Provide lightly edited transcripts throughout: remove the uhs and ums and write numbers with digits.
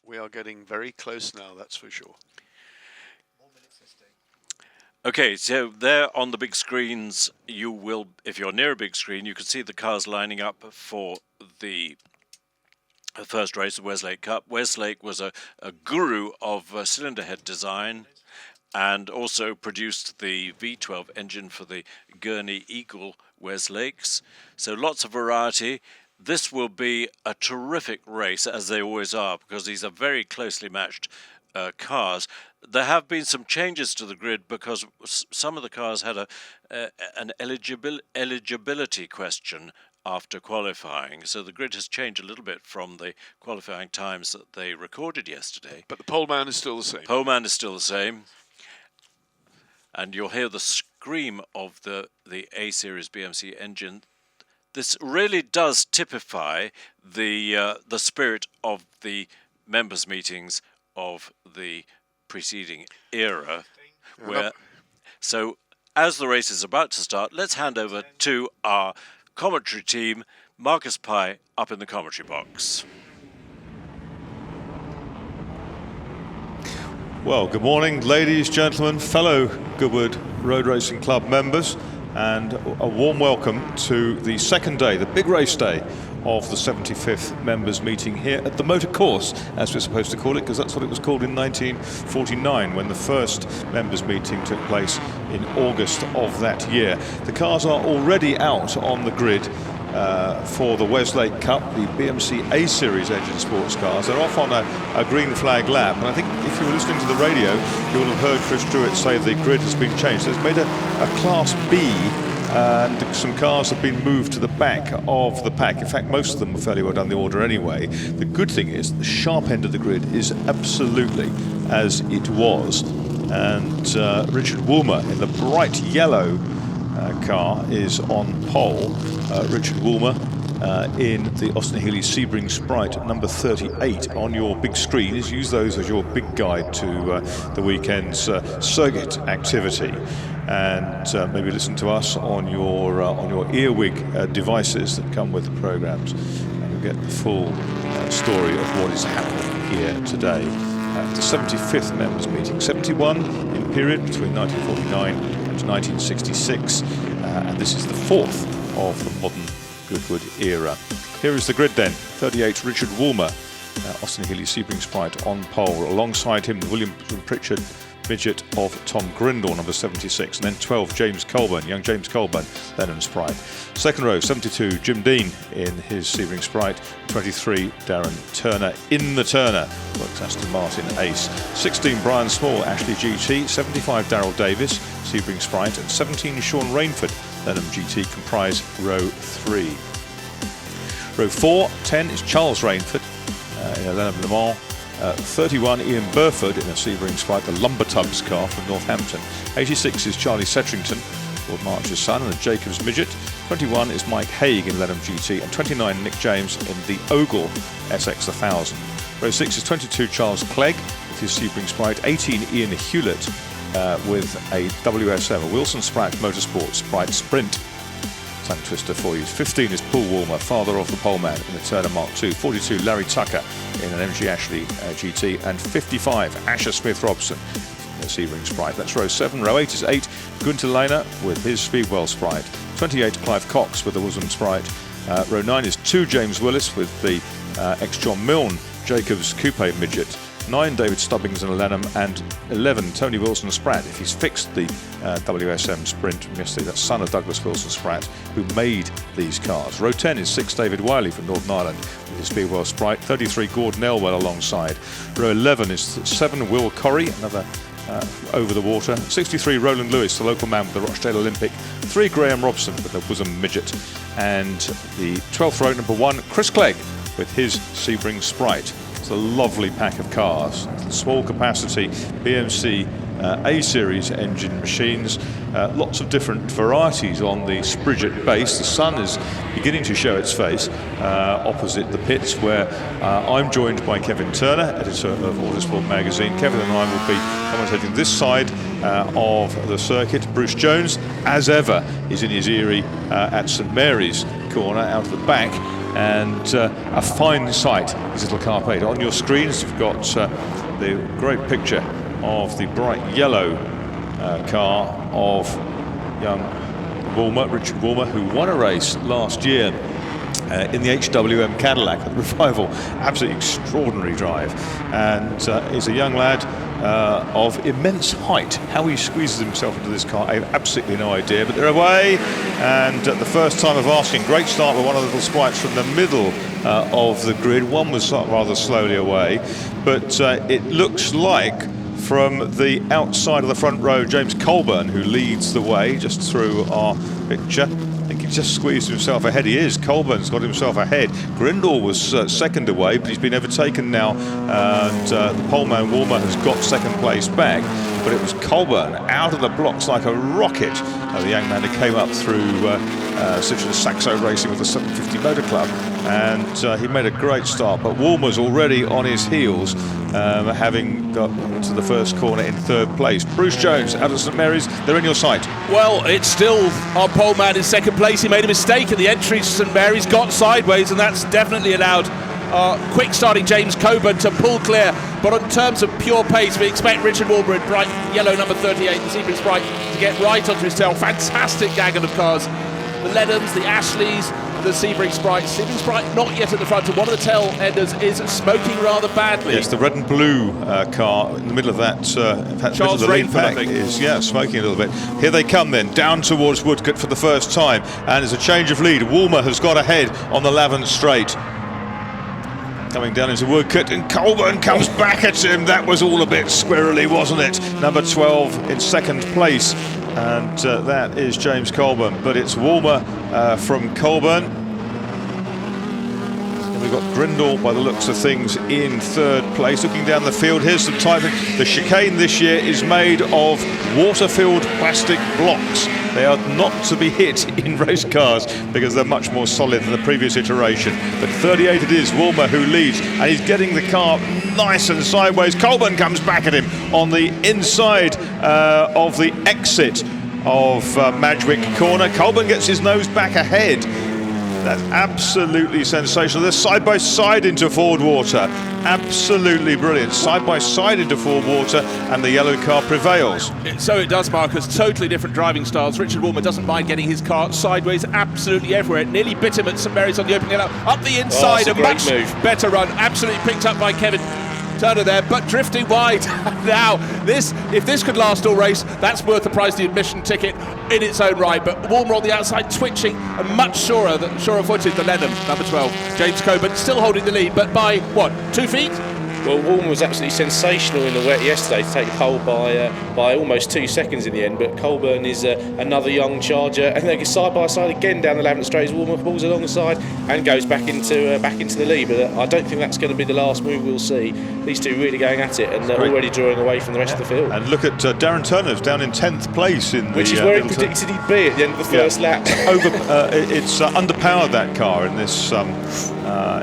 We are getting very close now, that's for sure. Okay, so there on the big screens, you will, if you're near a big screen, you can see the cars lining up for the first race of Westlake Cup. Westlake was a guru of cylinder head design and also produced the V12 engine for the Gurney Eagle Westlakes. So lots of variety. This will be a terrific race, as they always are, because these are very closely matched cars. There have been some changes to the grid because some of the cars had an eligibility question after qualifying. So the grid has changed a little bit from the qualifying times that they recorded yesterday. But the pole man is still the same. Pole man is still the same. And you'll hear the scream of the A-Series BMC engine. This really does typify the spirit of the members' meetings of the preceding era. So as the race is about to start, let's hand over to our commentary team. Marcus Pye up in the commentary box. Well, good morning, ladies, gentlemen, fellow Goodwood Road Racing Club members, and a warm welcome to the second day, the big race day of the 75th members meeting here at the motor course, as we're supposed to call it, because that's what it was called in 1949 when the first members meeting took place in August of that year. The cars are already out on the grid for the Westlake Cup, the BMC A-Series engine sports cars. They're off on a green flag lap, and I think if you were listening to the radio, you will have heard Chris Druitt say the grid has been changed. So it's made a Class B, and some cars have been moved to the back of the pack. In fact, most of them were fairly well done the order anyway. The good thing is the sharp end of the grid is absolutely as it was, and Richard Woolmer in the bright yellow car is on pole. Richard Woolmer in the Austin Healey Sebring Sprite number 38 on your big screens. Use those as your big guide to the weekend's circuit activity, and maybe listen to us on your earwig devices that come with the programs, and you'll get the full story of what is happening here today. The 75th members meeting, 71 in period between 1949 and 1966, and this is the fourth of the modern Goodwood era. Here is the grid then. 38 Richard Woolmer, Austin Healey Sebring Sprite on pole. Alongside him, the William Pritchard midget of Tom Grindle, number 76, and then 12 James Colburn, young James Colburn, Lennon Sprite. Second row, 72 Jim Dean in his Sebring Sprite, 23 Darren Turner in the Turner, works Aston Martin Ace, 16 Brian Small, Ashley GT, 75 Darryl Davis, Sebring Sprite, and 17 Sean Rainford, Lenham GT, comprise row 3. Row 4, 10 is Charles Rainford in a Lenham Le Mans. 31 Ian Burford in a Sebring Sprite, the Lumber Tubs car from Northampton. 86 is Charlie Setrington, Lord March's son, and a Jacobs Midget. 21 is Mike Haig in Lenham GT, and 29 Nick James in the Ogle SX 1000. Row 6 is 22 Charles Clegg with his Sebring Sprite. 18 Ian Hewlett with a WSM, a Wilson Spratt Motorsport Sprite Sprint. Tongue twister for you. 15 is Paul Woolmer, father of the poleman in the Turner Mark II. 42 Larry Tucker in an MG Ashley GT, and 55 Asher Smith Robson in a Sebring Sprite. That's row 7. Row 8 is 8 Gunter Lehner with his Speedwell Sprite. 28 Clive Cox with the Wilson Sprite. Row 9 is 2 James Willis with the ex-John Milne Jacobs Coupe Midget. 9 David Stubbings and a Lenham, and 11 Tony Wilson Spratt, if he's fixed the WSM Sprint from yesterday. That's son of Douglas Wilson Spratt, who made these cars. Row 10 is 6 David Wiley from Northern Ireland with his Speedwell Sprite. 33 Gordon Elwell alongside. Row 11 is 7 Will Corrie, another over the water. 63 Roland Lewis, the local man with the Rochdale Olympic. 3 Graham Robson with the Bosom Midget, and the 12th row number 1 Chris Clegg with his Sebring Sprite. It's a lovely pack of cars. Small capacity BMC A-Series engine machines. Lots of different varieties on the Spridget base. The sun is beginning to show its face opposite the pits, where I'm joined by Kevin Turner, editor of Autosport magazine. Kevin and I will be commentating this side of the circuit. Bruce Jones, as ever, is in his eyrie at St Mary's corner out of the back, and a fine sight is little car paid. On your screens you've got the great picture of the bright yellow car of young Richard Woolmer, who won a race last year in the HWM Cadillac at the Revival. Absolutely extraordinary drive, and he's a young lad of immense height. How he squeezes himself into this car, I have absolutely no idea, but they're away, and the first time of asking, great start with one of the little sprites from the middle of the grid. One was rather slowly away, but it looks like from the outside of the front row, James Colburn, who leads the way just through our picture. I think he just squeezed himself ahead. He is. Colburn's got himself ahead. Grindle was second away, but he's been overtaken now. And the poleman Woolmer has got second place back. But it was Colburn out of the blocks like a rocket. The young man who came up through Citroen Saxo Racing with the 750 Motor Club. And he made a great start. But Woolmer's already on his heels, having got to the first corner in third place. Bruce Jones out of St Mary's, they're in your sight. Well, it's still our pole man in second place. He made a mistake at the entry to St Mary's, got sideways, and that's definitely allowed quick starting James Coburn to pull clear. But in terms of pure pace, we expect Richard Woolmer in bright yellow number 38, the Sebring Sprite, to get right onto his tail. Fantastic gaggle of cars. The Ledhams, the Ashleys, the Sebring Sprite. Sebring Sprite not yet at the front, and one of the tail enders is smoking rather badly. Yes, the red and blue car in the middle of that, Charles Rainford, I think, is smoking a little bit. Here they come then, down towards Woodcote for the first time, and there's a change of lead. Woolmer has got ahead on the Lavant Straight. Coming down into Woodcote, and Colburn comes back at him. That was all a bit squirrely, wasn't it? Number 12 in second place, and that is James Colburn. But it's Woolmer from Colburn. And we've got Grindle, by the looks of things, in third place. Looking down the field, here's some typing. The chicane this year is made of water-filled plastic blocks. They are not to be hit in race cars because they're much more solid than the previous iteration. But 38 it is, Woolmer who leads, and he's getting the car nice and sideways. Colburn comes back at him on the inside of the exit of Madgwick Corner. Colburn gets his nose back ahead. That's absolutely sensational. They're side by side into Ford Water. Absolutely brilliant. Side by side into Ford Water, and the yellow car prevails. So it does, Marcus. Totally different driving styles. Richard Woolmer doesn't mind getting his car sideways absolutely everywhere. It nearly bit him at St Mary's on the opening yellow. Up the inside, a much better run. Absolutely picked up by Kevin Turner there, but drifting wide. Now, if this could last all race, that's worth the price of the admission ticket in its own right. But Woolmer on the outside twitching, and much surer-footed than Lenham, number 12. James Coburn still holding the lead, but by, what, 2 feet? Well, Woolmer was absolutely sensational in the wet yesterday to take pole by almost 2 seconds in the end, but Colburn is another young charger, and they get side by side again down the Lavant Straight as Woolmer pulls along the side and goes back into the lead. But I don't think that's going to be the last move we'll see. These two really going at it, and they're already drawing away from the rest of the field. And look at Darren Turner's down in 10th place in which is where he predicted he'd be at the end of the first lap. It's underpowered, that car, in this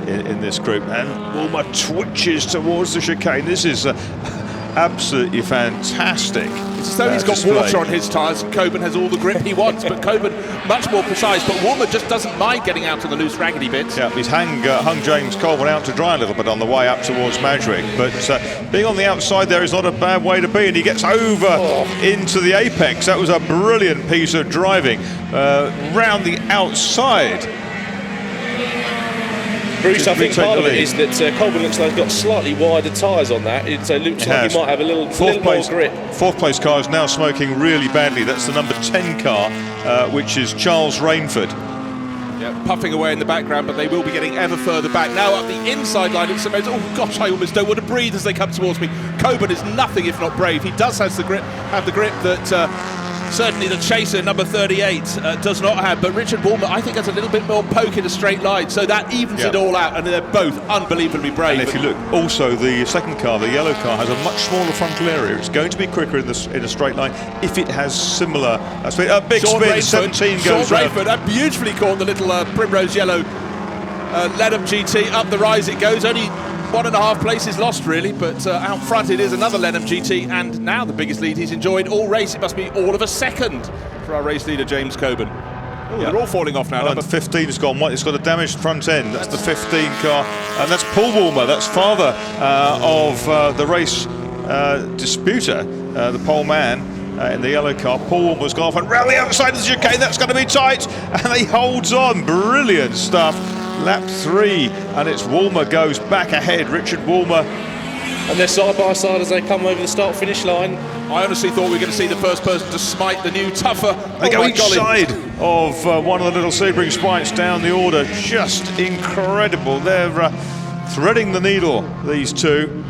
in this group, and Woolmer twitches towards the chicane. This is absolutely fantastic. It's as though he's got water on his tyres, and Coburn has all the grip he wants, but Coburn much more precise. But Woolmer just doesn't mind getting out to the loose raggedy bits. Yeah, he's hung James Colburn out to dry a little bit on the way up towards Madgwick, but being on the outside there is not a bad way to be, and he gets over into the apex. That was a brilliant piece of driving round the outside. Bruce, I think part of it is that Colburn looks like he's got slightly wider tyres on that. It looks like he might have a little more grip. Fourth place car is now smoking really badly. That's the number 10 car, which is Charles Rainford. Yeah, puffing away in the background, but they will be getting ever further back. Now up the inside line, it's amazing. Oh gosh, I almost don't want to breathe as they come towards me. Coburn is nothing if not brave. He does have the grip that certainly the chaser, number 38, does not have. But Richard Woolmer, I think, has a little bit more poke in a straight line, so that evens it all out, and they're both unbelievably brave. And if you look, also the second car, the yellow car, has a much smaller frontal area. It's going to be quicker in a straight line if it has similar speed. A big Sean spin, Rainford, 17 goes round. That beautifully caught the little primrose yellow Lenham GT. Up the rise it goes, only 1.5 places lost really, but out front it is another Lenham GT, and now the biggest lead he's enjoyed all race. It must be all of a second for our race leader James Coburn. Oh, they're all falling off now. Oh, and 15's gone. It's got a damaged front end. That's the 15 car. And that's Paul Woolmer. That's father of the race disputer, the pole man in the yellow car. Paul Woolmer's gone off and round the outside of the chicane. That's going to be tight. And he holds on. Brilliant stuff. Lap 3. And it's Woolmer goes back ahead. Richard Woolmer. And they're side by side as they come over the start-finish line. I honestly thought we were going to see the first person to smite the new tougher. They go each side of one of the little Sebring spikes down the order. Just incredible. They're threading the needle, these two.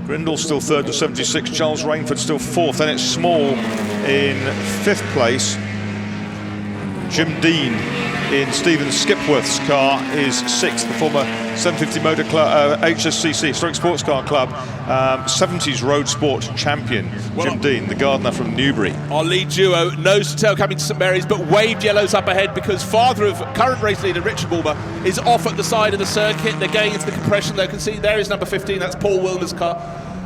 Grindle still third to 76. Charles Rainford still fourth. Then it's Small in fifth place. Jim Dean in Stephen Skipworth's car is sixth. The former 750 Motor Club, HSCC, Historic Sports Car Club, 70s Road Sport champion. Jim Dean, the gardener from Newbury. Our lead duo, nose to tail coming to St Mary's, but waved yellows up ahead because father of current race leader Richard Woolmer is off at the side of the circuit. They're going into the compression. They can see there is number 15. That's Paul Woolmer's car.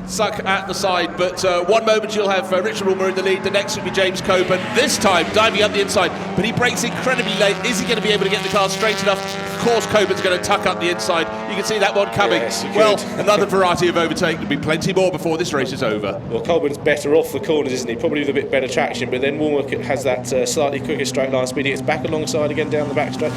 Suck at the side, but one moment you'll have Richard Woolmer in the lead, the next will be James Coburn, this time diving up the inside, but he breaks incredibly late. Is he going to be able to get the car straight enough? Of course Coburn's going to tuck up the inside. You can see that one coming. Yes, well, another variety of overtake. There'll be plenty more before this race is over. Well, Coburn's better off the corners, isn't he? Probably with a bit better traction, but then Woolmer has that slightly quicker straight line speed. He gets back alongside again down the back straight.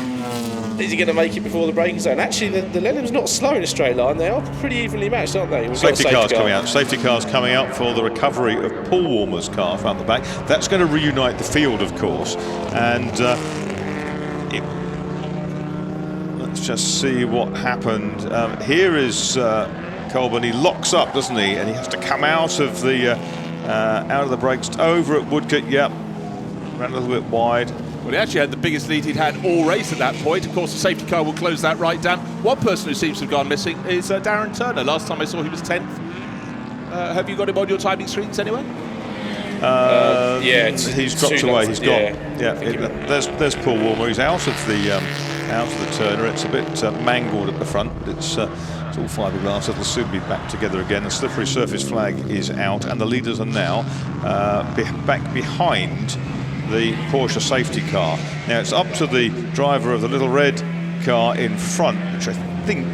Is he going to make it before the braking zone? Actually, the Lenham's not slow in a straight line. They are pretty evenly matched, aren't they? Safety cars coming out. Safety cars coming out for the recovery of Paul Woolmer's car front the back. That's going to reunite the field, of course. And let's just see what happened. Here is Colburn. He locks up, doesn't he? And he has to come out of the brakes over at Woodcote. Yep, ran a little bit wide. Well, he actually had the biggest lead he'd had all race at that point. Of course, the safety car will close that right down. One person who seems to have gone missing is Darren Turner. Last time I saw he was 10th. Have you got him on your timing screens anyway? Yeah, he's dropped away. He's gone. Yeah, there's Paul Woolmer. He's out of the Turner. It's a bit mangled at the front. It's all fiberglass. It'll soon be back together again. The slippery surface flag is out, and the leaders are now back behind the Porsche safety car. Now it's up to the driver of the little red car in front, which I think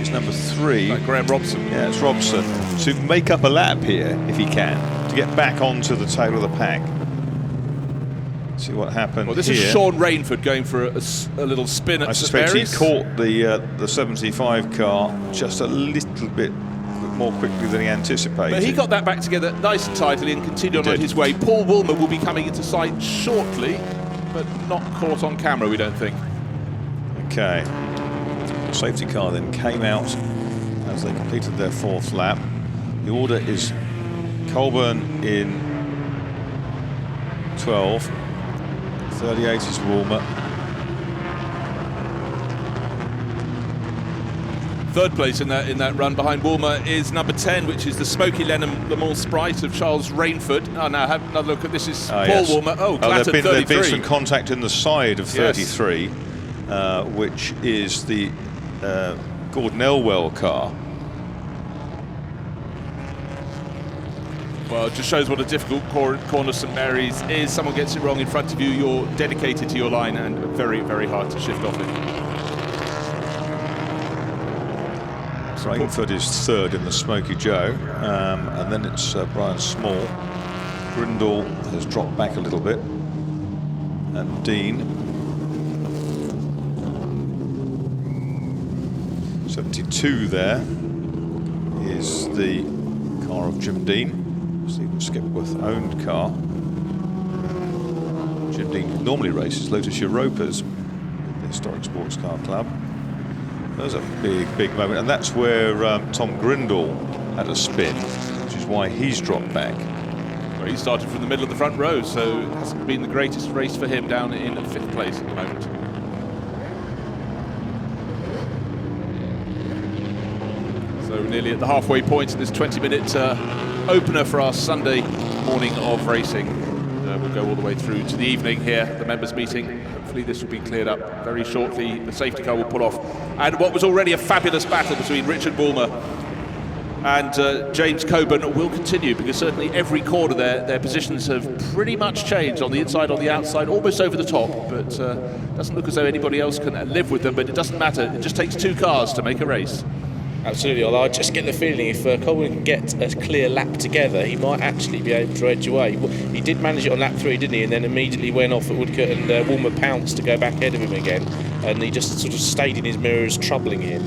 is number 3. Like Graham Robson. Yeah, it's Robson, to make up a lap here, if he can, to get back onto the tail of the pack. See what happened. Well, this here is Sean Rainford going for a little spin at I St suspect he Mary's. caught the 75 car just a little bit more quickly than he anticipated. But he got that back together nice and tightly and continued on his way. Paul Woolmer will be coming into sight shortly, but not caught on camera, we don't think. Okay. The safety car then came out as they completed their 4th lap. The order is Colburn in 12, 38 is Woolmer. Third place in that run behind Woolmer is number 10, which is the Smoky Lenham Le Mans Sprite of Charles Rainford. Oh, now have another look at this. Is Paul yes. Woolmer. Oh, Clattered there'd 33. been some contact in the side of 33, which is the Gordon Elwell car. Well, it just shows what a difficult corner St Mary's is. Someone gets it wrong in front of you, you're dedicated to your line and very, very hard to shift off it. Rainford is 3rd in the Smoky Joe, and then it's Brian Small. Grindle has dropped back a little bit, and Dean. 72 there is the car of Jim Dean, Stephen Skipworth owned car. Jim Dean normally races Lotus Europas, the Historic Sports Car Club. There's a big moment, and that's where Tom Grindle had a spin, which is why he's dropped back. Well, he started from the middle of the front row, so it hasn't been the greatest race for him down in 5th place at the moment. So nearly at the halfway point in this 20-minute opener for our Sunday morning of racing. We'll go all the way through to the evening here, the members' meeting. Hopefully this will be cleared up very shortly. The safety car will pull off. And what was already a fabulous battle between Richard Woolmer and James Coburn will continue, because certainly every corner their positions have pretty much changed, on the inside, on the outside, almost over the top, but doesn't look as though anybody else can live with them. But it doesn't matter, it just takes 2 cars to make a race. Absolutely, although I just get the feeling if Coburn can get a clear lap together, he might actually be able to edge away. Well, he did manage it on lap 3, didn't he? And then immediately went off at Woodcote, and Woolmer pounced to go back ahead of him again. And he just sort of stayed in his mirrors, troubling him,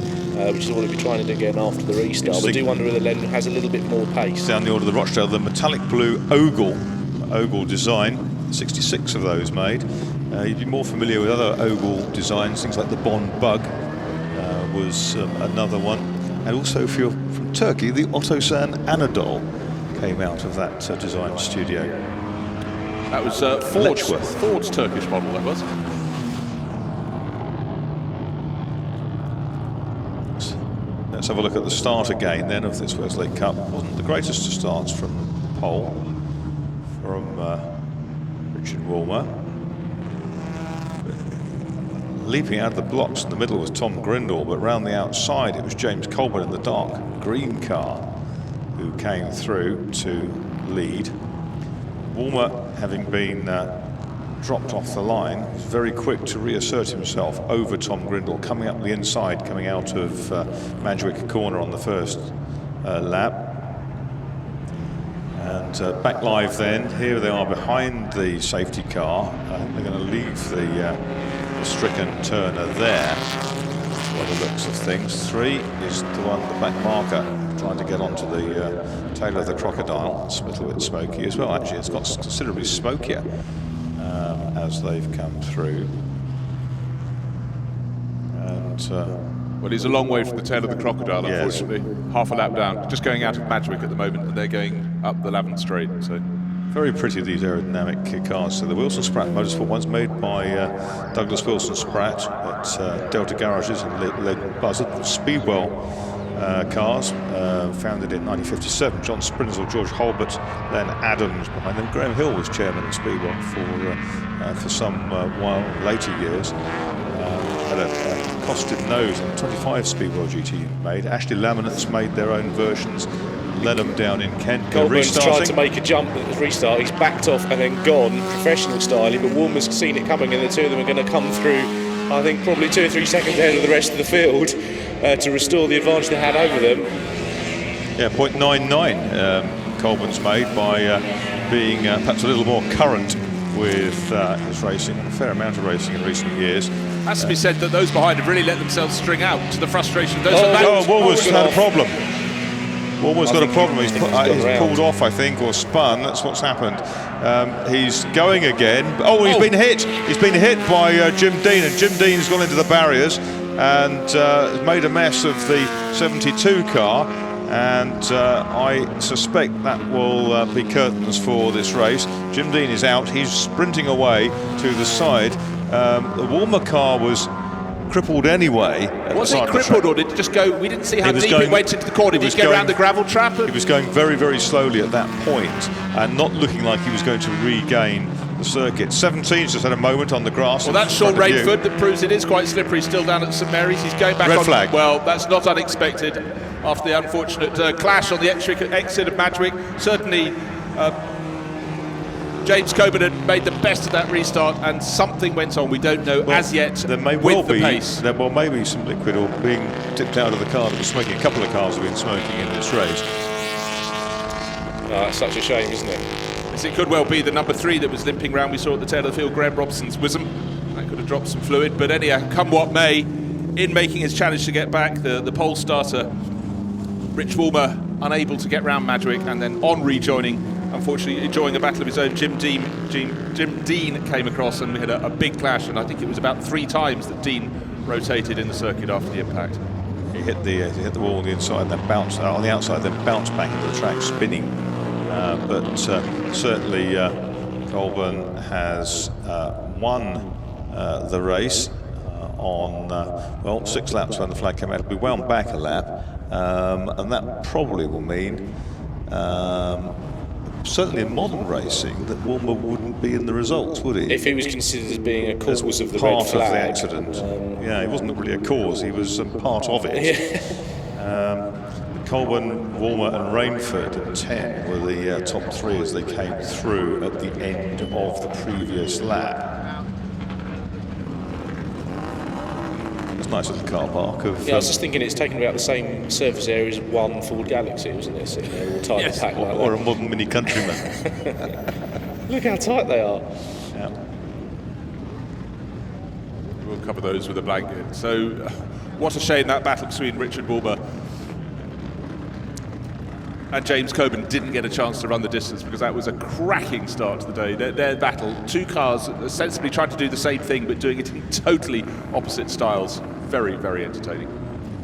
which is what he'll be trying to do again after the restart. But I do wonder whether Len has a little bit more pace. Down the order of the Rochdale, the metallic blue oval design, 66 of those made. You'd be more familiar with other oval designs, things like the Bond Bug was another one. And also, if you're from Turkey, the Otosan Anadolu came out of that design studio. That was Ford's Turkish model, that was. Let's have a look at the start again then of this Westlake Cup. Wasn't the greatest of starts from pole, from Richard Woolmer. Leaping out of the blocks in the middle was Tom Grindle, but round the outside it was James Coburn in the dark green car who came through to lead. Woolmer, having been dropped off the line, was very quick to reassert himself over Tom Grindle, coming up the inside, coming out of Madgwick Corner on the first lap. And back live then, here they are behind the safety car. I think they're going to leave the stricken turner there, by the looks of things. 3 is the one, the back marker, trying to get onto the tail of the Crocodile. It's a little bit smoky as well, actually. It's got considerably smokier as they've come through. And well, he's a long way from the tail of the Crocodile, unfortunately. Yes. Half a lap down, just going out of Madgwick at the moment, and they're going up the Lavant Straight. So very pretty, these aerodynamic cars. So the Wilson Spratt Motorsport one's made by Douglas Wilson Spratt at Delta Garages in Leighton Buzzard. The Speedwell cars, founded in 1957. John Sprinzel, George Holbert, Len Adams behind them. Graham Hill was chairman at Speedwell for some while later years. Had a costed nose on 25 Speedwell GT made. Ashley Laminates made their own versions. Led them down in Kent. Coleman's tried to make a jump at the restart. He's backed off and then gone, professional styling, but Woolmer's seen it coming, and the two of them are going to come through, I think, probably 2 or 3 seconds ahead of the rest of the field to restore the advantage they had over them. Yeah, 0.99 Coleman's made by being perhaps a little more current with his racing. A fair amount of racing in recent years. Has to be said that those behind have really let themselves string out to the frustration of those Woolmer's had a problem. Woolmer's got a problem. He's pulled off, I think, or spun. That's what's happened. He's going again. Oh, he's been hit. He's been hit by Jim Dean, and Jim Dean's gone into the barriers and made a mess of the 72 car. And I suspect that will be curtains for this race. Jim Dean is out. He's sprinting away to the side. The Woolmer car was crippled anyway. Was it crippled, or did it just go? We didn't see how deep it went into the corner. Did he go around the gravel trap? He was going very, very slowly at that point and not looking like he was going to regain the circuit. 17's just had a moment on the grass. Well, that's Sean Rainford that proves it is quite slippery still down at St Mary's. He's going back Red on. Flag. Well, that's not unexpected after the unfortunate clash on the exit of Madgwick. Certainly, James Coburn had made the best of that restart, and something went on. We don't know as yet. There may with well the be pace. There may be some liquid or being dipped out of the car that was smoking. A couple of cars have been smoking in this race. That's such a shame, isn't it? Yes, it could well be the number 3 that was limping round. We saw at the tail of the field, Graham Robson's Wisdom. That could have dropped some fluid. But anyhow, come what may, in making his challenge to get back, the pole starter, Rich Woolmer, unable to get round Madgwick, and then on rejoining, unfortunately enjoying a battle of his own, Jim Dean came across, and we had a big clash, and I think it was about 3 times that Dean rotated in the circuit after the impact. He hit the wall on the inside, and then bounced on the outside, then bounced back into the track, spinning. But certainly Colburn has won the race on 6 laps when the flag came out. It'll be wound back a lap, and that probably will mean certainly in modern racing that Woolmer wouldn't be in the results, would he? If he was considered as being a cause of the part red flag. of the accident. Yeah, he wasn't really a cause, he was part of it. Colburn, Walmer and Rainford at 10 were the top three as they came through at the end of the previous lap. It's a nice little car park of... Yeah, I was just thinking it's taken about the same surface area as one Ford Galaxy, wasn't it? Sitting there all tightly packed like or that. a modern Mini Countryman. Look how tight they are. Yeah. We'll cover those with a blanket. So, what a shame that battle between Richard Walmer and James Coburn didn't get a chance to run the distance, because that was a cracking start to the day. Their battle, two cars sensibly trying to do the same thing but doing it in totally opposite styles. Very, very entertaining.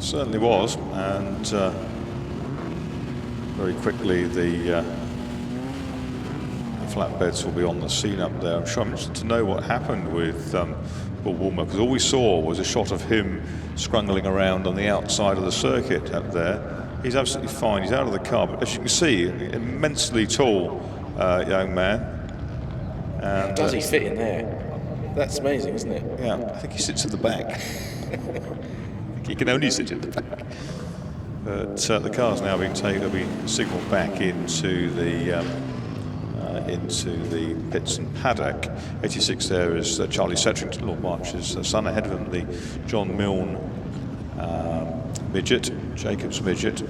Certainly was, and very quickly the flatbeds will be on the scene up there. I'm sure I'm interested to know what happened with Walmer, because all we saw was a shot of him scrungling around on the outside of the circuit up there. He's absolutely fine. He's out of the car, but as you can see, immensely tall young man. And, does he fit in there? That's amazing, isn't it? Yeah, I think he sits at the back. I think he can only sit at the back. But the car's now being taken. They'll be signalled back into the pits and paddock. 86 there is Charlie Setrington, Lord March's son. Ahead of him, the John Milne midget, Jacob's midget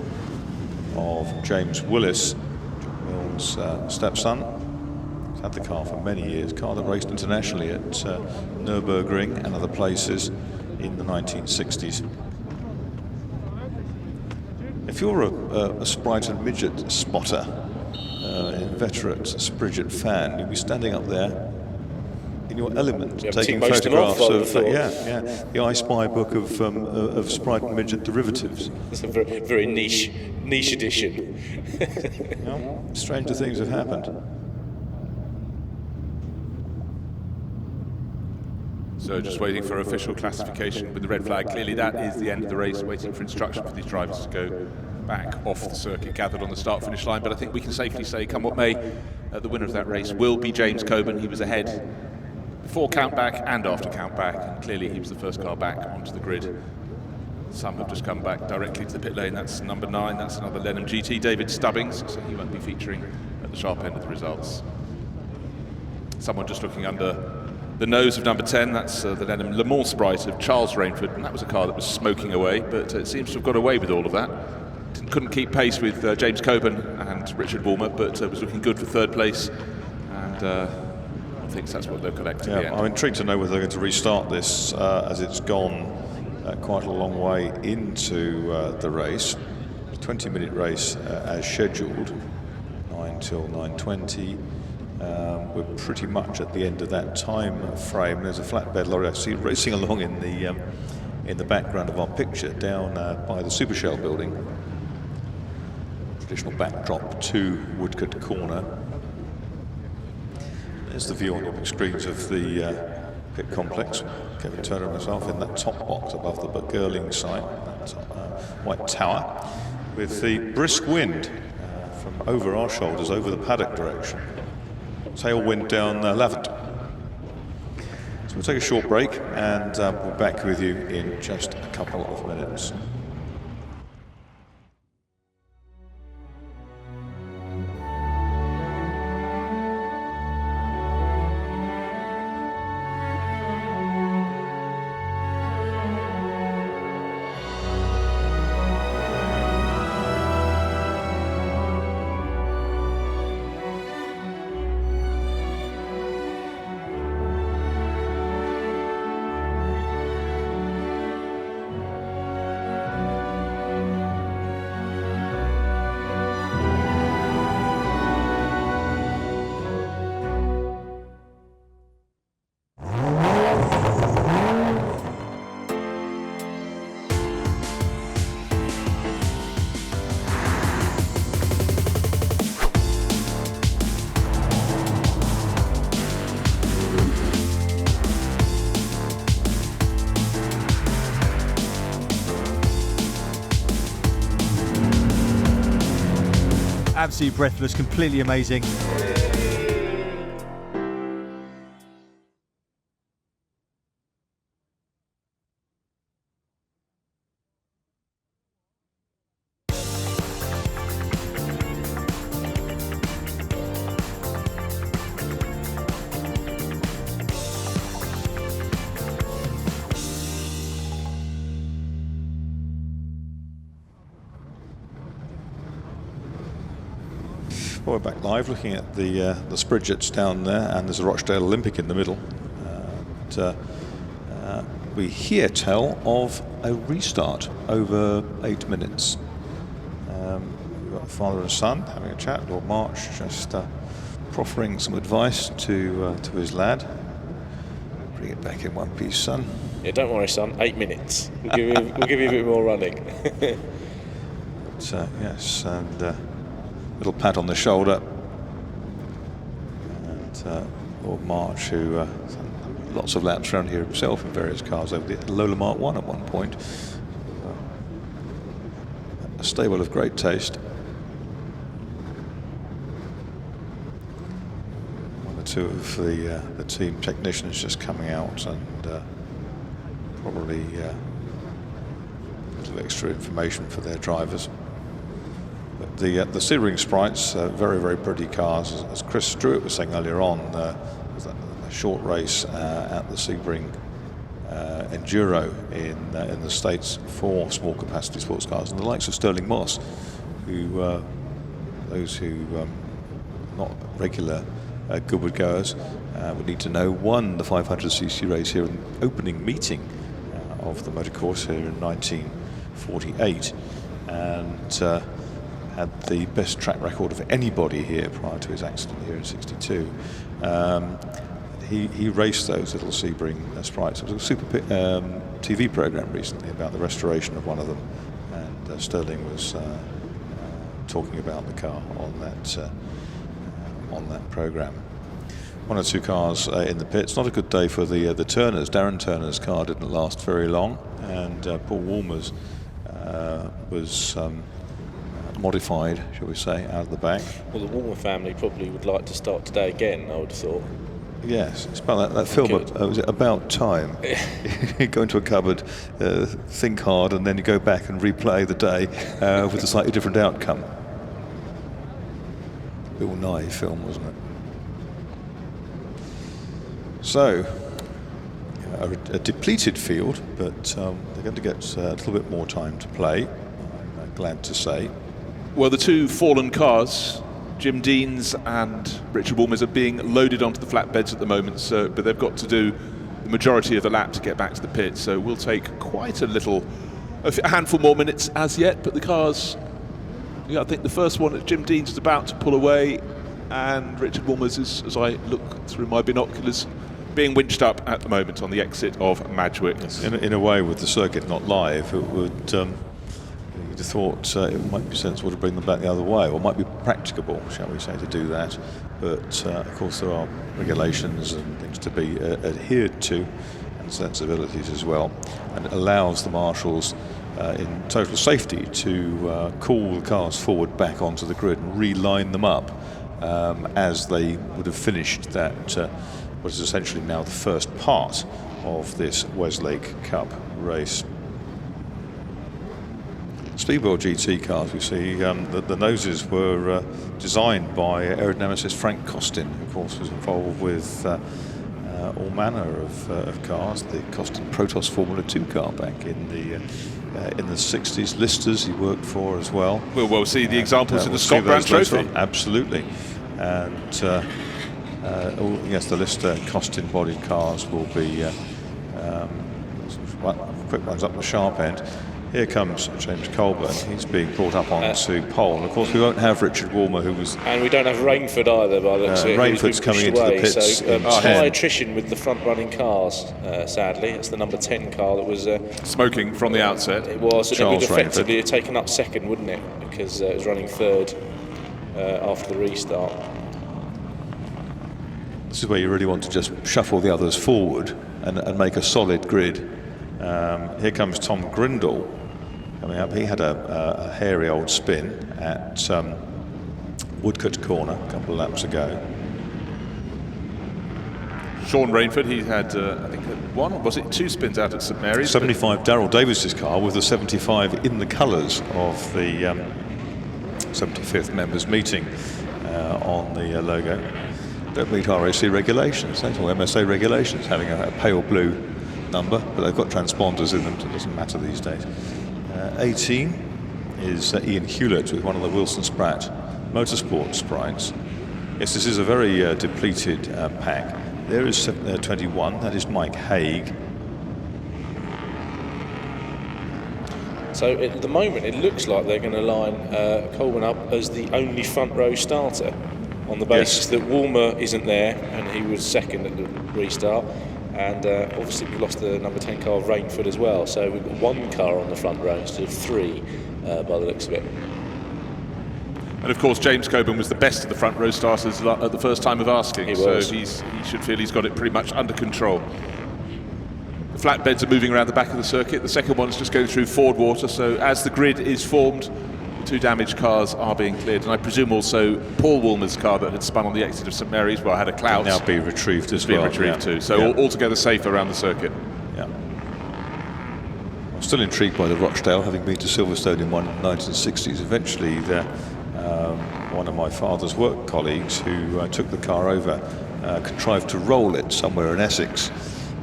of James Willis, John Milne's stepson. He's had the car for many years, car that raced internationally at Nürburgring and other places in the 1960s. If you're a Sprite and Midget spotter, inveterate Sprigget fan, you'll be standing up there in your element, taking photographs of the I Spy book of Sprite and Midget derivatives. It's a very, very niche edition. Stranger things have happened. So just waiting for official classification with the red flag. Clearly that is the end of the race, waiting for instruction for these drivers to go back off the circuit, gathered on the start-finish line. But I think we can safely say, come what may, the winner of that race will be James Coburn. He was ahead before countback and after countback, and clearly he was the first car back onto the grid. Some have just come back directly to the pit lane. That's number 9, that's another Lenham GT, David Stubbings, so he won't be featuring at the sharp end of the results. Someone just looking under the nose of number 10, that's the Lenham Le Mans Sprite of Charles Rainford, and that was a car that was smoking away, but it seems to have got away with all of that. Couldn't keep pace with James Coburn and Richard Walmer, but was looking good for third place, and I think that's what they'll collect in the end. I'm intrigued to know whether they're going to restart this as it's gone quite a long way into the race. 20-minute race as scheduled, 9 till 9:20. We're pretty much at the end of that time frame. There's a flatbed lorry I see racing along in the background of our picture down by the Super Shell building. Traditional backdrop to Woodcote Corner. There's the view on your big screens of the pit complex. Kevin Turner and myself in that top box above the Girling site, that white tower, with the brisk wind from over our shoulders, over the paddock direction. Tailwind down Lavant. So we'll take a short break and we'll be back with you in just a couple of minutes. Absolutely breathless, completely amazing. Well, we're back live looking at the Spridgets down there, and there's a Rochdale Olympic in the middle. We hear tell of a restart over 8 minutes. We've got father and son having a chat. Lord March just proffering some advice to his lad. Bring it back in one piece, son. Yeah, don't worry, son. 8 minutes. We'll give you a bit more running. Yes, and little pat on the shoulder. And Lord March, who lots of laps around here himself in various cars over the Lola Mark 1 at one point. A stable of great taste. One or two of the team technicians just coming out, and probably a little extra information for their drivers. But the Sebring Sprites, very, very pretty cars. As Chris Stewart was saying earlier on, was a short race at the Sebring Enduro in the States for small capacity sports cars, and the likes of Sterling Moss, who those who not regular Goodwood goers would need to know, won the 500cc race here in the opening meeting of the motor course here in 1948, and had the best track record of anybody here prior to his accident here in '62. He raced those little Sebring Sprites. There was a super TV program recently about the restoration of one of them, and Sterling was talking about the car on that program. One or two cars in the pits. Not a good day for the Turners. Darren Turner's car didn't last very long, and Paul Walmer's was modified, shall we say, out of the back. Well, the Walmer family probably would like to start today again, I would have thought. Yes, it's about that film, was it About Time? You go into a cupboard, think hard, and then you go back and replay the day with a slightly different outcome. Bill Nye film, wasn't it? So, a depleted field, but they're going to get a little bit more time to play, I'm glad to say. Well, the two fallen cars, Jim Dean's and Richard Walmer's, are being loaded onto the flatbeds at the moment, but they've got to do the majority of the lap to get back to the pit, so we'll take quite a handful more minutes as yet, but the cars, I think the first one at Jim Dean's is about to pull away, and Richard Walmer's is, as I look through my binoculars, being winched up at the moment on the exit of Madgwick. In a way, with the circuit not live, it would you'd have thought it might be sensible to bring them back the other way, or might be practicable, shall we say, to do that. But of course there are regulations and things to be adhered to, and sensibilities as well, and it allows the marshals in total safety to call the cars forward back onto the grid and reline them up as they would have finished that what is essentially now the first part of this Westlake Cup race. Speedwell GT cars, we see the noses were designed by aerodynamicist Frank Costin, who of course was involved with all manner of cars. The Costin Protoss Formula 2 car back in the 60s. Listers he worked for as well. We'll see the examples in the Scott Brand Trophy. Absolutely. And yes, the Lister Costin bodied cars will be quick ones up the sharp end. Here comes James Colburn. He's being brought up onto pole. And of course, we won't have Richard Walmer, who was... And we don't have Rainford either, by the looks of it. Rainford's coming into the pits. So high attrition with the front-running cars, sadly. It's the number 10 car that was... smoking from the outset. It was. And Charles it would effectively have taken up second, wouldn't it? Because it was running third after the restart. This is where you really want to just shuffle the others forward and make a solid grid. Here comes Tom Grindle coming up. He had a hairy old spin at Woodcote Corner a couple of laps ago. Sean Rainford, he had, I think, two spins out at St Mary's. 75 Darryl Davis's car with the 75 in the colours of the 75th members meeting on the logo. Don't meet RAC regulations, or MSA regulations, having a pale blue number, but they've got transponders in them, so it doesn't matter these days. 18 is Ian Hewlett with one of the Wilson Spratt Motorsport sprites. Yes, this is a very depleted pack. There is 21, that is Mike Haig. So at the moment, it looks like they're going to line Coleman up as the only front row starter, on the basis that Walmer isn't there, and he was second at the restart. And obviously we've lost the number 10 car, Rainford, as well. So we've got one car on the front row instead of three, by the looks of it. And of course, James Coburn was the best of the front row starters at the first time of asking. He was. So he should feel he's got it pretty much under control. The flatbeds are moving around the back of the circuit. The second one's just going through Ford water. So as the grid is formed, two damaged cars are being cleared. And I presume also Paul Woolmer's car that had spun on the exit of St Mary's, well, had a clout. Now be retrieved as well. Been retrieved too. So altogether safe around the circuit. Yeah. I'm still intrigued by the Rochdale, having been to Silverstone in the 1960s. Eventually, one of my father's work colleagues who took the car over contrived to roll it somewhere in Essex.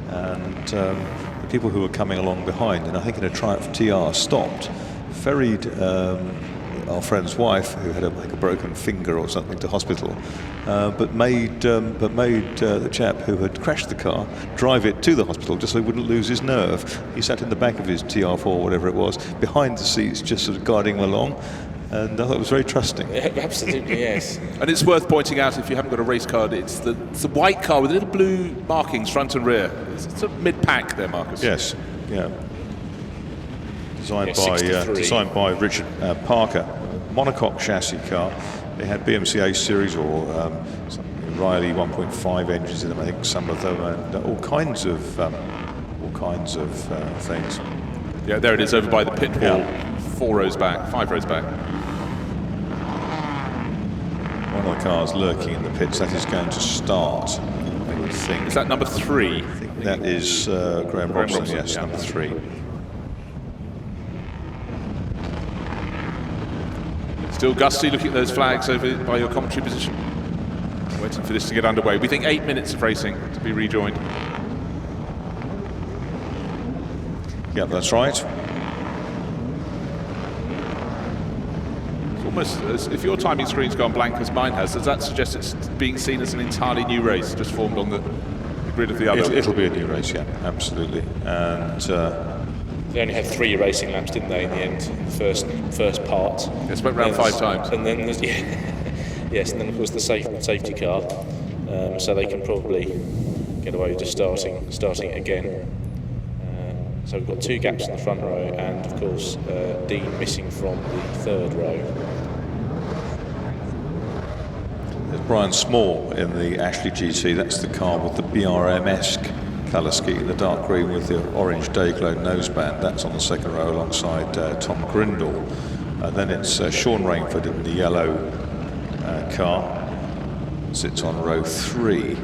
And the people who were coming along behind, and I think in a Triumph TR, stopped, ferried our friend's wife, who had a broken finger or something, to hospital, but made the chap who had crashed the car drive it to the hospital just so he wouldn't lose his nerve. He sat in the back of his TR4, whatever it was, behind the seats, just sort of guiding him along. And I thought it was very trusting. Yeah, absolutely, yes. And it's worth pointing out, if you haven't got a race card, it's the white car with little blue markings front and rear. It's a mid-pack there, Marcus. Yes, yeah. Yeah, Designed by Richard Parker. Monocoque chassis car. They had BMC series or Riley 1.5 engines in them, I think, some of them, and all kinds of things. Yeah, there it is over by the pit wall. Yeah. 5 rows back. One of the cars lurking in the pits, that is going to start, I would think. Is that number 3? I think that is Graham Robson, yes, number 3. Still gusty, looking at those flags over by your commentary position. Waiting for this to get underway. We think 8 minutes of racing to be rejoined. Yeah, that's right. Almost as if your timing screen's gone blank as mine has, does that suggest it's being seen as an entirely new race, just formed on the grid of the other? It'll be a new race, yeah, absolutely. And they only had 3 racing laps, didn't they, in the end, in the first part? It's went round 5 times. And then, yes, and then of course the safety car, so they can probably get away with just starting it again. So we've got 2 gaps in the front row, and of course Dean missing from the 3rd row. there's Brian Small in the Ashley GT. That's the car with the BRM-esque colour scheme, the dark green with the orange Dayglow noseband. That's on the 2nd row alongside Tom Grindle. Then it's Sean Rainford in the yellow car. Sits on row 3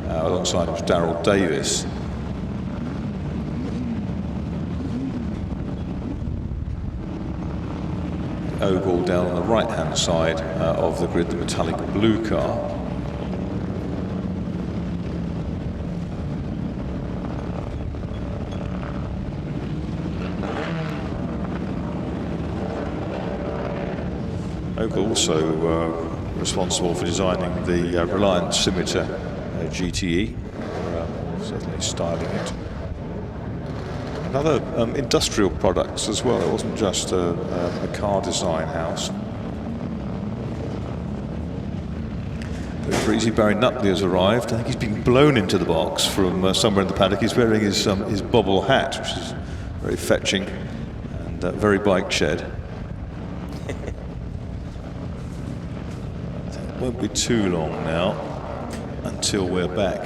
alongside Darryl Davis. Oval down on the right-hand side of the grid, the metallic blue car. Oval also responsible for designing the Reliant Scimitar GTE, certainly styling it. And other industrial products as well. It wasn't just a car design house. Breezy Barry Nutley has arrived. I think he's been blown into the box from somewhere in the paddock. He's wearing his bobble hat, which is very fetching and very bike shed. It won't be too long now until we're back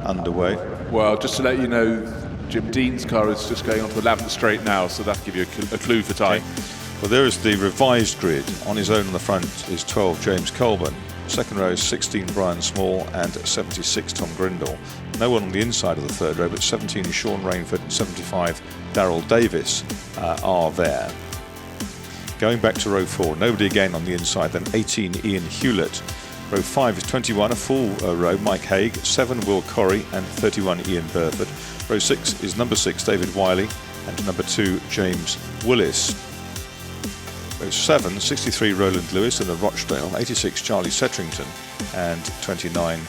underway. Well, just to let you know, Jim Dean's car is just going onto 11th straight now, so that'll give you a clue for time. Okay. Well, there is the revised grid. On his own on the front is 12 James Colburn. 2nd row is 16 Brian Small and 76 Tom Grindle. No one on the inside of the 3rd row, but 17 Sean Rainford and 75 Darryl Davis are there. Going back to row 4, nobody again on the inside, then 18 Ian Hewlett. Row 5 is 21, a full row, Mike Haig, 7 Will Corrie and 31 Ian Burford. Row 6 is number 6 David Wiley and number 2 James Willis. Row 7, 63 Roland Lewis in the Rochdale, 86 Charlie Setrington, and 29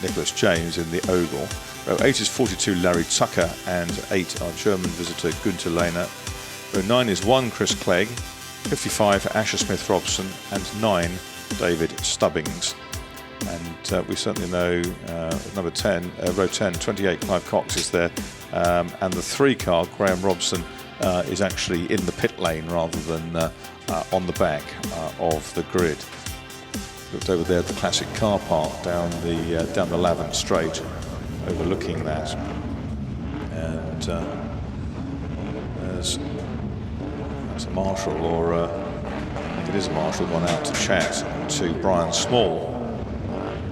Nicholas James in the Oval. Row 8 is 42 Larry Tucker, and 8 our German visitor Günther Lehner. Row 9 is 1 Chris Clegg, 55 Asher Smith Robson, and 9 David Stubbings. And we certainly know number 10, row 10, 28 Clive Cox is there, and the 3 car Graham Robson is actually in the pit lane rather than on the back of the grid. Looked over there at the classic car park down the Lavant Straight, overlooking that, and there's a marshal, or I think it is a marshal, gone out to chat to Brian Small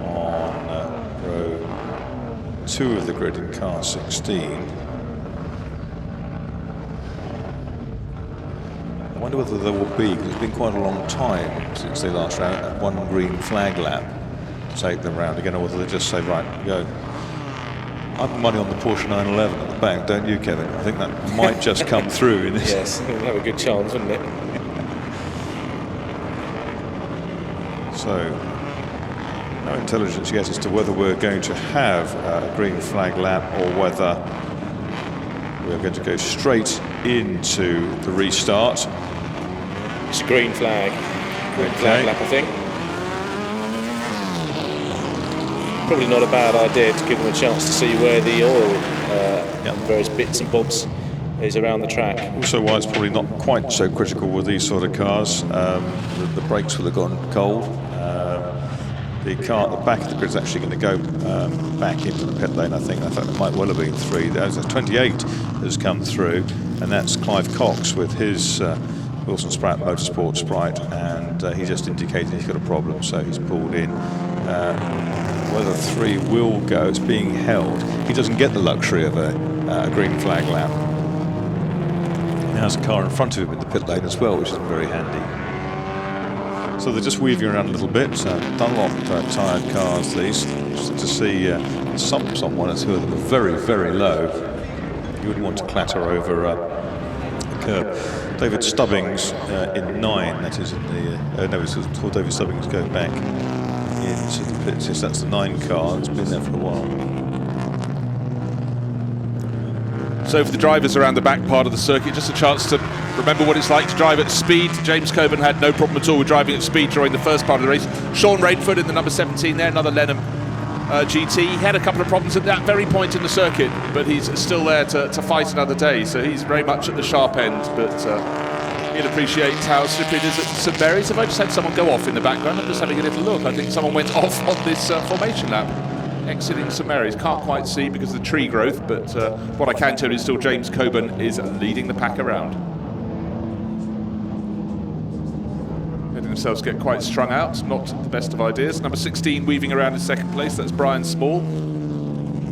on row 2 of the grid in car 16. I wonder whether there will be, because it's been quite a long time since they last ran that 1 green flag lap to take them round again, or whether they just say, right, go. I've got money on the Porsche 911 at the back, don't you, Kevin? I think that might just come through in this. Yes, it would have a good chance, wouldn't it? So, no intelligence yet as to whether we're going to have a green flag lap or whether we're going to go straight into the restart. It's a green flag. Green flag lap, I think. Probably not a bad idea to give them a chance to see where the oil and various bits and bobs is around the track. Also why it's probably not quite so critical with these sort of cars. The brakes will have gone cold. The car at the back of the grid is actually going to go back into the pit lane, I think. In fact, it might well have been 3. There's a 28 has come through, and that's Clive Cox with his Wilson Spratt Motorsport Sprite, and he just indicated he's got a problem, so he's pulled in. Whether 3 will go, it's being held. He doesn't get the luxury of a green flag lap. He has a car in front of him in the pit lane as well, which is very handy. So they're just weaving around a little bit. Dunlop tired cars, these, just to see some 1 or 2 of them are very, very low. You wouldn't want to clatter over a curb. David Stubbings in 9, that is in the no, it's before David Stubbings go back into the pits. Yes, that's the 9 car. It's been there for a while. So for the drivers around the back part of the circuit, just a chance to remember what it's like to drive at speed. James Coburn had no problem at all with driving at speed during the first part of the race. Sean Rainford in the number 17 there, another Lenham GT. He had a couple of problems at that very point in the circuit, but he's still there to fight another day, so he's very much at the sharp end, but he'll appreciate how slippery it is at St Mary's. Have I just had someone go off in the background? I'm just having a little look. I think someone went off on this formation lap, exiting St Mary's. Can't quite see because of the tree growth, but what I can tell you is still James Coburn is leading the pack around. Letting themselves get quite strung out, not the best of ideas. Number 16 weaving around in second place, that's Brian Small.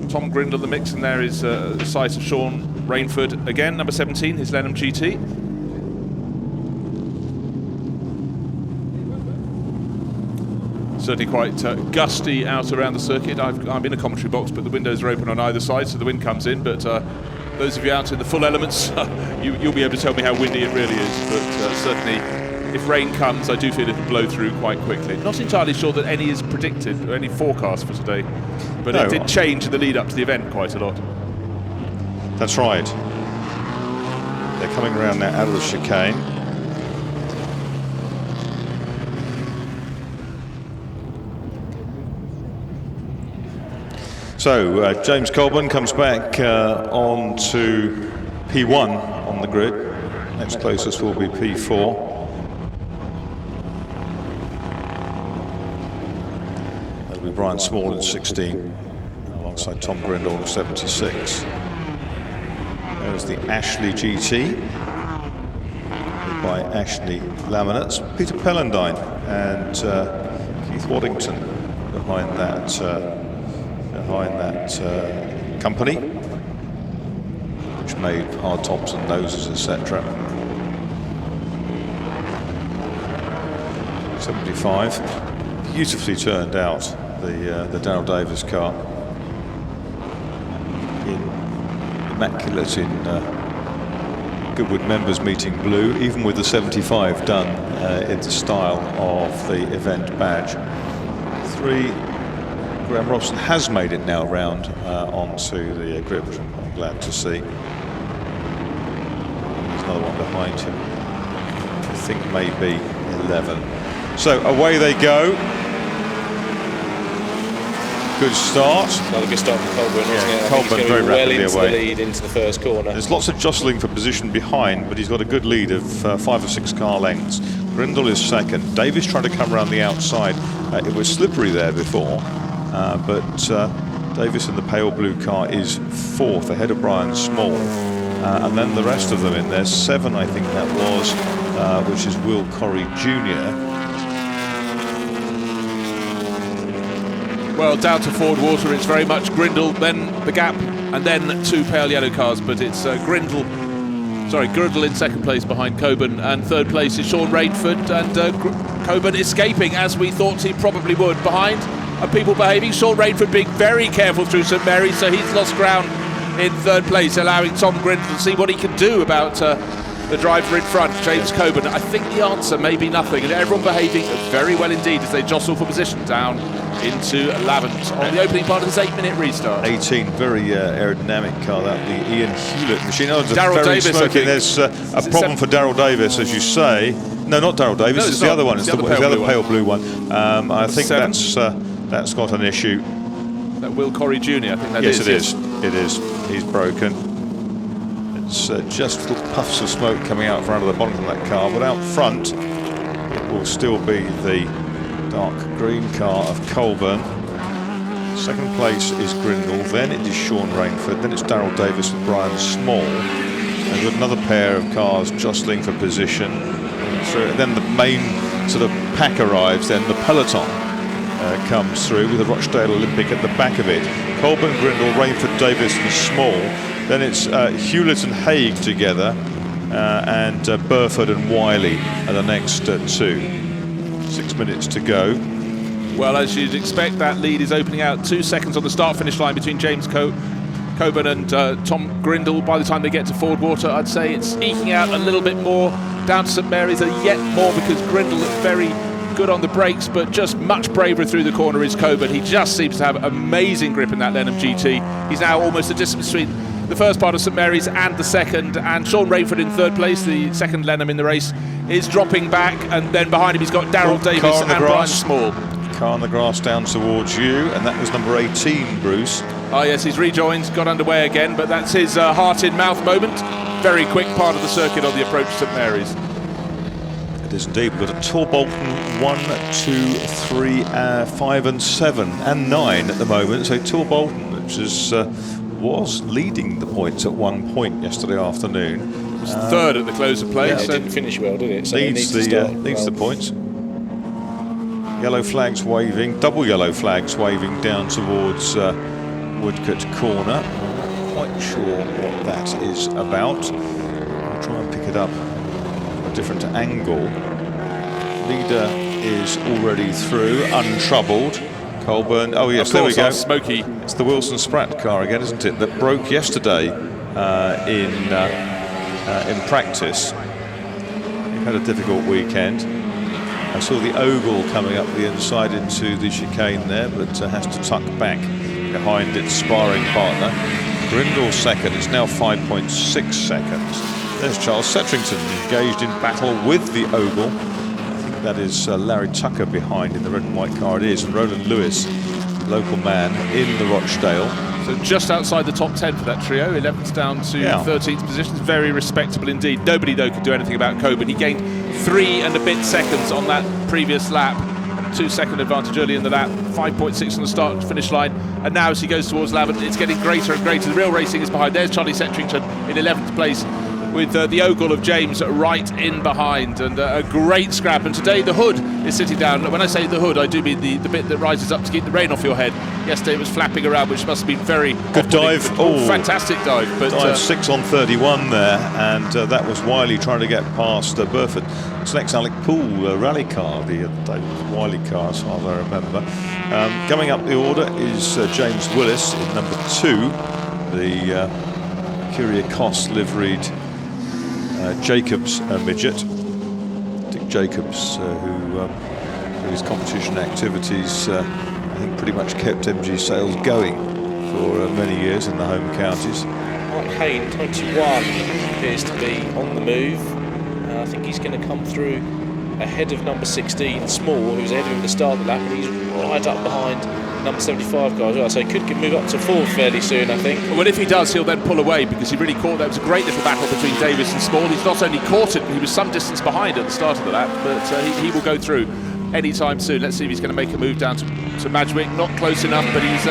Tom Grindle the mix, and there is the sight of Sean Rainford again. Number 17, his Lenham GT. Certainly quite gusty out around the circuit. I'm in a commentary box, but the windows are open on either side, so the wind comes in. But those of you out in the full elements, you'll be able to tell me how windy it really is. But certainly, if rain comes, I do feel it'll blow through quite quickly. Not entirely sure that any is predicted, or any forecast for today, but no, it did change in the lead up to the event quite a lot. That's right. They're coming around now out of the chicane. So James Coburn comes back on to P1 on the grid. Next closest will be P4. That'll be Brian Small in 16, alongside Tom Grindle in 76. There's the Ashley GT, by Ashley Laminates. Peter Pellendine and Keith Waddington behind that company, which made hard tops and noses, etc. 75, beautifully turned out, the Darryl Davis car, immaculate in Goodwood members meeting blue, even with the 75 done in the style of the event badge. 3, Graham Robson has made it now round onto the grid, which I'm glad to see. There's another one behind him. I think maybe 11. So away they go. Good start. Another good start from Colburn, wasn't it? Colburn very well rapidly into away. the lead into the first corner. There's lots of jostling for position behind, but he's got a good lead of 5 or 6 car lengths. Grindle is second. Davis trying to come around the outside. It was slippery there before, but Davis in the pale blue car is 4th, ahead of Brian Small. And then the rest of them in there, 7 I think that was, which is Will Corrie Jr. Well, down to Ford Water, it's very much Grindle, then the gap, and then 2 pale yellow cars. But it's Grindle in second place behind Coburn, and third place is Sean Rainford, and Coburn escaping as we thought he probably would. Behind are people behaving. Sean Rainford being very careful through St Mary's, so he's lost ground in third place, allowing Tom Grindle to see what he can do about the driver in front, James Coburn. I think the answer may be nothing, and everyone behaving very well indeed as they jostle for position down into Lavant on the opening part of this 8-minute restart. 18, very aerodynamic car, that the Ian Hewlett machine. Oh, Darryl very Davis, smoky. There's a problem for Darryl Davis, as you say. No, not Darryl Davis. No, it's the other one. It's the other pale blue one. I think 7. that's got an issue. That Will Corrie Jr. I think that Yes, is. it is. It is. He's broken. It's just little puffs of smoke coming out from under the bonnet of that car, but out front it will still be the dark green car of Colburn. Second place is Grindle, then it is Sean Rainford, then it's Darryl Davis with Brian Small. And we've got another pair of cars jostling for position. So then the main sort of pack arrives, then the peloton comes through with the Rochdale Olympic at the back of it. Colburn, Grindle, Rainford, Davis and Small. Then it's Hewlett and Haig together, and Burford and Wiley are the next 2. 6 minutes to go. Well, as you'd expect, that lead is opening out 2 seconds on the start-finish line between James Coburn and Tom Grindle. By the time they get to Ford Water, I'd say it's eking out a little bit more down to St Mary's, and yet more because Grindle looked very good on the brakes, but just much braver through the corner is Coburn. He just seems to have amazing grip in that Lenham GT. He's now almost a distance between the first part of St Mary's and the second, and Sean Rainford in third place, the second Lenham in the race, is dropping back, and then behind him he's got Darryl Davis and Brian Small. Car on the grass down towards you, and that was number 18, Bruce. Oh yes, he's rejoined, got underway again, but that's his heart-in-mouth moment. Very quick part of the circuit on the approach to St Mary's. It is indeed. We've got a Tor Bolton 1, 2, 3, 5 and 7 and 9 at the moment. So Tor Bolton, which is was leading the points at one point yesterday afternoon. It was third at the close of play. Yeah, so it didn't finish well, did it? So leads the points. Yellow flags waving, double yellow flags waving down towards Woodcote Corner. Not quite sure what that is about. I'll try and pick it up from a different angle. Leader is already through, untroubled. Colburn, oh yes, there we go. Smoky. It's the Wilson Spratt car again, isn't it? That broke yesterday in practice. He had a difficult weekend. I saw the Ogle coming up the inside into the chicane there, but has to tuck back behind its sparring partner. Grindle second, it's now 5.6 seconds. There's Charles Setrington engaged in battle with the Ogle. I think that is Larry Tucker behind in the red and white car it is, and Roland Lewis, local man, in the Rochdale. So just outside the top 10 for that trio, 11th down to 13th position. Very respectable indeed. Nobody though could do anything about Coburn. He gained 3 and a bit seconds on that previous lap. 2-second advantage early in the lap, 5.6 on the start finish line, and now as he goes towards Lavant, it's getting greater and greater. The real racing is behind. There's Charlie Setrington in 11th place with the Ogle of James right in behind, and a great scrap. And today the hood is sitting down. When I say the hood, I do mean the bit that rises up to keep the rain off your head. Yesterday it was flapping around, which must have been very good dive. Oh, fantastic dive! But dive 6 on 31 there, and that was Wiley trying to get past Burford. It's next Alec Poole rally car, the Wiley car, as far as I remember. Coming up the order is James Willis in number 2, the Kyriakos liveried Jacobs midget. Dick Jacobs, who his competition activities, I think, pretty much kept MG Sales going for many years in the home counties. Mike Hayne, 21, appears to be on the move. I think he's going to come through ahead of number 16, Small, who's ahead of him at the start of the lap, and he's right up behind number 75 guy as well, so he could move up to fourth fairly soon, I think. Well, if he does, he'll then pull away, because he really caught. That was a great little battle between Davis and Small. He's not only caught it, he was some distance behind at the start of the lap, but he will go through anytime soon. Let's see if he's going to make a move down to Madgwick. Not close enough, but he's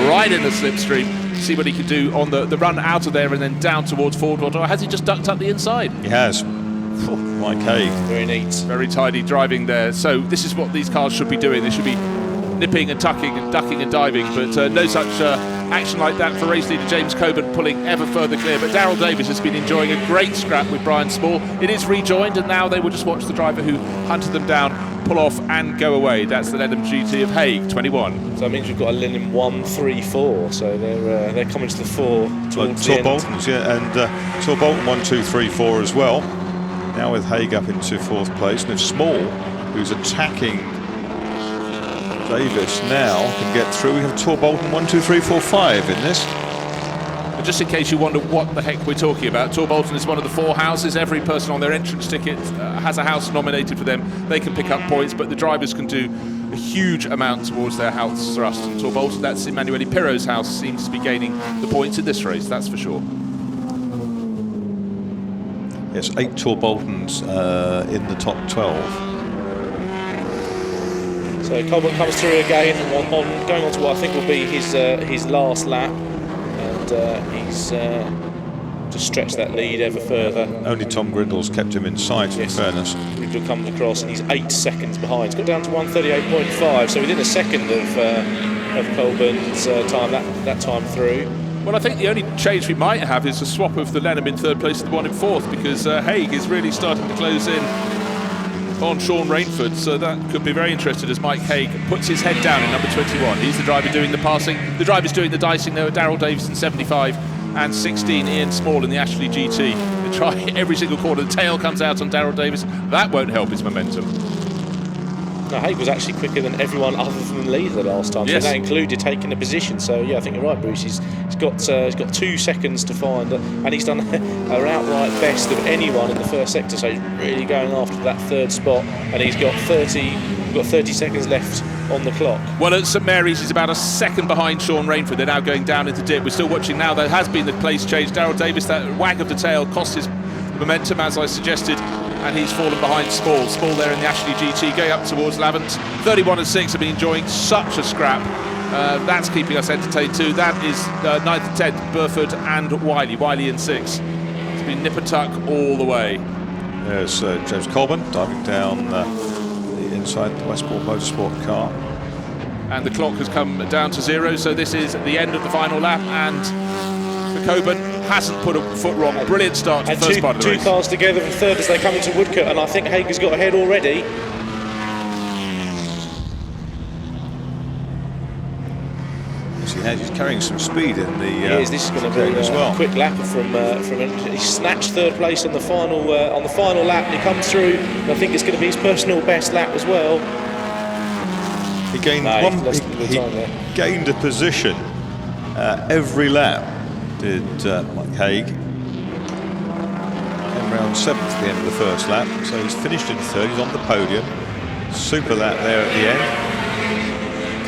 right in the slipstream. See what he can do on the run out of there and then down towards Ford. Or has he just ducked up the inside? He has. Mike Haig. Very neat. Very tidy driving there. So this is what these cars should be doing. They should be nipping and tucking and ducking and diving, but no such action like that for race leader James Coburn, pulling ever further clear. But Daryl Davis has been enjoying a great scrap with Brian Small. It is rejoined, and now they will just watch the driver who hunted them down pull off and go away. That's the Lenham GT of Haig, 21. So that means we've got a Lenham 1, 3, 4. So they're coming to the 4 towards the end. Bolton's, yeah, and Tor Bolton 1, 2, 3, 4 as well. Now with Haig up into fourth place, and if Small, who's attacking Davis now, can get through, we have Tor Bolton 1, 2, 3, 4, 5 in this. But just in case you wonder what the heck we're talking about, Tor Bolton is one of the 4 houses. Every person on their entrance ticket has a house nominated for them. They can pick up points, but the drivers can do a huge amount towards their house thrust. And Tor Bolton, that's Emanuele Pirro's house, seems to be gaining the points in this race, that's for sure. Yes, 8 Tor Boltons in the top 12. So Coburn comes through again, going on to what I think will be his last lap, and he's just stretched that lead ever further. Only Tom Grindle's kept him in sight, in fairness. Grindle comes across and he's 8 seconds behind. He's got down to 1:38.5, so within a second of Colburn's time that time through. Well, I think the only change we might have is a swap of the Lenham in third place to the one in fourth, because Haig is really starting to close in on Sean Rainford, so that could be very interesting as Mike Haig puts his head down in number 21. He's the driver doing the passing. The drivers doing the dicing there are Daryl Davis in 75 and 16 Ian Small in the Ashley GT. They try every single corner. The tail comes out on Daryl Davis. That won't help his momentum. No, Haig was actually quicker than everyone other than Lee the last time. Yes. So that included taking a position. So yeah, I think you're right, Bruce. He's got 2 seconds to find, and he's done an outright best of anyone in the first sector. So he's really going after that third spot, and he's got 30 seconds left on the clock. Well, at St Mary's, he's about a second behind Sean Rainford. They're now going down into dip. We're still watching now. There has been the place change. Daryl Davis, that wag of the tail cost his momentum, as I suggested, and he's fallen behind Small. Small there in the Ashley GT, going up towards Lavant. 31 and 6 have been enjoying such a scrap. That's keeping us entertained too. That is 9th and 10th, Burford and Wiley in 6. It's been nip and tuck all the way. There's James Colburn diving down the inside the Westport Motorsport car. And the clock has come down to 0, so this is the end of the final lap, and for Coburn, hasn't put a foot wrong. Brilliant start to the first part of the race. 2 cars together for third as they come into Woodcote, and I think Haig has got ahead already. He's carrying some speed in the. This is going to be as well. A quick lap from. He snatched third place on the final lap. And he comes through. And I think it's going to be his personal best lap as well. He gained gained a position every lap. Did Mike Haig. Came around 7th at the end of the first lap, so he's finished in 3rd. He's on the podium. Super lap there at the end.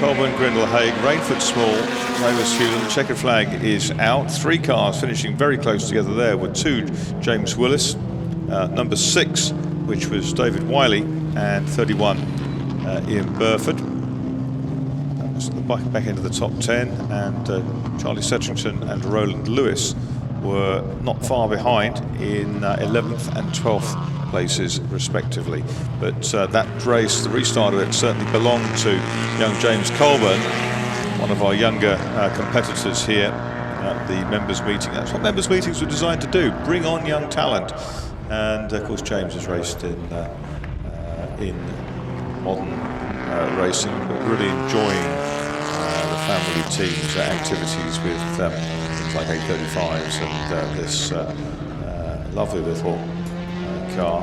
Colburn, Grindle, Haig, Rainford, Small, Mavis, Hewland. Checkered flag is out. 3 cars finishing very close together there with 2 James Willis, number 6, which was David Wiley, and 31 Ian Burford. That was the back end of the top 10, and Charlie Setchington and Roland Lewis were not far behind in 11th and 12th places respectively. But that race, the restart of it, certainly belonged to young James Colburn, one of our younger competitors here at the members meeting. That's what members meetings were designed to do, bring on young talent. And of course James has raced in modern racing, but really enjoying the family team's activities with things like 835s and this lovely little car,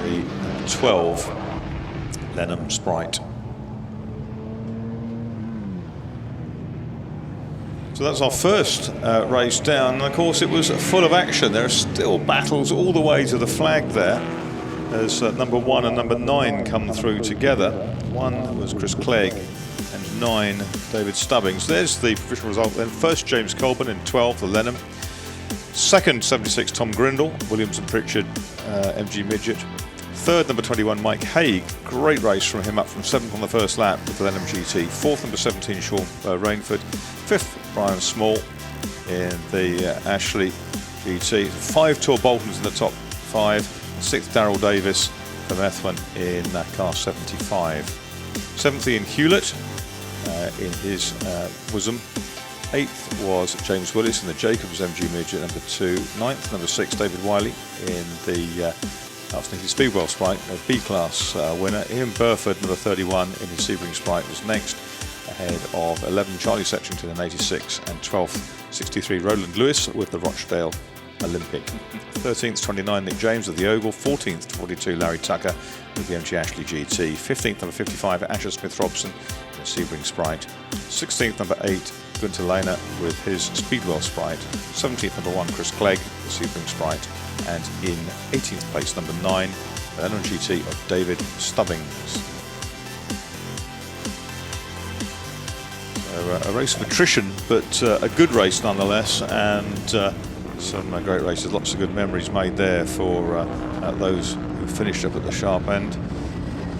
the 12 Lenham Sprite. So that's our first race down, and of course it was full of action. There are still battles all the way to the flag there, as number 1 and number 9 come through together. 1 was Chris Clegg and 9 David Stubbings. There's the provisional result then. First James Colburn in 12, the Lenham. Second 76 Tom Grindle, Williams and Pritchard, MG Midget. Third number 21 Mike Haig, great race from him, up from 7th on the first lap with the Lenham GT. Fourth number 17 Sean Rainford. Fifth Brian Small in the Ashley GT. 5 Tor Boltons in the top 5. 6th Darryl Davis from Ethwan in car 75. 7th Ian Hewlett in his Wisdom. 8th was James Willis in the Jacobs MG Midget number 2. 9th number 6 David Wiley in the Sneaky Speedwell Sprite, a B-class winner. Ian Burford, number 31 in his Sebring Sprite, was next, ahead of 11 Charlie Sexington in 86 and 12th 63 Roland Lewis with the Rochdale Olympic. 13th 29 Nick James of the Oval. 14th 42 Larry Tucker with the MG Ashley GT. 15th number 55 Asher Smith Robson in the Sebring Sprite. 16th number 8 Gunter Lehner with his Speedwell Sprite. 17th number 1 Chris Clegg, the Sebring Sprite. And in 18th place, number 9, the Lenham GT of David Stubbings. So, a race of attrition, but a good race nonetheless, and some great races. Lots of good memories made there for those who finished up at the sharp end.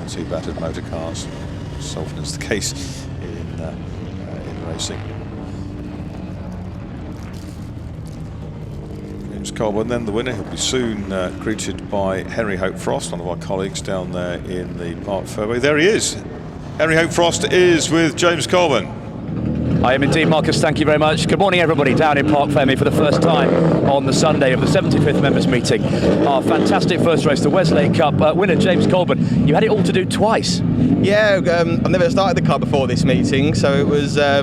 Two battered motor cars. So often is the case in racing. Colburn, then the winner. He'll be soon greeted by Henry Hope Frost, one of our colleagues down there in the Park Fairway. There he is. Henry Hope Frost is with James Colburn. I am indeed, Marcus. Thank you very much. Good morning, everybody, down in Park Fairway for the first time on the Sunday of the 75th members meeting. Our fantastic first race, the Westlake Cup. Winner James Colburn, you had it all to do twice. Yeah, I've never started the cup before this meeting, so it was a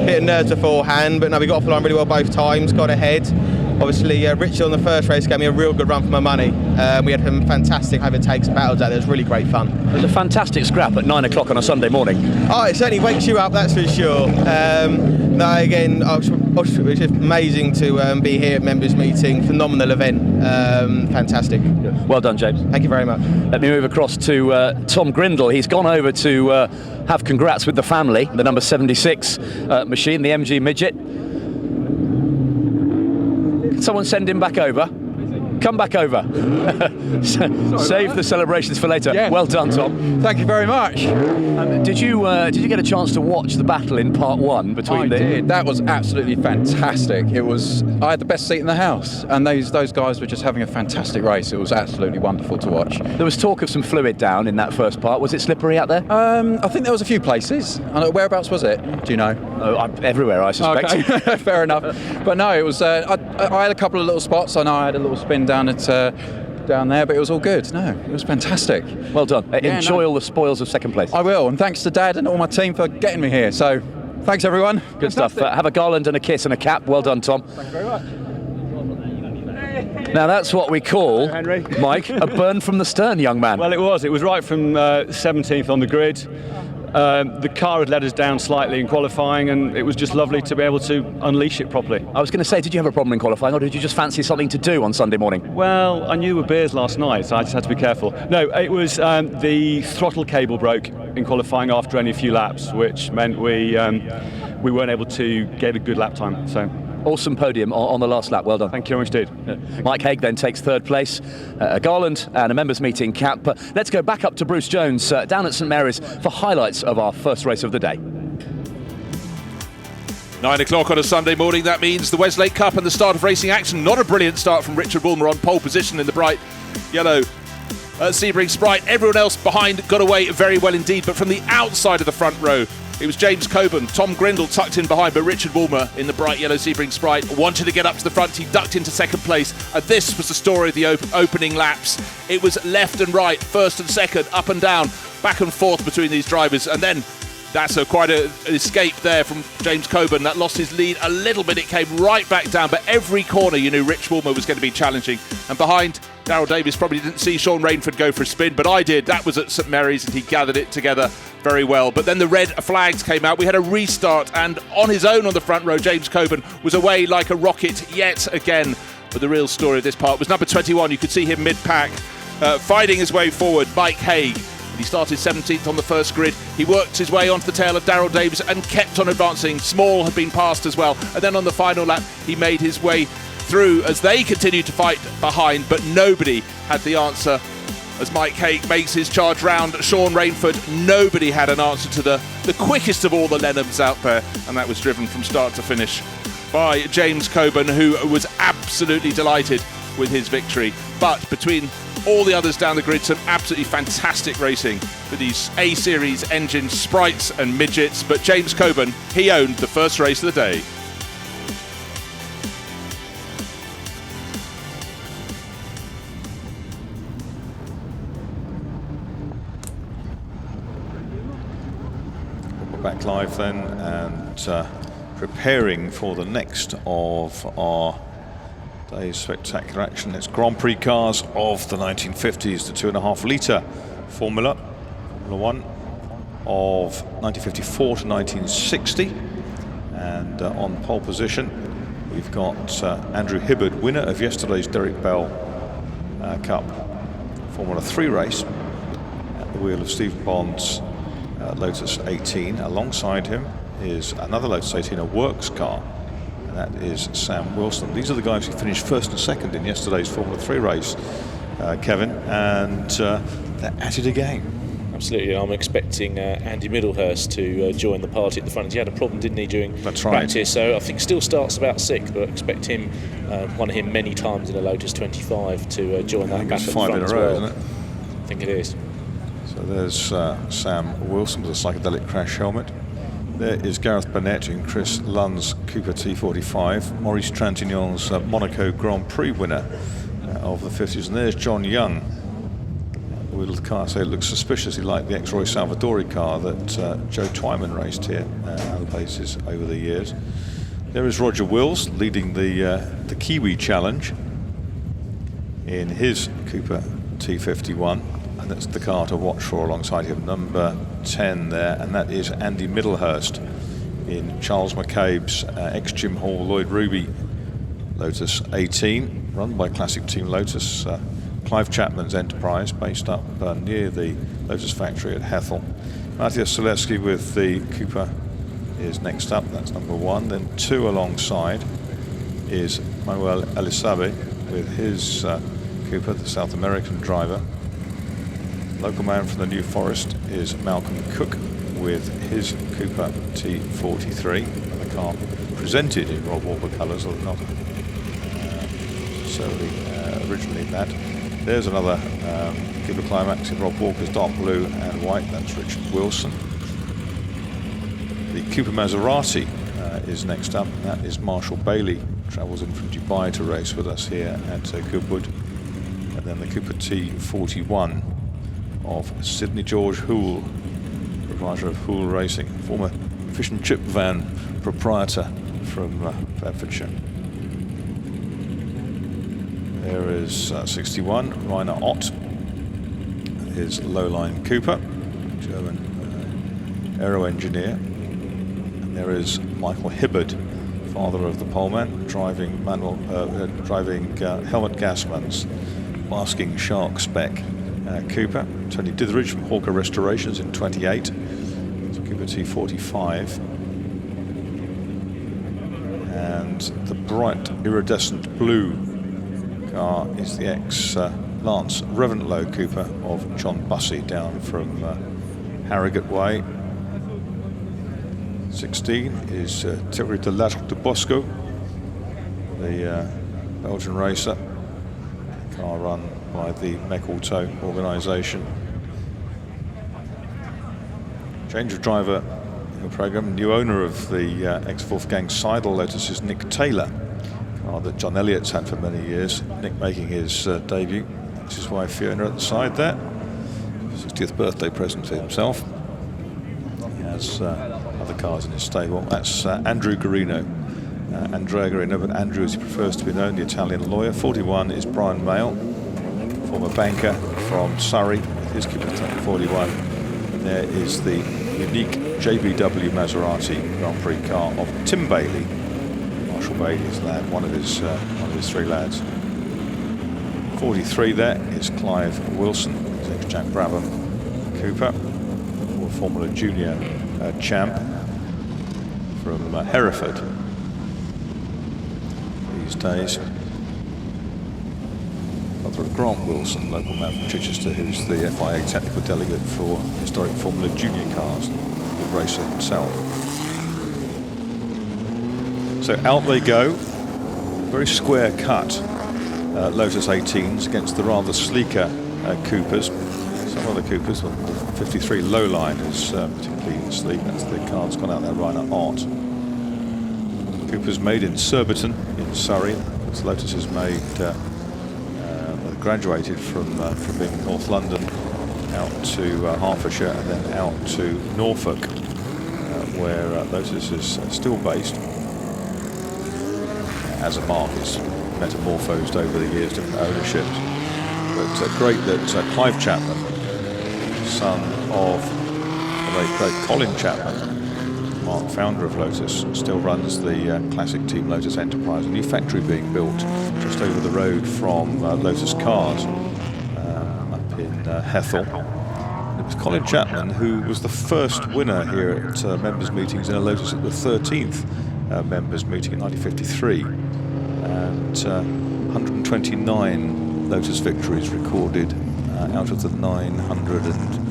bit of nerves beforehand, but no, we got off the line really well both times, got ahead. Obviously, Richard on the first race gave me a real good run for my money. We had some fantastic overtakes and battles out there. It was really great fun. It was a fantastic scrap at 9 o'clock on a Sunday morning. Oh, it certainly wakes you up, that's for sure. No, again, it's just amazing to be here at members meeting. Phenomenal event. Fantastic. Well done, James. Thank you very much. Let me move across to Tom Grindle. He's gone over to have congrats with the family, the number 76 machine, the MG Midget. Someone send him back over. Come back over. Save the celebrations for later. Yeah. Well done, Tom. Thank you very much. Did you get a chance to watch the battle in part 1 between I did. That was absolutely fantastic. I had the best seat in the house, and those guys were just having a fantastic race. It was absolutely wonderful to watch. There was talk of some fluid down in that first part. Was it slippery out there? I think there was a few places. Whereabouts was it? Do you know? Everywhere, I suspect. Okay. Fair enough. But no, it was. I had a couple of little spots. I know I had a little spin down there, but it was all good. No, it was fantastic. Well done. Enjoy all the spoils of second place. I will, and thanks to Dad and all my team for getting me here. So, thanks everyone. Good stuff. Have a garland and a kiss and a cap. Well done, Tom. Thank you very much. Now that's what we call, Mike, a burn from the stern, young man. Well, it was right from 17th on the grid. The car had let us down slightly in qualifying, and it was just lovely to be able to unleash it properly. I was going to say, did you have a problem in qualifying, or did you just fancy something to do on Sunday morning? Well, I knew with beers last night, so I just had to be careful. No, it was the throttle cable broke in qualifying after only a few laps, which meant we weren't able to get a good lap time. So. Awesome podium on the last lap. Well done. Thank you very much, dude. Mike Haig then takes third place, a garland and a members meeting cap. But let's go back up to Bruce Jones down at St Mary's for highlights of our first race of the day. 9 o'clock on a Sunday morning, that means the Westlake Cup and the start of racing action. Not a brilliant start from Richard Woolmer on pole position in the bright yellow Sebring Sprite. Everyone else behind got away very well indeed, but from the outside of the front row, it was James Coburn, Tom Grindle tucked in behind, but Richard Woolmer in the bright yellow Sebring Sprite wanted to get up to the front. He ducked into second place, and this was the story of the opening laps. It was left and right, first and second, up and down, back and forth between these drivers, and then that's quite an escape there from James Coburn. That lost his lead a little bit. It came right back down, but every corner you knew Rich Woolmer was going to be challenging. And behind, Daryl Davis probably didn't see Sean Rainford go for a spin, but I did. That was at St Mary's, and he gathered it together very well. But then the red flags came out. We had a restart, and on his own on the front row, James Coburn was away like a rocket yet again. But the real story of this part was number 21. You could see him mid-pack, fighting his way forward, Mike Haig. He started 17th on the first grid. He worked his way onto the tail of Daryl Davis and kept on advancing. Small had been passed as well. And then on the final lap, he made his way through as they continued to fight behind, but nobody had the answer. As Mike Haig makes his charge round Sean Rainford, nobody had an answer to the quickest of all the Lenhams out there, and that was driven from start to finish by James Coburn, who was absolutely delighted with his victory. But between all the others down the grid, some absolutely fantastic racing with these A-Series engines, sprites and midgets. But James Coburn, he owned the first race of the day. We're back live then, and preparing for the next of our day's spectacular action. It's Grand Prix cars of the 1950s, the 2.5 litre Formula One of 1954 to 1960. And on pole position, we've got Andrew Hibbard, winner of yesterday's Derek Bell Cup Formula 3 race, at the wheel of Stephen Bond's Lotus 18. Alongside him is another Lotus 18, a works car, and that is Sam Wilson. These are the guys who finished first and second in yesterday's Formula 3 race, Kevin, and they're at it again. Absolutely, I'm expecting Andy Middlehurst to join the party at the front. He had a problem, didn't he, during practice? So I think still starts about 6th, but I expect him, one of him many times in a Lotus 25, to join that back at the front as well. Isn't it? I think it is. So there's Sam Wilson with a psychedelic crash helmet. There is Gareth Burnett in Chris Lunn's Cooper T45, Maurice Trintignant's Monaco Grand Prix winner of the 50s, and there's John Young. The wheel of the car, so it looks suspiciously like the ex-Roy Salvadori car that Joe Twyman raced here at other places over the years. There is Roger Wills leading the Kiwi Challenge in his Cooper T51. And that's the car to watch for alongside him, number 10 there, and that is Andy Middlehurst in Charles McCabe's ex-Jim Hall Lloyd Ruby Lotus 18, run by Classic Team Lotus, Clive Chapman's enterprise, based up near the Lotus factory at Hethel. Matthias Selewski with the Cooper is next up, that's number 1. Then 2 alongside is Manuel Elisabe with his Cooper, the South American driver. Local man from the New Forest is Malcolm Cook with his Cooper T43, the car presented in Rob Walker colours, although not necessarily originally that. There's another Cooper Climax in Rob Walker's dark blue and white, that's Richard Wilson. The Cooper Maserati is next up, and that is Marshall Bailey, travels in from Dubai to race with us here at Goodwood. And then the Cooper T41 of Sidney George Hoole, proprietor of Hoole Racing, former fish and chip van proprietor from Bedfordshire. There is 61, Rainer Ott, his low-line Cooper, German aero engineer. And there is Michael Hibbard, father of the poleman, driving Helmut Gassman's Masking Shark spec Cooper. Tony Ditheridge from Hawker Restorations in 28. It's Cooper T45. And the bright iridescent blue car is the ex-Lance Reventlow Cooper of John Bussey down from Harrogate Way. 16 is Thierry de Lattre de Bosco, the Belgian racer. Car run by the Mech Auto organisation. Change of driver in the programme. New owner of the ex-Wolfgang Seidel Lotus is Nick Taylor, car that John Elliott's had for many years. Nick making his debut. That's his wife Fiona at the side there. 60th birthday present to himself. He has other cars in his stable. That's Andrew Garino. Andrea Garino, but Andrew as he prefers to be known, the Italian lawyer. 41 is Brian Mayle. former banker from Surrey, with his Cooper 41. And there is the unique JBW Maserati Grand Prix car of Tim Bailey, Marshall Bailey's lad, one of his 3 lads. 43 there is Clive Wilson, his ex-Jack Brabham Cooper, or Formula Junior champ from Hereford these days. Brother of Grant Wilson, local man from Chichester, who's the FIA technical delegate for historic Formula Junior cars, the racer himself. So out they go, very square cut Lotus 18s against the rather sleeker Coopers. Some of the Coopers, the 53 Lowline is particularly sleek. That's the car that's gone out there right at Art. Coopers made in Surbiton in Surrey. This Lotus is made, graduated from being North London out to Hertfordshire and then out to Norfolk, where Lotus is still based. As a mark, it's metamorphosed over the years, different ownerships. But great that Clive Chapman, son of the late great Colin Chapman, Mark, founder of Lotus, still runs the classic Team Lotus enterprise. A new factory being built just over the road from Lotus Cars up in Hethel. And it was Colin Chapman who was the first winner here at members' meetings in a Lotus at the 13th members' meeting in 1953. And 129 Lotus victories recorded out of the 900 and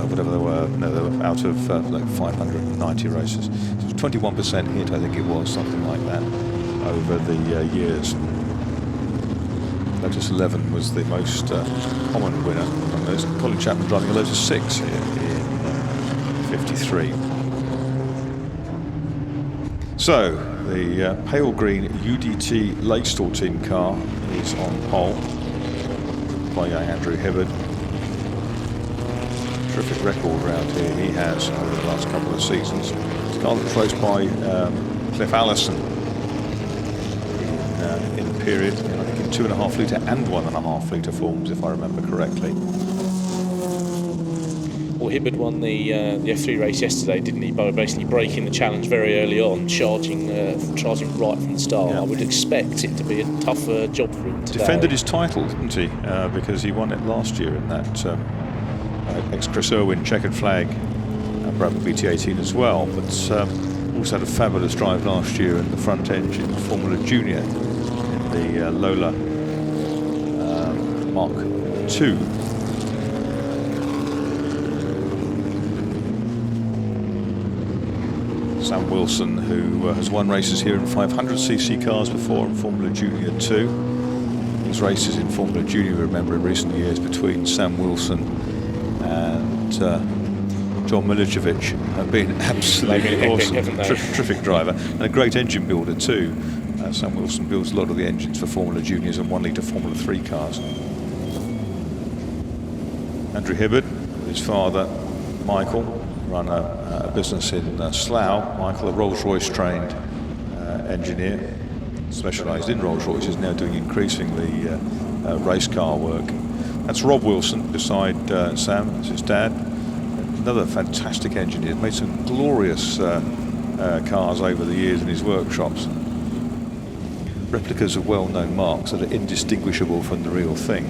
whatever they were, no, they were out of like 590 races. So it was 21% hit, I think it was, something like that, over the years. Lotus 11 was the most common winner among those. Colin Chapman driving a Lotus 6 here in 53. So the pale green UDT Lakestall team car is on pole by young Andrew Hibbard. Terrific record round here he has over the last couple of seasons. It's a car that's raced by Cliff Allison in a period, I think in 2.5 litre and 1.5 litre forms, if I remember correctly. Well, Hibbard won the F3 race yesterday, didn't he? By basically breaking the challenge very early on, charging right from the start. Yeah. I would expect it to be a tougher job for him today. Defended his title, didn't he? Because he won it last year in that ex-Chris Irwin checkered flag Brabham BT18 as well. But also had a fabulous drive last year in the front engine Formula Junior in the Lola Mark II. Sam Wilson, who has won races here in 500cc cars before in Formula Junior 2. His races in Formula Junior, remember, in recent years between Sam Wilson and John Milicevic have been absolutely awesome. Terrific driver and a great engine builder too. Sam Wilson builds a lot of the engines for Formula Juniors and 1 litre Formula 3 cars. Andrew Hibbard, with his father Michael, run a business in Slough. Michael, a Rolls-Royce trained engineer, specialised in Rolls-Royces, now doing increasingly race car work. That's Rob Wilson beside Sam, that's his dad. Another fantastic engineer, made some glorious cars over the years in his workshops. Replicas of well-known marques that are indistinguishable from the real thing.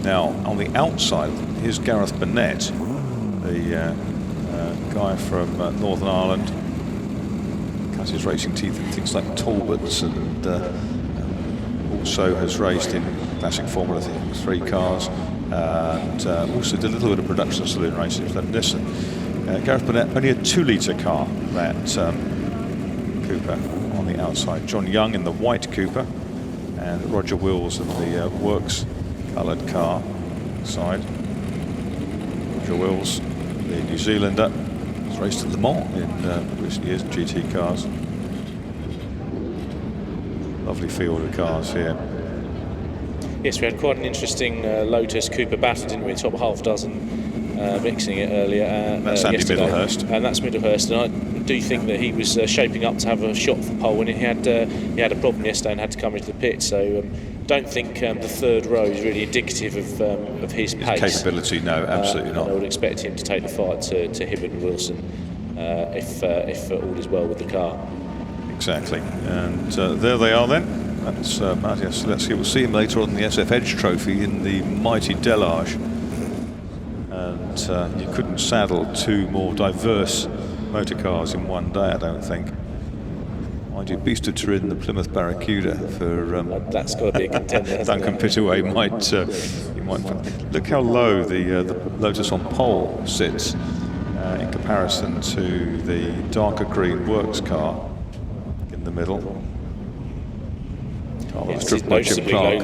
Now, on the outside, here's Gareth Burnett, the guy from Northern Ireland. Cut his racing teeth in things like Talbots, and also has raced in classic Formula 3 cars, and also did a little bit of production saloon racing for Nissan. Gareth Burnett, only a 2 litre car, that Cooper on the outside. John Young in the white Cooper, and Roger Wills in the works coloured car side. Roger Wills, the New Zealander, has raced at Le Mans in recent years in GT cars. Lovely field of cars here. Yes, we had quite an interesting Lotus Cooper battle, didn't we? Top half dozen mixing it earlier. That's Andy yesterday. Middlehurst. And that's Middlehurst, and I do think that he was shaping up to have a shot for pole, and he had a problem yesterday and had to come into the pit. So don't think the third row is really indicative of his pace. Capability, no, absolutely not. I would expect him to take the fight to Hibbert and Wilson if all is well with the car. Exactly, and there they are then. That's Mattia Selesky. We'll see him later on in the SF Edge Trophy in the mighty Delage. And you couldn't saddle two more diverse motor cars in one day, I don't think. Mind you, Beast of Turin, the Plymouth Barracuda for that's got to be a contender. Duncan Pittaway might look how low the Lotus on pole sits in comparison to the darker green works car in the middle. Car that was driven by Jim Clark.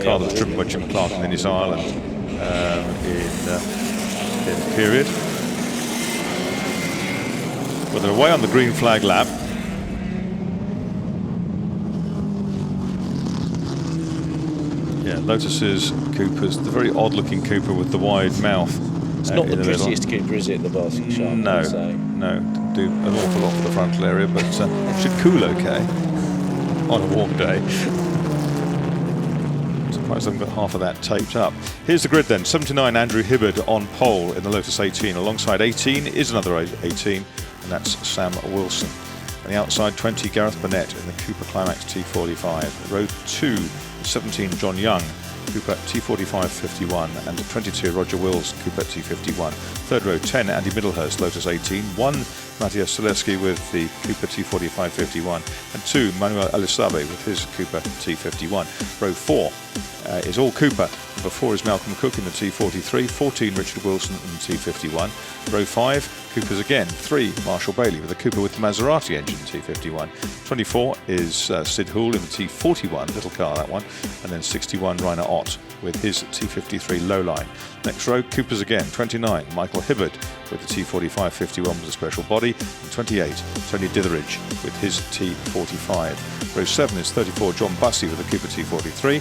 Car that was driven by Jim Clark in Innis Ireland in the period. Well, they're away on the green flag lap. Yeah, Lotus's Coopers, the very odd-looking Cooper with the wide mouth. It's not the prettiest Cooper, is it, the Barton Sharp? No, no, do an awful lot for the frontal area, but it should cool okay on a warm day. Surprised I haven't got half of that taped up. Here's the grid then. 79 Andrew Hibbard on pole in the Lotus 18. Alongside 18 is another 18, and that's Sam Wilson. On the outside, 20 Gareth Burnett in the Cooper Climax T45. Row 2, 17 John Young, Cooper T45 51, and 22 Roger Wills, Cooper T51. Third row 10 Andy Middlehurst, Lotus 18, 1 Mattia Selesky with the Cooper T45 51, and 2 Manuel Elisabe with his Cooper T51. Row 4 is all Cooper. Number 4 is Malcolm Cook in the T43, 14 Richard Wilson in the T51. Row 5, Coopers again, 3 Marshall Bailey with a Cooper with the Maserati engine T51. 24 is Sid Hoole in the T41, little car that one, and then 61 Rainer Ott with his T53 lowline. Next row, Coopers again, 29 Michael Hibbard with the T45 51 with a special body, and 28 Tony Ditheridge with his T45. Row 7 is 34 John Bussey with the Cooper T43.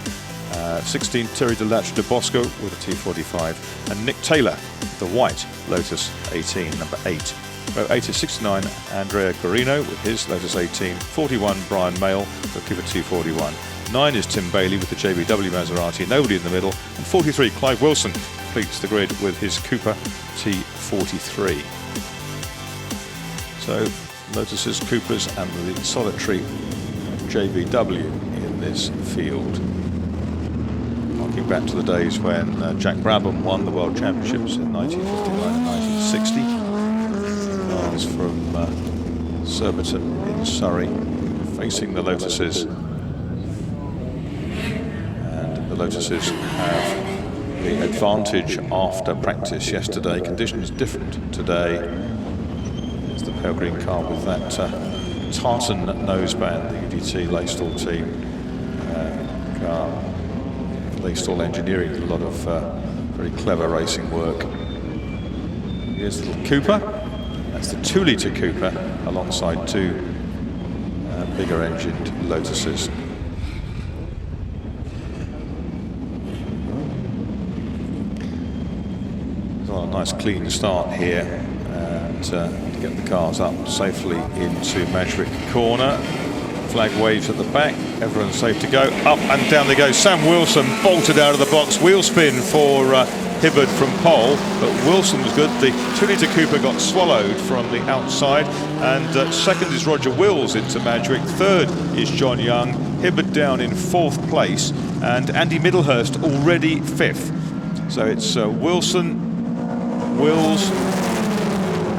16 Terry Delach de Bosco with a T45, and Nick Taylor, the white Lotus 18, number 8. Row 8 is 69 Andrea Guarino with his Lotus 18, 41 Brian Mayle with the Cooper T41, 9 is Tim Bailey with the JBW Maserati, nobody in the middle, and 43 Clive Wilson completes the grid with his Cooper T43. So Lotus's, Coopers and the solitary JBW in this field. Harking back to the days when Jack Brabham won the World Championships in 1959 and 1960. Cars from Surbiton in Surrey facing the Lotuses. And the Lotuses have the advantage after practice yesterday. Conditions different today. There's the pale green car with that tartan noseband, the UDT Laystall team car. Laystall Engineering did a lot of very clever racing work. Here's the little Cooper. That's the 2-litre Cooper alongside 2 bigger engined Lotuses. Got a nice clean start here and to get the cars up safely into Madgwick Corner. Flag waves at the back, everyone's safe to go. Up and down they go. Sam Wilson bolted out of the box. Wheel spin for Hibbard from pole, but Wilson was good. The 2-litre Cooper got swallowed from the outside, and second is Roger Wills into Madgwick. Third is John Young. Hibbard down in 4th place, and Andy Middlehurst already 5th. So it's Wilson, Wills,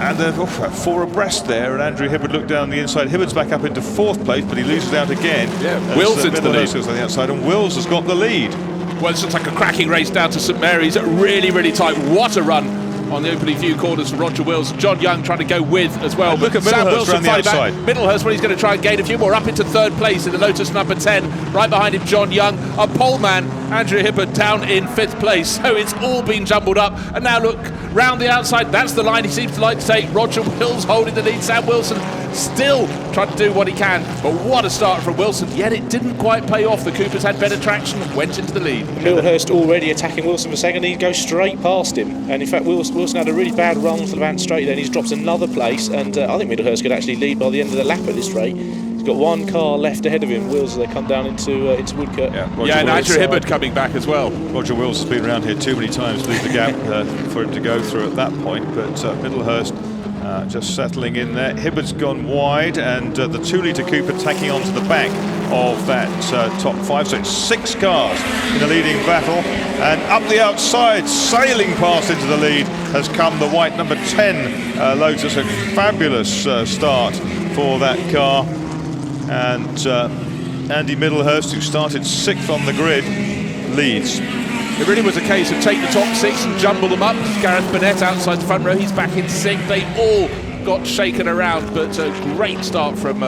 and they're 4 abreast there, and Andrew Hibbard looked down the inside. Hibbard's back up into 4th place, but he loses out again. Yeah, Wills into the lead. Goes on the outside, and Wills has got the lead. Well, this looks like a cracking race down to St Mary's. Really, really tight. What a run on the opening few corners for Roger Wills. John Young trying to go with as well. Look at Sam Middlehurst Wilson around the outside. Middlehurst, well, he's going to try and gain a few more. Up into 3rd place in the Lotus number 10. Right behind him, John Young. A pole man Andrew Hibbert down in 5th place, so it's all been jumbled up. And now look, round the outside, that's the line he seems to like to take. Roger Wills holding the lead. Sam Wilson still trying to do what he can, but what a start from Wilson, yet it didn't quite pay off. The Coopers had better traction and went into the lead. Millhurst already attacking Wilson for second, he goes straight past him, and in fact Wilson had a really bad run to the van straight, then he's dropped another place, and I think Millhurst could actually lead by the end of the lap at this rate. He's got one car left ahead of him, Wills, as they come down into Woodcote. Yeah, and Andrew Hibbert coming back as well. Roger Wills has been around here too many times to leave the gap for him to go through at that point, but Middlehurst just settling in there. Hibbert's gone wide, and the 2-litre Cooper tacking onto the back of that top 5, so it's 6 cars in the leading battle, and up the outside, sailing past into the lead, has come the white number 10 Lotus. A fabulous start for that car, and Andy Middlehurst, who started 6th on the grid, leads. It really was a case of take the top 6 and jumble them up. Gareth Burnett outside the front row, he's back in sync. They all got shaken around, but a great start from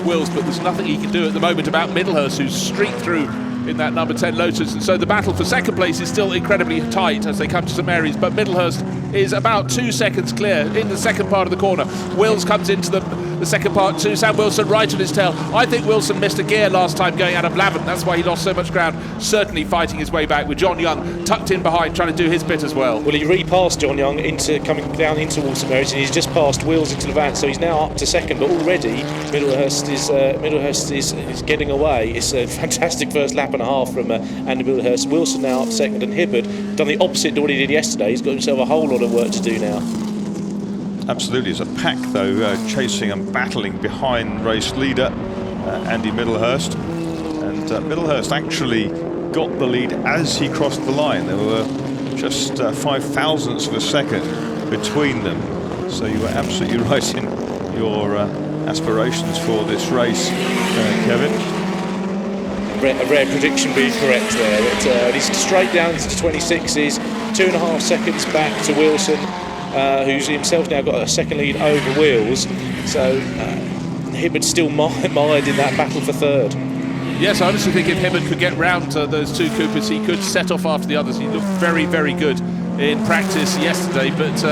Wills, but there's nothing he can do at the moment about Middlehurst, who's streaked through in that number 10 Lotus, and so the battle for second place is still incredibly tight as they come to St Mary's, but Middlehurst is about 2 seconds clear in the second part of the corner. Wills comes into the second part too. Sam Wilson right on his tail. I think Wilson missed a gear last time going out of Lavant, that's why he lost so much ground. Certainly fighting his way back with John Young tucked in behind trying to do his bit as well. Well, he repassed John Young into coming down into St Mary's, and he's just passed Wills into the van, so he's now up to second, but already Middlehurst is getting away. It's a fantastic first lap and a half from Andy Middlehurst. Wilson now up second, and Hibbert done the opposite to what he did yesterday. He's got himself a whole lot of work to do now. Absolutely, it's a pack though, chasing and battling behind race leader Andy Middlehurst, and Middlehurst actually got the lead as he crossed the line. There were just 5 thousandths of a second between them, so you were absolutely right in your aspirations for this race, Kevin. A rare prediction being correct there. He's straight down into the 26s, 2.5 seconds back to Wilson, who's himself now got a second lead over Wills. So Hibbert still mired in that battle for third. Yes, I honestly think if Hibbert could get round to those 2 Coopers, he could set off after the others. He looked very, very good in practice yesterday, but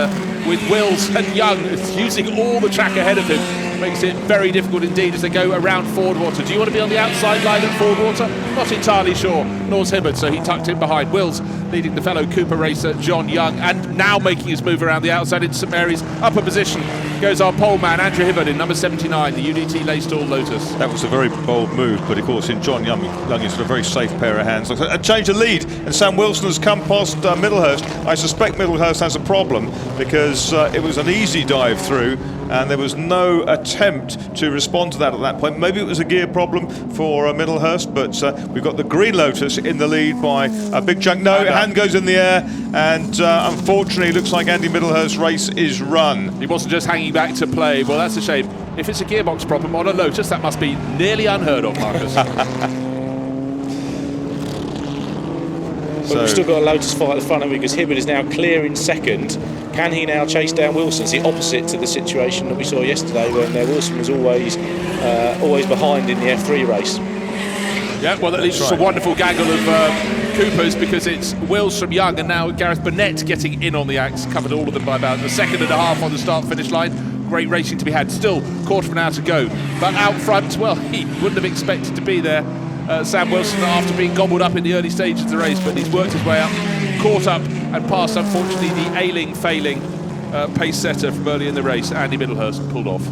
with Wills and Young using all the track ahead of him, makes it very difficult indeed as they go around Fordwater. Do you want to be on the outside line at Fordwater? Not entirely sure. Nor's Hibbert, so he tucked in behind. Wills leading the fellow Cooper racer John Young, and now making his move around the outside into St Mary's. Upper position goes our pole man Andrew Hibbert in number 79, the UDT Laystall Lotus. That was a very bold move, but of course in John Young is a very safe pair of hands. A change of lead, and Sam Wilson has come past Middlehurst. I suspect Middlehurst has a problem because it was an easy dive through, and there was no attempt to respond to that at that point. Maybe it was a gear problem for Middlehurst, but we've got the Green Lotus in the lead by a big chunk. No, hand goes in the air, and unfortunately it looks like Andy Middlehurst's race is run. He wasn't just hanging back to play. Well, that's a shame. If it's a gearbox problem on a Lotus, that must be nearly unheard of, Marcus. Well, we've still got a Lotus fight at the front of him because Hibbert is now clear in second. Can he now chase down Wilson? It's the opposite to the situation that we saw yesterday when Wilson was always behind in the F3 race. Yeah, well, that leaves us a wonderful gaggle of Coopers because it's Wills from Young and now Gareth Burnett getting in on the axe. Covered all of them by about a second and a half on the start-finish line. Great racing to be had. Still quarter of an hour to go. But out front, well, he wouldn't have expected to be there. Sam Wilson, after being gobbled up in the early stages of the race, but he's worked his way up, caught up and passed, unfortunately, the failing pace setter from early in the race. Andy Middlehurst pulled off.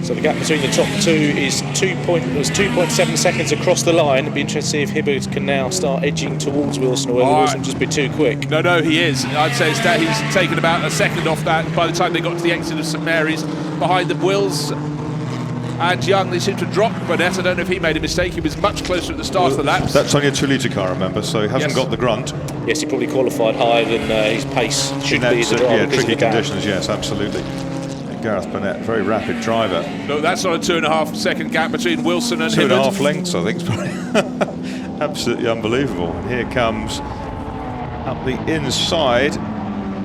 So the gap between the top 2 is 2.7 seconds across the line. It'd be interesting to see if Hibbert can now start edging towards Wilson, or whether Wilson will just be too quick. No, he is. I'd say he's taken about a second off that by the time they got to the exit of St Mary's. Behind them, Wills and Young, they seem to drop Burnett. I don't know if he made a mistake. He was much closer at the start of the laps. That's only a 2-litre car, remember, so he hasn't got the grunt. Yes, he probably qualified higher than his pace should be in the drive. Yeah, tricky conditions, yes, absolutely. Gareth Burnett, very rapid driver. No, that's not a 2.5 second gap between Wilson and Hibbert. 2.5 lengths, I think, is probably absolutely unbelievable. And here comes up the inside,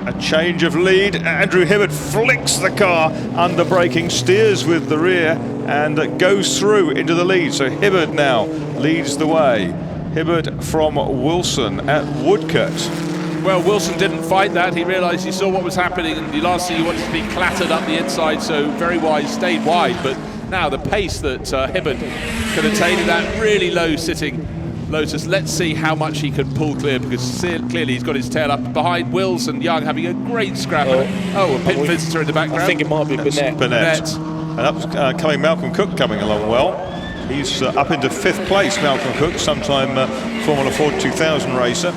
a change of lead. Andrew Hibbert flicks the car under braking, steers with the rear, and goes through into the lead. So Hibbard now leads the way. Hibbard from Wilson at Woodcote. Well, Wilson didn't fight that. He realised, he saw what was happening, and the last thing he wanted to be clattered up the inside, so very wise, stayed wide. But now the pace that Hibbard can attain in that really low sitting Lotus, let's see how much he can pull clear, because clearly he's got his tail up behind. Wills and Young having a great scrap. A pit visitor in the background. I think it might be Burnett. And up coming Malcolm Cook coming along well. He's up into 5th place, Malcolm Cook, sometime Formula Ford 2000 racer.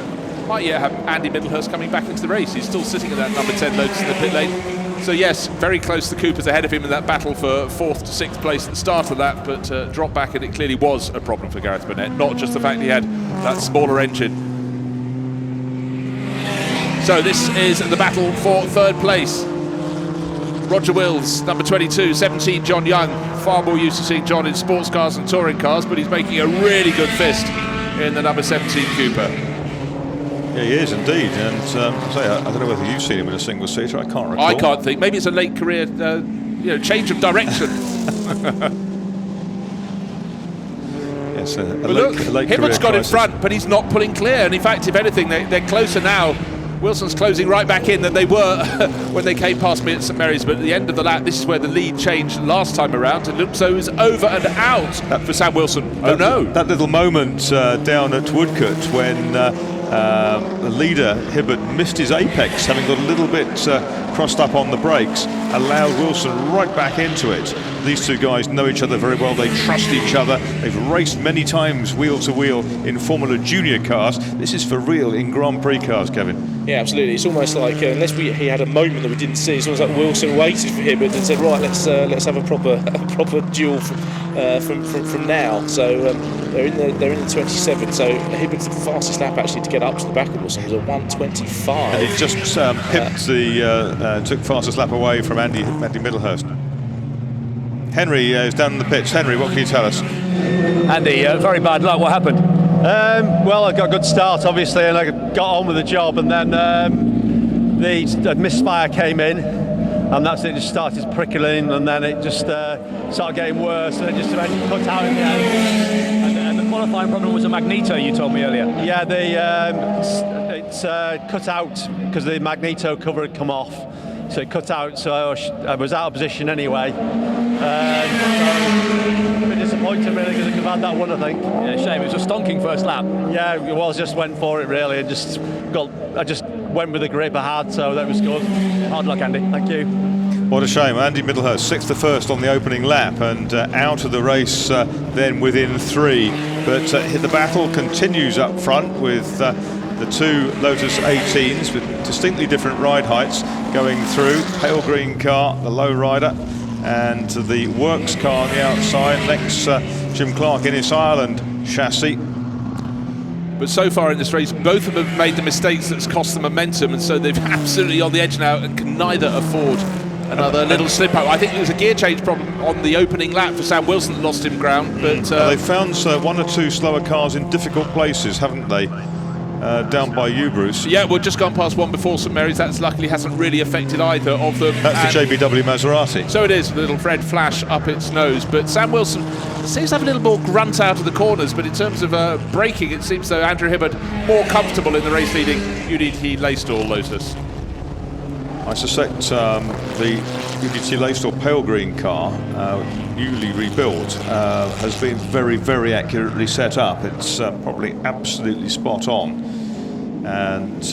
Might yet have Andy Middlehurst coming back into the race. He's still sitting at that number 10 Lotus in the pit lane. So yes, very close to Coopers ahead of him in that battle for 4th to 6th place at the start of that, but dropped back, and it clearly was a problem for Gareth Burnett, not just the fact he had that smaller engine. So this is the battle for 3rd place. Roger Wills, number 22, 17 John Young. Far more used to seeing John in sports cars and touring cars, but he's making a really good fist in the number 17 Cooper. Yeah, he is indeed, and I don't know whether you've seen him in a single-seater. I can't recall. I can't think. Maybe it's a late career, change of direction. Yes, but look, Hibbard's got in front, but he's not pulling clear. And in fact, if anything, they're closer now. Wilson's closing right back in than they were when they came past me at St Mary's. But at the end of the lap, this is where the lead changed last time around. It looks so it was over and out for Sam Wilson. Oh no! That little moment down at Woodcote when the leader Hibbard missed his apex, having got a little bit crossed up on the brakes, allowed Wilson right back into it. These two guys know each other very well. They trust each other. They've raced many times wheel to wheel in Formula Junior cars. This is for real in Grand Prix cars, Kevin. Yeah, absolutely. It's almost like unless he had a moment that we didn't see, it's almost like Wilson waited for Hibbard and said, right, let's have a proper duel from now. So they're in the 27. So Hibbard's the fastest lap actually to get up to the back of Wilson was a 1:25. And he just pipped took fastest lap away from Andy Middlehurst. Henry is down in the pits. Henry, what can you tell us? Andy, very bad luck. What happened? Well, I got a good start, obviously, and I got on with the job, and then the misfire came in, and that's it, just started prickling, and then it just started getting worse, and it just eventually cut out in the end. And the qualifying problem was a magneto, you told me earlier. Yeah, it's cut out because the magneto cover had come off. So it cut out, so I was out of position anyway. A bit disappointing really, because I could have had that one, I think. Yeah, shame, it was a stonking first lap. Yeah, it was, just went for it really, and I just went with the grip I had, so that was good. Hard luck, Andy. Thank you. What a shame. Andy Middlehurst, 6th to 1st on the opening lap, and out of the race then within 3. But the battle continues up front with the two Lotus 18s with distinctly different ride heights going through. Pale green car, the low rider, and the works car on the outside next Jim Clark in his Ireland chassis. But so far in this race, both of them have made the mistakes that's cost them momentum, and so they're absolutely on the edge now and can neither afford another little slip up. I think it was a gear change problem on the opening lap for Sam Wilson that lost him ground. But they've found one or two slower cars in difficult places, haven't they? Down by you, Bruce. Yeah, we've just gone past one before St Mary's. That's luckily hasn't really affected either of them. That's the JBW Maserati. So it is, little red flash up its nose. But Sam Wilson seems to have a little more grunt out of the corners, but in terms of braking, it seems though Andrew Hibbard more comfortable in the race-leading UDT Laystall Lotus. I suspect the UDT Laystall pale green car, newly rebuilt, has been very, very accurately set up. It's probably absolutely spot on. And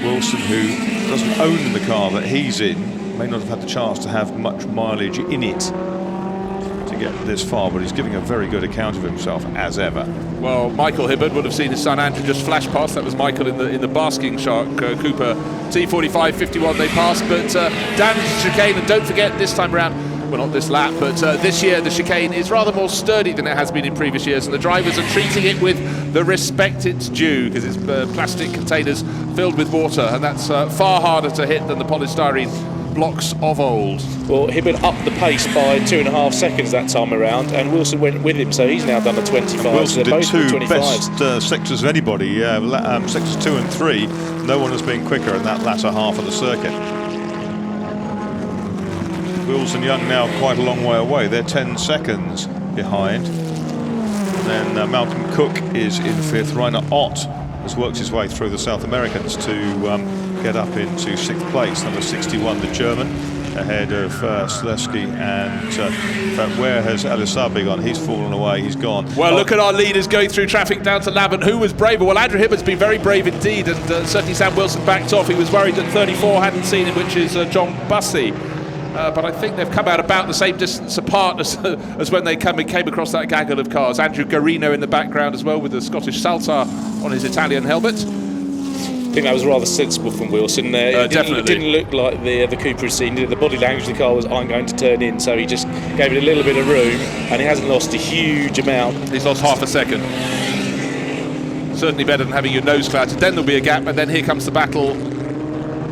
Wilson, who doesn't own the car that he's in, may not have had the chance to have much mileage in it to get this far, but he's giving a very good account of himself as ever. Well, Michael Hibbard would have seen his son Andrew just flash past. That was Michael in the basking shark Cooper T45 51 they passed, but down into the chicane, and don't forget this time around, well, not this lap, but this year the chicane is rather more sturdy than it has been in previous years, and the drivers are treating it with the respect it's due, because it's plastic containers filled with water, and that's far harder to hit than the polystyrene blocks of old. Well, Hibbard upped the pace by 2.5 seconds that time around, and Wilson went with him, so he's now done a 25. Wilson so did two best sectors of anybody, sectors 2 and 3. No one has been quicker in that latter half of the circuit. Wills and Young now quite a long way away. They're 10 seconds behind. And then Malcolm Cook is in 5th. Rainer Ott has worked his way through the South Americans to get up into 6th place. Number 61, the German, ahead of Slesky. And in fact, where has Elisabi gone? He's fallen away, he's gone. Well, look at our leaders going through traffic down to Lavant. Who was braver? Well, Andrew Hibbert's been very brave indeed, and certainly Sam Wilson backed off. He was worried that 34 hadn't seen him, which is John Bussey. But I think they've come out about the same distance apart as when they came across that gaggle of cars. Andrew Garino in the background as well, with the Scottish Saltar on his Italian helmet. I think that was rather sensible from Wilson. Definitely. It didn't look like the Cooper had seen. The body language of the car was, I'm going to turn in, so he just gave it a little bit of room, and he hasn't lost a huge amount. He's lost half a second. Certainly better than having your nose clouted. Then there'll be a gap, and then here comes the battle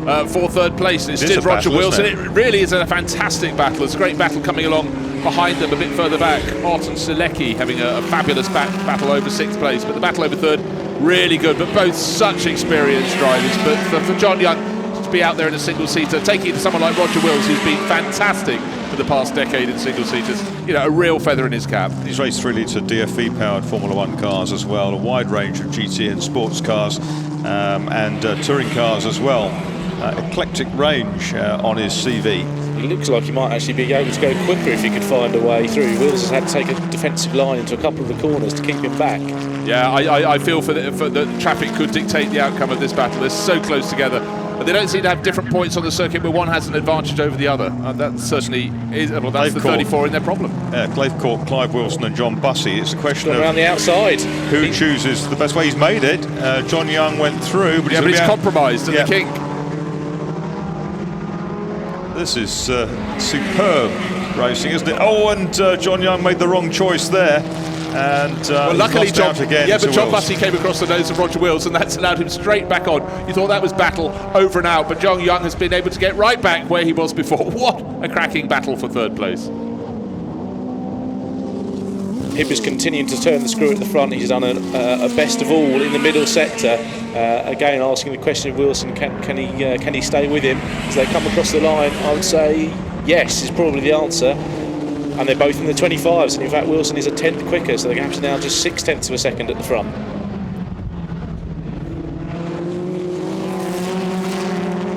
for 3rd place. It's still Roger Wilson. It really is a fantastic battle. It's a great battle coming along behind them a bit further back. Ott and Silecki having a fabulous battle over 6th place, but the battle over 3rd, really good, but both such experienced drivers. But for John Young to be out there in a single-seater, taking it to someone like Roger Wills, who's been fantastic for the past decade in single-seaters, you know, a real feather in his cap. He's raced 3-litre DFE-powered Formula 1 cars as well, a wide range of GT and sports cars and touring cars as well. Eclectic range on his CV. It looks like he might actually be able to go quicker if he could find a way through. Wills has had to take a defensive line into a couple of the corners to keep him back. Yeah, I feel for the traffic could dictate the outcome of this battle. They're so close together. But they don't seem to have different points on the circuit where one has an advantage over the other. That certainly is, well, that's the 34 in their problem. They've caught Clive Wilson and John Bussey. It's a question of around the outside. Who chooses the best way. He's made it. John Young went through, but he's compromised at the kink. This is superb racing, isn't it? Oh, and John Young made the wrong choice there. And well, luckily, John Wills. Bussey came across the nose of Roger Wills, and that's allowed him straight back on. You thought that was battle over and out, but John Young has been able to get right back where he was before. What a cracking battle for 3rd place. Hibber's continuing to turn the screw at the front. He's done a best of all in the middle sector. Again, asking the question of Wilson, can he stay with him as they come across the line? I would say yes is probably the answer. And they're both in the 25s, and in fact Wilson is a tenth quicker, so the gap's now just 0.6 of a second at the front.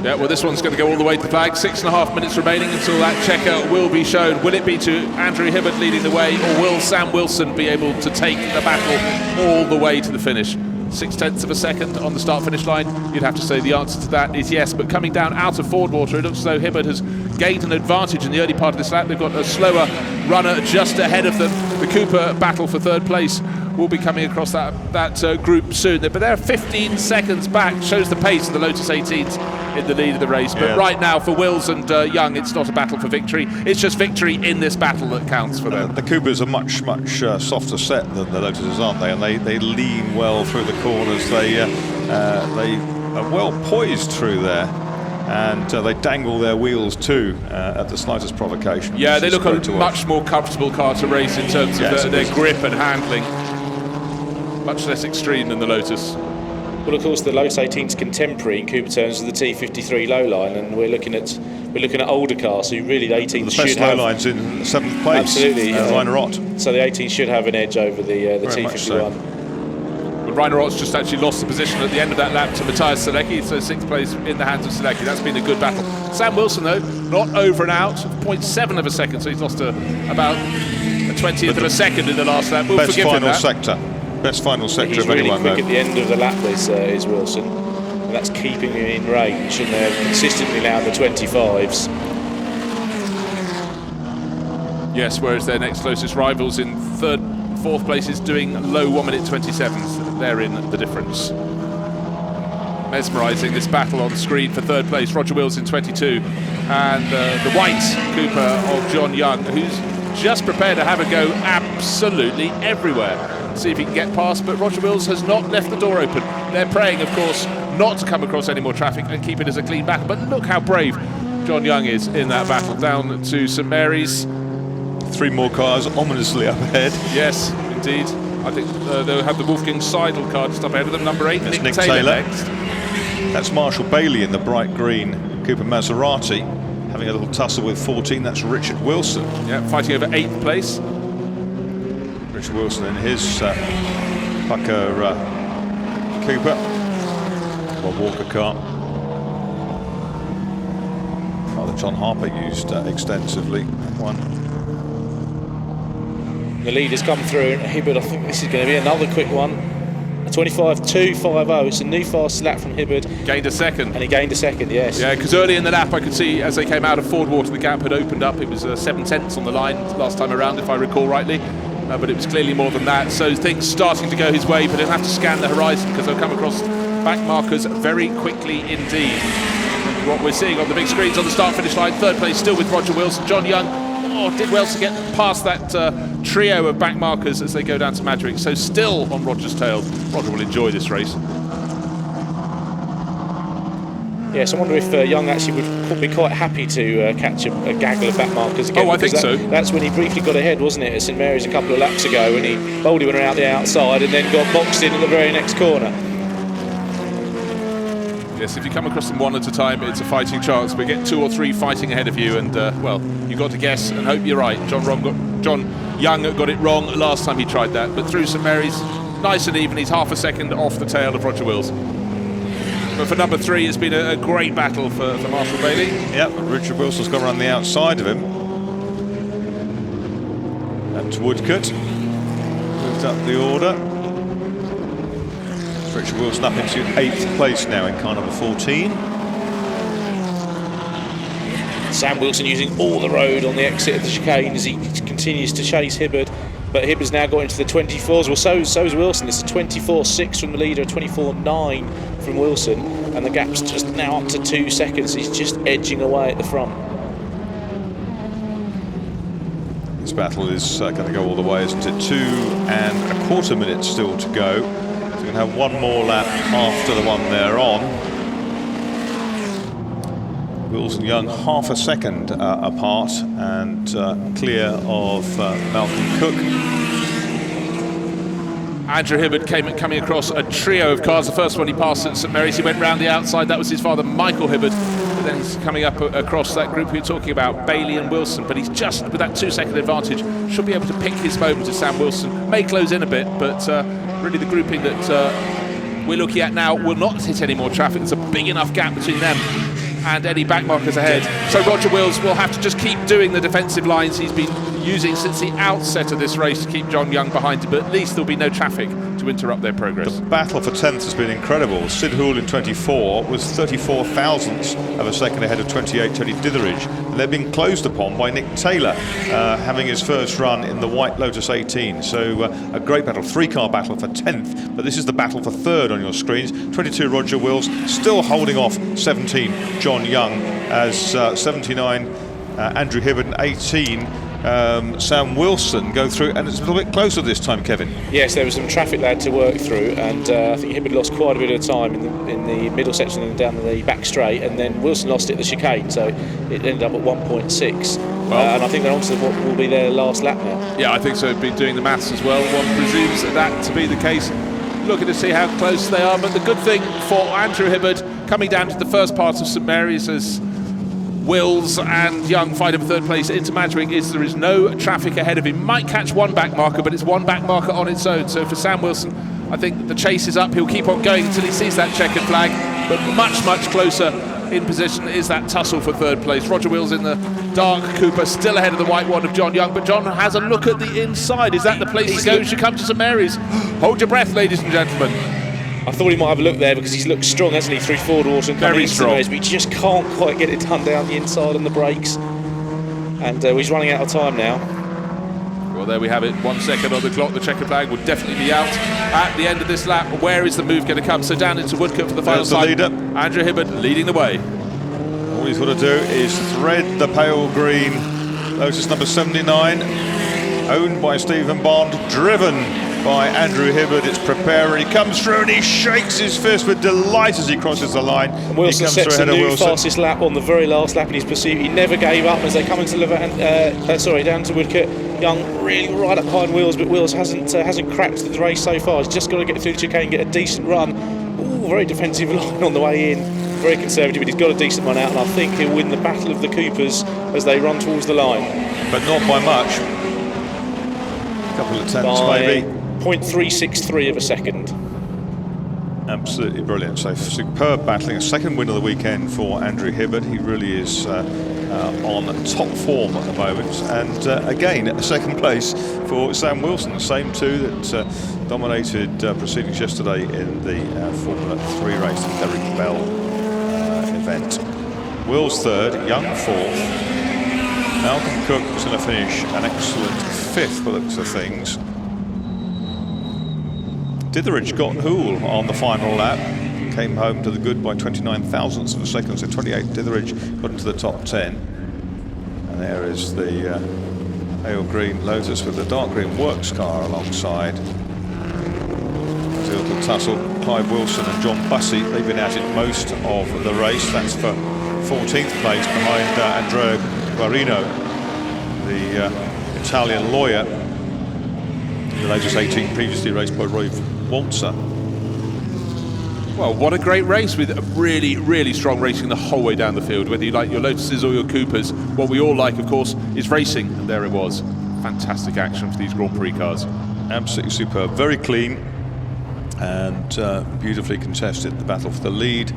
Yeah, well, this one's going to go all the way to the flag. 6.5 minutes remaining until that checker will be shown. Will it be to Andrew Hibbert leading the way, or will Sam Wilson be able to take the battle all the way to the finish? 0.6 of a second on the start-finish line. You'd have to say the answer to that is yes, but coming down out of Ford Water, it looks as though Hibbert has gained an advantage in the early part of this lap. They've got a slower runner just ahead of them. The Cooper battle for 3rd place will be coming across that group soon. But they're 15 seconds back, shows the pace of the Lotus 18s in the lead of the race. But right now, for Wills and Young, it's not a battle for victory. It's just victory in this battle that counts for them. The Coopers are much softer set than the Lotuses, aren't they? And they lean well through the corners. They are well poised through there. And they dangle their wheels too at the slightest provocation. Yeah, they look a much more comfortable car to race in terms of their grip and handling. Much less extreme than the Lotus. Well, of course, the Lotus 18's contemporary in Cooper terms is the T53 lowline, and we're looking at older cars who really the 18s should have. The best lowlines in 7th place. Absolutely, Rainer Ott. So the 18s should have an edge over the T51. But Rainer Ott's just actually lost the position at the end of that lap to Matthias Silecki, so 6th place in the hands of Silecki. That's been a good battle. Sam Wilson, though, not over and out, 0.7 of a second, so he's lost about a 20th of a second in the last lap. We'll forgive him that. Best final sector of really anyone, quick at the end of the lap, is Wilson, and that's keeping him in range, and they're consistently now in the 25s. Yes, whereas their next closest rivals in 3rd, 4th places doing low 1 minute 27s. They're in the difference. Mesmerising this battle on screen for 3rd place. Roger Wills in 22, and the white Cooper of John Young, who's just prepared to have a go absolutely everywhere. See if he can get past, but Roger Wills has not left the door open. They're praying, of course, not to come across any more traffic and keep it as a clean battle. But look how brave John Young is in that battle down to St Mary's. 3 more cars ominously up ahead. Yes, indeed. I think they'll have the Wolfgang Seidel car just up ahead of them. Number 8, Nick Taylor next. That's Marshall Bailey in the bright green Cooper Maserati, having a little tussle with 14. That's Richard Wilson. Yeah, fighting over 8th place. Richard Wilson in his Pucker Cooper. Bob Walker car. Father John Harper used extensively. That one. The leaders come through, and Hibbard, I think this is going to be another quick one. A 25.250. It's a new fast lap from Hibbard. Gained a second. And he gained a second, yes. Yeah, because early in the lap I could see as they came out of Ford Water, the gap had opened up. It was 7 tenths on the line last time around, if I recall rightly. But it was clearly more than that. So things starting to go his way, but he'll have to scan the horizon because they'll come across back markers very quickly indeed. And what we're seeing on the big screens on the start-finish line, 3rd place still with Roger Wilson. John Young did well to get past that trio of back markers as they go down to Madrick. So still on Roger's tail. Roger will enjoy this race. Yes, I wonder if Young actually would be quite happy to catch a gaggle of back markers again. Oh, I think so. That's when he briefly got ahead, wasn't it, at St Mary's a couple of laps ago, when he boldly went around the outside and then got boxed in at the very next corner. Yes, if you come across them one at a time, it's a fighting chance, but get 2 or 3 fighting ahead of you, and well, you've got to guess and hope you're right. John Young got it wrong last time he tried that, but through St Mary's, nice and even. He's half a second off the tail of Roger Wilson. But for number 3, it's been a great battle for Marshall Bailey. Yep, Richard Wilson's gone around the outside of him. And Woodcote moved up the order. Richard Wilson up into 8th place now in car number 14. Sam Wilson using all the road on the exit of the chicane as he continues to chase Hibbard. But Hibbard's now got into the 24s. Well, so is Wilson. It's a 24.6 from the leader, a 24.9 from Wilson. And the gap's just now up to 2 seconds. He's just edging away at the front. This battle is going to go all the way, isn't it? 2.25 minutes still to go. So we're going to have one more lap after the one they're on. Wilson Young half a second apart and clear of Malcolm Cook. Andrew Hibbard coming across a trio of cars. The first one he passed at St Mary's, he went round the outside. That was his father, Michael Hibbard. But then he's coming up across that group we're talking about, Bailey and Wilson. But he's just, with that 2-second advantage, should be able to pick his moment to Sam Wilson. May close in a bit, but really the grouping that we're looking at now will not hit any more traffic. There's a big enough gap between them and any back markers ahead. So Roger Wills will have to just keep doing the defensive lines he's been using since the outset of this race to keep John Young behind him, but at least there'll be no traffic to interrupt their progress. The battle for 10th has been incredible. Sid Hoole in 24 was 34 thousandths of a second ahead of 28 Tony Ditheridge. And they're being closed upon by Nick Taylor, having his first run in the White Lotus 18. So a great battle, 3-car battle for 10th, but this is the battle for 3rd on your screens. 22 Roger Wills still holding off 17 John Young, as 79 Andrew Hibbard and 18 Sam Wilson go through, and it's a little bit closer this time, Kevin. Yes, there was some traffic there to work through, and I think Hibbard lost quite a bit of time in the middle section and down the back straight, and then Wilson lost it at the chicane, so it ended up at 1.6. And I think they're on to what will be their last lap now. Yeah, I think so. Been doing the maths as well. One presumes that to be the case. Looking to see how close they are, but the good thing for Andrew Hibbard coming down to the first part of St Mary's as Wills and Young fight him 3rd place into Madrick is there is no traffic ahead of him. Might catch one back marker, but it's one back marker on its own. So for Sam Wilson, I think the chase is up. He'll keep on going until he sees that checkered flag, but much, much closer in position is that tussle for 3rd place. Roger Wills in the dark Cooper, still ahead of the white one of John Young, but John has a look at the inside. Is that the place to go? Should come to St Mary's. Hold your breath, ladies and gentlemen. I thought he might have a look there because he's looked strong, hasn't he, through Ford Water and very strong. But he just can't quite get it done down the inside on the brakes. And he's running out of time now. Well, there we have it. 1 second on the clock. The checkered flag would definitely be out at the end of this lap. Where is the move going to come? So down into Woodcote for the final time. Leader. Andrew Hibbard leading the way. All he's got to do is thread the pale green Lotus number 79, owned by Stephen Bond, driven by Andrew Hibbard. It's Prepare, and he comes through and he shakes his fist with delight as he crosses the line. And Wilson sets a new fastest lap on the very last lap in his pursuit. He never gave up as they come into down to Woodcote. Young really right up behind Wills, but Wills hasn't cracked the race so far. He's just got to get through the chicane, get a decent run. Ooh, very defensive line on the way in. very conservative, but he's got a decent run out, and I think he'll win the battle of the Coopers as they run towards the line. But not by much. A couple of tenths maybe. 0.363 of a second. Absolutely brilliant. So superb battling. A second win of the weekend for Andrew Hibbert. He really is on top form at the moment. And again, a second place for Sam Wilson, the same two that dominated proceedings yesterday in the Formula 3 race, the Derek Bell event. Will's third, Young fourth. Malcolm Cook was going to finish an excellent fifth by the looks of things. Ditheridge got Hoole on the final lap, came home to the good by 29 thousandths of a second, so 28 Ditheridge got into the top 10. And there is the ale green Lotus with the dark green works car alongside. There's a little tussle. Clive Wilson and John Bussey, they've been at it most of the race. That's for 14th place behind Andrea Guarino, the Italian lawyer. The Lotus 18 previously raced by Roy Walter. Well, what a great race with really, really strong racing the whole way down the field. Whether you like your Lotuses or your Coopers, what we all like, of course, is racing. And there it was. Fantastic action for these Grand Prix cars. Absolutely superb. Very clean and beautifully contested. The battle for the lead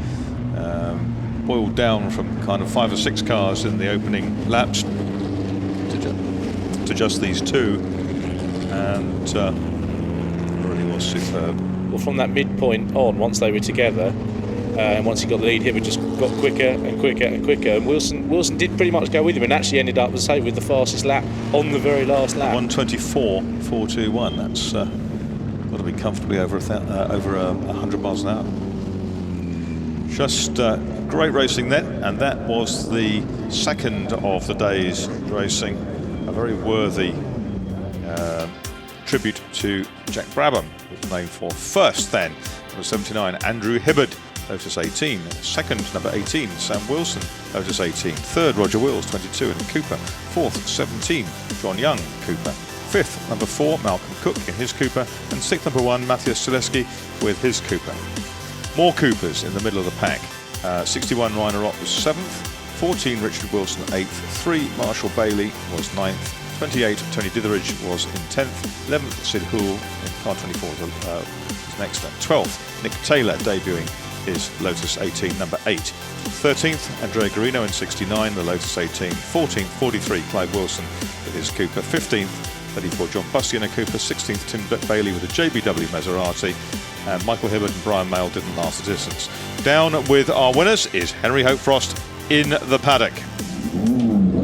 boiled down from kind of 5 or 6 cars in the opening laps to just these two. And really was superb. Well, from that midpoint on, once they were together, and once he got the lead, Hibbert just got quicker and quicker and quicker. And Wilson did pretty much go with him, and actually ended up, as I say, with the fastest lap on the very last lap. 1:24.421. That's got to be comfortably over 100 miles an hour. Just great racing then, and that was the second of the day's racing. A very worthy tribute to Jack Brabham, who was named for first then, number 79, Andrew Hibbert, Lotus 18. Second, number 18, Sam Wilson, Lotus 18. Third, Roger Wills, 22, in Cooper. Fourth, 17, John Young, Cooper. Fifth, number 4, Malcolm Cook in his Cooper. And sixth, number 1, Matthias Sileski with his Cooper. More Coopers in the middle of the pack. 61, Rainer Ott was 7th. 14, Richard Wilson 8th. 3, Marshall Bailey was 9th. 28, Tony Ditheridge was in 10th. 11th, Sid Hoole in car 24 was next. 12th, Nick Taylor debuting his Lotus 18, number 8. 13th, Andrea Guarino in 69, the Lotus 18. 14th, 43, Clive Wilson with his Cooper. 15th, 34, John Bussey in a Cooper. 16th, Tim Bailey with a JBW Maserati. And Michael Hibbert and Brian Mayle didn't last the distance. Down with our winners is Henry Hope Frost in the paddock.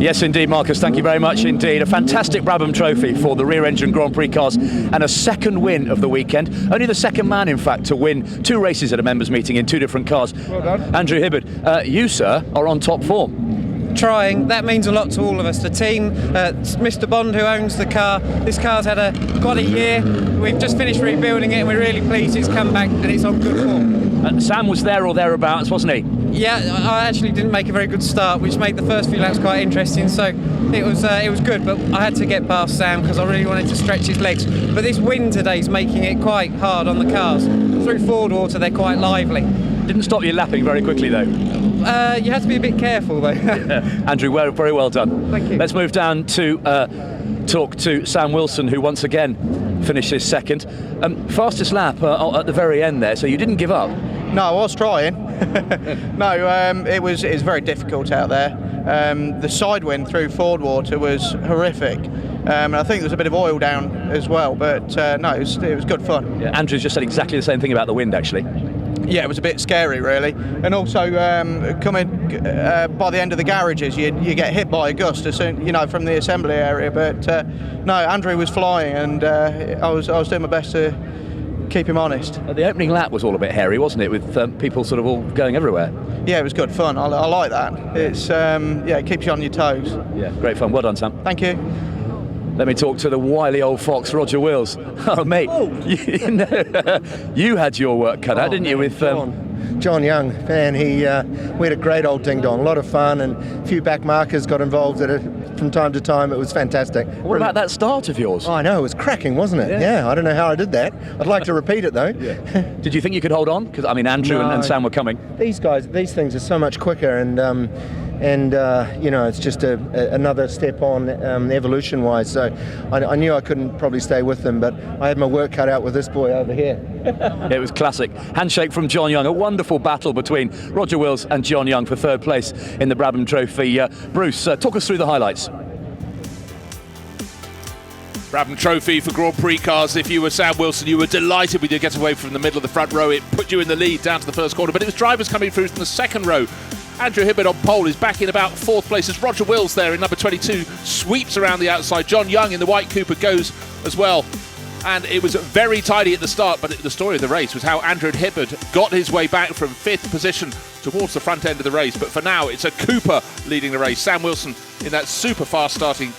Yes, indeed, Marcus. Thank you very much indeed. A fantastic Brabham Trophy for the rear-engine Grand Prix cars and a second win of the weekend. Only the second man, in fact, to win 2 races at a members' meeting in 2 different cars. Well done. Andrew Hibbert, you, sir, are on top form. Trying. That means a lot to all of us. The team, Mr. Bond, who owns the car. This car's had quite a year. We've just finished rebuilding it, and we're really pleased it's come back and it's on good form. Sam was there or thereabouts, wasn't he? Yeah, I actually didn't make a very good start, which made the first few laps quite interesting. So it was good, but I had to get past Sam because I really wanted to stretch his legs. But this wind today is making it quite hard on the cars. Through Ford water, they're quite lively. Didn't stop you lapping very quickly, though. You have to be a bit careful, though. Yeah. Andrew, very well done. Thank you. Let's move down to talk to Sam Wilson, who once again finished his second. Fastest lap at the very end there, so you didn't give up. No, I was trying. No, it was very difficult out there. The side wind through Ford water was horrific. And I think there was a bit of oil down as well, but no, it was good fun. Yeah, Andrew's just said exactly the same thing about the wind, actually. Yeah, it was a bit scary, really. And also, coming by the end of the garages, you get hit by a gust as soon, from the assembly area. But no, Andrew was flying, and I was doing my best to keep him honest. The opening lap was all a bit hairy, wasn't it, with people sort of all going everywhere? Yeah, it was good fun. I like that. It's it keeps you on your toes. Yeah, great fun. Well done, Sam. Thank you. Let me talk to the wily old fox, Roger Wills. Oh, mate, you had your work cut out, didn't you, with... John Young, man, we had a great old ding-dong, a lot of fun, and a few back markers got involved at it. from time to time. It was fantastic. What about that start of yours? Oh, I know, it was cracking, wasn't it? Yeah, I don't know how I did that. I'd like to repeat it though. Did you think you could hold on? Because I mean, Andrew and Sam were coming. These things are so much quicker, and you know, it's just another step on evolution-wise. So I knew I couldn't probably stay with them, but I had my work cut out with this boy over here. It was classic. Handshake from John Young. A wonderful battle between Roger Wills and John Young for third place in the Brabham Trophy. Bruce, talk us through the highlights. Brabham Trophy for Grand Prix cars. If you were Sam Wilson, you were delighted with your getaway from the middle of the front row. It put you in the lead down to the first corner, but it was drivers coming through from the second row. Andrew Hibbert on pole is back in about fourth place as Roger Wills there in number 22 sweeps around the outside. John Young in the white Cooper goes as well. And it was very tidy at the start, but the story of the race was how Andrew Hibbert got his way back from fifth position towards the front end of the race. But for now, it's a Cooper leading the race. Sam Wilson in that super fast starting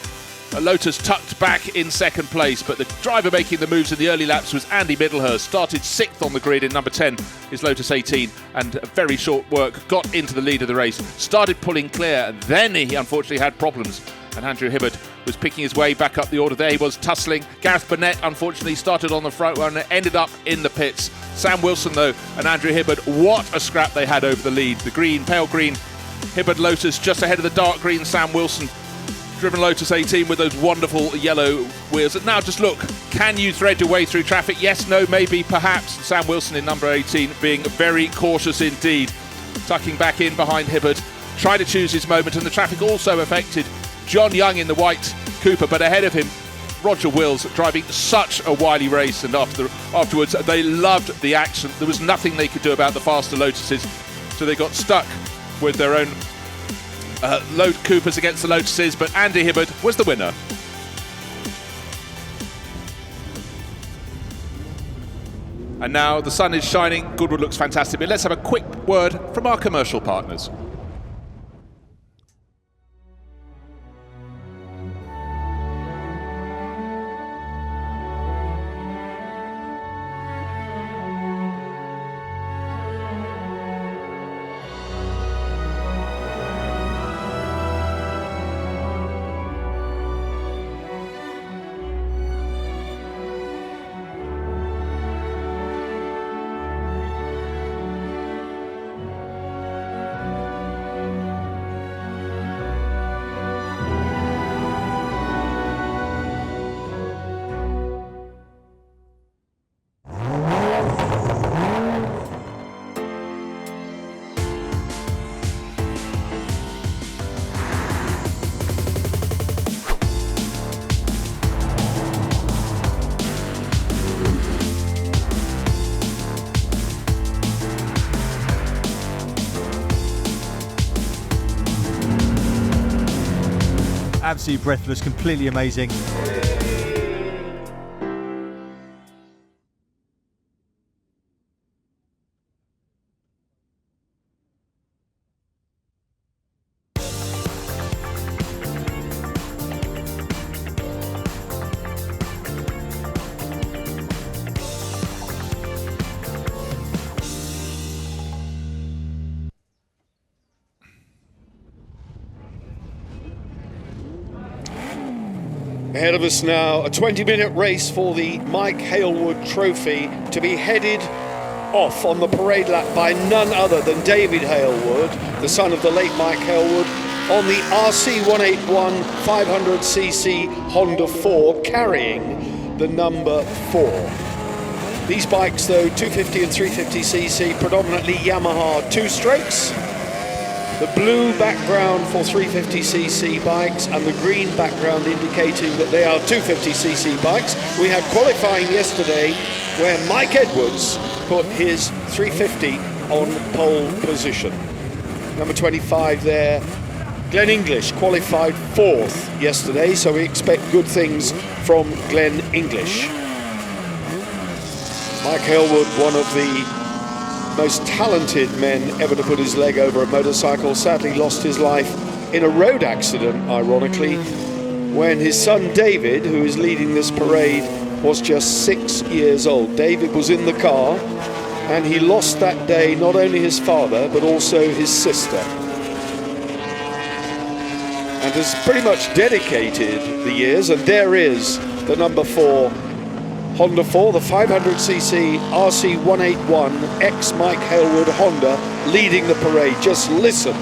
Lotus tucked back in second place, but the driver making the moves in the early laps was Andy Middlehurst. Started sixth on the grid in number 10 is Lotus 18, and a very short work got into the lead of the race. Started pulling clear, and then he unfortunately had problems, and Andrew Hibbert was picking his way back up the order. There he was tussling. Gareth Burnett unfortunately started on the front row and ended up in the pits. Sam Wilson though and Andrew Hibbert, what a scrap they had over the lead. The green, pale green Hibbert Lotus just ahead of the dark green Sam Wilson driven Lotus 18 with those wonderful yellow wheels. And now just look, can you thread your way through traffic? Yes, no, maybe, perhaps. Sam Wilson in number 18 being very cautious indeed, tucking back in behind Hibbert, trying to choose his moment, and the traffic also affected John Young in the white Cooper, but ahead of him Roger Wills driving such a wily race, and afterwards they loved the action. There was nothing they could do about the faster Lotuses, so they got stuck with their own load Coopers against the Lotuses, but Andy Hibbert was the winner. And now the sun is shining, Goodwood looks fantastic, but let's have a quick word from our commercial partners. Absolutely breathless, completely amazing. Ahead of us now, a 20-minute race for the Mike Hailwood Trophy to be headed off on the parade lap by none other than David Hailwood, the son of the late Mike Hailwood, on the RC181 500cc Honda 4, carrying the number 4. These bikes, though, 250 and 350cc, predominantly Yamaha two-strokes. The blue background for 350cc bikes and the green background indicating that they are 250cc bikes. We had qualifying yesterday where Mike Edwards put his 350 on pole position. Number 25 there, Glenn English qualified 4th yesterday, so we expect good things from Glenn English. Mike Hailwood, one of the most talented men ever to put his leg over a motorcycle, sadly lost his life in a road accident, ironically, when his son David, who is leading this parade, was just 6 years old. David was in the car and he lost that day not only his father but also his sister. and has pretty much dedicated the years. And there is the number 4 Honda 4, the 500cc RC181 ex Mike Hailwood Honda, leading the parade. Just listen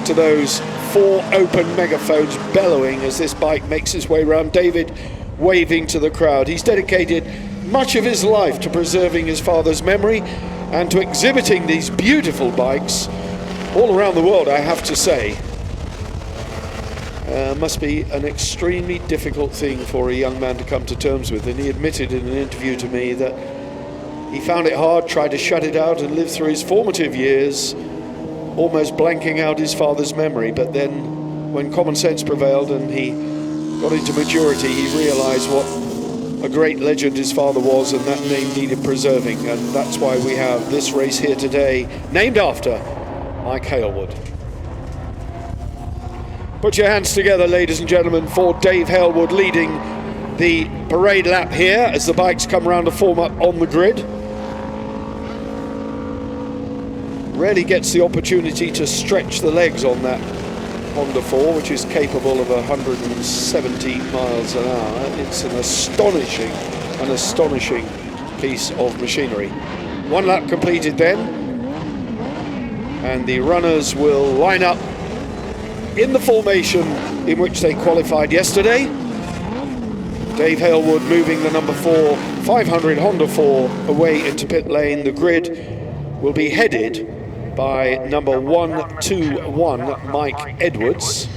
to those 4 open megaphones bellowing as this bike makes its way around. David waving to the crowd. He's dedicated much of his life to preserving his father's memory and to exhibiting these beautiful bikes all around the world, I have to say. Must be an extremely difficult thing for a young man to come to terms with, and he admitted in an interview to me that he found it hard, tried to shut it out and live through his formative years almost blanking out his father's memory, but then when common sense prevailed and he got into maturity, he realised what a great legend his father was, and that name needed preserving, and that's why we have this race here today named after Mike Hailwood. Put your hands together, ladies and gentlemen, for Dave Hailwood leading the parade lap here as the bikes come around to form up on the grid. Rarely gets the opportunity to stretch the legs on that Honda 4, which is capable of 170 miles an hour. It's an astonishing piece of machinery. 1 lap completed then, and the runners will line up in the formation in which they qualified yesterday. Dave Hailwood moving the number 4 500 Honda 4 away into pit lane. The grid will be headed by number 121 Mike Edwards.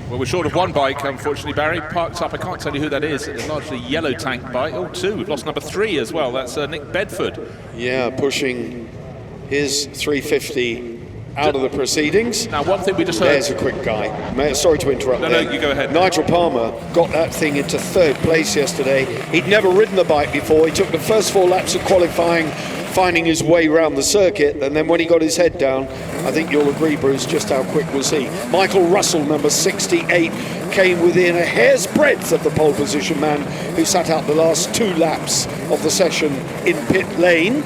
Well, we're short of 1 bike, unfortunately, Barry. Parked up, I can't tell you who that is. It's largely yellow tank bike. Oh, 2. We've lost number 3 as well. That's Nick Bedford. Yeah, pushing his 350 out of the proceedings. Now, one thing we just heard. There's a quick guy. Sorry to interrupt. No, you go ahead. Nigel Palmer got that thing into 3rd place yesterday. He'd never ridden the bike before. He took the first 4 laps of qualifying, finding his way around the circuit, and then when he got his head down, I think you'll agree, Bruce, just how quick was he. Michael Russell, number 68, came within a hair's breadth of the pole position man who sat out the last 2 laps of the session in pit lane.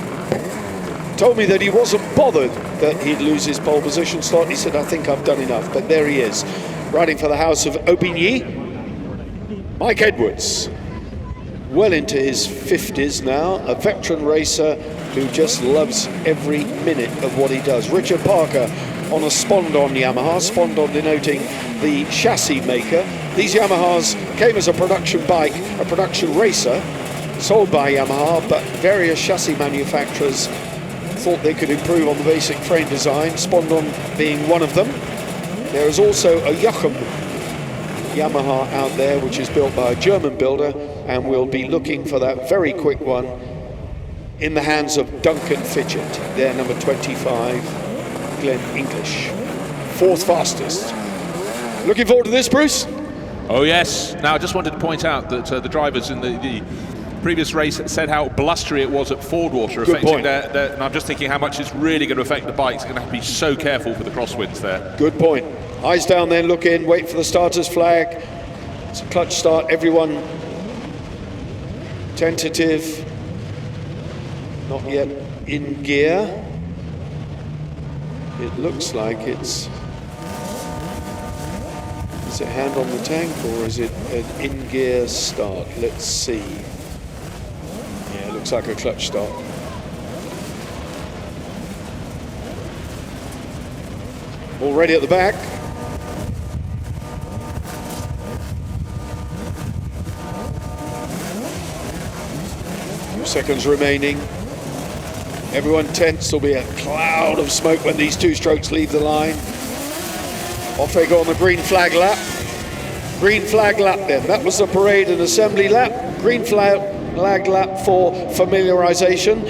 Told me that he wasn't bothered that he'd lose his pole position slot. He said, I think I've done enough, but there he is, riding for the house of Aubigny. Mike Edwards, well into his 50s now, a veteran racer who just loves every minute of what he does. Richard Parker on a Spondon Yamaha, Spondon denoting the chassis maker. These Yamahas came as a production bike, a production racer, sold by Yamaha, but various chassis manufacturers thought they could improve on the basic frame design, Spondon being one of them. There is also a Jochen Yamaha out there, which is built by a German builder, and we'll be looking for that very quick one in the hands of Duncan Fitchett, their number 25, Glenn English, 4th fastest. Looking forward to this, Bruce? Oh yes. Now I just wanted to point out that the drivers in the previous race said how blustery it was at Fordwater, affecting their, and I'm just thinking how much it's really going to affect the bikes. Going to have to be so careful for the crosswinds there. Good point. Eyes down then, look in, wait for the starter's flag. It's a clutch start, everyone tentative, not yet in gear. It looks like it's, is it hand on the tank or is it an in-gear start? Let's see. Yeah, it looks like a clutch start. Already at the back. Few seconds remaining. Everyone tense. There'll be a cloud of smoke when these 2 strokes leave the line. Off they go on the green flag lap. Green flag lap then. That was the parade and assembly lap. Green flag lap for familiarization.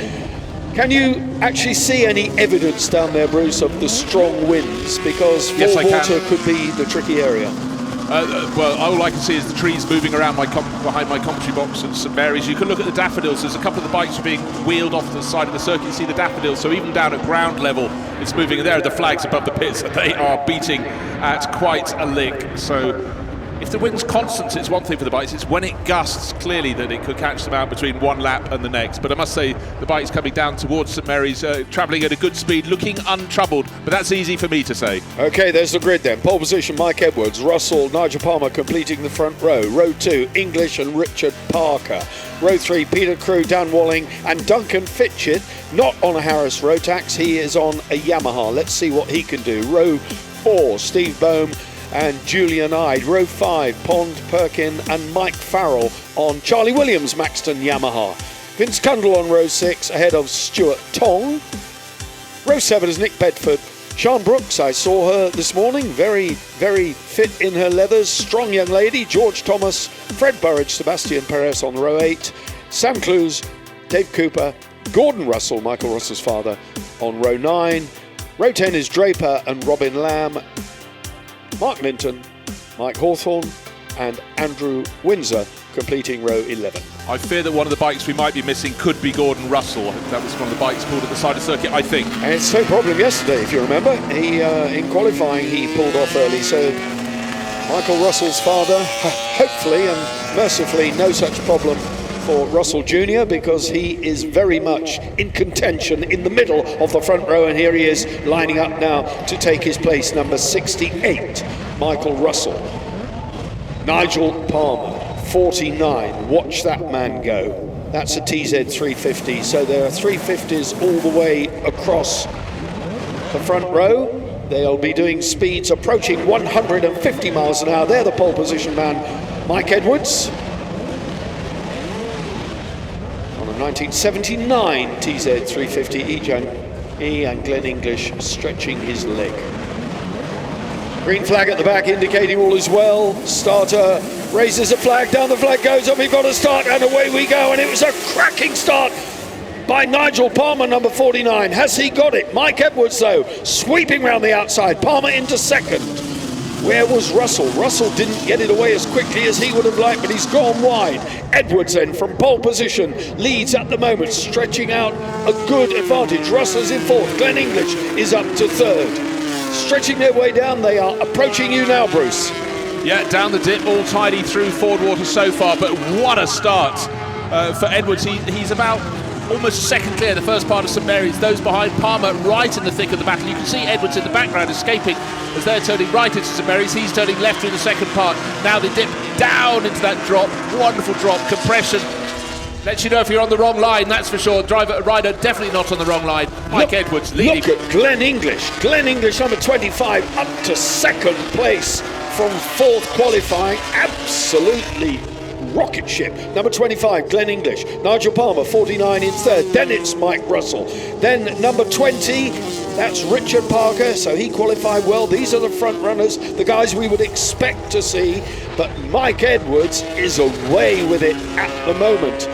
Can you actually see any evidence down there, Bruce, of the strong winds? Because Fordwater could be the tricky area. Well, all I can see is the trees moving around behind my commentary box at St Mary's. You can look at the daffodils. There's a couple of the bikes being wheeled off the side of the circuit. You see the daffodils. So even down at ground level, it's moving. And there are the flags above the pits. They are beating at quite a lick. So if the wind's constant, it's one thing for the bikes. It's when it gusts, clearly, that it could catch them out between one lap and the next. But I must say, the bike's coming down towards St Mary's, travelling at a good speed, looking untroubled. But that's easy for me to say. Okay, there's the grid then. Pole position, Mike Edwards, Russell, Nigel Palmer completing the front row. Row 2, English and Richard Parker. Row 3, Peter Crew, Dan Walling and Duncan Fitchett, not on a Harris Rotax, he is on a Yamaha. Let's see what he can do. Row 4, Steve Bohm and Julian Ide. Row 5, Pond, Perkin and Mike Farrell on Charlie Williams Maxton Yamaha. Vince Cundall on row 6 ahead of Stuart Tong. Row 7 is Nick Bedford. Sian Brooks, I saw her this morning, very, very fit in her leathers, strong young lady. George Thomas, Fred Burridge, Sebastian Perez on row 8. Sam Clues, Dave Cooper, Gordon Russell, Michael Russell's father, on row 9. Row 10 is Draper and Robin Lamb, Mark Linton, Mike Hawthorne and Andrew Windsor completing row 11. I fear that one of the bikes we might be missing could be Gordon Russell. That was one of the bikes pulled at the side of the circuit, I think. And it's no problem yesterday, if you remember. He in qualifying he pulled off early, so Michael Russell's father, hopefully and mercifully, no such problem for Russell Jr. because he is very much in contention in the middle of the front row, and here he is lining up now to take his place, number 68, Michael Russell. Nigel Palmer, 49, watch that man go. That's a TZ 350, so there are 350s all the way across the front row. They'll be doing speeds approaching 150 miles an hour. They're the pole position man, Mike Edwards. On a 1979 TZ 350 E and Glenn English stretching his leg. Green flag at the back indicating all is well. Starter raises a flag, down the flag goes up, we've got a start and away we go, and it was a cracking start by Nigel Palmer, number 49. Has he got it? Mike Edwards though, sweeping round the outside, Palmer into second. Where was Russell? Russell didn't get it away as quickly as he would have liked, but he's gone wide. Edwards then from pole position leads at the moment, stretching out a good advantage. Russell's in fourth, Glenn English is up to third. Stretching their way down, they are approaching you now, Bruce. Yeah, down the dip, all tidy through Fordwater so far, but what a start for Edwards. He's about almost second clear, the first part of St Mary's. Those behind Palmer right in the thick of the battle. You can see Edwards in the background escaping as they're turning right into St Mary's. He's turning left through the second part. Now they dip down into that drop, wonderful drop, compression. Lets you know if you're on the wrong line, that's for sure. Rider definitely not on the wrong line. Mike Edwards leading. Look at Glenn English. Glenn English, number 25, up to second place from fourth qualifying. Absolutely rocket ship. Number 25, Glenn English. Nigel Palmer, 49 in third. Then it's Mike Russell. Then number 20, that's Richard Parker. So he qualified well. These are the front runners, the guys we would expect to see. But Mike Edwards is away with it at the moment.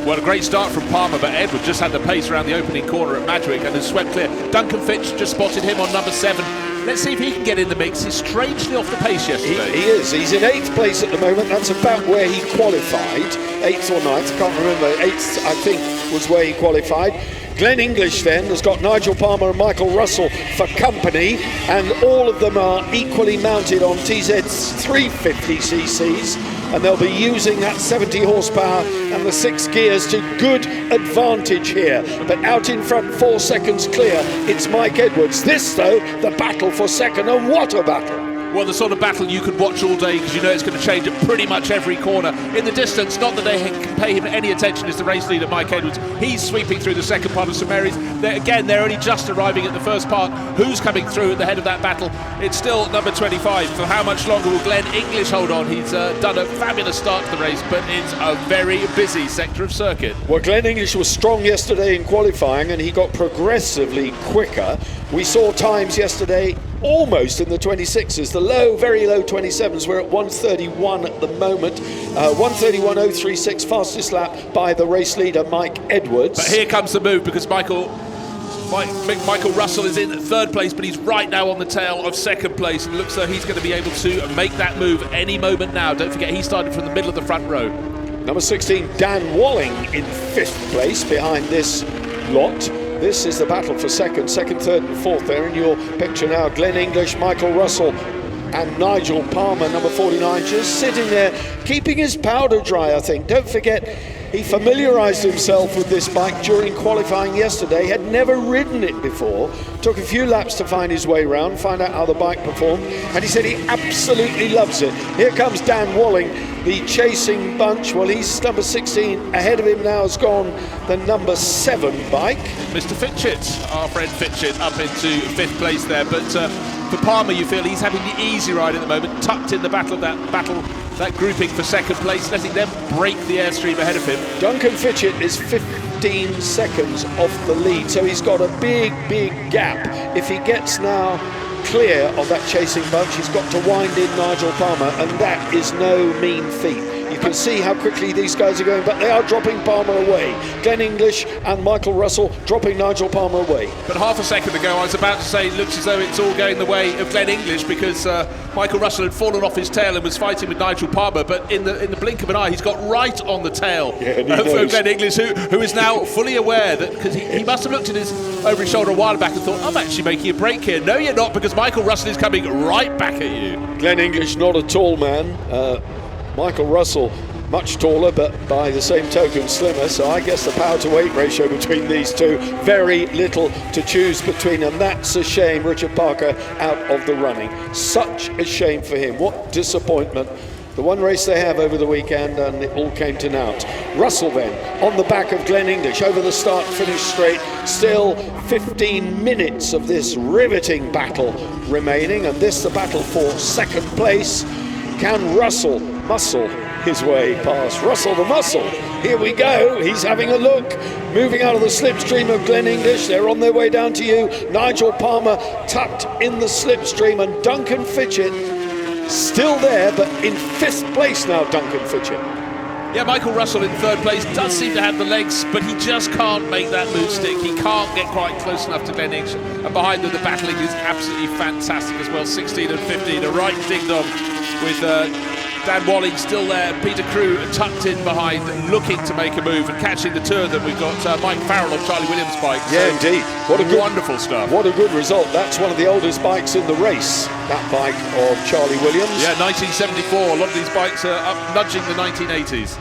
Well, a great start from Palmer, but Edwards just had the pace around the opening corner at Madwick and has swept clear. Duncan Fitch just spotted him on number 7. Let's see if he can get in the mix. He's strangely off the pace yesterday. He is. He's in 8th place at the moment. That's about where he qualified. 8th or 9th, I can't remember. 8th, I think, was where he qualified. Glenn English then has got Nigel Palmer and Michael Russell for company, and all of them are equally mounted on TZ's 350 cc's, and they'll be using that 70 horsepower and the 6 gears to good advantage here. But out in front, 4 seconds clear, it's Mike Edwards. This though, the battle for second, and what a battle. Well, the sort of battle you could watch all day because you know it's going to change at pretty much every corner. In the distance, not that they can pay him any attention, is the race leader, Mike Edwards. He's sweeping through the second part of St Mary's. They're only just arriving at the first part. Who's coming through at the head of that battle? It's still number 25. For how much longer will Glenn English hold on? He's done a fabulous start to the race, but it's a very busy sector of circuit. Well, Glenn English was strong yesterday in qualifying, and he got progressively quicker. We saw times yesterday almost in the 26s. The low, very low 27s. We're at 1:31 at the moment. 1:31.036, fastest lap by the race leader, Mike Edwards. But here comes the move because Michael Russell is in third place, but he's right now on the tail of second place, and looks like he's going to be able to make that move any moment now. Don't forget, he started from the middle of the front row. Number 16, Dan Walling in 5th place behind this lot. This is the battle for second, third and fourth there in your picture now. Glenn English, Michael Russell and Nigel Palmer, number 49, just sitting there, keeping his powder dry, I think. Don't forget, he familiarised himself with this bike during qualifying yesterday, had never ridden it before, took a few laps to find his way round, find out how the bike performed, and he said he absolutely loves it. Here comes Dan Walling, the chasing bunch. Well, he's number 16. Ahead of him now has gone the number 7 bike. Mr. Fitchett, our friend Fitchett, up into 5th place there, but for Palmer, you feel he's having the easy ride at the moment, tucked in the that grouping for 2nd place, letting them break the airstream ahead of him. Duncan Fitchett is 15 seconds off the lead, so he's got a big gap. If he gets now clear of that chasing bunch, he's got to wind in Nigel Palmer, and that is no mean feat. You can see how quickly these guys are going, but they are dropping Palmer away. Glenn English and Michael Russell dropping Nigel Palmer away. But half a second ago, I was about to say it looks as though it's all going the way of Glenn English, because Michael Russell had fallen off his tail and was fighting with Nigel Palmer, but in the blink of an eye, he's got right on the tail of Glenn English, who is now fully aware that, because he must have looked at over his shoulder a while back and thought, I'm actually making a break here. No, you're not, because Michael Russell is coming right back at you. Glenn English, not a tall man. Michael Russell, much taller, but by the same token slimmer, so I guess the power to weight ratio between these two, very little to choose between, and that's a shame. Richard Parker out of the running. Such a shame for him. What disappointment. The one race they have over the weekend, and it all came to naught. Russell then on the back of Glenn English over the start finish straight. Still 15 minutes of this riveting battle remaining, and this the battle for 2nd place. Can Russell muscle his way past Russell the Muscle? Here we go, he's having a look, moving out of the slipstream of Glenn English. They're on their way down to you. Nigel Palmer tucked in the slipstream, and Duncan Fitchett still there, but in 5th place now, Duncan Fitchett. Yeah, Michael Russell in 3rd place does seem to have the legs, but he just can't make that move stick. He can't get quite close enough to Glenn English, and behind them the battling is absolutely fantastic as well. 16 and 15, a right ding-dong with Dan Walling still there, Peter Crew tucked in behind, looking to make a move, and catching the two of them. We've got Mike Farrell on Charlie Williams' bike. Yeah, so indeed. What a good, wonderful stuff. What a good result. That's one of the oldest bikes in the race, that bike of Charlie Williams. Yeah, 1974. A lot of these bikes are up nudging the 1980s.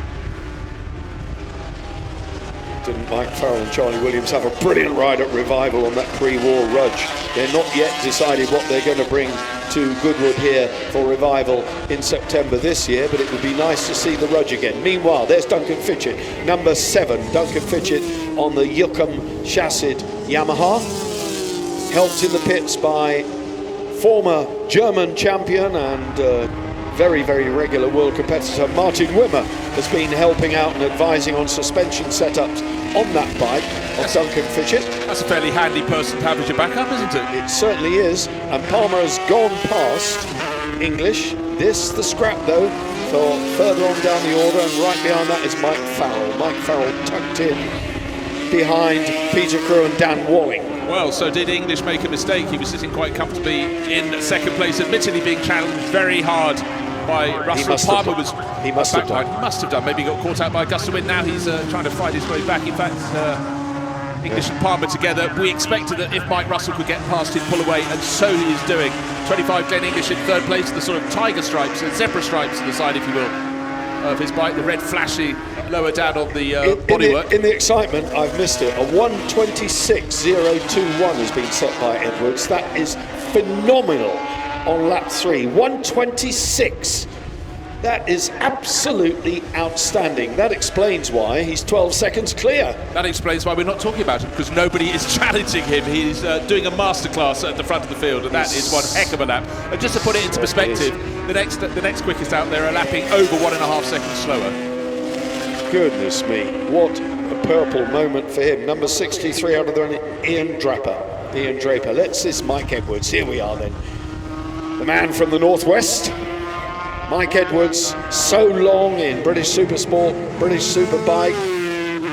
Didn't Mike Farrell and Charlie Williams have a brilliant ride at Revival on that pre-war Rudge? They're not yet decided what they're going to bring to Goodwood here for Revival in September this year, but it would be nice to see the Rudge again. Meanwhile, there's Duncan Fitchett, number 7. Duncan Fitchett on the Yucum chassis Yamaha, helped in the pits by former German champion and very regular world competitor Martin Wimmer has been helping out and advising on suspension setups on that bike of Duncan Fitchett. That's a fairly handy person to have as your backup, isn't it? It certainly is, and Palmer has gone past English. This the scrap though for further on down the order, and right behind that is Mike Farrell. Mike Farrell tucked in behind Peter Crew and Dan Walling. Well, so did English make a mistake? He was sitting quite comfortably in 2nd place, admittedly being challenged very hard by Russell. Palmer was he must have done. He must have done. Maybe he got caught out by a gust of wind. Now he's trying to fight his way back. In fact, English and Palmer together. We expected that if Mike Russell could get past him, pull away, and so he is doing. 25 Glenn English in 3rd place, the sort of tiger stripes, zebra stripes on the side, if you will, of his bike. The red flashy lower down on the bodywork. In the excitement, I've missed it. A 1:26.021 has been set by Edwards. That is phenomenal on lap 3. 1:26. That is absolutely outstanding. That explains why he's 12 seconds clear. That explains why we're not talking about him, because nobody is challenging him. He's doing a masterclass at the front of the field, and that is one heck of a lap. And just to put it into perspective, the next quickest out there are lapping over 1.5 seconds slower. Goodness me, what a purple moment for him. Number 63 out of the run, Ian Draper. This is Mike Edwards. Here we are then. The man from the Northwest. Mike Edwards, so long in British Supersport, British Superbike,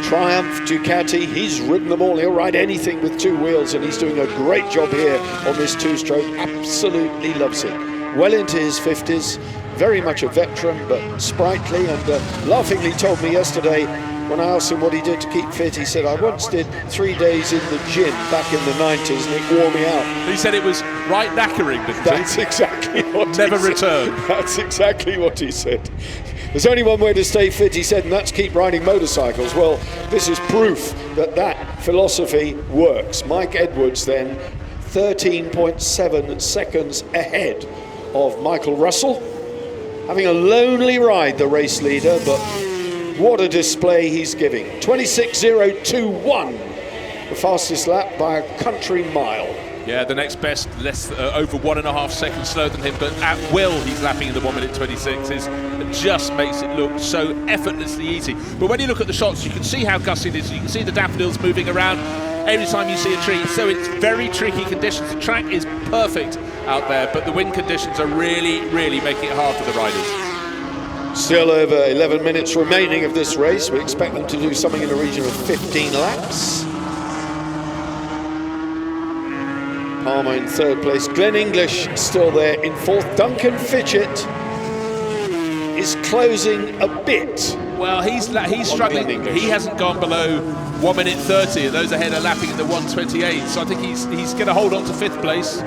Triumph, Ducati. He's ridden them all. He'll ride anything with 2 wheels, and he's doing a great job here on this 2-stroke. Absolutely loves it. Well into his 50s, very much a veteran, but sprightly, and laughingly told me yesterday when I asked him what he did to keep fit, he said, I once did 3 days in the gym back in the 90s and it wore me out. He said it was right knackering, didn't he? That's exactly what Never he returned. said. That's exactly what he said. There's only one way to stay fit, he said, and that's keep riding motorcycles. Well, this is proof that that philosophy works. Mike Edwards then 13.7 seconds ahead of Michael Russell. Having a lonely ride, the race leader, but what a display he's giving. 26.021, the fastest lap by a country mile. Yeah, the next best, over 1.5 seconds slower than him, but at will he's lapping in the 1 minute 26. It just makes it look so effortlessly easy. But when you look at the shots, you can see how gusty it is. You can see the daffodils moving around every time you see a tree. So it's very tricky conditions. The track is perfect out there, but the wind conditions are really, really making it hard for the riders. Still over 11 minutes remaining of this race. We expect them to do something in the region of 15 laps. Palmer in third place. Glenn English still there in fourth. Duncan Fitchett is closing a bit. Well, he's struggling. He hasn't gone below 1 minute 30. Those ahead are lapping at the 1:28. So I think he's going to hold on to fifth place.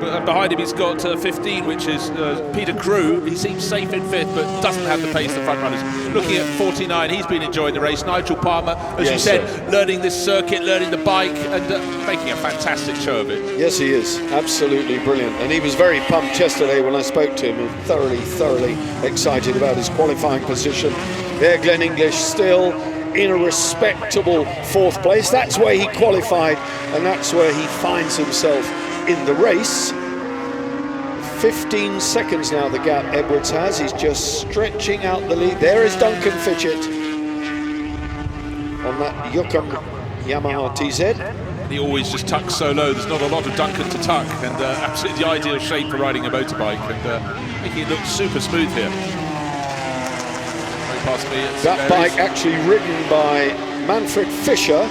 But behind him he's got 15, which is Peter Crew. He seems safe in fifth, but doesn't have the pace the front runners. Looking at 49, he's been enjoying the race. Nigel Palmer, as you said, learning this circuit, learning the bike, and making a fantastic show of it. Yes, he is. Absolutely brilliant. And he was very pumped yesterday when I spoke to him, and thoroughly excited about his qualifying position. There, Glenn English still in a respectable fourth place. That's where he qualified, and that's where he finds himself in the race. 15 seconds now the gap Edwards has. He's just stretching out the lead. There is Duncan Fitchett on that Yukon Yamaha TZ. He always just tucks so low. There's not a lot of Duncan to tuck, and absolutely the ideal shape for riding a motorbike, and making it look super smooth here. Past me, that bike actually ridden by Manfred Fischer,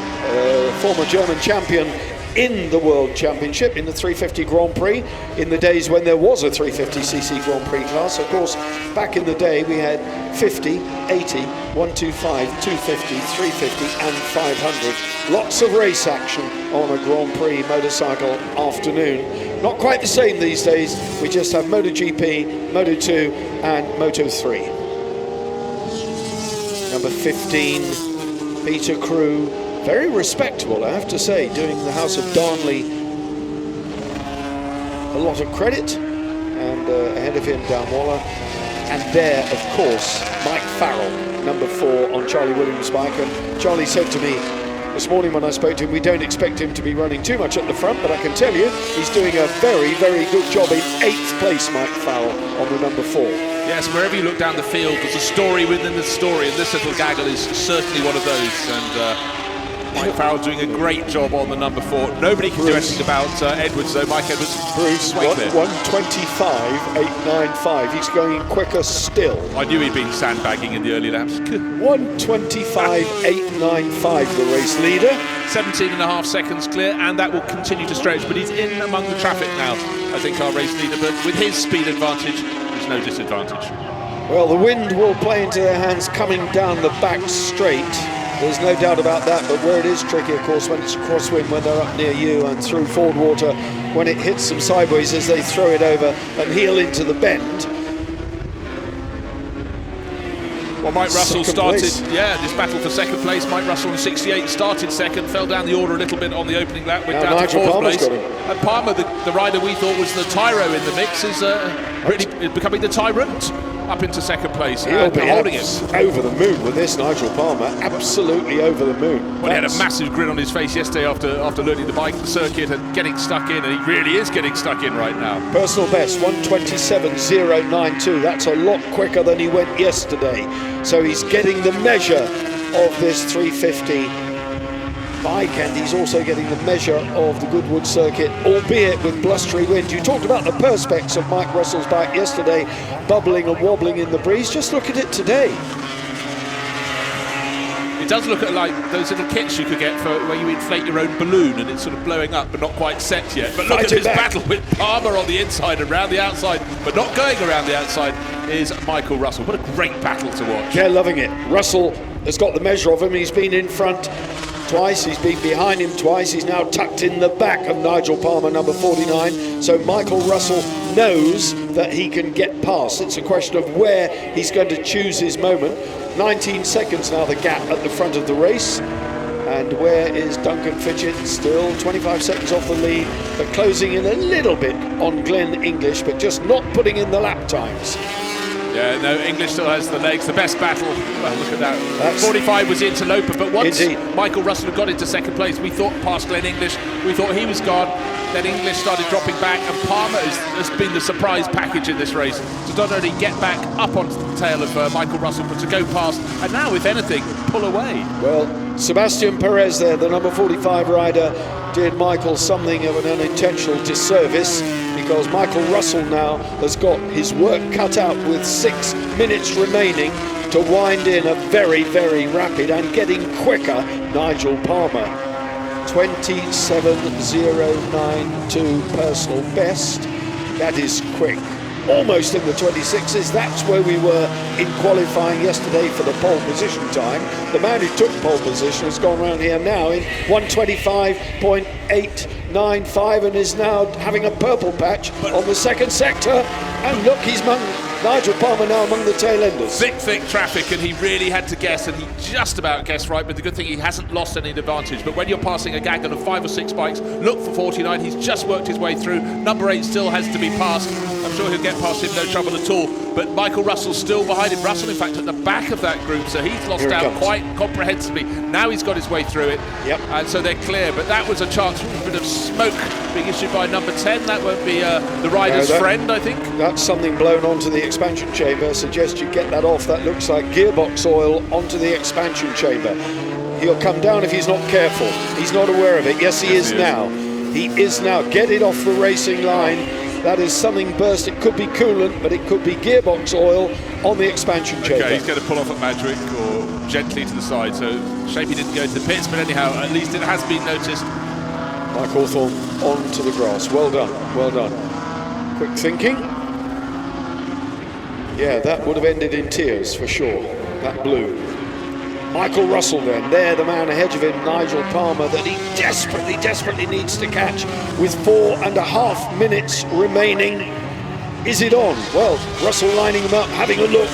former German champion in the World Championship in the 350 Grand Prix in the days when there was a 350cc Grand Prix class. Of course, back in the day we had 50, 80, 125, 250, 350 and 500. Lots of race action on a Grand Prix motorcycle afternoon. Not quite the same these days. We just have MotoGP, Moto2 and Moto3. Number 15, Peter Crew. Very respectable, I have to say, doing the House of Darnley a lot of credit. And ahead of him, Dan Waller. And there, of course, Mike Farrell, number 4 on Charlie Williams' bike. And Charlie said to me this morning when I spoke to him, we don't expect him to be running too much at the front, but I can tell you, he's doing a very good job in 8th place, Mike Farrell, on the number 4. Yes, wherever you look down the field, there's a story within the story, and this little gaggle is certainly one of those. And Mike Farrell doing a great job on the number 4. Nobody can do anything about Edwards, though. Mike Edwards, Bruce, 125.895. He's going quicker still. I knew he'd been sandbagging in the early laps. 125.895, the race leader. 17.5 seconds clear, and that will continue to stretch. But he's in among the traffic now, I think, our race leader. But with his speed advantage, there's no disadvantage. Well, the wind will play into their hands coming down the back straight. There's no doubt about that, but where it is tricky, of course, when it's crosswind, when they're up near you, and through Ford water, when it hits them sideways as they throw it over and heel into the bend. Well, Mike Russell started, this battle for second place. Mike Russell in 68 started second, fell down the order a little bit on the opening lap, went down to fourth place. And Palmer, the rider we thought was the tyro in the mix, is really becoming the tyrant up into second place. He'll be holding it over the moon with this, Nigel Palmer. Absolutely over the moon. Well, he had a massive grin on his face yesterday after learning the bike, the circuit, and getting stuck in, and he really is getting stuck in right now. Personal best 127.092. That's a lot quicker than he went yesterday. So he's getting the measure of this 350 bike, and he's also getting the measure of the Goodwood circuit, albeit with blustery wind. You talked about the perspex of Mike Russell's bike yesterday, bubbling and wobbling in the breeze. Just look at it today. It does look at like those little kits you could get for where you inflate your own balloon and it's sort of blowing up but not quite set yet. But look at this battle with Palmer on the inside and around the outside, but not going around the outside, is Michael Russell. What a great battle to watch. They're loving it. Russell has got the measure of him. He's been in front twice, he's been behind him twice, he's now tucked in the back of Nigel Palmer, number 49, so Michael Russell knows that he can get past. It's a question of where he's going to choose his moment. 19 seconds now the gap at the front of the race, and where is Duncan Fitchett? Still 25 seconds off the lead, but closing in a little bit on Glenn English, but just not putting in the lap times. Yeah, no, English still has the legs, the best battle. Well, look at that. 45 was Interloper, but once Michael Russell had got into second place, we thought past Glenn English, we thought he was gone. Then English started dropping back, and Palmer has been the surprise package in this race. To not only get back up onto the tail of Michael Russell, but to go past, and now, if anything, pull away. Well, Sebastian Perez there, the number 45 rider, did Michael something of an unintentional disservice, because Michael Russell now has got his work cut out with 6 minutes remaining to wind in a very, very rapid and getting quicker Nigel Palmer. 27.092 personal best. That is quick. Almost in the 26s. That's where we were in qualifying yesterday for the pole position time. The man who took pole position has gone around here now in 125.895 and is now having a purple patch on the second sector. And look, he's Nigel Palmer now among the tail enders. Thick traffic, and he really had to guess, and he just about guessed right, but the good thing, he hasn't lost any advantage. But when you're passing a gaggle of 5 or 6 bikes, look for 49. He's just worked his way through. Number 8 still has to be passed. I'm sure he'll get past him, no trouble at all. But Michael Russell's still behind him. Russell, in fact, at the back of that group, so he's lost out quite comprehensively. Now he's got his way through it, and so they're clear. But that was a chance for a bit of smoke being issued by number 10. That won't be the rider's friend, I think. That's something blown onto the expansion chamber. Suggest you get that off. That looks like gearbox oil onto the expansion chamber. He'll come down if he's not careful. He's not aware of it. Yes, he is now. He is now. Get it off the racing line. That is something burst. It could be coolant, but it could be gearbox oil on the expansion chamber. Okay, he's going to pull off at Madrick or gently to the side. So shame he didn't go to the pits, but anyhow, at least it has been noticed. Mike Hawthorne onto the grass. Well done, well done. Quick thinking. Yeah, that would have ended in tears for sure. That blue. Michael Russell then, there the man ahead of him, Nigel Palmer, that he desperately needs to catch with 4.5 minutes remaining. Is it on? Well, Russell lining him up, having a look.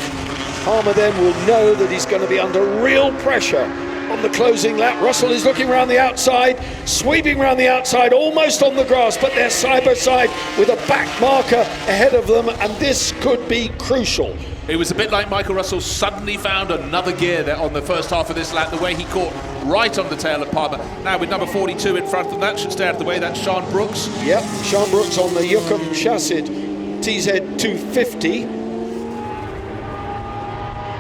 Palmer then will know that he's going to be under real pressure on the closing lap. Russell is looking around the outside, sweeping around the outside, almost on the grass, but they're side by side with a back marker ahead of them, and this could be crucial. It was a bit like Michael Russell suddenly found another gear there on the first half of this lap, the way he caught right on the tail of Palmer. Now with number 42 in front of them, that should stay out of the way. That's Sean Brooks. Yep, Sean Brooks on the Yucum chassis TZ 250.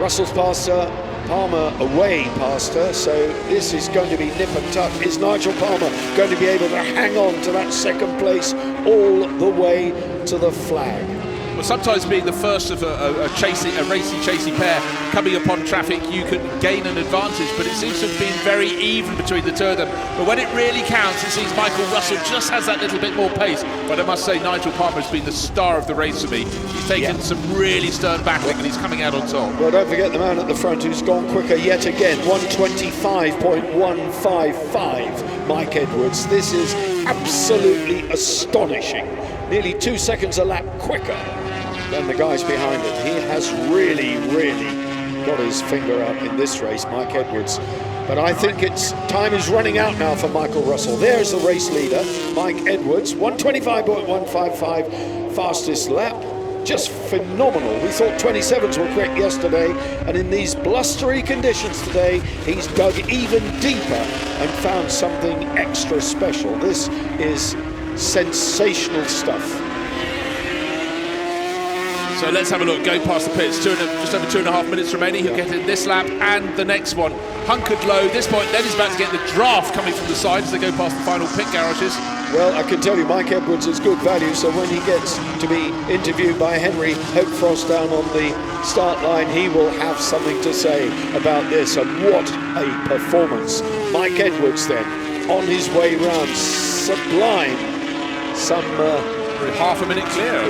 Russell's past her, Palmer away past her, so this is going to be nip and tuck. Is Nigel Palmer going to be able to hang on to that second place all the way to the flag? Well, sometimes being the first of a racy pair coming upon traffic, you can gain an advantage, but it seems to have been very even between the two of them. But when it really counts, it seems Michael Russell just has that little bit more pace. But I must say, Nigel Palmer has been the star of the race for me. He's taken some really stern battling, and he's coming out on top. Well, don't forget the man at the front who's gone quicker yet again, 125.155, Mike Edwards. This is absolutely astonishing. Nearly 2 seconds a lap quicker than the guys behind it. He has really got his finger out in this race, Mike Edwards. But I think time is running out now for Michael Russell. There's the race leader, Mike Edwards, 125.155 fastest lap. Just phenomenal. We thought 27s were quick yesterday, and in these blustery conditions today, he's dug even deeper and found something extra special. This is sensational stuff. So let's have a look, go past the pits, just over 2.5 minutes remaining. He'll get in this lap and the next one. Hunkered low, at this point then he's about to get the draft coming from the side as they go past the final pit garages. Well, I can tell you Mike Edwards is good value, so when he gets to be interviewed by Henry Hope-Frost down on the start line, he will have something to say about this, and what a performance. Mike Edwards then, on his way round, sublime. Some half a minute clear.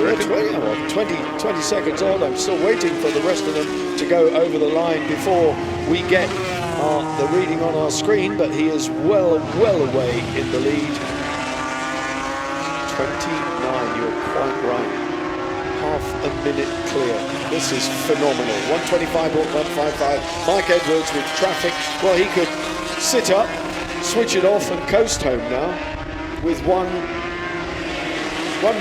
20 seconds on. I'm still waiting for the rest of them to go over the line before we get the reading on our screen, but he is well away in the lead. 29, you're quite right. Half a minute clear. This is phenomenal. 125.155. Mike Edwards with traffic. Well, he could sit up, switch it off and coast home now with 1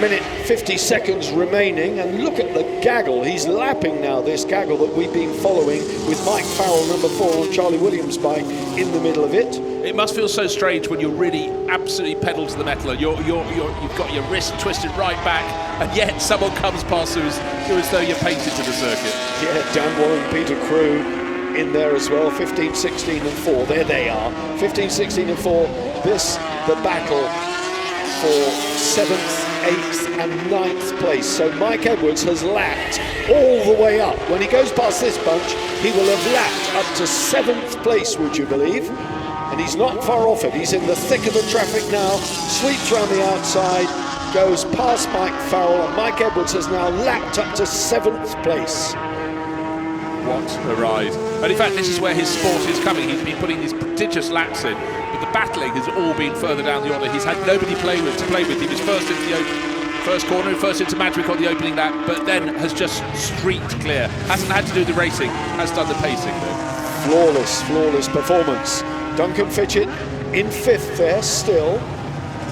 minute 50 seconds remaining. And look at the gaggle. He's lapping now, this gaggle that we've been following with Mike Farrell, number 4, on Charlie Williams' bike in the middle of it. It must feel so strange when you're really absolutely pedal to the metal. You've got your wrist twisted right back, and yet someone comes past who is though you're painted to the circuit. Yeah, Dan Wallen, Peter Crew in there as well. 15, 16 and 4. There they are. 15, 16 and 4. This, the battle for 7th, 8th and 9th place. So Mike Edwards has lapped all the way up. When he goes past this bunch, he will have lapped up to 7th place, would you believe? And he's not far off it. He's in the thick of the traffic now, sweeps round the outside, goes past Mike Farrell, and Mike Edwards has now lapped up to 7th place. What a ride. And in fact, this is where his sport is coming. He's been putting these prodigious laps in, but the battling has all been further down the order. He's had nobody to play with. He was first into the first corner, first into Madwick on the opening lap, but then has just streaked clear. Hasn't had to do the racing, has done the pacing though. Flawless performance. Duncan Fitchett in 5th there still,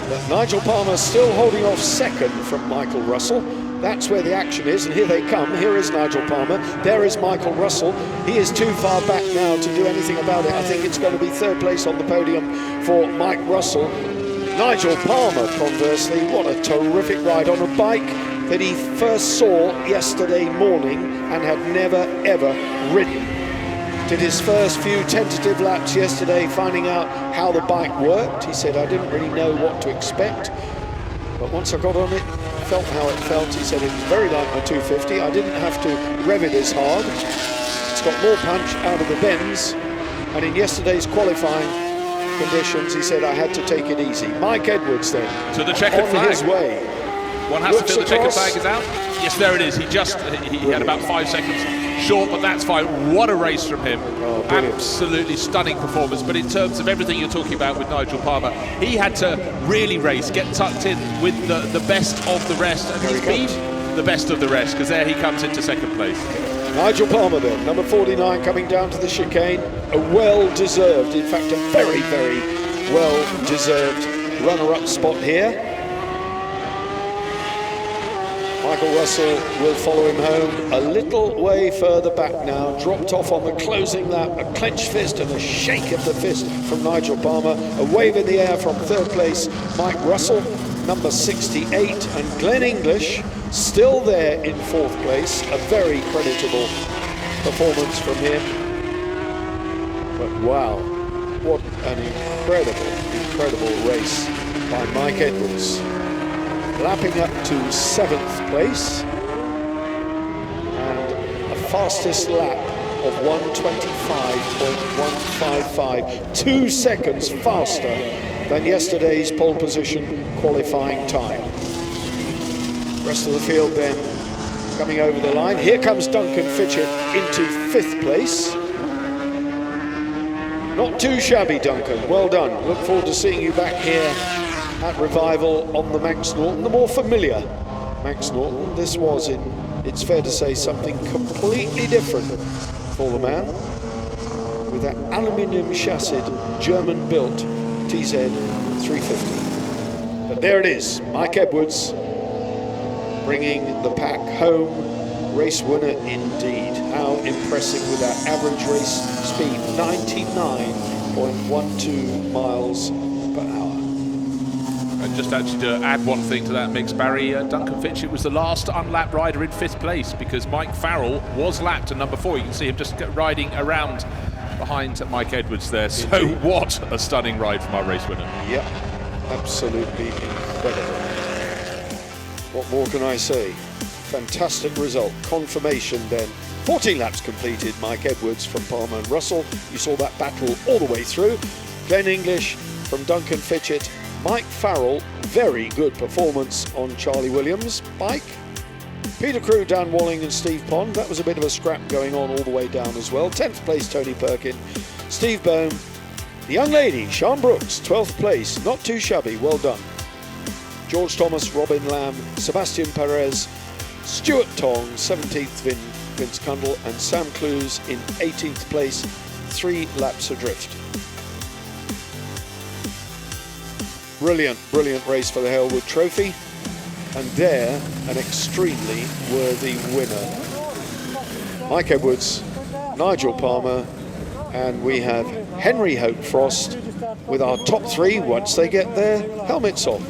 but Nigel Palmer still holding off 2nd from Michael Russell. That's where the action is, and here they come. Here is Nigel Palmer, there is Michael Russell. He is too far back now to do anything about it. I think it's going to be 3rd place on the podium for Mike Russell. Nigel Palmer, conversely, what a terrific ride on a bike that he first saw yesterday morning and had never ever ridden. Did his first few tentative laps yesterday, finding out how the bike worked. He said, I didn't really know what to expect, but once I got on it, felt how it felt. He said it was very like my 250. I didn't have to rev it as hard. It's got more punch out of the bends, and in yesterday's qualifying conditions, he said I had to take it easy. Mike Edwards then, to the checkered flag. On his way. One has to feel the checkered flag is out. Yes, there it is. He had about 5 seconds short, but that's fine. What a race from him. Oh, absolutely stunning performance. But in terms of everything you're talking about with Nigel Palmer, he had to really race, get tucked in with the best of the rest, and he's been the best of the rest, because there he comes into 2nd place. Nigel Palmer then, number 49, coming down to the chicane. A well-deserved, in fact a very, very well-deserved runner-up spot here. Michael Russell will follow him home a little way further back now, dropped off on the closing lap, a clenched fist and a shake of the fist from Nigel Palmer, a wave in the air from 3rd place, Mike Russell, number 68, and Glenn English still there in 4th place, a very creditable performance from him. But wow, what an incredible race by Mike Edwards. Lapping up to 7th place, and a fastest lap of 1:25.155, 2 seconds faster than yesterday's pole position qualifying time. Rest of the field then coming over the line. Here comes Duncan Fitchett into 5th place. Not too shabby, Duncan, well done. Look forward to seeing you back here at Revival on the Max Norton, the more familiar Max Norton. This was, it's fair to say, something completely different for the man, with that aluminium chassis German-built TZ 350. But there it is, Mike Edwards bringing the pack home. Race winner indeed. How impressive with that average race speed, 99.12 miles per hour. And just actually to add one thing to that mix, Barry, Duncan Fitchett was the last unlapped rider in 5th place, because Mike Farrell was lapped at number 4. You can see him just riding around behind Mike Edwards there. So what a stunning ride from our race winner. Yep, absolutely incredible. What more can I say? Fantastic result. Confirmation then. 14 laps completed, Mike Edwards from Palmer and Russell. You saw that battle all the way through. Glenn English from Duncan Fitchett. Mike Farrell, very good performance on Charlie Williams' bike. Peter Crew, Dan Walling and Steve Pond. That was a bit of a scrap going on all the way down as well. 10th place, Tony Perkin. Steve Bone. The young lady, Sian Brooks, 12th place, not too shabby, well done. George Thomas, Robin Lamb, Sebastian Perez, Stuart Tong, 17th Vince Cundall, and Sam Clues in 18th place, 3 laps adrift. Brilliant, brilliant race for the Hailwood Trophy, and there, an extremely worthy winner. Mike Edwards, Nigel Palmer, and we have Henry Hope Frost with our top 3 once they get their helmets on.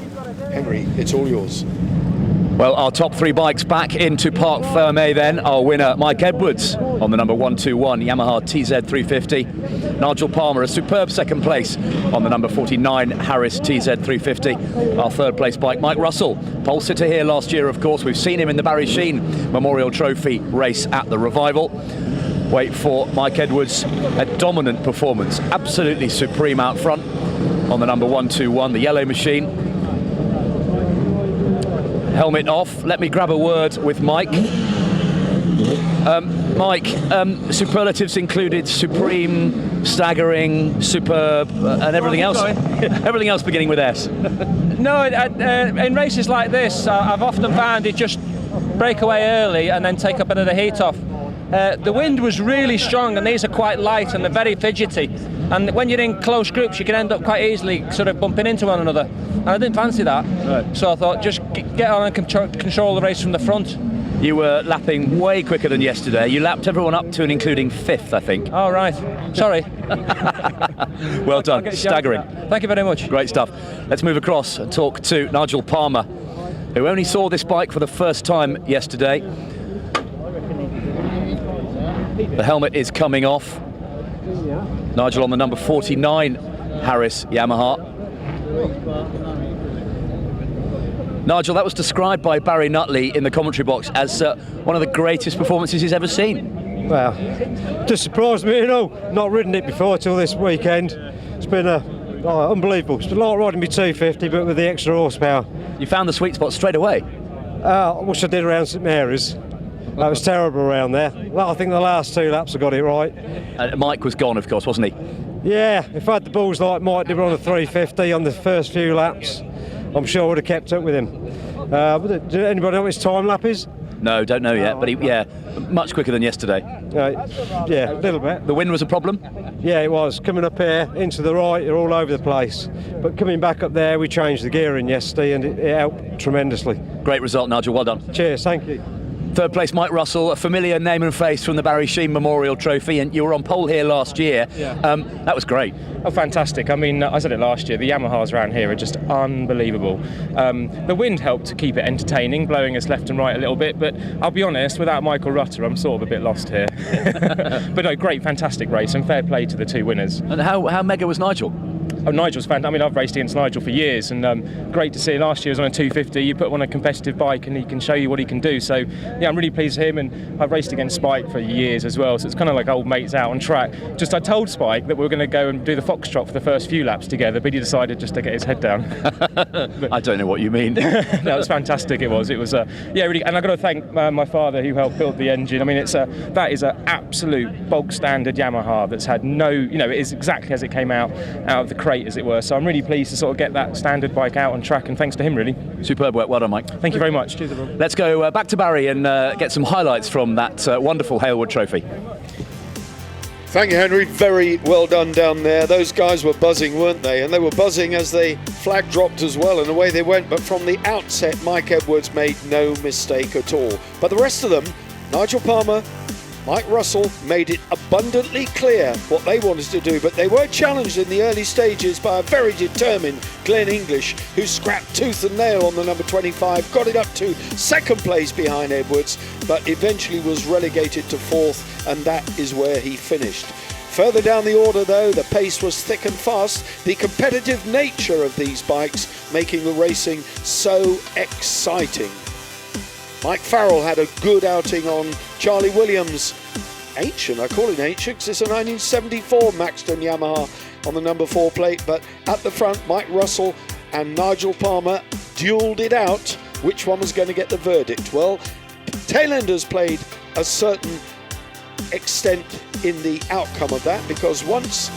Henry, it's all yours. Well, our top 3 bikes back into Parc Fermé then. Our winner, Mike Edwards, on the number 121 Yamaha TZ350. Nigel Palmer, a superb second place on the number 49 Harris TZ350. Our third place bike, Mike Russell, pole sitter here last year, of course. We've seen him in the Barry Sheen Memorial Trophy race at the Revival. Wait for Mike Edwards, a dominant performance, absolutely supreme out front on the number 121, the yellow machine. Helmet off. Let me grab a word with Mike. Mike, superlatives included supreme, staggering, superb, and everything else. Everything else beginning with S. No, in races like this, I've often found it just break away early and then take a bit of the heat off. The wind was really strong, and these are quite light and they're very fidgety. And when you're in close groups, you can end up quite easily sort of bumping into one another. And I didn't fancy that. Right. So I thought, just get on and control the race from the front. You were lapping way quicker than yesterday. You lapped everyone up to and including 5th, I think. Oh, right. Sorry. Well done. Staggering. Thank you very much. Great stuff. Let's move across and talk to Nigel Palmer, who only saw this bike for the first time yesterday. The helmet is coming off. Nigel on the number 49 Harris Yamaha. Nigel, that was described by Barry Nutley in the commentary box as one of the greatest performances he's ever seen. Well, just surprised me, you know. Not ridden it before till this weekend. It's been unbelievable. It's been like riding me 250, but with the extra horsepower. You found the sweet spot straight away? I wish I did around St Mary's. That was terrible around there. Well, I think the last 2 laps I got it right. Mike was gone, of course, wasn't he? Yeah, if I had the balls like Mike did on the 350 on the first few laps, I'm sure I would have kept up with him. Do anybody know what his time lap is? No, don't know yet, but much quicker than yesterday. Yeah, a little bit. The wind was a problem? Yeah, it was. Coming up here, into the right, they're all over the place. But coming back up there, we changed the gearing yesterday and it helped tremendously. Great result, Nigel, well done. Cheers, thank you. Third place, Mike Russell, a familiar name and face from the Barry Sheen Memorial Trophy, and you were on pole here last year. Yeah. That was great. Oh, fantastic. I mean, I said it last year, the Yamahas around here are just unbelievable. The wind helped to keep it entertaining, blowing us left and right a little bit, but I'll be honest, without Michael Rutter, I'm sort of a bit lost here. But no, great, fantastic race, and fair play to the 2 winners. And how mega was Nigel? Oh, Nigel's fantastic. I mean, I've raced against Nigel for years, and great to see. Last year was on a 250. You put him on a competitive bike, and he can show you what he can do. So, yeah, I'm really pleased with him, and I've raced against Spike for years as well. So it's kind of like old mates out on track. Just I told Spike that we were going to go and do the foxtrot for the first few laps together, but he decided just to get his head down. I don't know what you mean. No, it was fantastic. It was, really. And I've got to thank my father who helped build the engine. I mean, that is an absolute bog standard Yamaha that's had no, it is exactly as it came out of the crate, as it were. So I'm really pleased to sort of get that standard bike out on track, and thanks to him, really. Superb work. Well done, Mike. Thank you very much. Cheers, everyone. Let's go back to Barry and get some highlights from that wonderful Hailwood Trophy. Thank you, Henry. Very well done down there. Those guys were buzzing, weren't they? And they were buzzing as the flag dropped as well, and away they went. But from the outset, Mike Edwards made no mistake at all. But the rest of them, Nigel Palmer, Mike Russell, made it abundantly clear what they wanted to do, but they were challenged in the early stages by a very determined Glenn English, who scrapped tooth and nail on the number 25, got it up to second place behind Edwards, but eventually was relegated to 4th, and that is where he finished. Further down the order though, the pace was thick and fast, the competitive nature of these bikes making the racing so exciting. Mike Farrell had a good outing on Charlie Williams' ancient, I call it ancient because it's a 1974 Maxton Yamaha on the number 4 plate, but at the front Mike Russell and Nigel Palmer duelled it out. Which one was going to get the verdict? Well, tailenders played a certain extent in the outcome of that, because once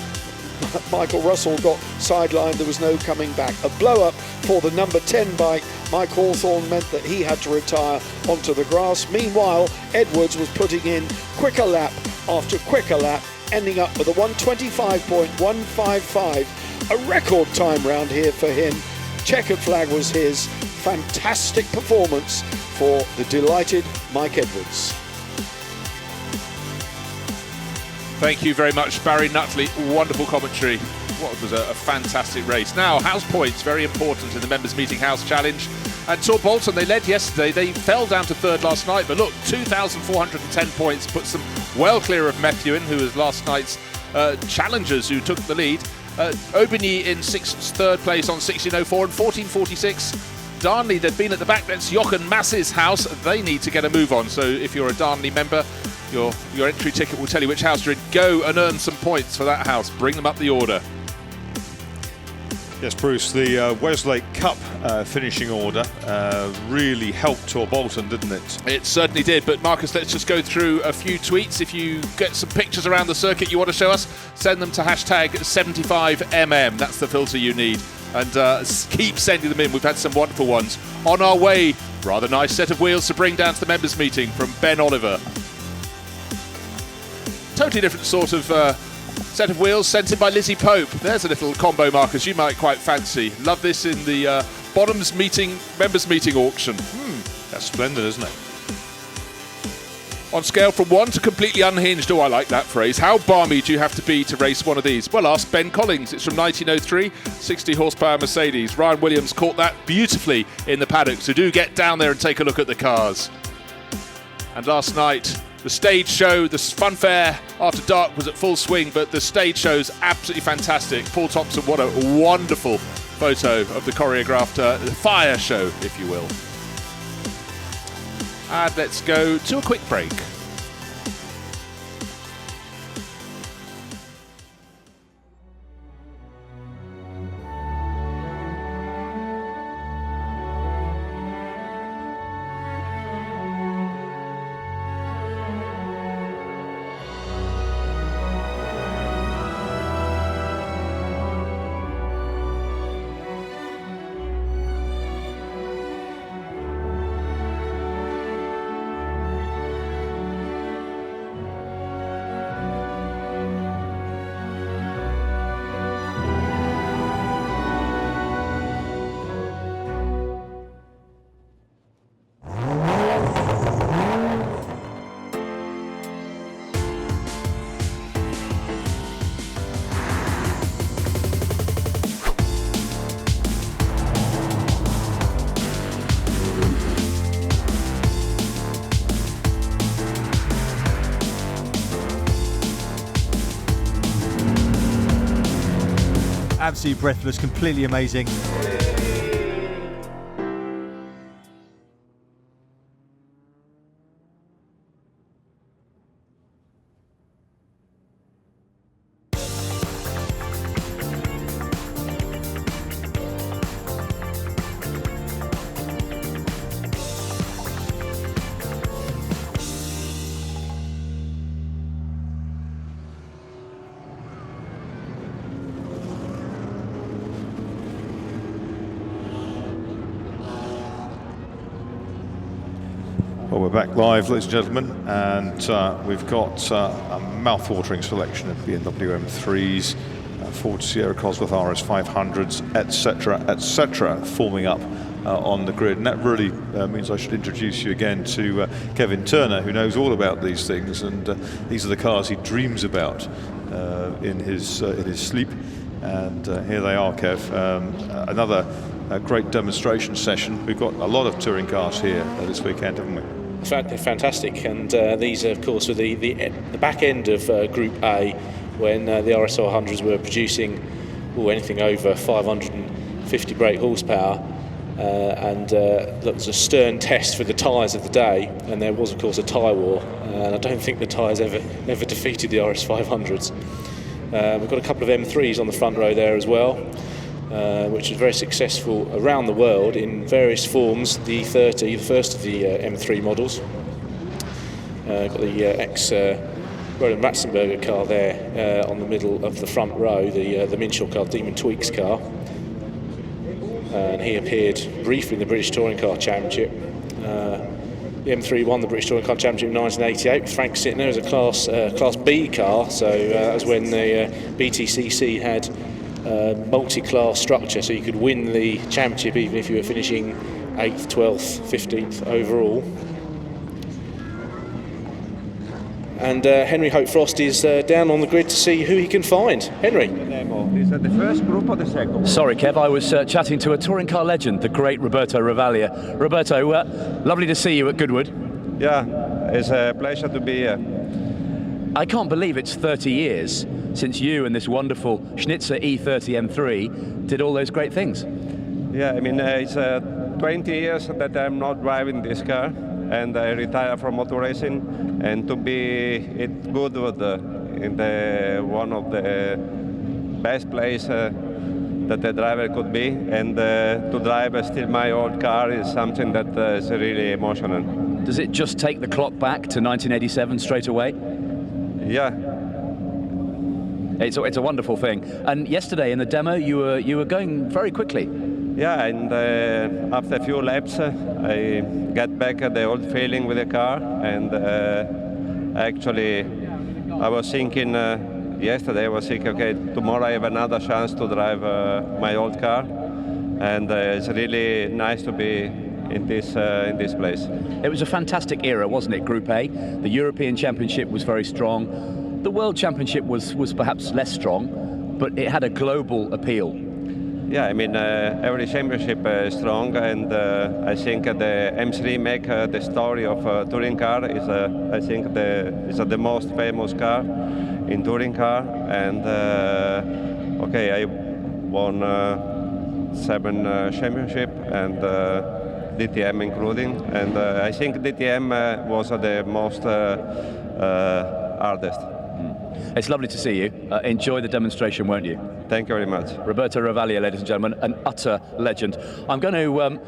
Michael Russell got sidelined, there was no coming back. A blow-up for the number 10 bike, Mike Hawthorne, meant that he had to retire onto the grass. Meanwhile, Edwards was putting in quicker lap after quicker lap, ending up with a 125.155, a record time round here for him. Checkered flag was his. Fantastic performance for the delighted Mike Edwards. Thank you very much, Barry Nutley. Wonderful commentary. What was a fantastic race. Now, house points, very important in the Members Meeting House Challenge. And Tor Bolton, they led yesterday. They fell down to third last night, but look, 2,410 points puts them well clear of Methuen, who was last night's challengers who took the lead. Aubigny in third place on 16.04 and 14.46. Darnley, they've been at the back. That's Jochen Mass's house. They need to get a move on. So if you're a Darnley member, your entry ticket will tell you which house you're in. Go and earn some points for that house. Bring them up the order. Yes, Bruce, the Westlake Cup finishing order really helped Tor Bolton, didn't it? It certainly did, but Marcus, let's just go through a few tweets. If you get some pictures around the circuit you want to show us, send them to hashtag 75mm. That's the filter you need. And keep sending them in. We've had some wonderful ones. On our way, rather nice set of wheels to bring down to the members meeting from Ben Oliver. Totally different sort of set of wheels sent in by Lizzie Pope. There's a little combo, Marcus, you might quite fancy. Love this in the Bottoms meeting, members meeting auction. That's splendid, isn't it? On scale from 1 to completely unhinged, oh, I like that phrase. How balmy do you have to be to race one of these? Well, ask Ben Collins. It's from 1903, 60 horsepower Mercedes. Ryan Williams caught that beautifully in the paddock, so do get down there and take a look at the cars. And last night, the stage show, the funfair after dark was at full swing, but the stage show's absolutely fantastic. Paul Thompson, what a wonderful photo of the choreographed fire show, if you will. And let's go to a quick break. Absolutely breathless, completely amazing. Well, we're back live, ladies and gentlemen, and we've got a mouth-watering selection of BMW M3s, Ford Sierra Cosworth RS 500s, etc., forming up on the grid. And that really means I should introduce you again to Kevin Turner, who knows all about these things, and these are the cars he dreams about in his sleep. And here they are, Kev. Another great demonstration session. We've got a lot of touring cars here this weekend, haven't we? Fantastic, and these of course were the back end of Group A, when the RS 100s were producing anything over 550 brake horsepower, and that was a stern test for the tyres of the day, and there was of course a tyre war, and I don't think the tyres ever defeated the RS 500s. We've got a couple of M3s on the front row there as well, which is very successful around the world in various forms. The E30, the first of the M3 models, got the Roland Ratzenberger car there on the middle of the front row, the Minshaw car, Demon Tweaks car. And he appeared briefly in the British Touring Car Championship. The M3 won the British Touring Car Championship in 1988 with Frank Sittner as a Class B car, so that was when the BTCC had multi-class structure, so you could win the championship even if you were finishing 8th, 12th, 15th overall. And Henry Hope Frost is down on the grid to see who he can find. Henry. Is that the first group or the second? Sorry, Kev, I was chatting to a touring car legend, the great Roberto Ravaglia. Roberto, lovely to see you at Goodwood. Yeah, it's a pleasure to be here. I can't believe it's 30 years since you and this wonderful Schnitzer E30 M3 did all those great things. Yeah, I mean, it's 20 years that I'm not driving this car, and I retired from motor racing, and to be at Goodwood in one of the best places that a driver could be, and to drive still my old car is something that is really emotional. Does it just take the clock back to 1987 straight away? Yeah. It's a wonderful thing. And yesterday in the demo, you were going very quickly. Yeah, and after a few laps, I get back the old feeling with the car, and actually, I was thinking yesterday. I was thinking, okay, tomorrow I have another chance to drive my old car, and it's really nice to be in this place. It was a fantastic era, wasn't it? Group A. The European Championship was very strong. The World Championship was perhaps less strong, but it had a global appeal. Yeah, I mean, every championship is strong, and I think the M3 make the story of touring car is, I think, the most famous car in touring car. And okay, I won 7 championship and DTM including, and I think DTM was the most hardest. It's lovely to see you. Enjoy the demonstration, won't you? Thank you very much. Roberto Ravaglia, ladies and gentlemen, an utter legend. I'm going to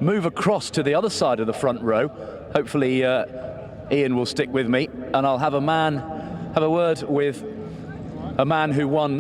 move across to the other side of the front row. Hopefully Ian will stick with me, and I'll have a word with a man who won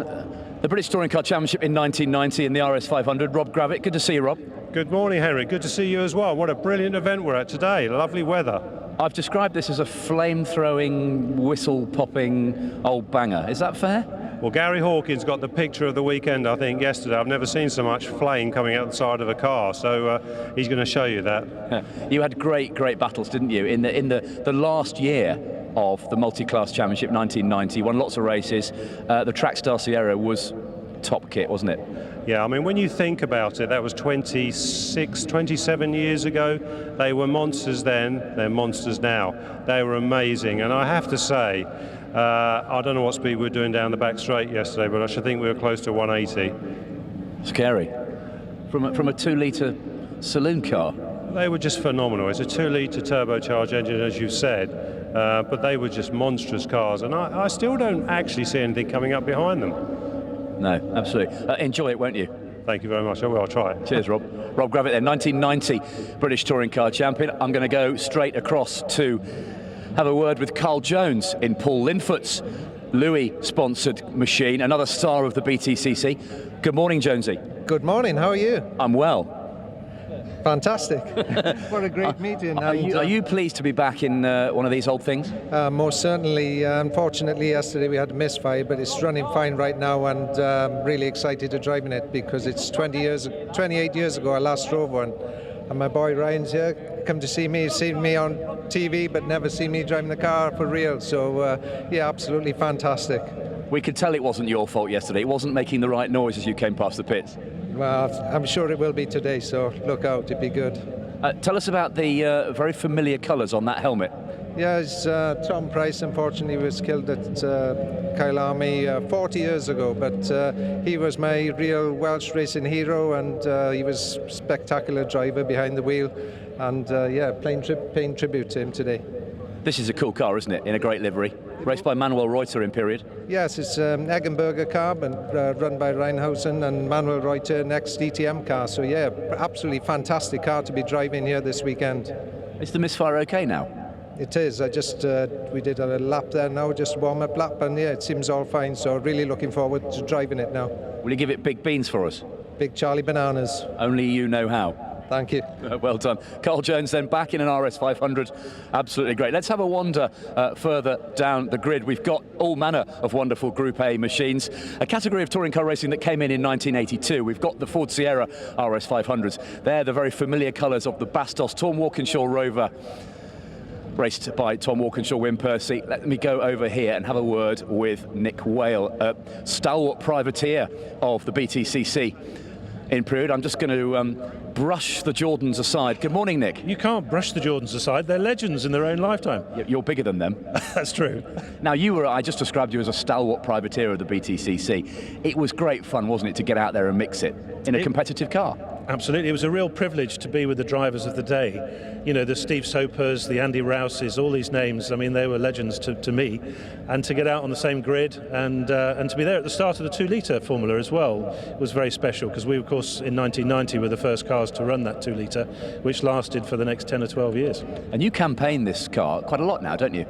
the British Touring Car Championship in 1990 in the RS 500, Rob Gravitt. Good to see you, Rob. Good morning, Henry. Good to see you as well. What a brilliant event we're at today. Lovely weather. I've described this as a flame-throwing, whistle-popping old banger. Is that fair? Well, Gary Hawkins got the picture of the weekend, I think, yesterday. I've never seen so much flame coming out the side of a car, so he's going to show you that. You had great battles, didn't you, in the last year of the multi-class championship, 1990. Won lots of races. The Trackstar Sierra was top kit, wasn't it? Yeah, I mean, when you think about it, that was 27 years ago. They were monsters then, they're monsters now. They were amazing, and I have to say, I don't know what speed we were doing down the back straight yesterday, but I should think we were close to 180. Scary. From a 2-litre saloon car. They were just phenomenal. It's a 2-litre turbocharged engine, as you said, but they were just monstrous cars, and I still don't actually see anything coming up behind them. No, absolutely. Enjoy it, won't you? Thank you very much. I will. I'll try it. Cheers, Rob. Rob Gravitt there, 1990 British Touring Car Champion. I'm going to go straight across to have a word with Carl Jones in Paul Linfoot's Louis-sponsored machine, another star of the BTCC. Good morning, Jonesy. Good morning. How are you? I'm well. Fantastic. What a great meeting. Are you pleased to be back in one of these old things? Most certainly. Unfortunately, yesterday we had a misfire, but it's running fine right now, and really excited to drive in it because it's 28 years ago I last drove one. And my boy Ryan's here, come to see me, seen me on TV, but never seen me driving the car for real. So, yeah, absolutely fantastic. We could tell it wasn't your fault yesterday. It wasn't making the right noise as you came past the pits. Well, I'm sure it will be today, so look out, it'll be good. Tell us about the very familiar colours on that helmet. Yeah, it's Tom Price, unfortunately, was killed at Kyle Army 40 years ago, but he was my real Welsh racing hero, and he was a spectacular driver behind the wheel, and yeah, paying tribute to him today. This is a cool car, isn't it? In a great livery. Raced by Manuel Reuter in period. Yes, it's Eggenberger car, and run by Reinhausen and Manuel Reuter, next DTM car. So yeah, absolutely fantastic car to be driving here this weekend. Is the misfire okay now? it is. We did a lap there now, just a warm-up lap, and yeah, it seems all fine. So really looking forward to driving it now. Will you give it big beans for us? Big Charlie bananas. Only you know how. Thank you. Well done. Carl Jones then back in an RS500. Absolutely great. Let's have a wander further down the grid. We've got all manner of wonderful Group A machines. A category of touring car racing that came in 1982. We've got the Ford Sierra RS500s. They're the very familiar colours of the Bastos Tom Walkinshaw Rover, raced by Tom Walkinshaw, Wim Percy. Let me go over here and have a word with Nick Whale, a stalwart privateer of the BTCC in period. I'm just going to brush the Jordans aside. Good morning, Nick. You can't brush the Jordans aside. They're legends in their own lifetime. You're bigger than them. That's true. Now, I just described you as a stalwart privateer of the BTCC. It was great fun, wasn't it, to get out there and mix it in a competitive car? Absolutely. It was a real privilege to be with the drivers of the day. You know, the Steve Sopers, the Andy Rouses, all these names. I mean, they were legends to me. And to get out on the same grid and to be there at the start of the 2-litre formula as well was very special, because we, of course, in 1990 were the first cars to run that 2-litre, which lasted for the next 10 or 12 years. And you campaign this car quite a lot now, don't you?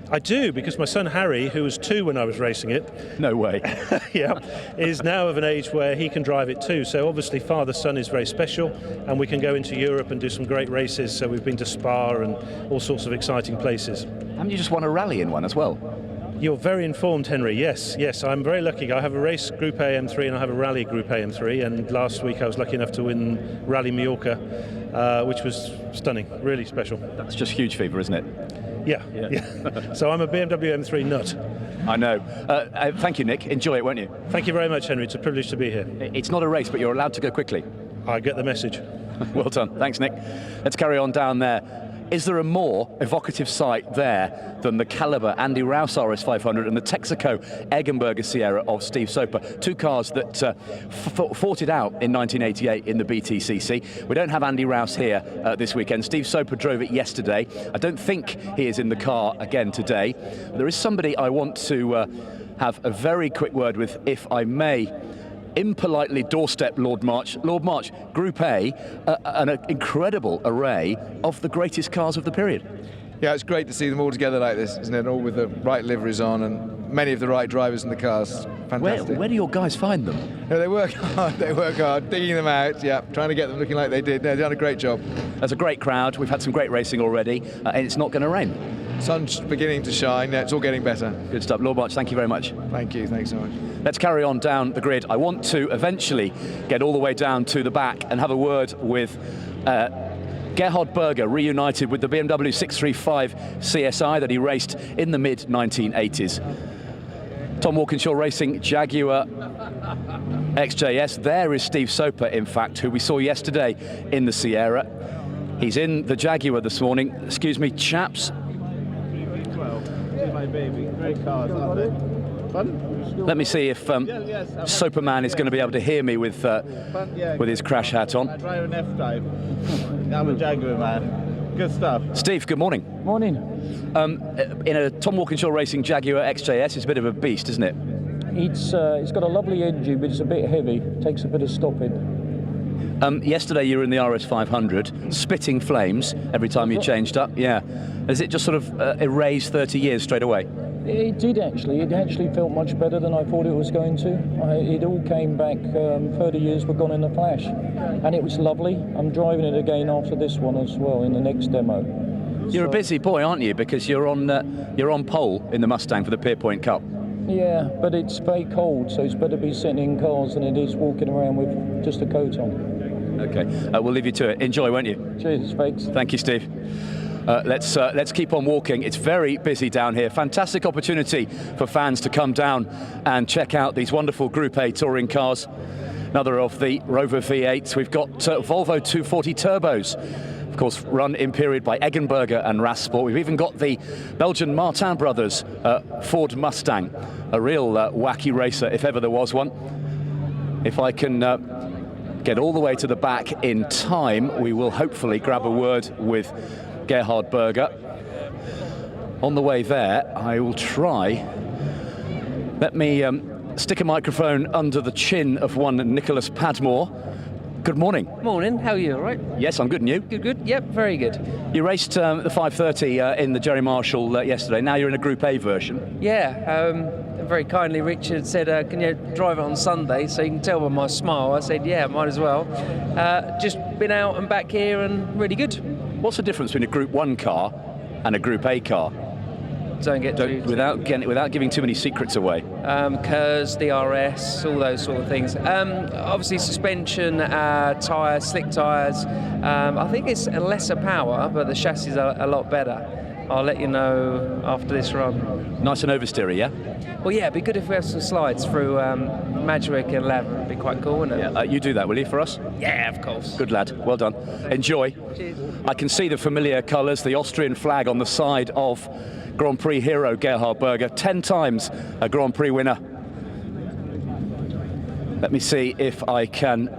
I do, because my son Harry, who was 2 when I was racing it, no way, yeah, is now of an age where he can drive it too. So obviously father-son is very special, and we can go into Europe and do some great races. So we've been to Spa and all sorts of exciting places. And you just won a rally in one as well. You're very informed, Henry. Yes, I'm very lucky. I have a race Group A M3 and I have a rally Group A M3. And last week I was lucky enough to win Rally Mallorca, which was stunning, really special. That's just huge fever, isn't it? Yeah. So I'm a BMW M3 nut. I know. Thank you, Nick. Enjoy it, won't you? Thank you very much, Henry. It's a privilege to be here. It's not a race, but you're allowed to go quickly. I get the message. Well done. Thanks, Nick. Let's carry on down there. Is there a more evocative sight there than the Caliber Andy Rouse RS500 and the Texaco Eggenberger Sierra of Steve Soper? 2 cars that fought it out in 1988 in the BTCC. We don't have Andy Rouse here this weekend. Steve Soper drove it yesterday. I don't think he is in the car again today. There is somebody I want to have a very quick word with, if I may. Impolitely doorstep Lord March. Lord March, Group A, an incredible array of the greatest cars of the period. Yeah, it's great to see them all together like this, isn't it? All with the right liveries on and many of the right drivers in the cars. Fantastic. Where do your guys find them? Yeah, they work hard, digging them out, yeah, trying to get them looking like they did. They've done a great job. There's a great crowd. We've had some great racing already, and it's not going to rain. Sun's beginning to shine. Yeah, it's all getting better. Good stuff. Lord March, thank you very much. Thank you. Thanks so much. Let's carry on down the grid. I want to eventually get all the way down to the back and have a word with Gerhard Berger, reunited with the BMW 635 CSI that he raced in the mid-1980s. Tom Walkinshaw racing Jaguar XJS. There is Steve Soper, in fact, who we saw yesterday in the Sierra. He's in the Jaguar this morning. Excuse me, chaps. My baby. Great cars, aren't they? Fun? Let me see if Soperman is going to be able to hear me with his crash hat on. I drive an F-Type. I'm a Jaguar man. Good stuff. Steve, good morning. Morning. In a Tom Walkinshaw racing Jaguar XJS, it's a bit of a beast, isn't it? It's got a lovely engine, but it's a bit heavy. Takes a bit of stopping. Yesterday you were in the RS500, spitting flames every time you changed up. Yeah. Has it just sort of erased 30 years straight away? It did actually. It actually felt much better than I thought it was going to. It all came back. 30 years were gone in a flash, and it was lovely. I'm driving it again after this one as well in the next demo. You're a busy boy, aren't you? Because you're on pole in the Mustang for the Pierpoint Cup. Yeah, but it's very cold, so it's better be sitting in cars than it is walking around with just a coat on. Okay, we'll leave you to it. Enjoy, won't you? Cheers, thanks. Thank you, Steve. Let's keep on walking. It's very busy down here. Fantastic opportunity for fans to come down and check out these wonderful Group A touring cars. Another of the Rover V8s. We've got Volvo 240 turbos, of course, run in period by Eggenberger and Rasport. We've even got the Belgian Martin brothers Ford Mustang, a real wacky racer if ever there was one. If I can get all the way to the back in time, we will hopefully grab a word with Gerhard Berger. On the way there, I will try. Let me stick a microphone under the chin of one Nicholas Padmore. Good morning. Morning, how are you, all right? Yes, I'm good, and you? Good, yep, very good. You raced the 5:30 in the Jerry Marshall yesterday. Now you're in a Group A version. Yeah, very kindly Richard said, can you drive it on Sunday? So you can tell by my smile. I said, yeah, might as well. Just been out and back here and really good. What's the difference between a Group 1 car and a Group A car? Without giving too many secrets away. KERS, DRS, all those sort of things. Obviously suspension, tyres, slick tyres. I think it's a lesser power, but the chassis are a lot better. I'll let you know after this run. Nice and oversteery, yeah? Well, yeah, it'd be good if we have some slides through Madgwick and Laver. It'd be quite cool, wouldn't it? Yeah, you do that, will you, for us? Yeah, of course. Good lad, well done. Enjoy. Cheers. I can see the familiar colours, the Austrian flag on the side of Grand Prix hero Gerhard Berger, 10 times a Grand Prix winner. Let me see if I can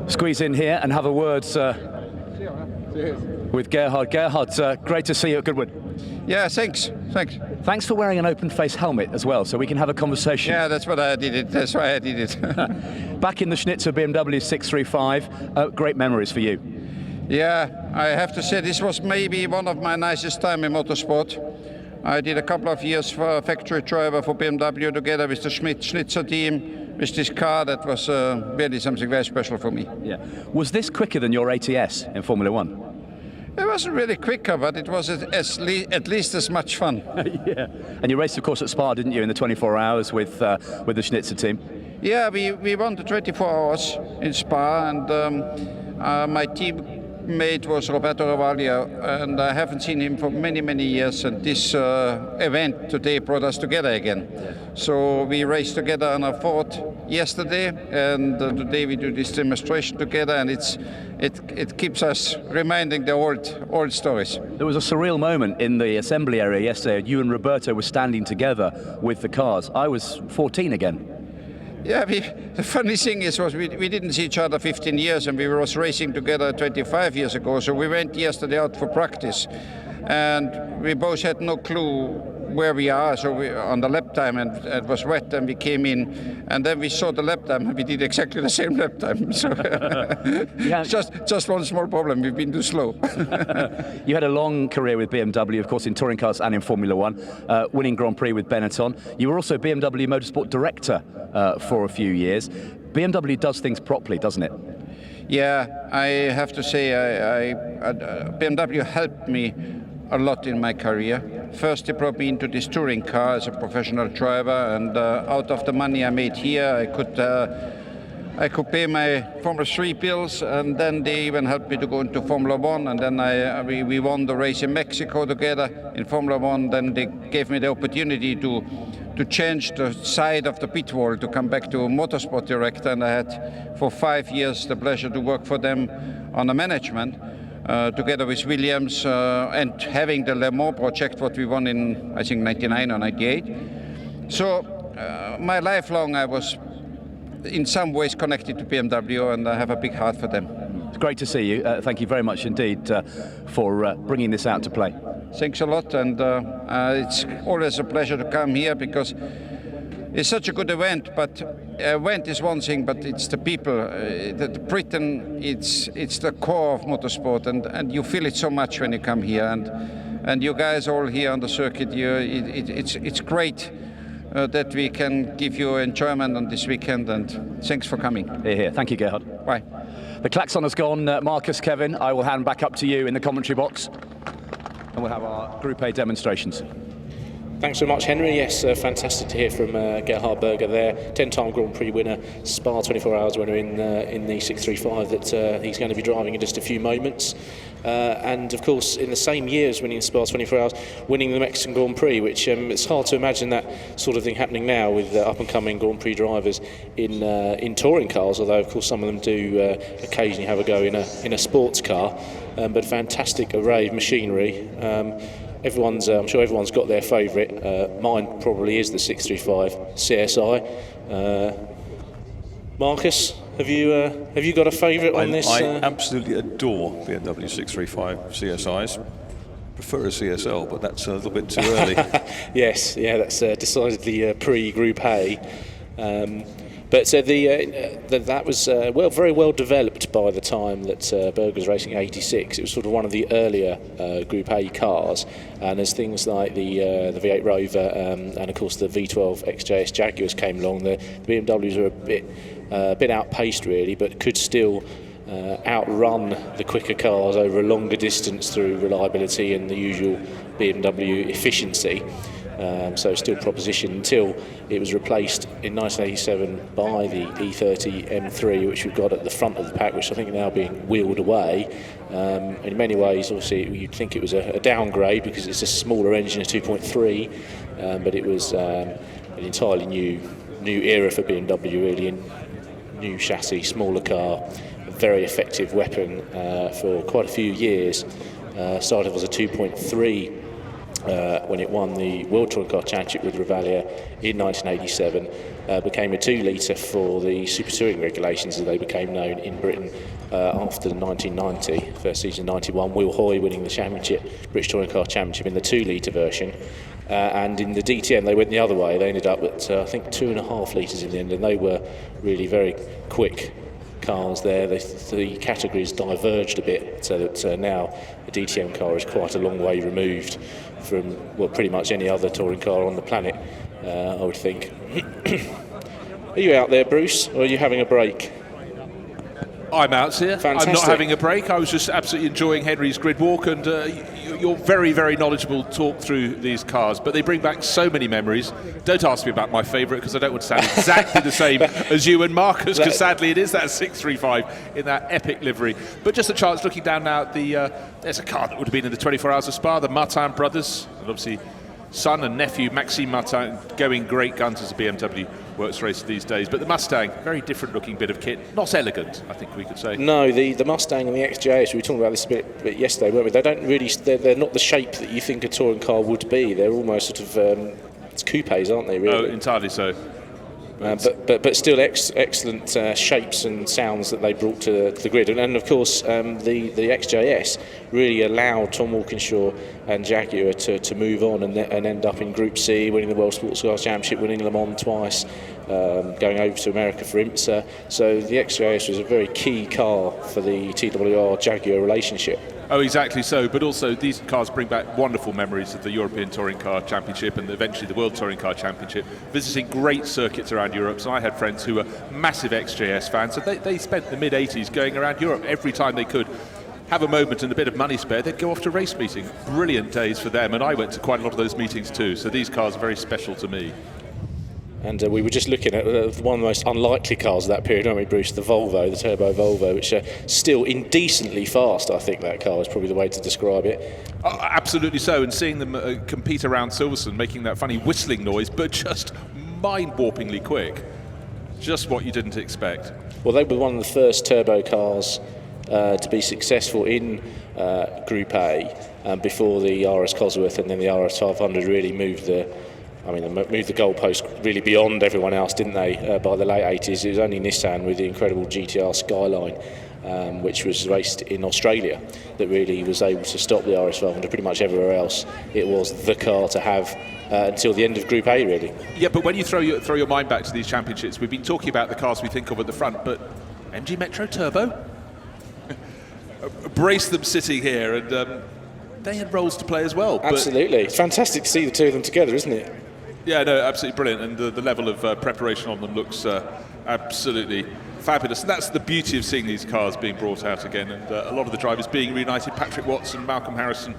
squeeze in here and have a word with Gerhard. Gerhard, great to see you at Goodwood. Yeah, thanks. Thanks for wearing an open face helmet as well, so we can have a conversation. Yeah, that's what I did it. That's why I did it. Back in the Schnitzer BMW 635, great memories for you. Yeah, I have to say this was maybe one of my nicest time in motorsport. I did a couple of years for a factory driver for BMW together with the Schnitzer team, with this car. That was really something very special for me. Yeah. Was this quicker than your ATS in Formula One? It wasn't really quicker, but it was at least as much fun. Yeah. And you raced, of course, at Spa, didn't you, in the 24 hours with the Schnitzer team? Yeah, we won the 24 hours in Spa, and my teammate was Roberto Ravaglia, and I haven't seen him for many, many years, and this event today brought us together again. Yeah. So we raced together on our Ford yesterday, and today we do this demonstration together, and it keeps us reminding the old stories. There was a surreal moment in the assembly area yesterday. You and Roberto were standing together with the cars. I was 14 again. Yeah, the funny thing is we didn't see each other 15 years, and we were racing together 25 years ago. So we went yesterday out for practice, and we both had no clue where we are. So we on the lap time, and it was wet, and we came in, and then we saw the lap time, and we did exactly the same lap time. So just one small problem: we've been too slow. You had a long career with BMW, of course, in touring cars and in Formula One, winning Grand Prix with Benetton. You were also BMW Motorsport Director for a few years. BMW does things properly, doesn't it? Yeah, I have to say, BMW helped me a lot in my career. First, they brought me into this touring car as a professional driver, and out of the money I made here, I could pay my Formula 3 bills, and then they even helped me to go into Formula 1, and then we won the race in Mexico together in Formula 1. Then they gave me the opportunity to change the side of the pit wall, to come back to motorsport director, and I had for 5 years the pleasure to work for them on the management. Together with Williams and having the Le Mans project, what we won in, I think, 99 or 98. So my lifelong I was in some ways connected to BMW, and I have a big heart for them. It's great to see you. Thank you very much indeed for bringing this out to play. Thanks a lot, and it's always a pleasure to come here because it's such a good event. But event is one thing, but it's the people. Britain, it's the core of motorsport, and you feel it so much when you come here. And you guys all here on the circuit, it's great that we can give you enjoyment on this weekend. And thanks for coming. Here. Thank you, Gerhard. Bye. The klaxon has gone. Marcus, Kevin, I will hand back up to you in the commentary box, and we'll have our Group A demonstrations. Thanks so much, Henry. Yes, fantastic to hear from Gerhard Berger there, 10-time Grand Prix winner, Spa 24 Hours winner in the 635 that he's going to be driving in just a few moments. And of course, in the same year as winning Spa 24 Hours, winning the Mexican Grand Prix, which it's hard to imagine that sort of thing happening now with up-and-coming Grand Prix drivers in touring cars. Although, of course, some of them do occasionally have a go in a sports car. But fantastic array of machinery. I'm sure everyone's got their favourite. Mine probably is the 635 CSI. Marcus, have you got a favourite on this? I absolutely adore BMW 635 CSIs. Prefer a CSL, but that's a little bit too early. Yes, yeah, that's decidedly pre-Group A. But that was very well developed by the time that Berger was racing 86. It was sort of one of the earlier Group A cars, and as things like the V8 Rover and of course the V12 XJS Jaguars came along, the BMWs were a bit outpaced really, but could still outrun the quicker cars over a longer distance through reliability and the usual BMW efficiency. So still proposition until it was replaced in 1987 by the E30 M3, which we've got at the front of the pack, which I think are now being wheeled away. In many ways, obviously, you'd think it was a downgrade because it's a smaller engine, a 2.3, but it was an entirely new era for BMW, really, in new chassis, smaller car, a very effective weapon for quite a few years. Started as a 2.3 when it won the World Touring Car Championship with Revalia in 1987, became a 2-litre for the Super Touring regulations as they became known in Britain after the 1990, first season 91, Will Hoy winning the championship, British Touring Car Championship in the 2-litre version. And in the DTM they went the other way. They ended up at I think 2.5 litres in the end, and they were really very quick cars there. The categories diverged a bit, so that now a DTM car is quite a long way removed from pretty much any other touring car on the planet, I would think. Are you out there, Bruce, or are you having a break? I'm out here. Fantastic. I'm not having a break. I was just absolutely enjoying Henry's grid walk, and you're very, very knowledgeable talk through these cars, but they bring back so many memories. Don't ask me about my favourite, because I don't want to sound exactly the same as you and Marcus, because sadly it is that 635 in that epic livery. But just a chance looking down now at there's a car that would have been in the 24 Hours of Spa, the Martin brothers, and obviously son and nephew Maxime Martin going great guns as a BMW works racer these days. But the Mustang, very different looking bit of kit, not elegant, I think we could say. No, the Mustang and the XJS, we were talking about this a bit yesterday, weren't we? They don't really, they're not the shape that you think a touring car would be. They're almost sort of it's coupes, aren't they? Really? Oh, entirely so. But still excellent shapes and sounds that they brought to the grid, and of course the XJS really allowed Tom Walkinshaw and Jaguar to move on and end up in Group C, winning the World Sports Cars Championship, winning Le Mans twice, going over to America for IMSA. So the XJS was a very key car for the TWR Jaguar relationship. Oh, exactly so. But also these cars bring back wonderful memories of the European Touring Car Championship and eventually the World Touring Car Championship, visiting great circuits around Europe. So I had friends who were massive XJS fans, so they spent the mid-80s going around Europe every time they could have a moment and a bit of money spare. They'd go off to race meetings. Brilliant days for them, and I went to quite a lot of those meetings too. So these cars are very special to me. And we were just looking at one of the most unlikely cars of that period, aren't we, Bruce? The Volvo, the turbo Volvo, which still indecently fast. I think that car is probably the way to describe it. Oh, absolutely so. And seeing them compete around Silverstone, making that funny whistling noise, but just mind-warpingly quick. Just what you didn't expect. Well, they were one of the first turbo cars to be successful in Group A before the RS Cosworth and then the RS 500 really moved the goalpost really beyond everyone else, didn't they? By the late 80s, it was only Nissan with the incredible GTR Skyline, which was raced in Australia, that really was able to stop the RS 500. Pretty much everywhere else, it was the car to have until the end of Group A, really. Yeah, but when you throw your mind back to these championships, we've been talking about the cars we think of at the front, but MG Metro Turbo? Brace them sitting here, and they had roles to play as well. Absolutely. It's fantastic to see the two of them together, isn't it? Yeah, no, absolutely brilliant, and the level of preparation on them looks absolutely fabulous. And that's the beauty of seeing these cars being brought out again, and a lot of the drivers being reunited. Patrick Watson, Malcolm Harrison,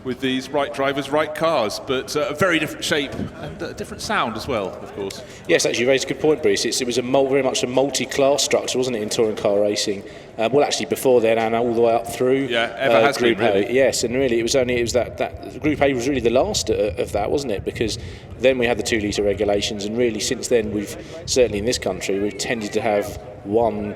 with these right drivers, right cars, but a very different shape and a different sound as well, of course. Yes, actually, you raised a good point, Bruce. It was very much a multi-class structure, wasn't it, in touring car racing? Well, actually, before then, and all the way up through. Yeah, ever has Group been, really. A. Yes, and really, it was that Group A was really the last of that, wasn't it? Because then we had the 2-litre regulations, and really, since then, we've certainly in this country, we've tended to have one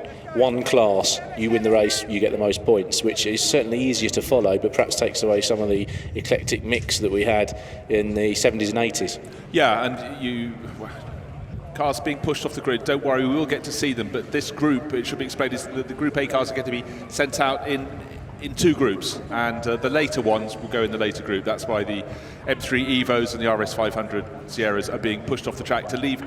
class. You win the race, you get the most points, which is certainly easier to follow, but perhaps takes away some of the eclectic mix that we had in the 70s and 80s. Yeah, and cars being pushed off the grid, don't worry, we will get to see them, but this group, it should be explained, is that the Group A cars are going to be sent out in two groups, and the later ones will go in the later group. That's why the M3 Evos and the RS 500 Sierras are being pushed off the track to leave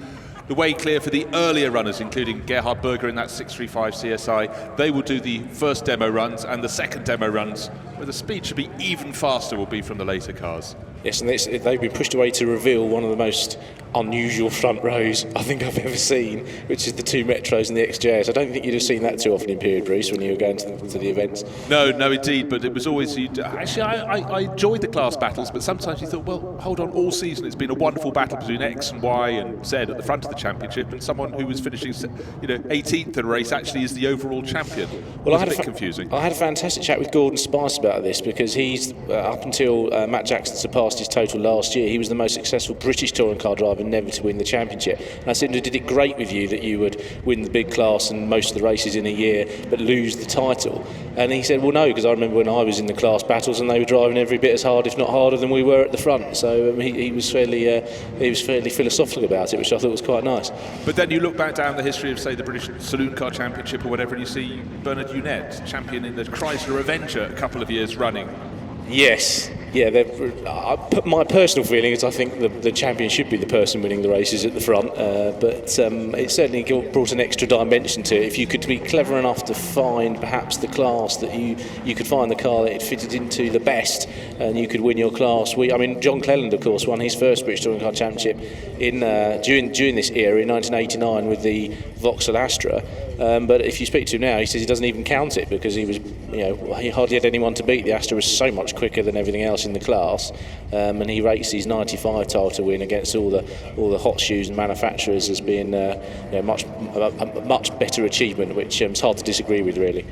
the way clear for the earlier runners, including Gerhard Berger in that 635 CSI. They will do the first demo runs, and the second demo runs, where the speed should be even faster, will be from the later cars. Yes, and they've been pushed away to reveal one of the most unusual front rows I think I've ever seen, which is the two Metros and the XJS. I don't think you'd have seen that too often in period, Bruce, when you were going to the events. No, indeed, but it was always... Actually, I enjoyed the class battles, but sometimes you thought, well, hold on, all season it's been a wonderful battle between X and Y and Z at the front of the championship, and someone who was finishing 18th in a race actually is the overall champion. Well, It was a bit confusing. I had a fantastic chat with Gordon Spice about this, because he's, up until Matt Jackson surpassed his total last year, he was the most successful British touring car driver never to win the championship. And I said, did it great with you that you would win the big class and most of the races in a year but lose the title? And he said, well, no, because I remember when I was in the class battles and they were driving every bit as hard, if not harder, than we were at the front. So he was fairly philosophical about it, which I thought was quite nice. But then you look back down the history of, say, the British Saloon Car Championship or whatever, and you see Bernard Unett, champion in the Chrysler Avenger a couple of years running. Yes, yeah. My personal feeling is I think the champion should be the person winning the races at the front, but it certainly brought an extra dimension to it. If you could be clever enough to find perhaps the class that you could find the car that it fitted into the best, and you could win your class. John Cleland, of course, won his first British Touring Car Championship during this era in 1989 with the Vauxhall Astra. But if you speak to him now, he says he doesn't even count it because he hardly had anyone to beat. The Astra was so much quicker than everything else in the class, and he rates his 95 title win against all the hot shoes and manufacturers as being a much better achievement, which is hard to disagree with, really.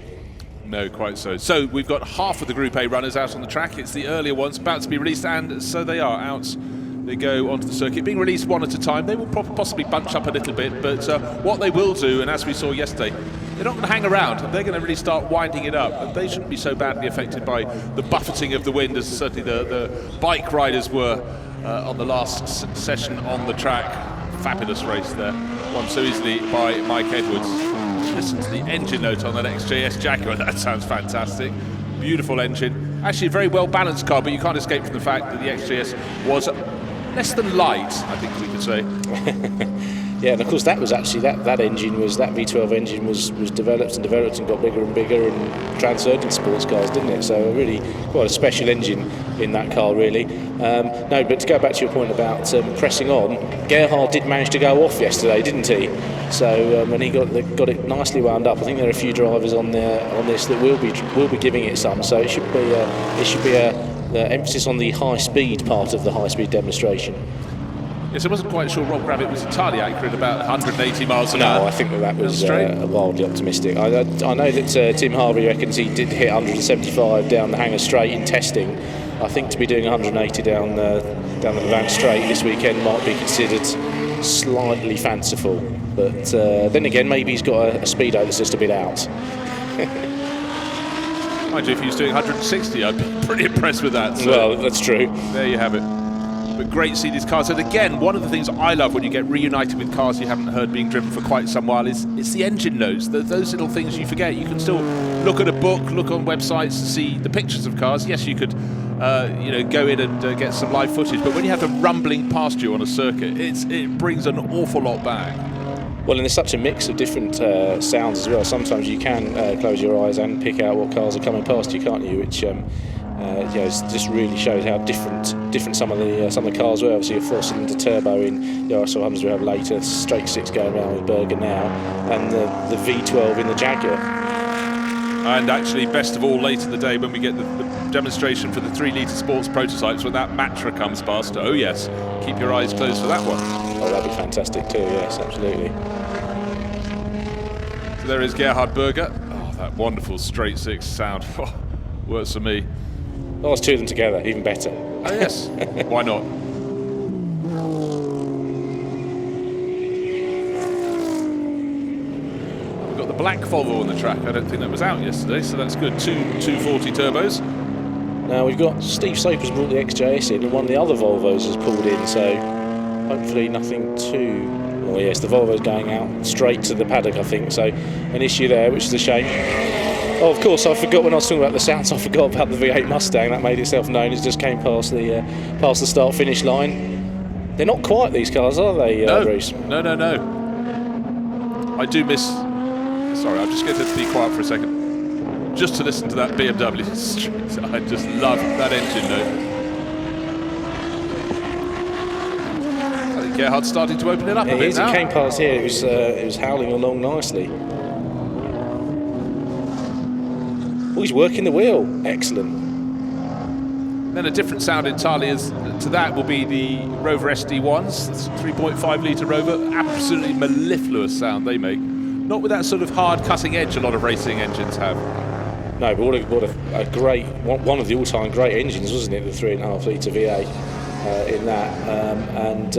No, quite so. So we've got half of the Group A runners out on the track. It's the earlier ones about to be released, and so they are out. They go onto the circuit, being released one at a time. They will possibly bunch up a little bit, but what they will do, and as we saw yesterday, they're not going to hang around. They're going to really start winding it up, and they shouldn't be so badly affected by the buffeting of the wind as certainly the bike riders were on the last session on the track. Fabulous race there, won so easily by Mike Edwards. Listen to the engine note on that XJS Jaguar. That sounds fantastic. Beautiful engine. Actually a very well balanced car, but you can't escape from the fact that the XJS was less than light, I think we could say. Yeah, and of course that was actually that V12 engine was developed and got bigger and bigger and transferred into sports cars, didn't it? So really quite a special engine in that car, really. No, but to go back to your point about pressing on, Gerhard did manage to go off yesterday, didn't he? So when he got it nicely wound up, I think there are a few drivers on this that will be giving it some. So it should be the emphasis on the high speed part of the high speed demonstration. Yes, I wasn't quite sure Rob Gravitt was entirely accurate about 180 miles an hour. No, I think that was wildly optimistic. I know that Tim Harvey reckons he did hit 175 down the Hanger Straight in testing. I think to be doing 180 down the Levant Straight this weekend might be considered slightly fanciful. But then again, maybe he's got a speedo that's just a bit out. Mind you, if he was doing 160, I'd be pretty impressed with that. So well, that's true. There you have it. But great to see these cars. And again, one of the things I love when you get reunited with cars you haven't heard being driven for quite some while is the engine notes. Those little things you forget. You can still look at a book, look on websites to see the pictures of cars. Yes, you could go in and get some live footage. But when you have them rumbling past you on a circuit, it brings an awful lot back. Well, and there's such a mix of different sounds as well. Sometimes you can close your eyes and pick out what cars are coming past you, can't you? Which just really shows how different some of the cars were. Obviously, a 4-cylinder turbo in the RS500s we have later, straight 6 going around with Berger now, and the V12 in the Jaguar. And actually, best of all, later in the day when we get the demonstration for the 3-litre sports prototypes, when that Matra comes past, oh yes, keep your eyes closed for that one. Oh, that'd be fantastic too, yes, absolutely. So there is Gerhard Berger. Oh, that wonderful straight 6 sound. Oh, works for me. Oh, let's two of them together, even better. Oh yes, why not? We've got the black Volvo on the track. I don't think that was out yesterday, so that's good. Two 240 turbos. Now we've got Steve Soper's brought the XJS in, and one of the other Volvos has pulled in, so hopefully nothing too... Oh yes, the Volvo's going out straight to the paddock, I think, so an issue there, which is a shame. Oh, of course, I forgot when I was talking about the sounds, I forgot about the V8 Mustang. That made itself known. It just came past the start-finish line. They're not quiet, these cars, are they, Bruce? No. I do miss... Sorry, I'm just going to be quiet for a second. Just to listen to that BMW. I just love that engine note. I think Gerhard's starting to open it up a bit now. It came past here. It was howling along nicely. Oh, he's working the wheel. Excellent. Then a different sound entirely to that will be the Rover SD1s. It's 3.5 litre Rover. Absolutely mellifluous sound they make. Not with that sort of hard cutting edge a lot of racing engines have. No, but what a great, one of the all-time great engines, wasn't it? The 3.5 litre V8 in that. And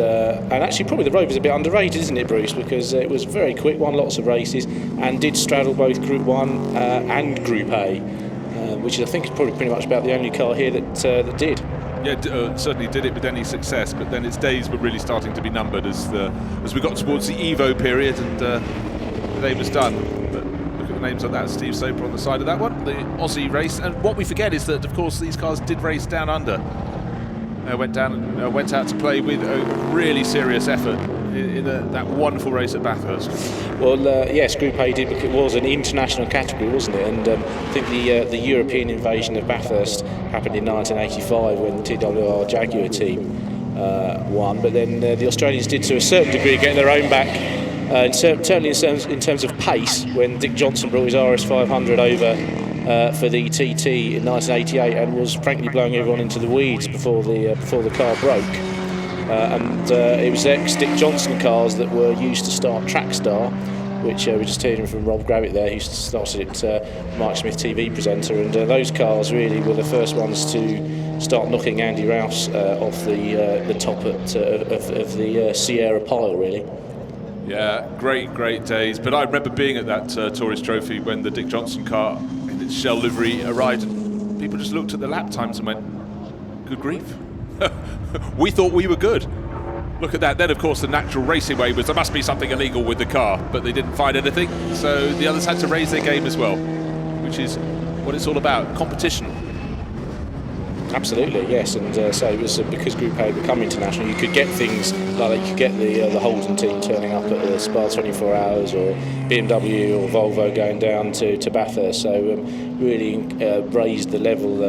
actually probably the Rover's a bit underrated, isn't it, Bruce? Because it was very quick, won lots of races, and did straddle both Group 1 and Group A. Which I think is probably pretty much about the only car here that did. Yeah, certainly did it with any success, but then its days were really starting to be numbered as we got towards the Evo period, and the day was done. But look at the names on that. Steve Soper on the side of that one, the Aussie race. And what we forget is that, of course, these cars did race down under. Went out to play with a really serious effort in that wonderful race at Bathurst. Well, yes, Group A did, because it was an international category, wasn't it? And I think the European invasion of Bathurst happened in 1985 when the TWR Jaguar team won. But then the Australians did, to a certain degree, get their own back. Certainly in terms of pace, when Dick Johnson brought his RS500 over for the TT in 1988 and was frankly blowing everyone into the weeds before the car broke. It was ex-Dick Johnson cars that were used to start Trackstar, which we just heard from Rob Gravitt there, who started it, Mike Smith TV presenter, and those cars really were the first ones to start knocking Andy Rouse off the top of the Sierra pile, really. Yeah, great days. But I remember being at that Tourist Trophy when the Dick Johnson car in its shell livery arrived, and people just looked at the lap times and went, good grief. We thought we were good. Look at that. Then, of course, the natural racing way was there must be something illegal with the car, but they didn't find anything. So the others had to raise their game as well, which is what it's all about, competition. Absolutely, yes. And so it was because Group A had become international, you could get things like that. You could get the Holden team turning up at the Spa 24 Hours, or BMW or Volvo going down to Bathurst. So really raised the level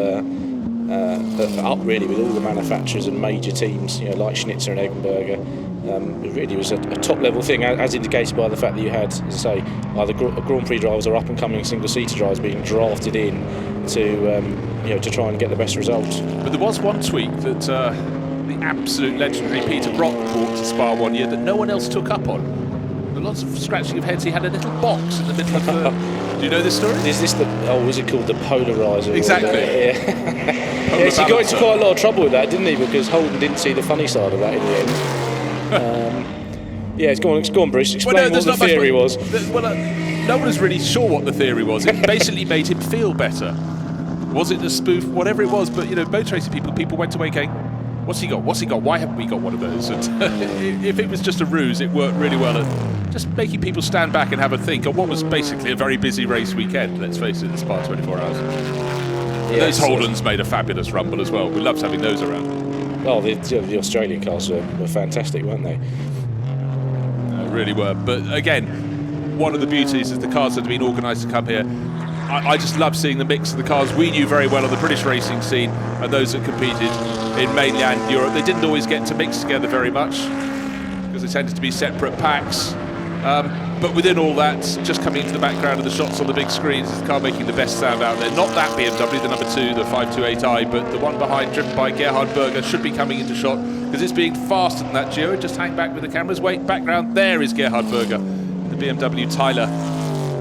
up really with all the manufacturers and major teams, like Schnitzer and Eggenberger. It really was a top level thing, as indicated by the fact that you had, as I say, either Grand Prix drivers or up and coming single seater drivers being drafted in to try and get the best results. But there was one tweak that the absolute legendary Peter Brock brought to Spa one year that no one else took up on. Lots of scratching of heads. He had a little box in the middle of the... Do you know this story? Is this was it called the polarizer? Exactly. Yes, he got into quite a lot of trouble with that, didn't he? Because Holden didn't see the funny side of that in the end. Yeah, go on, Bruce. Explain what the theory was. No one was really sure what the theory was. It basically made him feel better. Was it a spoof? Whatever it was, but motor racing people went away going, what's he got? Why haven't we got one of those? And if it was just a ruse, it worked really well at just making people stand back and have a think on what was basically a very busy race weekend. Let's face it, the Spa 24 Hours. Those Holdens made a fabulous rumble as well. We loved having those around. Oh, the Australian cars were fantastic, weren't they? They really were. But again, one of the beauties is the cars that have been organised to come here. I just love seeing the mix of the cars we knew very well on the British racing scene and those that competed in mainland Europe. They didn't always get to mix together very much because they tended to be separate packs. But within all that, just coming into the background of the shots on the big screens is the car making the best sound out there. Not that BMW, the number 2, the 528i, but the one behind, driven by Gerhard Berger, should be coming into shot because it's being faster than that Geo. Just hang back with the cameras. Wait, background, there is Gerhard Berger, the BMW Tyler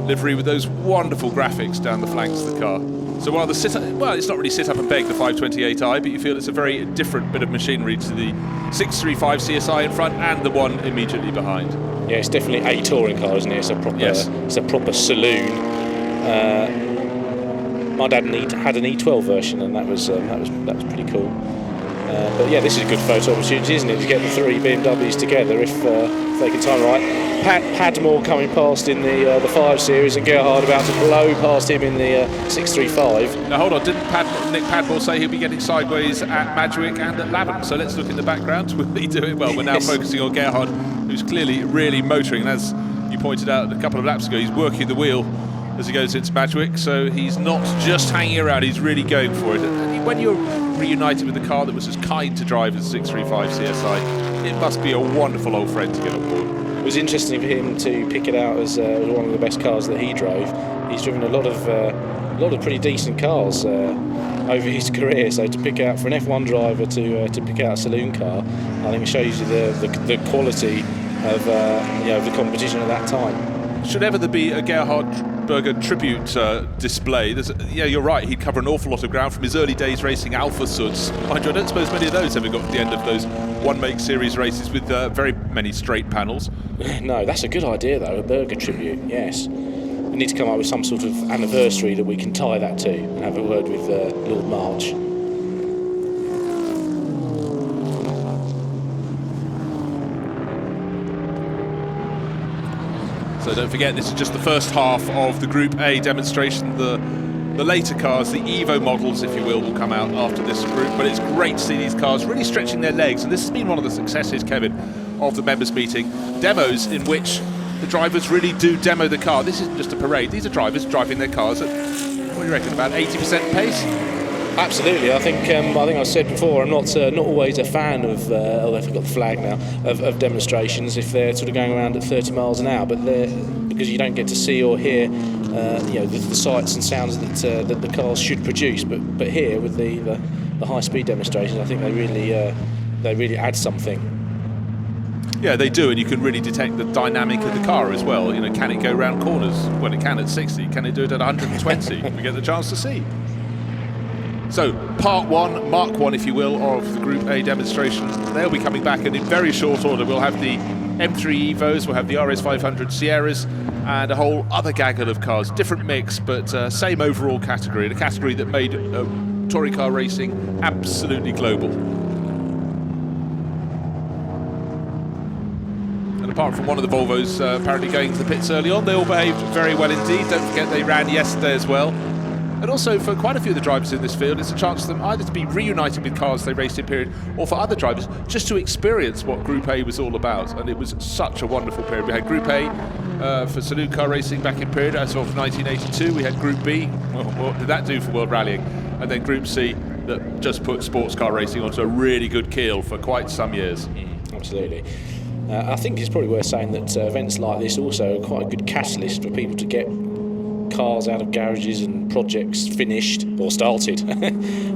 livery with those wonderful graphics down the flanks of the car. So while it's not really sit up and beg, the 528i, but you feel it's a very different bit of machinery to the 635 CSI in front and the one immediately behind. Yeah, it's definitely a touring car, isn't it? It's a proper, It's a proper saloon. My dad had an E12 version, and that was pretty cool. But yeah, this is a good photo opportunity, isn't it, to get the three BMWs together if they can time right. Padmore coming past in the 5 Series, and Gerhard about to blow past him in the 635. Now hold on, didn't Nick Padmore say he'll be getting sideways at Madgwick and at Lavan? So let's look in the background. Will he do it? Well, we're now focusing on Gerhard, who's clearly really motoring. And as you pointed out a couple of laps ago, he's working the wheel as he goes into Madgwick, so he's not just hanging around, he's really going for it. And when you're reunited with a car that was as kind to drive as 635 CSI, it must be a wonderful old friend to get on board. It was interesting for him to pick it out as one of the best cars that he drove. He's driven a lot of pretty decent cars over his career, so to pick out for an F1 driver to pick out a saloon car, I think it shows you the quality of the competition at that time. Should ever there be a Gerhard Berger tribute display, you're right, he'd cover an awful lot of ground from his early days racing Alpha Suds. I don't suppose many of those ever got to the end of those one-make series races with very many straight panels. No, that's a good idea though, a Berger tribute, yes. We need to come up with some sort of anniversary that we can tie that to and have a word with Lord March. So don't forget, this is just the first half of the Group A demonstration. The later cars, the Evo models, if you will come out after this group. But it's great to see these cars really stretching their legs. And this has been one of the successes, Kevin, of the members' meeting. Demos in which the drivers really do demo the car. This isn't just a parade. These are drivers driving their cars at, what do you reckon, about 80% pace? Absolutely. I think I said before, I'm not always a fan of, although I forgot the flag now, of demonstrations if they're sort of going around at 30 miles an hour, but because you don't get to see or hear the sights and sounds that the cars should produce. But here with the high-speed demonstrations, I think they really add something. Yeah, they do, and you can really detect the dynamic of the car as well. Can it go round corners? Well, it can at 60. Can it do it at 120? We get the chance to see. So, part 1, Mark 1, if you will, of the Group A demonstration. They'll be coming back, and in very short order, we'll have the M3 Evos, we'll have the RS500 Sierras, and a whole other gaggle of cars. Different mix, but same overall category, and a category that made touring car racing absolutely global. And apart from one of the Volvos apparently going to the pits early on, they all behaved very well indeed. Don't forget they ran yesterday as well. And also for quite a few of the drivers in this field, it's a chance for them either to be reunited with cars they raced in period, or for other drivers just to experience what Group A was all about. And it was such a wonderful period. We had Group A for saloon car racing back in period as of 1982. We had Group B, well, what did that do for world rallying? And then Group C that just put sports car racing onto a really good keel for quite some years. Absolutely. I think it's probably worth saying that events like this also are quite a good catalyst for people to get cars out of garages and projects finished or started.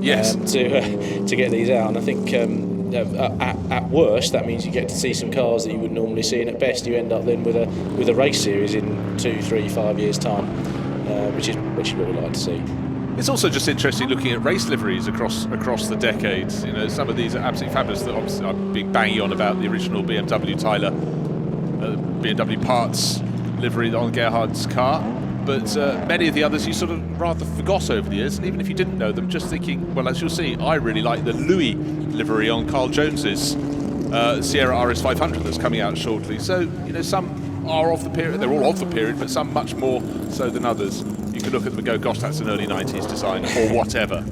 Yes. To get these out, and I think at worst that means you get to see some cars that you would normally see, and at best you end up then with a race series in 2, 3, 5 years time, which is what we like to see. It's also just interesting looking at race liveries across the decades. Some of these are absolutely fabulous. That obviously I've been banging on about the original BMW Tyler, BMW parts livery on Gerhard's car. But many of the others you sort of rather forgot over the years, and even if you didn't know them, just thinking, well, as you'll see, I really like the Louis livery on Carl Jones's Sierra RS500 that's coming out shortly. So, some are of the period, they're all of the period, but some much more so than others. You can look at them and go, gosh, that's an early 90s design, or whatever.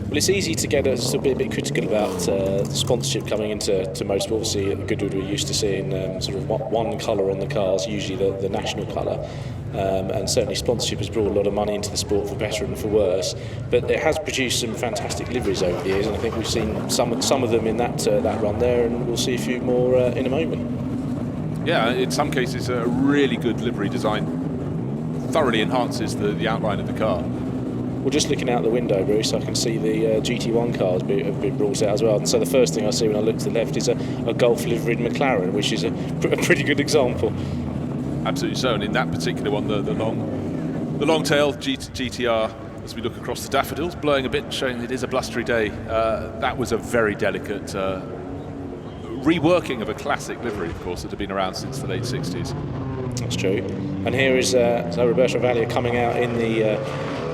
Well, it's easy to get us to be a bit critical about the sponsorship coming into motorsport. Obviously, at Goodwood, we're used to seeing sort of one colour on the cars, usually the national colour. And certainly sponsorship has brought a lot of money into the sport, for better and for worse. But it has produced some fantastic liveries over the years, and I think we've seen some of them in that run there, and we'll see a few more in a moment. Yeah, in some cases, a really good livery design thoroughly enhances the outline of the car. Well, just looking out the window, Bruce, I can see the GT1 cars have been brought out as well. And so the first thing I see when I look to the left is a Golf liveried McLaren, which is a pretty good example. Absolutely so, and in that particular one, the long tail GTR, as we look across the daffodils, blowing a bit, showing it is a blustery day. That was a very delicate reworking of a classic livery, of course, that had been around since the late 60s. That's true. And here is Roberto Valle coming out in the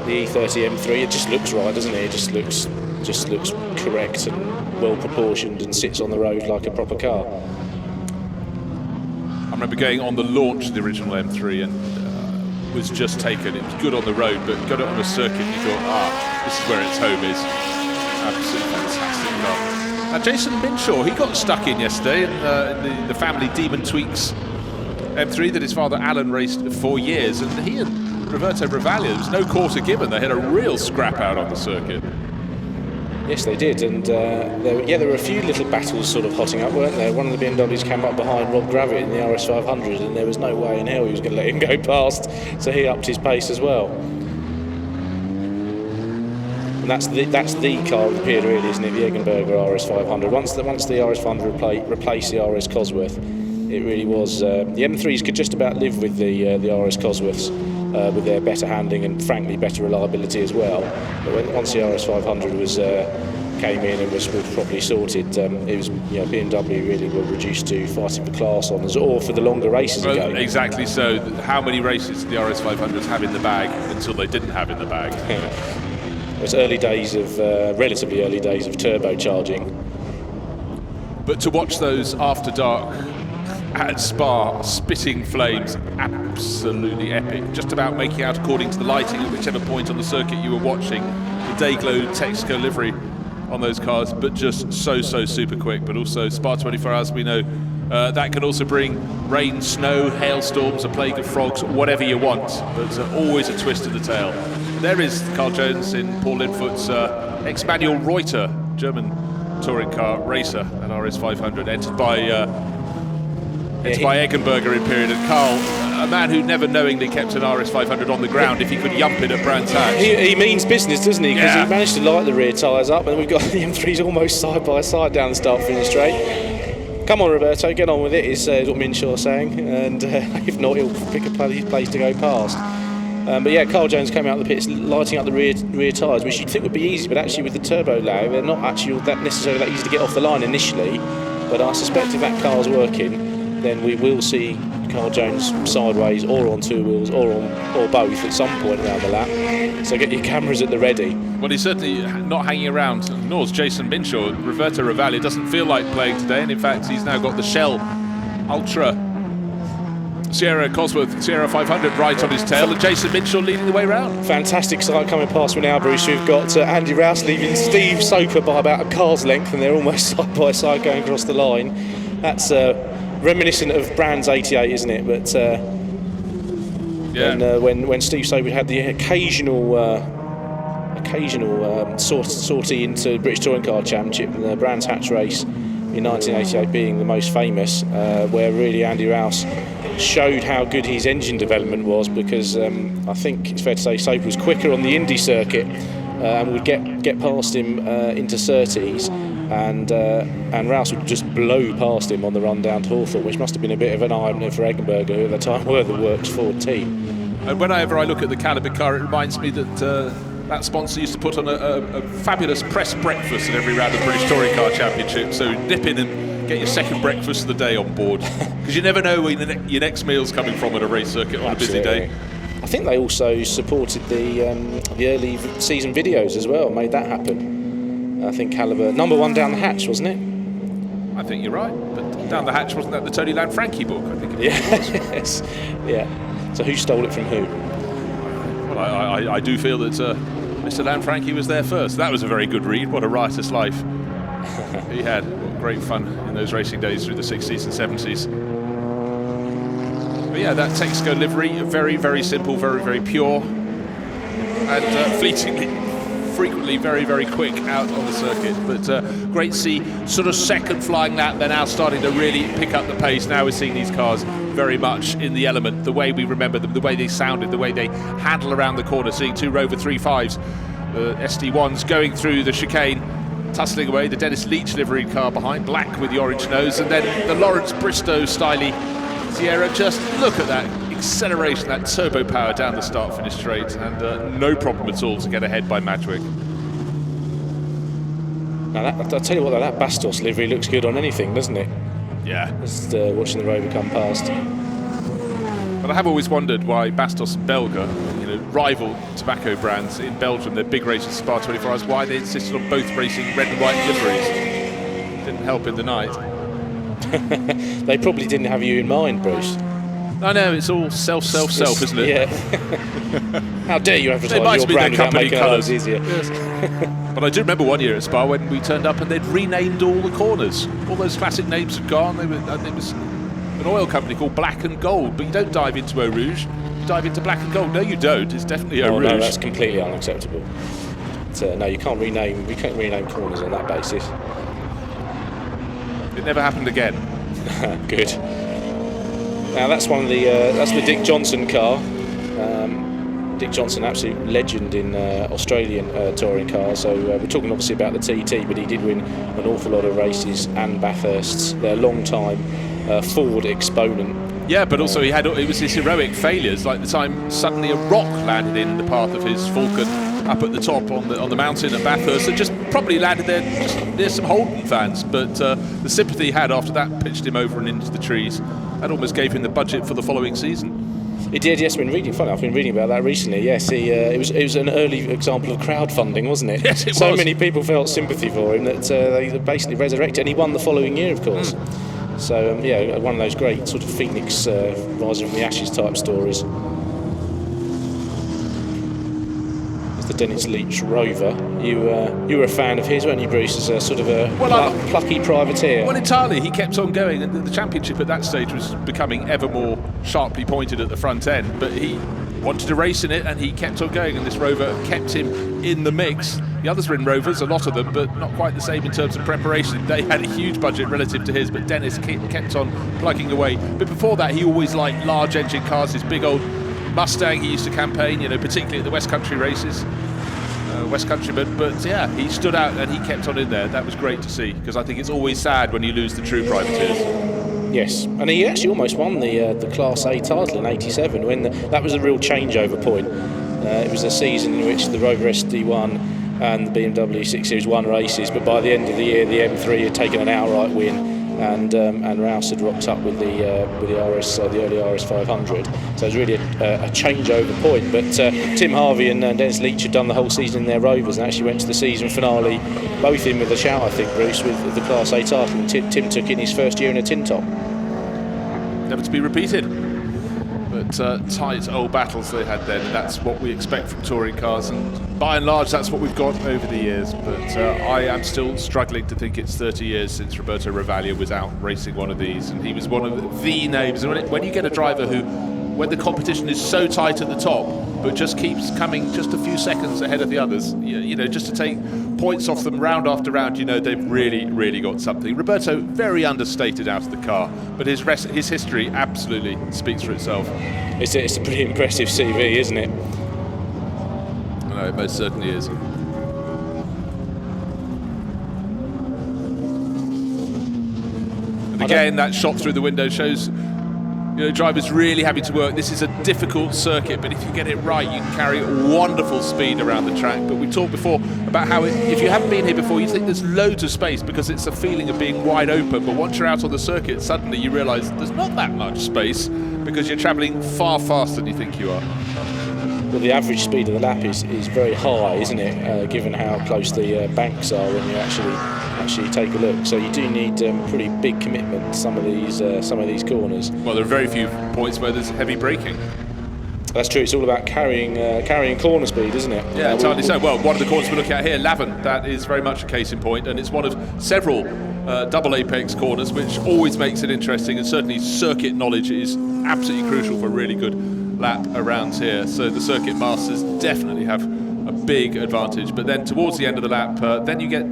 E30 M3. It just looks right, doesn't it? It just looks correct and well proportioned and sits on the road like a proper car. I remember going on the launch of the original M3 and was just taken. It was good on the road, but got it on a circuit and you thought, this is where its home is. Absolutely fantastic car. Now Jason Minshaw, he got stuck in yesterday in the family Demon Tweaks M3 that his father Alan raced for years, and he and Roberto Ravaglia, there was no quarter given. They had a real scrap out on the circuit. Yes, they did, and there were a few little battles sort of hotting up, weren't there? One of the BMWs came up behind Rob Gravitt in the RS500, and there was no way in hell he was going to let him go past, so he upped his pace as well. And that's the car of the period, really, isn't it? The Eggenberger RS500. Once the RS500 replaced the RS Cosworth, it really was. The M3s could just about live with the RS Cosworths. With their better handling and frankly better reliability as well. But once the RS500 came in and was properly sorted, it was BMW really were reduced to fighting for class honours or for the longer races again. Exactly so. How many races did the RS500s have in the bag until they didn't have in the bag? It was relatively early days of turbocharging. But to watch those after dark at Spa, spitting flames, absolutely epic. Just about making out according to the lighting at whichever point on the circuit you were watching. The Dayglow Texaco livery on those cars, but just so super quick. But also Spa 24 Hours, we know that can also bring rain, snow, hailstorms, a plague of frogs, whatever you want. But always a twist of the tail. There is Carl Jones in Paul Lindfoot's ex-Manuel Reuter German touring car racer, an RS500, entered by Eggenberger in period, and Carl, a man who never knowingly kept an RS500 on the ground if he could yump it at Brands Hatch. He means business, doesn't he? Because he managed to light the rear tyres up, and we've got the M3s almost side by side down the start-finish straight. Come on, Roberto, get on with it, is what Minshaw's saying, and if not, he'll pick a place to go past. But yeah, Carl Jones came out of the pits lighting up the rear tyres, which you'd think would be easy, but actually with the turbo lag, they're not actually necessarily that easy to get off the line initially. But I suspect if that car's working, then we will see Carl Jones sideways or on two wheels or both at some point around the lap. So get your cameras at the ready. Well, he's certainly not hanging around, nor is Jason Minshaw. Roberto Ravaglia doesn't feel like playing today, and in fact he's now got the Shell Ultra Sierra Cosworth Sierra 500 right on his tail, and Jason Minshaw leading the way round. Fantastic sight coming past me now, Bruce. We've got Andy Rouse leaving Steve Soper by about a car's length, and they're almost side by side going across the line. That's reminiscent of Brands 88, isn't it? But when Steve Soper had the occasional sortie into the British Touring Car Championship, and the Brands Hatch race in 1988 being the most famous, where really Andy Rouse showed how good his engine development was, because I think it's fair to say Soper was quicker on the Indy circuit and would get past him into Surtees, and Rouse would just blow past him on the run down to Hawthorne, which must have been a bit of an eye-opener for Eggenberger, who at the time were the Works Ford team. And whenever I look at the Calibre car, it reminds me that that sponsor used to put on a fabulous press breakfast at every round of the British Touring Car Championship, so nip in and get your second breakfast of the day on board, because you never know where your next meal's coming from at a race circuit on a busy day. I think they also supported the early season videos as well, made that happen. I think Calibre, #1 down the hatch, wasn't it? I think you're right, but down the hatch, wasn't that the Tony Lanfranchi book? I think it was. Yes, yeah. So who stole it from who? Well, I do feel that Mr. Lanfranchi was there first. That was a very good read. What a riotous life he had. Great fun in those racing days through the 60s and 70s. But yeah, that Texaco livery, very, very simple, very, very pure, and frequently very, very quick out on the circuit. But great to see sort of second flying lap. They're now starting to really pick up the pace. Now we're seeing these cars very much in the element, the way we remember them, the way they sounded, the way they handle around the corner, seeing two Rover 35s, SD1s going through the chicane, tussling away, the Dennis Leach livery car behind, black with the orange nose, and then the Lawrence Bristow styly Sierra. Just look at that acceleration, that turbo power down the start-finish straight, and no problem at all to get ahead by Madgwick. Now, I'll tell you what, that Bastos livery looks good on anything, doesn't it? Yeah. Just watching the Rover come past. But I have always wondered why Bastos and Belga, rival tobacco brands in Belgium, their big races, Spa 24 Hours, why they insisted on both racing red and white liveries. Didn't help in the night. They probably didn't have you in mind, Bruce. I know, it's all self, isn't it? Yeah. How dare you advertise your brand without making our lives easier. Yes. But I do remember one year at Spa when we turned up and they'd renamed all the corners. All those classic names had gone. It was an oil company called Black and Gold, but you don't dive into Eau Rouge, you dive into Black and Gold. No, you don't. It's definitely Eau Rouge. No, that's completely unacceptable. No, you can't rename. We can't rename corners on that basis. It never happened again. Good. Now that's that's the Dick Johnson car. Dick Johnson, absolute legend in Australian touring cars. So we're talking obviously about the TT, but he did win an awful lot of races and Bathursts. They're a long time Ford exponent. Yeah, but also it was his heroic failures, like the time suddenly a rock landed in the path of his Falcon up at the top on the mountain at Bathurst. It just probably landed there just near some Holden fans, but the sympathy he had after that pitched him over and into the trees. That almost gave him the budget for the following season. It did, yes. I've been reading about that recently. Yes, it was an early example of crowdfunding, wasn't it? Yes, it so was. Many people felt sympathy for him that they basically resurrected, and he won the following year, of course. So one of those great sort of phoenix rising from the ashes type stories. It's the Dennis Leach Rover. You were a fan of his, weren't you, Bruce? As a sort of a plucky privateer. Well, entirely. He kept on going, and the championship at that stage was becoming ever more sharply pointed at the front end. But he wanted to race in it, and he kept on going, and this Rover kept him in the mix. The others were in Rovers, a lot of them, but not quite the same in terms of preparation. They had a huge budget relative to his, but Dennis kept on plugging away. But before that, he always liked large engine cars. His big old Mustang he used to campaign, particularly at the West Country races. West Country, but yeah, he stood out and he kept on in there. That was great to see, because I think it's always sad when you lose the true privateers. Yes, and he actually almost won the Class A title in '87 when that was a real changeover point. It was a season in which the Rover SD1 and the BMW 6 Series won races, but by the end of the year, the M3 had taken an outright win, and Rouse had rocked up with the early RS 500. So it was really a changeover point. But Tim Harvey and Dennis Leach had done the whole season in their Rovers and actually went to the season finale, both in with a shout, I think, Bruce, with the Class A title. And Tim took in his first year in a tin top. Never to be repeated. But tight old battles they had then, and that's what we expect from touring cars, and by and large that's what we've got over the years. But I am still struggling to think it's 30 years since Roberto Ravaglia was out racing one of these, and he was one of the names. When you get a driver who, when the competition is so tight at the top but just keeps coming just a few seconds ahead of the others, just to take points off them round after round, they've really got something. Roberto, very understated out of the car, but his history absolutely speaks for itself. It's a pretty impressive CV, isn't it? No, it most certainly is. And again, that shot through the window shows drivers really having to work. This is a difficult circuit, but if you get it right, you can carry wonderful speed around the track. But we talked before about how if you haven't been here before, you think there's loads of space because it's a feeling of being wide open. But once you're out on the circuit, suddenly you realise there's not that much space because you're travelling far faster than you think you are. Well, the average speed of the lap is very high, isn't it? Given how close the banks are when you actually take a look. So you do need pretty big commitment to some of these corners. Well, there are very few points where there's heavy braking. That's true. It's all about carrying corner speed, isn't it? Yeah, entirely so. Well, one of the corners we're looking at here, Lavin, that is very much a case in point, and it's one of several double apex corners, which always makes it interesting, and certainly circuit knowledge is absolutely crucial for a really good lap around here. So the circuit masters definitely have a big advantage. But then towards the end of the lap, then you get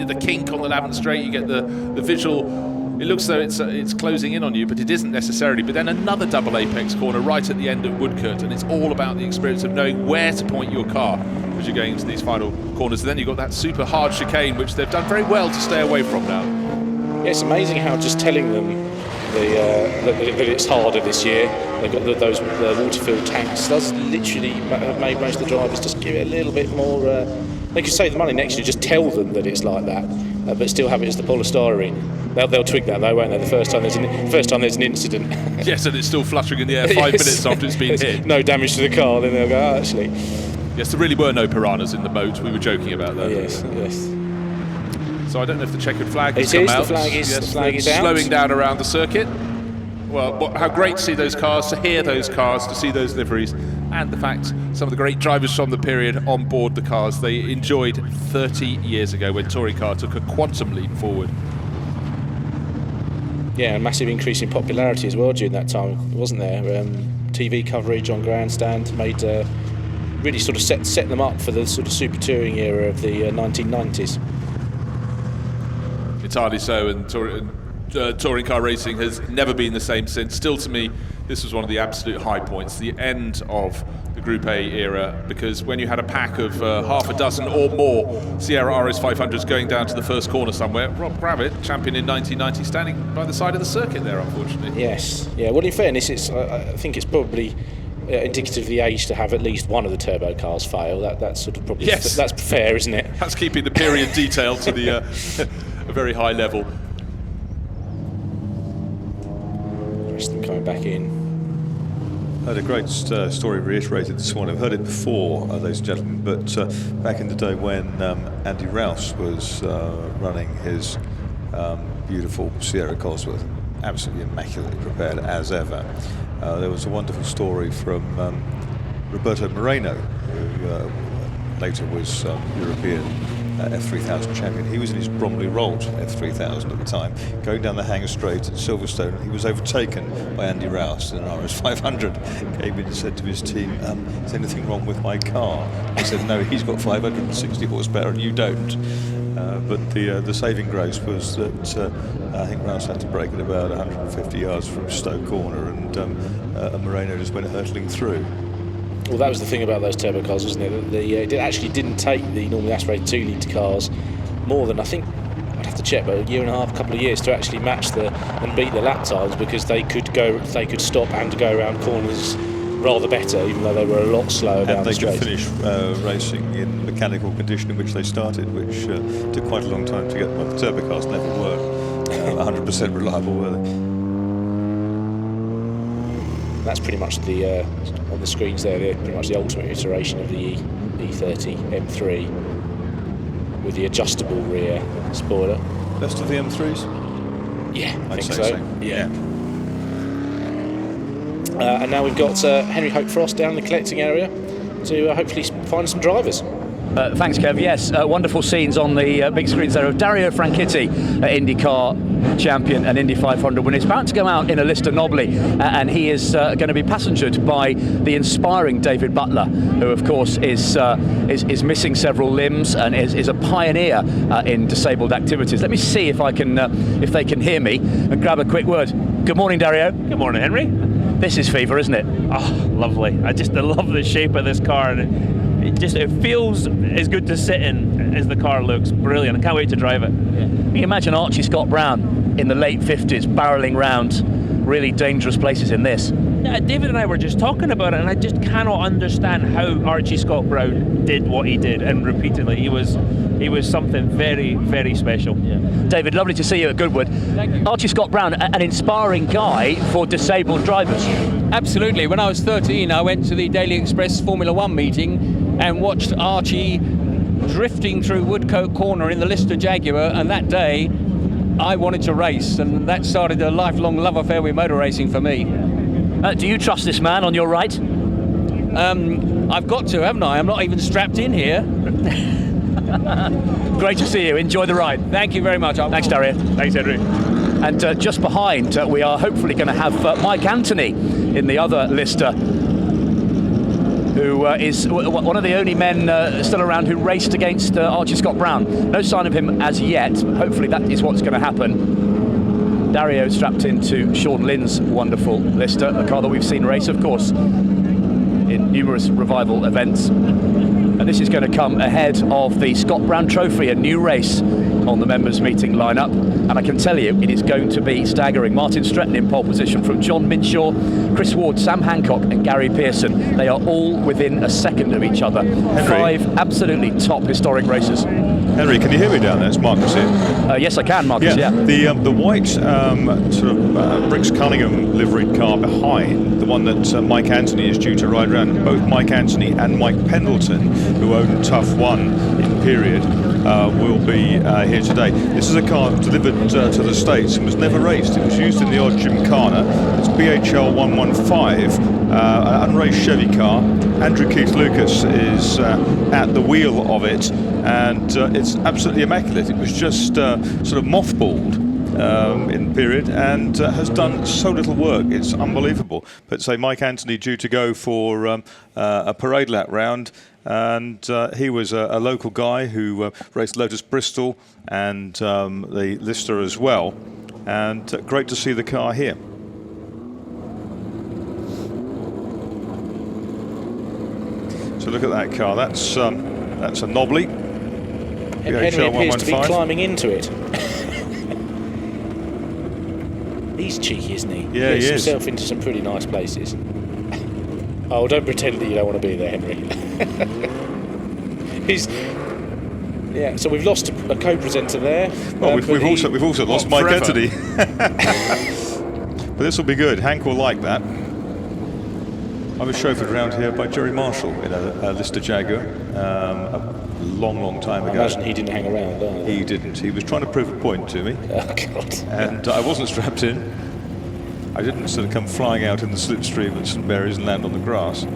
the kink on the Lavin straight, you get the visual. It looks though it's closing in on you, but it isn't necessarily. But then another double apex corner right at the end of Woodcote, and it's all about the experience of knowing where to point your car as you're going into these final corners. And then you've got that super hard chicane, which they've done very well to stay away from now. Yeah, it's amazing how just telling them that it's harder this year, they've got those water-filled tanks, does literally have made most of the drivers just give it a little bit more. They could save the money next year, just tell them that it's like that, but still have it as the polystyrene. They'll twig that though, won't they? The first time there's an incident. Yes, and it's still fluttering in the air 5 minutes after it's been hit. No damage to the car, then they'll go, oh, actually. Yes, there really were no piranhas in the moat. We were joking about that. Yes. So I don't know if the checkered flag has It come is, out. the flag is- Yes, the flag is out. slowing down around the circuit. Well, how great to see those cars, to hear those cars, to see those liveries, and the fact some of the great drivers from the period on board the cars they enjoyed 30 years ago when touring car took a quantum leap forward. Yeah, a massive increase in popularity as well during that time, wasn't there? TV coverage on grandstand made really sort of set them up for the sort of super touring era of the 1990s. Entirely so, and touring car racing has never been the same since. Still, to me, this was one of the absolute high points, the end of the Group A era, because when you had a pack of half a dozen or more Sierra RS 500s going down to the first corner somewhere, Rob Gravitt, champion in 1990, standing by the side of the circuit there, unfortunately. Yes, yeah. Well, in fairness, I think it's probably indicative of the age to have at least one of the turbo cars fail. That's sort of probably that's fair, isn't it? That's keeping the period detail to the a very high level. Them coming back in. I had a great story reiterated this morning. I've heard it before, ladies and gentlemen, but back in the day when Andy Rouse was running his beautiful Sierra Cosworth, absolutely immaculately prepared as ever, there was a wonderful story from Roberto Moreno, who later was European F3000 champion. He was in his Bromley Rolt F3000 at the time, going down the Hanger Straight at Silverstone, and he was overtaken by Andy Rouse in an RS 500. Came in and said to his team, is anything wrong with my car? He said, no, he's got 560 horsepower and you don't. But the saving grace was that I think Rouse had to brake at about 150 yards from Stoke Corner, and Moreno just went hurtling through. Well, that was the thing about those turbo cars, wasn't it? It actually didn't take the normally aspirated 2-litre cars more than, I think, I'd have to check, but a year and a half, a couple of years to actually match and beat the lap times, because they could stop and go around corners rather better, even though they were a lot slower down the straight. And they could finish racing in the mechanical condition in which they started, which took quite a long time to get. Well, the turbo cars never were 100% reliable, were they? That's pretty much on the screens there, pretty much the ultimate iteration of the E30 M3 with the adjustable rear spoiler. Best of the M3s? Yeah, I think say so. Yeah. And now we've got Henry Hope Frost down in the collecting area to hopefully find some drivers. Thanks, Kev. Yes, wonderful scenes on the big screens there of Dario Franchitti, IndyCar champion and Indy 500 winner. He's about to go out in a Lister Nobly, and he is going to be passengered by the inspiring David Butler, who, of course, is missing several limbs and is a pioneer in disabled activities. Let me see if I can, if they can hear me, and grab a quick word. Good morning, Dario. Good morning, Henry. This is fever, isn't it? Oh, lovely. I love the shape of this car, and it feels as good to sit in as the car looks. Brilliant. I can't wait to drive it. Yeah. Can you imagine Archie Scott Brown in the late 50s barreling round really dangerous places in this? David and I were just talking about it, and I just cannot understand how Archie Scott Brown did what he did, and repeatedly. He was something very, very special. Yeah. David, lovely to see you at Goodwood. Thank you. Archie Scott Brown, an inspiring guy for disabled drivers. Absolutely. When I was 13, I went to the Daily Express Formula One meeting and watched Archie drifting through Woodcote Corner in the Lister Jaguar, and that day I wanted to race, and that started a lifelong love affair with motor racing for me. Do you trust this man on your right? I've got to, haven't I? I'm not even strapped in here. Great to see you. Enjoy the ride. Thank you very much. Thanks, Dario. Thanks, Henry. And just behind, we are hopefully going to have Mike Anthony in the other Lister, who is one of the only men still around who raced against Archie Scott Brown. No sign of him as yet. Hopefully that is what's going to happen. Dario strapped into Sean Lynn's wonderful Lister, a car that we've seen race, of course, in numerous revival events. And this is going to come ahead of the Scott Brown Trophy, a new race on the members' meeting lineup. And I can tell you, it is going to be staggering. Martin Stretton in pole position from John Minshaw, Chris Ward, Sam Hancock and Gary Pearson. They are all within a second of each other. Henry. 5 absolutely top historic races. Henry, can you hear me down there? It's Marcus here. Yes, I can, Marcus, yeah. The white sort of Briggs Cunningham liveried car behind, the one that Mike Anthony is due to ride around, both Mike Anthony and Mike Pendleton, who own Tough One in period, will be here today. This is a car delivered to the States and was never raced. It was used in the odd Gymkhana. It's BHL 115, an unraced Chevy car. Andrew Keith Lucas is at the wheel of it, and it's absolutely immaculate. It was just sort of mothballed in the period, and has done so little work. It's unbelievable. But say Mike Anthony due to go for a parade lap round, and he was a local guy who raced Lotus Bristol and the Lister as well, and great to see the car here. So look at that car. That's a Knobley. Henry appears to be climbing into it. He's cheeky, isn't he? Yeah, he is. Gets himself into some pretty nice places. Oh, don't pretend that you don't want to be there, Henry. Yeah. So we've lost a co-presenter there. Well, we've also lost Mike Anthony. But this will be good. Hank will like that. I was chauffeured around here by Jerry Marshall in a Lister Jaguar a long time ago. I imagine he didn't hang around, either. He didn't. He was trying to prove a point to me. Oh, God. And I wasn't strapped in. I didn't sort of come flying out in the slipstream at St Mary's and land on the grass.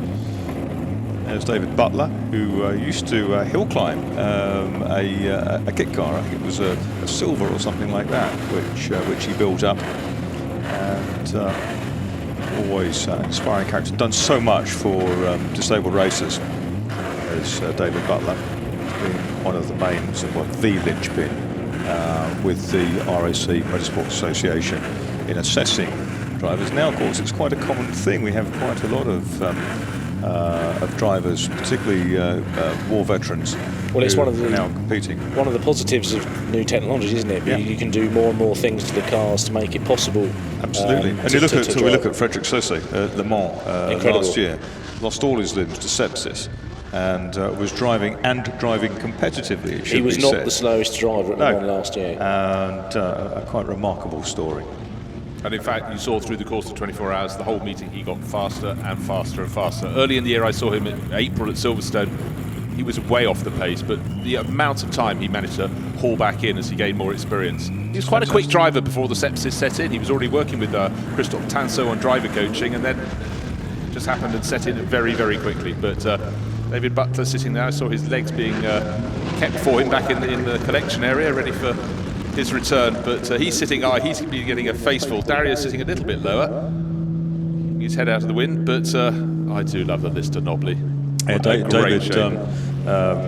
There's David Butler, who used to hill climb a kit car. I think it was a Silver or something like that, which he built up. And always inspiring character. Done so much for disabled racers. As David Butler, been one of the main, the linchpin with the RAC Motorsports Association in assessing drivers. Now, of course, it's quite a common thing. We have quite a lot of drivers, particularly war veterans. Well, it's one of the now competing. One of the positives of new technology, isn't it? Yeah. You can do more and more things to the cars to make it possible. Absolutely. And we look at Frederic Sosé at Le Mans last year. Lost all his limbs to sepsis, and was driving competitively. He was not the slowest driver at Le Mans last year. And a quite remarkable story. And in fact, you saw through the course of 24 hours, the whole meeting, he got faster and faster and faster. Early in the year, I saw him in April at Silverstone. He was way off the pace, but the amount of time he managed to haul back in as he gained more experience. He was quite a quick driver before the sepsis set in. He was already working with Christophe Tanceau on driver coaching, and then it just happened and set in very, very quickly. But David Butler sitting there, I saw his legs being kept for him back in the collection area, ready for his return. But he's sitting, he's been getting a faceful. Dario's sitting a little bit lower, his head out of the wind, but I do love the Lister Knobley. Yeah, David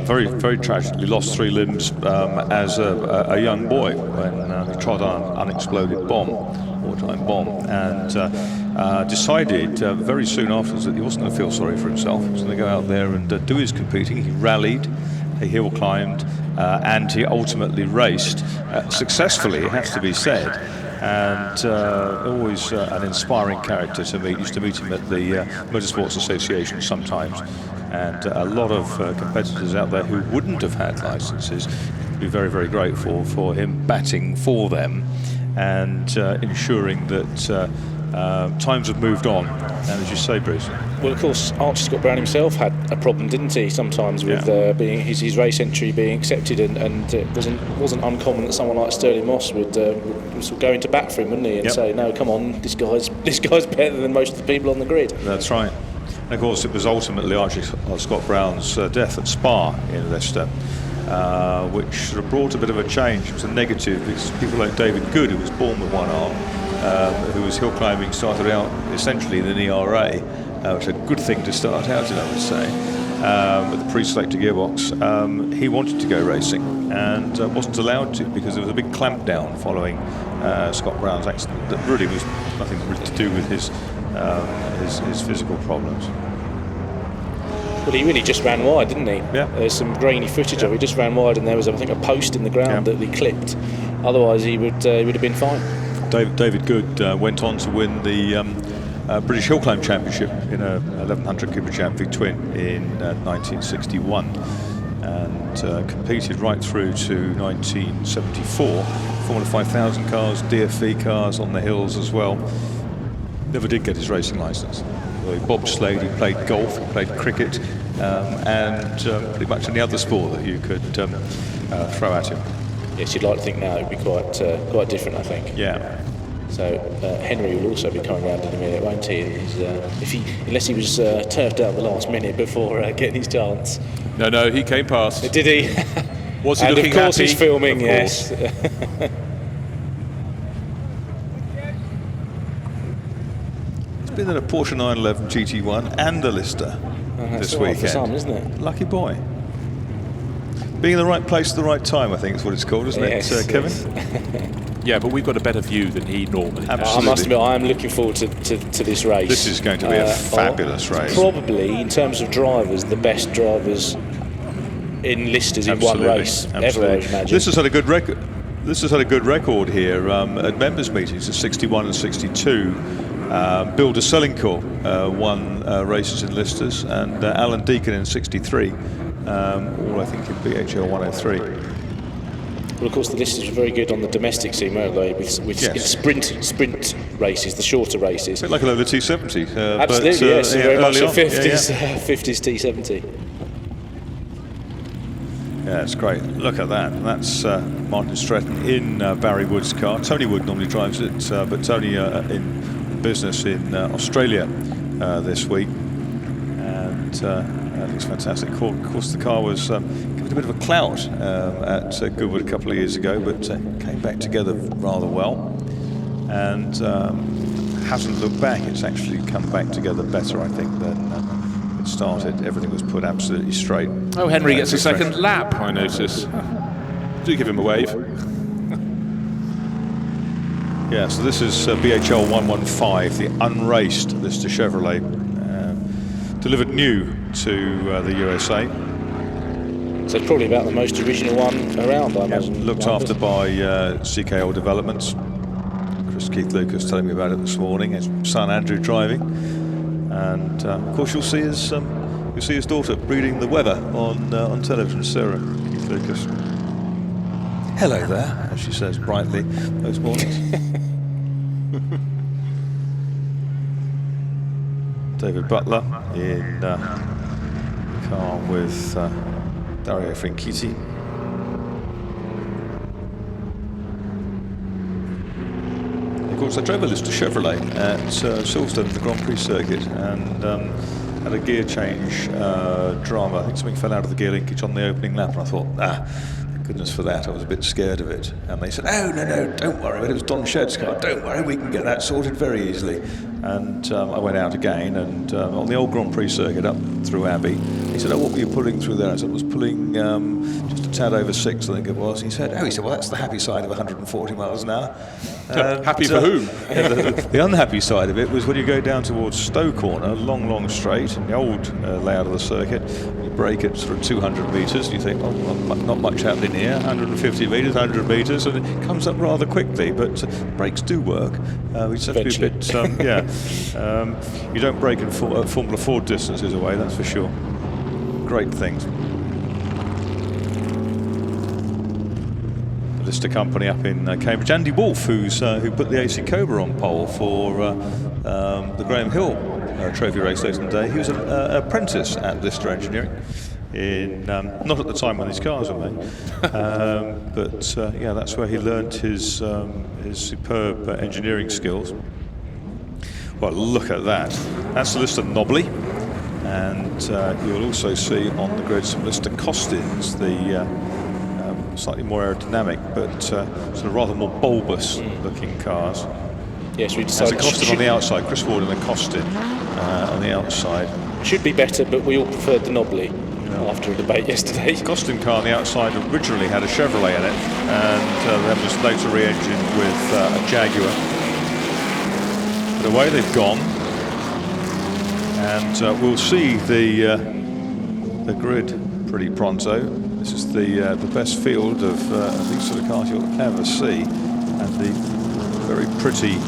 very, very tragically lost 3 limbs as a young boy when he trod on an unexploded bomb, wartime bomb, and decided very soon afterwards that he wasn't going to feel sorry for himself. He was going to go out there and do his competing. He rallied, he hill climbed, and he ultimately raced successfully, it has to be said. And always an inspiring character to meet. Used to meet him at the Motorsports Association sometimes, and a lot of competitors out there who wouldn't have had licenses would be very, very grateful for him batting for them and ensuring that times have moved on. And as you say, Bruce. Well, of course, Archie Scott Brown himself had a problem, didn't he? Sometimes with being his race entry being accepted, and it wasn't uncommon that someone like Sterling Moss would go into bat for him, wouldn't he, and say, "No, come on, this guy's better than most of the people on the grid." That's right. And of course, it was ultimately Archie Scott Brown's death at Spa in Leicester, which sort of brought a bit of a change. It was a negative because people like David Good, who was born with one arm, who was hill climbing, started out essentially in an ERA. Which is a good thing to start out in, I would say, with the pre-selector gearbox. He wanted to go racing and wasn't allowed to because there was a big clampdown following Scott Brown's accident that really was nothing really to do with his physical problems. Well, he really just ran wide, didn't he? Yeah. There's some grainy footage of it. He just ran wide, and there was, I think, a post in the ground that he clipped. Otherwise, he would have been fine. David Good went on to win the British Hill Climb Championship in a 1100 Cooper Champ V-twin in 1961, and competed right through to 1974. Formula 5000 cars, DFV cars on the hills as well. Never did get his racing licence. He bobsleighed, he played golf, he played cricket, and pretty much any other sport that you could throw at him. Yes, you'd like to think now it would be quite different, I think. Yeah. So Henry will also be coming round in a minute, won't he? Unless he was turfed out at the last minute before getting his chance. No, he came past. Did he? Was he and looking of course happy? He's filming, yes. He's been in a Porsche 911 GT1 and a Lister this weekend. For some, isn't it? Lucky boy. Being in the right place at the right time, I think is what it's called, isn't it, Kevin? Yeah, but we've got a better view than he normally has. I must admit, I am looking forward to this race. This is going to be a fabulous race. Probably, in terms of drivers, the best drivers in listers in one race ever, I would imagine. This has had a good record. This has had a good record here at members' meetings at 61 and 62. Bill de Selincourt won races in listers, and Alan Deacon in 63. All I think in BHL 103. Well, of course, the listers were very good on the domestic scene, weren't they? With Yes. sprint races, the shorter races. A bit like a load of T70. Absolutely, but, yes. Very much a on. 50s T70. Yeah, it's great. Look at that. That's Martin Stretton in Barry Wood's car. Tony Wood normally drives it, but Tony in business in Australia this week. And that looks fantastic. Of course, the car was given a bit of a clout at Goodwood a couple of years ago, but came back together rather well. And hasn't looked back. It's actually come back together better, I think, than it started. Everything was put absolutely straight. Oh, Henry gets a second lap, I notice. Do give him a wave. Yeah, so this is BHL 115, the unraced Lister Chevrolet, delivered new to the USA. So it's probably about the most original one around, I imagine. Looked after by CKL Developments. Chris Keith Lucas telling me about it this morning. His son Andrew driving, and of course you'll see his daughter reading the weather on television. Sarah Keith Lucas. Hello there, as she says brightly those mornings. David Butler in car with Dario Franchitti. Of course, I drove a Lister Chevrolet at Silverstone at the Grand Prix circuit, and had a gear change drama. I think something fell out of the gear linkage on the opening lap, and I thought, goodness for that, I was a bit scared of it. And they said, oh, no, don't worry, but it was Don Shedd's car, don't worry, we can get that sorted very easily. And I went out again, and on the old Grand Prix circuit up through Abbey, he said, oh, what were you pulling through there? I said, I was pulling just a tad over 6, I think it was. He said, well, that's the happy side of 140 miles an hour. Happy for whom? The unhappy side of it was when you go down towards Stowe Corner, long straight, in the old layout of the circuit, you brake at sort of 200 metres, and you think, well, not much happening here, 150 metres, 100 metres, and it comes up rather quickly, but brakes do work. We just have to be a bit, you don't brake in Formula Ford distances away, that's for sure. Great things. Lister company up in Cambridge. Andy Wolfe, who put the AC Cobra on pole for the Graham Hill Trophy race later in the day. He was an apprentice at Lister Engineering, not at the time when these cars were made, but that's where he learnt his superb engineering skills. Well, look at that. That's the Lister Knobbly, and you'll also see on the grid some Lister Costins, the slightly more aerodynamic, but sort of rather more bulbous looking cars. Yes, we decided. There's a Costin on the outside, Chris Ward and a Costin on the outside. Should be better, but we all preferred the Knobbly after a debate yesterday. The Costin car on the outside originally had a Chevrolet in it, and then was later re-engined with a Jaguar. But away they've gone, and we'll see the grid pretty pronto. This is the best field of these sort of cars you'll ever see, and the very pretty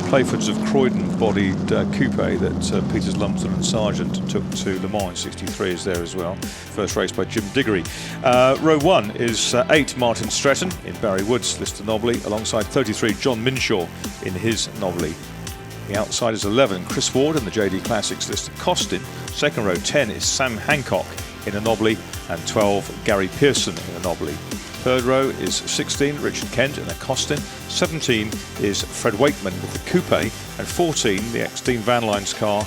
Playfords of Croydon-bodied coupe that Peters, Lumsden and Sargent took to Le Mans in '63 is there as well. First race by Jim Diggory. Row 1 is 8 Martin Stretton in Barry Wood's Lister Knobbly, alongside 33 John Minshaw in his Knobbly. The outside is 11 Chris Ward in the JD Classics Lister Costin. Second row 10 is Sam Hancock in a Knobbly, and 12, Gary Pearson in a Nobly. Third row is 16, Richard Kent in a Costin. 17 is Fred Wakeman with the Coupe, and 14, the ex-Dean Van Lines car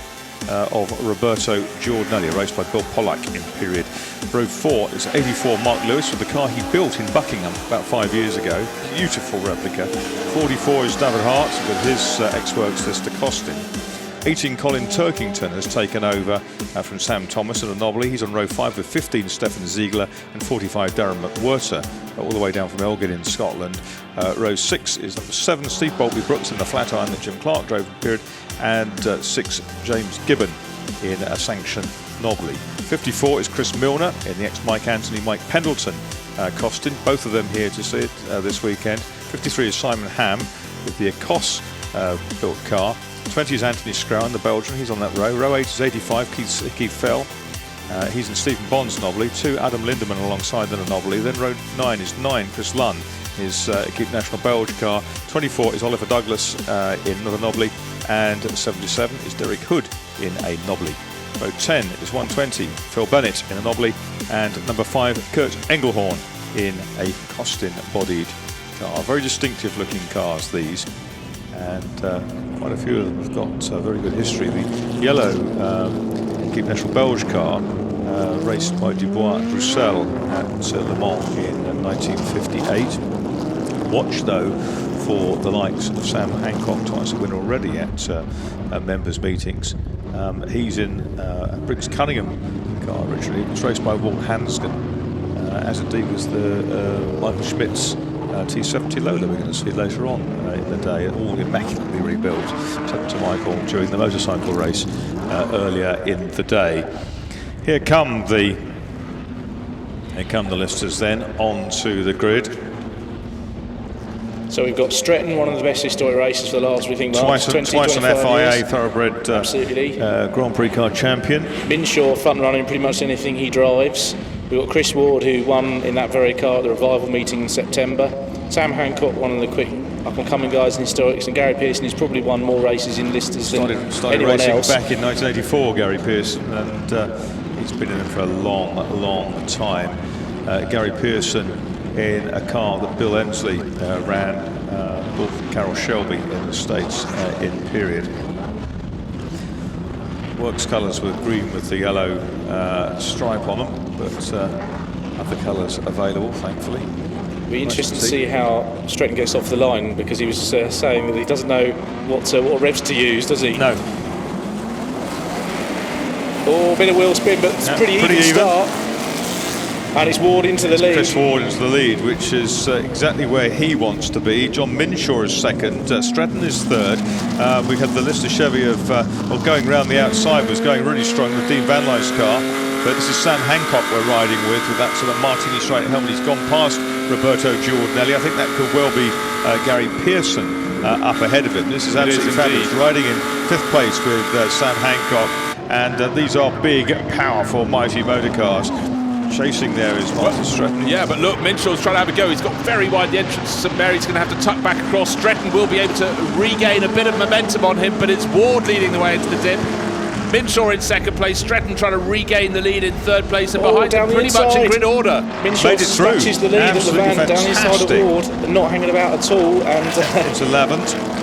of Roberto Giordinelli, raced by Bill Pollack in period. Row 4 is 84, Mark Lewis with the car he built in Buckingham about 5 years ago. Beautiful replica. 44 is David Hart with his ex-works Lister Costin. 18, Colin Turkington has taken over from Sam Thomas in a Nobly. He's on row 5 with 15, Stefan Ziegler, and 45, Darren McWhirter, all the way down from Elgin in Scotland. Row 6 is number 7, Steve Boltby Brooks in the flat iron that Jim Clark drove in period, and 6, James Gibbon in a sanctioned Nobly. 54 is Chris Milner in the ex-Mike Anthony, Mike Pendleton Costin, both of them here to see it this weekend. 53 is Simon Ham with the Ecos built car. 20 is Anthony Scrowan, the Belgian, he's on that row. Row 8 is 85, Keith Fell. He's in Stephen Bond's Nobly. 2, Adam Lindemann alongside them in a Nobly. Then row 9 is 9, Chris Lunn, his Equipe National Belge car. 24 is Oliver Douglas in another Nobly. And 77 is Derek Hood in a Nobly. Row 10 is 120, Phil Bennett in a Nobly. And number 5, Kurt Engelhorn in a Costin-bodied car. Very distinctive looking cars, these. And quite a few of them have got very good history. The yellow Equipe National Belge car, raced by Dubois and Roussel at Le Mans in 1958. Watch, though, for the likes of Sam Hancock, twice a winner already at members' meetings. He's in a Briggs Cunningham car originally. It was raced by Walt Hanscom, as indeed was the Michael Schmidt's T70 Lola we're going to see later on in the day, all immaculately rebuilt, sent to Michael during the motorcycle race earlier in the day. Here come the listers then onto the grid. So we've got Stretton, one of the best historic races for the last, we think, twice an FIA thoroughbred Grand Prix car champion. Minshaw front running pretty much anything he drives. We've got Chris Ward, who won in that very car at the revival meeting in September. Sam Hancock, one of the quick up-and-coming guys in historics, and Gary Pearson, who's probably won more races in listers than anyone racing else. Back in 1984, Gary Pearson, and he's been in it for a long, long time. Gary Pearson in a car that Bill Ensley ran, bought from Carroll Shelby in the States in period. Works colours were green with the yellow stripe on them, but other colours available, thankfully. It'll be interesting to see how Stretton gets off the line, because he was saying that he doesn't know what revs to use, does he? No. Oh, a bit of wheel spin, but it's a pretty even start. And it's Ward into the lead. Chris Ward into the lead, which is exactly where he wants to be. John Minshaw is second. Stretton is third. We had the Lister Chevy of going round the outside, was going really strong with Dean Van Lines car. But this is Sam Hancock we're riding with that sort of martini straight helmet. He's gone past Roberto Giordinelli. I think that could well be Gary Pearson up ahead of him. This is absolutely fabulous. Riding in 5th place with Sam Hancock. And these are big, powerful, mighty motor cars. Chasing there is Martin Stretton. Yeah, but look, Minshaw's trying to have a go. He's got very wide the entrance. St Mary's going to have to tuck back across. Stretton will be able to regain a bit of momentum on him, but it's Ward leading the way into the dip. Minshaw in second place. Stretton trying to regain the lead in third place, and behind him pretty much in grid order. Minshaw snatches the lead at the van down inside of Ward, and not hanging about at all. And it's 11th.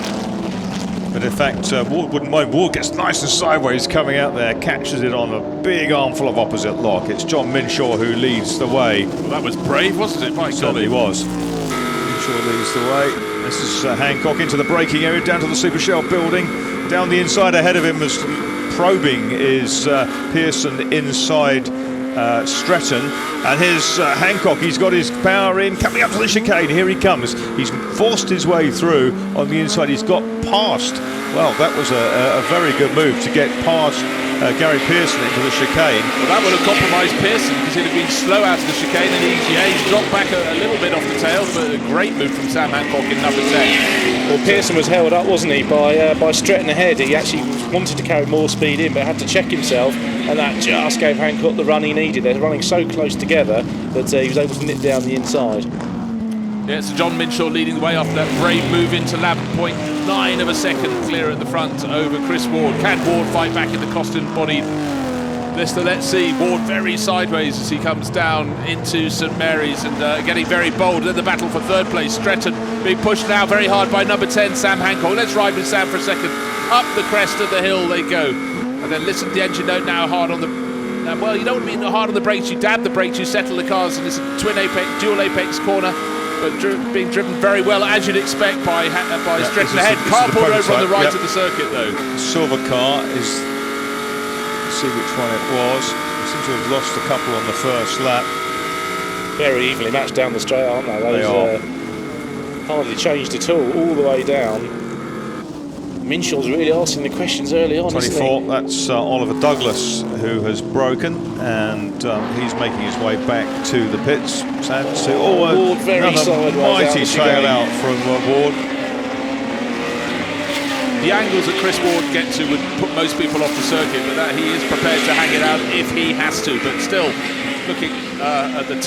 But in fact, Ward wouldn't mind. Ward gets nice and sideways coming out there, catches it on a big armful of opposite lock. It's John Minshaw who leads the way. Well, that was brave, wasn't it? By Certainly was. Minshaw leads the way. This is Hancock into the braking area, down to the Super Shell building. Down the inside ahead of him was probing is Pearson inside Stretton, and here's Hancock. He's got his power in, coming up to the chicane. Here he comes. He's forced his way through on the inside. He's got past. Well, that was a very good move to get past Gary Pearson into the chicane. Well, that would have compromised Pearson, because he'd have been slow out of the chicane, and he's dropped back a little bit off the tail, but a great move from Sam Hancock in number 10. Well, Pearson was held up, wasn't he, by Stretton ahead. He actually wanted to carry more speed in, but had to check himself, and that just gave Hancock the run he needed. They're running so close together that he was able to nip down the inside. Yeah, so John Minshaw leading the way after that brave move into 11.9 of a second clear at the front over Chris Ward. Can Ward fight back in the Costin-bodied Let's see. Ward very sideways as he comes down into St Mary's and getting very bold. Then the battle for third place. Stretton being pushed now very hard by number 10, Sam Hancock. Let's ride with Sam for a second. Up the crest of the hill they go. And then listen to the engine note now, hard on the... well, you don't want to be hard on the brakes. You dab the brakes, you settle the cars in this twin apex, dual apex corner. But being driven very well, as you'd expect, by Stretton ahead. Carpool over on the right of the circuit, though. Silver car is... Let's see which one it was. They seem to have lost a couple on the first lap. Very evenly matched down the straight, aren't they? Those hardly changed at all the way down. Minshaw's really asking the questions early on. 24, that's Oliver Douglas who has broken, and he's making his way back to the pits. Ward very sideways. Mighty sail out from Ward. The angles that Chris Ward gets to would put most people off the circuit, but that he is prepared to hang it out if he has to. But still, looking at the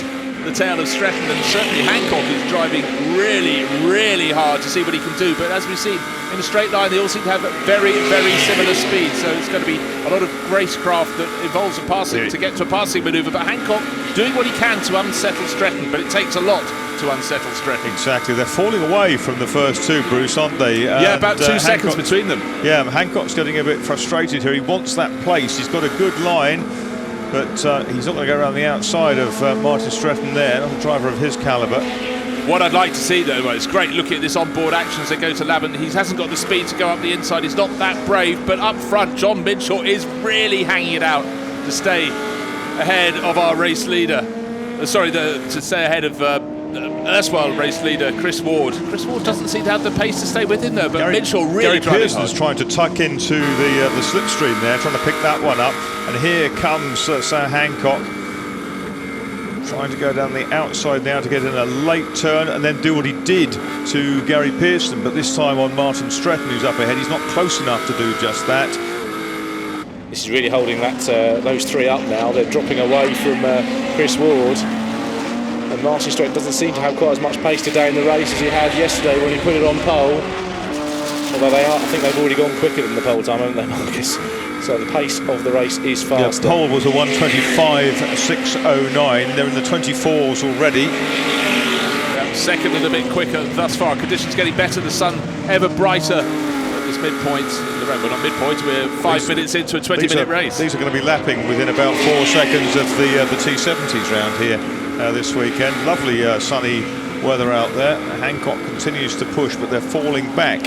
tail of Stretton, and certainly Hancock is driving really, really hard to see what he can do. But as we've seen, in a straight line, they all seem to have very, very similar speed. So it's going to be a lot of racecraft that involves a passing to get to a passing manoeuvre. But Hancock doing what he can to unsettle Stretton, but it takes a lot to unsettle Stretton. Exactly, they're falling away from the first two, Bruce, aren't they? Yeah, about 2 seconds between them. Yeah, Hancock's getting a bit frustrated here. He wants that place. He's got a good line, but he's not going to go around the outside of Martin Stretton there, not a driver of his calibre. What I'd like to see, though, it's great looking at this on-board action as they go to Laban. He hasn't got the speed to go up the inside. He's not that brave, but up front, John Minshaw is really hanging it out to stay ahead of our race leader. To stay ahead of erstwhile race leader Chris Ward. Chris Ward doesn't seem to have the pace to stay with him, though, but Minshaw really Gary Pearson is trying to tuck into the slipstream there, trying to pick that one up. And here comes Sir Hancock, trying to go down the outside now to get in a late turn and then do what he did to Gary Pearson, but this time on Martin Stretton, who's up ahead. He's not close enough to do just that. This is really holding those three up now. They're dropping away from Chris Ward. And Martin Stretton doesn't seem to have quite as much pace today in the race as he had yesterday when he put it on pole. Although I think they've already gone quicker than the pole time, haven't they, Marcus? So the pace of the race is faster. Yeah, pole was a 1:25.609. They're in the 24s already. Yeah, second and a bit quicker thus far. Conditions getting better. The sun ever brighter at this midpoint. Well, not midpoint. We're 5 minutes into a 20-minute race. These are going to be lapping within about 4 seconds of the T70s round here this weekend. Lovely sunny weather out there. Hancock continues to push, but they're falling back.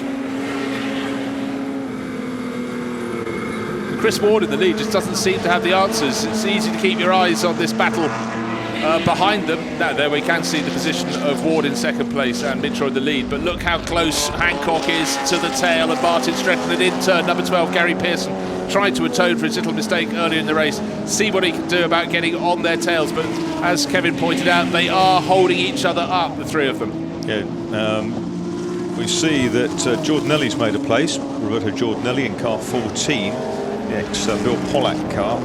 Chris Ward in the lead just doesn't seem to have the answers. It's easy to keep your eyes on this battle behind them. Now there we can see the position of Ward in second place and Minshaw in the lead, but look how close Hancock is to the tail of Martin Stretton, and in turn number 12 Gary Pearson tried to atone for his little mistake earlier in the race, see what he can do about getting on their tails. But as Kevin pointed out, they are holding each other up, the three of them. Yeah, we see that Giordinelli's made a place. Roberto Giordinelli in car 14, the ex-Bill Pollack car.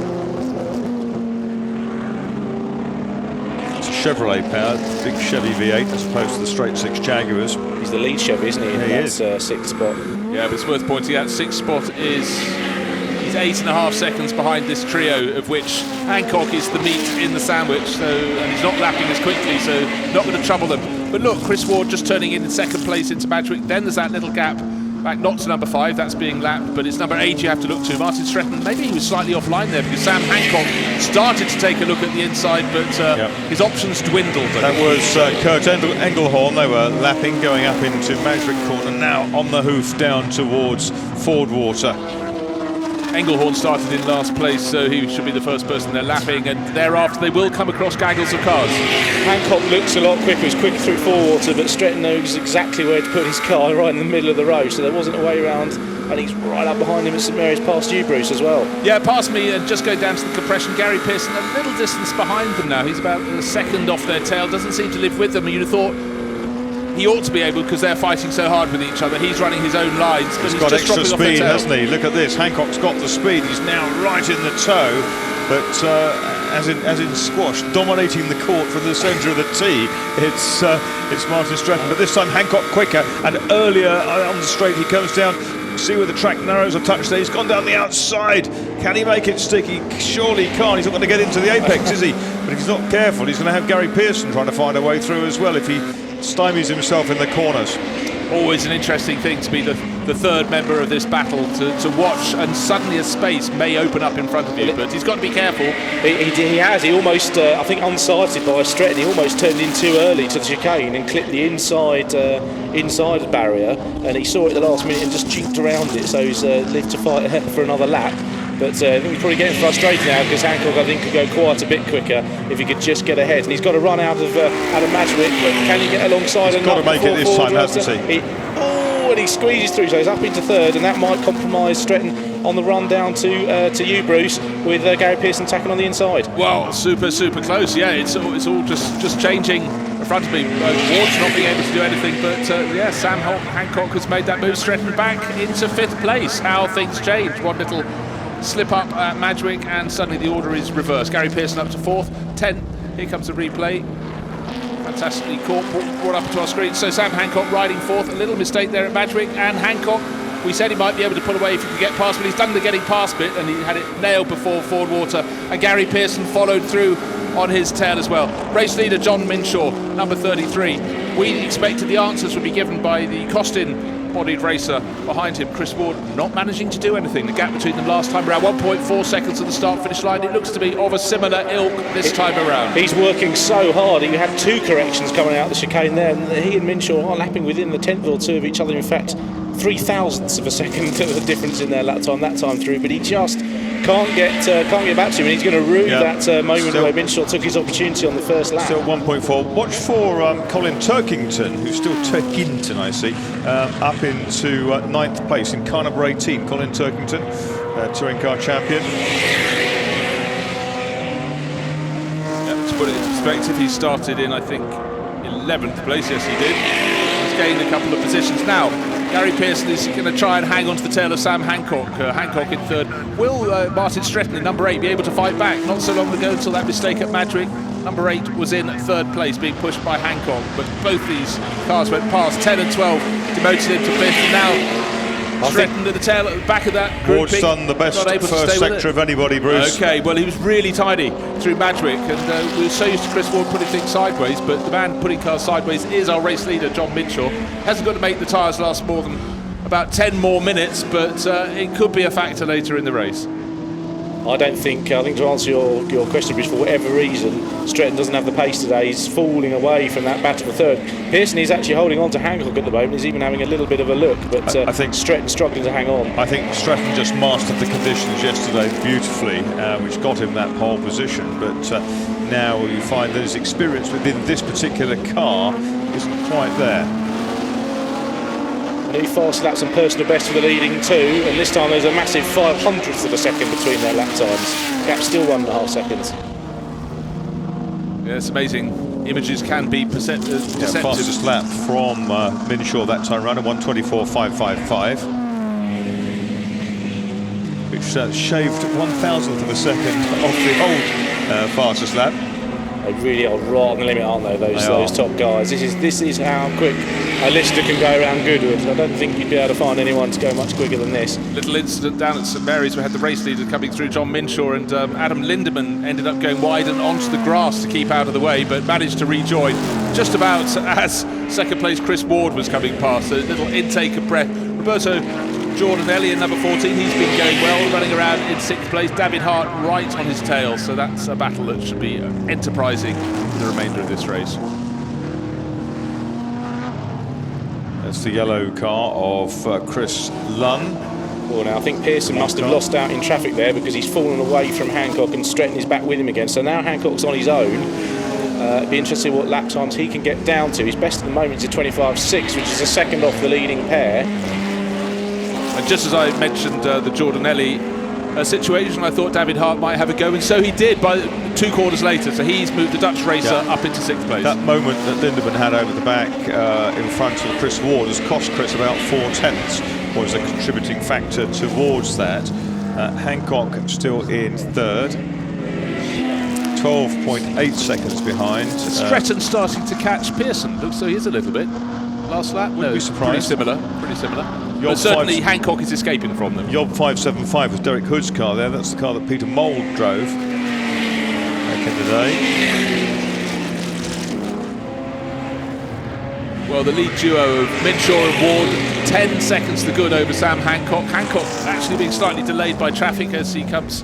It's a Chevrolet powered, big Chevy V8 as opposed to the straight six Jaguars. He's the lead Chevy, isn't he? Yeah, he is. Sixth spot. Yeah, but it's worth pointing out, sixth spot is... He's 8.5 seconds behind this trio, of which Hancock is the meat in the sandwich, and he's not lapping as quickly, so not going to trouble them. But look, Chris Ward just turning in second place into Badgwick. Then there's that little gap back, not to number 5, that's being lapped, but it's number 8 you have to look to. Martin Stretton, maybe he was slightly offline there because Sam Hancock started to take a look at the inside, but his options dwindled. That was Kurt Engelhorn. They were lapping, going up into Badgwick corner, now on the hoof down towards Fordwater. Engelhorn started in last place, so he should be the first person they're lapping, and thereafter they will come across gaggles of cars. Hancock looks a lot quicker. He's quick through Fordwater, but Stretton knows exactly where to put his car, right in the middle of the road, so there wasn't a way around, and he's right up behind him at St Mary's, past you, Bruce, as well. Yeah, past me, and just go down to the compression. Gary Pearson a little distance behind them now. He's about a second off their tail, doesn't seem to live with them. You'd have thought he ought to be able, because they're fighting so hard with each other. He's running his own lines, but he's got just extra dropping speed, off their tail. hasn't he? Look at this. Hancock's got the speed. He's now right in the toe, but as in squash, dominating the court from the centre of the tee. It's Martin Stretton, but this time Hancock quicker, and earlier on the straight he comes down See where the track narrows a touch there. He's gone down the outside. Can he make it stick? He surely can't. He's not going to get into the apex, is he? But if he's not careful, he's going to have Gary Pearson trying to find a way through as well if he stymies himself in the corners. Always an interesting thing to be the third member of this battle to watch, and suddenly a space may open up in front of you, but he's got to be careful. He has. He almost, I think, unsighted by Stretton, he almost turned in too early to the chicane and clipped the inside barrier, and he saw it at the last minute and just jinked around it, so he's lived to fight for another lap. But I think he's probably getting frustrated now because Hancock, I think, could go quite a bit quicker if he could just get ahead. And he's got to run out of Madgwick, but can he get alongside? He's got to make it this time, hasn't he? And he squeezes through, so he's up into third, and that might compromise Stretton on the run down to you, Bruce, with Gary Pearson tacking on the inside. Well, super close. Yeah, it's all just changing in front of me. Ward's not being able to do anything, but yeah, Sam Hancock has made that move. Stretton back into 5th place. How things change. One little slip up at Madgwick, and suddenly the order is reversed. Gary Pearson up to 4th, 10th. Here comes the replay. Fantastically caught, brought up to our screen. So Sam Hancock riding 4th. A little mistake there at Madgwick, and Hancock, we said he might be able to pull away if he could get past, but he's done the getting past bit, and he had it nailed before Ford Water, and Gary Pearson followed through on his tail as well. Race leader John Minshaw, number 33. We expected the answers would be given by the Costin bodied racer behind him, Chris Ward, not managing to do anything. The gap between them last time around, 1.4 seconds at the start finish line. It looks to be of a similar ilk this time around. He's working so hard. He had 2 corrections coming out the chicane there, and he and Minshaw are lapping within the 10th or 2 of each other. In fact, 0.003 of a second of difference in their lap time that time through, but he just can't get back to him, and he's going to ruin that moment where Minshaw took his opportunity on the first lap. Still 1.4. Watch for Colin Turkington, who's still Turkington, I see, up into 9th place in car number 18. Colin Turkington, touring car champion. To put it in perspective, he started in, I think, 11th place. Yes, he did. He's gained a couple of positions now. Gary Pearson is going to try and hang on to the tail of Sam Hancock. Hancock in 3rd. Will Martin Stretton in number 8 be able to fight back? Not so long ago until that mistake at Madgwick. Number 8 was in 3rd place, being pushed by Hancock. But both these cars went past. 10 and 12 demoted him to 5th. And now Stretton at the tail at the back of that grouping. Ward's done the best first sector of anybody, Bruce. Okay, well, he was really tiny through Madgwick, and we were so used to Chris Ward putting things sideways, but the man putting cars sideways is our race leader, John Minshaw. Hasn't got to make the tyres last more than about 10 more minutes, but it could be a factor later in the race. I think to answer your question, Bruce, for whatever reason, Stretton doesn't have the pace today. He's falling away from that battle for 3rd. Pearson is actually holding on to Hancock at the moment. He's even having a little bit of a look, but I think Stretton's struggling to hang on. I think Stretton just mastered the conditions yesterday beautifully, which got him that pole position. But now you find that his experience within this particular car isn't quite there. New fast laps and personal best for the leading 2, and this time there's a massive 500th of a second between their lap times. Gap still 1.5 seconds. Yeah, it's amazing. Images can be deceptive. Fastest lap from Minshaw that time around at 1:24.555, which shaved 1,000th of a second off the old fastest lap. They really are right on the limit, aren't they? Those top guys. This is how quick a lister can go around Goodwood. I don't think you'd be able to find anyone to go much quicker than this. Little incident down at St Mary's. We had the race leader coming through, John Minshaw, and Adam Lindemann ended up going wide and onto the grass to keep out of the way, but managed to rejoin just about as second place Chris Ward was coming past. A little intake of breath. Roberto Giordanelli in number 14, he's been going well, running around in 6th place. David Hart right on his tail, so that's a battle that should be enterprising for the remainder of this race. That's the yellow car of Chris Lunn. Well, now I think Pearson must have lost out in traffic there because he's fallen away from Hancock, and Stretton is back with him again. So now Hancock's on his own. It'd be interesting what lap times he can get down to. His best at the moment is a 25.6, which is a second off the leading pair. And just as I mentioned the Giordanelli situation, I thought David Hart might have a go, and so he did by 2 quarters later. So he's moved the Dutch racer up into 6th place. That moment that Lindemann had over the back in front of Chris Ward has cost Chris about 4/10, was a contributing factor towards that. Hancock still in 3rd, 12.8 seconds behind. Stretton starting to catch Pearson. Looks so he is a little bit. Last lap, no, be surprised. Pretty similar. But certainly Hancock is escaping from them. Yob 575 was Derek Hood's car there. That's the car that Peter Mould drove back in the day. Well, the lead duo of Minshaw and Ward, 10 seconds to good over Sam Hancock. Hancock actually being slightly delayed by traffic as he comes.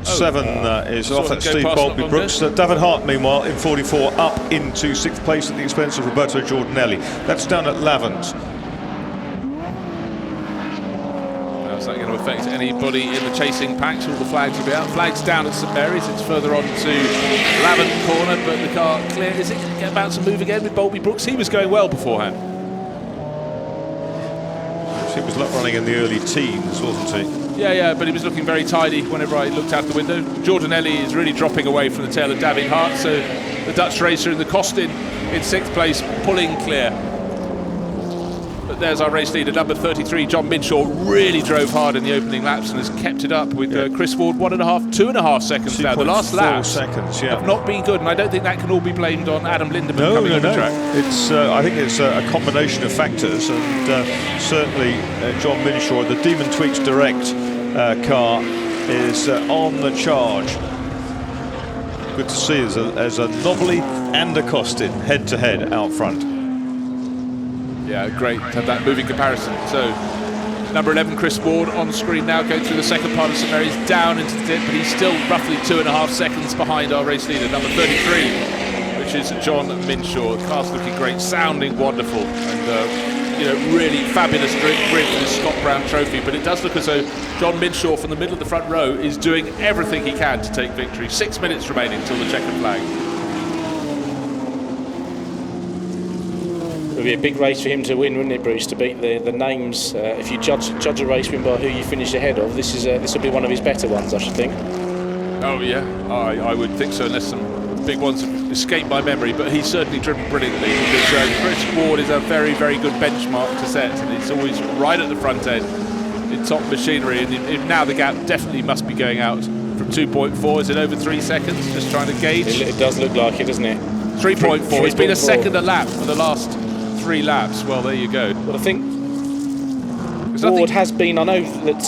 Seven is off at Steve Boltby Brooks. David Hart, meanwhile, in 44, up into 6th place at the expense of Roberto Giordanelli. That's down at Lavant. Is that going to affect anybody in the chasing packs? All the flags will be out. Flags down at St Mary's. It's further on to Lavant corner, but the car clear. Is it about to move again with Boltby Brooks? He was going well beforehand. He was running in the early teens, wasn't he? Yeah, but he was looking very tidy whenever I looked out the window. Giordanelli is really dropping away from the tail of David Hart, so the Dutch racer in the Costin in 6th place, pulling clear. But there's our race leader, number 33, John Minshaw, really drove hard in the opening laps and has kept it up with Chris Ward 2.5 seconds now. The last laps have not been good, and I don't think that can all be blamed on Adam Lindemann coming on the track. It's, I think it's a combination of factors, and certainly John Minshaw, the Demon Tweaks Direct car, is on the charge. Good to see as a Nobly and a Costin head-to-head out front. Yeah, great to have that moving comparison. So, number 11, Chris Ward, on screen now, going through the second part of St Mary's, down into the dip, but he's still roughly 2.5 seconds behind our race leader, number 33, which is John Minshaw. The car's looking great, sounding wonderful, and really fabulous grid for this Scott Brown Trophy. But it does look as though John Minshaw from the middle of the front row is doing everything he can to take victory. 6 minutes remaining till the checkered flag. It would be a big race for him to win, wouldn't it, Bruce? To beat the names. If you judge a race win by who you finish ahead of, this will be one of his better ones, I should think. Oh yeah, I would think so, unless some big ones have escaped my memory. But he's certainly driven brilliantly. Because Chris Ward is a very, very good benchmark to set, and it's always right at the front end in top machinery. And now the gap definitely must be going out from 2.4. Is it over 3 seconds? Just trying to gauge. It does look like it, doesn't it? 3.4. It's been a second a lap for the last 3 laps. Well, there you go. Well, I think Ward has been. I know that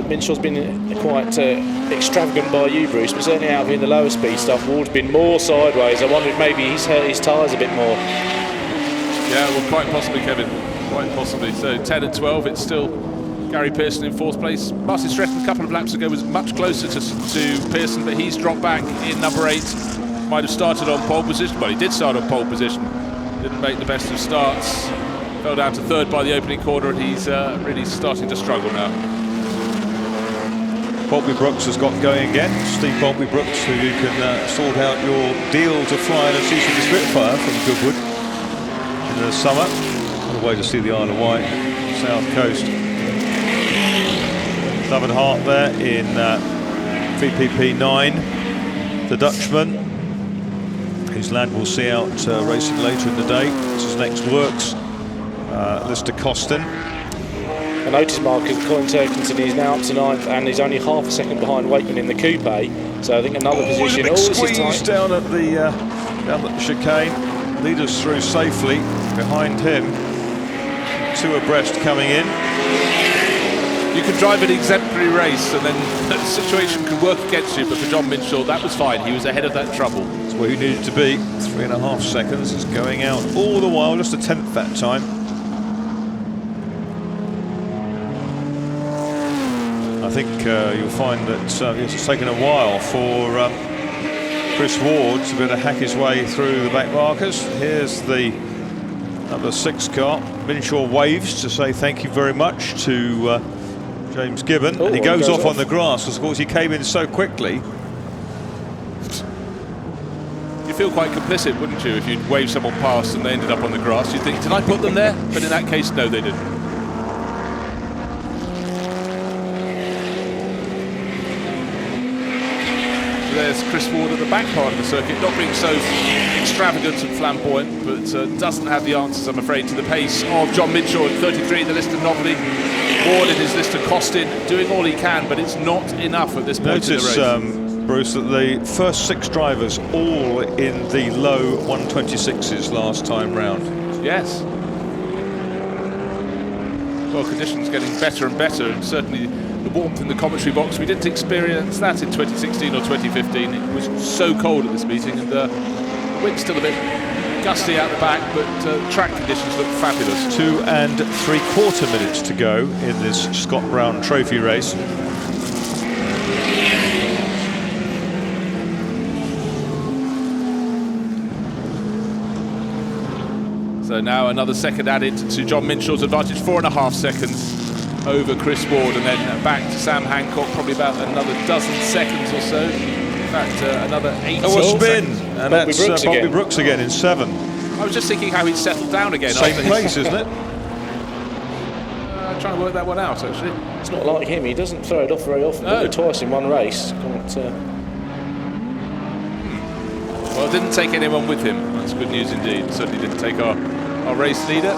Minshaw's been quite extravagant by you, Bruce, but certainly out of in the lower speed stuff, Ward's been more sideways. I wonder if maybe he's hurt his tyres a bit more. Yeah, well, quite possibly, Kevin. Quite possibly. So 10 and 12, it's still Gary Pearson in 4th place. Martin Stretton a couple of laps ago was much closer to Pearson, but he's dropped back in number 8. Might have started on pole position, but he did start on pole position. Didn't make the best of starts. Fell down to 3rd by the opening corner, and he's really starting to struggle now. Boltby Brooks has got going again. Steve Boltby Brooks, who you can sort out your deal to fly in a CCD Spitfire from Goodwood in the summer. What a way to see the Isle of Wight, south coast. David Hart there in VPP 9. The Dutchman, whose lad will see out racing later in the day. This is next works. Lister Costin. I noticed, Marcus, Colin Turkington is now up to 9th and he's only half a second behind Wakeman in the coupe. So I think another position. This is squeeze down at the chicane. Lead us through safely. Behind him, 2 abreast coming in. You can drive an exemplary race and then the situation can work against you, but for John Minshaw, that was fine. He was ahead of that trouble. That's where he needed to be. 3.5 seconds is going out all the while, just a 10th that time. I think you'll find that it's taken a while for Chris Ward to be able to hack his way through the back markers. Here's the number 6 car. Minshaw waves to say thank you very much to James Gibbon, and he goes off on the grass because, of course, he came in so quickly. You feel quite complicit, wouldn't you, if you'd wave someone past and they ended up on the grass? You'd think, did I put them there? But in that case, no, they didn't. There's Chris Ward at the back part of the circuit, not being so extravagant and flamboyant, but doesn't have the answers, I'm afraid, to the pace of John Minshaw at 33 in the Lister Novelty. Ward in his Lister Costin, doing all he can, but it's not enough at this point in the race. Notice, Bruce, that the first 6 drivers all in the low 126s last time round. Yes. Well, conditions getting better and better, and certainly the warmth in the commentary box. We didn't experience that in 2016 or 2015. It was so cold at this meeting, and the wind's still a bit gusty out the back, but track conditions look fabulous. 2 3/4 minutes to go in this Scott Brown Trophy race. So now another second added to John Minshaw's advantage, 4.5 seconds over Chris Ward, and then back to Sam Hancock, probably about another dozen seconds or so. In fact, another 8 Oh, a spin, seconds. and that's Bobby Brooks again in 7. I was just thinking how he'd settled down again. Same after place, isn't it? Trying to work that one out, actually. It's not like him, he doesn't throw it off very often. No. Did it twice in one race. Well, didn't take anyone with him. That's good news indeed. Certainly didn't take our race leader.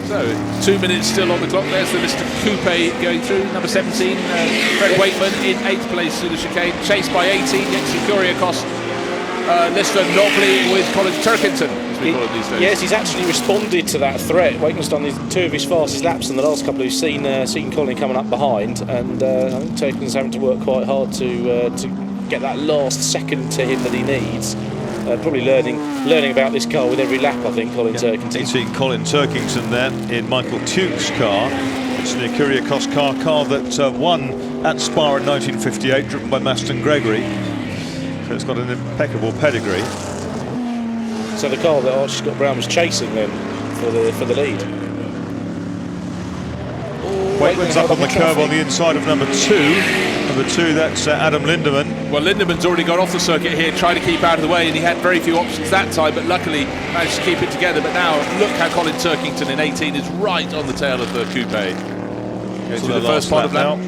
So, 2 minutes still on the clock. There's the Mr. Coupe going through. Number 17, Fred Wakeman in 8th place through the chicane. Chased by 18, Yexi Kuriakos. Lister Nobley with Colin Turkington, as we call it these days. Yes, he's actually responded to that threat. Wakeman's done 2 of his fastest laps in the last couple. We've seen Colin coming up behind, and I think Turkington's having to work quite hard to get that last second to him that he needs. Probably learning about this car with every lap, I think, Colin Turkington. You've seen Colin Turkington there in Michael Tuke's car. It's the Kuriakos car that won at Spa in 1958, driven by Maston Gregory. So it's got an impeccable pedigree. So the car that Archie Scott Brown was chasing then for the lead. Wakeman's up on the curve on the inside of number 2. Number 2, that's Adam Lindemann. Well, Lindeman's already got off the circuit here, trying to keep out of the way, and he had very few options that time, but luckily managed to keep it together. But now, look how Colin Turkington in 18 is right on the tail of the coupe. Goes through the first part of that.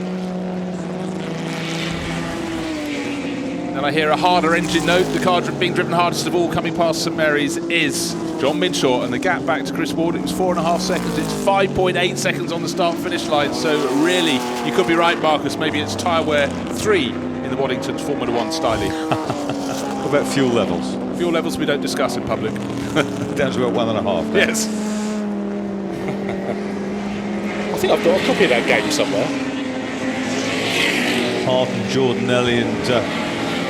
And I hear a harder engine note. The car being driven hardest of all coming past St Mary's is John Minshaw, and the gap back to Chris Ward, it was 4.5 seconds. It's 5.8 seconds on the start-finish line. So really, you could be right, Marcus. Maybe it's tyre wear 3 in the Waddington Formula 1 styling. What about fuel levels? Fuel levels we don't discuss in public. Down to about 1.5. Yes. I think I've got a copy of that game somewhere. Harden, Jordanelli and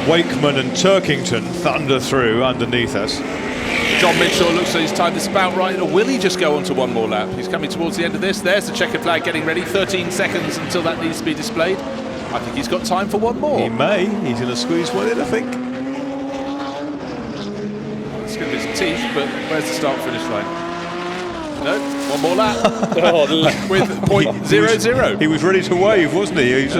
Wakeman and Turkington thunder through underneath us. John Minshaw looks like he's timed this about right, or will he just go on to one more lap? He's coming towards the end of this. There's the checkered flag getting ready. 13 seconds until that needs to be displayed. I think he's got time for one more. He may. He's going to squeeze one in, I think. It's going to be some teeth, but where's the start-finish line? No, one more lap. With .00. He was ready to wave, wasn't he?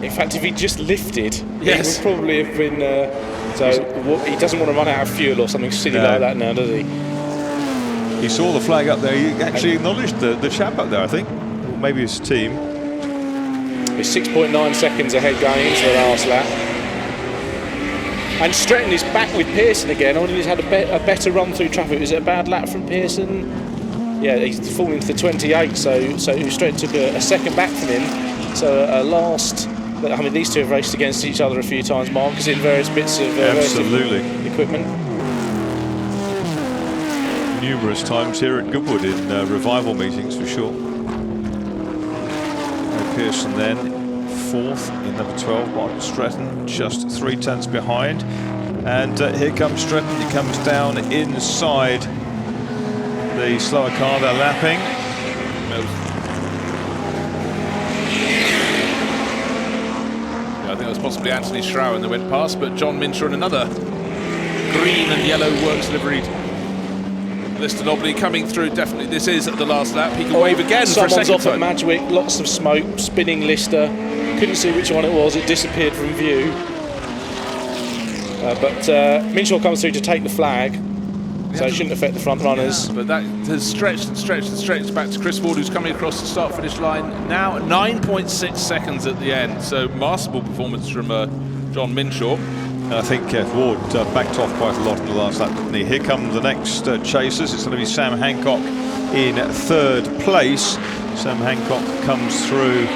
In fact, if he just lifted, yes, he would probably have been. So he doesn't want to run out of fuel or something silly like that now, does he? He saw the flag up there. He actually acknowledged the chap up there, I think. Or maybe his team. He's 6.9 seconds ahead going into the last lap. And Stretton is back with Pearson again. I wonder if he's had a better run through traffic. Was it a bad lap from Pearson? Yeah, he's falling to the 28, so Stretton took a second back from him. So a last. I mean, these two have raced against each other a few times, Marcus, in various bits of equipment. Numerous times here at Goodwood in revival meetings, for sure. Pearson then 4th in number 12, Martin Stretton just 3 tenths behind. And here comes Stretton. He comes down inside the slower car. They're lapping. I think it was possibly Anthony Schrowen that went past, but John Minshaw in another green and yellow works liveried. Lister Nobley coming through, definitely. This is the last lap. He can wave again for a second off time. at Madgwick, lots of smoke, spinning Lister. Couldn't see which one it was, it disappeared from view. But Minshaw comes through to take the flag, so it shouldn't affect the front runners. But that has stretched and stretched and stretched back to Chris Ward, who's coming across the start-finish line. Now 9.6 seconds at the end, so masterful performance from John Minshaw. And I think Ward backed off quite a lot in the last lap, didn't he? Here come the next chasers. It's going to be Sam Hancock in 3rd place. Sam Hancock comes through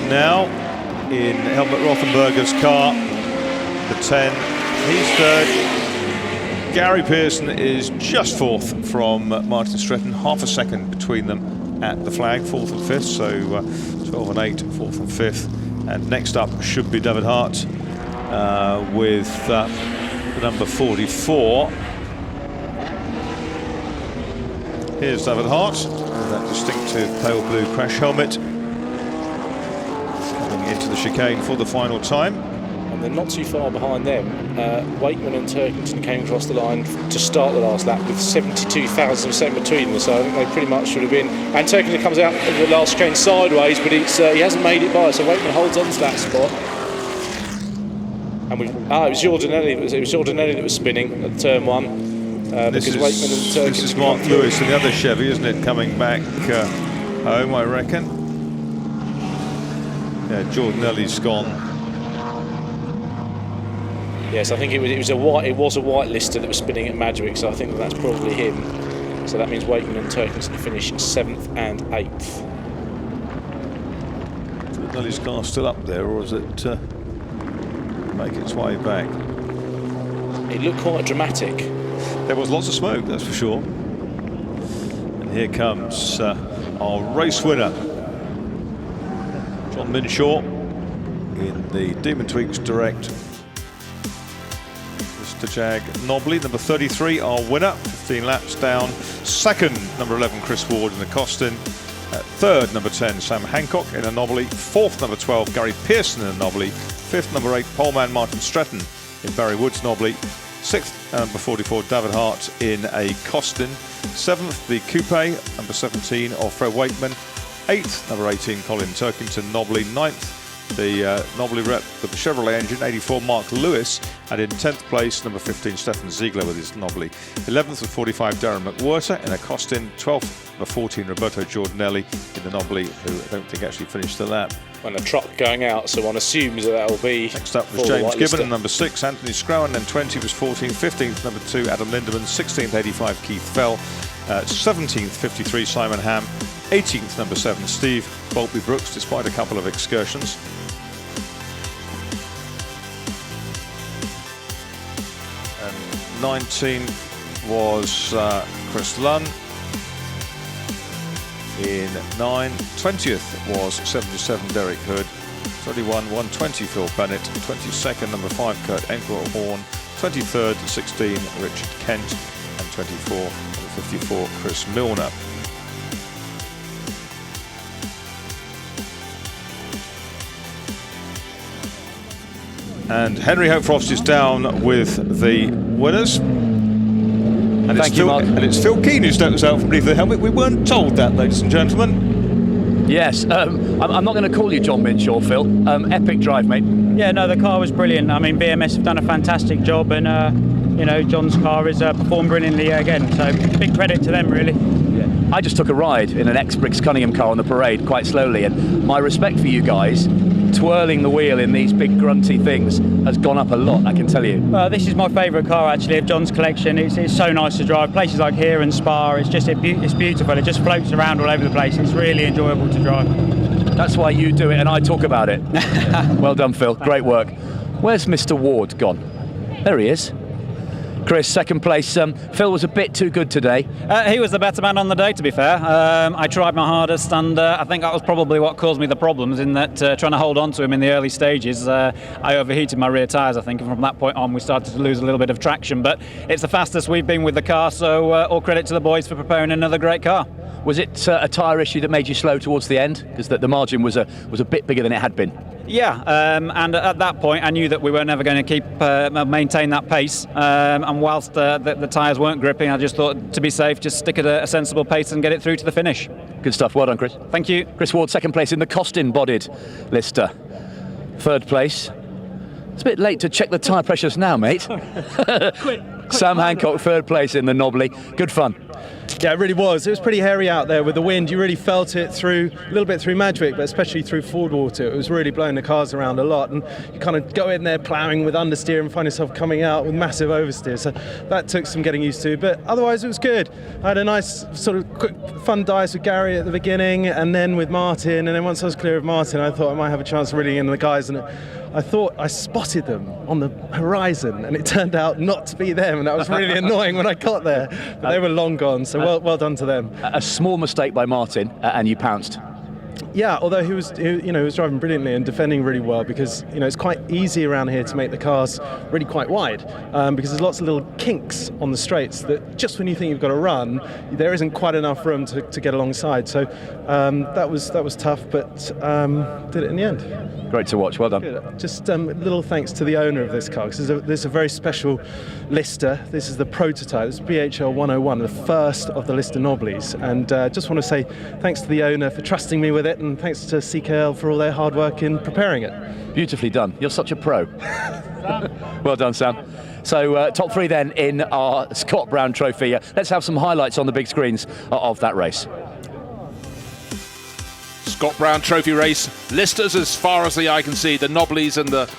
now in Helmut Rothenberger's car. number 10. He's third. Gary Pearson is just fourth from Martin Stretton, half a second between them at the flag, fourth and fifth, so 12 and 8, fourth and fifth. And next up should be David Hart with the number 44. Here's David Hart with that distinctive pale blue crash helmet, coming into the chicane for the final time. And they're not too far behind them. Wakeman and Turkington came across the line to start the last lap with 72,000% between them, so I think they pretty much should have been. And Turkington comes out of the last chicane sideways, but he hasn't made it by, so Wakeman holds on to that spot. And it was Giordinelli. It was Giordinelli that was spinning at turn one. This is Mark Lewis and the other Chevy, isn't it, coming back home, I reckon. Yeah, Giordinelli's gone. Yes, I think it was a white lister that was spinning at Madgwick, so I think that's probably him. So that means Wakeman and Turkington finish 7th and 8th. Giordinelli's car still up there, or is it make its way back? It looked quite dramatic. There was lots of smoke, that's for sure. And here comes our race winner, John Minshaw, in the Demon Tweaks Direct. Mr. Jag Nobley, number 33, our winner, 15 laps down. Second, number 11, Chris Ward in the Costin. Third, number 10, Sam Hancock in a Nobley. Fourth, number 12, Gary Pearson in a Nobley. Fifth, number 8, poleman Martin Stretton in Barry Wood's Nobley. Sixth, number 44, David Hart in a Costin. Seventh, the coupe, number 17, of Fred Wakeman. Eighth, number 18, Colin Turkington, Nobley. Ninth, the Nobley rep with the Chevrolet engine, 84, Mark Lewis. And in 10th place, number 15, Stefan Ziegler with his Nobley. 11th with 45, Darren McWhirter in a Costin. 12th, number 14, Roberto Giordinelli in the Nobley, who I don't think actually finished the lap. And a truck going out, so one assumes that will be. Next up was James Gibbon, number 6, Anthony Scrowan, then 20 was 14, 15th, number 2, Adam Lindemann, 16th, 85, Keith Fell, 17th, 53, Simon Ham, 18th, number 7, Steve Boltby Brooks, despite a couple of excursions. And 19th was Chris Lunn. In 9, 20th was 77 Derek Hood, 21, 120 Phil Bennett, 22nd number 5 Kurt Enkel Horn, 23rd 16 Richard Kent, and 24 number 54 Chris Milner. And Henry Hopefrost is down with the winners. And Thank you, Mark. And it's Phil Keane who steps out from beneath the helmet. We weren't told that, ladies and gentlemen. Yes, I'm not going to call you John Minshaw, Phil. Epic drive, mate. Yeah, no, the car was brilliant. I mean, BMS have done a fantastic job, and you know, John's car has performed brilliantly again. So big credit to them, really. Yeah. I just took a ride in an ex-Briggs Cunningham car on the parade quite slowly, and my respect for you guys, twirling the wheel in these big grunty things, has gone up a lot, I can tell you. Well, this is my favourite car actually of John's collection. It's so nice to drive. Places like here and Spa, it's beautiful. It just floats around all over the place. It's really enjoyable to drive. That's why you do it and I talk about it. Well done, Phil. Great work. Where's Mr. Ward gone? There he is. Chris, second place. Phil was a bit too good today. He was the better man on the day, to be fair. I tried my hardest, and I think that was probably what caused me the problems, in that trying to hold on to him in the early stages. I overheated my rear tyres, I think, and from that point on we started to lose a little bit of traction. But it's the fastest we've been with the car, so all credit to the boys for preparing another great car. Was it a tyre issue that made you slow towards the end? Because the margin was a bit bigger than it had been. Yeah, and at that point I knew that we were never going to maintain that pace, and whilst the tyres weren't gripping, I just thought, to be safe, just stick at a sensible pace and get it through to the finish. Good stuff, well done, Chris. Thank you. Chris Ward, second place in the Costin-bodied Lister. Third place. It's a bit late to check the tyre pressures now, mate. Quick. Sam Hancock, third place in the Nobley. Good fun. Yeah, it really was. It was pretty hairy out there with the wind. You really felt it through a little bit through Madwick, but especially through Ford Water. It was really blowing the cars around a lot, and you kind of go in there ploughing with understeer and find yourself coming out with massive oversteer. So that took some getting used to, but otherwise it was good. I had a nice sort of quick fun dice with Gary at the beginning, and then with Martin, and then once I was clear of Martin, I thought I might have a chance of reeling in the guys, and I thought I spotted them on the horizon, and it turned out not to be them, and that was really annoying when I got there. But they were long gone, so well done to them. A small mistake by Martin, and you pounced. Yeah, although he was driving brilliantly and defending really well, because it's quite easy around here to make the cars really quite wide, because there's lots of little kinks on the straights that just when you think you've got to run, there isn't quite enough room to get alongside. So that was tough, but did it in the end. Great to watch. Well done. Good. Just little thanks to the owner of this car, because there's a very special Lister. This is the prototype. This is BHL 101, the first of the Lister Nobblies, and just want to say thanks to the owner for trusting me with it, and thanks to CKL for all their hard work in preparing it. Beautifully done. You're such a pro. Well done, Sam. So top three then in our Scott Brown Trophy. Let's have some highlights on the big screens of that race. Scott Brown Trophy race. Listers as far as the eye can see. The Nobblies and the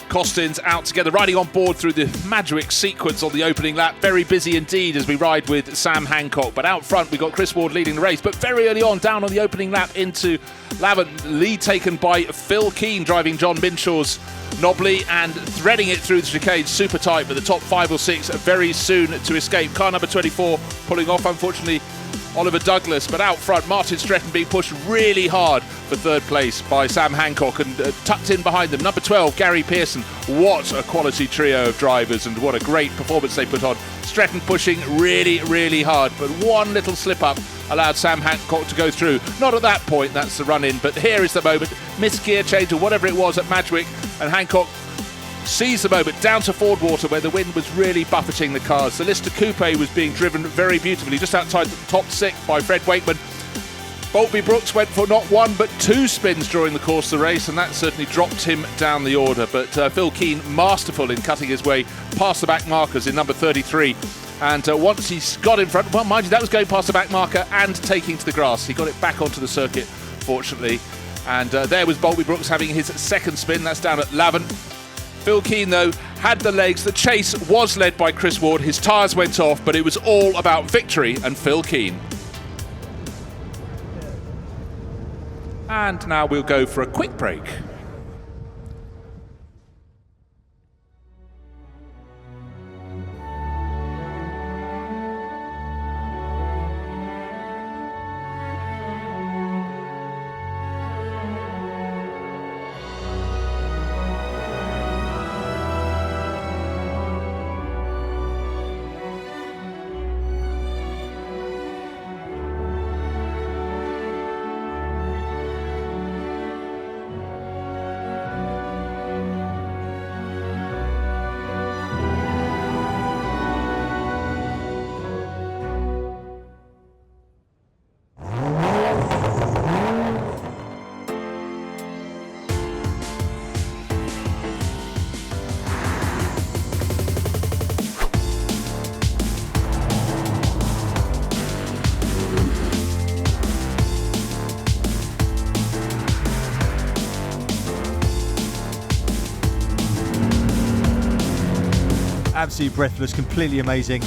Costins out together, riding on board through the Madwick sequence on the opening lap. Very busy indeed as we ride with Sam Hancock. But out front, we've got Chris Ward leading the race. But very early on, down on the opening lap into Lavant, lead taken by Phil Keane, driving John Minshaw's Nobly and threading it through the chicane super tight. But the top 5 or 6 very soon to escape. Car number 24 pulling off, unfortunately, Oliver Douglas, but out front, Martin Stretton being pushed really hard for third place by Sam Hancock, and tucked in behind them, number 12, Gary Pearson. What a quality trio of drivers, and what a great performance they put on. Stretton pushing really, really hard, but one little slip up allowed Sam Hancock to go through. Not at that point, that's the run in, but here is the moment. Missed gear change or whatever it was at Madwick, and Hancock sees the moment down to Ford Water where the wind was really buffeting the cars. The Lister Coupe was being driven very beautifully just outside the top 6 by Fred Wakeman. Boltby Brooks went for not 1 but 2 spins during the course of the race, and that certainly dropped him down the order. But Phil Keane masterful in cutting his way past the back markers in number 33. And once he's got in front, well, mind you, that was going past the back marker and taking to the grass. He got it back onto the circuit, fortunately. And there was Boltby Brooks having his second spin. That's down at Lavant. Phil Keane, though, had the legs. The chase was led by Chris Ward. His tyres went off, but it was all about victory and Phil Keane. And now we'll go for a quick break. Absolutely breathless, completely amazing.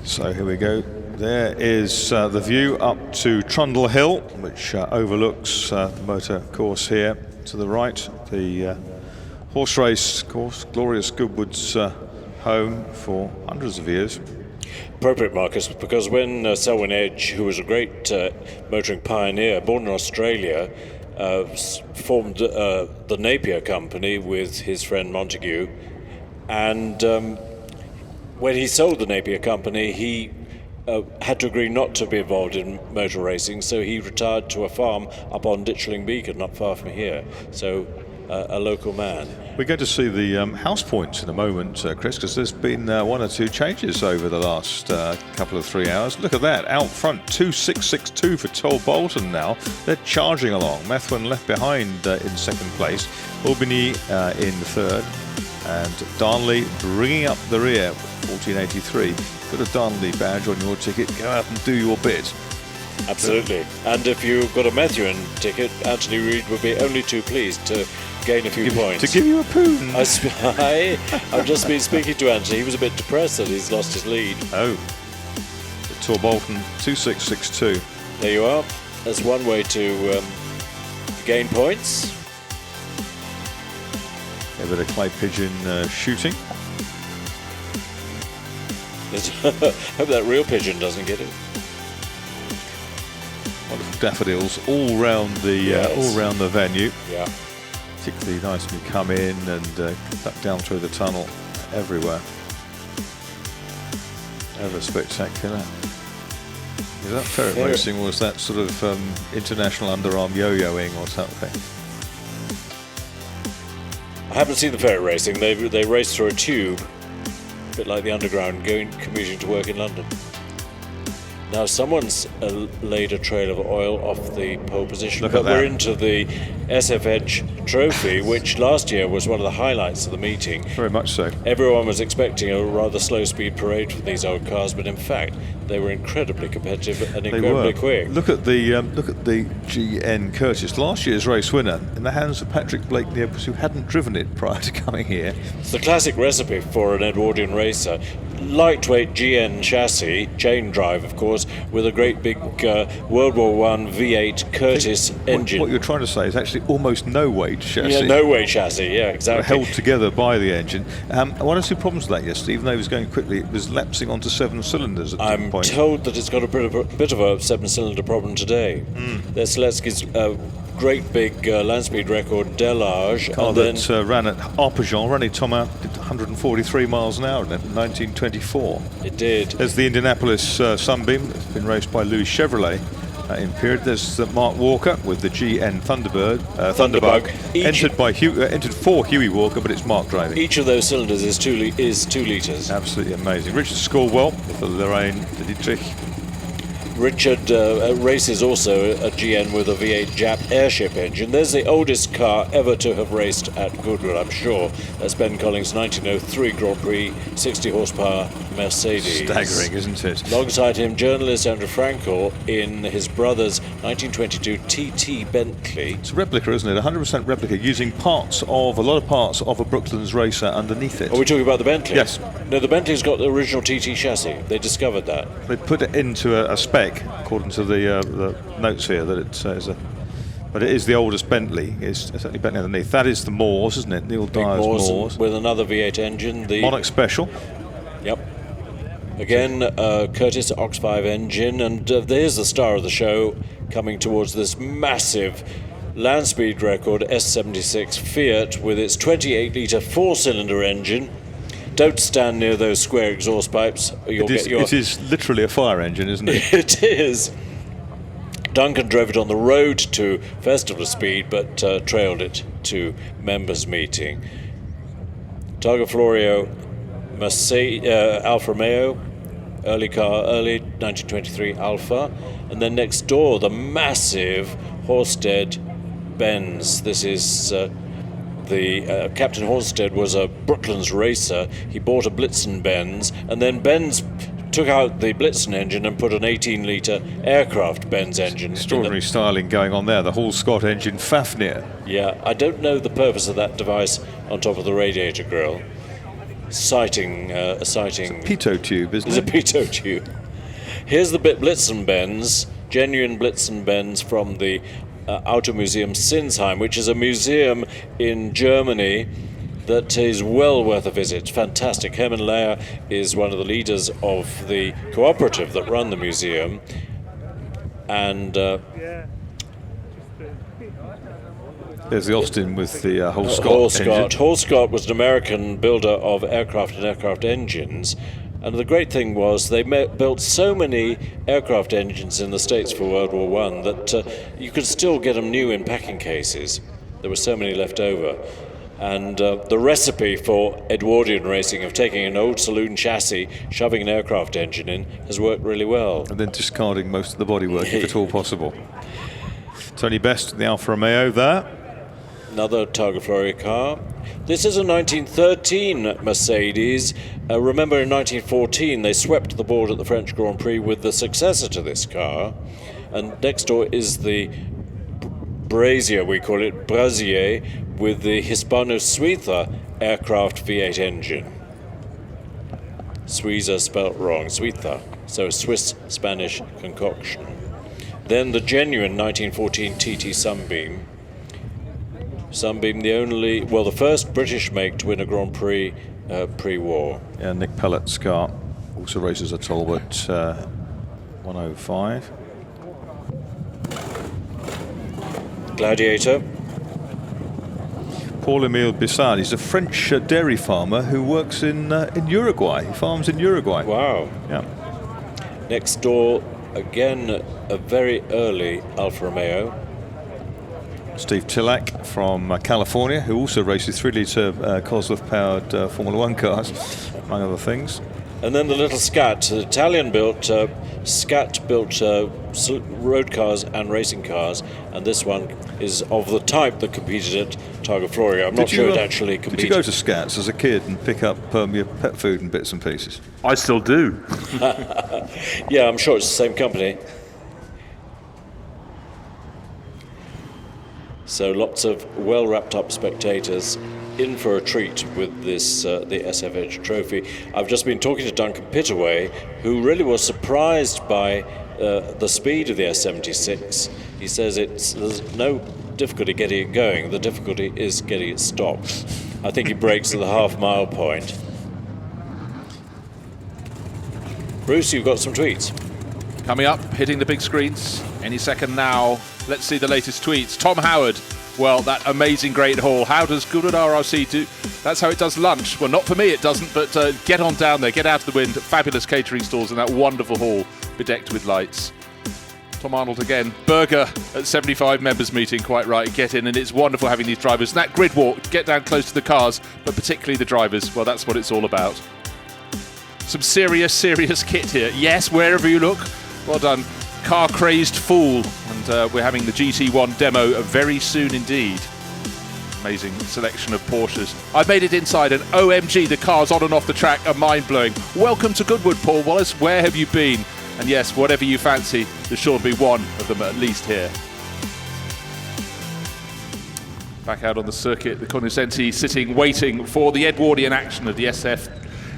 So here we go. There is the view up to Trundle Hill, which overlooks the motor course here to the right. The horse race course, glorious Goodwood's home for hundreds of years. Appropriate, Marcus, because when Selwyn Edge, who was a great motoring pioneer, born in Australia, formed the Napier Company with his friend Montague, and when he sold the Napier Company, he had to agree not to be involved in motor racing, so he retired to a farm up on Ditchling Beacon, not far from here. So a local man. We're going to see the house points in a moment, Chris, because there's been one or two changes over the last couple of 3 hours. Look at that, out front, 2662 for Toll Bolton now. They're charging along. Methuen left behind in second place, Albany in third, and Darnley bringing up the rear, 1483. Got a Darnley badge on your ticket, go out and do your bit. Absolutely. And if you've got a Methuen ticket, Anthony Reid would be only too pleased to gain a few points. To give you a poon. I've just been speaking to Anthony. He was a bit depressed that he's lost his lead. Oh. Tour Bolton 2662. There you are. That's one way to gain points. A bit of clay pigeon shooting. Hope that real pigeon doesn't get it. Wonderful daffodils all round the venue. Yeah. Particularly nice when you come in and down through the tunnel, everywhere. Ever spectacular. Is that ferret racing, or was that sort of international underarm yo-yoing or something? I haven't seen the ferret racing. They race through a tube, a bit like the underground, commuting to work in London. Now someone's laid a trail of oil off the pole position, but we're into the SF Edge Trophy, which last year was one of the highlights of the meeting. Very much so. Everyone was expecting a rather slow-speed parade for these old cars, but in fact they were incredibly competitive and incredibly quick. Look at the GN Curtis, last year's race winner, in the hands of Patrick Blakeney, who hadn't driven it prior to coming here. It's the classic recipe for an Edwardian racer. Lightweight GN chassis, chain drive of course, with a great big World War I V8 Curtis engine. What you're trying to say is actually almost no weight chassis. Yeah, no weight chassis, yeah, exactly. Held together by the engine. One or two problems with that yesterday, even though it was going quickly, it was lapsing onto 7 cylinders at I'm point. told that it's got a bit of a 7-cylinder problem today. There's Seletsky's great big land speed record, Delage. Car that ran at Arpajon, René Thomas did 143 miles an hour in 1924. It did. There's the Indianapolis Sunbeam, that's been raced by Louis Chevrolet in period. There's Mark Walker with the GN Thunderbug. Entered for Huey Walker, but it's Mark driving. Each of those cylinders is 2 litres. Absolutely amazing. Richard Scaldwell for Lorraine Dietrich. Richard races also a GN with a V8 Jap airship engine. There's the oldest car ever to have raced at Goodwood, I'm sure. That's Ben Collins' 1903 Grand Prix 60 horsepower Mercedes. Staggering, isn't it? Alongside him, journalist Andrew Frankel in his brother's 1922 TT Bentley. It's a replica, isn't it? 100% replica, using a lot of parts of a Brooklands racer underneath it. Are we talking about the Bentley? Yes. No, the Bentley's got the original TT chassis. They discovered that. They put it into a spec, according to the notes here, that it says but it is the oldest Bentley. It's certainly Bentley underneath. That is the Moors, isn't it? Neil Dyer's Moors. With another V8 engine. The Monarch Special. Yep. Again, Curtis Ox 5 engine, and there's the star of the show coming towards this massive land speed record S76 Fiat with its 28-litre 4-cylinder engine. Don't stand near those square exhaust pipes. It is literally a fire engine, isn't it? It is. Duncan drove it on the road to Festival Speed, but trailed it to members' meeting. Targa Florio Alfa Romeo, early 1923 Alfa, and then next door the massive Horsted Benz. This is Captain Horsted was a Brooklands racer. He bought a Blitzen Benz, and then Benz took out the Blitzen engine and put an 18-litre aircraft Benz engine. Extraordinary styling going on there, the Hall Scott engine Fafnir. Yeah, I don't know the purpose of that device on top of the radiator grille. It's a pitot tube, isn't it? It's a pitot tube. Here's the Blitzen Benz, genuine Blitzen Benz from the Auto Museum Sinsheim, which is a museum in Germany that is well worth a visit. Fantastic. Hermann Lehr is one of the leaders of the cooperative that run the museum, and there's the Austin with the Hall Scott engine. Hall Scott was an American builder of aircraft and aircraft engines, And the great thing was they built so many aircraft engines in the States for World War I that you could still get them new in packing cases. There were so many left over. And the recipe for Edwardian racing of taking an old saloon chassis, shoving an aircraft engine in, has worked really well. And then discarding most of the bodywork if at all possible. Tony Best, the Alfa Romeo there. Another Targa Florio car. This is a 1913 Mercedes. Remember in 1914 they swept the board at the French Grand Prix with the successor to this car. And next door is the Brazier, we call it, Brazier, with the Hispano-Suiza aircraft V8 engine. Suiza spelt wrong, Suiza, so Swiss-Spanish concoction. Then the genuine 1914 TT Sunbeam. Sunbeam, the first British make to win a Grand Prix pre-war. Yeah, Nick Pellet's car also races a Talbot 105. Gladiator. Paul-Emile Bissard, he's a French dairy farmer who works in Uruguay. He farms in Uruguay. Wow. Yeah. Next door, again, a very early Alfa Romeo. Steve Tillack from California, who also races 3-litre Cosworth-powered Formula One cars, among other things. And then the little Scat, Italian-built Scat built road cars and racing cars, and this one is of the type that competed at Targa Florio. I'm not sure it actually competed. Did you go to Scats as a kid and pick up your pet food and bits and pieces? I still do. Yeah, I'm sure it's the same company. So lots of well-wrapped-up spectators in for a treat with this the SF Edge Trophy. I've just been talking to Duncan Pittaway, who really was surprised by the speed of the S76. He says there's no difficulty getting it going. The difficulty is getting it stopped. I think he brakes at the half-mile point. Bruce, you've got some tweets. Coming up, hitting the big screens any second now. Let's see the latest tweets. Tom Howard, well, that amazing great hall. How does Goodwood RRC do? That's how it does lunch. Well, not for me, it doesn't, but get on down there, get out of the wind. Fabulous catering stalls in that wonderful hall, bedecked with lights. Tom Arnold again. Burger at 75 members meeting, quite right. Get in, and it's wonderful having these drivers. And that grid walk, get down close to the cars, but particularly the drivers. Well, that's what it's all about. Some serious kit here. Yes, wherever you look. Well done. Car crazed fool, and we're having the GT1 demo very soon indeed. Amazing selection of Porsches. I've made it inside, and OMG, the cars on and off the track are mind-blowing. Welcome to Goodwood, Paul Wallace. Where have you been? And yes, whatever you fancy, there's sure to be one of them at least here. Back out on the circuit, the Cognoscenti sitting, waiting for the Edwardian action of the SF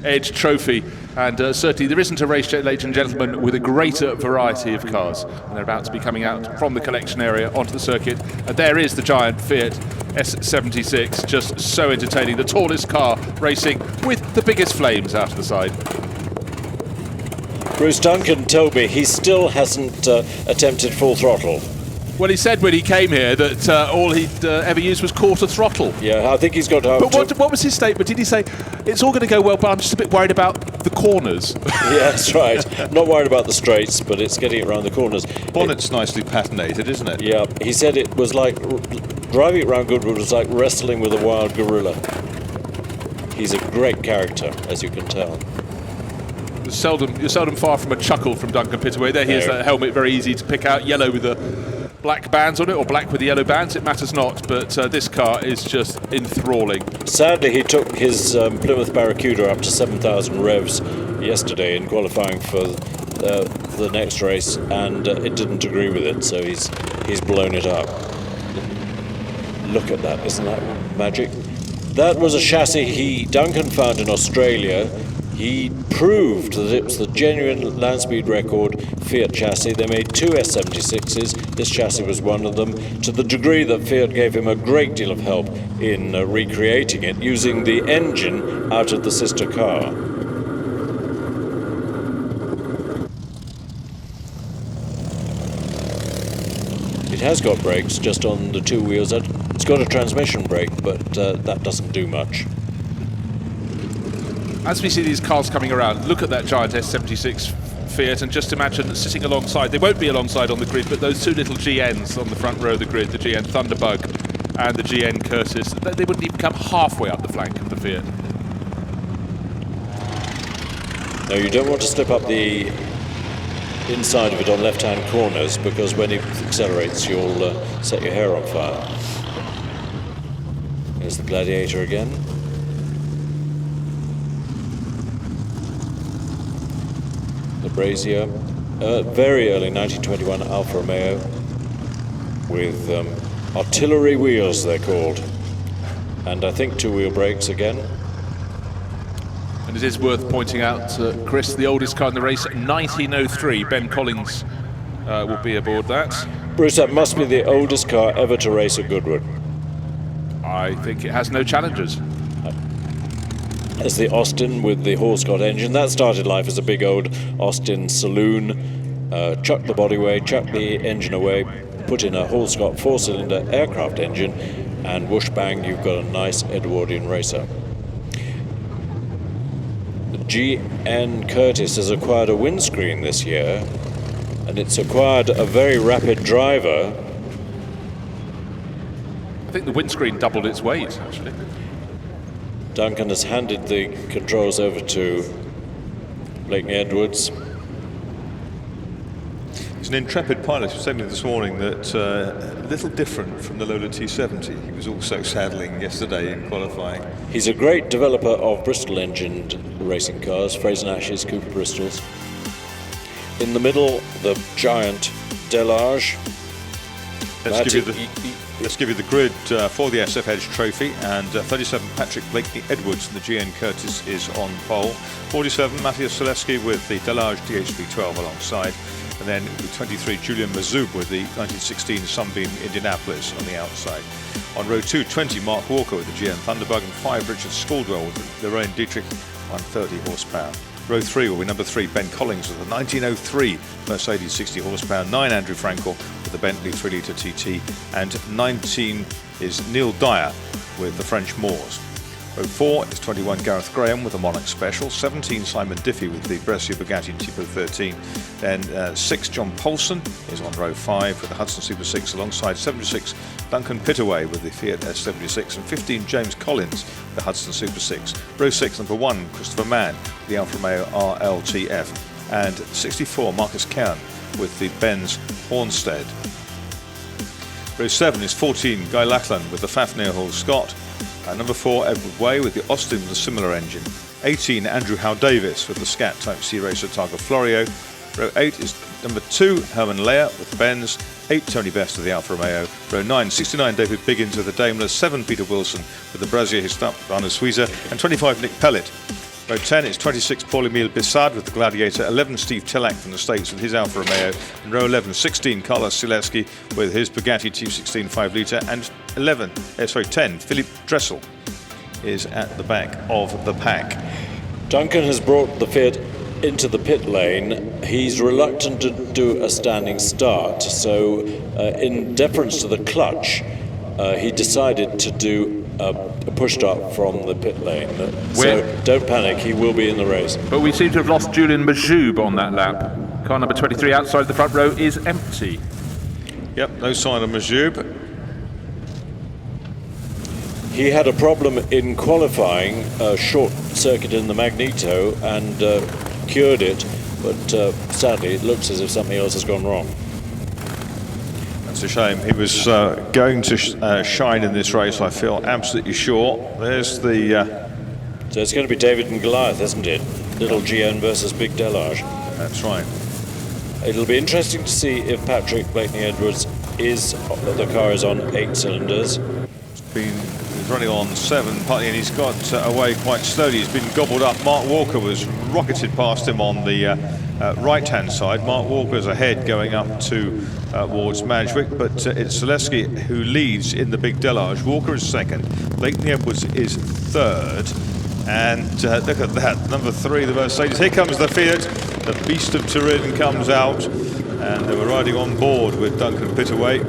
Edge Trophy, and certainly there isn't a race, ladies and gentlemen, with a greater variety of cars, and they're about to be coming out from the collection area onto the circuit, and there is the giant Fiat S76, just so entertaining, the tallest car racing with the biggest flames out of the side. Bruce Duncan told me he still hasn't attempted full throttle. Well, he said when he came here that all he'd ever used was quarter throttle. Yeah, I think he's got to... But what was his statement? Did he say, it's all going to go well, but I'm just a bit worried about the corners? Yeah, that's right. Not worried about the straights, but it's getting it around the corners. Bonnet's nicely patinated, isn't it? Yeah, he said it was like... Driving it around Goodwood was like wrestling with a wild gorilla. He's a great character, as you can tell. You're seldom far from a chuckle from Duncan Pittaway. There he is, that helmet, very easy to pick out, yellow with the black bands on it, or black with the yellow bands, it matters not, but this car is just enthralling. Sadly, he took his Plymouth Barracuda up to 7,000 revs yesterday in qualifying for the next race, and it didn't agree with it, so he's blown it up. Look at that, isn't that magic? That was a chassis Duncan found in Australia. He proved that it was the genuine land speed record Fiat chassis. They made two S76s. This chassis was one of them, to the degree that Fiat gave him a great deal of help in recreating it, using the engine out of the sister car. It has got brakes just on the two wheels. It's got a transmission brake, but that doesn't do much. as we see these cars coming around, look at that giant S76 Fiat and just imagine sitting alongside, they won't be alongside on the grid, but those two little GNs on the front row of the grid, the GN Thunderbug and the GN Curtis, they wouldn't even come halfway up the flank of the Fiat. No, you don't want to step up the inside of it on left-hand corners, because when it accelerates you'll set your hair on fire. Here's the Gladiator again. The Brazier, very early 1921 Alfa Romeo with artillery wheels, they're called, and I think two-wheel brakes again. And it is worth pointing out, Chris, the oldest car in the race, 1903. Ben Collins will be aboard that. Bruce, that must be the oldest car ever to race at Goodwood. I think it has no challengers. As the Austin with the Horscott engine. That started life as a big old Austin saloon. Chuck the body away, chuck the engine away, put in a Horscott 4-cylinder aircraft engine, and whoosh bang, you've got a nice Edwardian racer. GN Curtis has acquired a windscreen this year, and it's acquired a very rapid driver. I think the windscreen doubled its weight, actually. Duncan has handed the controls over to Blakeney Edwards. He's an intrepid pilot who told me this morning that a little different from the Lola T70. He was also saddling yesterday in qualifying. He's a great developer of Bristol-engined racing cars, Fraser-Nash's, Cooper Bristols. In the middle, the giant Delage. Let's give you the grid for the SF Edge Trophy, and 37 Patrick Blakeney Edwards and the GN Curtis is on pole. 47 Matthias Zaleski with the Delage DHV12 alongside, and then 23 Julian Mazoub with the 1916 Sunbeam Indianapolis on the outside. On row 2, 20 Mark Walker with the GN Thunderbug, and 5 Richard Scaldwell with the Lorraine Dietrich 130 horsepower. Row 3 will be number 3 Ben Collins with the 1903 Mercedes 60 horsepower, 9 Andrew Frankel with the Bentley 3-litre TT, and 19 is Neil Dyer with the French Moors. Row 4 is 21 Gareth Graham with the Monarch Special, 17 Simon Diffie with the Brescia Bugatti Tipo 13, then 6 John Polson is on row 5 with the Hudson Super 6 alongside 76 Duncan Pittaway with the Fiat S76, and 15 James Collins with the Hudson Super 6. Row 6 number 1 Christopher Mann with the Alfa Romeo RLTF, and 64 Marcus Kern with the Benz Hornsted. Row 7 is 14 Guy Lachlan with the Fafnir Hall Scott. Number 4, Edward Way with the Austin with a similar engine. 18, Andrew Howe Davis with the Scat Type C Racer Targa Florio. Row 8 is number 2, Herman Leyer with the Benz. 8, Tony Best with the Alfa Romeo. Row 9, 69, David Biggins with the Daimler. 7, Peter Wilson with the Brazia Hispano Suiza. And 25, Nick Pellet. Row 10 is 26, Paul-Emile Bissard with the Gladiator. 11, Steve Tillack from the States with his Alfa Romeo. And row 11, 16, Carlos Sileski with his Bugatti T16 5-litre. And 10, Philip Dressel is at the back of the pack. Duncan has brought the Fiat into the pit lane. He's reluctant to do a standing start, so in deference to the clutch, he decided to do a push start from the pit lane. So don't panic, he will be in the race. But we seem to have lost Julian Mazoub on that lap. Car number 23 outside the front row is empty. Yep, no sign of Mazoub. He had a problem in qualifying, short circuit in the magneto, and cured it, but sadly it looks as if something else has gone wrong. That's a shame. He was going to shine in this race, I feel absolutely sure. There's the... So it's going to be David and Goliath, isn't it? Little GN versus Big Delage. That's right. It'll be interesting to see if Patrick Blakeney Edwards the car is on 8 cylinders. He's running on 7 partly, and he's got away quite slowly. He's been gobbled up. Mark Walker was rocketed past him on the right-hand side. Mark Walker's ahead going up towards Madgwick, but it's Zaleski who leads in the Big Delage. Walker is second. Blakeney Edwards is third. And look at that, number 3, the Mercedes. Here comes the Fiat. The Beast of Turin comes out, and they were riding on board with Duncan Pittaway.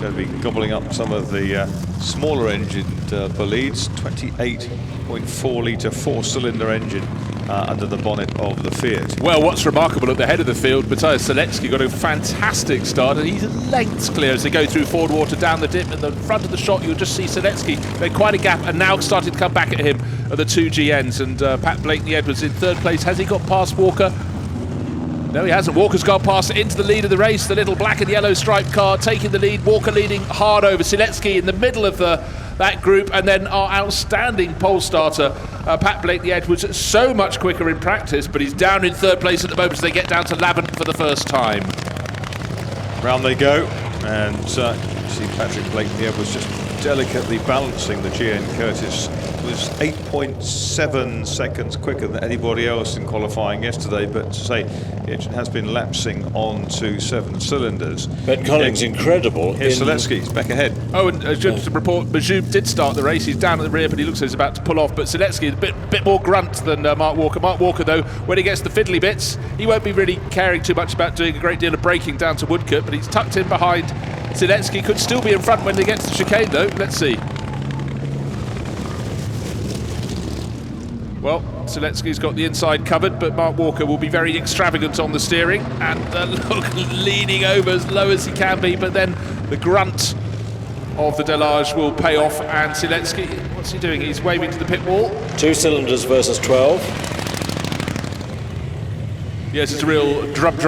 going to be gobbling up some of the smaller engined bolides. 28.4 litre 4-cylinder engine under the bonnet of the Fiat. Well, what's remarkable at the head of the field, Matthias Selecki got a fantastic start, and he's lengths clear as they go through Ford Water down the dip. In the front of the shot, you'll just see Selecki made quite a gap and now started to come back at him at the two GNs. And Pat Blakeney-Edwards in third place. Has he got past Walker? No, he hasn't. Walker's gone past into the lead of the race. The little black and yellow striped car taking the lead. Walker leading hard over Selecki in the middle of that group, and then our outstanding pole starter, Pat Blakeney-Edwards, so much quicker in practice, but he's down in third place at the moment as they get down to Lavant for the first time. Round they go, and see Patrick Blakeney-Edwards just delicately balancing the GN Curtis. Was 8.7 seconds quicker than anybody else in qualifying yesterday, but to say the engine has been lapsing on to 7 cylinders. Ben Collins, incredible. Here's Selecki, he's back ahead. Oh, and just to report, Majoub did start the race. He's down at the rear, but he looks like he's about to pull off. But Selecki is a bit more grunt than Mark Walker. Mark Walker, though, when he gets the fiddly bits, he won't be really caring too much about doing a great deal of braking down to Woodcote, but he's tucked in behind Selecki. Could still be in front when they get to the chicane, though. Let's see. Well, Selecki's got the inside covered, but Mark Walker will be very extravagant on the steering and look, leaning over as low as he can be, but then the grunt of the Delage will pay off, and Selecki, what's he doing? He's waving to the pit wall. 2 cylinders versus 12. Yes, it's a real drub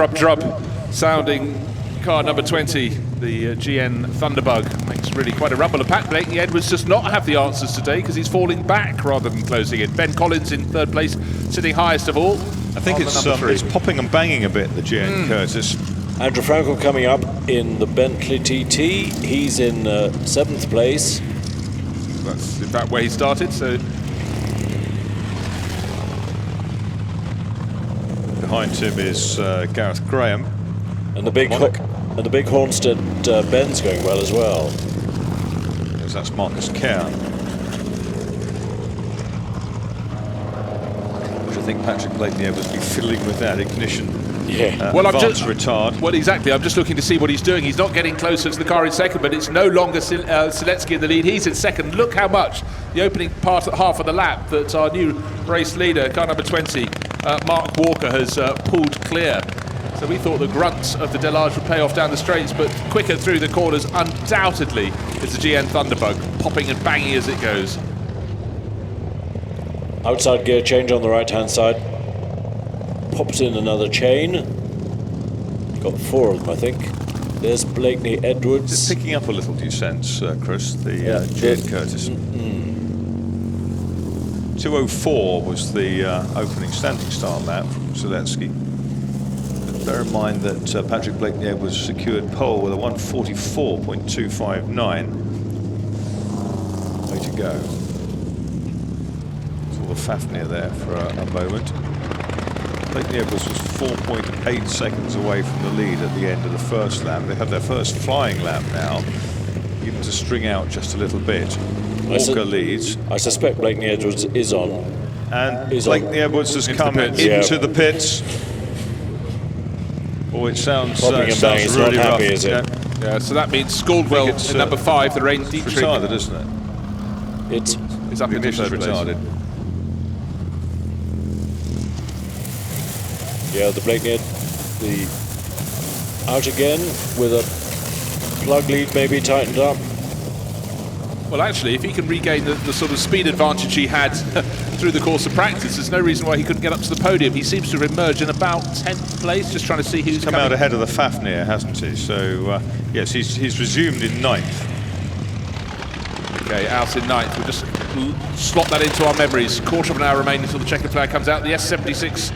sounding car number 20, the GN Thunderbug. Makes really quite a rumble. And Pat Blakeney-Edwards does not have the answers today because he's falling back rather than closing in. Ben Collins in third place, sitting highest of all. I think it's popping and banging a bit, the GN Curtis. Andrew Frankel coming up in the Bentley TT. He's in 7th place. That's in fact where he started, so... Behind him is Gareth Graham. And the big Hornsted Ben's going well as well. Because that's Marcus Kerr. Which I think Patrick Blakeney-Edwards will be fiddling with that ignition. Yeah. Well, retard. Well, exactly. I'm just looking to see what he's doing. He's not getting closer to the car in second, but it's no longer Selecki in the lead. He's in second. Look how much the opening half of the lap that our new race leader, car number 20, Mark Walker, has pulled clear. So we thought the grunts of the Delage would pay off down the straights, but quicker through the corners, undoubtedly, is the GN Thunderbug, popping and banging as it goes. Outside gear change on the right-hand side. Pops in another chain. Got 4 of them, I think. There's Blakeney-Edwards. It's picking up a little, do you sense, Chris, the GN Curtis? 2:04 was the opening standing start lap from Selecki. Bear in mind that Patrick Blakeney-Edwards secured pole with a 1:44.259. Way to go. Saw the Fafnir there for a moment. Blakeney-Edwards was 4.8 seconds away from the lead at the end of the first lap. They have their first flying lap now, even to string out just a little bit. Walker leads. I suspect Blakeney-Edwards is on. And Blakeney-Edwards has come into the pits. Oh, it sounds really rough. Happy, is it? Yeah, so that means Scaldwell in number 5, the Rain Dietrich. Retarded, isn't it? It's up into third retarded. Yeah, the Blakeney, the out again with a plug lead maybe tightened up. Well, actually, if he can regain the sort of speed advantage he had through the course of practice, there's no reason why he couldn't get up to the podium. He seems to have emerged in about 10th place, just trying to see who's come out ahead of the Fafnir, hasn't he? So, yes, he's resumed in 9th. Okay, out in 9th. We'll just slot that into our memories. Quarter of an hour remaining until the checkered flag comes out. The S76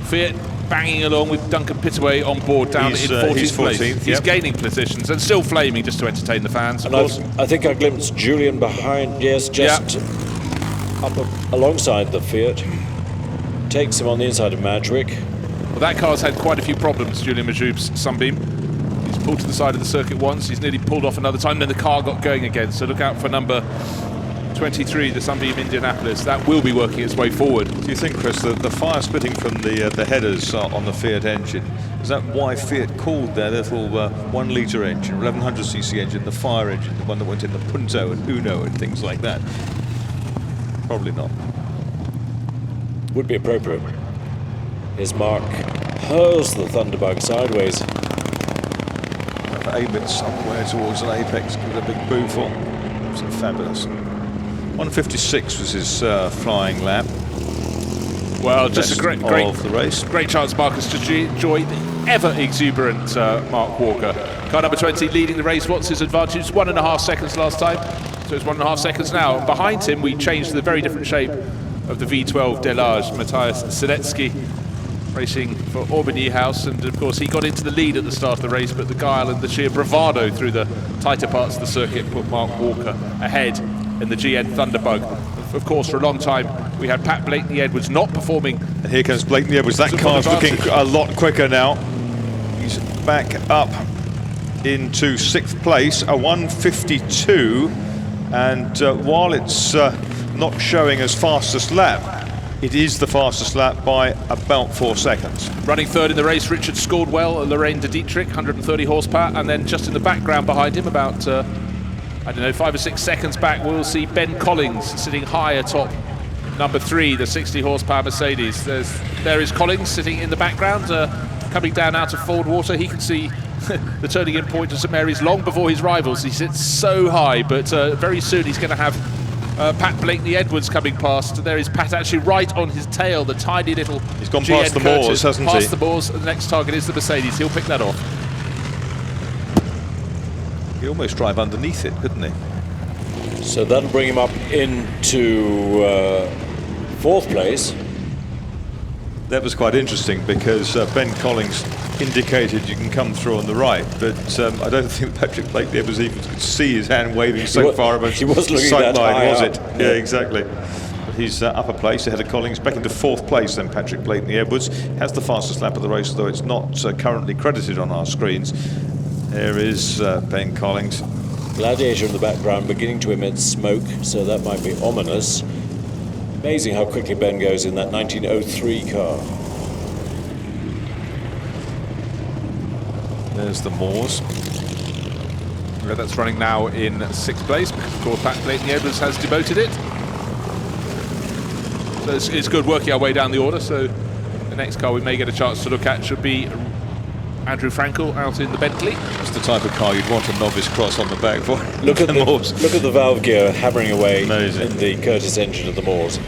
Fiat banging along with Duncan Pittaway on board down in 14th place. He's gaining positions and still flaming just to entertain the fans, of course. I think I glimpsed Julian behind, just up alongside the Fiat. Takes him on the inside of Madrick. Well, that car's had quite a few problems, Julian Majoub's Sunbeam. He's pulled to the side of the circuit once, he's nearly pulled off another time, then the car got going again, so look out for number 23, the Sunbeam Indianapolis, that will be working its way forward. Do you think, Chris, the fire spitting from the headers on the Fiat engine, is that why Fiat called their little 1 litre engine, 1100cc engine, the fire engine, the one that went in the Punto and Uno and things like that? Probably not. Would be appropriate. Here's Mark, hurls the Thunderbug sideways. Aim it somewhere towards an apex, give it a big boo for. It's fabulous. 156 was his flying lap. Well, just a great of the race. Great chance, Marcus, to enjoy the ever exuberant Mark Walker. Car number 20 leading the race. What's his advantage? 1.5 seconds last time, so it's 1.5 seconds now. And behind him, we changed the very different shape of the V12 Delage. Matthias Siletsky racing for Aubigny House, and of course he got into the lead at the start of the race, but the guile and the sheer bravado through the tighter parts of the circuit put Mark Walker ahead in the GN Thunderbug. Of course, for a long time we had Pat Blakeney-Edwards not performing. And here comes Blakeney-Edwards. That car's looking a lot quicker now. He's back up into 6th place, a 152, and while it's not showing as fastest lap, it is the fastest lap by about 4 seconds. Running third in the race, Richard Scaldwell, Lorraine de Dietrich, 130 horsepower, and then just in the background behind him, about I don't know, 5 or 6 seconds back, we'll see Ben Collins sitting high atop number 3, the 60 horsepower Mercedes. There is Collins sitting in the background, coming down out of Ford Water. He can see the turning in point of St Mary's long before his rivals. He sits so high, but very soon he's going to have Pat Blakeney-Edwards coming past. There is Pat actually right on his tail, the tiny little. He's gone past the Moors, hasn't he? Past the Moors, and the next target is the Mercedes. He'll pick that off. He almost drive underneath it, couldn't he? So that'll bring him up into 4th place. That was quite interesting because Ben Collins indicated you can come through on the right, but I don't think Patrick Blakeney-Edwards even could see his hand waving so far above he was the looking sight that line, high was up. it? Yeah, exactly. But he's upper place ahead of Collins, back into 4th place then Patrick Blakeney-Edwards. Has the fastest lap of the race, though it's not currently credited on our screens. There is Ben Collins. Gladiator in the background beginning to emit smoke, so that might be ominous. Amazing how quickly Ben goes in that 1903 car. There's the Moors. Yeah, that's running now in 6th place, because of course Pat Blakeney-Edwards has demoted it. So it's good working our way down the order. So the next car we may get a chance to look at should be Andrew Frankel out in the Bentley. It's the type of car you'd want a novice cross on the back for. Look at the Moors. Look at the valve gear hammering away Amazing. in the Curtis engine of the Moors.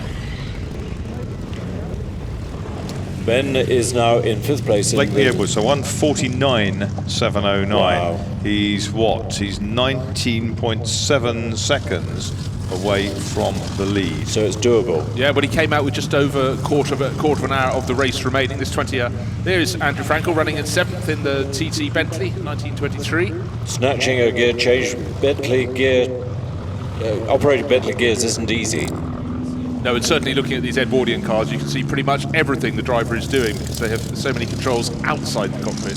Ben is now in 5th place. Blakeney-Edwards, so 149.709. Wow. He's what? He's 19.7 seconds away from the lead. So it's doable. Yeah, but he came out with just over a quarter of an hour of the race remaining. This 20. There is Andrew Frankel running in 7th in the TT Bentley, 1923. Snatching a gear change, Bentley gear, operating Bentley gears isn't easy. No, and certainly looking at these Edwardian cars, you can see pretty much everything the driver is doing because they have so many controls outside the cockpit.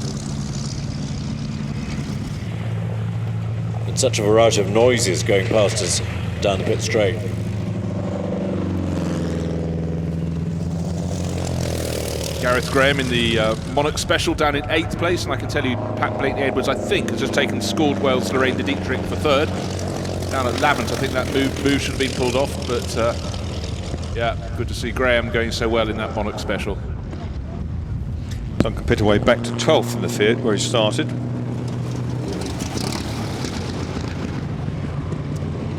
And such a variety of noises going past us down the pit straight. Gareth Graham in the Monarch Special down in 8th place, and I can tell you Pat Blakeney-Edwards, I think, has just taken Scaldwell's Lorraine de Dietrich for 3rd. Down at Lavant, I think that move should have been pulled off, but yeah, good to see Graham going so well in that Monarch Special. Duncan Pittaway back to 12th in the Fiat, where he started.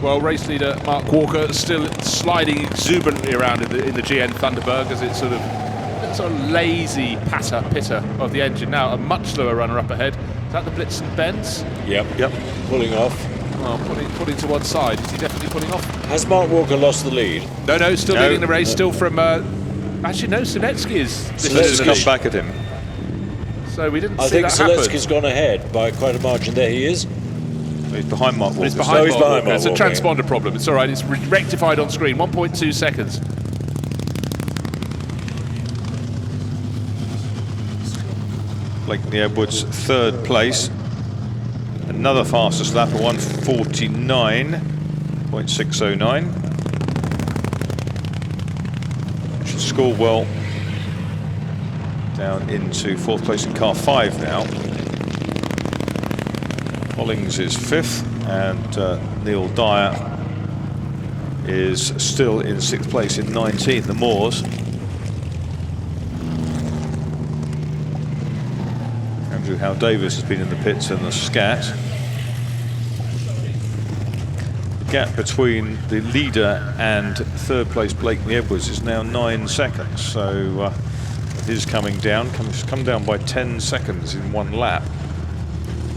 Well, race leader Mark Walker still sliding exuberantly around in the GN Thunderbug as it's sort of lazy pitter of the engine. Now a much slower runner up ahead. Is that the Blitzen Benz? Yep. Pulling off. Well, putting to one side. Is he definitely pulling off? Has Mark Walker lost the lead? No, still leading the race. Still from. Actually, no. Siletsky is. Siletsky's come back at him. So we didn't. I see think that happen. Siletsky's gone ahead by quite a margin. There he is. He's behind Mark Walker. He's behind Mark Walker. It's a Walker. transponder problem. It's all right. It's rectified on screen. 1.2 seconds. Blakeney-Edwards 3rd place. Another fastest lap of 149.609. score well. Down into 4th place in car 5 now. Hollings is 5th, and Neil Dyer is still in 6th place in 19th, the Moors. Andrew Howe Davis has been in the pits and the Scat. The gap between the leader and 3rd place Blakeney Edwards is now 9 seconds, so it is coming down. It's come down by 10 seconds in 1 lap.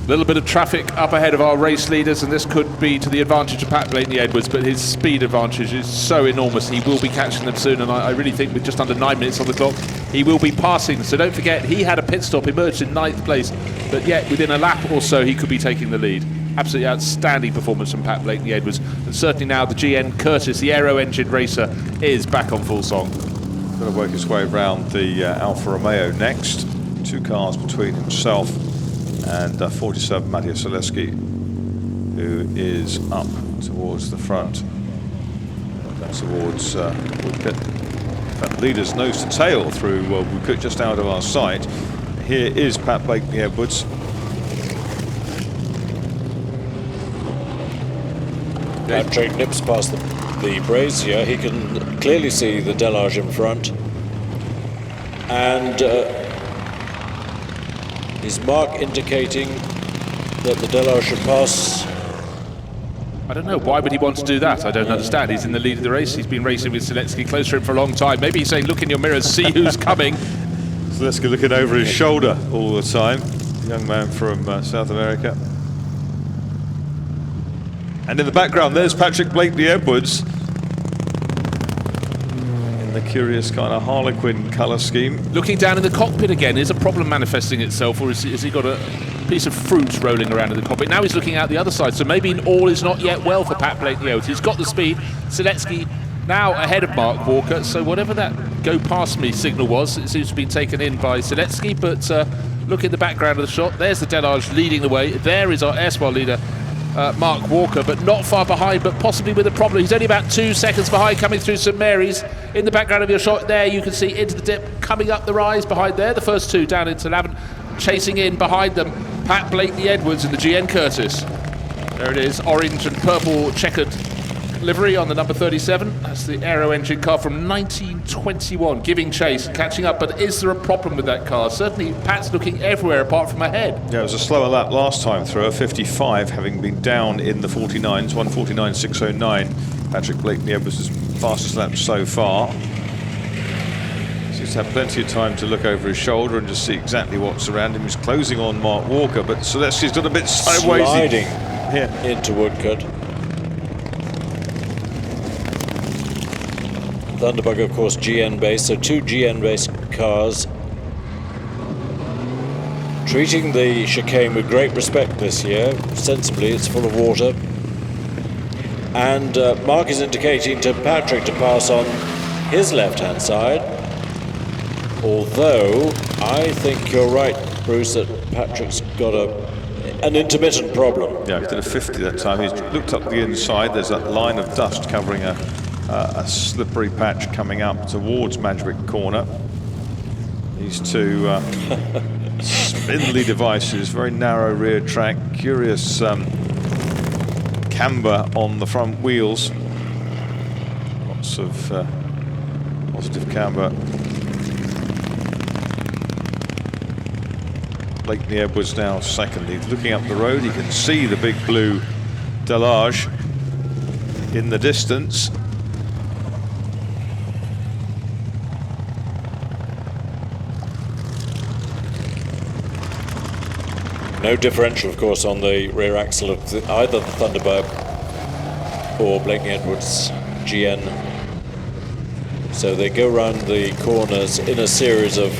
A little bit of traffic up ahead of our race leaders, and this could be to the advantage of Pat Blakeney Edwards, but his speed advantage is so enormous. He will be catching them soon, and I really think with just under 9 minutes on the clock, he will be passing. So don't forget, he had a pit stop, emerged in 9th place, but yet within a lap or so, he could be taking the lead. Absolutely outstanding performance from Pat Blakeney Edwards, and certainly now the GN Curtis, the aero engine racer, is back on full song. Going to work his way around the Alfa Romeo next. 2 cars between himself and 47 Mattia Zaleski, who is up towards the front, towards Woodcote. In fact, leaders nose to tail through Woodcote, just out of our sight. Here is Pat Blakeney Edwards. Patrick nips past the brazier. He can clearly see the Delage in front, and his mark indicating that the Delage should pass. I don't know, why would he want to do that? I don't understand. He's in the lead of the race. He's been racing with Zaleski close to him for a long time. Maybe he's saying, look in your mirrors, see who's coming. Zaleski looking over his shoulder all the time. Young man from South America. And in the background, there's Patrick Blakeney Edwards in the curious kind of Harlequin colour scheme. Looking down in the cockpit again, is a problem manifesting itself, or has he got a piece of fruit rolling around in the cockpit? Now he's looking out the other side, so maybe all is not yet well for Pat Blakeney Edwards. He's got the speed. Zaleski now ahead of Mark Walker, so whatever that go past me signal was, it seems to have been taken in by Zaleski, but look in the background of the shot. There's the Delage leading the way. There is our erstwhile leader, Mark Walker, but not far behind, but possibly with a problem. He's only about 2 seconds behind, coming through St Mary's. In the background of your shot there, you can see into the dip, coming up the rise behind there. The first 2 down into Lavin, chasing in behind them, Pat Blakeney Edwards in the GN Curtis. There it is, orange and purple checkered livery on the number 37. That's the aero engine car from 1921, giving chase, catching up. But is there a problem with that car? Certainly Pat's looking everywhere apart from ahead. Yeah, it was a slower lap last time through, a 55, having been down in the 49s, 1:49.609. Patrick Blakeney Edwards' fastest lap so far. He's had plenty of time to look over his shoulder and just see exactly what's around him. He's closing on Mark Walker, but Zaleski's done a bit sideways. Sliding into Woodcote. Thunderbug, of course, GN based, so 2 GN based cars. Treating the chicane with great respect this year. Sensibly, it's full of water. And Mark is indicating to Patrick to pass on his left-hand side. Although, I think you're right, Bruce, that Patrick's got an intermittent problem. Yeah, he did a 50 that time. He's looked up the inside. There's that line of dust covering a slippery patch coming up towards Madgwick Corner. These 2 spindly devices, very narrow rear track, curious camber on the front wheels. Lots of positive camber. Blakeney Edwards now second. He's looking up the road. He can see the big blue Delage in the distance. No differential, of course, on the rear axle of either the Thunderbird or Blakeney Edwards GN. So they go round the corners in a series of...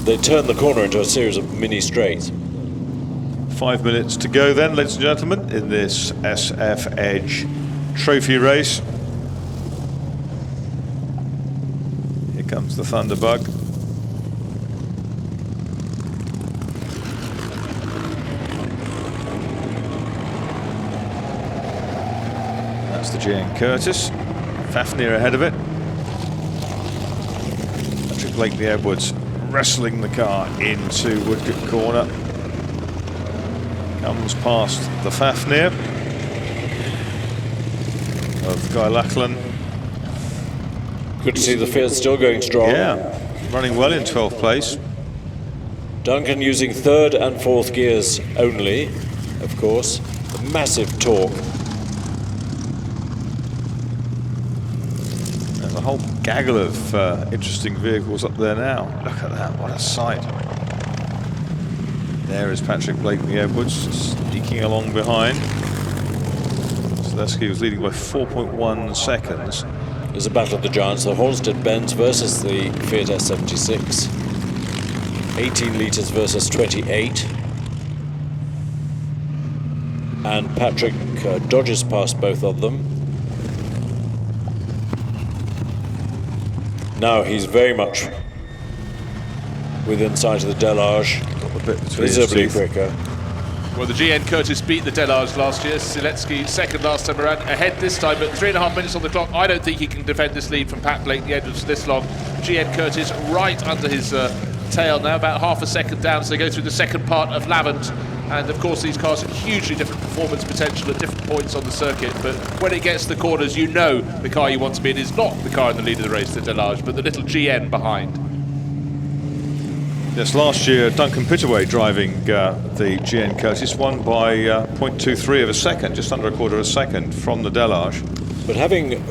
They turn the corner into a series of mini straights. 5 minutes to go then, ladies and gentlemen, in this SF Edge trophy race. Here comes the Thunderbug. That's the GN Curtis. Fafnir ahead of it. Patrick Blakely-Edwards wrestling the car into Woodcote corner. Comes past the Fafnir of Guy Lachlan. Good to see the field still going strong. Yeah, running well in 12th place. Duncan using 3rd and 4th gears only, of course. Massive torque. There's a whole gaggle of interesting vehicles up there now. Look at that, what a sight. There is Patrick Blakely-Edwards sneaking along behind. Zaleski was leading by 4.1 seconds. There's a battle of the giants, the Halstead-Benz versus the Fiat S76. 18 litres versus 28. And Patrick dodges past both of them. Now he's very much within sight of the Delage, visibly quicker. Well, the GN Curtis beat the Delage last year. Siletsky second last time around, ahead this time, but 3.5 minutes on the clock. I don't think he can defend this lead from Pat Blakely-Edwards this long. GN Curtis right under his tail now, about half a second down as they go through the second part of Lavant. And of course, these cars have hugely different performance potential at different points on the circuit. But when it gets to the corners, you know the car you want to be in is not the car in the lead of the race, the Delage, but the little GN behind. Yes, last year Duncan Pittaway driving the GN Curtis won by 0.23 of a second, just under a quarter of a second from the Delage. But having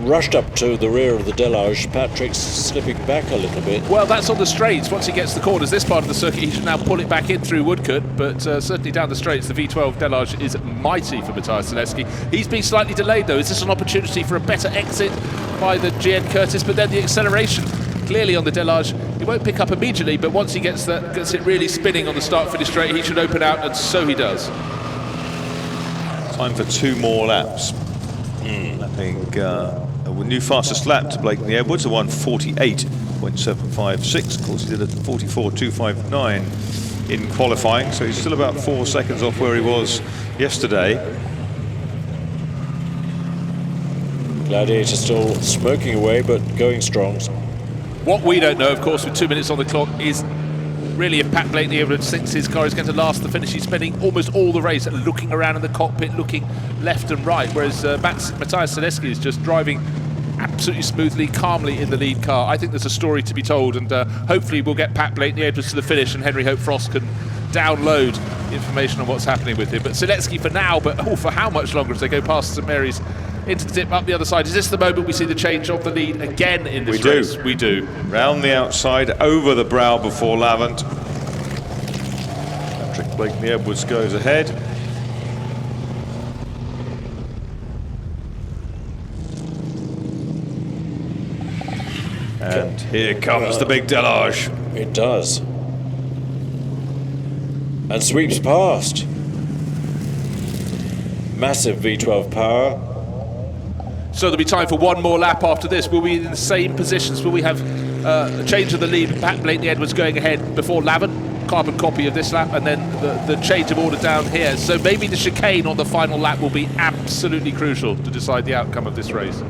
rushed up to the rear of the Delage, Patrick's slipping back a little bit. Well, that's on the straights. Once he gets the corners, this part of the circuit, he should now pull it back in through Woodcote. But certainly down the straights, the V12 Delage is mighty for Matthias Zaleski. He's been slightly delayed, though. Is this an opportunity for a better exit by the GN Curtis? But then the acceleration, clearly on the Delage, he won't pick up immediately. But once he gets it really spinning on the start-finish straight, he should open out, and so he does. Time for 2 more laps. I think a new fastest lap to Blakely-Edwards, a 1:48.756. Of course, he did a 44.259 in qualifying, so he's still about 4 seconds off where he was yesterday. Gladiator still smoking away, but going strong. What we don't know, of course, with 2 minutes on the clock, is really if Pat Blakely-Edwards thinks his car is going to last the finish. He's spending almost all the race looking around in the cockpit, looking left and right, whereas Matthias Zaleski is just driving absolutely smoothly, calmly in the lead car. I think there's a story to be told, and hopefully we'll get Pat Blakely-Edwards to the finish and Henry Hope Frost can download information on what's happening with him. But Zaleski for now, but for how much longer as they go past St Mary's into the dip up the other side. Is this the moment we see the change of the lead again in this race? We do. Round the outside, over the brow before Lavant. Patrick Blakely-Edwards goes ahead. And here comes the big Delage. It does. And sweeps past. Massive V12 power. So there'll be time for one more lap after this. Will we be in the same positions? Will we have a change of the lead, Pat Blakely-Edwards going ahead before Lavant, carbon copy of this lap, and then the change of order down here? So maybe the chicane on the final lap will be absolutely crucial to decide the outcome of this race.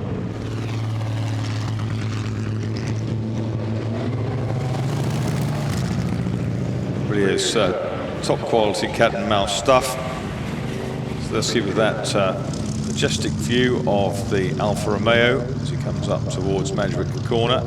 Really is top quality cat and mouse stuff. So let's see with that majestic view of the Alfa Romeo as he comes up towards Madrid corner.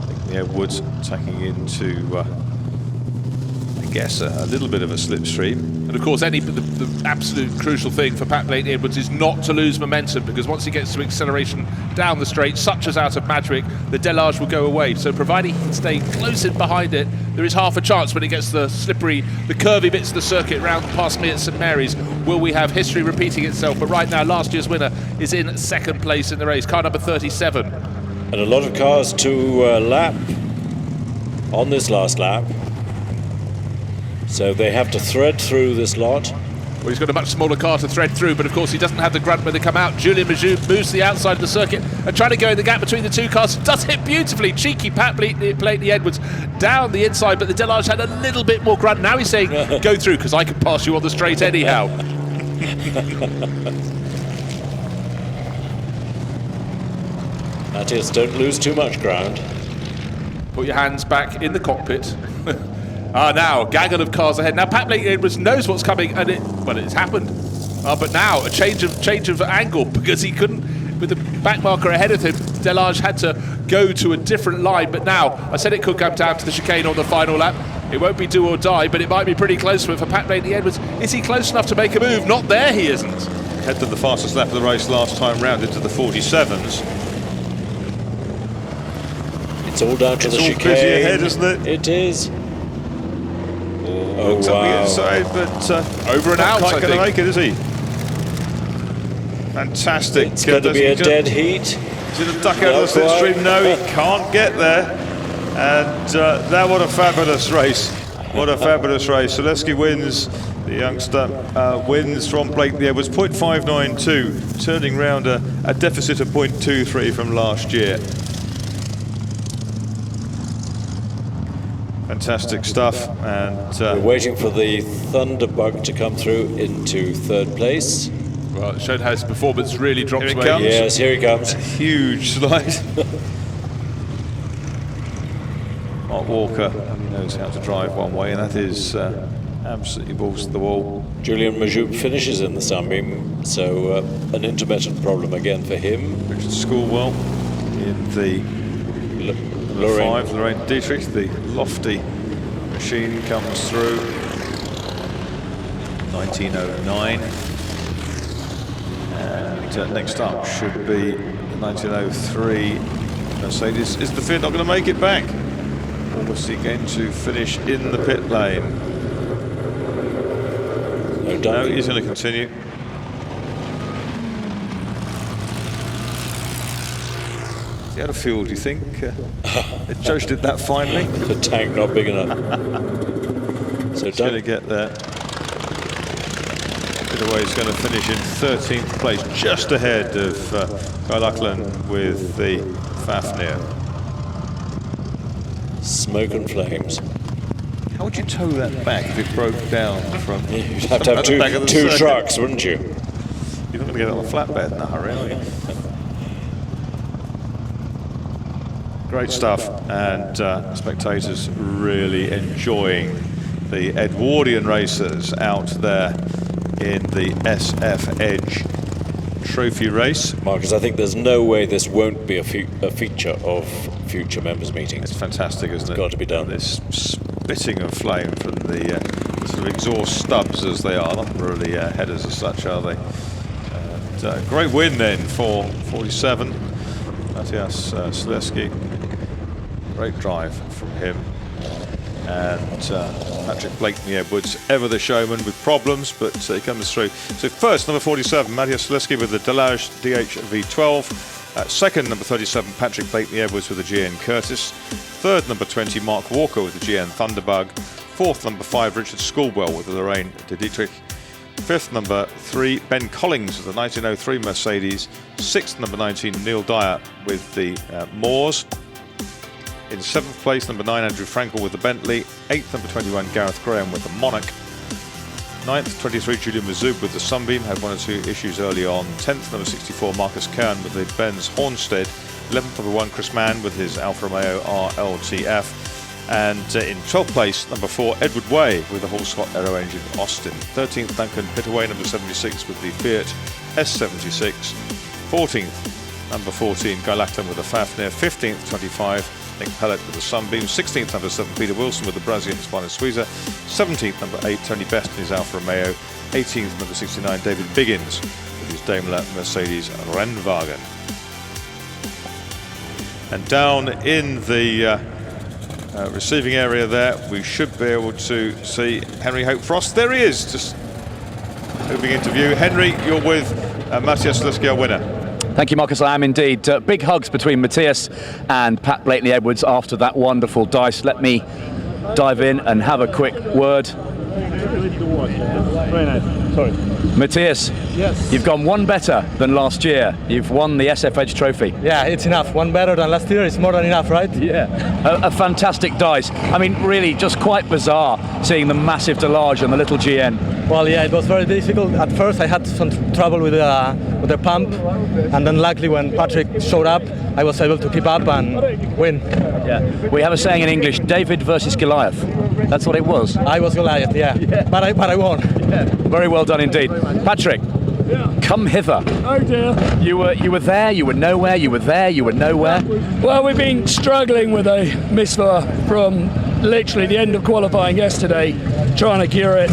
Blakely-Edwards attacking into, I guess, a little bit of a slipstream. And of course, the absolute crucial thing for Pat Blakely-Edwards is not to lose momentum, because once he gets to acceleration down the straight, such as out of Madrid, the Delage will go away. So providing he can stay close in behind it, there is half a chance when it gets the slippery, the curvy bits of the circuit round past me at St Mary's. Will we have history repeating itself? But right now, last year's winner is in second place in the race, car number 37. And a lot of cars to lap on this last lap. So they have to thread through this lot. Well, he's got a much smaller car to thread through, but of course he doesn't have the grunt when they come out. Julien Majou moves to the outside of the circuit and trying to go in the gap between the two cars. Does it beautifully. Cheeky Pat Blakely-Edwards down the inside, but the Delage had a little bit more grunt. Now he's saying, go through, because I can pass you on the straight anyhow. Matthias, don't lose too much ground. Put your hands back in the cockpit. Now, gaggle of cars ahead. Now, Pat Blake-Edwards knows what's coming, and it's happened. But now, a change of angle, because he couldn't, with the back marker ahead of him, Delage had to go to a different line. But now, I said it could come down to the chicane on the final lap. It won't be do or die, but it might be pretty close for Pat Blake-Edwards. Is he close enough to make a move? Not there, he isn't. Head to the fastest lap of the race last time round into the 47s. It's all down to the chicane. It's all busy ahead, isn't it? It is. Looks up the inside, but over and out. Not quite going to make it, is he? Fantastic. It's going to be a dead heat. Is it a duck out of the slipstream? No, he can't get there. And what a fabulous race. What a fabulous race. Zaleski wins. The youngster wins from Blake-Edwards, 0.592, turning round a deficit of 0.23 from last year. Fantastic stuff. And we're waiting for the Thunderbug to come through into third place. Well, it showed how his performance really drops Here he away. comes. Yes, here he comes. A huge slide. Mark Walker knows how to drive one way, and that is absolutely balls to the wall. Julian Majoub finishes in the Sunbeam, so an intermittent problem again for him. Richard Schoolwell in the Lorraine Dietrich, the lofty machine comes through. 1909. And next up should be 1903 Mercedes. Is the Fiat not going to make it back? Or was he going to finish in the pit lane? No, he's going to continue. He had a fuel, do you think? They judged it that finely. The tank not big enough. So he's going to get there. Away, he's going to finish in 13th place, just ahead of Guy Luckland with the Fafnir. Smoke and flames. How would you tow that back if it broke down from? You'd have to have two trucks, wouldn't you? You're not going to get it on a flatbed in a hurry, are you? Great stuff, and spectators really enjoying the Edwardian racers out there in the SF Edge trophy race. Marcus, I think there's no way this won't be a feature of future members' meetings. It's fantastic, isn't it? It's got to be done. This spitting of flame from the sort of exhaust stubs as they are, not really headers as such, are they? And, great win then for 47. Matthias Zaleski. Great drive from him. And Patrick Blake-Edwards, ever the showman with problems, but he comes through. So first, number 47, Matthias Zaleski with the Delage DH V12. Second, number 37, Patrick Blake-Edwards with the GN Curtis. Third, number 20, Mark Walker with the GN Thunderbug. Fourth, number 5, Richard Schoolwell with the Lorraine Dietrich. Fifth, number 3, Ben Collings with the 1903 Mercedes. Sixth, number 19, Neil Dyer with the Moors. In 7th place, number 9, Andrew Frankel with the Bentley. 8th, number 21, Gareth Graham with the Monarch. 9th, 23, Julian Mazoub with the Sunbeam, had one or two issues early on. 10th, number 64, Marcus Kern with the Benz Hornsted. 11th, number 1, Chris Mann with his Alfa Romeo RLTF. And in 12th place, number 4, Edward Way with the Hall Scott Aero Engine Austin. 13th, Duncan Pittaway, number 76 with the Fiat S76. 14th, number 14, Guy Lackland with the Fafnir. 15th, 25, Nick Pellet with the Sunbeam. 16th, number 7, Peter Wilson with the Brazilian Spina Suiza. 17th, number 8, Tony Best in his Alfa Romeo. 18th, number 69, David Biggins with his Daimler Mercedes Rennwagen. And down in the receiving area there, we should be able to see Henry Hope Frost. There he is, just moving into view. Henry, you're with Matthias Zaleski, our winner. Thank you, Marcus. I am indeed. Big hugs between Matthias and Pat Blake-Edwards after that wonderful dice. Let me dive in and have a quick word. Very nice. Sorry. Matthias, yes, you've gone one better than last year. You've won the SF Edge Trophy. Yeah, it's enough. One better than last year is more than enough, right? Yeah. A fantastic dice. I mean, really, just quite bizarre seeing the massive Delage and the little GN. Well, yeah, it was very difficult. At first, I had some trouble with the pump, and then luckily when Patrick showed up, I was able to keep up and win. Yeah, we have a saying in English: David versus Goliath. That's what it was. I was Goliath, yeah. But I won. Yeah. Very well done indeed, Patrick. Come hither. Oh dear. You were there, you were nowhere, you were there, you were nowhere. Well, we've been struggling with a misfire from literally the end of qualifying yesterday, trying to cure it.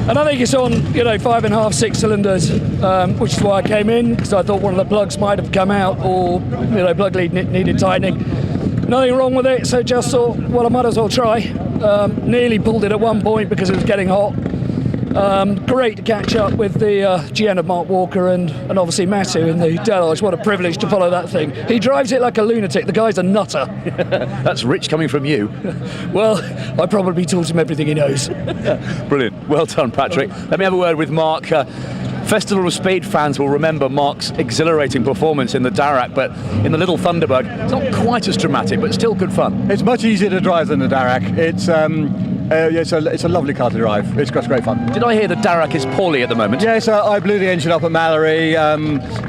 And I think it's on, 5.5, 6 cylinders, which is why I came in, because I thought one of the plugs might have come out, or plug lead needed tightening. Nothing wrong with it, so just thought, well, I might as well try. Nearly pulled it at one point because it was getting hot. Great to catch up with the GN of Mark Walker and obviously Matthew in the Delage. What a privilege to follow that thing. He drives it like a lunatic. The guy's a nutter. That's rich coming from you. Well, I probably taught him everything he knows. Brilliant. Well done, Patrick. Let me have a word with Mark. Festival of Speed fans will remember Mark's exhilarating performance in the Darracq, but in the little Thunderbug, it's not quite as dramatic, but still good fun. It's much easier to drive than the Darracq. It's a lovely car to drive. It's great fun. Did I hear the Darracq is poorly at the moment? Yes, I blew the engine up at Mallory,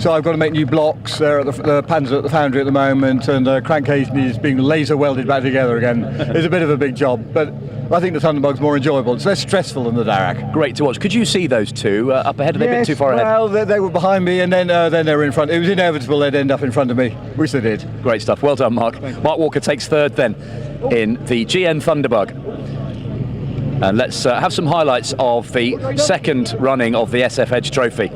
so I've got to make new blocks. They're at the pans at the foundry at the moment, and the crankcase is being laser welded back together again. It's a bit of a big job, but I think the Thunderbug's more enjoyable. It's less stressful than the Darracq. Great to watch. Could you see those two up ahead? Are they a bit too far ahead? Well, they were behind me, and then they were in front. It was inevitable they'd end up in front of me, which they did. Great stuff. Well done, Mark. Mark Walker takes third then in the GN Thunderbug. And let's have some highlights of the second running of the SF Edge Trophy.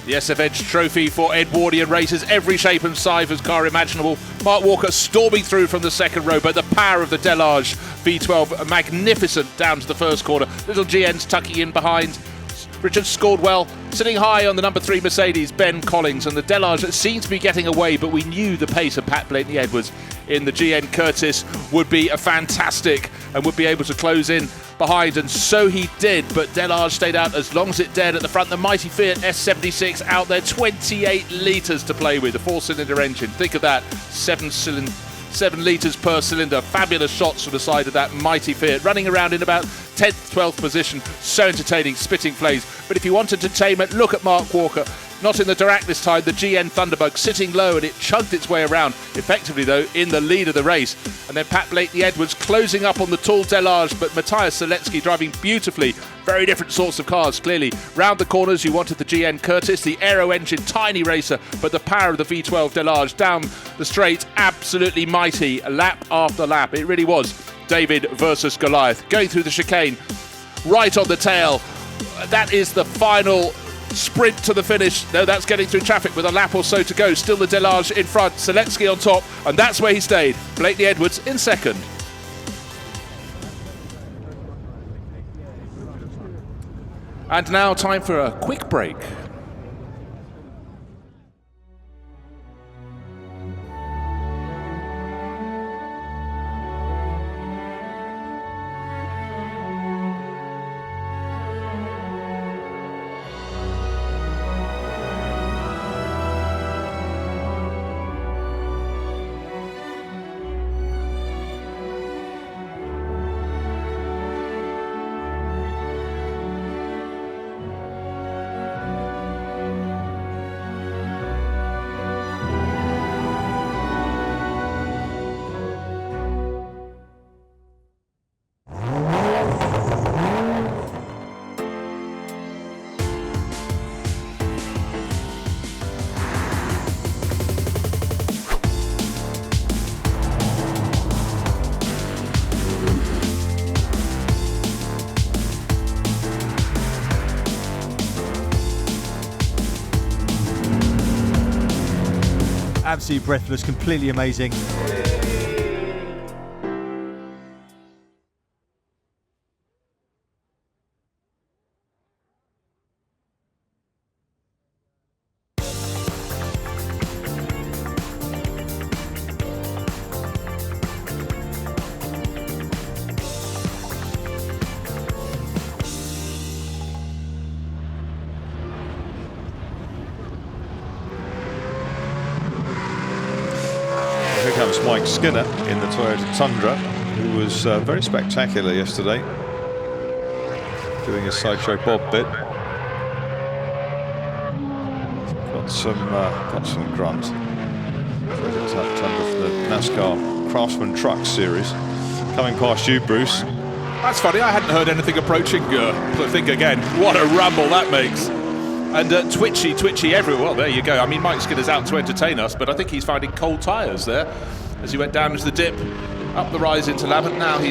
The SF Edge Trophy for Edwardian racers, every shape and size of car imaginable. Mark Walker storming through from the second row, but the power of the Delage V12 magnificent down to the first corner. Little GN's tucking in behind. Richard scored well, sitting high on the number 3 Mercedes, Ben Collins, and the Delage seemed to be getting away, but we knew the pace of Pat Blakeney-Edwards in the GN Curtis would be a fantastic and would be able to close in behind, and so he did, but Delage stayed out as long as it dared at the front. The mighty Fiat S76 out there, 28 litres to play with, a 4-cylinder engine. Think of that, 7 litres per cylinder. Fabulous shots from the side of that mighty Fiat, running around in about 10th, 12th position. So entertaining, spitting flames. But if you want entertainment, look at Mark Walker. Not in the Darracq this time, the GN Thunderbug sitting low, and it chugged its way around, effectively though, in the lead of the race. And then Pat Blakeney-Edwards closing up on the tall Delage, but Matthias Seletsky driving beautifully. Very different sorts of cars, clearly. Round the corners, you wanted the GN Curtis, the aero engine, tiny racer, but the power of the V12 Delage down the straight, absolutely mighty, lap after lap. It really was David versus Goliath. Going through the chicane, right on the tail. That is the final sprint to the finish. No, that's getting through traffic with a lap or so to go. Still the Delage in front, Seletsky on top, and that's where he stayed. Blakeney-Edwards in second. And now time for a quick break. Absolutely breathless, completely amazing. Here comes Mike Skinner in the Toyota Tundra, who was very spectacular yesterday. doing his sideshow Bob bit. Got some grunt. Tundra for the NASCAR Craftsman Truck Series. Coming past you, Bruce. That's funny, I hadn't heard anything approaching. I think again, what a rumble that makes. And twitchy everywhere. Well, there you go. I mean, Mike Skinner's out to entertain us, but I think he's finding cold tyres there as he went down into the dip, up the rise into Lavant. Now we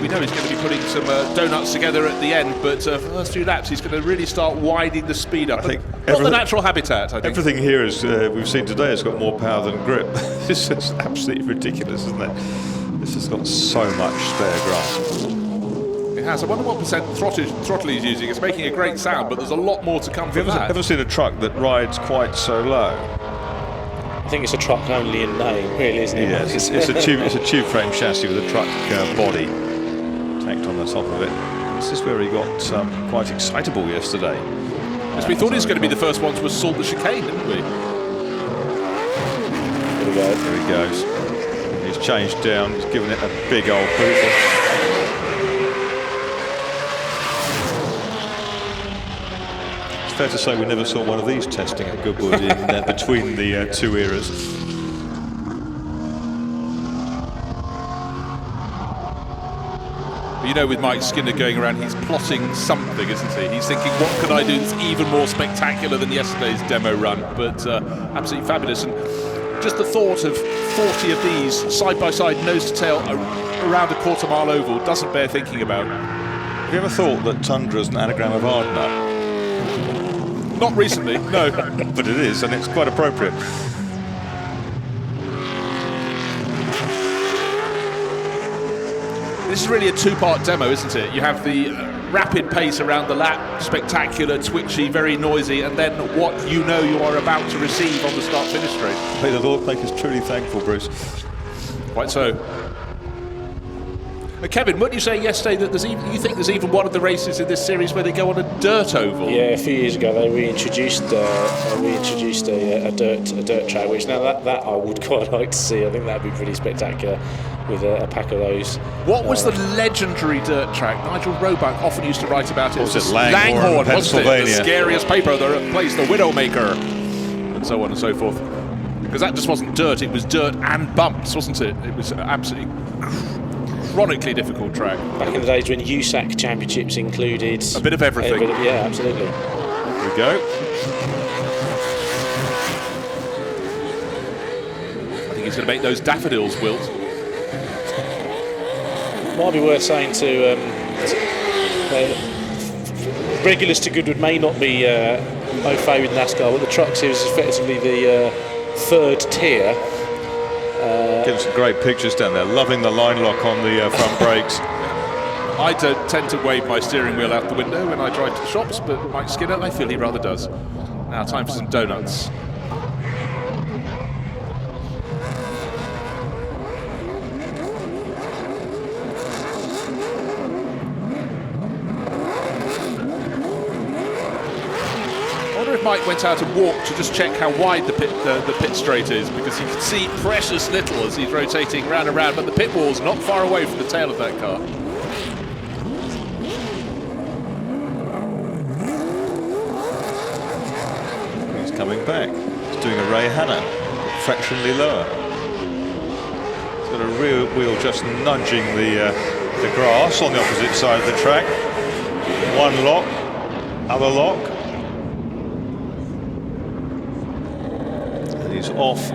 know he's going to be putting some donuts together at the end, but for the first few laps he's going to really start widening the speed up. I think not the natural habitat, I think. Everything here is, we've seen today, has got more power than grip. This is absolutely ridiculous, isn't it? This has got so much spare grass. It has. I wonder what percent throttle he's using. It's making a great sound, but there's a lot more to come from that. Ever seen a truck that rides quite so low? I think it's a truck only in name, really, isn't it? Yes, it's a tube frame chassis with a truck body tacked on the top of it. This is where he got quite excitable yesterday. Yes, we thought he was going to be the first one to assault the chicane, didn't we? There he goes. He's changed down. He's given it a big old boofer. Fair to say we never saw one of these testing at Goodwood in between the two eras. But you know, with Mike Skinner going around, he's plotting something, isn't he? He's thinking, what can I do that's even more spectacular than yesterday's demo run? But absolutely fabulous. And just the thought of 40 of these side by side, nose to tail, around a quarter-mile oval doesn't bear thinking about. Have you ever thought that Tundra is an anagram of Ardnott? Not recently, no. But it is, and it's quite appropriate. This is really a two-part demo, isn't it? You have the rapid pace around the lap, spectacular, twitchy, very noisy, and then what you know you are about to receive on the start-finish straight. May the Lord make us truly thankful, Bruce. Quite so. Kevin, weren't you saying yesterday that you think there's even one of the races in this series where they go on a dirt oval? Yeah, a few years ago they reintroduced a dirt track, which now that I would quite like to see. I think that'd be pretty spectacular with a pack of those. What was the legendary dirt track? Nigel Roebuck often used to write about it. Was it Langhorne, Pennsylvania? Wasn't it? The scariest paper there place, the Widowmaker, and so on and so forth. Because that just wasn't dirt; it was dirt and bumps, wasn't it? It was absolutely chronically difficult track. Back in the days when USAC championships included a bit of everything. Yeah, absolutely. Here we go. I think he's going to make those daffodils wilt. Might be worth saying to regulars to Goodwood may not be au fait with NASCAR, but the truck series is effectively the third tier. Getting some great pictures down there, loving the line lock on the front brakes. I don't tend to wave my steering wheel out the window when I drive to the shops, but Mike Skinner, I feel he rather does. Now, time for some donuts. Mike went out and walked to just check how wide the pit straight is, because you can see precious little as he's rotating round and round, but the pit wall's not far away from the tail of that car. He's coming back. He's doing a Ray Hanna, fractionally lower. He's got a rear wheel just nudging the grass on the opposite side of the track. One lock, other lock. Off.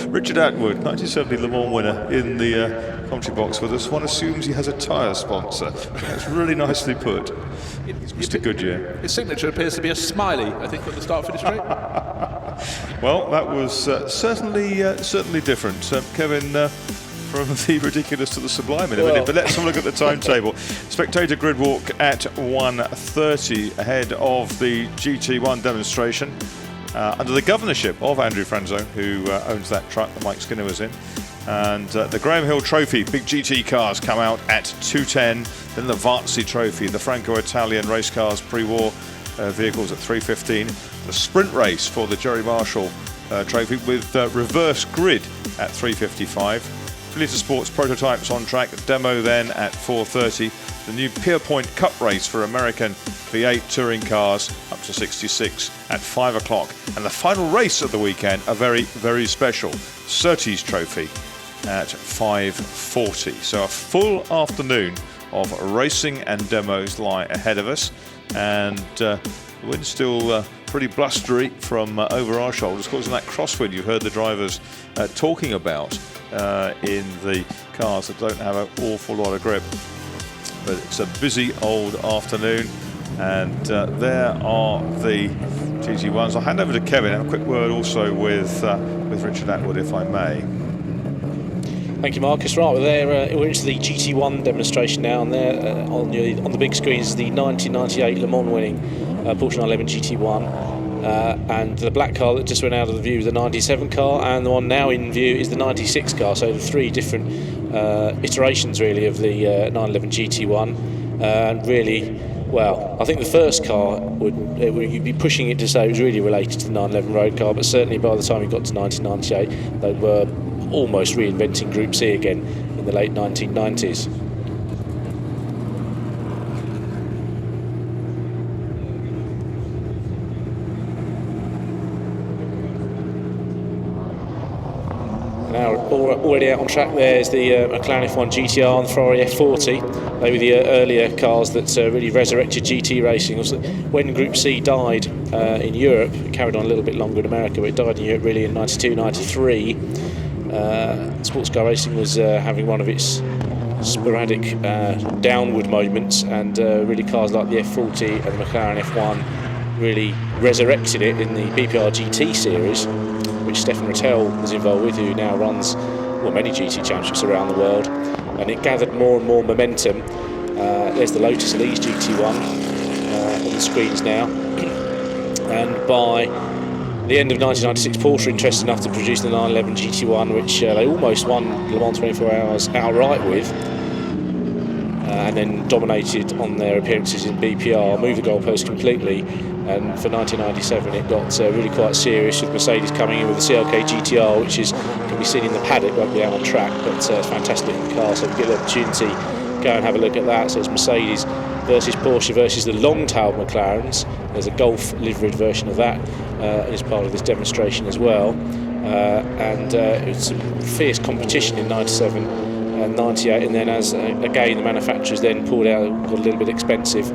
Richard Atwood, 1970 Le Mans winner, in the commentary box with us. One assumes he has a tyre sponsor. That's really nicely put. Mr. Goodyear. His signature appears to be a smiley, I think, at the start-finish straight. Well, that was certainly different. Kevin, from the ridiculous to the sublime in a minute, but let's have a look at the timetable. Spectator grid walk at 1:30 ahead of the GT1 demonstration. Under the governorship of Andrew Franzone, who owns that truck that Mike Skinner was in. And the Graham Hill Trophy, big GT cars come out at 2:10. Then the Varzi Trophy, the Franco-Italian race cars, pre-war vehicles at 3:15. The sprint race for the Jerry Marshall Trophy with reverse grid at 3:55. Affiliated Sports prototypes on track, demo then at 4:30. the new Pierpoint Cup race for American V8 touring cars up to 66 at 5 o'clock. And the final race of the weekend, a very, very special Surtees Trophy at 5:40. So a full afternoon of racing and demos lie ahead of us. And the wind's still pretty blustery from over our shoulders, causing that crosswind you heard the drivers talking about in the cars that don't have an awful lot of grip. But it's a busy old afternoon, and there are the GT1s. I'll hand over to Kevin and a quick word also with Richard Atwood, if I may. Thank you, Marcus. Right, we're into the GT1 demonstration now, and there on the big screen is the 1998 Le Mans winning Porsche 911 GT1, and the black car that just went out of the view is the 97 car, and the one now in view is the 96 car. So the three different iterations really of the 911 GT1, and really, well, I think the first car you'd be pushing it to say it was really related to the 911 road car, but certainly by the time you got to 1998, they were almost reinventing Group C again in the late 1990s. Now already out on track there is the McLaren F1 GTR and the Ferrari F40. They were the earlier cars that really resurrected GT racing. When Group C died in Europe, it carried on a little bit longer in America, but it died in Europe really in 92, 93. Sports car racing was having one of its sporadic downward moments, and really cars like the F40 and the McLaren F1 really resurrected it in the BPR GT series, which Stefan Rattel was involved with, who now runs many GT championships around the world, and it gathered more and more momentum. There's the Lotus Elise GT1 on the screens now, and by the end of 1996, Porsche were interested enough to produce the 911 GT1, which they almost won Le Mans 24 Hours outright with, and then dominated on their appearances in BPR, moved the goalpost completely, and for 1997 it got really quite serious, with Mercedes coming in with the CLK GTR, which can be seen in the paddock, won't be out on track, but it's a fantastic car, so if you get the opportunity, go and have a look at that. So it's Mercedes versus Porsche versus the long-tailed McLarens. There's a Golf liveried version of that as part of this demonstration as well, and it's some fierce competition in 97 and 98, and then as again the manufacturers then pulled out, got a little bit expensive,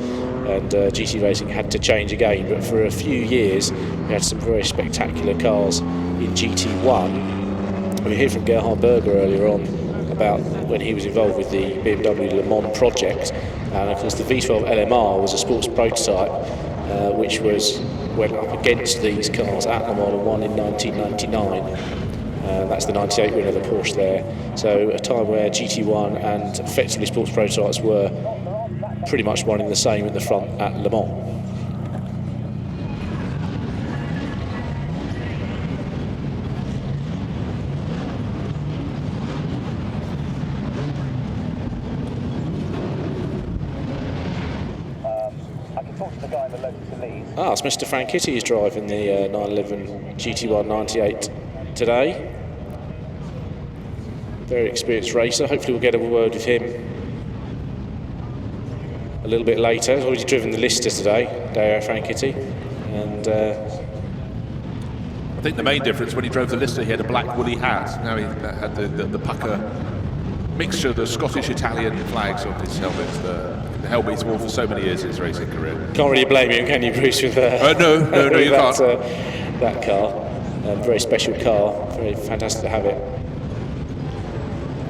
and GT racing had to change again. But for a few years we had some very spectacular cars in GT1. We heard from Gerhard Berger earlier on about when he was involved with the BMW Le Mans project, and of course the V12 LMR was a sports prototype which went up against these cars at Le Mans and won in 1999. That's the 98 winner of the Porsche there. So a time where GT1 and effectively sports prototypes were pretty much running the same at the front at Le Mans. It's Mr. Franchitti who's driving the 911 GT1 98 today. Very experienced racer. Hopefully we'll get a word with him a little bit later. He's already driven the Lister today, Dario Franchitti, and I think the main difference, when he drove the Lister, he had a black woolly hat. Now he had the pucker mixture of the Scottish-Italian flags on his helmet. The helmet he's worn for so many years in his racing career. Can't really blame him, can you, Bruce, with no, you can't. That car. Very special car, very fantastic to have it.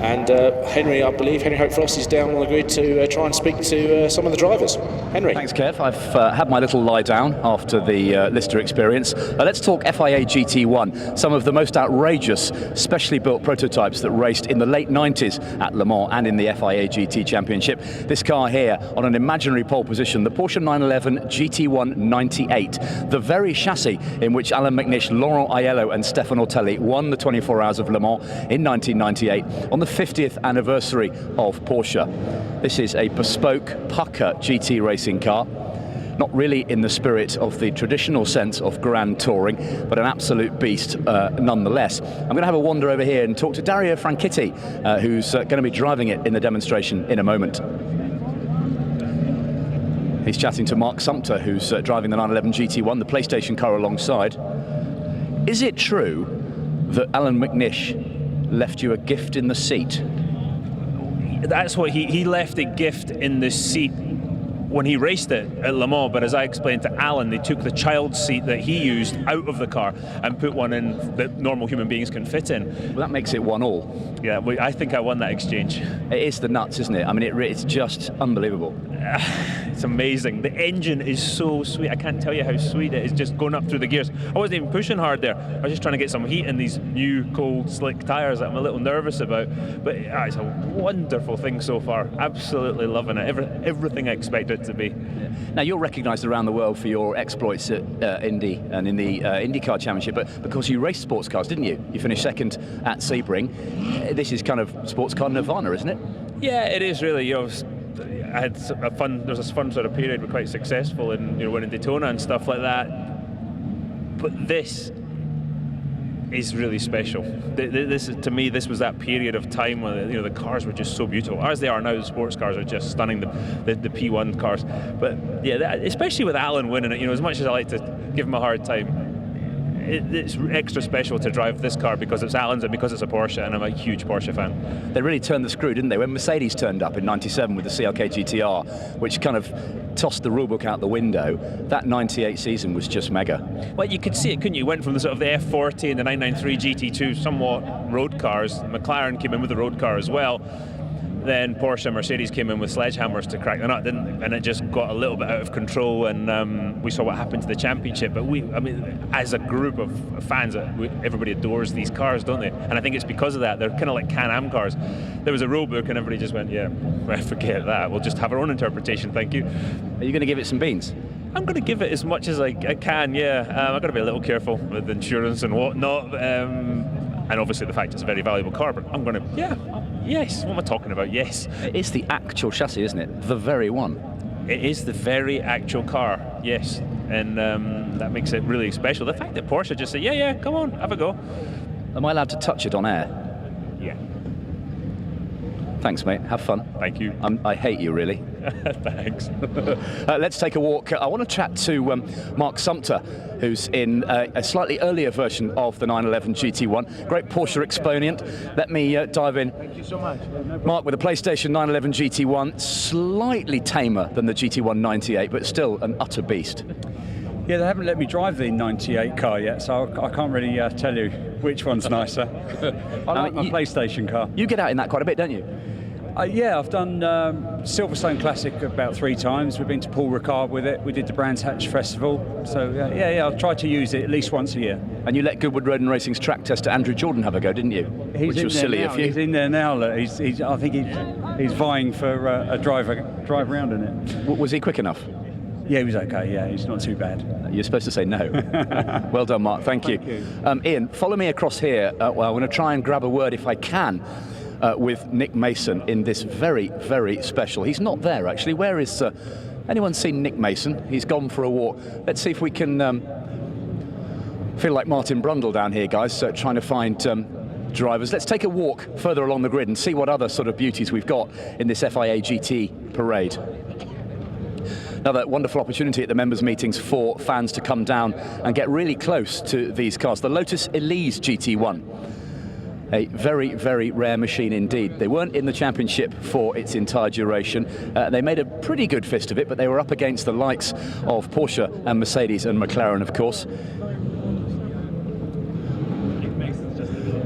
And Henry Hope Frost is down on the grid to try and speak to some of the drivers. Henry. Thanks, Kev. I've had my little lie down after the Lister experience. Let's talk FIA GT1, some of the most outrageous, specially built prototypes that raced in the late 90s at Le Mans and in the FIA GT Championship. This car here on an imaginary pole position, the Porsche 911 GT1 98, the very chassis in which Alan McNish, Laurent Aiello and Stefan Ortelli won the 24 Hours of Le Mans in 1998 on the 50th anniversary of Porsche. This is a bespoke pucker GT racing car, not really in the spirit of the traditional sense of grand touring, but an absolute beast nonetheless. I'm going to have a wander over here and talk to Dario Franchitti, who's going to be driving it in the demonstration in a moment. He's chatting to Mark Sumpter, who's driving the 911 GT1, the PlayStation car alongside. Is it true that Alan McNish left you a gift in the seat? That's what he left a gift in the seat when he raced it at Le Mans, but as I explained to Alan, they took the child seat that he used out of the car and put one in that normal human beings can fit in. Well, that makes it 1-1. Yeah, I think I won that exchange. It is the nuts, isn't it? I mean, it's just unbelievable. It's amazing. The engine is so sweet. I can't tell you how sweet it is just going up through the gears. I wasn't even pushing hard there. I was just trying to get some heat in these new, cold, slick tyres that I'm a little nervous about. But it's a wonderful thing so far. Absolutely loving it. Everything I expected it to be. Now, you're recognised around the world for your exploits at Indy and in the IndyCar Championship, but because you raced sports cars, didn't you? You finished second at Sebring. This is kind of sports car nirvana, isn't it? Yeah, it is really. You know, I had a fun. There was this fun sort of period. We're quite successful in winning Daytona and stuff like that. But this is really special. This is, to me, this was that period of time when the cars were just so beautiful. As they are now, the sports cars are just stunning. The P1 cars, but yeah, especially with Alan winning it. As much as I like to give him a hard time, it's extra special to drive this car because it's Alan's and because it's a Porsche, and I'm a huge Porsche fan. They really turned the screw, didn't they? When Mercedes turned up in '97 with the CLK GTR, which kind of tossed the rulebook out the window, that '98 season was just mega. Well, you could see it, couldn't you? Went from the sort of the F40 and the 993 GT2, somewhat road cars. McLaren came in with the road car as well. Then Porsche and Mercedes came in with sledgehammers to crack the nut, didn't they? And it just got a little bit out of control, and we saw what happened to the championship. But as a group of fans, everybody adores these cars, don't they? And I think it's because of that. They're kind of like Can-Am cars. There was a rule book and everybody just went, yeah, forget that. We'll just have our own interpretation, thank you. Are you going to give it some beans? I'm going to give it as much as I can, yeah. I've got to be a little careful with insurance and whatnot. And obviously the fact it's a very valuable car, but I'm going to, yes. What am I talking about? Yes. It's the actual chassis, isn't it? The very one. It is the very actual car, yes. And that makes it really special. The fact that Porsche just said, yeah, come on, have a go. Am I allowed to touch it on air? Yeah. Thanks, mate. Have fun. Thank you. I hate you, really. Thanks. Let's take a walk. I want to chat to Mark Sumpter, who's in a slightly earlier version of the 911 GT1. Great Porsche exponent. Let me dive in. Thank you so much. Mark, with a PlayStation 911 GT1, slightly tamer than the GT1 98, but still an utter beast. Yeah, they haven't let me drive the 98 car yet, so I can't really tell you which one's nicer. I like my PlayStation car. You get out in that quite a bit, don't you? Yeah, I've done Silverstone Classic about 3 times. We've been to Paul Ricard with it. We did the Brands Hatch Festival. So yeah, I've tried to use it at least once a year. And you let Goodwood Road and Racing's track tester Andrew Jordan have a go, didn't you? Which was silly of you. He's in there now. Look, I think he's vying for a drive around in it. Was he quick enough? Yeah, he was okay. Yeah, he's not too bad. You're supposed to say no. Well done, Mark. Thank you. Ian, follow me across here. I'm going to try and grab a word, if I can, with Nick Mason in this very, very special. He's not there, actually. Where is... anyone seen Nick Mason? He's gone for a walk. Let's see if we can feel like Martin Brundle down here, guys, trying to find drivers. Let's take a walk further along the grid and see what other sort of beauties we've got in this FIA GT parade. Another wonderful opportunity at the members' meetings for fans to come down and get really close to these cars. The Lotus Elise GT1, a very, very rare machine indeed. They weren't in the championship for its entire duration. They made a pretty good fist of it, but they were up against the likes of Porsche and Mercedes and McLaren, of course.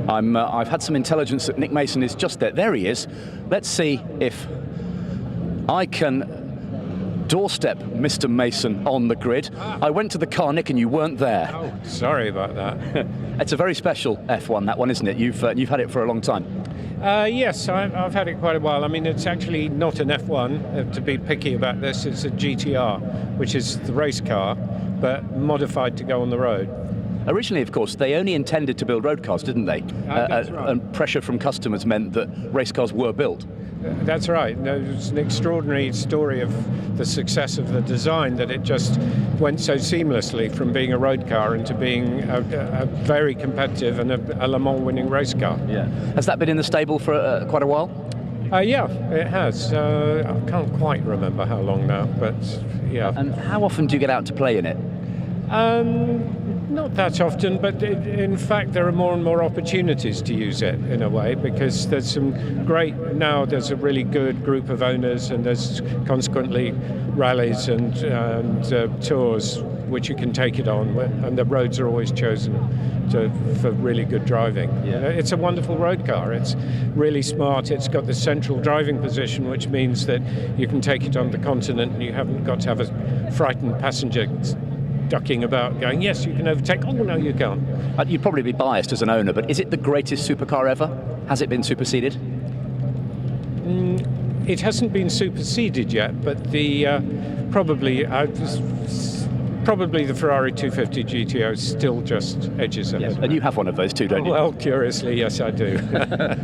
I've had some intelligence that Nick Mason is just there. There he is. Let's see if I can doorstep Mr. Mason on the grid. I went to the car, Nick, and you weren't there. Oh, sorry about that. It's a very special F1, that one, isn't it? You've had it for a long time. Yes, I've had it quite a while. I mean, it's actually not an F1, to be picky about this. It's a GTR, which is the race car, but modified to go on the road. Originally, of course, they only intended to build road cars, didn't they? That's right. And pressure from customers meant that race cars were built. That's right. It's an extraordinary story of the success of the design, that it just went so seamlessly from being a road car into being a very competitive and a Le Mans winning race car. Yeah. Has that been in the stable for quite a while? Yeah, it has. I can't quite remember how long now, but yeah. And how often do you get out to play in it? Not that often, but in fact there are more and more opportunities to use it in a way, because there's there's a really good group of owners, and there's consequently rallies and tours which you can take it on, and the roads are always chosen for really good driving. Yeah. It's a wonderful road car. It's really smart. It's got the central driving position, which means that you can take it on the continent and you haven't got to have a frightened passenger ducking about going, yes, you can overtake. Oh, no, you can't. You'd probably be biased as an owner, but is it the greatest supercar ever? Has it been superseded? It hasn't been superseded yet, but probably the Ferrari 250 GTO still just edges ahead. Yes, and you have one of those too, don't you? Well, curiously, yes, I do.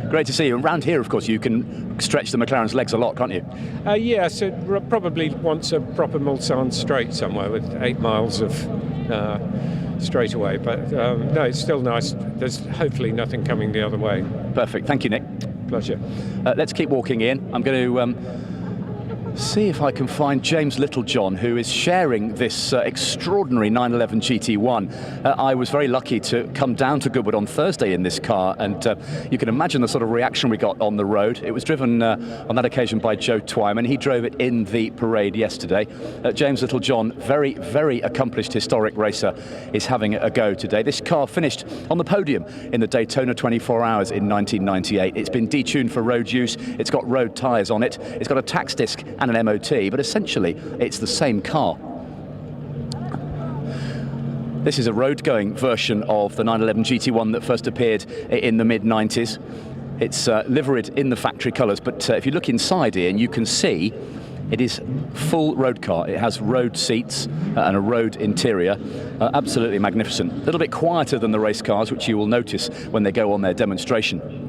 Great to see you. And round here, of course, you can stretch the McLaren's legs a lot, can't you? Yes, it probably wants a proper Mulsanne straight somewhere with 8 miles of straightaway. But no, it's still nice. There's hopefully nothing coming the other way. Perfect. Thank you, Nick. Pleasure. Let's keep walking in. I'm going to see if I can find James Littlejohn, who is sharing this extraordinary 911 GT1. I was very lucky to come down to Goodwood on Thursday in this car, and you can imagine the sort of reaction we got on the road. It was driven on that occasion by Joe Twyman. He drove it in the parade yesterday. James Littlejohn, very, very accomplished historic racer, is having a go today. This car finished on the podium in the Daytona 24 Hours in 1998. It's been detuned for road use. It's got road tyres on it. It's got a tax disc and an MOT, but essentially it's the same car. This is a road-going version of the 911 GT1 that first appeared in the mid-90s. It's liveried in the factory colours, but if you look inside here, you can see it is full road car. It has road seats and a road interior. Absolutely magnificent. A little bit quieter than the race cars, which you will notice when they go on their demonstration.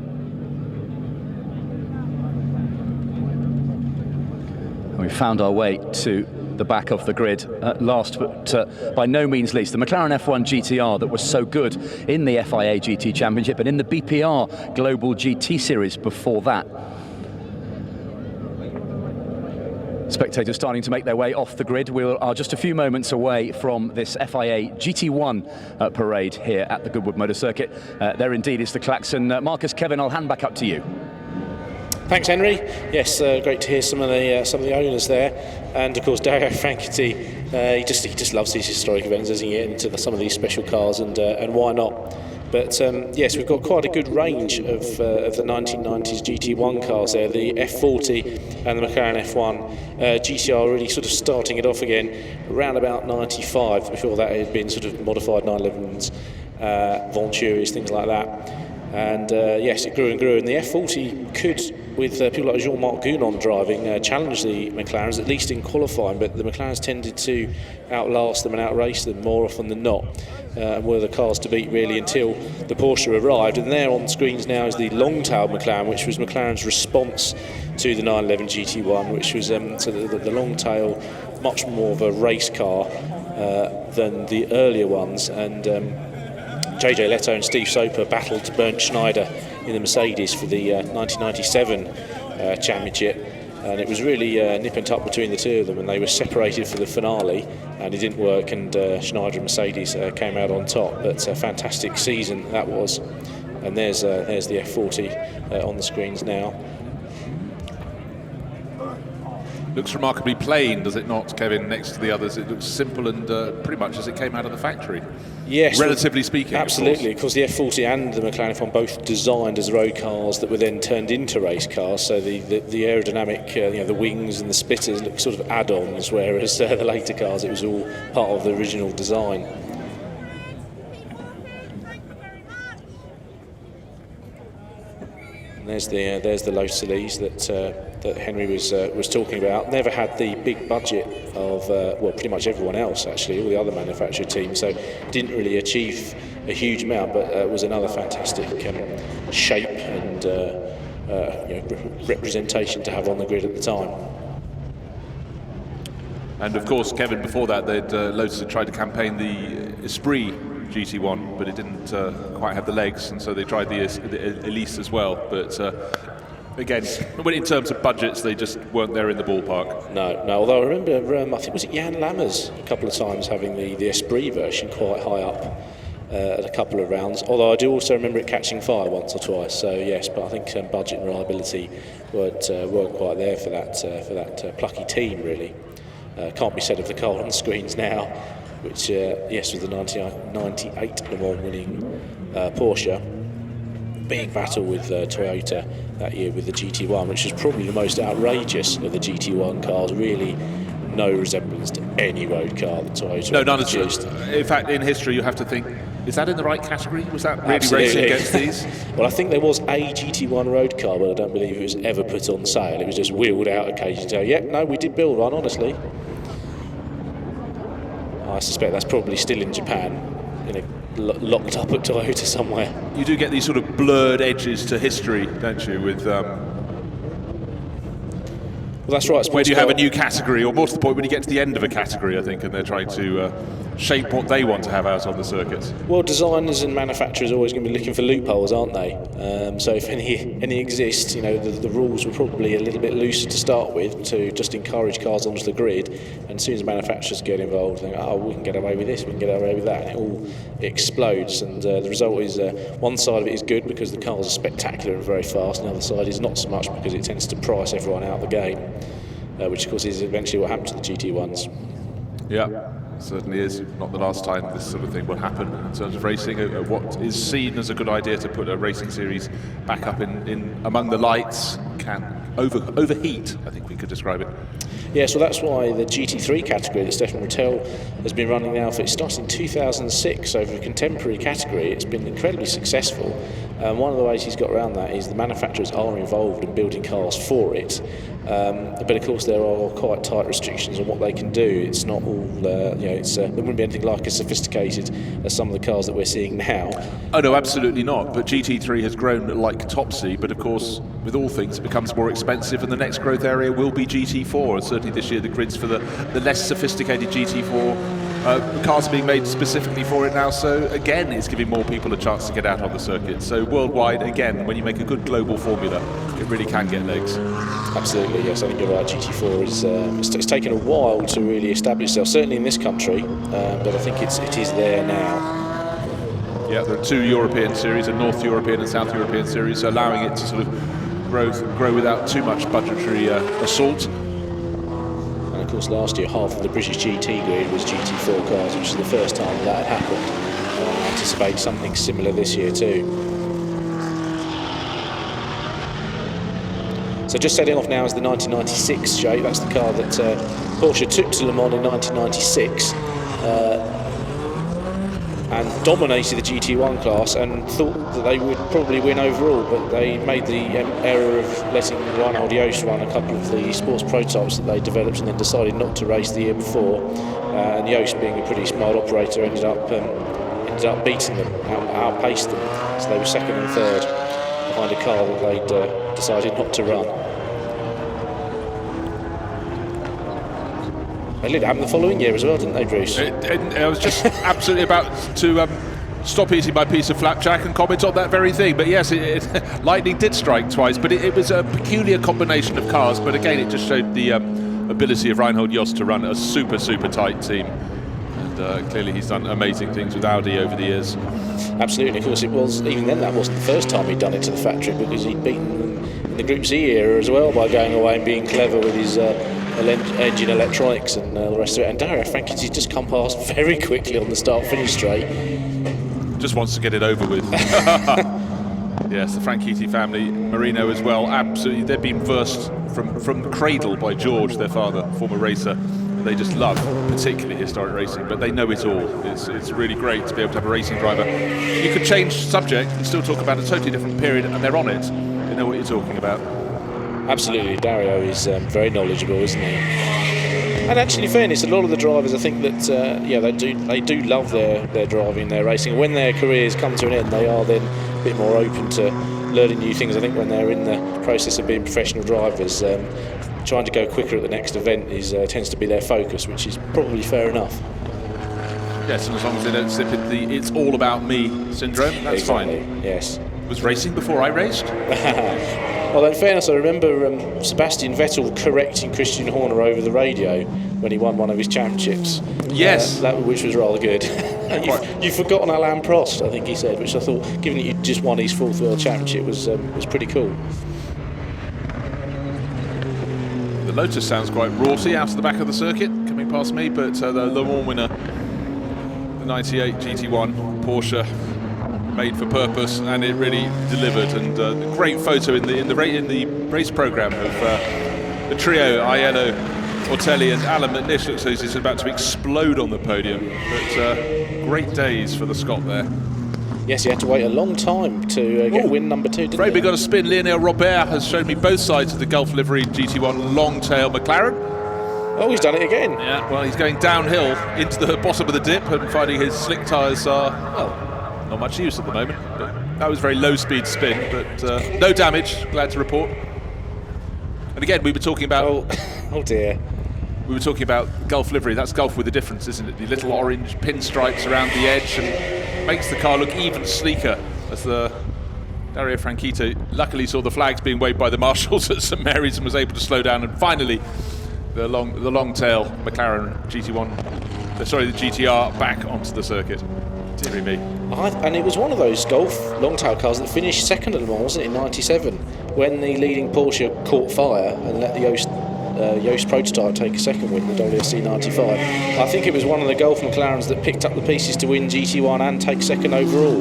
We found our way to the back of the grid last, but by no means least, the McLaren F1 GTR that was so good in the FIA GT Championship and in the BPR Global GT Series before that. Spectators starting to make their way off the grid. We are just a few moments away from this FIA GT1 parade here at the Goodwood Motor Circuit. There indeed is the klaxon. Marcus, Kevin, I'll hand back up to you. Thanks, Henry. Yes, great to hear some of the owners there, and of course Dario Franchitti. He just loves these historic events, doesn't he? Into some of these special cars, and why not? But yes, we've got quite a good range of the 1990s GT1 cars there. The F40 and the McLaren F1 GTR really sort of starting it off again around about 95. Before that, it had been sort of modified 911s, Venturis, things like that. And yes, it grew and grew, and the F40 could, with people like Jean-Marc Gounon driving, challenge the McLarens, at least in qualifying, but the McLarens tended to outlast them and outrace them more often than not, and were the cars to beat really until the Porsche arrived. And there on screens now is the long-tailed McLaren, which was McLaren's response to the 911 GT1, which was so the long tail, much more of a race car than the earlier ones. And JJ Leto and Steve Soper battled Bernd Schneider in the Mercedes for the 1997 championship, and it was really nip and tuck between the two of them, and they were separated for the finale, and it didn't work, and Schneider and Mercedes came out on top. But a fantastic season that was, and there's the F40 on the screens now. Looks remarkably plain, does it not, Kevin, next to the others? It looks simple and pretty much as it came out of the factory. Yes. Relatively speaking. Absolutely, because the F40 and the McLaren F1 both designed as road cars that were then turned into race cars, so the aerodynamic, the wings and the splitters look sort of add-ons, whereas the later cars, it was all part of the original design. And there's the Lotus Elise that Henry was talking about. Never had the big budget of pretty much everyone else, actually, all the other manufacturer teams, so didn't really achieve a huge amount, but was another fantastic shape and representation to have on the grid at the time. And of course, Kevin, before that, Lotus had tried to campaign the Esprit GT1, but it didn't quite have the legs, and so they tried the Elise as well. But again, when in terms of budgets, they just weren't there in the ballpark. No. Although I remember, I think was it Jan Lammers a couple of times having the Esprit version quite high up at a couple of rounds. Although I do also remember it catching fire once or twice. So yes, but I think budget and reliability weren't quite there for that plucky team really. Can't be said of the car on the screens now, which yes was the 98 Le Mans winning Porsche. Big battle with Toyota that year with the GT1, which was probably the most outrageous of the GT1 cars. Really, no resemblance to any road car that Toyota produced. In fact, in history, you have to think: is that in the right category? Was that really Absolutely. racing against these? Well, I think there was a GT1 road car, but I don't believe it was ever put on sale. It was just wheeled out occasionally. So, yeah, no, we did build one, honestly. I suspect that's probably still in Japan, locked up at Toyota somewhere. You do get these sort of blurred edges to history, don't you? With well, that's right. Where do you have a new category, or more to the point, when you get to the end of a category, I think, and they're trying to shape what they want to have out on the circuits. Well, designers and manufacturers are always going to be looking for loopholes, aren't they? So if any exist, the rules were probably a little bit looser to start with to just encourage cars onto the grid. And as soon as manufacturers get involved, they go, we can get away with this, we can get away with that, and it all explodes. And the result is one side of it is good because the cars are spectacular and very fast, and the other side is not so much because it tends to price everyone out of the game, which of course is eventually what happened to the GT1s. Yeah. Certainly is not the last time this sort of thing will happen in terms of racing. What is seen as a good idea to put a racing series back up in among the lights can overheat, I think we could describe it. Yeah, so that's why the GT3 category that Stefan Rattel has been running now it started in 2006 over a contemporary category. It's been incredibly successful. One of the ways he's got around that is the manufacturers are involved in building cars for it. But of course there are quite tight restrictions on what they can do. It's not all, there wouldn't be anything like as sophisticated as some of the cars that we're seeing now. Oh no, absolutely not. But GT3 has grown like Topsy, but of course with all things it becomes more expensive, and the next growth area will be GT4. And certainly this year the grids for the less sophisticated GT4 cars are being made specifically for it now, so again it's giving more people a chance to get out on the circuit. So worldwide, again, when you make a good global formula, it really can get legs. Absolutely, yes, I think you're right. GT4 is it's taken a while to really establish itself, certainly in this country, but I think it is there now. Yeah, there are two European series, a North European and South European series, allowing it to sort of grow without too much budgetary assault. And of course last year half of the British GT grid was GT4 cars, which is the first time that had happened. And I anticipate something similar this year too. So just setting off now is the 1996 shape. That's the car that Porsche took to Le Mans in 1996 and dominated the GT1 class and thought that they would probably win overall, but they made the error of letting Reinhold Jost run a couple of the sports prototypes that they developed and then decided not to race the year before. And Jost, being a pretty smart operator, ended up beating them, outpaced them. So they were second and third behind a car that they'd decided not to run. They did happen the following year as well, didn't they, Bruce? I was just absolutely about to stop eating my piece of flapjack and comment on that very thing. But yes, lightning did strike twice, but it was a peculiar combination of cars. But again, it just showed the ability of Reinhold Jost to run a super, super tight team. And clearly he's done amazing things with Audi over the years. Absolutely, of course it was. Even then, that wasn't the first time he'd done it to the factory, because he'd beaten them in the Group C era as well by going away and being clever with his engine electronics and the rest of it. And Dario Franchitti just come past very quickly on the start-finish straight. Just wants to get it over with. Yes, the Franchitti family, Marino as well, absolutely. They've been versed from the cradle by George, their father, former racer. They just love particularly historic racing, but they know it all. It's really great to be able to have a racing driver. You could change subject and still talk about a totally different period, and they're on it. They know what you're talking about. Absolutely, Dario is very knowledgeable, isn't he? And actually, in fairness, a lot of the drivers, I think that they do love their driving, their racing. When their careers come to an end, they are then a bit more open to learning new things. I think when they're in the process of being professional drivers, trying to go quicker at the next event tends to be their focus, which is probably fair enough. Yes, and as long as they don't slip into the "it's all about me" syndrome, that's exactly. Fine. Yes. Was racing before I raced? Well, in fairness, I remember Sebastian Vettel correcting Christian Horner over the radio when he won one of his championships. Yes. Which was rather good. You've forgotten Alain Prost, I think he said, which I thought, given that you just won his 4th World Championship, was pretty cool. The Lotus sounds quite raughty out of the back of the circuit, coming past me, but the Le Mans winner, the 98 GT1 Porsche, made for purpose, and it really delivered. And a great photo in the race program of the trio, Aiello, Ortelli and Alan McNish. Looks as he's about to explode on the podium, but great days for the Scot there. Yes, he had to wait a long time to get win number 2, didn't Very he? big on a spin. Lionel Robert has shown me both sides of the Gulf livery GT1 long-tail McLaren. Oh, he's done it again. Yeah, well, he's going downhill into the bottom of the dip and finding his slick tyres are, well, not much use at the moment. But that was a very low-speed spin, but no damage, glad to report. And again, we were talking about... Oh dear. We were talking about Gulf livery. That's Gulf with a difference, isn't it? The little orange pinstripes around the edge and makes the car look even sleeker. As the Dario Franchitti luckily saw the flags being waved by the marshals at St Mary's and was able to slow down. And finally, the long tail McLaren GT1, the GTR back onto the circuit. Deary me. And it was one of those Golf long-tail cars that finished second at Le Mans, wasn't it, in '97, when the leading Porsche caught fire and let the Yost prototype take a second win, the WSC 95. I think it was one of the Golf McLarens that picked up the pieces to win GT1 and take second overall.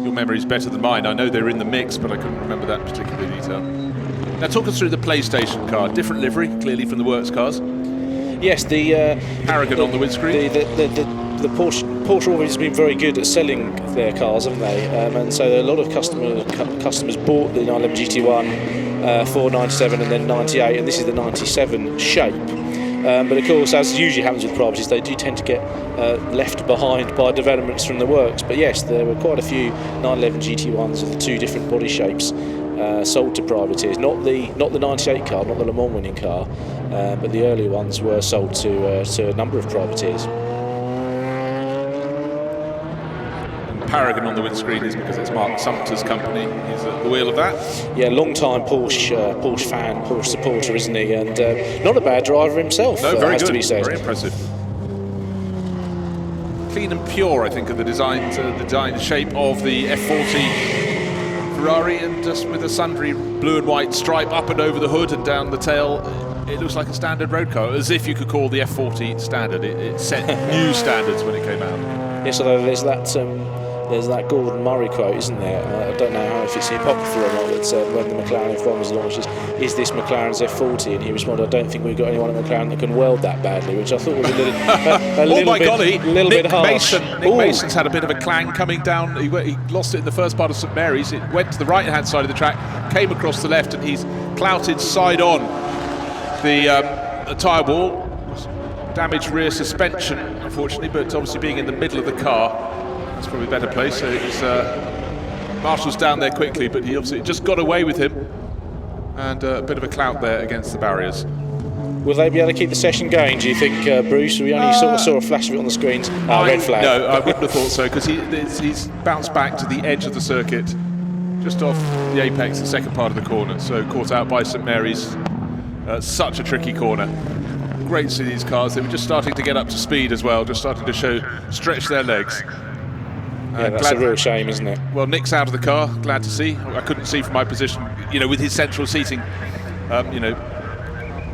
Your memory is better than mine. I know they're in the mix, but I couldn't remember that particular detail. Now talk us through the PlayStation car. Different livery, clearly from the works cars. Yes, the Paragon on the windscreen. The Porsche always has been very good at selling their cars, haven't they? And so a lot of customers bought the 911 GT1 for 97 and then 98, and this is the 97 shape. But of course, as usually happens with privateers, they do tend to get left behind by developments from the works. But yes, there were quite a few 911 GT1s of the 2 different body shapes sold to privateers. Not the 98 car, not the Le Mans winning car, but the earlier ones were sold to a number of privateers. Paragon on the windscreen is because it's Mark Sumter's company. He's at the wheel of that. Yeah, long-time Porsche fan, Porsche supporter, isn't he? And not a bad driver himself. No, very has good. To be said. Very impressive. Clean and pure, I think, of the design shape of the F40 Ferrari, and just with a sundry blue and white stripe up and over the hood and down the tail. It looks like a standard road car, as if you could call the F40 standard. It set new standards when it came out. Yes, although there's that Gordon Murray quote, isn't there? I don't know if it's apocryphal or not, that when the McLaren F1 was launched, is this McLaren's F40? And he responded, I don't think we've got anyone at McLaren that can weld that badly, which I thought was a little bit harsh. Nick Mason's had a bit of a clang coming down. He lost it in the first part of St Mary's. It went to the right-hand side of the track, came across the left, and he's clouted side on the tyre wall. Damaged rear suspension, unfortunately, but obviously being in the middle of the car, it's probably a better place. So it's Marshall's down there quickly, but he obviously just got away with him, and a bit of a clout there against the barriers. Will they be able to keep the session going, do you think, Bruce? We only sort of saw a flash of it on the screens. Red flag. No, I wouldn't have thought so, because he's bounced back to the edge of the circuit, just off the apex, the second part of the corner, so caught out by St Mary's. Such a tricky corner. Great to see these cars. They were just starting to get up to speed as well, just starting to stretch their legs. Yeah, that's a real shame, isn't it? Well, Nick's out of the car, glad to see. I couldn't see from my position, with his central seating,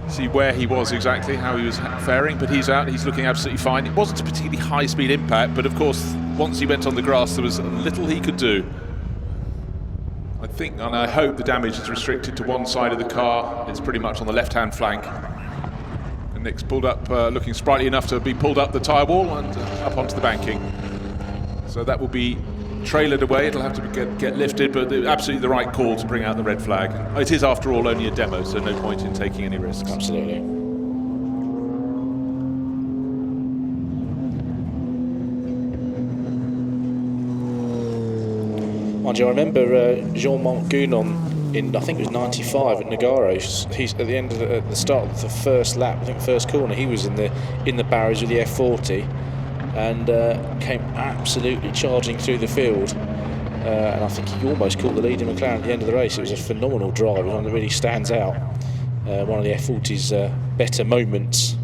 see where he was exactly, how he was faring, but he's out, he's looking absolutely fine. It wasn't a particularly high-speed impact, but of course, once he went on the grass, there was little he could do. I think, and I hope, the damage is restricted to one side of the car. It's pretty much on the left-hand flank. And Nick's pulled up, looking sprightly enough to be pulled up the tyre wall and up onto the banking. So that will be trailered away. It'll have to get lifted, but absolutely the right call to bring out the red flag. It is, after all, only a demo, so no point in taking any risks. Absolutely. Mind you, I remember Jean-Marc Gounon in, I think it was 95 at Nogaro. He's at the end of at the start of the first lap, I think first corner, he was in the barriers with the F40 and came absolutely charging through the field. and I think he almost caught the lead in McLaren at the end of the race. It was a phenomenal drive, one that really stands out. One of the F40's better moments.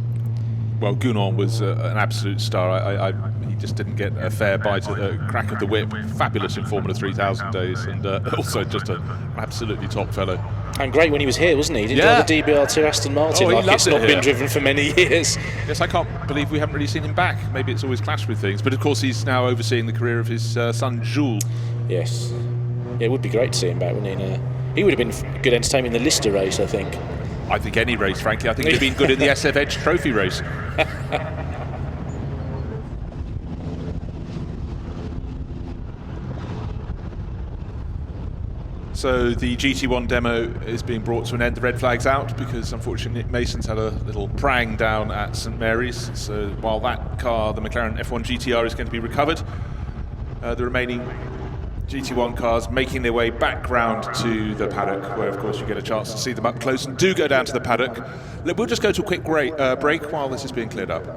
Well, Gunon was an absolute star. He just didn't get a fair bite at the crack of the whip. Fabulous in Formula 3000 days, and also just an absolutely top fellow. And great when he was here, wasn't he? He did drive the DBR2 Aston Martin like it's not been driven for many years. Yes, I can't believe we haven't really seen him back. Maybe it's always clashed with things, but of course he's now overseeing the career of his son Jules. Yes. Yeah, it would be great to see him back, wouldn't he? He would have been good entertainment in the Lister race, I think. I think any race, frankly. I think he'd have been good in the SF Edge Trophy race. So the GT1 demo is being brought to an end. The red flag's out because unfortunately Nick Mason's had a little prang down at St Mary's. So while that car, the McLaren F1 GTR, is going to be recovered, the remaining GT1 cars making their way back round to the paddock, where of course you get a chance to see them up close. And do go down to the paddock. We'll just go to a quick break while this is being cleared up.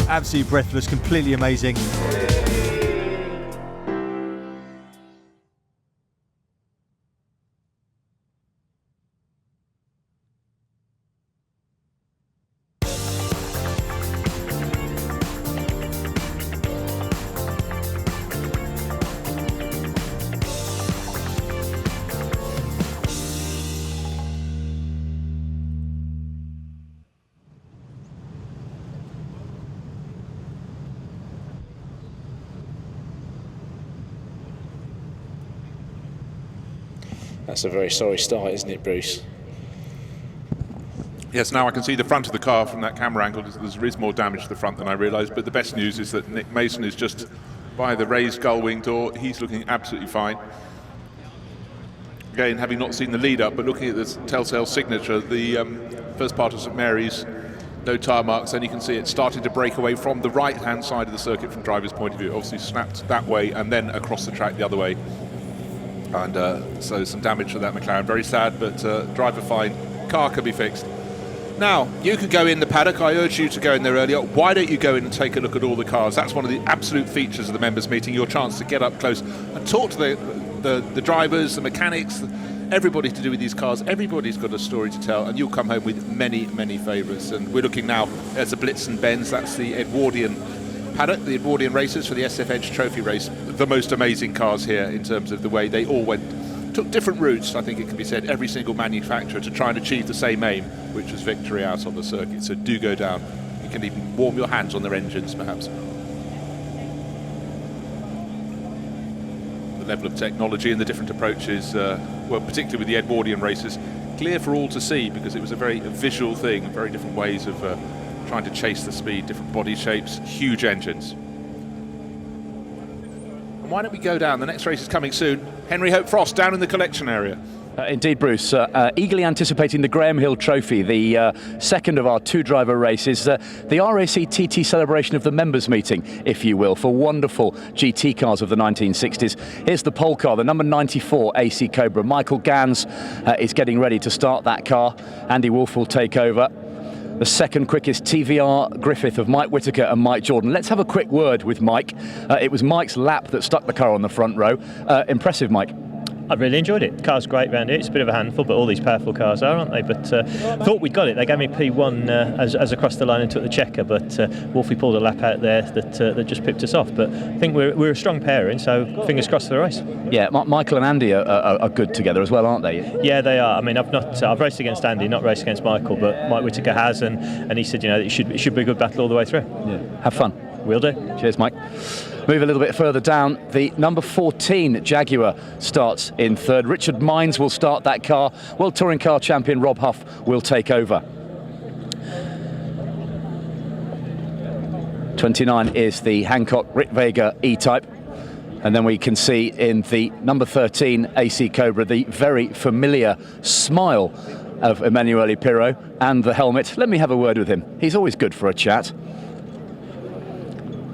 Absolutely breathless, completely amazing. That's a very sorry start, isn't it, Bruce? Yes, now I can see the front of the car from that camera angle. There is more damage to the front than I realised, but the best news is that Nick Mason is just by the raised gull wing door. He's looking absolutely fine. Again, having not seen the lead up, but looking at the telltale signature, the first part of St Mary's, no tyre marks, then you can see it starting to break away from the right hand side of the circuit from driver's point of view. Obviously snapped that way and then across the track the other way. And so some damage to that McLaren. Very sad, but driver fine. Car can be fixed. Now, you can go in the paddock. I urged you to go in there earlier. Why don't you go in and take a look at all the cars? That's one of the absolute features of the members' meeting, your chance to get up close and talk to the drivers, the mechanics, everybody to do with these cars. Everybody's got a story to tell, and you'll come home with many, many favourites. And we're looking now at the Blitz and Benz. That's the Edwardian paddock, the Edwardian racers for the SF Edge Trophy race. The most amazing cars here in terms of the way they all took different routes, I think it can be said, every single manufacturer to try and achieve the same aim, which was victory out on the circuit. So do go down. You can even warm your hands on their engines, perhaps. The level of technology and the different approaches, well, particularly with the Edwardian races, clear for all to see, because it was a very visual thing, very different ways of trying to chase the speed, different body shapes, huge engines. And why don't we go down? The next race is coming soon. Henry Hope Frost down in the collection area. Indeed, Bruce. Eagerly anticipating the Graham Hill Trophy, the second of our two-driver races, the RAC TT celebration of the members' meeting, if you will, for wonderful GT cars of the 1960s. Here's the pole car, the number 94 AC Cobra. Michael Gans is getting ready to start that car. Andy Wolf will take over. The second quickest TVR Griffith of Mike Whitaker and Mike Jordan. Let's have a quick word with Mike. It was Mike's lap that stuck the car on the front row. Impressive, Mike. I really enjoyed it. The car's great round here. It's a bit of a handful, but all these powerful cars are, aren't they? But thought we'd got it. They gave me P1 as across the line and took the checker, but Wolfie pulled a lap out there that just pipped us off. But I think we're a strong pairing, so fingers crossed for the race. Yeah, Michael and Andy are good together as well, aren't they? Yeah, they are. I mean, I've raced against Andy, not raced against Michael, but Mike Whittaker has, and he said, it should be a good battle all the way through. Yeah. Have fun. Will do. Cheers, Mike. Move a little bit further down. The number 14 Jaguar starts in third. Richard Mines will start that car. World Touring Car Champion Rob Huff will take over. 29 is the Hancock Ritvega E-Type. And then we can see in the number 13 AC Cobra the very familiar smile of Emanuele Pirro and the helmet. Let me have a word with him. He's always good for a chat.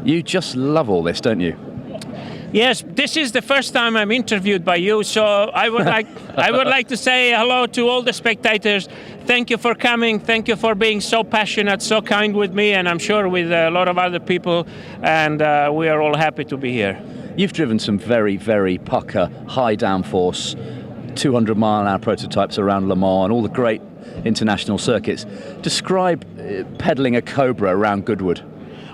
You just love all this, don't you? Yes, this is the first time I'm interviewed by you, so I would like to say hello to all the spectators. Thank you for coming. Thank you for being so passionate, so kind with me, and I'm sure with a lot of other people. And we are all happy to be here. You've driven some very, very pucker, high downforce, 200-mile-an-hour prototypes around Le Mans and all the great international circuits. Describe pedalling a Cobra around Goodwood.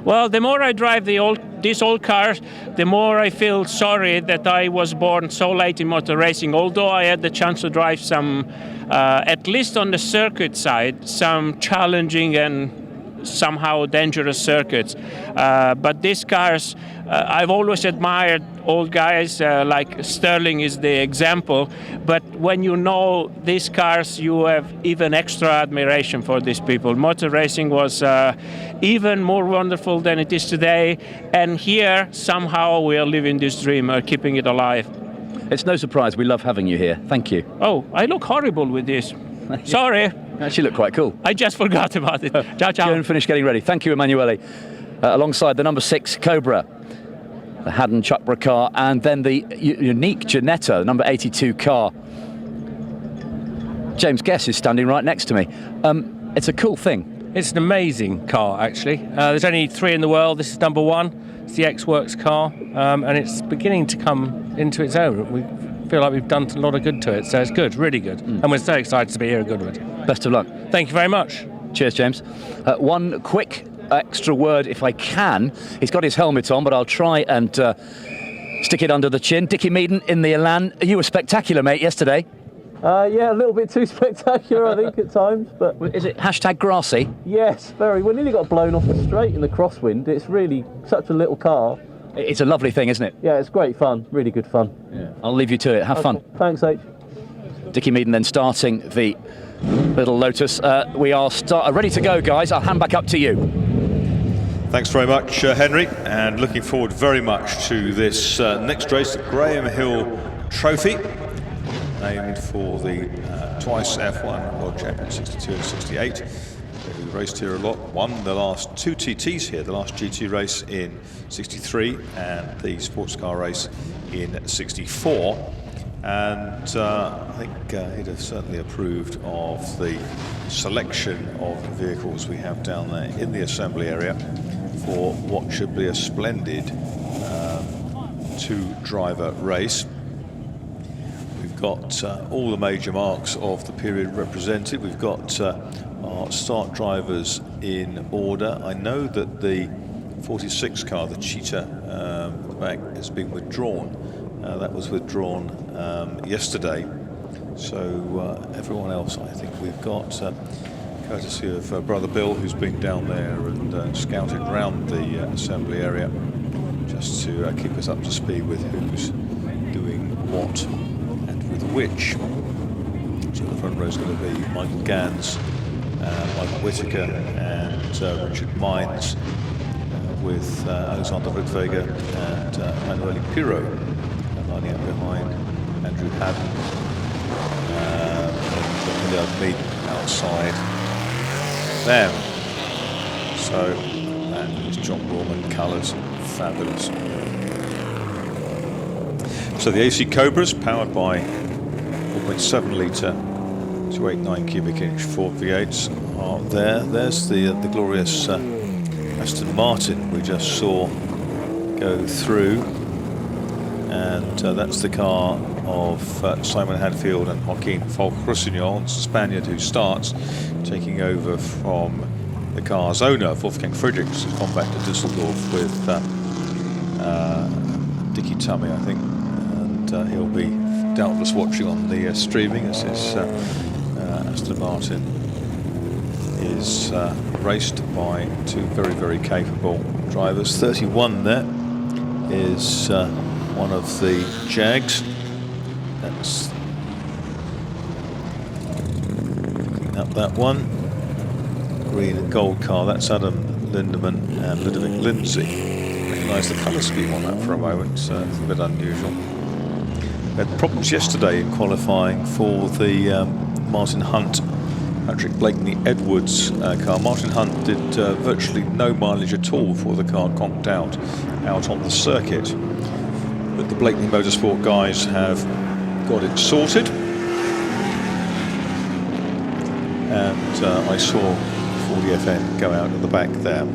Well, the more I drive these old cars, the more I feel sorry that I was born so late in motor racing. Although I had the chance to drive some, at least on the circuit side, some challenging and somehow dangerous circuits. But these cars, I've always admired old guys, like Sterling is the example. But when you know these cars, you have even extra admiration for these people. Motor racing was even more wonderful than it is today. And here, somehow, we are living this dream, keeping it alive. It's no surprise. We love having you here. Thank you. Oh, I look horrible with this. Sorry. You actually look quite cool. I just forgot about it. Ciao, ciao. Go and finish getting ready. Thank you, Emanuele. Alongside the number 6 Cobra, the Haddon Chuckborough car, and then the unique Ginetta, the number 82 car. James Guess is standing right next to me. It's a cool thing. It's an amazing car, actually. There's only 3 in the world. This is number 1. It's the X-Works car, and it's beginning to come into its own. We feel like we've done a lot of good to it, so it's good, really good. And we're so excited to be here at Goodwood. Best of luck. Thank you very much. Cheers, James. One quick extra word, if I can. He's got his helmet on, but I'll try and stick it under the chin. Dickie Meaden in the Elan. You were spectacular, mate, yesterday. Yeah, a little bit too spectacular, I think, at times. But is it #grassy? Yes, very. We nearly got blown off the straight in the crosswind. It's really such a little car. It's a lovely thing, isn't it? Yeah, it's great fun. Really good fun. Yeah. I'll leave you to it. Have fun. Thanks, H. Dickie Meaden then starting the little Lotus. We are ready to go, guys. I'll hand back up to you. Thanks very much, Henry, and looking forward very much to this next race, the Graham Hill Trophy, named for the twice F1 World Champion 62 and 68, who raced here a lot, won the last 2 TTs here, the last GT race in 63 and the sports car race in 64. And I think he'd have certainly approved of the selection of vehicles we have down there in the assembly area for what should be a splendid 2-driver race. We've got all the major marks of the period represented. We've got our start drivers in order. I know that the 46 car, the Cheetah, at the back, has been withdrawn. That was withdrawn yesterday. So everyone else, I think we've got, courtesy of Brother Bill, who's been down there and scouted around the assembly area, just to keep us up to speed with who's doing what and with which. So the front row is going to be Michael Gans, Michael Whittaker and Richard Mines, with Alexander Ritvega and Emanuele Pirro lining up behind Andrew Haddon and Mead outside them. So that is John Gorman colours, fabulous. So the AC Cobras, powered by 4.7 litre 289 cubic inch Ford V8s, are there. There's the glorious Aston Martin we just saw go through, and that's the car of Simon Hadfield and Joaquin Folcrusignon, the Spaniard who starts, taking over from the car's owner, Wolfgang Friedrichs, who's gone back to Düsseldorf with Dicky Tummy, I think, and he'll be doubtless watching on the streaming as his Aston Martin is raced by two very, very capable drivers. 31 there is one of the Jags. That's picking up that one. Green and gold car, that's Adam Lindemann and Ludovic Lindsay. Recognise the colour scheme on that for a moment, so it's a bit unusual. We had problems yesterday in qualifying for the Martin Hunt, Patrick Blakeney Edwards car. Martin Hunt did virtually no mileage at all before the car conked out on the circuit. But the Blakeney Motorsport guys have got it sorted. And I saw 40FN go out at the back there.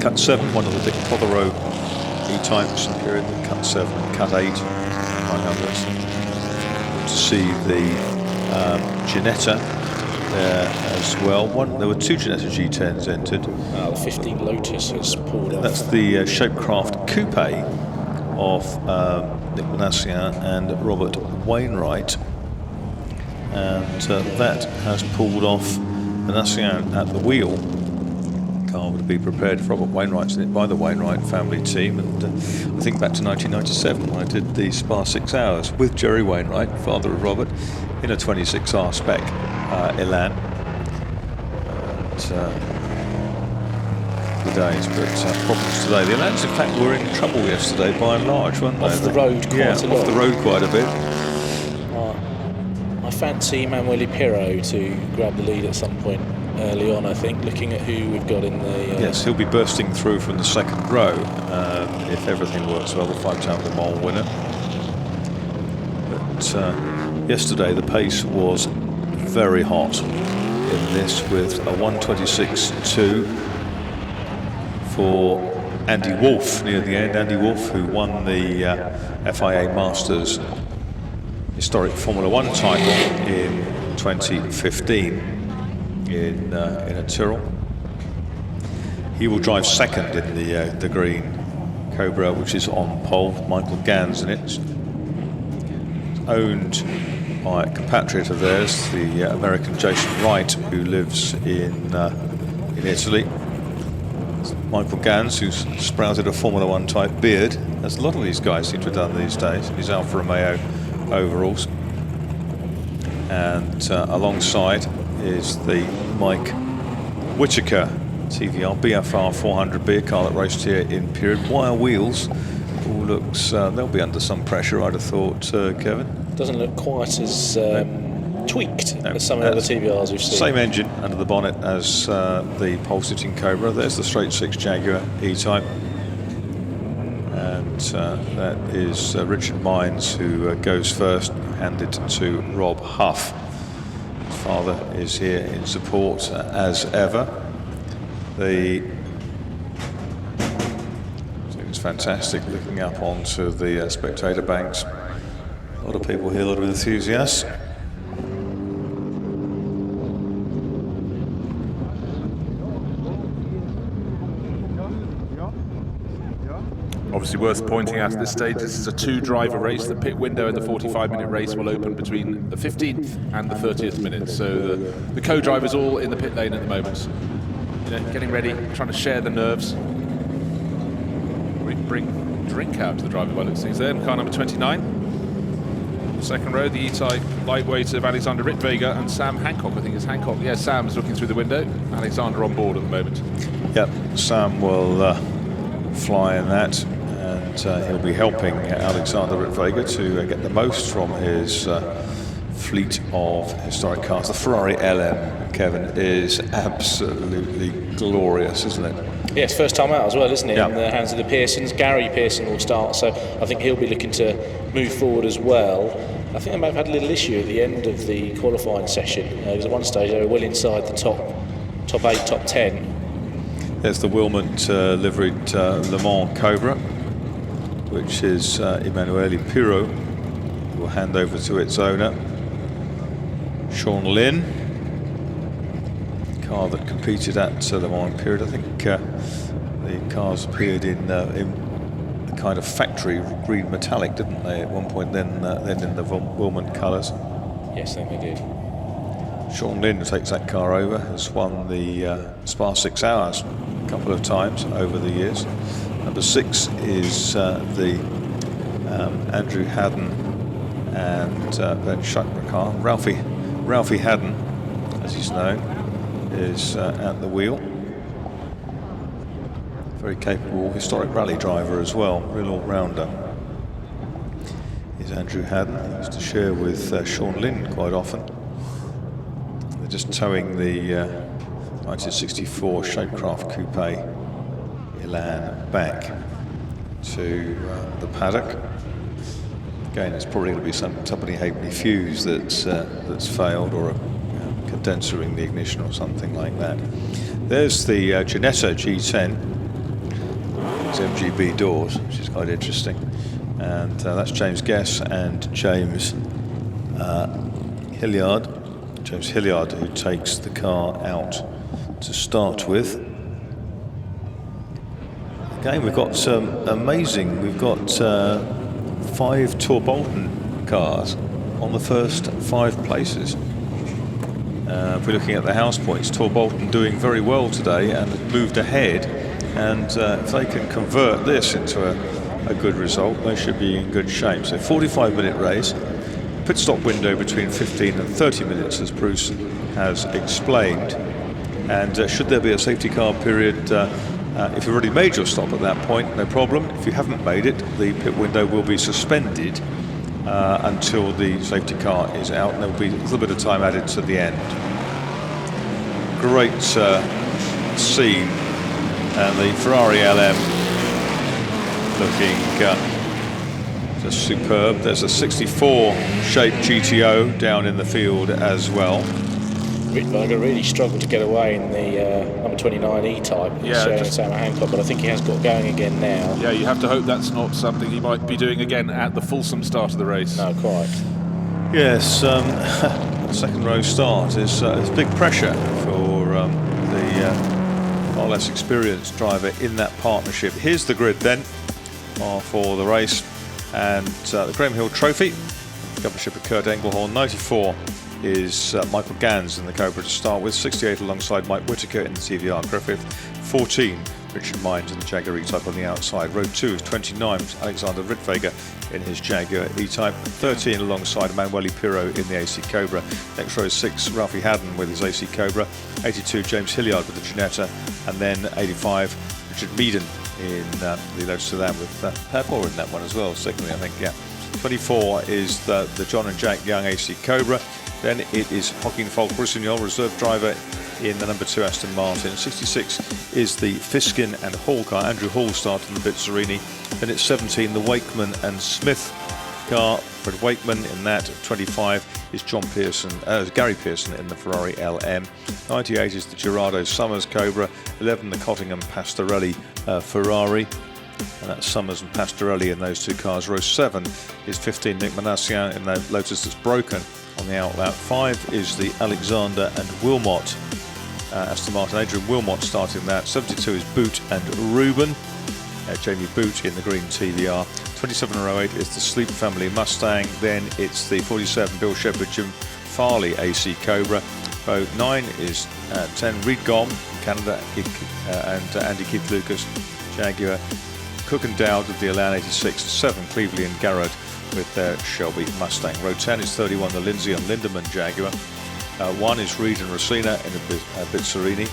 Cut 7, one of the Dick Prothero E-types in period, Cut 7 and Cut 8, among others. To see the Ginetta there as well. There were 2 Ginetta G10s entered. The 15 Lotus has pulled off. That's the Shapecraft Coupe of Nick Manassian and Robert Wainwright. And that has pulled off Manassian at the wheel. The car would be prepared for Robert Wainwright's in it by the Wainwright family team. And I think back to 1997 when I did the Spa 6 Hours with Jerry Wainwright, father of Robert, in a 26R spec Elan. The days, but problems today. The Elans, in fact, were in trouble yesterday by and large, weren't they? Off the road quite a lot. Off the road quite a bit. I fancy Emanuele Pirro to grab the lead at some point early on, I think, looking at who we've got in the... Yes, he'll be bursting through from the second row if everything works well, the 5-time Le Mans winner. But yesterday the pace was very hot in this, with a 1:26.2 for Andy Wolff near the end. Andy Wolff, who won the FIA Masters historic Formula 1 title in 2015 in a Tyrrell. He will drive second in the green Cobra, which is on pole. Michael Gans in it. It's owned by a compatriot of theirs, the American Jason Wright, who lives in Italy. Michael Gans, who's sprouted a Formula 1 type beard, as a lot of these guys seem to have done these days, in his Alfa Romeo overalls. And alongside is the Mike Whitaker TVR BFR 400B, a car that raced here in period. Wire wheels, all looks, they'll be under some pressure, I'd have thought, Kevin. Doesn't look quite as tweaked as some of the other TVRs we've seen. Same engine under the bonnet as the pole-sitting Cobra. There's the straight 6 Jaguar E-Type. And that is Richard Mines, who goes first, handed to Rob Huff. His father is here in support as ever. It's fantastic looking up onto the spectator banks. A lot of people here, a lot of enthusiasts. Obviously worth pointing out at this stage, this is a 2-driver race. The pit window in the 45-minute race will open between the 15th and the 30th minute. So the co-drivers all in the pit lane at the moment. Getting ready, trying to share the nerves. Bring drink out to the driver by looks things there. Car number 29. Second row, the E-Type lightweight of Alexander Rittweger and Sam Hancock. I think it's Hancock. Yeah, Sam's looking through the window. Alexander on board at the moment. Yep, Sam will fly in that, and he'll be helping Alexander Rittweger to get the most from his fleet of historic cars. The Ferrari LM, Kevin, is absolutely glorious, isn't it? Yeah, it's first time out as well, isn't it? Yeah. In the hands of the Pearsons. Gary Pearson will start, so I think he'll be looking to move forward as well. I think they may have had a little issue at the end of the qualifying session, because at one stage they were well inside the top 8, top 10. There's the Wilmot liveried Le Mans Cobra, which is Emanuele Pirro, who will hand over to its owner, Sean Lynn. Car that competed at Le Mans period. I think the cars appeared in a kind of factory green metallic, didn't they, at one point? Then in the Wilmot colours. Yes, I think they did. Sean Lynn takes that car over, has won the Spa 6 Hours a couple of times over the years. Number 6 is the Andrew Haddon and Ben Schuckner car. Ralphie Haddon, as he's known, is at the wheel. Very capable historic rally driver as well, real all-rounder. Is Andrew Haddon. He used to share with Sean Lynn quite often. They're just towing the 1964 Shapecraft Coupe Elan back to the paddock. Again, it's probably going to be somebody halfpenny fuse that's failed, or a condenser in the ignition or something like that. There's the Ginetta G10. It's MGB doors, which is quite interesting. And that's James Guess and James Hilliard. James Hilliard, who takes the car out to start with. Again, we've got some amazing. We've got 5 Tor Bolton cars on the first 5 places. If we're looking at the house points, Tor Bolton doing very well today and moved ahead. And if they can convert this into a good result, they should be in good shape. So 45-minute race, pit stop window between 15 and 30 minutes, as Bruce has explained. And should there be a safety car period, if you've already made your stop at that point, no problem. If you haven't made it, the pit window will be suspended until the safety car is out, and there will be a little bit of time added to the end. Great scene, and the Ferrari LM looking just superb. There's a 64 shaped GTO down in the field as well. Rittberger really struggled to get away in the number 29 E-Type. Yeah, Sam Hancock, but I think he has got going again now. Yeah, you have to hope that's not something he might be doing again at the fulsome start of the race. No, quite. Yes, second row start is big pressure for the far less experienced driver in that partnership. Here's the grid then for the race, and the Graham Hill Trophy, governorship of Kurt Engelhorn. 94 is Michael Gans in the Cobra to start with, 68 alongside Mike Whitaker in the TVR Griffith, 14 Richard Mines in the Jaguar E-Type on the outside. Row 2 is 29 Alexander Rittberger in his Jaguar E-Type, 13 alongside Emanuele Pirro in the AC Cobra. Next row is 6 Ralphie Haddon with his AC Cobra, 82 James Hilliard with the Ginetta, and then 85 Richard Meaden in the Lotus Sedan with Purple in that one as well, secondly I think, yeah. 24 is the John and Jack Young AC Cobra. Then it is Joaquin Falk-Broussignol, reserve driver in the number 2 Aston Martin. 66 is the Fiskin and Hall car. Andrew Hall started in the Bizzarini. Then it's 17, the Wakeman and Smith car. Fred Wakeman in that. 25 is Gary Pearson in the Ferrari LM. 98 is the Gerardo Summers Cobra. 11, the Cottingham Pastorelli Ferrari. And that's Summers and Pastorelli in those 2 cars. Row 7 is 15, Nick Manassian in the Lotus that's broken on the outlet. 5 is the Alexander and Wilmot Aston Martin. Adrian Wilmot starting that. 72 is Boot and Reuben. Jamie Boot in the green TVR. 27 in row 8 is the Sleep Family Mustang. Then it's the 47 Bill Shepherd Jim Farley AC Cobra. Row 9 is 10 Reed Gom from Canada and Andy Keith Lucas Jaguar. Cook and Dowd with the Elan 86. 7 Cleveley and Garrod with their Shelby Mustang. Row 10 is 31 the Lindsay and Lindemann Jaguar. 1 is Reed and Rosina in the Bizzarini.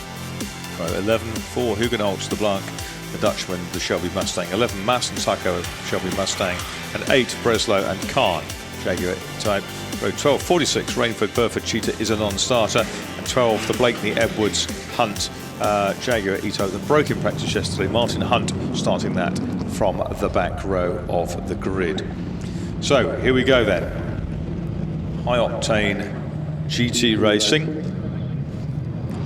Row 11, 4 Huguenots de Blanc, the Dutchman, the Shelby Mustang. 11 Mass and Tucko, Shelby Mustang. And 8 Breslow and Kahn Jaguar type. Row 12, 46 Rainford Burford Cheetah is a non-starter. And 12 the Blakeney Edwards Hunt Jaguar E-Type that broke in practice yesterday. Martin Hunt starting that from the back row of the grid. So here we go then. High octane GT racing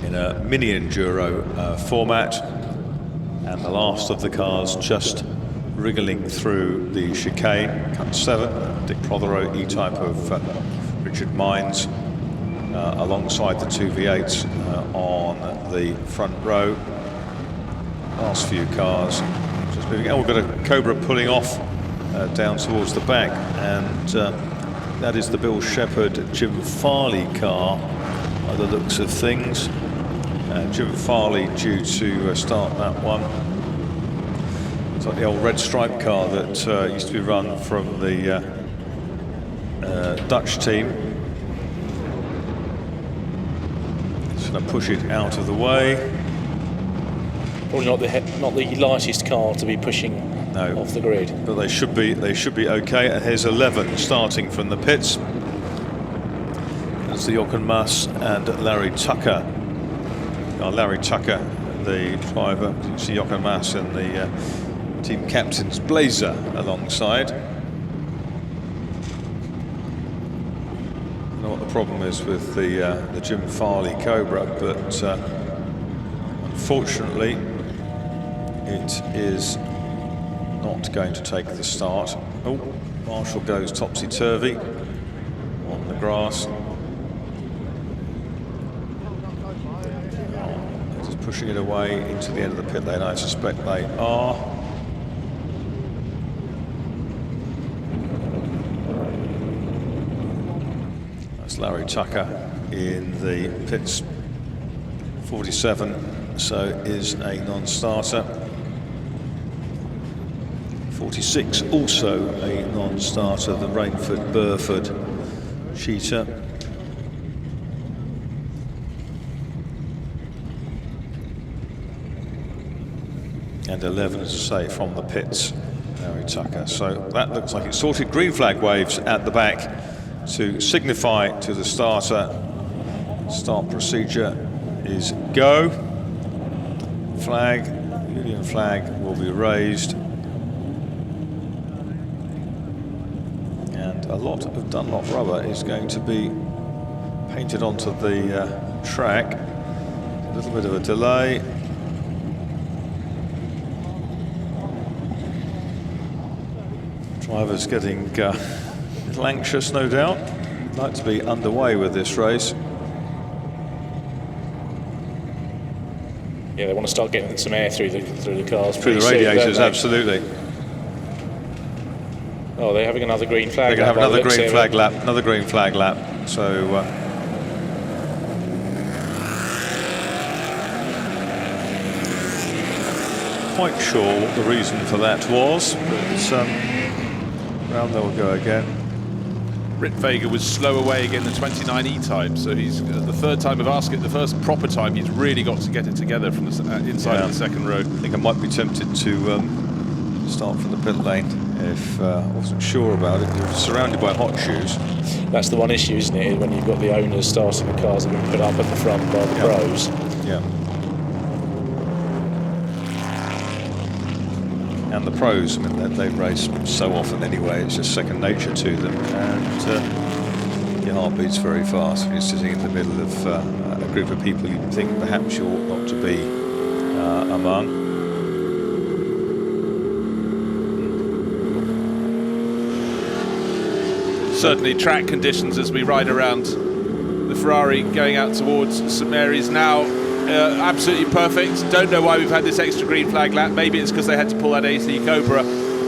in a mini enduro format, and the last of the cars just wriggling through the chicane. Cut 7, Dick Prothero, E-Type of Richard Mines, alongside the 2 V8s on the front row. Last few cars just moving. Oh, we've got a Cobra pulling off down towards the back, and that is the Bill Shepherd Jim Farley car by the looks of things. Jim Farley due to start that one. It's like the old red stripe car that used to be run from the Dutch team. Just going to push it out of the way. Probably not the lightest car to be pushing off the grid. But they should be okay. And here's 11 starting from the pits. That's the Jochen Mass and Larry Tucker. Larry Tucker, the driver, you see Jochen Mass and the team captain's blazer alongside. I don't know what the problem is with the Jim Farley Cobra, but unfortunately it is not going to take the start. Oh, Marshall goes topsy-turvy on the grass. Just pushing it away into the end of the pit lane, I suspect they are. That's Larry Tucker in the pits. 47, so is a non-starter. 46, also a non-starter, the Rainford-Burford cheater. And 11, as I say, from the pits, Larry Tucker. So that looks like it's sorted. Green flag waves at the back to signify to the starter. Start procedure is go. Flag, Union flag will be raised. And a lot of Dunlop rubber is going to be painted onto the track. A little bit of a delay. Drivers getting a little anxious, no doubt. Like to be underway with this race. Yeah, they want to start getting some air through the cars. Through the radiators, absolutely. Oh, they're having another green flag. They're going to have another green flag lap. Another green flag lap. So. Quite sure what the reason for that was, but round they will go again. Rit Vega was slow away again the 29 E-Type, so he's the third time of asking, the first proper time he's really got to get it together from the inside of the second row. I think I might be tempted to start from the pit lane if I wasn't sure about it. You're surrounded by hot shoes. That's the one issue, isn't it? When you've got the owners starting the cars that have been put up at the front by the pros. Yeah. And the pros, I mean, they race so often anyway, it's just second nature to them, and your heart beats very fast when you're sitting in the middle of a group of people you think perhaps you ought not to be among. Certainly track conditions as we ride around the Ferrari going out towards St Mary's now. Absolutely perfect. Don't know why we've had this extra green flag lap. Maybe it's because they had to pull that AC Cobra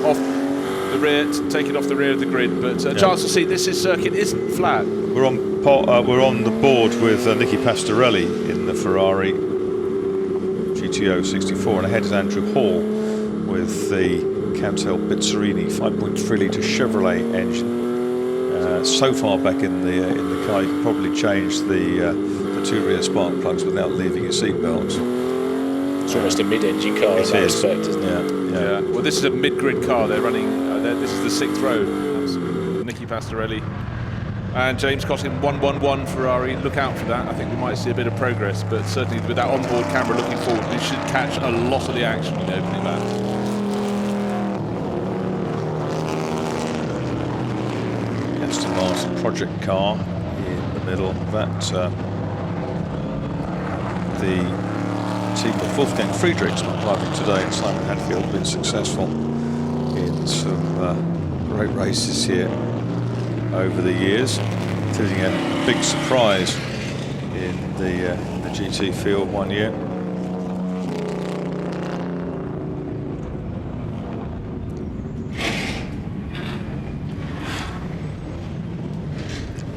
off the rear, take it off the rear of the grid. But chance to see this circuit isn't flat. We're on the board with Nicky Pastorelli in the Ferrari GTO 64, and ahead is Andrew Hall with the Cantel Bizzarini 5.3 litre Chevrolet engine. So far back in the car, you can probably change the 2 rear spark plugs without leaving your seatbelts. It's almost a mid-engine car in that respect, isn't it? Yeah. Well, this is a mid-grid car. They're running. This is the 6th row. That's Nicky Pastorelli and James Cotton 111 Ferrari. Look out for that. I think we might see a bit of progress, but certainly with that onboard camera looking forward, we should catch a lot of the action in the opening lap. Aston Martin project car in the middle. That the team of Wolfgang Friedrichs not driving today, and Simon Hadfield been successful some great races here over the years, including a big surprise in the GT field one year.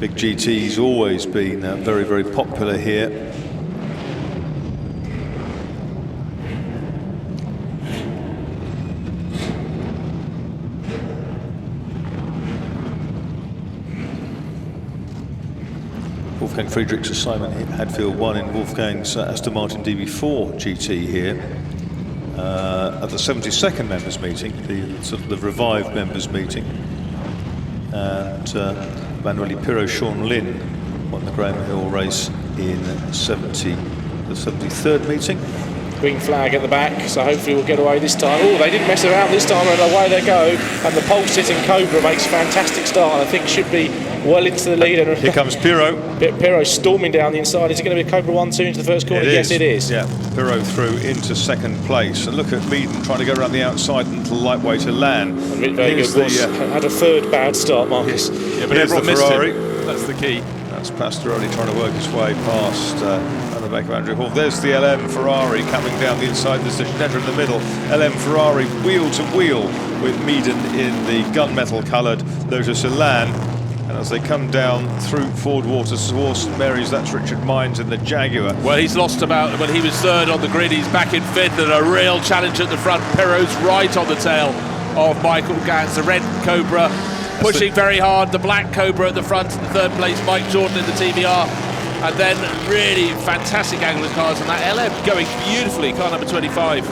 Big GT's always been very, very popular here. Wolfgang Friedrichs' Simon Hadfield won in Wolfgang's Aston Martin DB4 GT here at the 72nd members meeting, the sort of the revived members meeting, and Manueli Pirro Sean Lynn won the Graham Hill race in the 73rd meeting. Green flag at the back, so hopefully we'll get away this time. Oh, they didn't mess around this time, and away they go. And the pole-sitting Cobra makes a fantastic start, and I think should be well into the lead. And here comes Pirro. Pirro storming down the inside. Is it going to be a Cobra 1-2 into the first corner? Yes, it is. Yeah, Pirro through into second place. And look at Meaden trying to go around the outside into lightway to land. And very good. Had a third bad start, Marcus. Yeah, but everyone missed him. That's the key. That's Pastorelli trying to work his way past the back of Andrew Hall. There's the LM Ferrari coming down the inside. There's the Schneider in the middle. LM Ferrari wheel to wheel with Meaden in the gunmetal coloured Lotus Elan. And as they come down through Ford Waters towards St Mary's, that's Richard Mines in the Jaguar. Well, he's lost about, when he was third on the grid, he's back in fifth, and a real challenge at the front. Pirro's right on the tail of Michael Gans, the red Cobra pushing very hard, the black Cobra at the front in the third place, Mike Jordan in the TVR, and then really fantastic angle of cars, and that LM going beautifully, car number 25.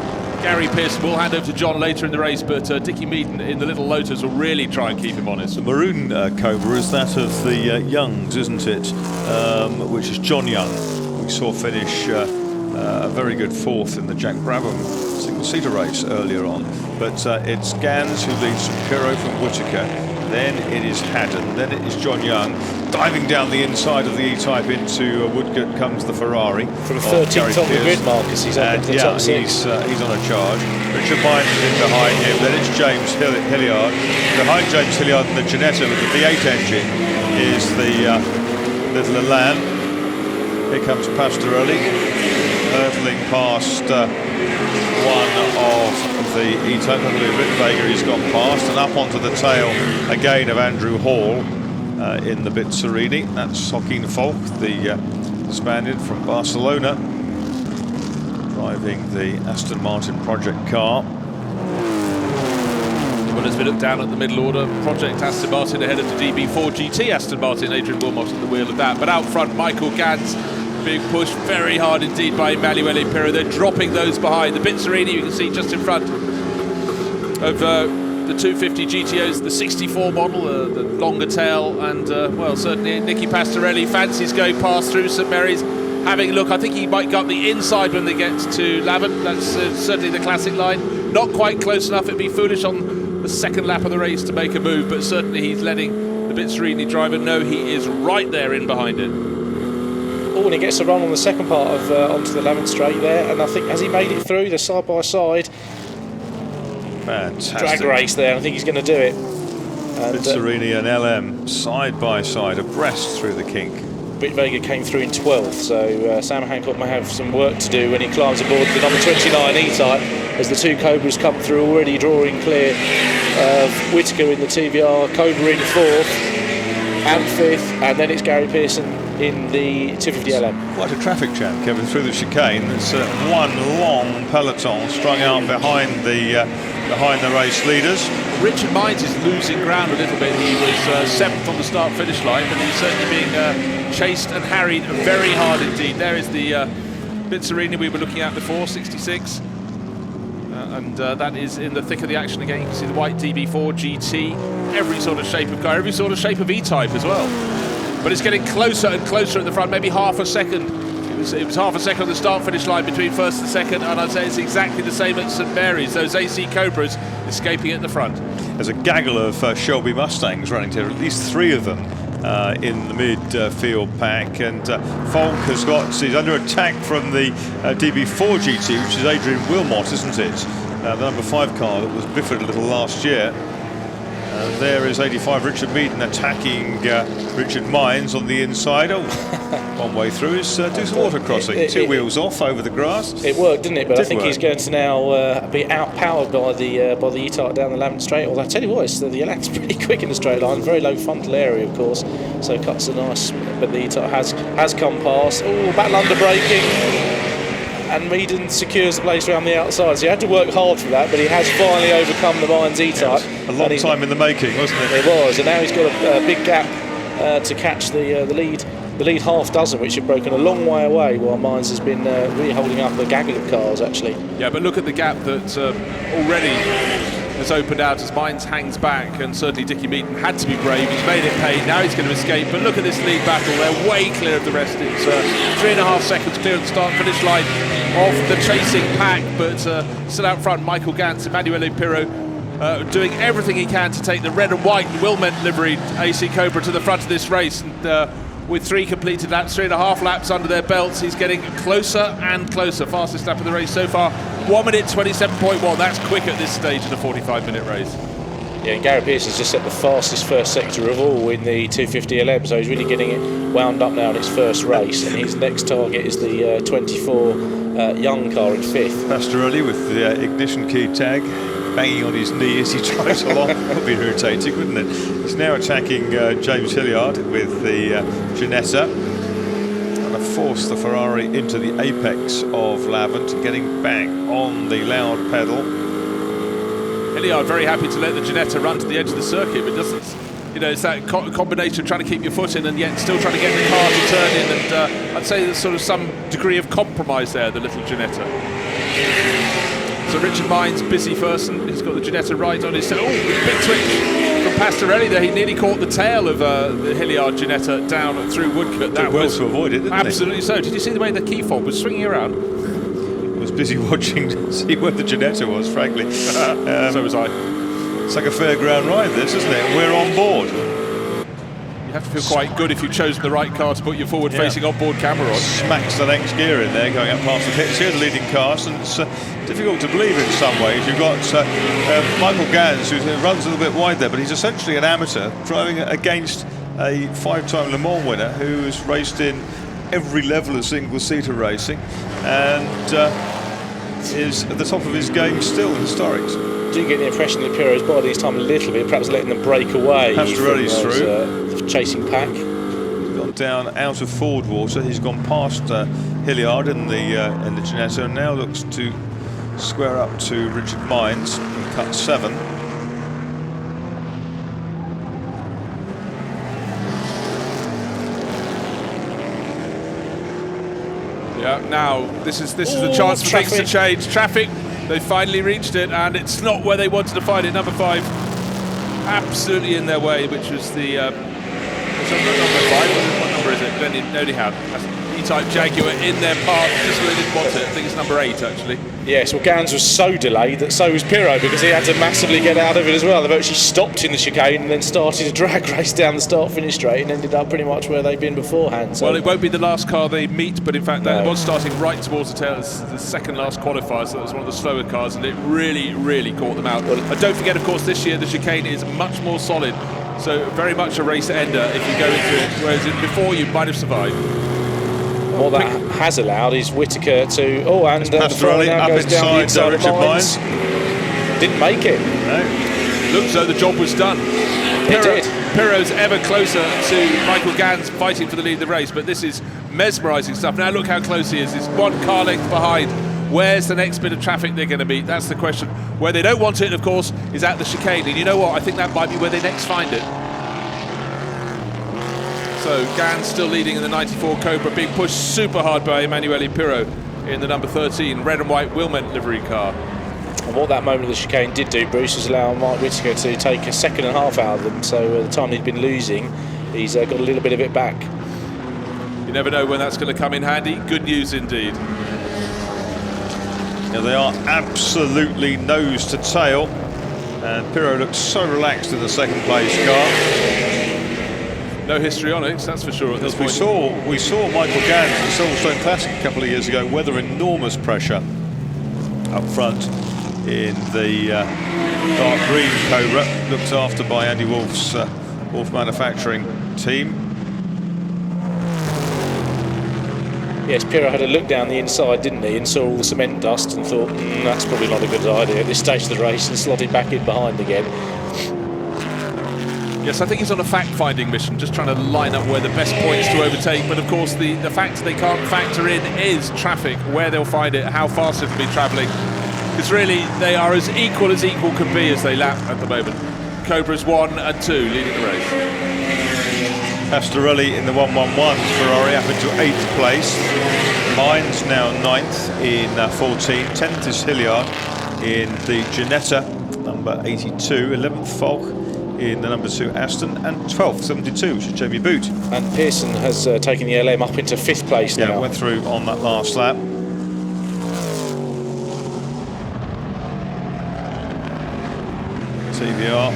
Gary Pearson will hand over to John later in the race, but Dickie Meaden in the little Lotus will really try and keep him honest. The maroon Cobra is that of the Youngs, isn't it? Which is John Young. We saw finish a very good fourth in the Jack Brabham single-seater race earlier on. But it's Gans who leads from Pirro from Whitaker. Then it is Haddon, then it is John Young. Diving down the inside of the E-Type into Woodcote comes the Ferrari. From 13th on the grid, Marcus, he's up into the top six. He's on a charge. Richard Mines is in behind him, then it's James Hilliard. Behind James Hilliard and the Ginetta with the V8 engine is the little Elan. Here comes Pastorelli, hurtling past one of the E-Type. I believe Rick Vega he's gone past, and up onto the tail again of Andrew Hall in the Bitserini. That's Joaquin Falk, the Spaniard from Barcelona, driving the Aston Martin project car. Well, as we look down at the middle order, Project Aston Martin ahead of the DB4 GT Aston Martin, Adrian Wilmot at the wheel of that. But out front, Michael Gans being pushed very hard indeed by Emanuele Pirro. They're dropping those behind. The Bitserini you can see just in front of the 250 GTOs, the 64 model, the longer tail, and well, certainly Nicky Pastorelli fancies going past through St Mary's, having a look. I think he might go up the inside when they get to Lavant. That's certainly the classic line. Not quite close enough. It'd be foolish on the second lap of the race to make a move, but certainly he's letting the Bitserini driver know he is right there in behind it. Oh, and he gets a run on the second part of onto the Lavant straight there, and I think has he made it through the side by side? Fantastic drag race there. I think he's going to do it. Bitserini and LM side by side, abreast through the kink. Britt Vega came through in 12th, so Sam Hancock may have some work to do when he climbs aboard the number 29 E-Type, as the two Cobras come through, already drawing clear of Whitaker in the TVR, Cobra in 4th and 5th, and then it's Gary Pearson in the 250 LM. Quite a traffic jam, Kevin, through the chicane. There's one long peloton strung out behind the race leaders. Richard Mines is losing ground a little bit. He was 7th on the start-finish line, but he's certainly being chased and harried very hard indeed. There is the Bitserini we were looking at before, 66. And that is in the thick of the action again. You can see the white DB4 GT, every sort of shape of car, every sort of shape of E-Type as well. But it's getting closer and closer at the front, maybe half a second. It was half a second on the start-finish line between first and second, and I'd say it's exactly the same at St Mary's. Those AC Cobras escaping at the front. There's a gaggle of Shelby Mustangs running here, at least 3 of them in the midfield pack, and Falk he's under attack from the DB4 GT, which is Adrian Wilmot, isn't it? the number 5 car that was biffed a little last year. There is 85 Richard Meaden attacking Richard Mines on the inside. Oh, one way through is do some water crossing. Two wheels off over the grass. It worked, didn't it? But I think he's going to now be outpowered by the E-Type down the Lavender Straight. Although I tell you what, the Elan's pretty quick in the straight line. Very low frontal area, of course, so cuts are nice. But the E-Type has come past. Oh, battle under braking. And Meaden secures the place around the outside. So he had to work hard for that, but he has finally overcome the Mines E-Type. A long time in the making, wasn't it? It was, and now he's got a big gap to catch the lead half dozen, which have broken a long way away, while Mines has been really holding up a gaggle of cars, actually. Yeah, but look at the gap that already has opened out as Mines hangs back, and certainly Dickie Meaden had to be brave. He's made it pay, now he's going to escape, but look at this lead battle. They're way clear of the rest. It's 3.5 seconds clear of the start-finish line of the chasing pack, but still out front, Michael Gantz, Emanuele Pirro, doing everything he can to take the red and white Wilment liveried AC Cobra to the front of this race. And with 3 completed laps, 3.5 laps under their belts, he's getting closer and closer. Fastest lap of the race so far, 1 minute 27.1. That's quick at this stage in a 45-minute race. Yeah, and Gary Pearce has just set the fastest first sector of all in the 250 LM, so he's really getting it wound up now in its first race, and his next target is the 24 Young car in 5th. Pastorelli with the ignition key tag banging on his knee as he drives along. That would be irritating, wouldn't it? He's now attacking James Hilliard with the Ginetta, and have forced the Ferrari into the apex of Lavant, getting back on the loud pedal. Hilliard very happy to let the Ginetta run to the edge of the circuit, but doesn't, it's that combination of trying to keep your foot in and yet still trying to get the car to turn in, and I'd say there's sort of some degree of compromise there, the little Ginetta. So Richard Mines busy first, and he's got the Ginetta right on his tail. Oh, big switch from Pastorelli there. He nearly caught the tail of the Hilliard Ginetta down through Woodcote. That was to avoid it, didn't absolutely so. Did you see the way the key fob was swinging around? I was busy watching to see where the Ginetta was, frankly. So was I. It's like a fairground ride, this, isn't it? We're on board. You have to feel quite good if you've chosen the right car to put your forward-facing onboard camera on. Smacks the next gear in there, going up past the pits. Here's the leading cars, and it's difficult to believe in some ways. You've got Michael Gans, who runs a little bit wide there, but he's essentially an amateur, driving against a 5-time Le Mans winner who's raced in every level of single-seater racing, and is at the top of his game still in historics. Do you get the impression that Pirro's body this time a little bit, perhaps letting them break away? Pastorelli's through. Chasing pack. He's gone down out of forward water. He's gone past Hilliard in the Ginetta, and now looks to square up to Richard Mines in cut 7. Yeah, now this is the chance for things to change. Traffic. They finally reached it, and it's not where they wanted to find it. Number 5, absolutely in their way, which was the number 5. What number is it? Only had E-Type Jaguar in their path, just where they didn't want it. I think it's number 8 actually. Yes, well, Gans was so delayed that so was Pirro, because he had to massively get out of it as well. They've actually stopped in the chicane and then started a drag race down the start-finish straight and ended up pretty much where they'd been beforehand. So. Well, it won't be the last car they meet, but in fact that was starting right towards the tail. It's the second last qualifier, so that was one of the slower cars, and it really, really caught them out. And don't forget, of course, this year the chicane is much more solid, so very much a race ender if you go into it, whereas before you might have survived. What that has allowed is Whittaker to... Oh, and Pastorelli now up goes down the inside Richard Mines. Didn't make it. No. Looked as though the job was done. It did. Pirro's ever closer to Michael Gans fighting for the lead of the race, but this is mesmerising stuff. Now look how close he is. He's 1 car length behind. Where's the next bit of traffic they're going to meet? That's the question. Where they don't want it, of course, is at the chicane. And you know what? I think that might be where they next find it. So Gans still leading in the 94 Cobra, being pushed super hard by Emanuele Pirro in the number 13 red and white Wilment livery car. And what that moment of the chicane did do, Bruce, was allow Mark Whittaker to take a second and a half out of them. So the time he'd been losing, he's got a little bit of it back. You never know when that's going to come in handy. Good news indeed. Now they are absolutely nose to tail, and Pirro looks so relaxed in the second place car. No histrionics, that's for sure. At this point. We saw Michael Gans at the Silverstone Classic a couple of years ago weather enormous pressure up front in the dark green Cobra, looked after by Andy Wolf's Wolf Manufacturing team. Yes, Pirro had a look down the inside, didn't he, and saw all the cement dust and thought, that's probably not a good idea at this stage of the race, and slotted back in behind again. Yes, I think he's on a fact-finding mission, just trying to line up where the best points to overtake. But of course, the factor they can't factor in is traffic, where they'll find it, how fast it'll be travelling. Because really, they are as equal can be as they lap at the moment. Cobra's 1 and 2 leading the race. Pastorelli in the 111 Ferrari up into 8th place. Hines now 9th in 14. 10th is Hilliard in the Ginetta, number 82. 11th Falk in the number 2 Aston, and 12th 72, which is Jamie Boot. And Pearson has taken the LM up into 5th place now. Yeah, went through on that last lap. TVR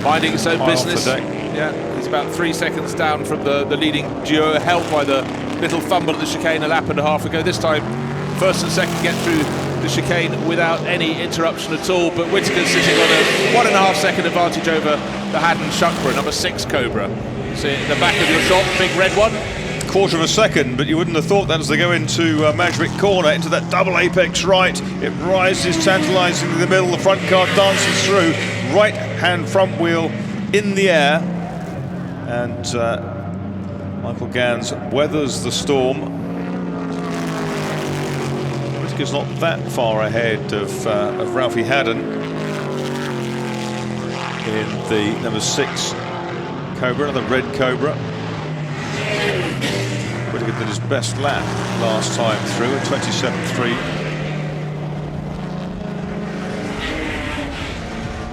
finding its own business. Yeah, he's about 3 seconds down from the leading duo, helped by the little fumble at the chicane a lap and a half ago. This time, first and second get through the chicane without any interruption at all, but Whittaker's sitting on a 1.5 second advantage over the Haddon Shuckburgh, number 6 Cobra. See at the back of your shot, big red one. 1/4 of a second, but you wouldn't have thought that as they go into Madgwick Corner, into that double apex right. It rises tantalisingly in the middle, the front car dances through, right hand front wheel in the air, and Michael Gans weathers the storm. Whittaker's not that far ahead of Ralphie Haddon in the number 6 Cobra, another red Cobra. Whittaker did his best lap last time through at 27.3.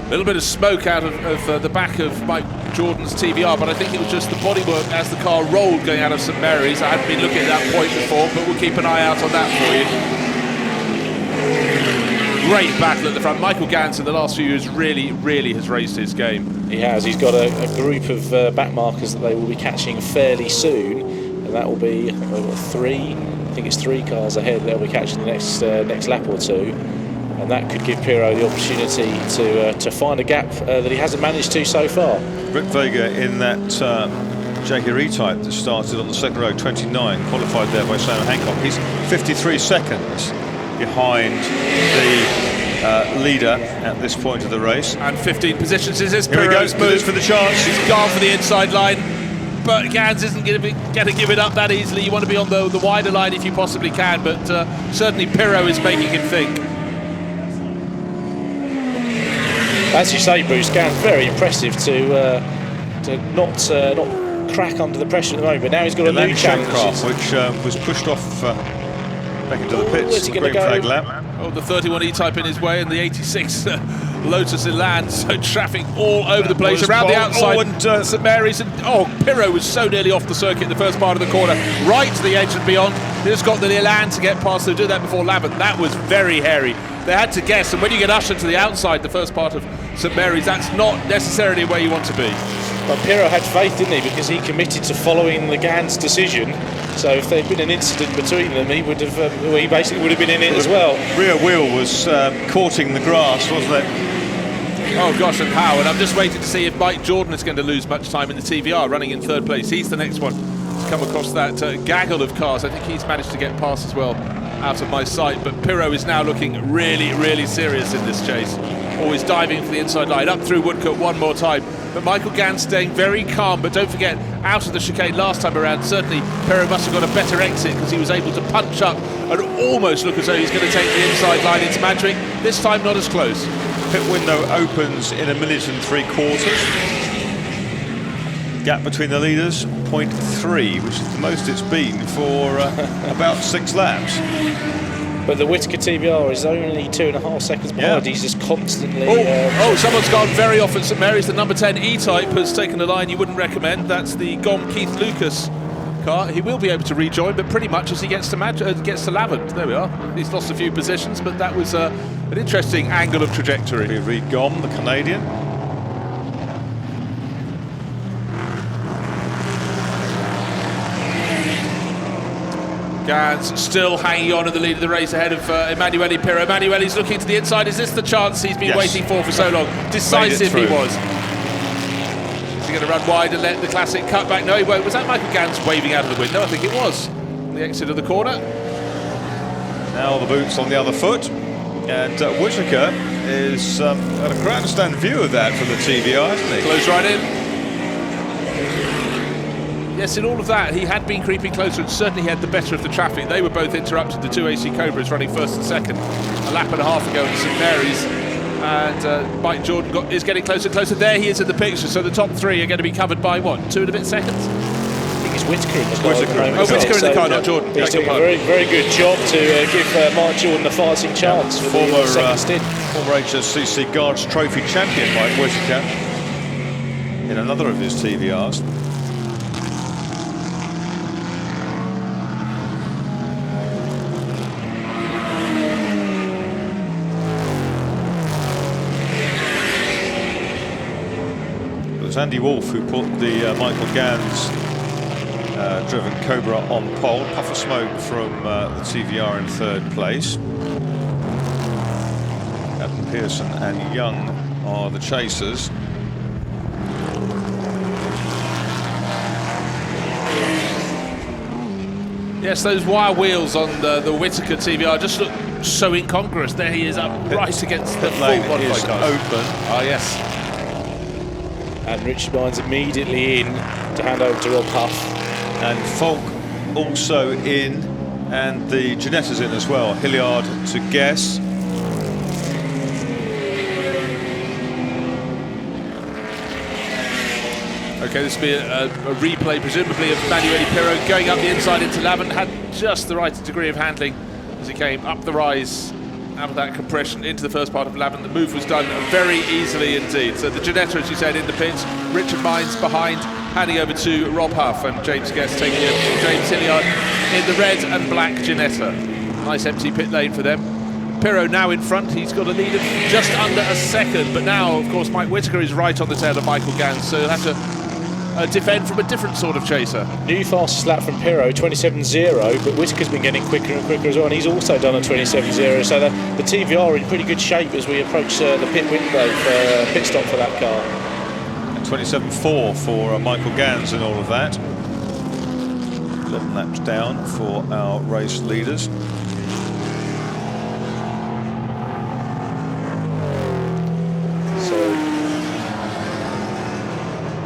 A little bit of smoke out of the back of Mike Jordan's TVR, but I think it was just the bodywork as the car rolled going out of St Mary's. I hadn't been looking at that point before, but we'll keep an eye out on that for you. Great battle at the front. Michael Gans in the last few years really has raised his game. He has. He's got a group of back markers that they will be catching fairly soon, and that will be 3. I think it's 3 cars ahead. They'll be catching the next lap or two, and that could give Pirro the opportunity to find a gap that he hasn't managed to so far. Rick Vega in that Jaguar E-Type that started on the second row, 29, qualified there by Sam Hancock. He's 53 seconds behind the leader at this point of the race. And 15 positions is his. Here he goes, moves for the chance. He's gone for the inside line, but Gans isn't going to give it up that easily. You want to be on the wider line if you possibly can, but certainly Pirro is making him think. As you say, Bruce, Gans very impressive to not crack under the pressure at the moment, but now he's got a new challenge. Which was pushed off back into the pits, the green flag lap. Oh, the 31 E-Type in his way, and the 86 Lotus Elan, so traffic all over the place around the outside. And St Mary's, and Pirro was so nearly off the circuit in the first part of the corner, right to the edge and beyond. He just got the Elan to get past. They did that before Lavant. That was very hairy. They had to guess, and when you get ushered to the outside, the first part of St Mary's, that's not necessarily where you want to be. But Pirro had faith, didn't he? Because he committed to following the Gans decision. So if there'd been an incident between them, he would have. He basically would have been in it as well. Rear wheel was courting the grass, wasn't it? Oh gosh, and how? And I'm just waiting to see if Mike Jordan is going to lose much time in the TVR, running in 3rd place. He's the next one to come across that gaggle of cars. I think he's managed to get past as well, out of my sight. But Pirro is now looking really serious in this chase. Always diving for the inside line, up through Woodcote one more time. But Michael Gans staying very calm, but don't forget, out of the chicane last time around, certainly Pirro must have got a better exit because he was able to punch up and almost look as though he's going to take the inside line into Madgwick. This time not as close. Pit window opens in 1 minute and 3/4. Gap between the leaders, 0.3, which is the most it's been for about 6 laps. But the Whittaker TBR is only 2.5 seconds behind. He's just constantly... someone's gone very off at St Mary's. The number 10 E-Type has taken a line you wouldn't recommend. That's the Gom Keith Lucas car. He will be able to rejoin, but pretty much as he gets to Lavant. There we are. He's lost a few positions, but that was an interesting angle of trajectory. Reed Gom, the Canadian. Gans still hanging on in the lead of the race ahead of Emanuele Pirro. Emanuele's looking to the inside. Is this the chance he's been waiting for so long? Decisive he was. Is he going to run wide and let the classic cut back? No, he won't. Was that Michael Gans waving out of the window? I think it was. The exit of the corner. Now the boots on the other foot. And Whittaker is at a grandstand view of that from the TVR, hasn't he? Close right in. Yes, in all of that, he had been creeping closer and certainly he had the better of the traffic. They were both interrupted, the two AC Cobras running first and second a lap and a half ago in St Mary's. And Mike Jordan is getting closer and closer. There he is in the picture, so the top three are going to be covered by, what, 2 and a bit seconds? I think it's Whittaker in the car. Whittaker in the car, not Jordan. He's doing a very, very good job to give Mike Jordan a fighting chance for the second stint. Former HSCC Guards Trophy champion Mike Whittaker in another of his TVRs. Andy Wolf, who put the Michael Gans driven Cobra on pole. Puff of smoke from the TVR in third place. Adam Pearson and Young are the chasers. Yes, those wire wheels on the Whittaker TVR just look so incongruous. There he is up right against the full modified cars. Open. Ah, yes. And Richard Mines immediately in to hand over to Rob Huff. And Falk also in, and the Ginetta's in as well. Hilliard to Guess. Okay, this will be a replay, presumably, of Emanuele Pirro going up the inside into Lavant. Had just the right degree of handling as he came up the rise out of that compression into the first part of Lavant. The move was done very easily indeed. So the Ginetta, as you said, in the pits. Richard Mines behind, handing over to Rob Huff, and James Guest taking it from James Hilliard in the red and black Ginetta. Nice empty pit lane for them. Pirro now in front. He's got a lead of just under a second, but now, of course, Mike Whittaker is right on the tail of Michael Gans, so he'll have to defend from a different sort of chaser. New fastest lap from Pirro, 27.0, but Whittaker's been getting quicker and quicker as well, and he's also done a 27.0, so the TVR are in pretty good shape as we approach the pit window for pit stop for that car. And 27.4 for Michael Gans in all of that. 11 laps down for our race leaders. So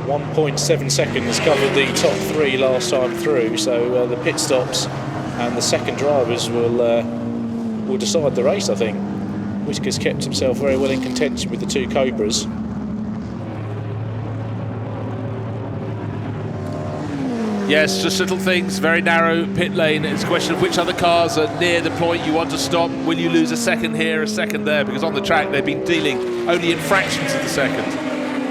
1.7 seconds covered the top three last time through, so the pit stops and the second drivers will decide the race, I think. Whittaker's kept himself very well in contention with the two Cobras. Yes, just little things, very narrow pit lane. It's a question of which other cars are near the point you want to stop. Will you lose a second here, a second there? Because on the track they've been dealing only in fractions of the second.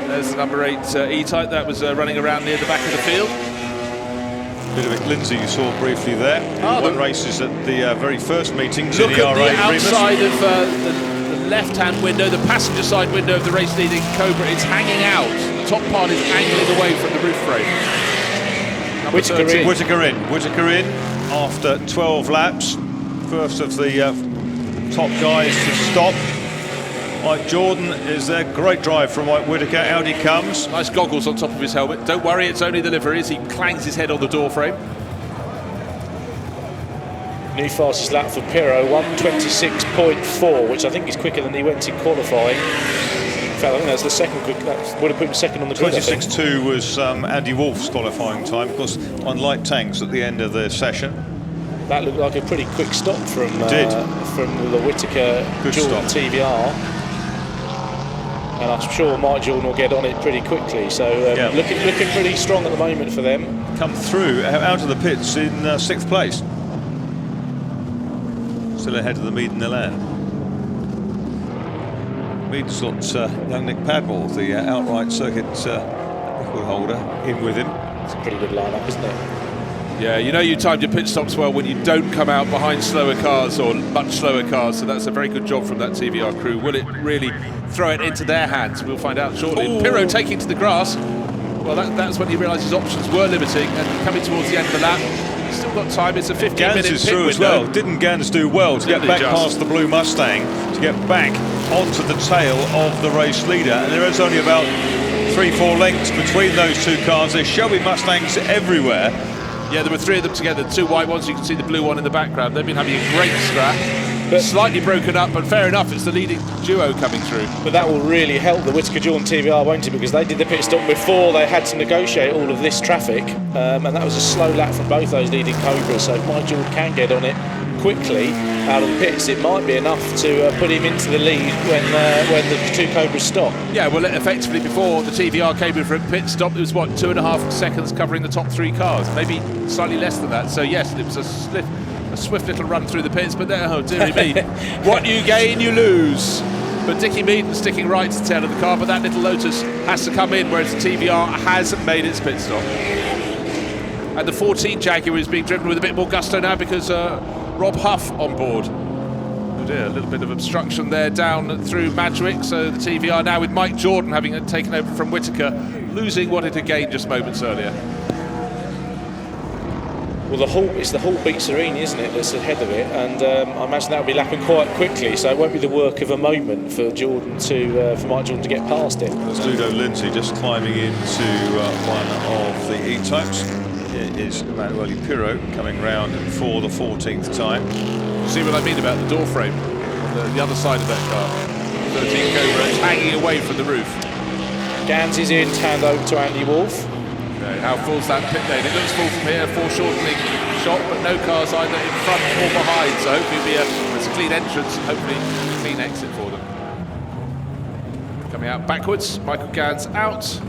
There's the number 8 E-Type that was running around near the back of the field. Ludovic Lindsay you saw briefly there. Won races at the very first meetings Look in the at RA the outside of the left-hand window, the passenger side window of the race-leading Cobra. It's hanging out. The top part is angling away from the roof frame. Whittaker in after 12 laps. First of the top guys to stop. Mike Jordan is there. Great drive from Mike Whittaker. Out he comes. Nice goggles on top of his helmet. Don't worry, it's only the livery as he clangs his head on the door frame. New fastest lap for Pirro, 1:26.4, which I think is quicker than he went in qualifying. In fact, I think that's the second quick. That would have put him second on the grid. 26.2 was Andy Wolf's qualifying time, of course, on light tanks at the end of the session. That looked like a pretty quick stop from the Whittaker Jordan TVR. And I'm sure Mike Jordan will get on it pretty quickly. So looking pretty strong at the moment for them. Come through out of the pits in 6th place. Still ahead of the Mead and Milan. Mead's got young Nick Padmore, the outright circuit record holder, in with him. It's a pretty good lineup, isn't it? Yeah, you know you timed your pit stops well when you don't come out behind slower cars or much slower cars, so that's a very good job from that TVR crew. Will it really throw it into their hands? We'll find out shortly. Ooh. Pirro taking to the grass. Well, that's when he realised his options were limiting, and coming towards the end of the lap, still got time. It's a 15-minute Gans pit is through window. as well. Didn't Gans do well to get back past the blue Mustang, to get back onto the tail of the race leader? And there is only about 3-4 lengths between those two cars. There's Shelby Mustangs everywhere. Yeah, there were 3 of them together, 2 white ones. You can see the blue one in the background. They've been having a great scrap. But slightly broken up, but fair enough, it's the leading duo coming through. But that will really help the Whittaker-Jordan TVR, won't it? Because they did the pit stop before they had to negotiate all of this traffic, and that was a slow lap from both those leading Cobras. So if Mike Jordan can get on it quickly out of the pits, it might be enough to put him into the lead when the 2 Cobras stop. Yeah, well, effectively before the TVR came in for a pit stop, it was what, 2.5 seconds covering the top 3 cars, maybe slightly less than that. So yes, it was a swift little run through the pits, but there, oh dearie me, what you gain, you lose. But Dickie Meaden sticking right to the tail of the car, but that little Lotus has to come in, whereas the TVR hasn't made its pit stop. And the 14 Jaguar is being driven with a bit more gusto now because Rob Huff on board. Oh dear, a little bit of obstruction there down through Madgwick, so the TVR now with Mike Jordan having taken over from Whittaker, losing what it had gained just moments earlier. Well, it's the Hall Beat Serene, isn't it, that's ahead of it, and I imagine that'll be lapping quite quickly, so it won't be the work of a moment for for Mike Jordan to get past it. There's Ludo Lindsay just climbing into one of the E-types. Here is Emanuele Pirro coming round for the 14th time. See what I mean about the door frame on the other side of that car. 13 Cobra hanging away from the roof. Gans is in to hand over to Andy Wolf. How full's that pit lane? It looks full from here, foreshortening shot, but no cars either in front or behind, so hopefully it's a clean entrance and hopefully a clean exit for them. Coming out backwards, Michael Gans out.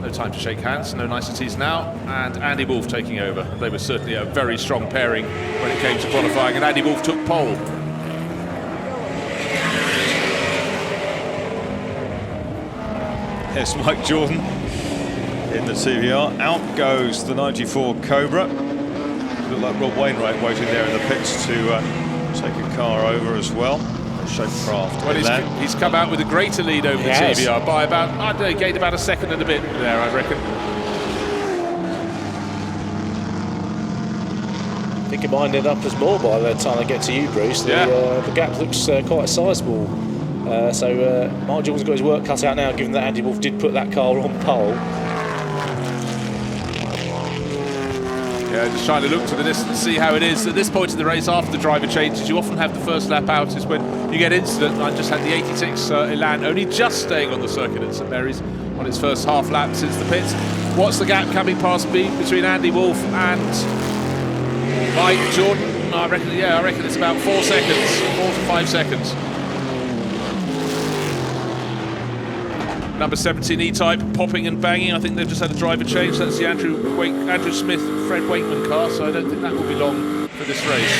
No time to shake hands, no niceties now, and Andy Wolf taking over. They were certainly a very strong pairing when it came to qualifying, and Andy Wolf took pole. Yes, Mike Jordan in the TVR. Out goes the 94 Cobra. Look like Rob Wainwright waiting there in the pits to take a car over as well. Shapecraft. Well, he's come out with a greater lead over the TVR by about, I don't know, gained about a second and a bit there, I reckon. I think it might end up as more by the time I get to you, Bruce. The gap looks quite sizable. So Mark Jordan's got his work cut out now, given that Andy Wolf did put that car on pole. Yeah, just trying to look to the distance, see how it is. At this point in the race, after the driver changes, you often have the first lap out is when you get incident. I just had the 86 Elan only just staying on the circuit at St Mary's on its first half lap since the pits. What's the gap coming past me between Andy Wolf and Mike Jordan? I reckon it's about 4 seconds, 4 to 5 seconds. Number 17 E-Type popping and banging. I think they've just had a driver change. That's the Andrew Smith, Fred Wakeman car, so I don't think that will be long for this race.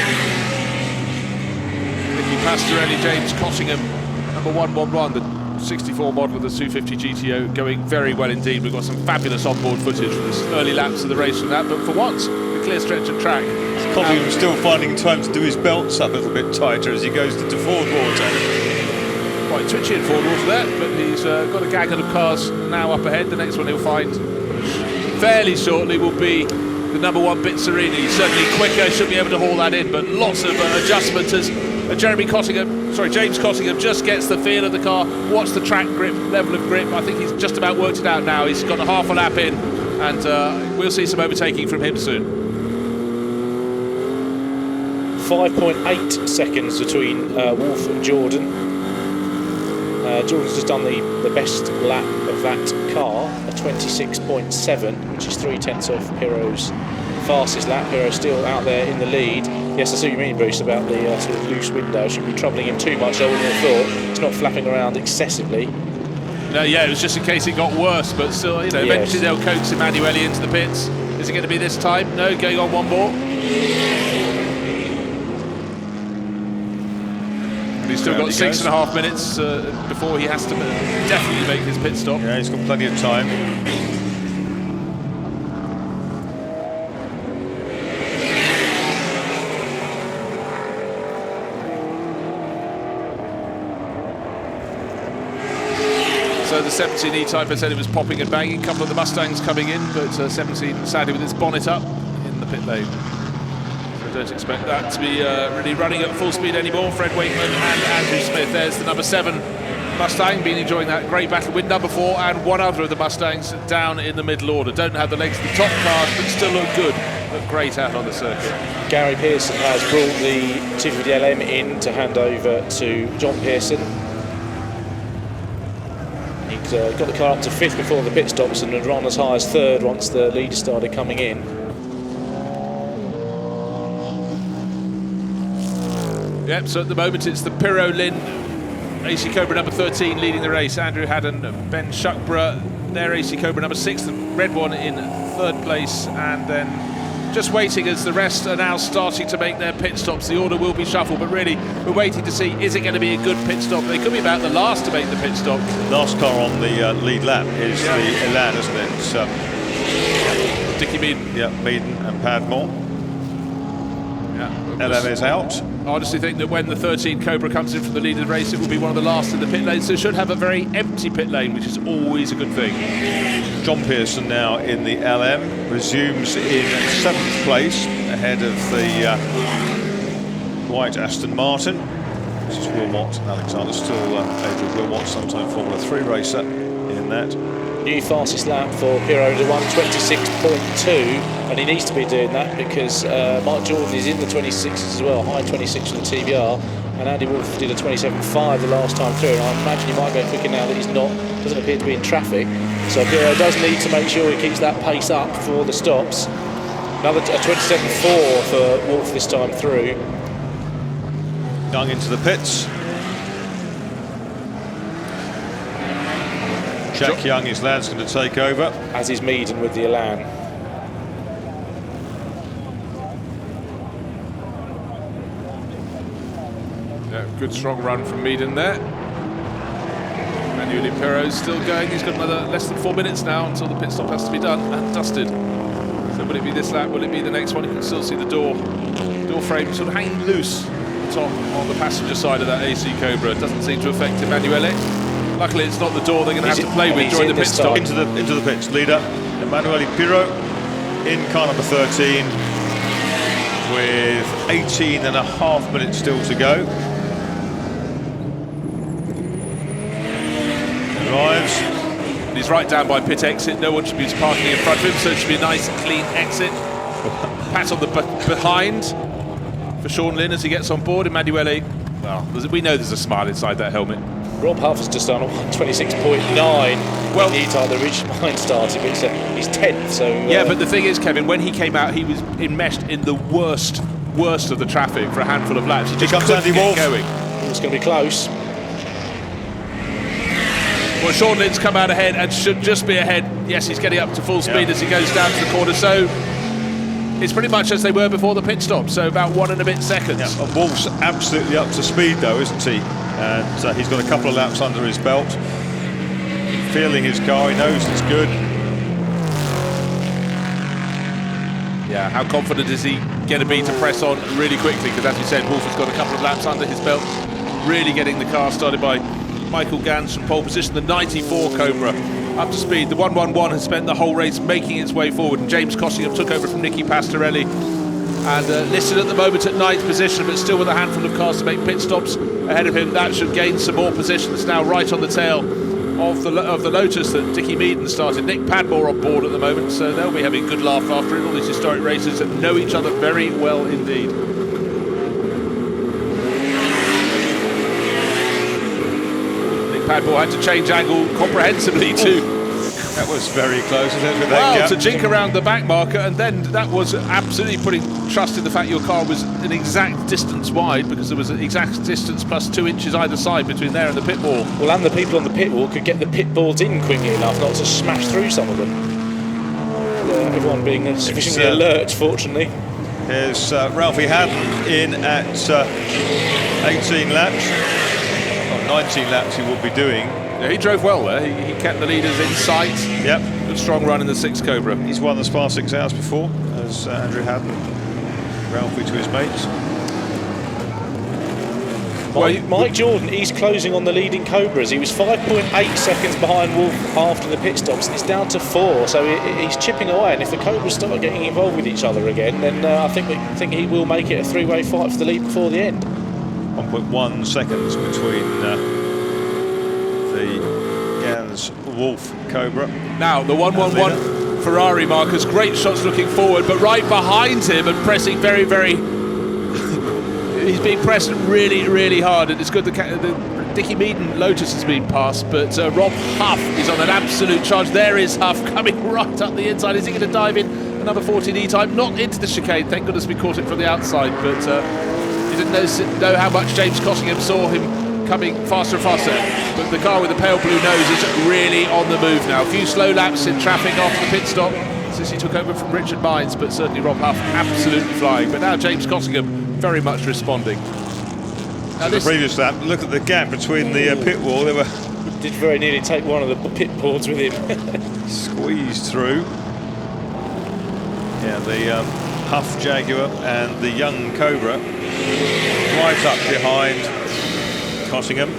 Nicky Pastorelli, James Cottingham, number 111, the 64 model of the 250 GTO, going very well indeed. We've got some fabulous onboard footage from the early laps of the race from that, but for once, a clear stretch of track. Cottingham still finding time to do his belts up a little bit tighter as he goes into Ford water. Quite twitchy in Ford water there, but he's got a gaggle of cars now up ahead. The next one he'll find fairly shortly will be the number 1 Bitserini. He's certainly quicker, should be able to haul that in, but lots of adjustments as James Cottingham just gets the feel of the car, what's the track grip, level of grip. I think he's just about worked it out now. He's got a half a lap in, and we'll see some overtaking from him soon. 5.8 seconds between Wolf and Jordan. Jordan's just done the best lap of that car, a 26.7, which is 3/10 off Pirro's fastest lap. Pirro's still out there in the lead. Yes, I see what you mean, Bruce, about the sort of loose window. It shouldn't be troubling him too much, I wouldn't have thought. It's not flapping around excessively. No, yeah, it was just in case it got worse, but still, eventually they'll coax Emanuele into the pits. Is it going to be this time? No, going on one more. He's still got 6.5 minutes before he has to definitely make his pit stop. Yeah, he's got plenty of time. So the 17 E-Type, I said it was popping and banging. A couple of the Mustangs coming in, but 17 sadly with its bonnet up in the pit lane. I don't expect that to be really running at full speed anymore. Fred Wakeman and Andrew Smith. There's the number 7 Mustang, been enjoying that great battle with number 4 and one other of the Mustangs down in the middle order. Don't have the legs of the top cars, but still look good. Look great out on the circuit. Gary Pearson has brought the 250LM in to hand over to John Pearson. He's got the car up to 5th before the pit stops and had run as high as 3rd once the leader started coming in. Yep, so at the moment it's the Pirro Lynn AC Cobra number 13 leading the race. Andrew Haddon, Ben Shuckborough, their AC Cobra number 6, the red one in 3rd place, and then just waiting as the rest are now starting to make their pit stops. The order will be shuffled, but really we're waiting to see, is it going to be a good pit stop? They could be about the last to make the pit stop. Last car on the lead lap is the Elan, isn't it? It's, Dickie Meaden. Yeah, Meaden and Padmore. Yeah, LM is out. I honestly think that when the 13 Cobra comes in from the lead of the race, it will be one of the last in the pit lane, so it should have a very empty pit lane, which is always a good thing. John Pearson now in the LM, resumes in 7th place, ahead of the white Aston Martin. This is Wilmot and Alexander Still, Adrian Wilmot, sometime Formula 3 racer in that. New fastest lap for Pirro de 1:26.2, and he needs to be doing that because Mike Jordan is in the 26s as well, high 26 from the TBR, and Andy Wolff did a 27.5 the last time through, and I imagine he might go quicker now that he's not, doesn't appear to be in traffic. So Pirro does need to make sure he keeps that pace up for the stops. Another 27.4 for Wolff this time through. Young into the pits. Jack Young, his lad's going to take over. As is Meaden with the Elan. Yeah, good strong run from Meaden there. Manuel Pirro's still going. He's got another less than 4 minutes now until the pit stop has to be done and dusted. So will it be this lap? Will it be the next one? You can still see the door frame sort of hanging loose on the passenger side of that AC Cobra. It doesn't seem to affect Emanuele. Luckily, it's not the door they're going to have to play with during the pit stop. Into the pits, leader Emanuele Pirro in car number 13 with 18.5 minutes still to go. Arrives. And he's right down by pit exit. No one should be parking in front of him, so it should be a nice, clean exit. Pat on the behind for Sean Lynn as he gets on board. Emanuele, well, we know there's a smile inside that helmet. Rob Huff has just done a 1:26.9. Well, he the reach mine started, but he's 10th. So yeah, but the thing is, Kevin, when he came out, he was enmeshed in the worst of the traffic for a handful of laps. He just couldn't get going. It's going to be close. Well, Sean Lynn's come out ahead and should just be ahead. Yes, he's getting up to full speed as he goes down to the corner. So it's pretty much as they were before the pit stop. So about 1 and a bit seconds. Yeah, and Wolff's absolutely up to speed, though, isn't he? And he's got a couple of laps under his belt. Feeling his car, he knows it's good. Yeah, how confident is he going to be to press on really quickly? Because as you said, Wolff has got a couple of laps under his belt. Really getting the car started by Michael Gans from pole position. The 94 Cobra up to speed. The 111 has spent the whole race making its way forward. And James Cossingham took over from Nicky Pastorelli. And listed at the moment at 9th position, but still with a handful of cars to make pit stops ahead of him. That should gain some more position. It's now right on the tail of the Lotus that Dickie Meaden started. Nick Padmore on board at the moment, so they'll be having a good laugh after it. All these historic racers that know each other very well indeed. Nick Padmore had to change angle comprehensively too. That was very close, isn't it? Wow, to jink around the back marker, and then that was absolutely putting trust in the fact your car was an exact distance wide, because there was an exact distance plus 2 inches either side between there and the pit wall. Well, and the people on the pit wall could get the pit boards in quickly enough not to smash through some of them. Everyone being sufficiently alert, fortunately. Here's Ralphie Haddon in at 18 laps. Or 19 laps he will be doing. Yeah, he drove well there. He kept the leaders in sight. Yep. Good strong run in the 6 Cobra. He's won the Spa 6 Hours before, as Andrew Haddon, Ralphie to his mates. Mike Jordan, he's closing on the leading Cobras. He was 5.8 seconds behind Wolf after the pit stops, and it's down to 4. So he's chipping away. And if the Cobras start getting involved with each other again, then I think he will make it a three-way fight for the lead before the end. 1.1 seconds between the Gans Wolf Cobra. Now the 111 Ferrari, Marcus, great shots looking forward, but right behind him and pressing very, very. He's being pressed really, really hard, and it's good the Dickie Meaden Lotus has been passed, but Rob Huff is on an absolute charge. There is Huff coming right up the inside. Is he going to dive in another 14E time? Not into the chicane. Thank goodness we caught it from the outside, but he didn't know how much James Cottingham saw him coming faster and faster. But the car with the pale blue nose is really on the move now. A few slow laps in traffic after the pit stop since he took over from Richard Mines, but certainly Rob Huff absolutely flying. But now James Cottingham very much responding. Now the previous lap, look at the gap between the pit wall. They were did very nearly take one of the pit boards with him. Squeezed through. Yeah, the Huff Jaguar and the young Cobra right up behind Cottingham.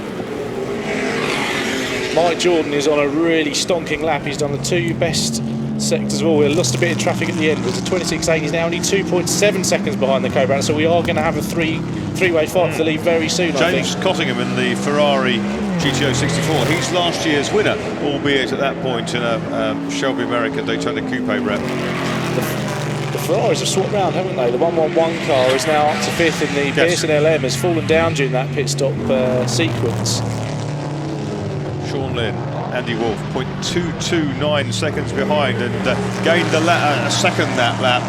Mike Jordan is on a really stonking lap. He's done the 2 best sectors of all. We lost a bit of traffic at the end. It was a 26.8. He's now only 2.7 seconds behind the Cobra, so we are going to have a three-way fight for the lead very soon. James Cottingham in the Ferrari GTO 64. He's last year's winner, albeit at that point in a Shelby American Daytona Coupe rep. The Ferraris have swapped round, haven't they? The 111 car is now up to 5th, and the Pearson LM has fallen down during that pit stop sequence. Sean Lynn, Andy Wolf, 0.229 seconds behind, and gained a second that lap.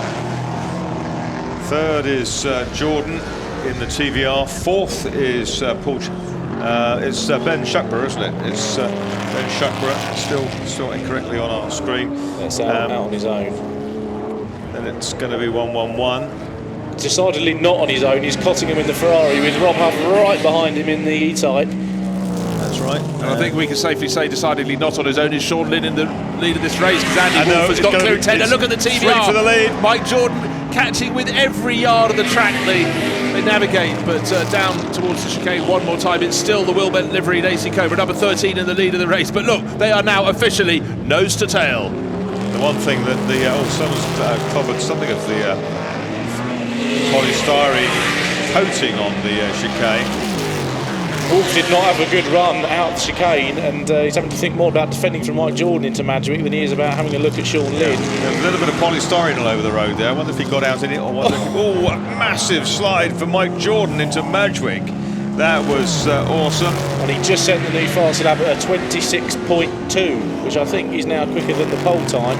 Third is Jordan in the TVR. Fourth is it's Ben Shuckburgh, isn't it? It's Ben Shuckburgh, still incorrectly on our screen. That's out on his own. And it's going to be 111. Decidedly not on his own. He's Cottingham in the Ferrari with Rob Huff right behind him in the E-Type. That's right. And I think we can safely say decidedly not on his own is Sean Lynn in the lead of this race, because Andy Wolf has got clear intent. And look at the TVR. For the lead. Mike Jordan catching with every yard of the track they navigate, but down towards the chicane one more time. It's still the Wilbent liveried AC Cobra, number 13 in the lead of the race. But look, they are now officially nose to tail. The one thing that someone's covered something of the polystyrene coating on the chicane. Wolf did not have a good run out the chicane, and he's having to think more about defending from Mike Jordan into Madgwick than he is about having a look at Sean Lynn. There's a little bit of polystyrene all over the road there. I wonder if he got out in it or what. Oh, a massive slide for Mike Jordan into Madgwick. That was awesome. And he just set the new fast lap at a 26.2, which I think is now quicker than the pole time.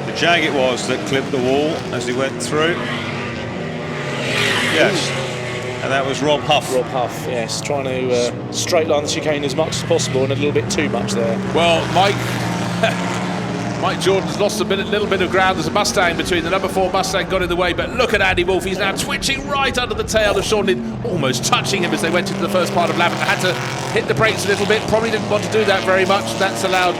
The Jag it was that clipped the wall as he went through. Yes. And that was Rob Huff. Rob Huff, yes, trying to straight line the chicane as much as possible, and a little bit too much there. Well, Mike Jordan's lost a little bit of ground. There's a Mustang between. The number 4 Mustang got in the way, but look at Andy Wolf. He's now twitching right under the tail of Sean Lynn, almost touching him as they went into the first part of lap. Had to hit the brakes a little bit. Probably didn't want to do that very much. That's allowed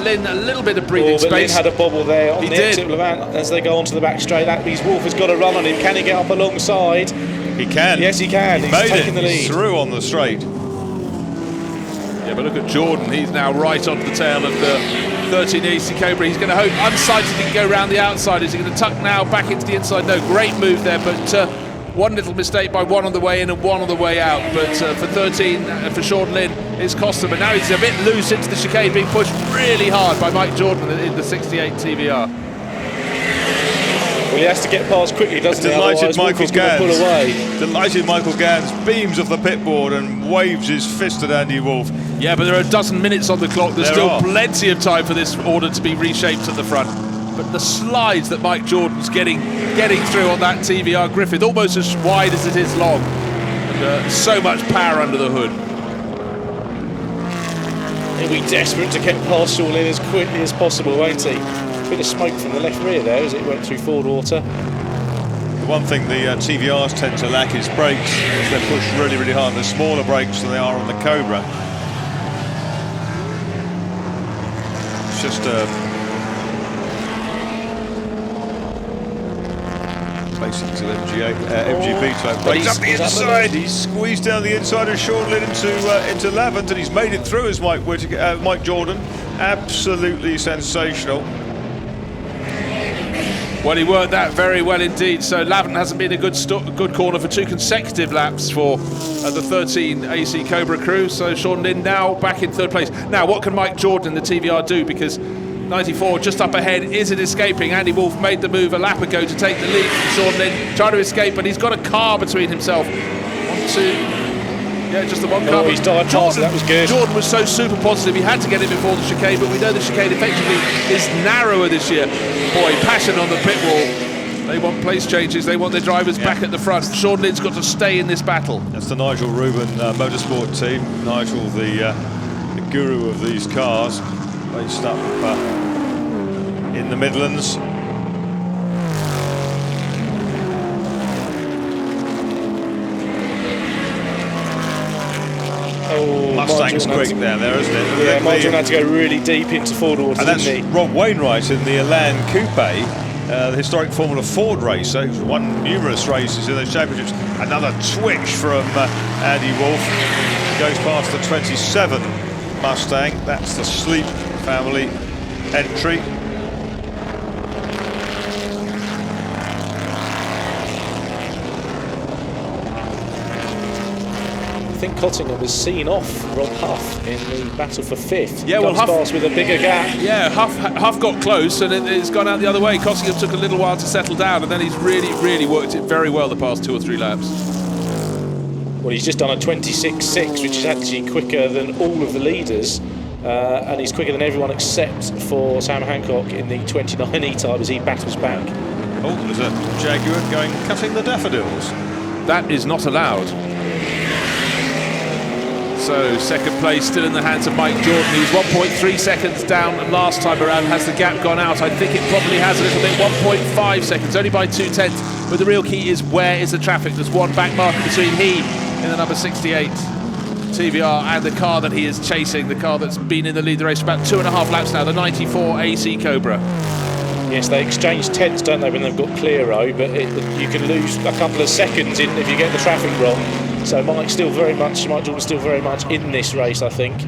Lynn a little bit of breathing space. Lynn had a bobble there on the exit of Levant as they go onto the back straight. That means Wolf has got a run on him. Can he get up alongside? He can. Yes, he can. He's taking the lead. He's through on the straight. Yeah, but look at Jordan. He's now right onto the tail of the 13 AC Cobra. He's going to hope unsighted he can go around the outside. Is he going to tuck now back into the inside? No, great move there, but one little mistake by one on the way in and one on the way out. But for 13, for Sean Lynn, it's cost him. But now he's a bit loose into the chicane, being pushed really hard by Mike Jordan in the 68 TVR. Well, he has to get past quickly, doesn't he? Delighted Michael Gans. Pull away. Delighted Michael Gans beams off the pit board and waves his fist at Andy Wolf. Yeah, but there are a dozen minutes on the clock. There's still plenty of time for this order to be reshaped at the front. But the slides that Mike Jordan's getting through on that TVR Griffith, almost as wide as it is long, and so much power under the hood. He'll be desperate to get past Sean Lynn as quickly as possible, won't he? A bit of smoke from the left rear there as it went through Ford water. The one thing the TVRs tend to lack is brakes. They're pushed really, really hard. They're smaller brakes than they are on the Cobra. It's just a racing to MGB to breaks up the inside. He's squeezed down the inside of Sean Lynn into Lavant, and he's made it through as Mike Jordan. Absolutely sensational. Well, he worked that very well indeed. So Lavant hasn't been a good corner for 2 consecutive laps for the 13 AC Cobra crew. So Sean Lynn now back in 3rd place. Now, what can Mike Jordan in the TVR do? Because 94 just up ahead isn't escaping. Andy Wolff made the move a lap ago to take the lead from Sean Lynn, trying to escape, but he's got a car between himself. Just the one car. He's dived past, that was good. Jordan was so super positive, he had to get it before the chicane, but we know the chicane effectively is narrower this year. Boy, passion on the pit wall. They want place changes, they want their drivers back at the front. Sean Lynn's got to stay in this battle. That's the Nigel Rubin motorsport team. Nigel, the guru of these cars, based up in the Midlands. Mustang's quick there, isn't it? Yeah, Martin had to go really deep into Ford water, and that's Rob Wainwright in the Elan Coupe, the historic Formula Ford racer. He's won numerous races in those championships. Another twitch from Andy Wolff. Goes past the 27 Mustang. That's the Sleep family entry. I think Cottingham has seen off Rob Huff in the battle for 5th. Yeah, well, Huff past with a bigger gap. Yeah, Huff got close and it's gone out the other way. Cottingham took a little while to settle down, and then he's really worked it very well the past 2 or 3 laps. Well, he's just done a 26.6, which is actually quicker than all of the leaders, and he's quicker than everyone except for Sam Hancock in the 29 E-Type as he battles back. Oh, there's a Jaguar cutting the daffodils. That is not allowed. So 2nd place still in the hands of Mike Jordan. He was 1.3 seconds down last time around. Has the gap gone out? I think it probably has a little bit. 1.5 seconds, only by 0.2. But the real key is, where is the traffic? There's one back marker between he in the number 68 TVR and the car that he is chasing, the car that's been in the lead of the race for about 2.5 laps now, the 94 AC Cobra. Yes, they exchange tenths, don't they, when they've got clear-o, but you can lose a couple of seconds if you get the traffic wrong. So Mike Jordan's still very much in this race, I think.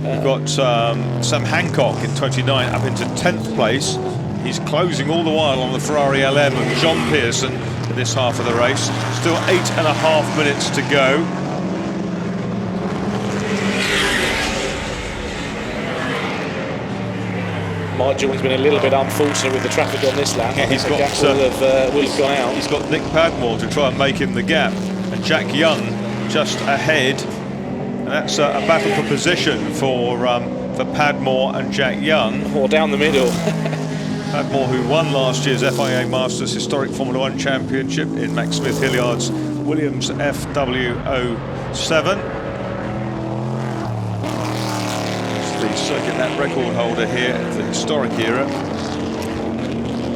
We've got Sam Hancock in 29 up into 10th place. He's closing all the while on the Ferrari LM of John Pearson in this half of the race. Still 8.5 minutes to go. Mike Jordan's been a little bit unfortunate with the traffic on this lap. Yeah, will have gone out. He's got Nick Padmore to try and make him the gap, and Jack Young just ahead. And that's a battle for position for Padmore and Jack Young. Or down the middle. Padmore, who won last year's FIA Masters historic Formula 1 Championship in Max Smith Hilliard's Williams FW07. The circuit lap record holder here of the historic era.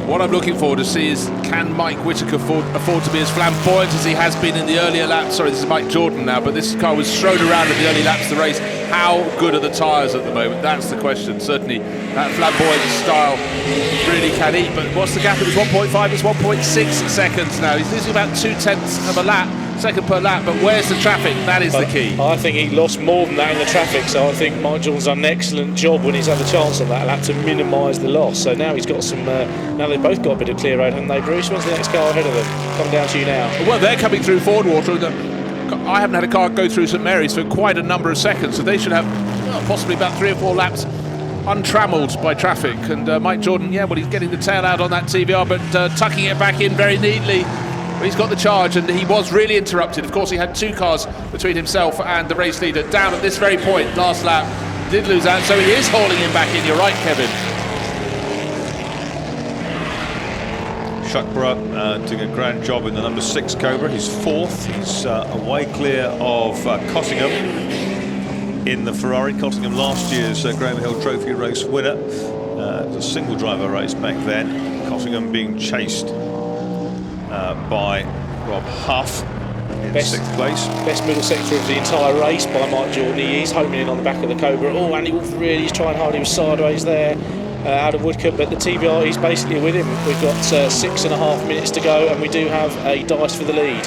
What I'm looking forward to see is, can Mike Whittaker afford to be as flamboyant as he has been in the earlier laps? Sorry, this is Mike Jordan now, but this car was thrown around in the early laps of the race. How good are the tyres at the moment? That's the question. Certainly that flamboyant style really can eat, but what's the gap? It was 1.5, it's 1.6 seconds now. He's losing about 0.2 of a lap, second per lap, but where's the traffic? That is the key. I think he lost more than that in the traffic, so I think Mike Jordan's done an excellent job when he's had the chance on that lap to minimise the loss. So now he's got some, now they've both got a bit of clear road, haven't they, Bruce? When's the next car ahead of them? Coming down to you now. Well, they're coming through Ford water. I haven't had a car go through St Mary's for quite a number of seconds, so they should have possibly about 3 or 4 laps untrammelled by traffic. And Mike Jordan, yeah, well, he's getting the tail out on that TVR, but tucking it back in very neatly. He's got the charge, and he was really interrupted. Of course, he had 2 cars between himself and the race leader down at this very point. Last lap, did lose out, so he is hauling him back in. You're right, Kevin. Shuckburgh doing a grand job in the number 6 Cobra. He's 4th. He's away clear of Cottingham in the Ferrari. Cottingham, last year's Graham Hill Trophy race winner. It was a single driver race back then. Cottingham being chased by Rob Huff in 6th place. Best middle sector of the entire race by Mike Jordan. He is homing in on the back of the Cobra. Oh, Andy Wolff really is trying hard. He was sideways there. out of Woodcote, but the TVR is basically with him. We've got 6.5 minutes to go, and we do have a dice for the lead.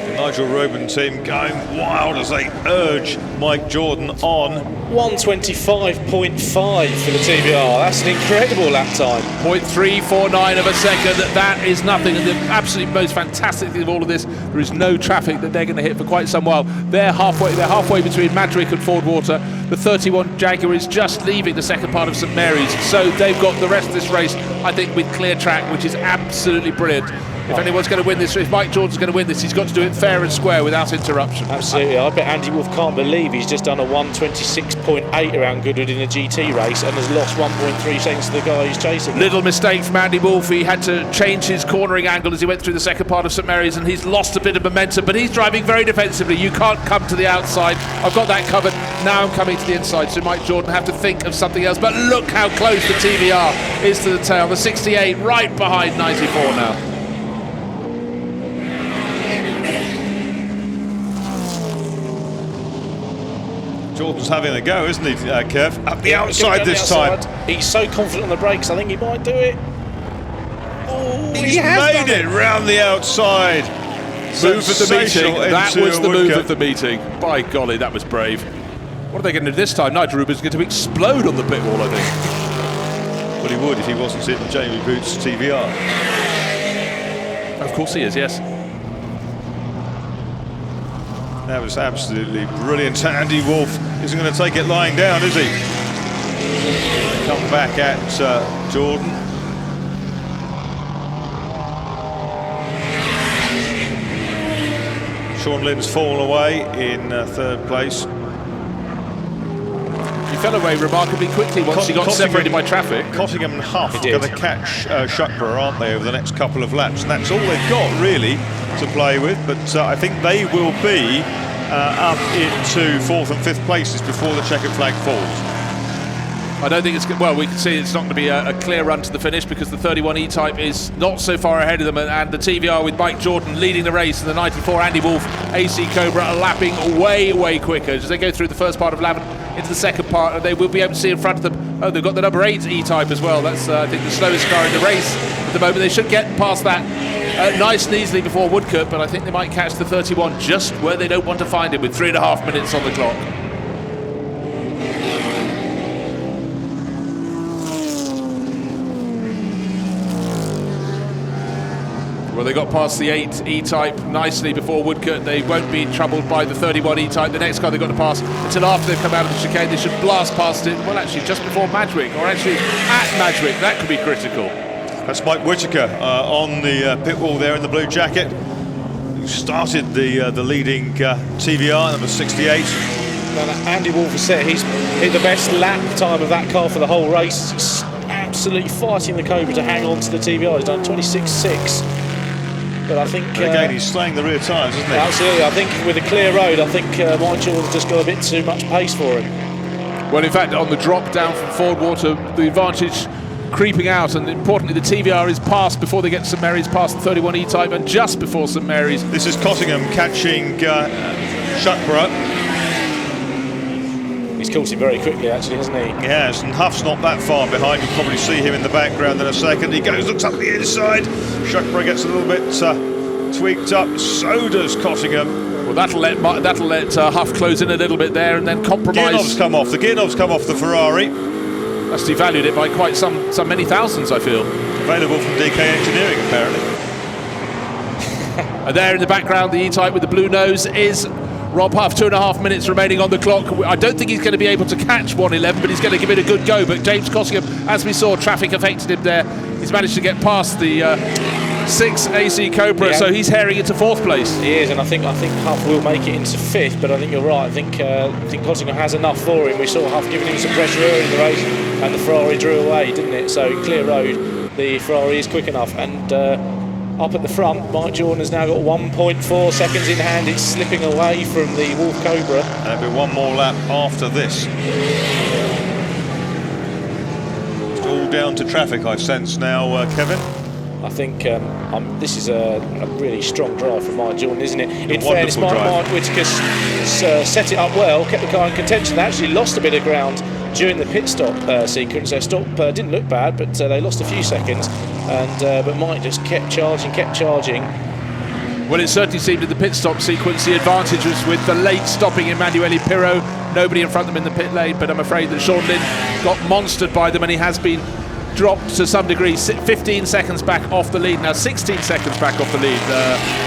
The Nigel Roban team going wild as they urge Mike Jordan on. 1:25.5 for the TVR. That's an incredible lap time. 0.349 of a second. That is nothing. And the absolute most fantastic thing of all of this, there is no traffic that they're going to hit for quite some while. They're halfway between Madrick and Fordwater. The 31 Jaguar is just leaving the second part of St Mary's, so they've got the rest of this race, I think, with clear track, which is absolutely brilliant. If anyone's going to win this, if Mike Jordan's going to win this, he's got to do it fair and square without interruption. Absolutely. I bet Andy Wolf can't believe he's just done a 1:26.8 around Goodwood in a GT race and has lost 1.3 seconds to the guy who's chasing him. Little mistake from Andy Wolf. He had to change his cornering angle as he went through the second part of St Mary's, and he's lost a bit of momentum, but he's driving very defensively. You can't come to the outside. I've got that covered. Now I'm coming to the inside, so Mike Jordan have to think of something else. But look how close the TVR is to the tail. The 68 right behind 94 now. Jordan's having a go, isn't he, Kev? Up the outside this time. He's so confident on the brakes, I think he might do it. Oh, He's made it round the outside. Move of the meeting. That was the move of the meeting. By golly, that was brave. What are they going to do this time? Nigel Rubin's going to explode on the pit wall, I think. Well, he would if he wasn't sitting Jamie Boots' TVR. Of course he is, yes. That was absolutely brilliant. Andy Wolf isn't going to take it lying down, is he? Come back at Jordan. Sean Lynn's fallen away in third place. He fell away remarkably quickly once he got separated by traffic. Cottingham and Huff are going to catch Shuckburgh, aren't they, over the next couple of laps? And that's all they've got, really, to play with. But I think they will be up into 4th and 5th places before the checkered flag falls. I don't think it's well. We can see it's not going to be a clear run to the finish because the 31 E-Type is not so far ahead of them, and the TVR with Mike Jordan leading the race, and the 94 Andy Wolf AC Cobra are lapping way quicker as they go through the first part of Lavin into the second part, and they will be able to see in front of them. Oh, they've got the number 8 E-Type as well. That's I think the slowest car in the race at the moment. They should get past that nice and easily before Woodcote, but I think they might catch the 31 just where they don't want to find it with 3.5 minutes on the clock. Well, they got past the 8 E-Type nicely before Woodcote. They won't be troubled by the 31 E-Type. The next car they've got to pass until after they've come out of the chicane. They should blast past it. Well, actually, just before Madrick, or actually at Madrick. That could be critical. That's Mike Whittaker on the pit wall there in the blue jacket, who started the leading TVR, number 68. Andy Wolf has said he's hit the best lap time of that car for the whole race. He's absolutely fighting the Cobra to hang on to the TVR. He's done 26.6. But I think again he's slaying the rear tyres, isn't he? Absolutely. I think with a clear road, I think Mike Jordan's just got a bit too much pace for him. Well, in fact, on the drop down from Fordwater, the advantage creeping out, and importantly, the TVR is passed before they get to St Mary's, past the 31 E-Type, and just before St Mary's. This is Cottingham catching Shuckburgh. He's caught him very quickly, actually, hasn't he? He has, and Huff's not that far behind. You'll probably see him in the background in a second. He goes, looks up the inside. Shuckburgh gets a little bit tweaked up. So does Cottingham. Well, that'll let Huff close in a little bit there, and then compromise. The gear knobs come off. The gear knobs come off the Ferrari. That's devalued it by quite some many thousands, I feel. Available from DK Engineering, apparently. And there in the background, the E-Type with the blue nose is Rob Huff. 2.5 minutes remaining on the clock. I don't think he's going to be able to catch 1:11, but he's going to give it a good go. But James Cottingham, as we saw, traffic affected him there. He's managed to get past the 6 AC Cobra, so he's herring into 4th place. He is, and I think Huff will make it into 5th. But I think you're right. I think Cottingham has enough for him. We saw Huff giving him some pressure early in the race, and the Ferrari drew away, didn't it? So clear road, the Ferrari is quick enough, and up at the front, Mike Jordan has now got 1.4 seconds in hand. It's slipping away from the Wolf Cobra. There'll be one more lap after this. It's all down to traffic, I sense now, Kevin. I think this is a really strong drive from Mike Jordan, isn't it? In fairness, drive. Mike Whittaker's set it up well, kept the car in contention. They actually lost a bit of ground during the pit stop sequence. Their stop didn't look bad, but they lost a few seconds, and but Mike just kept charging. Well, it certainly seemed in the pit stop sequence the advantage was with the late stopping Emanuele Pirro. Nobody in front of them in the pit lane, but I'm afraid that Sean Lynn got monstered by them, and he has been dropped to some degree. 15 seconds back off the lead now, 16 seconds back off the lead,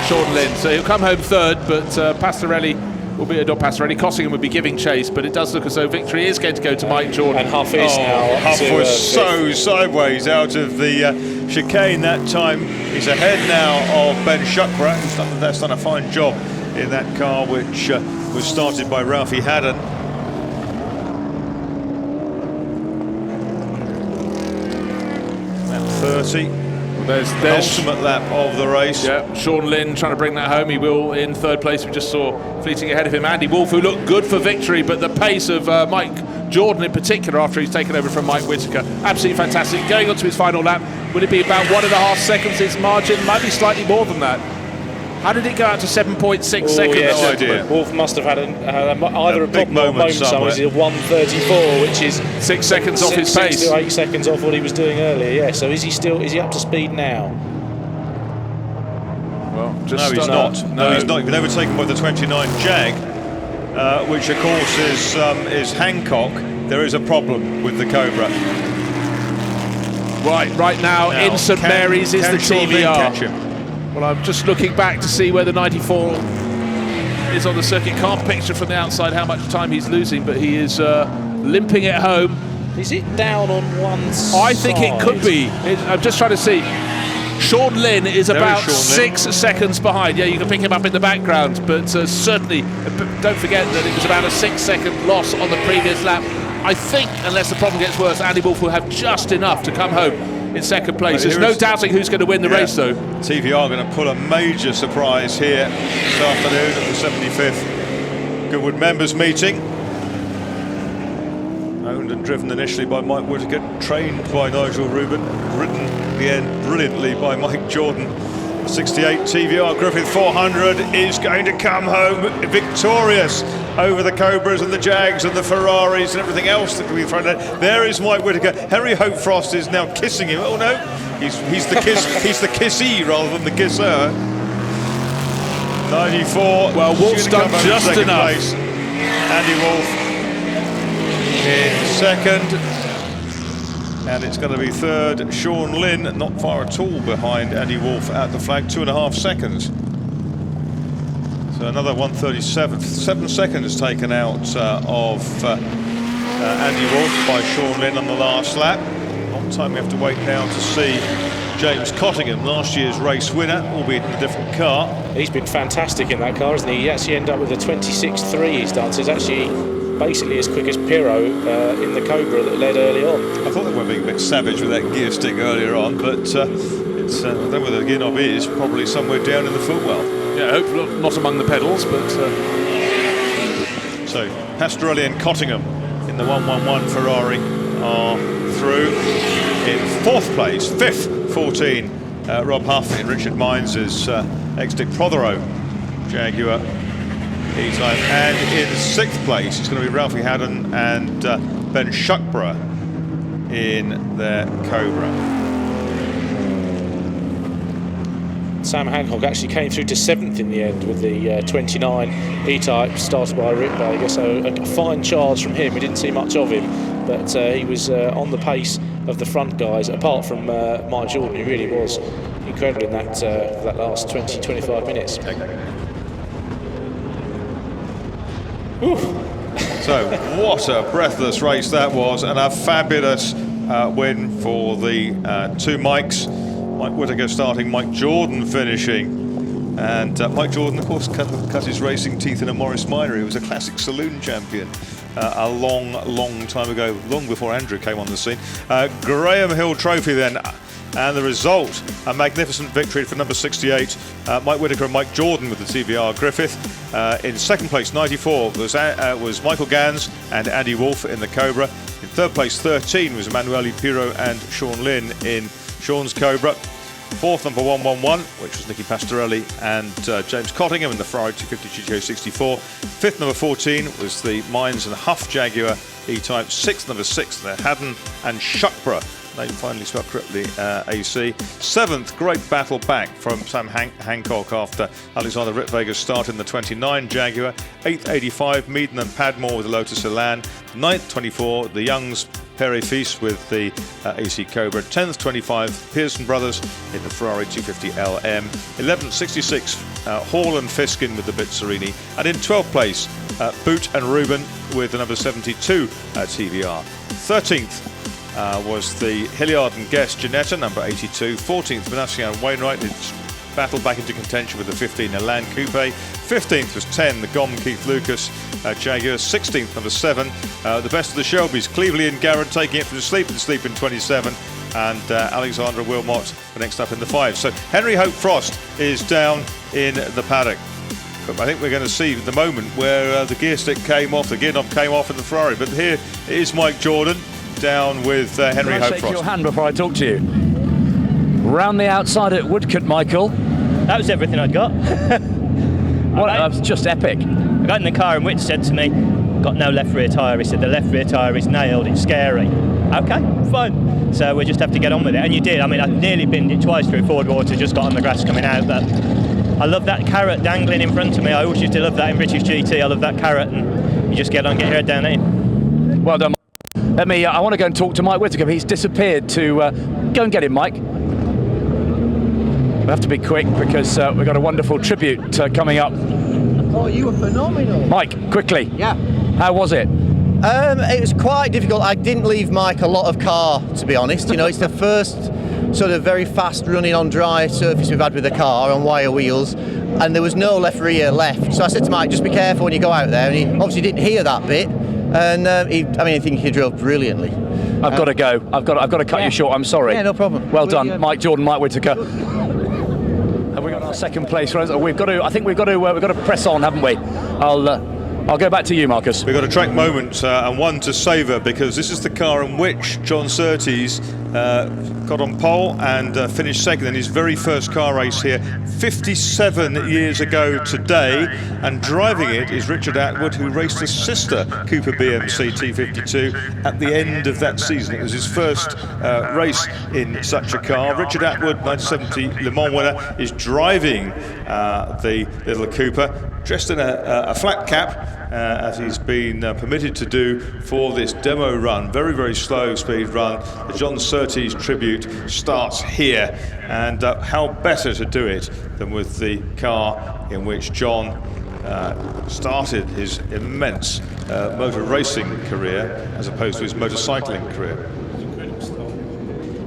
Sean Lynn. So he'll come home third, but Pastorelli will be, not Pastorelli, Cossington would be giving chase, but it does look as though victory is going to go to Mike Jordan. And Huff is now. Huff was so sideways out of the chicane that time. He's ahead now of Ben Shuckborough, who's done a fine job in that car, which was started by Ralphie Haddon. Lap 30. There's ultimate lap of the race. Yeah, Sean Lynn trying to bring that home. He will in third place. We just saw fleeting ahead of him Andy Wolff, who looked good for victory, but the pace of Mike Jordan in particular after he's taken over from Mike Whitaker, absolutely fantastic. Going on to his final lap, will it be about 1.5 seconds his margin? Might be slightly more than that. How did it go out to 7.6 seconds? Yes, no idea. Wolff must have had either a big problem or a moment somewhere. He's at 1:34, which is 6 seconds off his pace. 6 to 8 seconds off what he was doing earlier. Yeah. So is he up to speed now? Well, No, he's not. No, he's not. He's been overtaken by the 29 Jag, which of course is Hancock. There is a problem with the Cobra. Right now in St Mary's is the TVR. Well, I'm just looking back to see where the 94 is on the circuit. Can't picture from the outside how much time he's losing, but he is limping it home. Is it down on one side? I think it could be. I'm just trying to see. Sean Lynn is about 6 seconds behind. Yeah, you can pick him up in the background, but certainly don't forget that it was about a 6-second loss on the previous lap. I think, unless the problem gets worse, Andy Wolff will have just enough to come home in second place. There's no doubting who's going to win the race, though. TVR going to pull a major surprise here this afternoon at the 75th Goodwood members meeting. Owned and driven initially by Mike Whitaker, trained by Nigel Rubin, ridden at the end brilliantly by Mike Jordan. 68 TVR Griffith 400 is going to come home victorious over the Cobras and the Jags and the Ferraris and everything else that can be thrown out. There is Mike Whitaker. Harry Hope Frost is now kissing him. Oh no, he's the kiss. He's the kissee rather than the kisser. 94. Well, Wolff's done just enough. Place. Andy Wolff in second. And it's going to be third, Sean Lynn, not far at all behind Andy Wolff at the flag, 2.5 seconds. So another 1:37, 7 seconds taken out of Andy Wolff by Sean Lynn on the last lap. Long time we have to wait now to see James Cottingham, last year's race winner, albeit in a different car. He's been fantastic in that car, hasn't he? He actually ended up with a 26.3 he's done, so it's actually basically as quick as Pirro in the Cobra that led early on. I thought they were being a bit savage with that gear stick earlier on, but it's, I don't know where the gear knob is, probably somewhere down in the footwell. Yeah, I hope not among the pedals, but... So, Pastorelli and Cottingham in the 111 Ferrari are through. In fourth place, fifth, 14, Rob Huff in Richard Mines' ex-Dick Prothero Jaguar. E-type. And in sixth place, it's going to be Ralphie Haddon and Ben Shuckborough in their Cobra. Sam Hancock actually came through to 7th in the end with the 29 E-type, started by Rick Baker, so a fine charge from him. We didn't see much of him, but he was on the pace of the front guys, apart from Mike Jordan, who really was incredible in that last 20-25 minutes. So what a breathless race that was, and a fabulous win for the two Mikes. Mike Whitaker starting, Mike Jordan finishing, and Mike Jordan of course cut his racing teeth in a Morris Minor. He was a classic saloon champion a long time ago, long before Andrew came on the scene. Graham Hill Trophy then. And the result, a magnificent victory for number 68, Mike Whitaker and Mike Jordan with the TVR Griffith. In second place, 94, was Michael Gans and Andy Wolff in the Cobra. In third place, 13, was Emanuele Pirro and Sean Lynn in Sean's Cobra. Fourth, number 111, which was Nicky Pastorelli and James Cottingham in the Ferrari 250 GTO 64. Fifth, number 14, was the Mines and Huff Jaguar E-Type. Sixth, number 6, the Haddon and Shuckborough. They finally spelled correctly, AC. Seventh, great battle back from Sam Hancock after Alexander Ritveger's start in the 29 Jaguar. Eighth, 85, Meaden and Padmore with the Lotus Elan. Ninth, 24, the Youngs, Perry Feast with the AC Cobra. 10th, 25, Pearson Brothers in the Ferrari 250 LM. 11th, 66, Hall and Fiskin with the Bizzarini. And in 12th place, Boot and Rubin with the number 72 TVR. 13th, was the Hilliard and Guest Ginetta, number 82. 14th, Manasseh and Wainwright. It's battled back into contention with the 15 Elan Coupe. 15th was 10, the Gom Keith Lucas Jaguar. 16th, number 7, the best of the Shelbys, Cleveley and Garrett taking it from Sleep in 27. And Alexandra Wilmot next up in the 5. So Henry Hope Frost is down in the paddock. But I think we're going to see the moment where the gear stick came off, the gear knob came off in the Ferrari. But here is Mike Jordan down with Henry Hope Frost. Shake your hand before I talk to you. Round the outside at Woodcote, Michael. That was everything I'd got. Well, that was just epic. I got in the car and Whit said to me, got no left rear tyre. He said, the left rear tyre is nailed, it's scary. Okay, fine. So we just have to get on with it. And you did. I mean, I've nearly binned it twice through forward water, just got on the grass coming out. But I love that carrot dangling in front of me. I always used to love that in British GT. I love that carrot, and you just get on, get your head down there. Well done. I want to go and talk to Mike Whittaker. He's disappeared to go and get him, Mike. We have to be quick because we've got a wonderful tribute coming up. Oh, you were phenomenal. Mike, quickly. Yeah. How was it? It was quite difficult. I didn't leave Mike a lot of car, to be honest. You know, it's the first sort of very fast running on dry surface we've had with the car on wire wheels, and there was no left rear left. So I said to Mike, just be careful when you go out there. And he obviously didn't hear that bit. And I think he drove brilliantly. I've got to go. I've got to cut you short. I'm sorry. Yeah, no problem. Well done, Mike Jordan, Mike Whittaker. Have we got our second place runners? We've got to. I think we've got to press on, haven't we? I'll go back to you, Marcus. We've got a track moment and one to savour, because this is the car in which John Surtees got on pole and finished second in his very first car race here 57 years ago today, and driving it is Richard Atwood, who raced his sister Cooper BMC T52 at the end of that season. It was his first race in such a car. Richard Atwood, 1970 Le Mans winner, is driving the little Cooper, dressed in a flat cap, as he's been permitted to do for this demo run. Very, very slow speed run. The John Surtees tribute starts here, and how better to do it than with the car in which John started his immense motor racing career as opposed to his motorcycling career.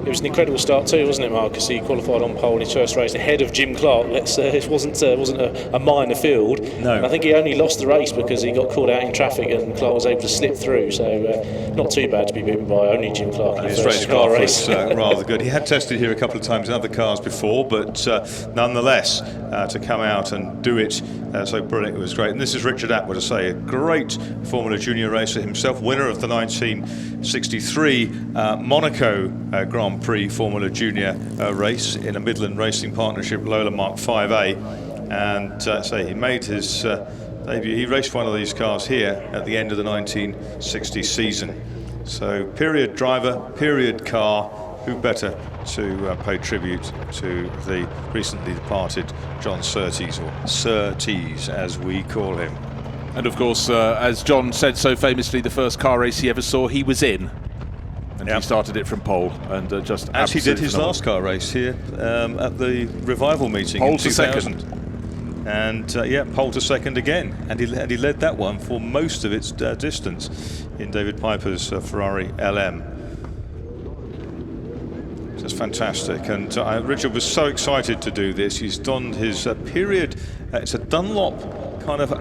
It was an incredible start too, wasn't it, Marcus? He qualified on pole in his first race ahead of Jim Clark. It wasn't a minor field. No. And I think he only lost the race because he got caught out in traffic and Clark was able to slip through. So not too bad to be beaten by only Jim Clark in his first car race. Was rather good. He had tested here a couple of times in other cars before, but nonetheless, to come out and do it so brilliant, it was great. And this is Richard Atwood, I say, a great Formula Junior racer himself, winner of the 1963 Monaco Grand Prix Formula Junior race in a Midland Racing Partnership Lola Mark 5A, and he made his debut. He raced one of these cars here at the end of the 1960 season. So period driver, period car, who better to pay tribute to the recently departed John Surtees, or Surtees as we call him. And of course, as John said so famously, the first car race he ever saw, he was in. And he started it from pole, and just as he did his last car race here at the revival meeting pole in to 2000. Second. And pole to second again, and he led that one for most of its distance in David Piper's Ferrari LM. Just fantastic, and Richard was so excited to do this. He's donned his period, it's a Dunlop kind of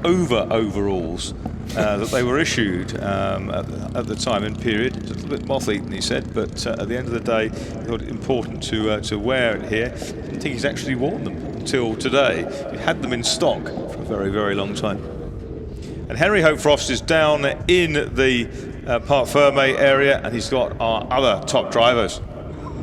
overalls that they were issued at the time in period. It's a little bit moth-eaten, he said, but at the end of the day, he thought it important to wear it here. I didn't think he's actually worn them until today. He had them in stock for a very, very long time. And Henry Hope Frost is down in the Parc Fermé area, and he's got our other top drivers.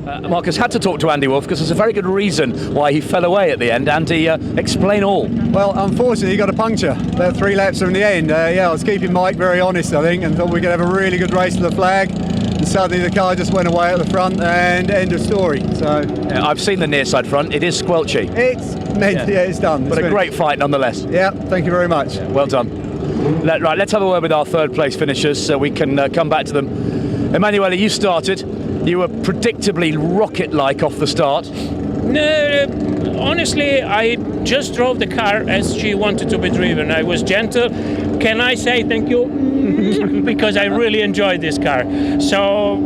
Marcus had to talk to Andy Wolff because there's a very good reason why he fell away at the end. Andy, explain all. Well, unfortunately, he got a puncture about 3 laps from the end. I was keeping Mike very honest, I think, and thought we could have a really good race to the flag. And suddenly the car just went away at the front, and end of story. So I've seen the near side front. It is squelchy. It's done. But a great fight nonetheless. Yeah, thank you very much. Well done. Right, let's have a word with our third place finishers so we can come back to them. Emanuele, you started. You were predictably rocket-like off the start. No, honestly, I just drove the car as she wanted to be driven. I was gentle. Can I say thank you? Because I really enjoyed this car. So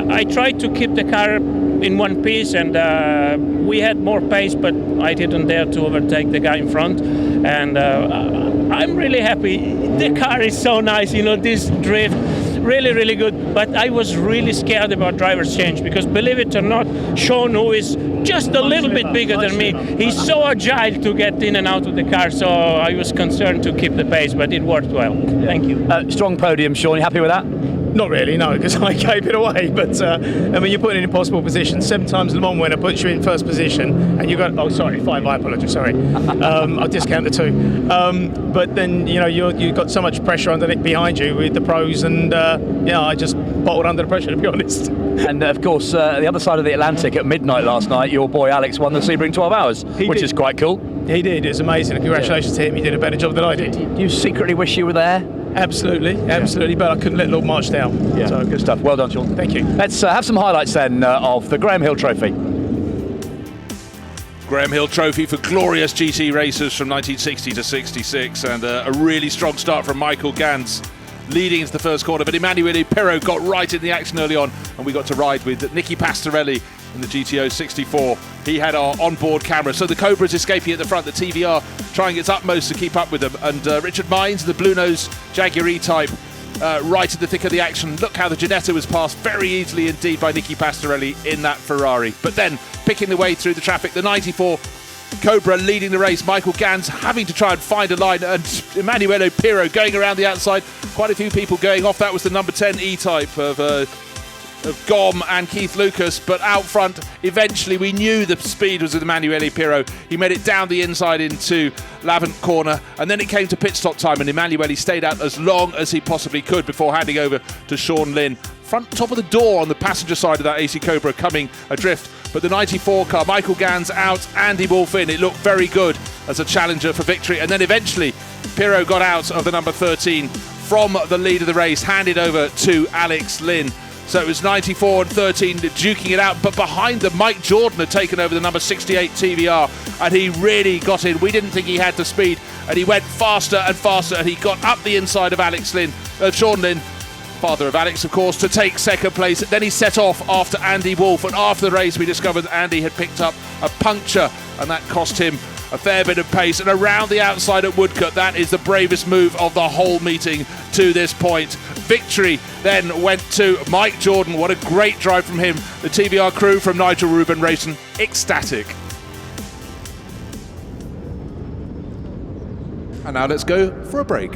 I tried to keep the car in one piece, and we had more pace, but I didn't dare to overtake the guy in front. And I'm really happy. The car is so nice, this drift. Really, really good. But I was really scared about driver's change because, believe it or not, Sean, who is just a little bit bigger than me, he's so agile to get in and out of the car. So I was concerned to keep the pace, but it worked well. Thank you. Strong podium, Sean. You happy with that? Not really, no, because I gave it away. But you're put in an impossible position. 7 times Le Mans winner puts you in first position, and you got 5. I apologise. Sorry, I'll discount the 2. But then you've got so much pressure behind you with the pros, and I just bottled under the pressure, to be honest. And of course, the other side of the Atlantic at midnight last night, your boy Alex won the Sebring 12 Hours, which is quite cool. He did. It's amazing. Congratulations to him. He did a better job than I did. Do you secretly wish you were there? Absolutely, but I couldn't let Lord March down. Yeah, so good stuff. Well done, Sean. Thank you. Let's have some highlights then of the Graham Hill Trophy. Graham Hill Trophy for glorious GT racers from 1960 to 66, and a really strong start from Michael Gans, leading into the first corner, but Emanuele Pirro got right in the action early on, and we got to ride with Nicky Pastorelli in the GTO 64. He had our onboard camera, so the Cobra's escaping at the front, the TVR trying its utmost to keep up with them, and Richard Mines, the Blue Nose Jaguar E-Type, right in the thick of the action. Look how the Ginetta was passed very easily indeed by Nicky Pastorelli in that Ferrari. But then, picking the way through the traffic, the 94 Cobra leading the race, Michael Gans having to try and find a line, and Emanuele Pirro going around the outside. Quite a few people going off. That was the number 10 E-Type of Gom and Keith Lucas, but out front, eventually we knew the speed was with Emanuele Pirro. He made it down the inside into Lavant corner, and then it came to pit stop time, and Emanuele stayed out as long as he possibly could before handing over to Sean Lynn. Front top of the door on the passenger side of that AC Cobra coming adrift, but the 94 car, Michael Gans out, Andy Wolff in. It looked very good as a challenger for victory, and then eventually Pirro got out of the number 13 from the lead of the race, handed over to Alex Lynn. So it was 94 and 13 duking it out, but behind them, Mike Jordan had taken over the number 68 TVR, and he really got in. We didn't think he had the speed, and he went faster and faster, and he got up the inside of Sean Lynn, father of Alex, of course, to take second place. Then he set off after Andy Wolff, and after the race we discovered that Andy had picked up a puncture, and that cost him a fair bit of pace. And around the outside at Woodcote, that is the bravest move of the whole meeting to this point. Victory then went to Mike Jordan. What a great drive from him. The TVR crew from Nigel Rubin Racing, ecstatic. And now let's go for a break.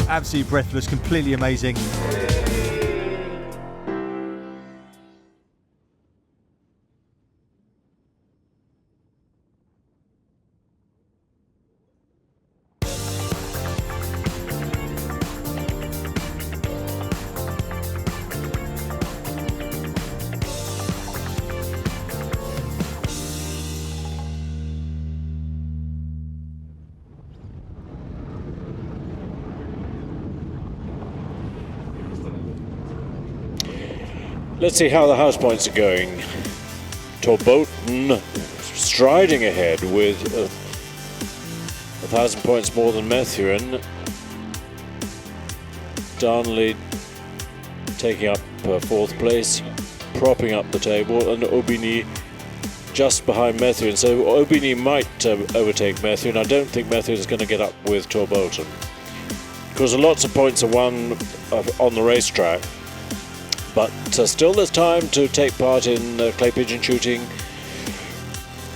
Absolutely breathless, completely amazing. Let's see how the house points are going. Torbolton striding ahead with 1,000 points more than Methuen. Darnley taking up 4th place, propping up the table, and Aubigny just behind Methuen. So Aubigny might overtake Methuen. I don't think Methuen is going to get up with Torbolton, because lots of points are won on the racetrack. But still there's time to take part in clay pigeon shooting,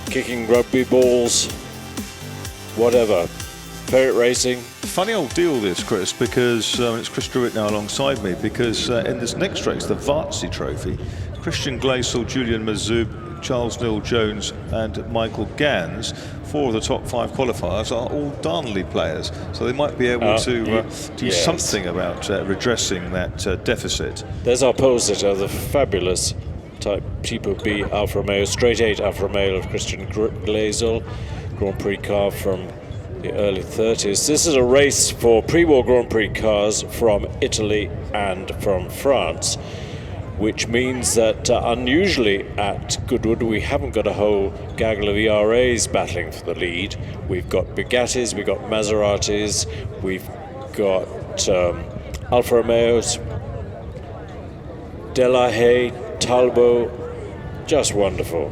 kicking rugby balls, whatever. Ferret racing. Funny old deal this, Chris, because it's Chris Druitt now alongside me, because in this next race, the Vartsy Trophy, Christian Glaisel, Julian Mazoub, Charles Neil Jones and Michael Gans, 4 of the top 5 qualifiers, are all Darnley players, so they might be able to do something about redressing that deficit. There's our pole sitter, the fabulous type Tipo B Alfa Romeo, straight 8 Alfa Romeo of Christian Glaisel, Grand Prix car from the early 30s. This is a race for pre-war Grand Prix cars from Italy and from France, which means that unusually at Goodwood we haven't got a whole gaggle of ERAs battling for the lead. We've got Bugattis, we've got Maseratis, we've got Alfa Romeos, Delahaye, Talbot, just wonderful.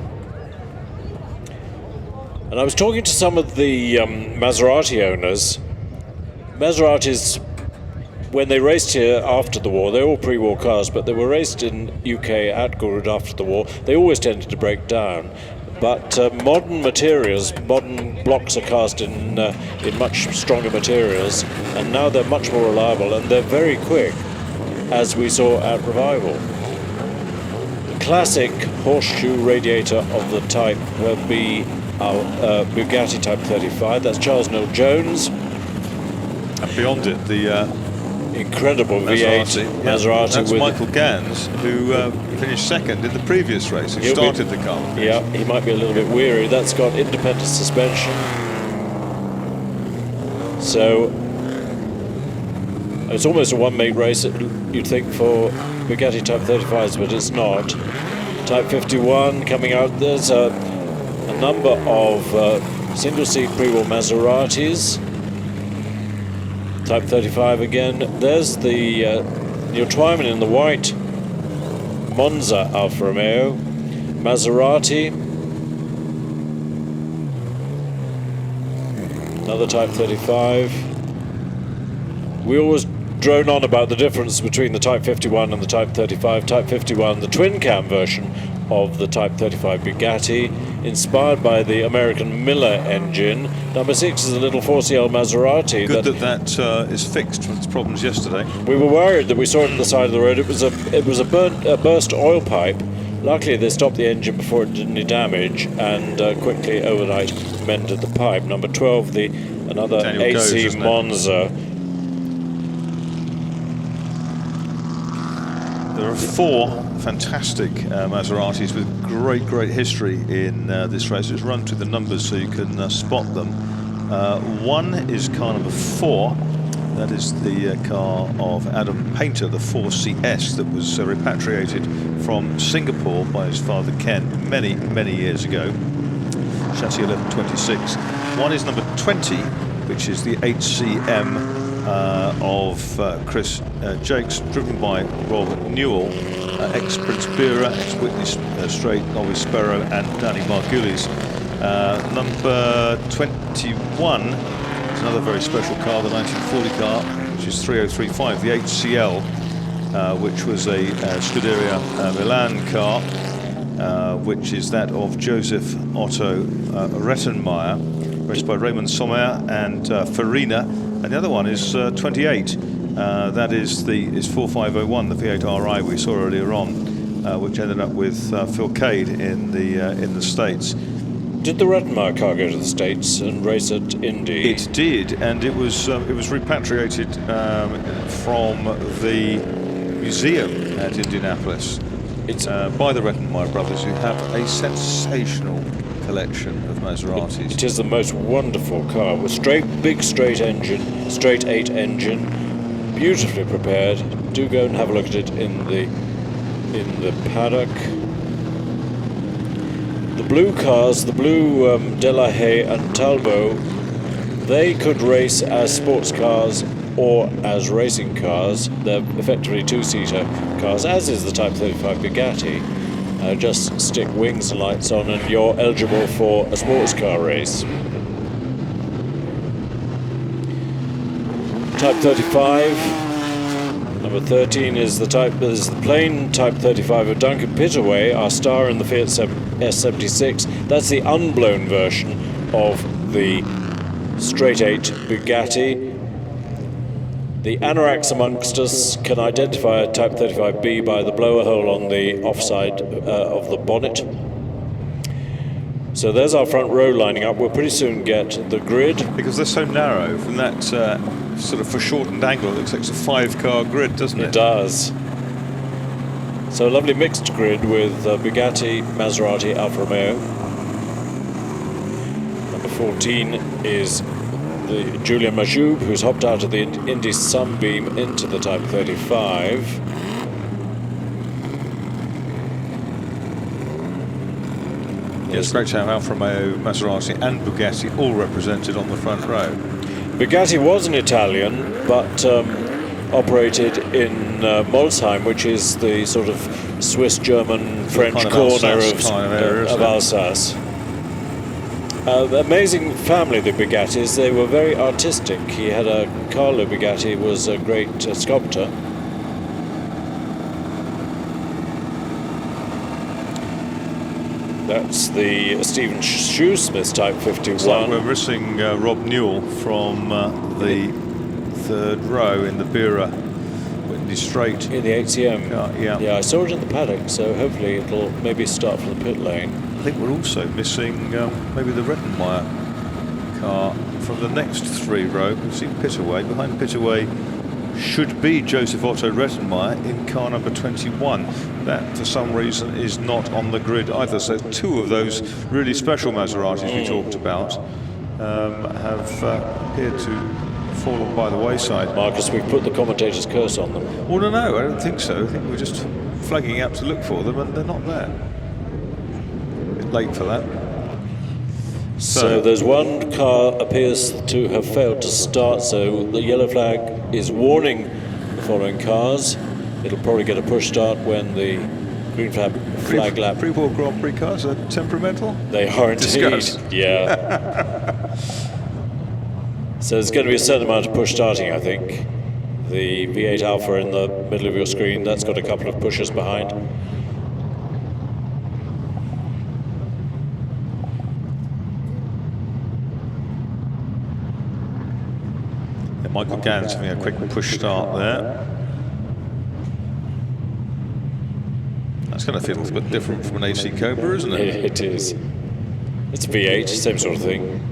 And I was talking to some of the Maserati owners. Maseratis, when they raced here after the war, they're all pre-war cars, but they were raced in UK at Goodwood after the war. They always tended to break down. But modern materials, modern blocks are cast in much stronger materials, and now they're much more reliable, and they're very quick, as we saw at Revival. The classic horseshoe radiator of the type will be our Bugatti Type 35. That's Charles Neil Jones. And beyond it, the incredible V8 Maserati. That's with Michael Gans, who finished second in the previous race. He started the car. Yeah, he might be a little bit weary. That's got independent suspension. So it's almost a one-make race, you'd think, for Bugatti Type 35s, but it's not. Type 51 coming out. There's a number of single-seat pre-war Maseratis. Type 35 again. There's the Neil Twyman in the white Monza Alfa Romeo. Maserati. Another Type 35. We always drone on about the difference between the Type 51 and the Type 35. Type 51, the twin-cam version of the Type 35 Bugatti, inspired by the American Miller engine. Number 6 is a little 4CL Maserati. Good that is fixed from its problems yesterday. We were worried that we saw it at the side of the road. It was a burst oil pipe. Luckily they stopped the engine before it did any damage, and quickly overnight mended the pipe. Number 12, another Daniel AC Goes, Monza. There are 4 fantastic Maseratis with great history in this race. Let's run through the numbers so you can spot them. 1 is car number 4. That is the car of Adam Painter, the 4CS that was repatriated from Singapore by his father Ken many years ago. Chassis 1126. 1 is number 20, which is the HCM of Chris Jakes, driven by Rob Newell, ex-Prince Bira, ex-Whitney Strait, Novice Sparrow and Danny Margulies. Number 21 is another very special car, the 1940 car, which is 3035, the HCL, which was a Scuderia Milan car, which is that of Joseph Otto Rettenmeier, raced by Raymond Sommer and Farina. And the other one is 28. That is 4501, the V8 RI we saw earlier on, which ended up with Phil Cade in the States. Did the Rettenmeier car go to the States and race at Indy? It did, and it was repatriated from the museum at Indianapolis. It's by the Rettenmeier brothers, who have a sensational collection of Maseratis. It is the most wonderful car with big straight engine, straight 8 engine, beautifully prepared. Do go and have a look at it in the in the paddock. The blue cars, the blue Delahaye and Talbot, they could race as sports cars or as racing cars. They're effectively two-seater cars, as is the Type 35 Bugatti. Just stick wings and lights on and you're eligible for a sports car race. Type 35, number 13 is the plain Type 35 of Duncan Pittaway, our star in the Fiat S76. That's the unblown version of the straight 8 Bugatti. The anoraks amongst us can identify a Type 35B by the blower hole on the offside of the bonnet. So there's our front row lining up. We'll pretty soon get the grid. Because they're so narrow, from that sort of foreshortened angle, it looks like it's a 5-car grid, doesn't it? It does. So a lovely mixed grid with Bugatti, Maserati, Alfa Romeo. Number 14 is the Julian Majoub, who's hopped out of the Indy Sunbeam into the Type 35. Yeah, it's great to have Alfa Romeo, Maserati and Bugatti all represented on the front row. Bugatti was an Italian, but operated in Molsheim, which is the sort of Swiss-German-French kind of corner Alsace kind of area, of Alsace. Amazing family, the Bugattis. They were very artistic. He had Carlo Bugatti was a great sculptor. That's the Stephen Shoesmith Type 51. It's like we're missing Rob Newell from the third row in the Bira Whitney Straight. In the HCM. Yeah, I saw it in the paddock, so hopefully it'll maybe start from the pit lane. I think we're also missing maybe the Rettenmeier car from the next 3 row. We've seen Pittaway. Behind Pittaway should be Joseph Otto Rettenmeier in car number 21. That, for some reason, is not on the grid either. So 2 of those really special Maseratis we talked about have appeared to fall by the wayside. Marcus, we've put the commentator's curse on them. Well, no, I don't think so. I think we're just flagging out to look for them, and they're not there. Late for that. So there's one car appears to have failed to start, so the yellow flag is warning the following cars. It'll probably get a push start when the green flag lap. Pre-World Grand Prix cars are temperamental? They are indeed. Discuss. Yeah. So there's going to be a certain amount of push starting, I think. The V8 Alpha in the middle of your screen, that's got a couple of pushes behind. Michael Gans having a quick push start there. That's going to feel a little bit different from an AC Cobra, isn't it? It is. It's a V8, same sort of thing.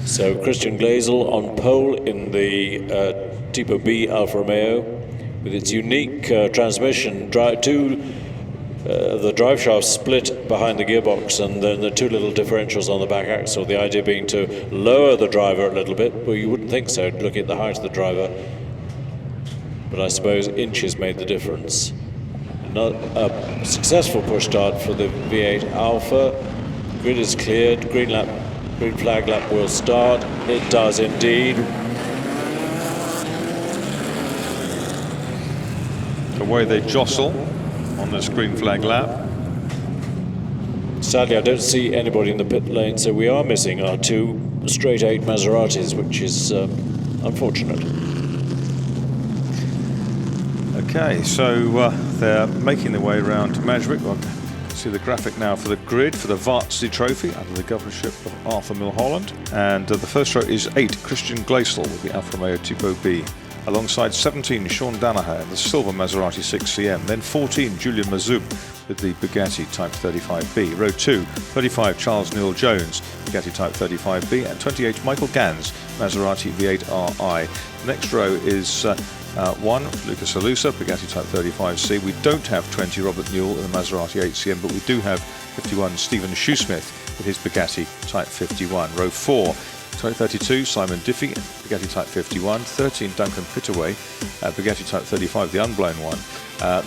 So Christian Glazel on pole in the Tipo B Alfa Romeo with its unique transmission. The drive shaft split behind the gearbox and then the 2 little differentials on the back axle. The idea being to lower the driver a little bit. Well, you wouldn't think so looking at the height of the driver. But I suppose inches made the difference. A successful push start for the V8 Alpha. Grid is cleared. Green flag lap will start. It does indeed. The way they jostle on this green flag lap. Sadly, I don't see anybody in the pit lane, so we are missing our 2 straight 8 Maseratis, which is unfortunate. Okay, so they're making their way around to Madrid. Well, see the graphic now for the grid for the Vartsy Trophy under the governorship of Arthur Milholland. And the first row is 8, Christian Glazel with the Alfa Romeo Tipo B. Alongside 17, Sean Danaher in the silver Maserati 6CM. Then 14, Julian Mazoub with the Bugatti Type 35B. Row 2, 35, Charles Neil Jones, Bugatti Type 35B. And 28, Michael Gans, Maserati V8 RI. The next row is 1, Lucas Alusa, Bugatti Type 35C. We don't have 20, Robert Newell in the Maserati 8CM, but we do have 51, Stephen Shoesmith with his Bugatti Type 51. Row 4, 2032, Simon Diffie, Bugatti Type 51. 13, Duncan Pittaway, Bugatti Type 35, the unblown one.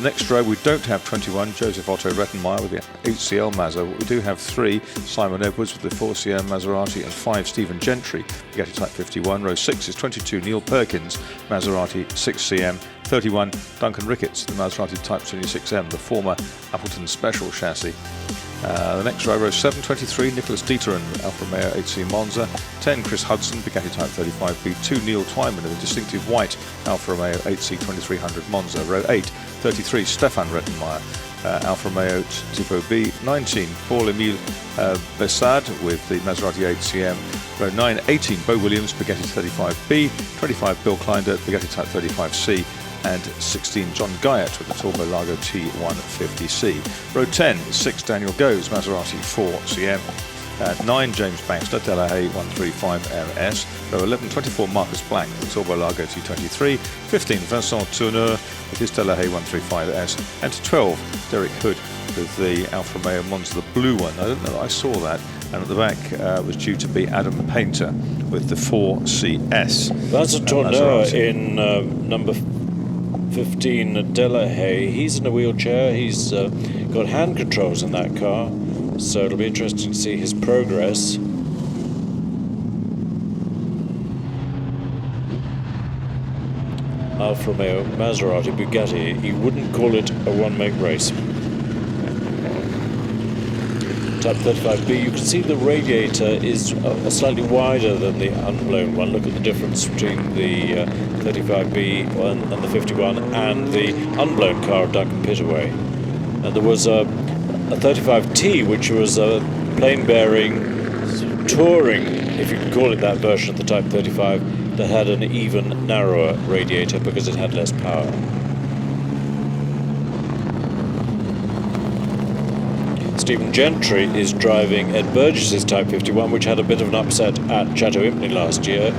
Next row, we don't have 21, Joseph Otto Rettenmeyer with the HCL Mazda. We do have 3, Simon Edwards with the 4CM Maserati, and 5, Stephen Gentry, Bugatti Type 51. Row 6 is 22, Neil Perkins, Maserati 6CM. 31, Duncan Ricketts, the Maserati Type 26M, the former Appleton Special chassis. The next row 7, 23, Nicholas Dieterin, Alfa Romeo 8C Monza. 10, Chris Hudson, Bugatti Type 35B. 2, Neil Twyman in the distinctive white Alfa Romeo 8C 2300 Monza. Row 8, 33, Stefan Rettenmeyer, Alfa Romeo Tipo B. 19, Paul-Emile Bessard with the Maserati 8CM. Row 9, 18, Bo Williams, Bugatti 35B. 25, Bill Kleindert, Bugatti Type 35C. And 16, John Guyett with the Turbo Largo T150C. Row 10, 6, Daniel Goes, Maserati 4CM. 9, James Baxter, Delahaye 135MS. Row 11, 24, Marcus Black with the Turbo Largo T23. 15, Vincent Tourneur with his Delahaye 135S. And 12, Derek Hood with the Alfa Romeo Monza, the blue one. I don't know, I saw that. And at the back was due to be Adam Painter with the 4CS. Vincent Tourneur in number 15, Delahaye. He's in a wheelchair. He's got hand controls in that car, so it'll be interesting to see his progress. Alfa Romeo, Maserati, Bugatti. He wouldn't call it a one-make race. Type 35B, you can see the radiator is slightly wider than the unblown one. Look at the difference between the 35B and the 51 and the unblown car of Duncan Pittaway. And there was a 35T, which was a plain-bearing touring, if you can call it that, version of the Type 35 that had an even narrower radiator because it had less power. Stephen Gentry is driving Ed Burgess's Type 51, which had a bit of an upset at Chateau Impney last year.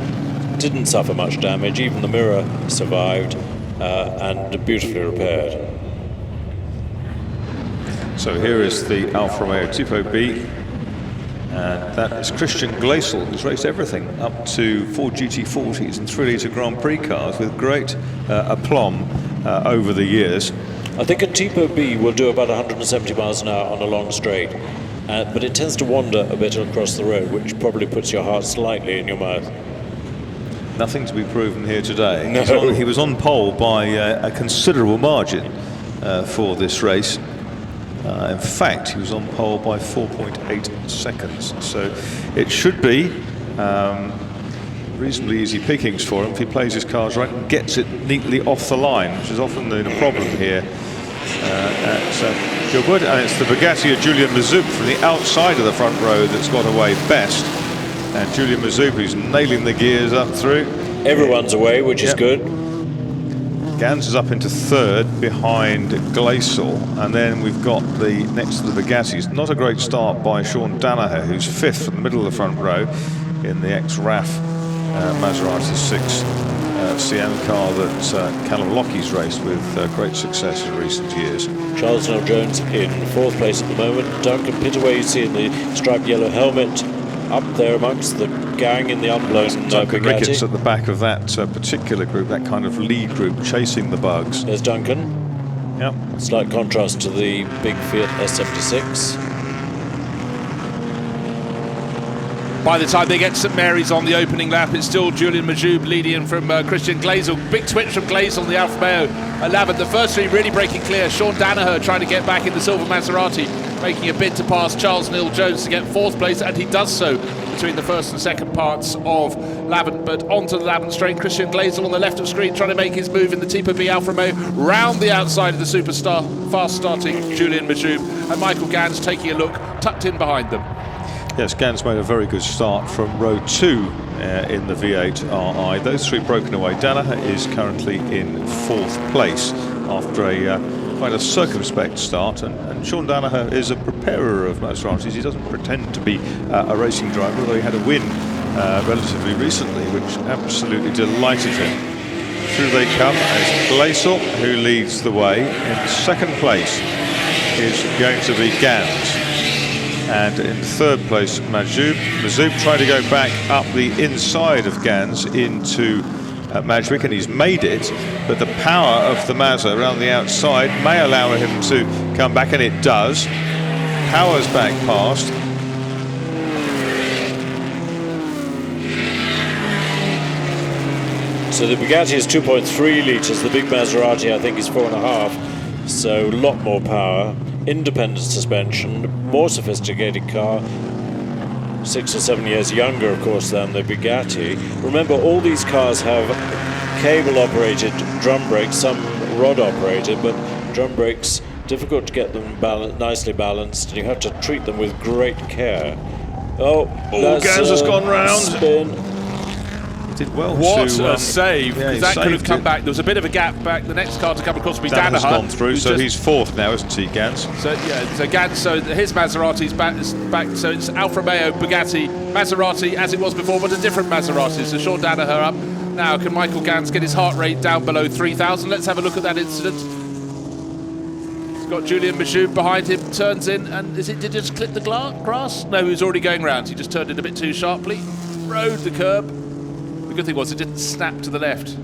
Didn't suffer much damage, even the mirror survived, and beautifully repaired. So here is the Alfa Romeo Tipo B, and that is Christian Gleisel, who's raced everything up to 4 GT40s and 3-litre Grand Prix cars with great aplomb over the years. I think a Tipo B will do about 170 miles an hour on a long straight, but it tends to wander a bit across the road, which probably puts your heart slightly in your mouth. Nothing to be proven here today. No. He was on pole by a considerable margin for this race. In fact, he was on pole by 4.8 seconds. So it should be reasonably easy pickings for him if he plays his cards right and gets it neatly off the line, which is often the problem here at Goodwood. And it's the Bugatti of Julian Mazoub from the outside of the front row that's got away best. And Julian Mazoub, who's nailing the gears up through. Everyone's away, which is good. Gans is up into third behind Gleisel, and then we've got the next to the Bugattis. Not a great start by Sean Danaher, who's fifth from the middle of the front row in the ex-RAF Maserati 6 CM car that Callum Lockie's raced with great success in recent years. Charles Nell Jones in fourth place at the moment. Duncan Pittaway, you see in the striped yellow helmet, up there amongst the gang in the unblown Duncan Bugatti. Ricketts at the back of that particular group, that kind of lead group, chasing the bugs. There's Duncan. Yep. Slight contrast to the big Fiat S76. By the time they get to St Mary's on the opening lap, it's still Julian Mazoub leading from Christian Gleisel. Big twitch from Gleisel on the Alfa Romeo 11. The first three really breaking clear. Sean Danaher trying to get back in the silver Maserati, making a bid to pass Charles Neil Jones to get fourth place, and he does so between the first and second parts of Lavant. But onto the Lavant straight, Christian Gleisel on the left of screen trying to make his move in the Tipo B Alfa Romeo round the outside of the superstar, fast starting Julian Mazoub, and Michael Gans taking a look, tucked in behind them. Yes, Gans made a very good start from row 2 in the V8 RI. Those three broken away. Danaher is currently in fourth place after a quite a circumspect start, and Sean Danaher is a preparer of Maseratis. He doesn't pretend to be a racing driver, although he had a win relatively recently, which absolutely delighted him. through they come. It's Glaisel who leads the way. In second place is going to be Gans. And in third place, Mazoub. Mazoub tried to go back up the inside of Gans into Majvik, and he's made it, but the power of the Mazda around the outside may allow him to come back, and it does. Power's back past. So the Bugatti is 2.3 litres, the big Maserati I think is 4.5, so a lot more power, independent suspension, more sophisticated car, 6 or 7 years younger of course than the Bugatti. Remember, all these cars have cable operated drum brakes, some rod operated, but drum brakes, difficult to get them nicely balanced, and you have to treat them with great care. Gans has gone round. Spin. Did well. What a save! Yeah, that could have come back. There was a bit of a gap back. The next car to come across will be Danaher's Danaher. gone through, so he's fourth now, isn't he, Gans? So yeah, so Gans. So his Maserati's back. So it's Alfa Romeo, Bugatti, Maserati as it was before, but a different Maserati. So Sean Danaher up. Now can Michael Gans get his heart rate down below 3,000? Let's have a look at that incident. He's got Julian Mazoub behind him. Turns in, and did he just clip the grass? No, he was already going round. He just turned in a bit too sharply. Rode the curb. The good thing was it didn't snap to the left.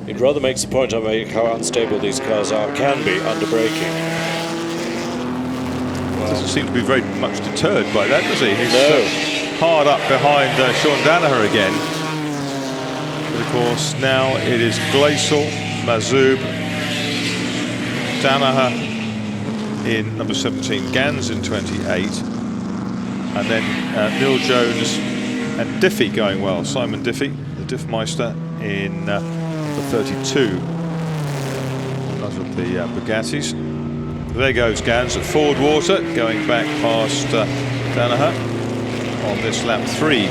It rather makes the point I make how unstable these cars can be under braking. Doesn't seem to be very much deterred by that, does he? He's hard up behind Sean Danaher again. But of course now it is Glaisel, Mazoub, Danaher in number 17, Gans in 28, and then Neil Jones and Diffie going well. Simon Diffie, the Diffmeister, in number 32. Those are the Bugattis. There goes Gans at Ford Water, going back past Danaher on this lap 3.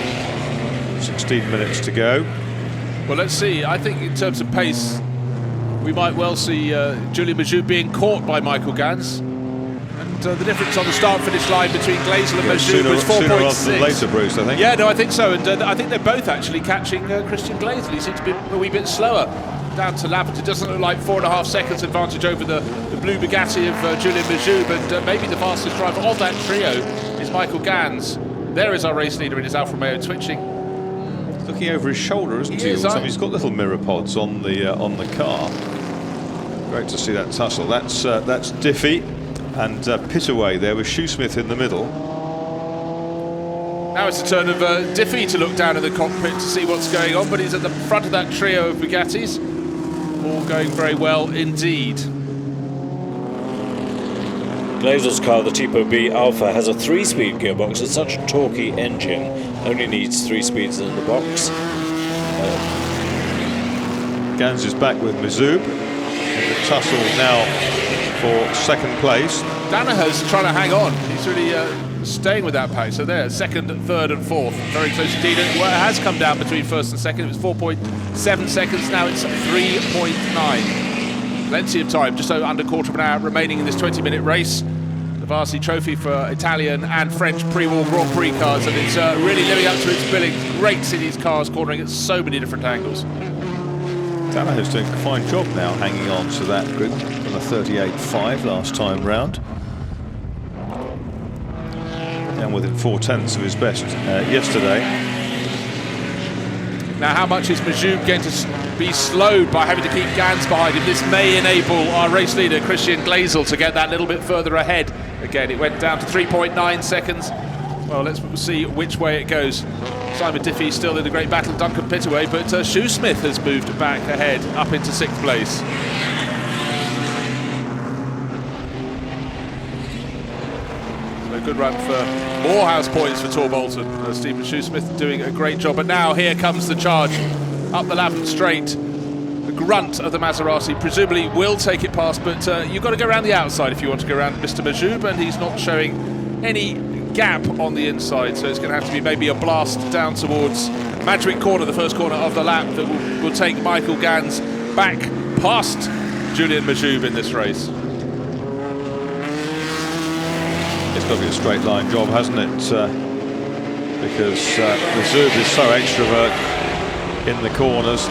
16 minutes to go. Well, let's see. I think in terms of pace, we might well see Julian Mazoub being caught by Michael Gans. And the difference on the start-finish line between Glaisel and Mazoub was 4.6. Sooner rather than later, Bruce, I think. Yeah, no, I think so. And I think they're both actually catching Christian Glaisel. He seems to be a wee bit slower down to lap. It doesn't look like 4.5 seconds advantage over the blue Bugatti of Julian Mazoub. And maybe the fastest driver of that trio is Michael Gans. There is our race leader in his Alfa Romeo twitching. Looking over his shoulder, isn't he? He's got little mirror pods on the car. Great to see that tussle. That's Diffie and Pitaway there with Shoesmith in the middle. Now it's the turn of Diffie to look down at the cockpit to see what's going on, but he's at the front of that trio of Bugattis. All going very well indeed. Glaisel's car, the Tipo B Alpha, has a 3-speed gearbox. It's such a torquey engine, only needs 3 speeds in the box. Gans is back with Mazoub. The tussle now for second place. Danaher's trying to hang on. He's really staying with that pace. So there, second, third and fourth. Very close indeed. Well, it has come down between first and second. It was 4.7 seconds. Now it's 3.9. Plenty of time, just under quarter of an hour remaining in this 20-minute race. The Varsity Trophy for Italian and French pre-war Grand Prix cars, and it's really living up to its billing. Great seeing these cars cornering at so many different angles. Danaher's doing a fine job now, hanging on to that group from the 38.5 last time round. Down within 4/10 of his best yesterday. Now, how much is Mazoub going to be slowed by having to keep Gans behind him? This may enable our race leader, Christian Glaisel, to get that little bit further ahead. Again, it went down to 3.9 seconds. Well, let's see which way it goes. Simon Diffie still in the great battle, Duncan Pitaway, but Shoesmith has moved back ahead, up into 6th place. So a good run for more house points for Tor Bolton. Stephen Shoesmith doing a great job. But now here comes the charge up the Lavant straight. The grunt of the Maserati presumably will take it past, but you've got to go around the outside if you want to go around Mr. Mazoub, and he's not showing any gap on the inside, so it's going to have to be maybe a blast down towards Madrick Corner, the first corner of the lap, that will take Michael Gans back past Julian Mazoub in this race. It's got to be a straight line job, hasn't it? Because Mazoub is so extrovert. in the corners.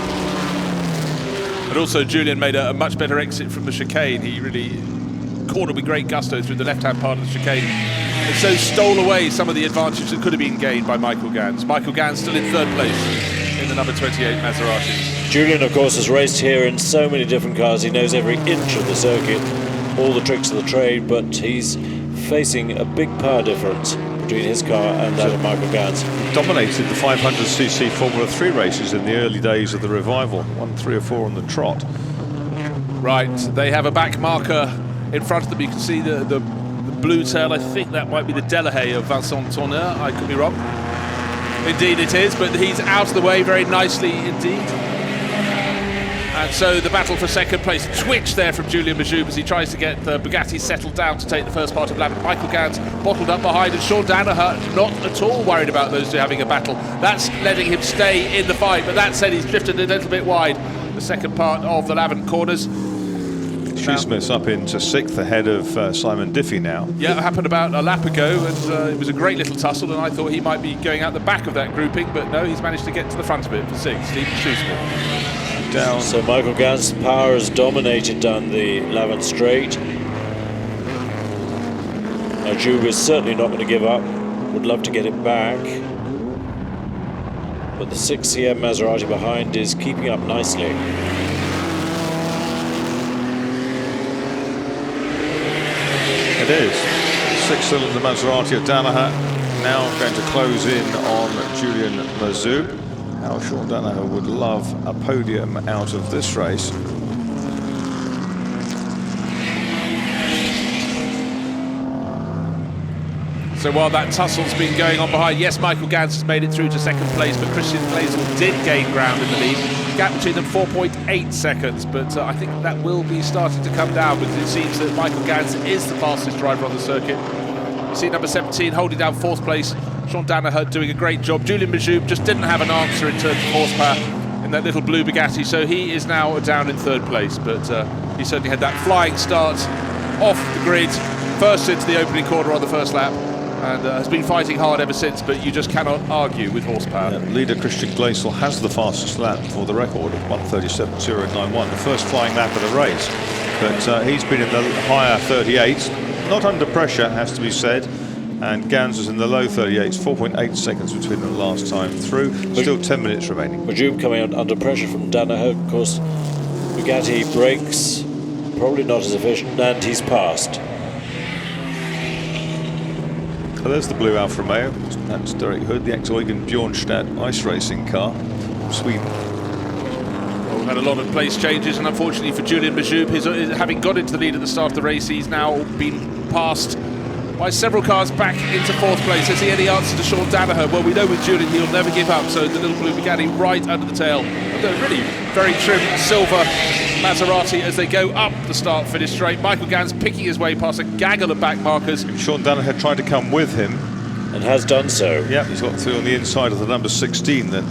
But also Julian made a much better exit from the chicane. He really cornered with great gusto through the left-hand part of the chicane, and so stole away some of the advantage that could have been gained by Michael Gans. Michael Gans still in third place in the number 28 Maserati. Julian, of course, has raced here in so many different cars. He knows every inch of the circuit, all the tricks of the trade, but he's facing a big power difference between his car and that of Michael Gans. Dominated the 500cc Formula 3 races in the early days of the revival. Won 3 or 4 on the trot. Right, they have a back marker in front of them. You can see the blue tail. I think that might be the Delahaye of Vincent Tourneur. I could be wrong. Indeed it is, but he's out of the way very nicely indeed. And so the battle for second place. Twitch there from Julian Majoub as he tries to get the Bugatti settled down to take the first part of lap. Michael Gans bottled up behind, and Sean Danaher not at all worried about those two having a battle. That's letting him stay in the fight, but that said, he's drifted a little bit wide the second part of the Lavant corners. Shoesmith's up into 6th ahead of Simon Diffie now. Yeah, it happened about a lap ago, and it was a great little tussle, and I thought he might be going out the back of that grouping, but no, he's managed to get to the front of it for 6th, Stephen Shoesmith. Down. So Michael Gans' power has dominated down the Lavant straight. Majoub is certainly not going to give up, would love to get it back. But the 6CM Maserati behind is keeping up nicely. It is. 6-cylinder Maserati of Danaher now going to close in on Julian Majoub. How Sean Danaher would love a podium out of this race. So while that tussle's been going on behind, yes, Michael Gans has made it through to second place, but Christian Blaisel did gain ground in the lead. Gap between them 4.8 seconds, but I think that will be starting to come down because it seems that Michael Gans is the fastest driver on the circuit. You see number 17 holding down 4th place. Sean Danaher doing a great job. Julian Majoub just didn't have an answer in terms of horsepower in that little blue Bugatti, so he is now down in 3rd place, but he certainly had that flying start off the grid, first into the opening corner on the first lap, and has been fighting hard ever since, but you just cannot argue with horsepower. Leader Christian Blaisel has the fastest lap for the record of 1:37.091, the first flying lap of the race, but he's been in the higher 38s, not under pressure, has to be said. And Gans was in the low 38s, 4.8 seconds between them last time through. Still 10 minutes remaining. Majoub coming out under pressure from Danaher. Of course, Bugatti brakes probably not as efficient, and he's passed. Oh, there's the blue Alfa Romeo. That's Derek Hood, the ex-Eugen Bjornstad ice racing car from Sweden. Well, we've had a lot of place changes, and unfortunately for Julian Majoub, having got into the lead at the start of the race, he's now been passed by several cars back into 4th place. Is he any answer to Sean Danaher? Well, we know with Julian he'll never give up, so the little blue Bugatti right under the tail. And a really very trim silver Maserati as they go up the start-finish straight. Michael Gans picking his way past a gaggle of back markers. Sean Danaher tried to come with him. And has done so. Yeah, he's got through on the inside of the number 16, the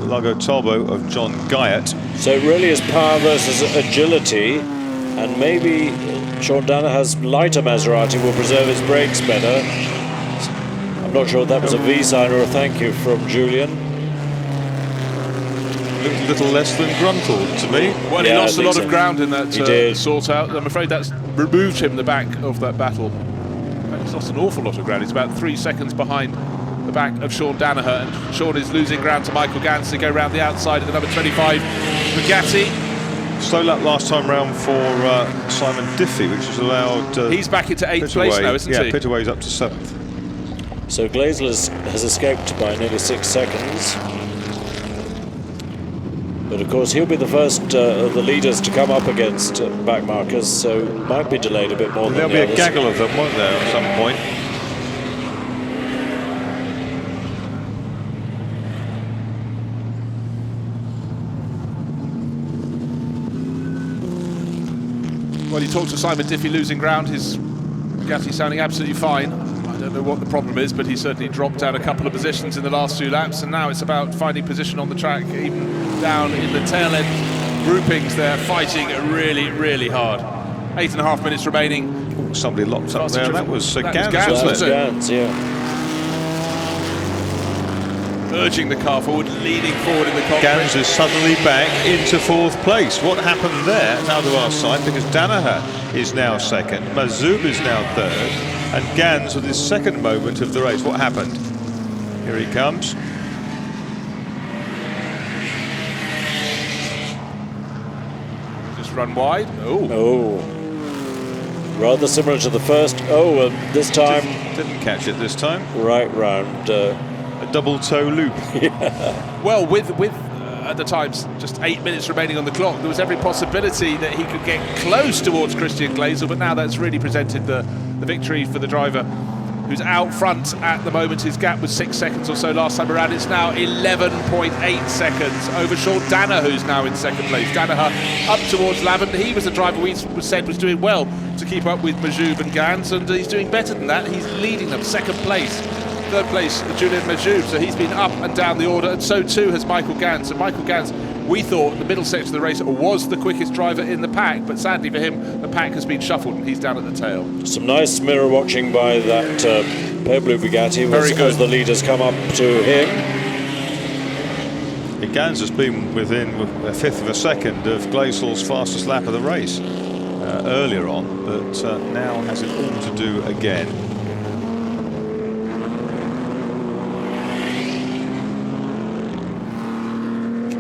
Lago Talbot of John Guyot. So it really is power versus agility, and maybe Sean Danaher's lighter Maserati will preserve its brakes better. I'm not sure if that was a V sign or a thank you from Julian. Looked a little less than gruntled to me. Well, Yeah, he lost a lot so. of ground in that He did. sort out. I'm afraid that's removed him the back of that battle. He's lost an awful lot of ground. He's about 3 seconds behind the back of Sean Danaher, and Sean is losing ground to Michael Gans to go round the outside of the number 25 Bugatti. Slow lap last time round for Simon Diffie, which has allowed... he's back into 8th place now, isn't he? Yeah, Pitaway's up to 7th. So Blaisel has escaped by nearly 6 seconds. But of course he'll be the first of the leaders to come up against back markers, so might be delayed a bit more than There'll the be others. a gaggle of them, won't there, at some point? Well, you talked to Simon Diffie losing ground, his Bugatti sounding absolutely fine. I don't know what the problem is, but he certainly dropped down a couple of positions in the last 2 laps, and now it's about finding position on the track, even down in the tail end groupings. They're fighting really, really hard. 8.5 minutes remaining. Somebody locked up there. That was Gans, Gans, wasn't it? Gans, yeah. urging the car forward, leaning forward in the cockpit. Gans is suddenly back into 4th place. What happened there? Now to our side, because Danaher is now 2nd, Mazoub is now 3rd, and Gans with his 2nd moment of the race. What happened? Here he comes. Just run wide. Oh. Rather similar to the first. Oh, this time didn't catch it this time. Right round. A double toe loop. Well, with at the time just 8 minutes remaining on the clock, there was every possibility that he could get close towards Christian Glaser, but now that's really presented the victory for the driver, who's out front at the moment. His gap was 6 seconds or so last time around. It's now 11.8 seconds over Sean Danaher, who's now in 2nd place. Danaher up towards Lavin. He was the driver we said was doing well to keep up with Mazoub and Gans, and he's doing better than that. He's leading them, 2nd place. 3rd place, Julian Mazoub, so he's been up and down the order, and so too has Michael Gans. And Michael Gans, we thought, in the middle section of the race, was the quickest driver in the pack, but sadly for him, the pack has been shuffled and he's down at the tail. Some nice mirror watching by that pale blue Bugatti as the leaders come up to him. Gans has been within a 1/5 of a second of Glasel's fastest lap of the race earlier on, but now has it all to do again.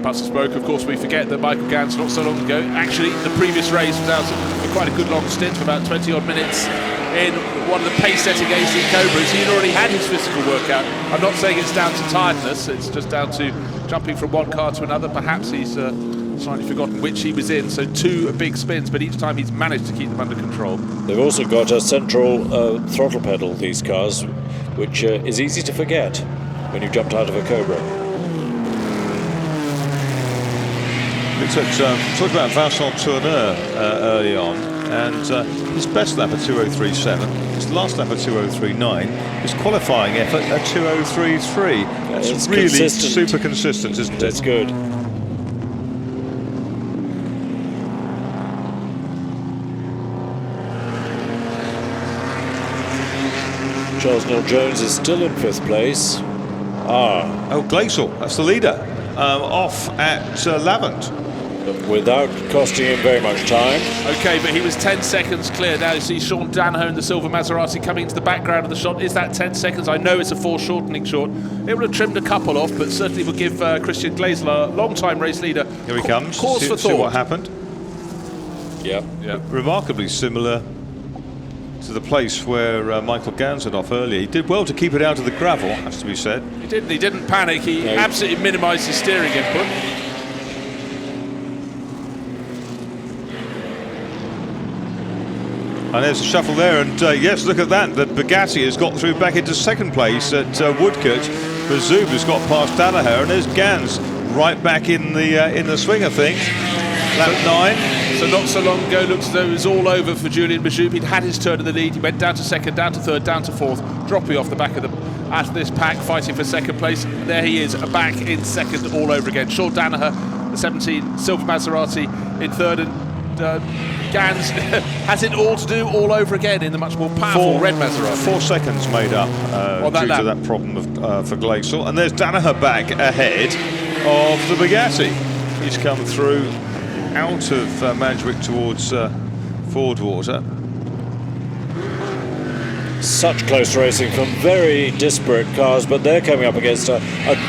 Past smoke, of course, we forget that Michael Gans not so long ago, actually the previous race was out for quite a good long stint for about 20 odd minutes in one of the pace-setting AC Cobras. He'd already had his physical workout. I'm not saying it's down to tiredness, it's just down to jumping from one car to another. Perhaps he's slightly forgotten which he was in, so 2 big spins, but each time he's managed to keep them under control. They've also got a central throttle pedal, these cars, which is easy to forget when you've jumped out of a Cobra. We talked about Vincent Tourneur early on, and his best lap at 2:03.7, his last lap at 2:03.9, his qualifying effort at 2:03.3. That's really consistent. super consistent, isn't it? That's good. Charles Neil Jones is still in 5th place. Oh, Glasel, that's the leader, off at Lavant. Without costing him very much time. Okay, but he was 10 seconds clear. Now you see Sean Danaher in the silver Maserati coming into the background of the shot. Is that 10 seconds? I know it's a foreshortening shot. It would have trimmed a couple off, but certainly would give Christian Glaser, long-time race leader, Here he comes. Cause for See thought. what happened. Yeah. Remarkably similar to the place where Michael Gans had off earlier. He did well to keep it out of the gravel, has to be said. He didn't panic. He absolutely minimised his steering input. And there's a shuffle there, and yes, look at that. The Bugatti has got through back into 2nd place at Woodcote. Mazoub has got past Danaher, and there's Gans right back in the swing of things. Lap 9. So not so long ago, looks as though it was all over for Julian Mazoub. He'd had his turn in the lead. He went down to 2nd, down to 3rd, down to 4th, dropping off the back of out of this pack, fighting for 2nd place. There he is, back in 2nd all over again. Sean Danaher, the 17 silver Maserati, in 3rd, and Gans has it all to do all over again in the much more powerful red Maserati. 4 seconds made up due to that problem for Glasel. And there's Danaher back ahead of the Bugatti. He's come through out of Madgwick towards Fordwater. Such close racing from very disparate cars, but they're coming up against a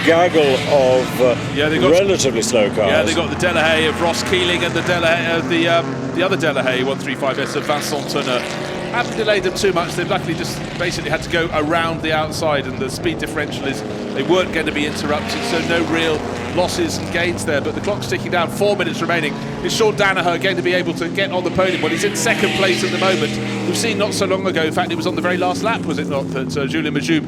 gaggle of relatively slow cars. Yeah, they got the Delahaye of Ross Keeling and the other Delahaye 135S of Vincent Tourneur. Haven't delayed them too much. They've luckily just basically had to go around the outside, and the speed differential is they weren't going to be interrupted, so no real losses and gains there. But the clock's ticking down, 4 minutes remaining. Is Sean Danaher going to be able to get on the podium? Well, he's in 2nd place at the moment. We've seen not so long ago, in fact it was on the very last lap, was it not, that Julian Mazoub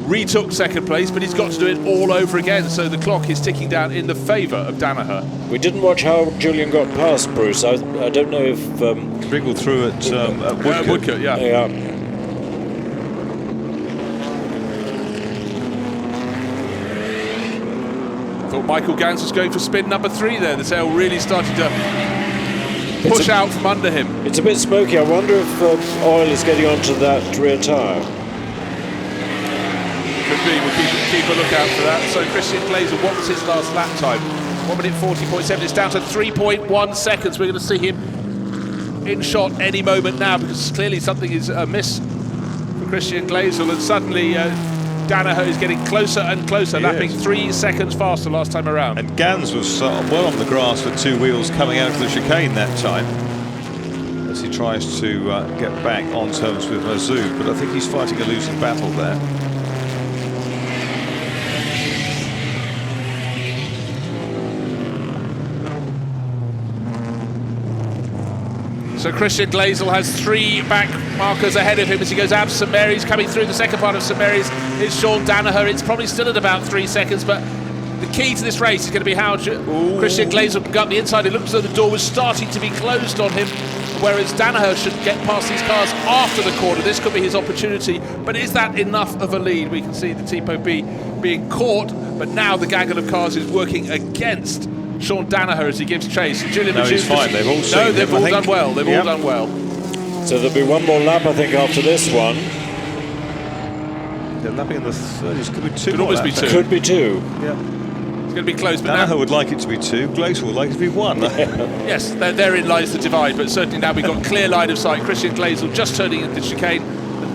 retook 2nd place, but he's got to do it all over again, so the clock is ticking down in the favour of Danaher. We didn't watch how Julian got past Bruce. I don't know if wriggled through at Woodcote. Woodcote, yeah. I thought Michael Gans was going for spin number 3 there. The tail really started to push out from under him. It's a bit smoky. I wonder if oil is getting onto that rear tyre. Could be. We'll keep a lookout for that. So Christian Glazer, what was his last lap time? 1 minute 40.7. It's down to 3.1 seconds. We're going to see him in shot any moment now, because clearly something is amiss for Christian Glazer, and suddenly Danaher is getting closer and closer, lapping 3 seconds faster last time around. And Gans was well on the grass with 2 wheels coming out of the chicane that time, as he tries to get back on terms with Mazoub, but I think he's fighting a losing battle there. So Christian Glazer has 3 back markers ahead of him as he goes out to St Mary's. Coming through the second part of St Mary's is Sean Danaher. It's probably still at about 3 seconds, but the key to this race is going to be how Christian Glazer can go up the inside. It looks as though the door was starting to be closed on him, whereas Danaher should get past these cars after the corner. This could be his opportunity, but is that enough of a lead? We can see the Tipo B being caught, but now the gaggle of cars is working against Sean Danaher as he gives chase. Julian No, he's fine. They've all seen him, they've all done well. They've all done well. So there'll be one more lap, I think, after this one. They're lapping in the 30s. Could be 2 Could more almost be laps. 2. Could be 2. Yeah. It's going to be close, but Danaher now, would like it to be 2. Glazer would like it to be 1. yes, therein lies the divide, but certainly now we've got clear line of sight. Christian Glazer just turning into the chicane.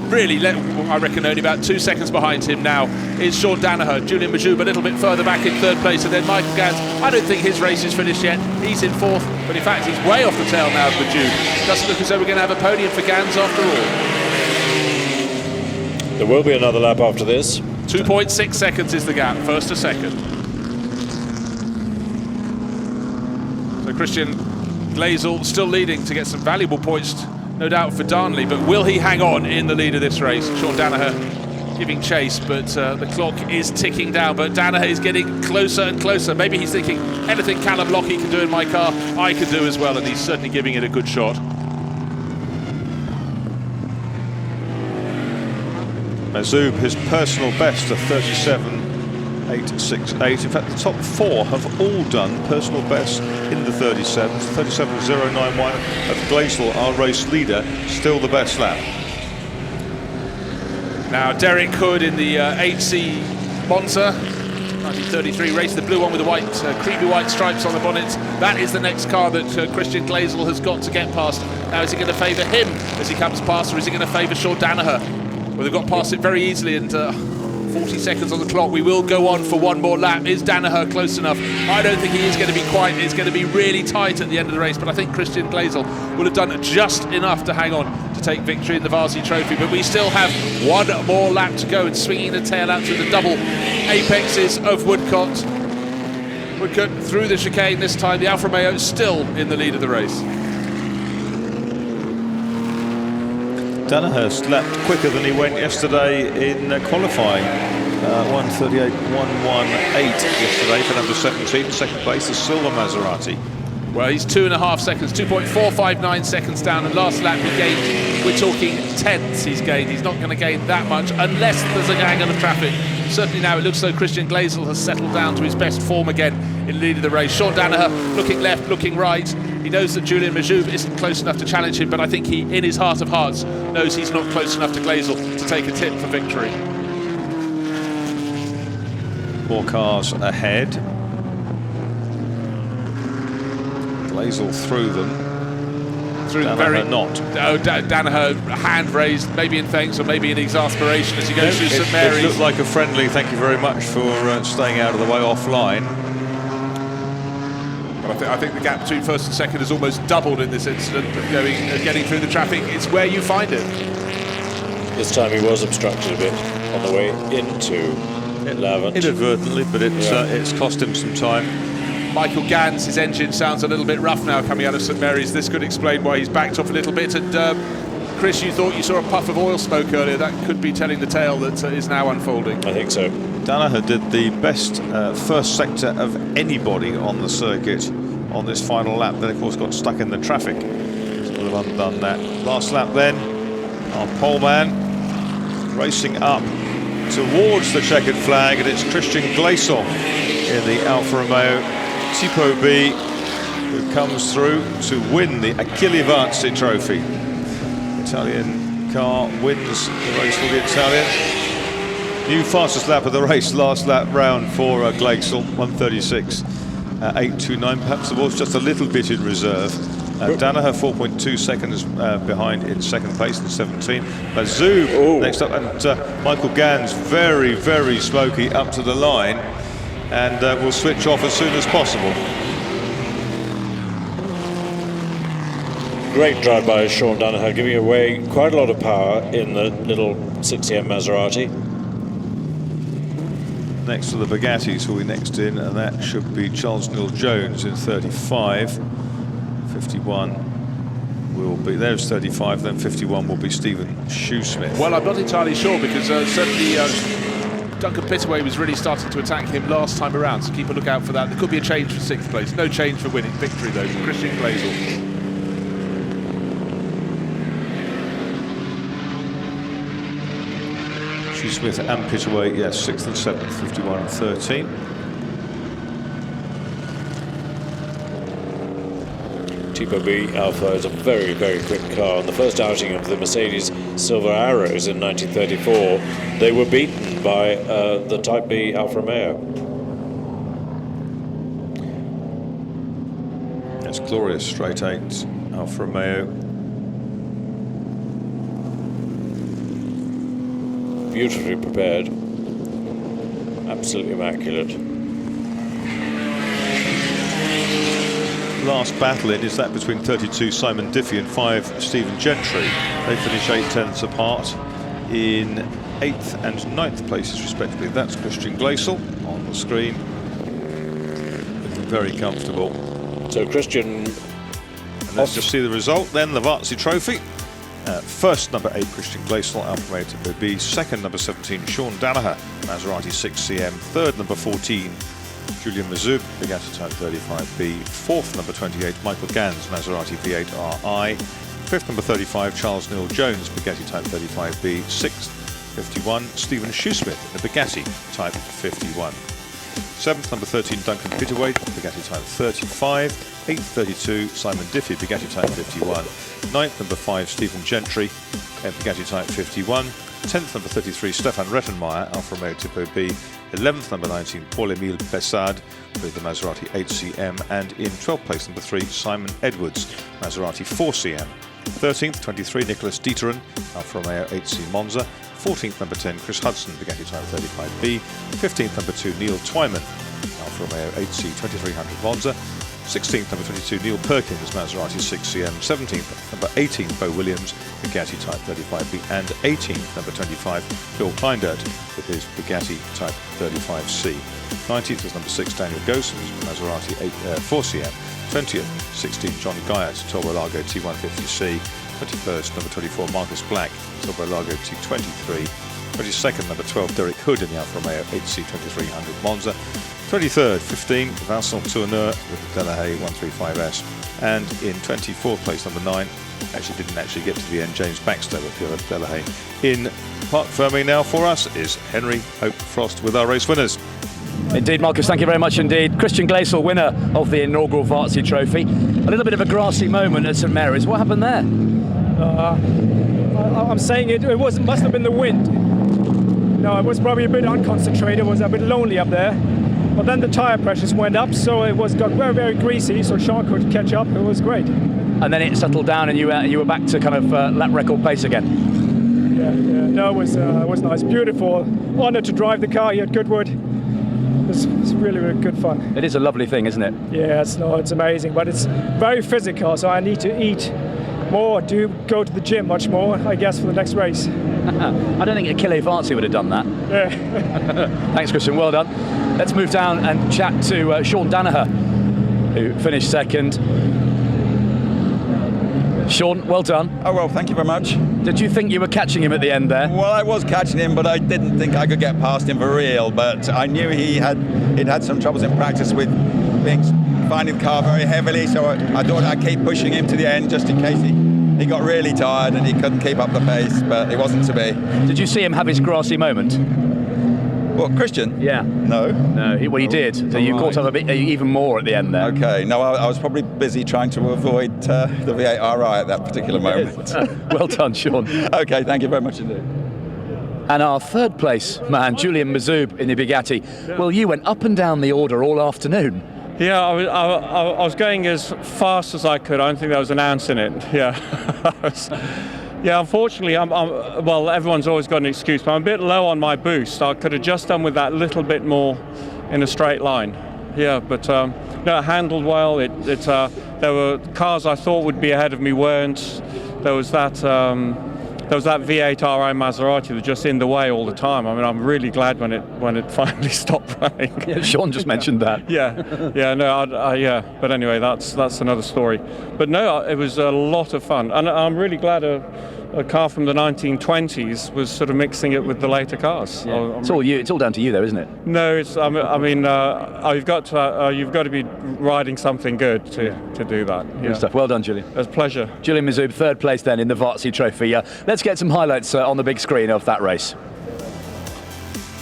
Really, I reckon only about 2 seconds behind him now is Sean Danaher. Julian Majoub a little bit further back in 3rd place, and then Michael Gans. I don't think his race is finished yet. He's in 4th, but in fact he's way off the tail now of Majoub. Doesn't look as though we're going to have a podium for Gans after all. There will be another lap after this. 2.6 seconds is the gap, first to second. So Christian Glazer still leading to get some valuable points, no doubt, for Darnley, but will he hang on in the lead of this race? Sean Danaher giving chase, but the clock is ticking down, but Danaher is getting closer and closer. Maybe he's thinking, anything Callum Lockie can do in my car, I can do as well, and he's certainly giving it a good shot. Mazoub, his personal best of 37.868. In fact, the top 4 have all done personal best in the 37s. 37.091 of Glazer, our race leader, still the best lap. Now Derek Hood in the 8C Monza, 1933 race, the blue one with the white, creamy white stripes on the bonnet. That is the next car that Christian Glazer has got to get past. Now is he going to favour him as he comes past, or is he going to favour Sean Danaher? Well, they've got past it very easily, and 40 seconds on the clock. We will go on for one more lap. Is Danaher close enough? I don't think he is going to be quite. It's going to be really tight at the end of the race, but I think Christian Glazer will have done just enough to hang on to take victory in the Varsi Trophy. But we still have one more lap to go, and swinging the tail out through the double apexes of Woodcott. Woodcott through the chicane this time. The Alfa Romeo still in the lead of the race. Danaher lapped quicker than he went yesterday in qualifying. 1:38.118 yesterday for number 17, second place, the silver Maserati. Well, he's 2.5 seconds, 2.459 seconds down, and last lap he gained, we're talking tenths he's gained. He's not going to gain that much unless there's a angle of traffic. Certainly now it looks like Christian Glazer has settled down to his best form again in the lead of the race. Sean Danaher looking left, looking right. He knows that Julian Majoub isn't close enough to challenge him, but I think he, in his heart of hearts, knows he's not close enough to Glazer to take a tip for victory. 4 cars ahead. Glazer through them. Through Danaher very not. Danaher hand raised, maybe in thanks or maybe in exasperation as he goes through St Mary's. It looked like a friendly thank you very much for staying out of the way offline. But I think the gap between first and second has almost doubled in this incident of getting through the traffic. It's where you find it. This time he was obstructed a bit on the way into Lavant. Inadvertently, but it's cost him some time. Michael Gans, his engine sounds a little bit rough now coming out of St Mary's. This could explain why he's backed off a little bit. And Chris, you thought you saw a puff of oil smoke earlier. That could be telling the tale that is now unfolding. I think so. Danaher did the best first sector of anybody on the circuit on this final lap. Then, of course, got stuck in the traffic. So we'll have undone that. Last lap then, our poleman racing up towards the checkered flag, and it's Christian Glazer in the Alfa Romeo Tipo B who comes through to win the Achille Varzi Trophy. Italian car wins the race for the Italian. New fastest lap of the race, last lap round for Glaisel, 1:36.829. Perhaps the ball's just a little bit in reserve. Danaher 4.2 seconds behind in second place in 17. But Zub next up, and Michael Gans very, very smoky up to the line, and will switch off as soon as possible. Great drive by Sean Danaher, giving away quite a lot of power in the little 6EM Maserati. Next to the Bugattis will be next in, and that should be Charles Neal Jones in 35. 51 will be, there's 35, then 51 will be Stephen Shoesmith. Well, I'm not entirely sure, because certainly Duncan Pittaway was really starting to attack him last time around, so keep a lookout for that. There could be a change for 6th place. No change for winning. Victory, though, for Christian Glaisel. Shoesmith and Pittaway, yes, 6th and 7th, 51 and 13. Tipo B Alpha is a very, very quick car. On the first outing of the Mercedes Silver Arrows in 1934, they were beaten by the Type B Alfa Romeo. That's glorious straight 8 Alfa Romeo. Beautifully prepared. Absolutely immaculate. Last battle in is that between 32 Simon Diffie and 5 Stephen Gentry. They finish 8/10 apart in 8th and 9th places respectively. That's Christian Glaisel on the screen, looking very comfortable. So Christian, and let's just see the result then. The Vartsy Trophy. First, number 8 Christian Glaisel, Alfa Romeo Tipo B. Second, number 17 Sean Danaher, Maserati 6CM. Third, number 14 Julian Mazub, Bugatti Type 35B. Fourth, number 28 Michael Gans, Maserati V8RI. Fifth, number 35 Charles Neal Jones, Bugatti Type 35B. Sixth, 51 Stephen Shoesmith, the Bugatti Type 51. Seventh, number 13 Duncan Pittaway, Bugatti Type 35. Eighth, 32 Simon Diffie, Bugatti Type 51. Ninth, number 5 Stephen Gentry, Bugatti Type 51. 10th, number 33 Stefan Rettenmeier, Alfa Romeo Tipo B. 11th, number 19 Paul-Emile Bessard with the Maserati 8CM. And in 12th place, number 3 Simon Edwards, Maserati 4CM. 13th, 23 Nicholas Dieterin, Alfa Romeo 8C Monza. 14th, number 10 Chris Hudson, Bugatti Type 35B. 15th, number 2 Neil Twyman, Alfa Romeo 8C 2300 Monza. 16th, number 22 Neil Perkins, Maserati 6CM. 17th, number 18 Bo Williams, Bugatti Type 35B. And 18th, number 25 Bill Kleindert with his Bugatti Type 35C. 19th was number 6 Daniel Gosens, Maserati 4CM. 20th, 16 John Guyot, Turbo Largo T150C. 21st, number 24 Marcus Black, Turbo Largo T23. 22nd, number 12 Derek Hood in the Alfa Romeo 8C 2300 Monza. 23rd, 15 Vincent Tourneur with the Delahaye 135S. And in 24th place, number 9, didn't get to the end, James Baxter with the other Delahaye. In Parc Fermé now for us is Henry Hope Frost with our race winners. Indeed, Marcus, thank you very much indeed. Christian Glaisel, winner of the inaugural Vartsy Trophy. A little bit of a grassy moment at St Mary's. What happened there? I'm saying it must have been the wind. No, it was probably a bit unconcentrated. It was a bit lonely up there. But then the tyre pressures went up, so it got very, very greasy, so Sean could catch up. It was great. And then it settled down and you were back to kind of lap record pace again. Yeah. No, it was nice. Beautiful. Honour to drive the car here at Goodwood. It's really, really good fun. It is a lovely thing, isn't it? Yeah, it's amazing, but it's very physical, so I need to eat more, go to the gym much more, I guess, for the next race. I don't think Achille Vartsy would have done that. Yeah. Thanks, Christian. Well done. Let's move down and chat to Sean Danaher, who finished second. Sean, well done. Oh, well, thank you very much. Did you think you were catching him at the end there? Well, I was catching him, but I didn't think I could get past him for real. But I knew he'd had some troubles in practice with finding the car very heavily, so I thought I'd keep pushing him to the end just in case he got really tired and he couldn't keep up the pace, but it wasn't to be. Did you see him have his grassy moment? What, Christian? Yeah. No. He did. So you caught up a bit, even more at the end there. Okay. No, I was probably busy trying to avoid the V8RI at that particular moment. Well done, Sean. Okay, thank you very much indeed. And our third place man, Julian Mazoub in the Bugatti. Well, you went up and down the order all afternoon. Yeah, I was going as fast as I could. I don't think there was an ounce in it. Yeah. Yeah, unfortunately, well, everyone's always got an excuse, but I'm a bit low on my boost. I could have just done with that little bit more in a straight line. Yeah, but no, it handled well. There were cars I thought would be ahead of me weren't. There was that V8 RI Maserati that was just in the way all the time. I mean, I'm really glad when it finally stopped running. Yeah, Sean just mentioned that. Yeah. Yeah. But anyway, that's another story. But no, it was a lot of fun, and I'm really glad a car from the 1920s was sort of mixing it with the later cars. Yeah. It's all down to you, though, isn't it? No, it's. You've got to be riding something good to do that. Yeah. Good stuff. Well done, Julian. It's a pleasure. Julian Mazoub, third place then in the Vartsy Trophy. Let's get some highlights on the big screen of that race.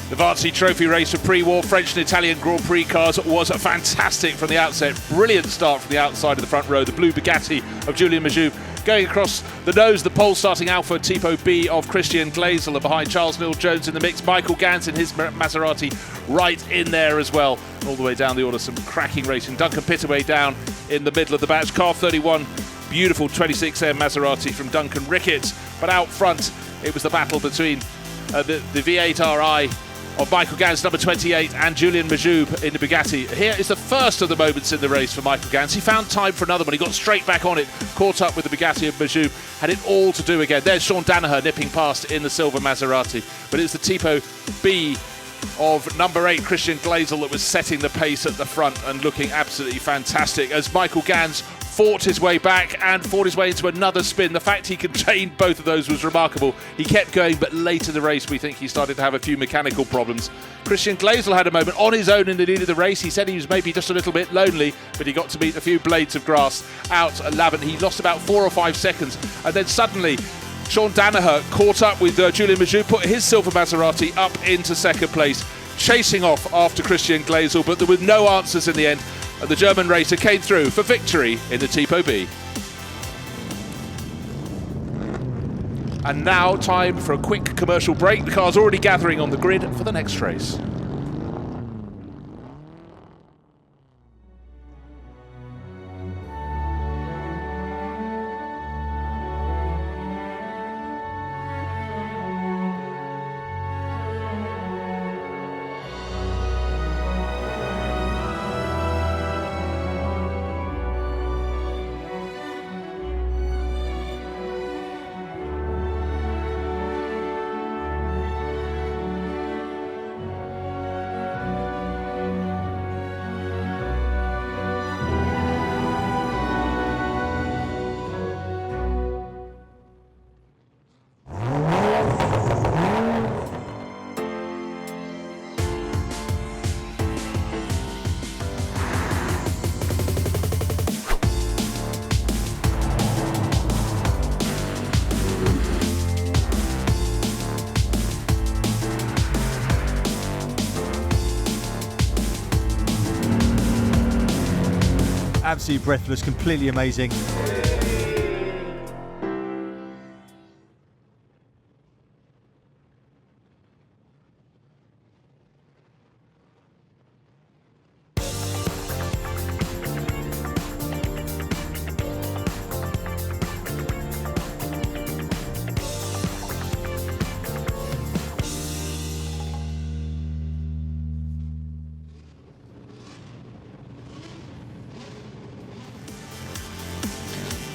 The Vartsy Trophy race for pre-war French and Italian Grand Prix cars was fantastic from the outset. Brilliant start from the outside of the front row. The blue Bugatti of Julian Mazoub going across the nose, the pole starting Alpha Tipo B of Christian Glazel, and behind Charles Neal-Jones in the mix. Michael Gans in his Maserati right in there as well. All the way down the order, some cracking racing. Duncan Pittaway down in the middle of the batch. Car 31, beautiful 26M Maserati from Duncan Ricketts. But out front, it was the battle between the V8 RI of Michael Gans, number 28, and Julian Mazoub in the Bugatti. Here is the first of the moments in the race for Michael Gans. He found time for another one. He got straight back on it, caught up with the Bugatti of Mazoub, had it all to do again. There's Sean Danaher nipping past in the silver Maserati. But it's the Tipo B of number 8, Christian Glazel, that was setting the pace at the front and looking absolutely fantastic as Michael Gans fought his way back and fought his way into another spin. The fact he contained both of those was remarkable. He kept going, but late in the race we think he started to have a few mechanical problems. Christian Glazel had a moment on his own in the lead of the race. He said he was maybe just a little bit lonely, but he got to meet a few blades of grass out at Lavant. He lost about 4 or 5 seconds, and then suddenly Sean Danaher caught up with Julian Mazoub, put his silver Maserati up into second place, chasing off after Christian Glazel, but there were no answers in the end, and the German racer came through for victory in the Tipo B. And now time for a quick commercial break. The car's already gathering on the grid for the next race. Absolutely breathless, completely amazing.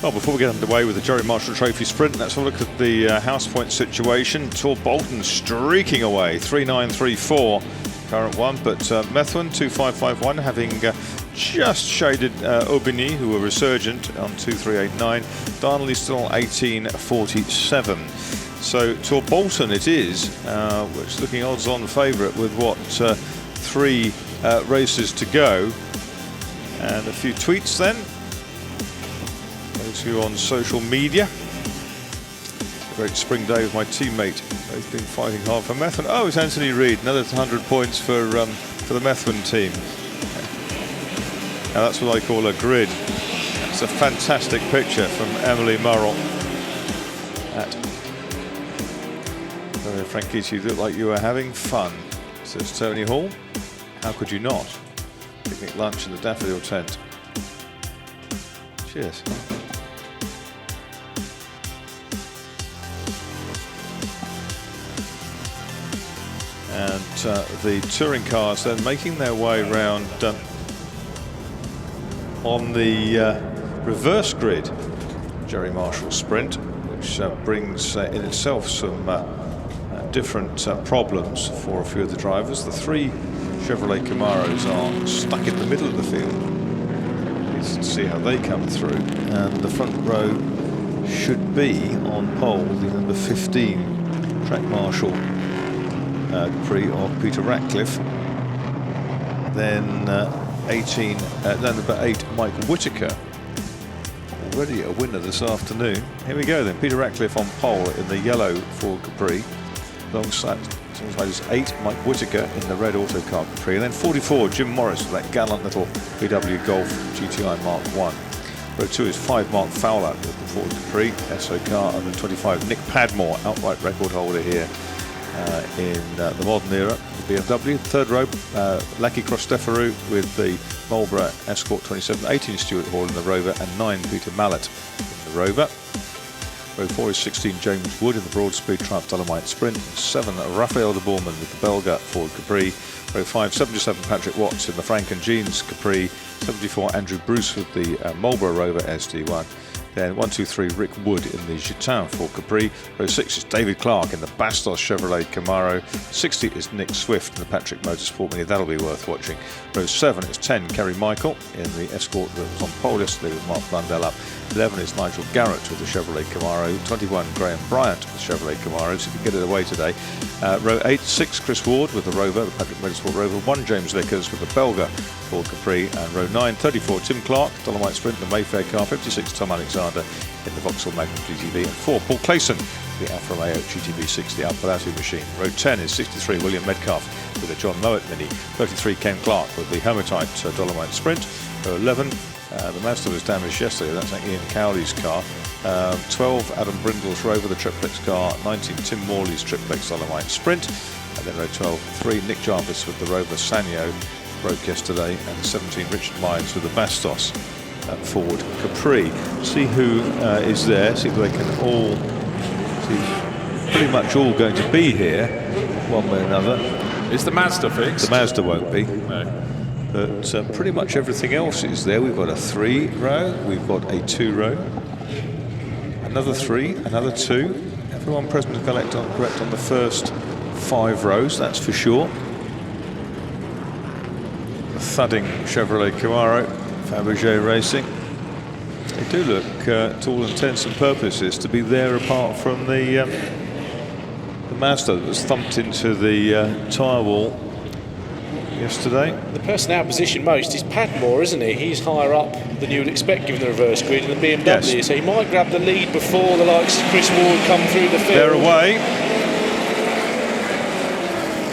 Well, before we get underway with the Jerry Marshall Trophy sprint, let's have a look at the house point situation. Tor Bolton streaking away, 3.934 current one, but Methuen 2.551 having just shaded Aubigny, who were resurgent on 2.389. Darnley still 18.47. So Tor Bolton it is, which is looking odds-on favourite with what 3 races to go. And a few tweets then. Those who on social media. A great spring day with my teammate. They've been fighting hard for Methuen. Oh, it's Anthony Reid. Another 100 points for the Methuen team. Now that's what I call a grid. It's a fantastic picture from Emily Murrell at the So Franchitti, you look like you were having fun, says Tony Hall. How could you not? Picnic lunch in the Daffodil tent. Cheers. And the touring cars then making their way round on the reverse grid Jerry Marshall Sprint, which brings in itself some different problems for a few of the drivers. The three Chevrolet Camaros are stuck in the middle of the field. Let's see how they come through. And the front row should be on pole the number 15 track marshal Capri of Peter Ratcliffe. Then number 8 Mike Whitaker, already a winner this afternoon. Here we go then, Peter Ratcliffe on pole in the yellow Ford Capri, alongside his 8 Mike Whitaker in the red Autocar Capri, and then 44 Jim Morris with that gallant little VW Golf GTI Mark 1. Row 2 is 5 Mark Fowler with the Ford Capri SO car, and then 25 Nick Padmore, outright record holder here in the modern era, the BMW. Third row, Lucky Cross-Stefaru with the Marlboro Escort 27, 18 Stuart Hall in the Rover, and 9 Peter Mallet in the Rover. Row 4 is 16 James Wood in the Broadspeed Triumph Dolomite Sprint, and 7 Raphael de Bourman with the Belga Ford Capri. Row 5, 77 Patrick Watts in the Frank and Jeans Capri, 74 Andrew Bruce with the Marlboro Rover SD1. Then 1, 2, 3 Rick Wood in the Gitan Ford Capri. Row 6 is David Clark in the Bastos Chevrolet Camaro. 60 is Nick Swift in the Patrick Motorsport Mini. That'll be worth watching. Row 7 is 10 Kerry Michael in the Escort that was on pole yesterday with Mark Blundell up. 11 is Nigel Garrett with the Chevrolet Camaro. 21 Graham Bryant with the Chevrolet Camaro. So if you get it away today. Row 8, 6 Chris Ward with the Rover, the Patrick Motorsport Rover. 1 James Vickers with the Belga Ford Capri. And row 9, 34 Tim Clark, Dolomite Sprint, the Mayfair car. 56 Tom Alexander in the Vauxhall Magnum GTV, and 4 Paul Clayson, the Alfa Romeo GTV 60 Alpalatu machine. Row 10 is 63 William Metcalf with the John Mowat Mini. 33 Ken Clark with the Homotype Dolomite Sprint. Row 11, the Mazda was damaged yesterday, that's like Ian Cowley's car. 12 Adam Brindle's Rover, the Triplex car. 19 Tim Morley's Triplex Dolomite Sprint. And then row 12, 3 Nick Jarvis with the Rover Sanyo, broke yesterday. And 17 Richard Myers with the Bastos Ford Capri. See who is there, see if they can all see, pretty much all going to be here one way or another. Is the Mazda fixed? The Mazda won't be. No. But pretty much everything else is there. We've got a 3 row, we've got a 2 row, another 3, another 2. Everyone present and correct on the first 5 rows, that's for sure. A thudding Chevrolet Camaro, Fabergé Racing. They do look, to all intents and purposes, to be there apart from the Mazda that was thumped into the tyre wall yesterday. The person out of position most is Padmore, isn't he? He's higher up than you would expect given the reverse grid in the BMW, yes. So he might grab the lead before the likes of Chris Ward come through the field. They're away.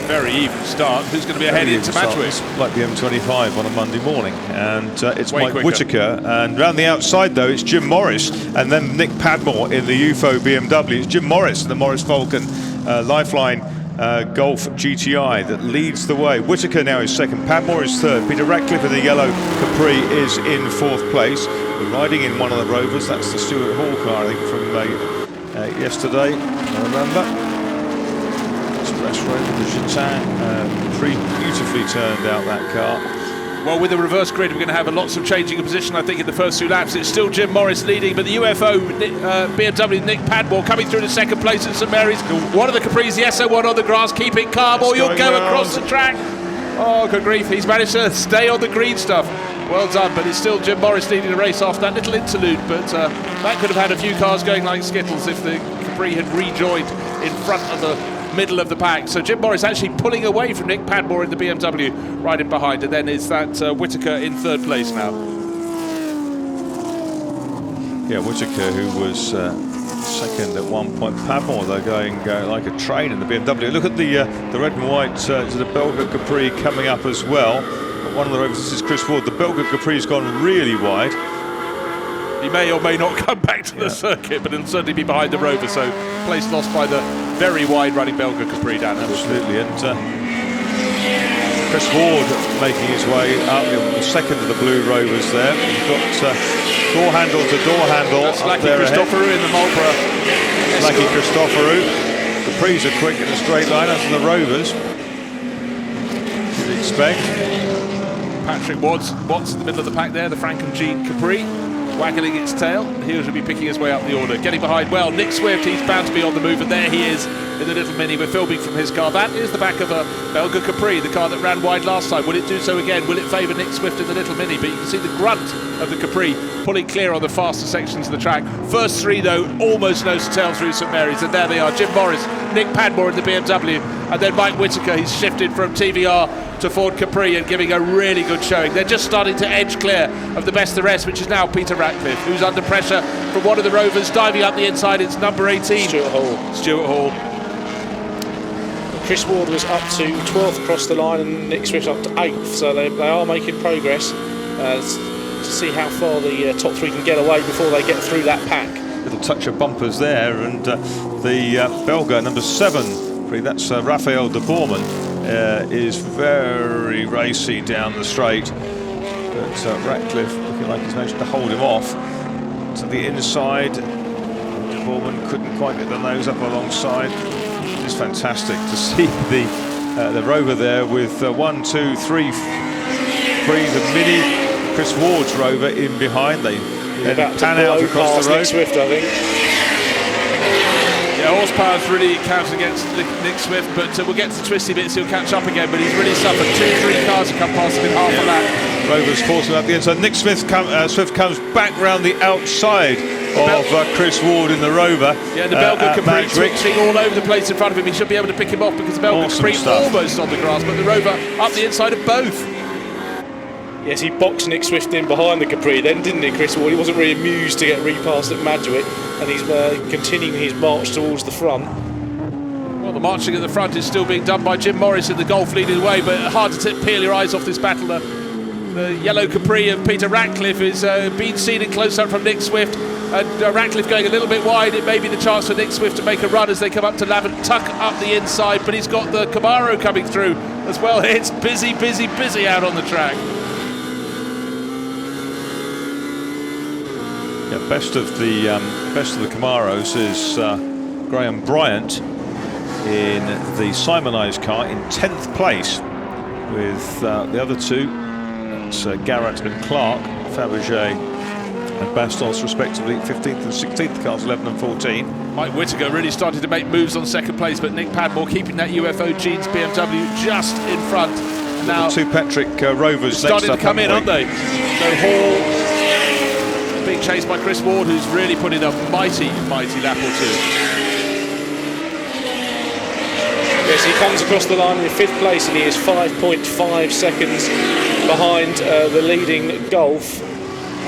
Very even start. Who's going to be ahead into Matchwick? Like the M25 on a Monday morning, and it's Mike Whitaker. And round the outside though, it's Jim Morris, and then Nick Padmore in the UFO BMW. It's Jim Morris in the Morris Vulcan Lifeline Golf GTI that leads the way. Whitaker now is second, Padmore is third. Peter Ratcliffe in the yellow Capri is in fourth place. We're riding in one of the Rovers. That's the Stuart Hall car, I think, from yesterday. I remember. Express Rover, the Gitan, pretty beautifully turned out that car. Well, with the reverse grid, we're going to have lots of changing of position, I think, in the first 2 laps. It's still Jim Morris leading, but the UFO BMW Nick Padmore coming through to second place at St Mary's. One of the Capris, the SO1 on the grass, keep it calm, or you'll go across the track. Oh, good grief, he's managed to stay on the green stuff. Well done, but it's still Jim Morris leading the race after that little interlude, but that could have had a few cars going like Skittles if the Capri had rejoined in front of the middle of the pack. So Jim Morris actually pulling away from Nick Padmore in the BMW right in behind, and then it's that Whitaker in third place now. Yeah, Whitaker, who was second at one point. Padmore, they're going like a train in the BMW. Look at the red and white to the Belga Capri coming up as well. One of the Rovers, this is Chris Ward. The Belga Capri's gone really wide. He may or may not come back to the circuit, but he'll certainly be behind the Rover, so place lost by the very wide running Belga Capri down there. Absolutely, and Chris Ward making his way up, the second of the Blue Rovers there. You've got door handle to door handle. That's Lucky Christoforou in the Marlborough. Lucky Christoforou. Capri's are quick in a straight line, as are the Rovers. You'd expect. Patrick Watts in the middle of the pack there, the Franken-Jean Capri, waggling its tail. He'll be picking his way up the order. Getting behind well, Nick Swift, he's bound to be on the move, and there he is in the little Mini. We're filming from his car. That is the back of a Belga Capri, the car that ran wide last time. Will it do so again? Will it favour Nick Swift in the little Mini? But you can see the grunt of the Capri pulling clear on the faster sections of the track. First three, though, almost nose to tail through St Mary's, and there they are. Jim Morris, Nick Padmore in the BMW, and then Mike Whittaker. He's shifted from TVR to Ford Capri and giving a really good showing. They're just starting to edge clear of the best of the rest, which is now Peter Ratcliffe, who's under pressure from one of the Rovers, diving up the inside. It's number 18. Stuart Hall. Chris Ward was up to 12th across the line and Nick Swift up to 8th, so they are making progress to see how far the top three can get away before they get through that pack. Little touch of bumpers there, and the Belga number 7, that's Raphael de Bourman, is very racy down the straight, but Ratcliffe looking like he's managed to hold him off to the inside. De Bourman couldn't quite get the nose up alongside. It's fantastic to see the Rover there with 1, 2, 3, the Mini, Chris Ward's Rover in behind. They then pan out across the road. Nick Swift, I think. Yeah, horsepower's really counts against Nick Swift, but we'll get to the twisty bits. He'll catch up again, but he's really suffered. 2-3 cars have come past him in half of that. Rover's forcing up the inside. Nick Swift comes back round the outside of Chris Ward in the Rover. Yeah, the Belga Capri twitching all over the place in front of him. He should be able to pick him off because the Belga Capri almost on the grass, but the Rover up the inside of both. Yes, he boxed Nick Swift in behind the Capri then, didn't he, Chris Ward? He wasn't really amused to get repassed at Madgewick, and he's continuing his march towards the front. Well, the marching at the front is still being done by Jim Morris in the Golf leading the way, but hard to peel your eyes off this battle. The yellow Capri of Peter Ratcliffe is being seen in close up from Nick Swift, and Ratcliffe going a little bit wide. It may be the chance for Nick Swift to make a run as they come up to Lavin, tuck up the inside, but he's got the Camaro coming through as well. It's busy out on the track. Yeah, best of the Camaros is Graham Bryant in the Simonised car in 10th place, with the other two, that's Garrett and Clark, Fabergé and Bastos respectively, 15th and 16th cars, 11 and 14. Mike Whittaker really started to make moves on second place, but Nick Padmore keeping that UFO Jeans BMW just in front. Now the two Patrick Rovers starting to come in, aren't they? So Hall being chased by Chris Ward, who's really put in a mighty lap or two. Yes, he comes across the line in 5th place and he is 5.5 seconds behind the leading Golf,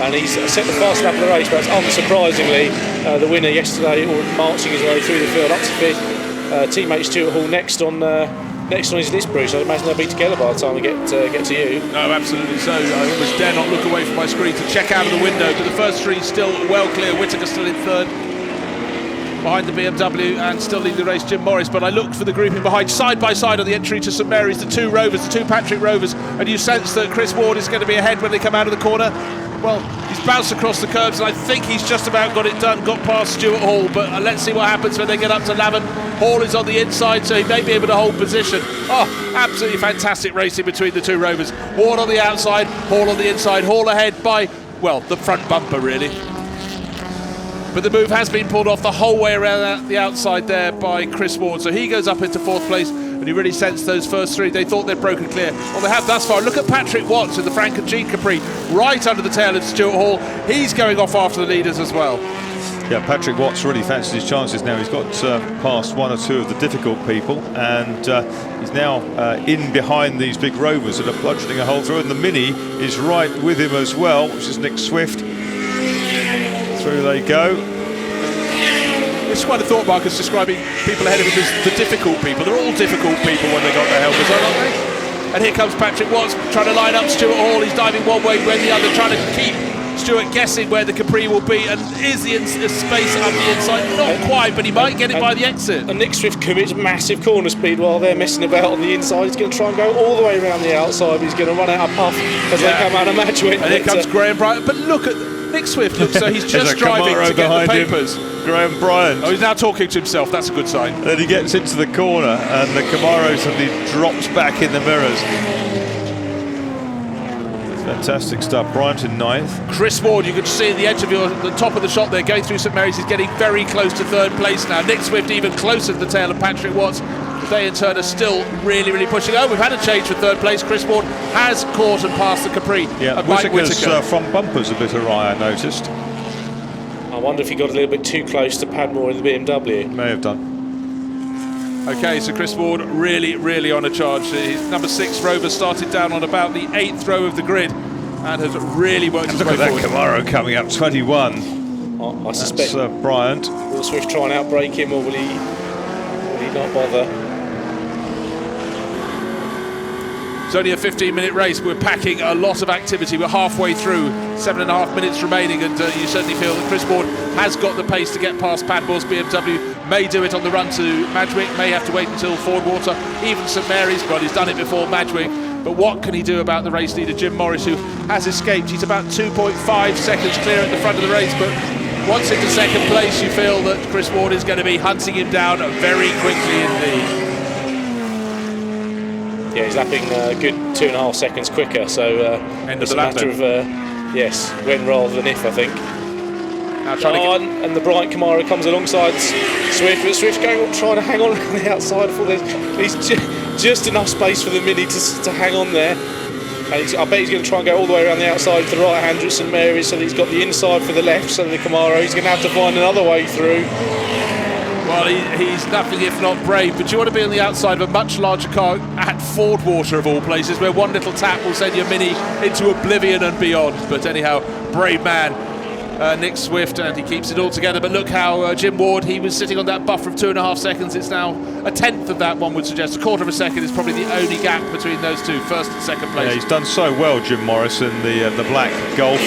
and he's set the fast lap of the race, but unsurprisingly the winner yesterday, marching his way through the field up to 5th. Teammate Stuart Hall next on his list, Bruce. I imagine they'll be together by the time we get to you. No, absolutely so. I almost dare not look away from my screen to check out of the window, but the first three still well clear. Whittaker still in 3rd behind the BMW, and still leading the race Jim Morris. But I looked for the grouping behind, side by side on the entry to St Mary's, the two Rovers, the two Patrick Rovers, and you sense that Chris Ward is going to be ahead when they come out of the corner. Well, he's bounced across the curbs, and I think he's just about got it done, got past Stuart Hall, but let's see what happens when they get up to Lavin. Hall is on the inside, so he may be able to hold position. Oh, absolutely fantastic racing between the two Rovers. Ward on the outside, Hall on the inside. Hall ahead by, well, the front bumper, really. But the move has been pulled off the whole way around the outside there by Chris Ward, so he goes up into 4th place, and you really sense those first three. They thought they'd broken clear. Well, they have thus far. Look at Patrick Watts in the Franken-Jean Capri, right under the tail of Stuart Hall. He's going off after the leaders as well. Yeah, Patrick Watts really fancies his chances now. He's got past one or two of the difficult people, and he's now in behind these big Rovers that are bludgeoning a hole through, and the Mini is right with him as well, which is Nick Swift. Through they go. It's quite a thought, Marcus, describing people ahead of him as the difficult people. They're all difficult people when they got their helmets on, aren't they? And here comes Patrick Watts trying to line up Stuart Hall. He's diving one way, when the other, trying to keep Stewart guessing where the Capri will be, and is the space up the inside? Not quite, but he might get it by the exit. And Nick Swift commits massive corner speed while they're messing about on the inside. He's going to try and go all the way around the outside, but he's going to run out of puff as they come out of Madgewick. And here comes Graham Bryant, but look at Nick Swift, looks so he's just driving to get the papers. Graham Bryant. Oh, he's now talking to himself, that's a good sign. And then he gets into the corner and the Camaro suddenly drops back in the mirrors. Fantastic stuff. Bryant in 9th. Chris Ward, you can see at the edge of the top of the shot there, going through St Mary's. He's getting very close to 3rd place now. Nick Swift even closer to the tail of Patrick Watts. They in turn are still really pushing. Oh, we've had a change for 3rd place. Chris Ward has caught and passed the Capri. Yeah, Whittaker's front bumper's a bit awry, I noticed. I wonder if he got a little bit too close to Padmore in the BMW. May have done. Okay, so Chris Ward really on a charge. His number 6 Rover started down on about the 8th row of the grid and has really worked his way forward. Look at that Camaro coming up 21. I suspect that's Bryant. Will Swift try and outbrake him, or will he not bother? It's only a 15-minute race. We're packing a lot of activity. We're halfway through, 7.5 minutes remaining, and you certainly feel that Chris Ward has got the pace to get past Padmore's BMW. May do it on the run to Madgewick, may have to wait until Fordwater, even St Mary's. Well, he's done it before Madgewick. But what can he do about the race leader, Jim Morris, who has escaped? He's about 2.5 seconds clear at the front of the race, but once into 2nd place, you feel that Chris Ward is going to be hunting him down very quickly indeed. Yeah, he's lapping a good 2.5 seconds quicker, so it's a matter of yes, when rather than if, I think. Now and the Bryant Camaro comes alongside Swift, but Swift's trying to hang on around the outside. There's just enough space for the Mini to hang on there. And I bet he's going to try and go all the way around the outside to the right-hand at St Mary's, so that he's got the inside for the left, so the Camaro, he's going to have to find another way through. Well, he's nothing if not brave, but you want to be on the outside of a much larger car at Fordwater of all places, where one little tap will send your Mini into oblivion and beyond. But anyhow, brave man, Nick Swift, and he keeps it all together. But look how Jim Ward, he was sitting on that buffer of 2.5 seconds. It's now a 10th of that, one would suggest. A quarter of a second is probably the only gap between those two, 1st and 2nd place. Yeah, he's done so well, Jim Morris, in the black Golf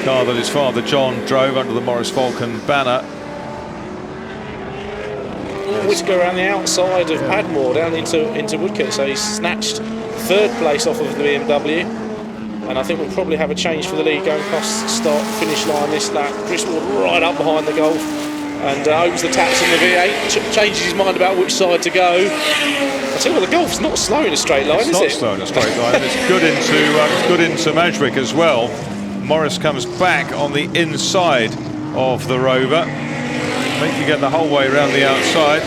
car that his father John drove under the Morris Falcon banner. Whittaker around the outside of Padmore down into Woodcote, so he's snatched 3rd place off of the BMW, and I think we'll probably have a change for the lead going past start finish line this lap. Chris Ward right up behind the Golf and opens the taps in the V8, changes his mind about which side to go. I tell you what, the Golf's not slow in a straight line, is it? It's not slow in a straight line. It's good into Madgewick as well. Morris comes back on the inside of the Rover. I think you get the whole way around the outside.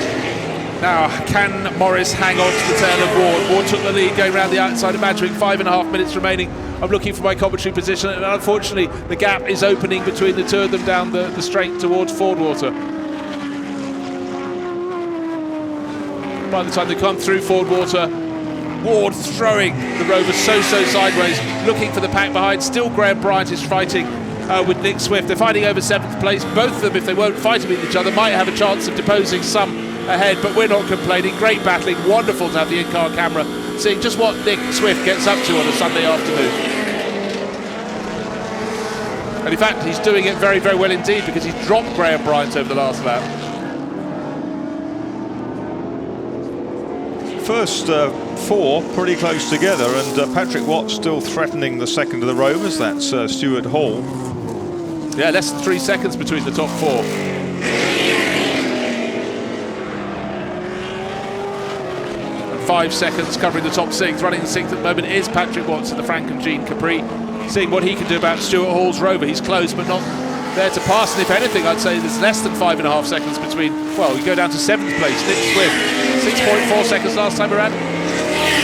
Now, can Morris hang on to the tail of Ward? Ward took the lead going around the outside of Madgewick, 5.5 minutes remaining. I'm looking for my commentary position, and unfortunately the gap is opening between the two of them down the straight towards Fordwater. By the time they come through Fordwater, Ward throwing the Rover so sideways, looking for the pack behind. Still Graham Bryant is fighting with Nick Swift. They're fighting over 7th place. Both of them, if they won't fight with each other, might have a chance of deposing some ahead, but we're not complaining. Great battling, wonderful to have the in-car camera seeing just what Nick Swift gets up to on a Sunday afternoon. And in fact, he's doing it very well indeed, because he's dropped Graham Bryant over the last lap. First 4 pretty close together, and Patrick Watts still threatening the second of the Rovers. That's Stuart Hall. Yeah, less than 3 seconds between the top 4. And 5 seconds covering the top 6. Running the 6th at the moment is Patrick Watts in the Frank and Jean Capri. Seeing what he can do about Stuart Hall's Rover. He's close, but not there to pass. And if anything, I'd say there's less than 5.5 seconds between. Well, we go down to 7th place. Nick Swift, 6.4 seconds last time around.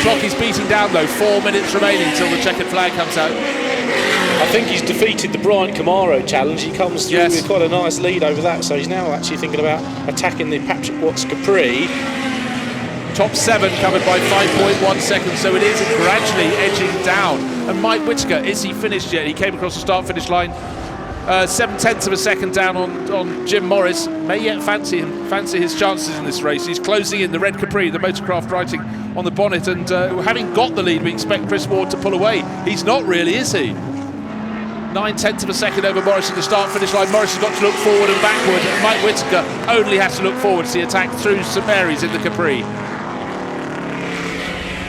Clock is beating down though. 4 minutes remaining until the checkered flag comes out. I think he's defeated the Bryant Camaro challenge. He comes through with quite a nice lead over that, so he's now actually thinking about attacking the Patrick Watts Capri. Top 7 covered by 5.1 seconds, so it is gradually edging down. And Mike Whittaker, is he finished yet? He came across the start-finish line 7/10 of a second down on Jim Morris. May yet fancy his chances in this race. He's closing in the red Capri, the Motorcraft writing on the bonnet, and having got the lead, we expect Chris Ward to pull away. He's not really, is he? 9/10 of a second over Morris at the start-finish line. Morris has got to look forward and backward. And Mike Whitaker only has to look forward to the attack through St Mary's in the Capri.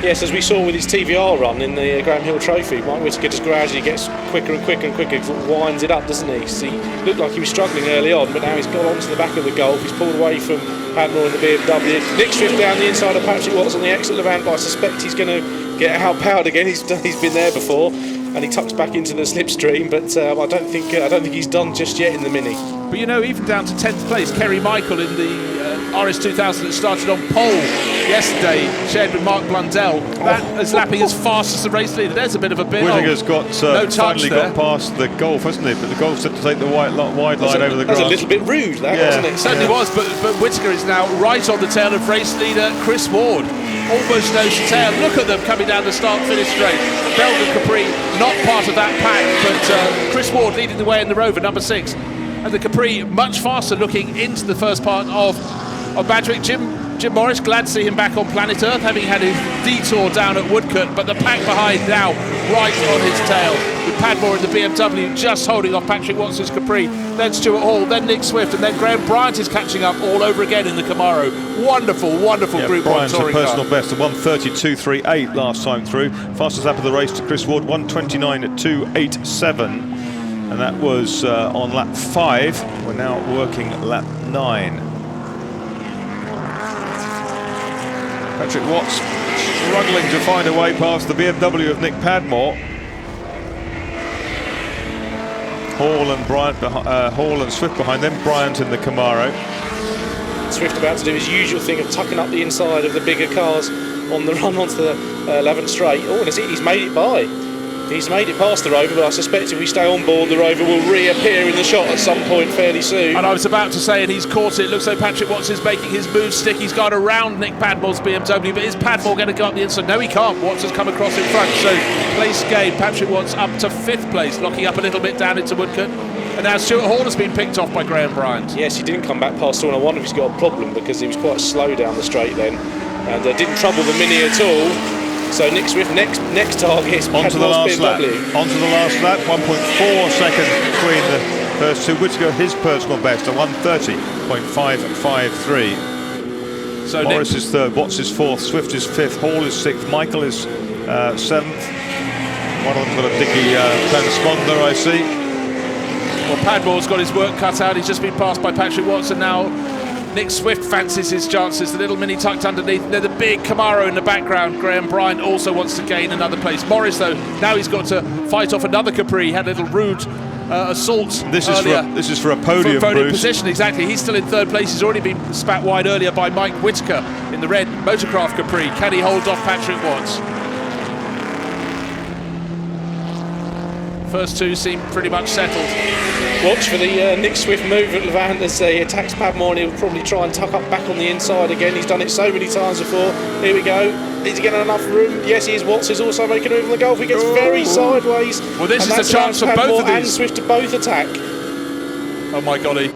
Yes, as we saw with his TVR run in the Graham Hill Trophy, Mike Whitaker just gradually gets quicker and quicker and quicker, sort of winds it up, doesn't he? So he looked like he was struggling early on, but now he's got onto the back of the Golf. He's pulled away from Padmore in the BMW. Nick Swift down the inside of Patrick Watts on the exit Levant, but I suspect he's going to get outpowered again. He's been there before, and he tucks back into the slipstream. But I don't think he's done just yet in the Mini. But you know, even down to 10th place, Kerry Michael in the RS2000 that started on pole yesterday, shared with Mark Blundell. That is lapping as fast as the race leader. There's a bit of a bit. Whittaker's got no finally got past the Golf, hasn't he? But the Golf said to take the wide line over the grass. That was a little bit rude, wasn't it? It certainly was, but Whittaker is now right on the tail of race leader Chris Ward. Almost nose to tail. Look at them coming down the start-finish straight. Belgian Capri not part of that pack, but Chris Ward leading the way in the Rover, number 6. And the Capri much faster looking into the first part of Badwick. Jim Morris, glad to see him back on planet Earth, having had his detour down at Woodcote, but the pack behind now right on his tail, with Padmore in the BMW just holding off Patrick Watts's Capri, then Stuart Hall, then Nick Swift, and then Graham Bryant is catching up all over again in the Camaro. Wonderful Group 1 Bryant's touring a personal car. best of 1:32.38 last time through. Fastest lap of the race to Chris Ward, 1:29.287. And that was on lap 5. We're now working lap 9. Patrick Watts struggling to find a way past the BMW of Nick Padmore. Hall and Swift behind them. Bryant in the Camaro. Swift about to do his usual thing of tucking up the inside of the bigger cars on the run onto the 11th straight. Oh, and he's made it by. He's made it past the Rover, but I suspect if we stay on board, the Rover will reappear in the shot at some point fairly soon. And I was about to say, and he's caught it. Looks like Patrick Watts is making his move stick. He's gone around Nick Padmore's BMW, but is Padmore going to go up the inside? No, he can't. Watts has come across in front. So place gain. Patrick Watts up to 5th place, locking up a little bit down into Woodcote. And now Stuart Hall has been picked off by Graham Bryant. Yes, he didn't come back past all, and I wonder if he's got a problem because he was quite slow down the straight then, and didn't trouble the Mini at all. So Nick Swift next target is onto the last lap. BMW. Onto the last lap. 1.4 seconds between the first two. Whittaker his personal best at 1:30.553. So Morris is 3rd, Watts is 4th, Swift is 5th, Hall is 6th, Michael is 7th. One of them's got a dicky transponder, I see. Well, Padmore's got his work cut out. He's just been passed by Patrick Watts, and now Nick Swift fancies his chances. The little Mini tucked underneath. They're the big Camaro in the background. Graham Bryant also wants to gain another place. Morris, though, now he's got to fight off another Capri. He had a little rude assault earlier. This is for a podium, Bruce. Position, exactly. He's still in 3rd place. He's already been spat wide earlier by Mike Whittaker in the red Motorcraft Capri. Can he hold off Patrick Watts? First two seem pretty much settled. Watch for the Nick Swift move at Levant as he attacks Padmore, and he'll probably try and tuck up back on the inside again. He's done it so many times before. Here we go. Is he getting enough room? Yes, he is. Watts is also making a move on the Golf. He gets very sideways. Well, this and is a chance for both of these. and Swift to both attack. Oh my golly.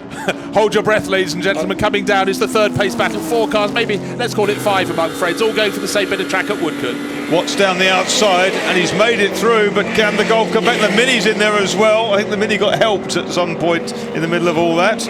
Hold your breath, ladies and gentlemen. Coming down is the 3rd pace battle. 4 cars, maybe let's call it 5 among friends, all going for the same bit of track at Woodcote. Watts down the outside, and he's made it through, but can the Golf come back? The Mini's in there as well. I think the Mini got helped at some point in the middle of all that.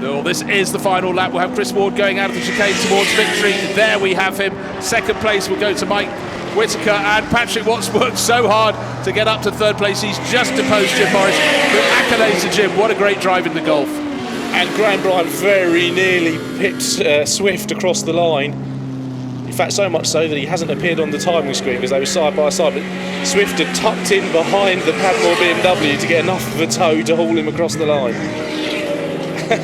Well, this is the final lap. We'll have Chris Ward going out of the chicane towards victory. There we have him. 2nd place will go to Mike Whittaker, and Patrick Watts worked so hard to get up to 3rd place. He's just deposed Jim Morris. But accolades to Jim. What a great drive in the Golf. And Graham Bryant very nearly pipped Swift across the line. In fact, so much so that he hasn't appeared on the timing screen because they were side by side. But Swift had tucked in behind the Padmore BMW to get enough of a toe to haul him across the line. I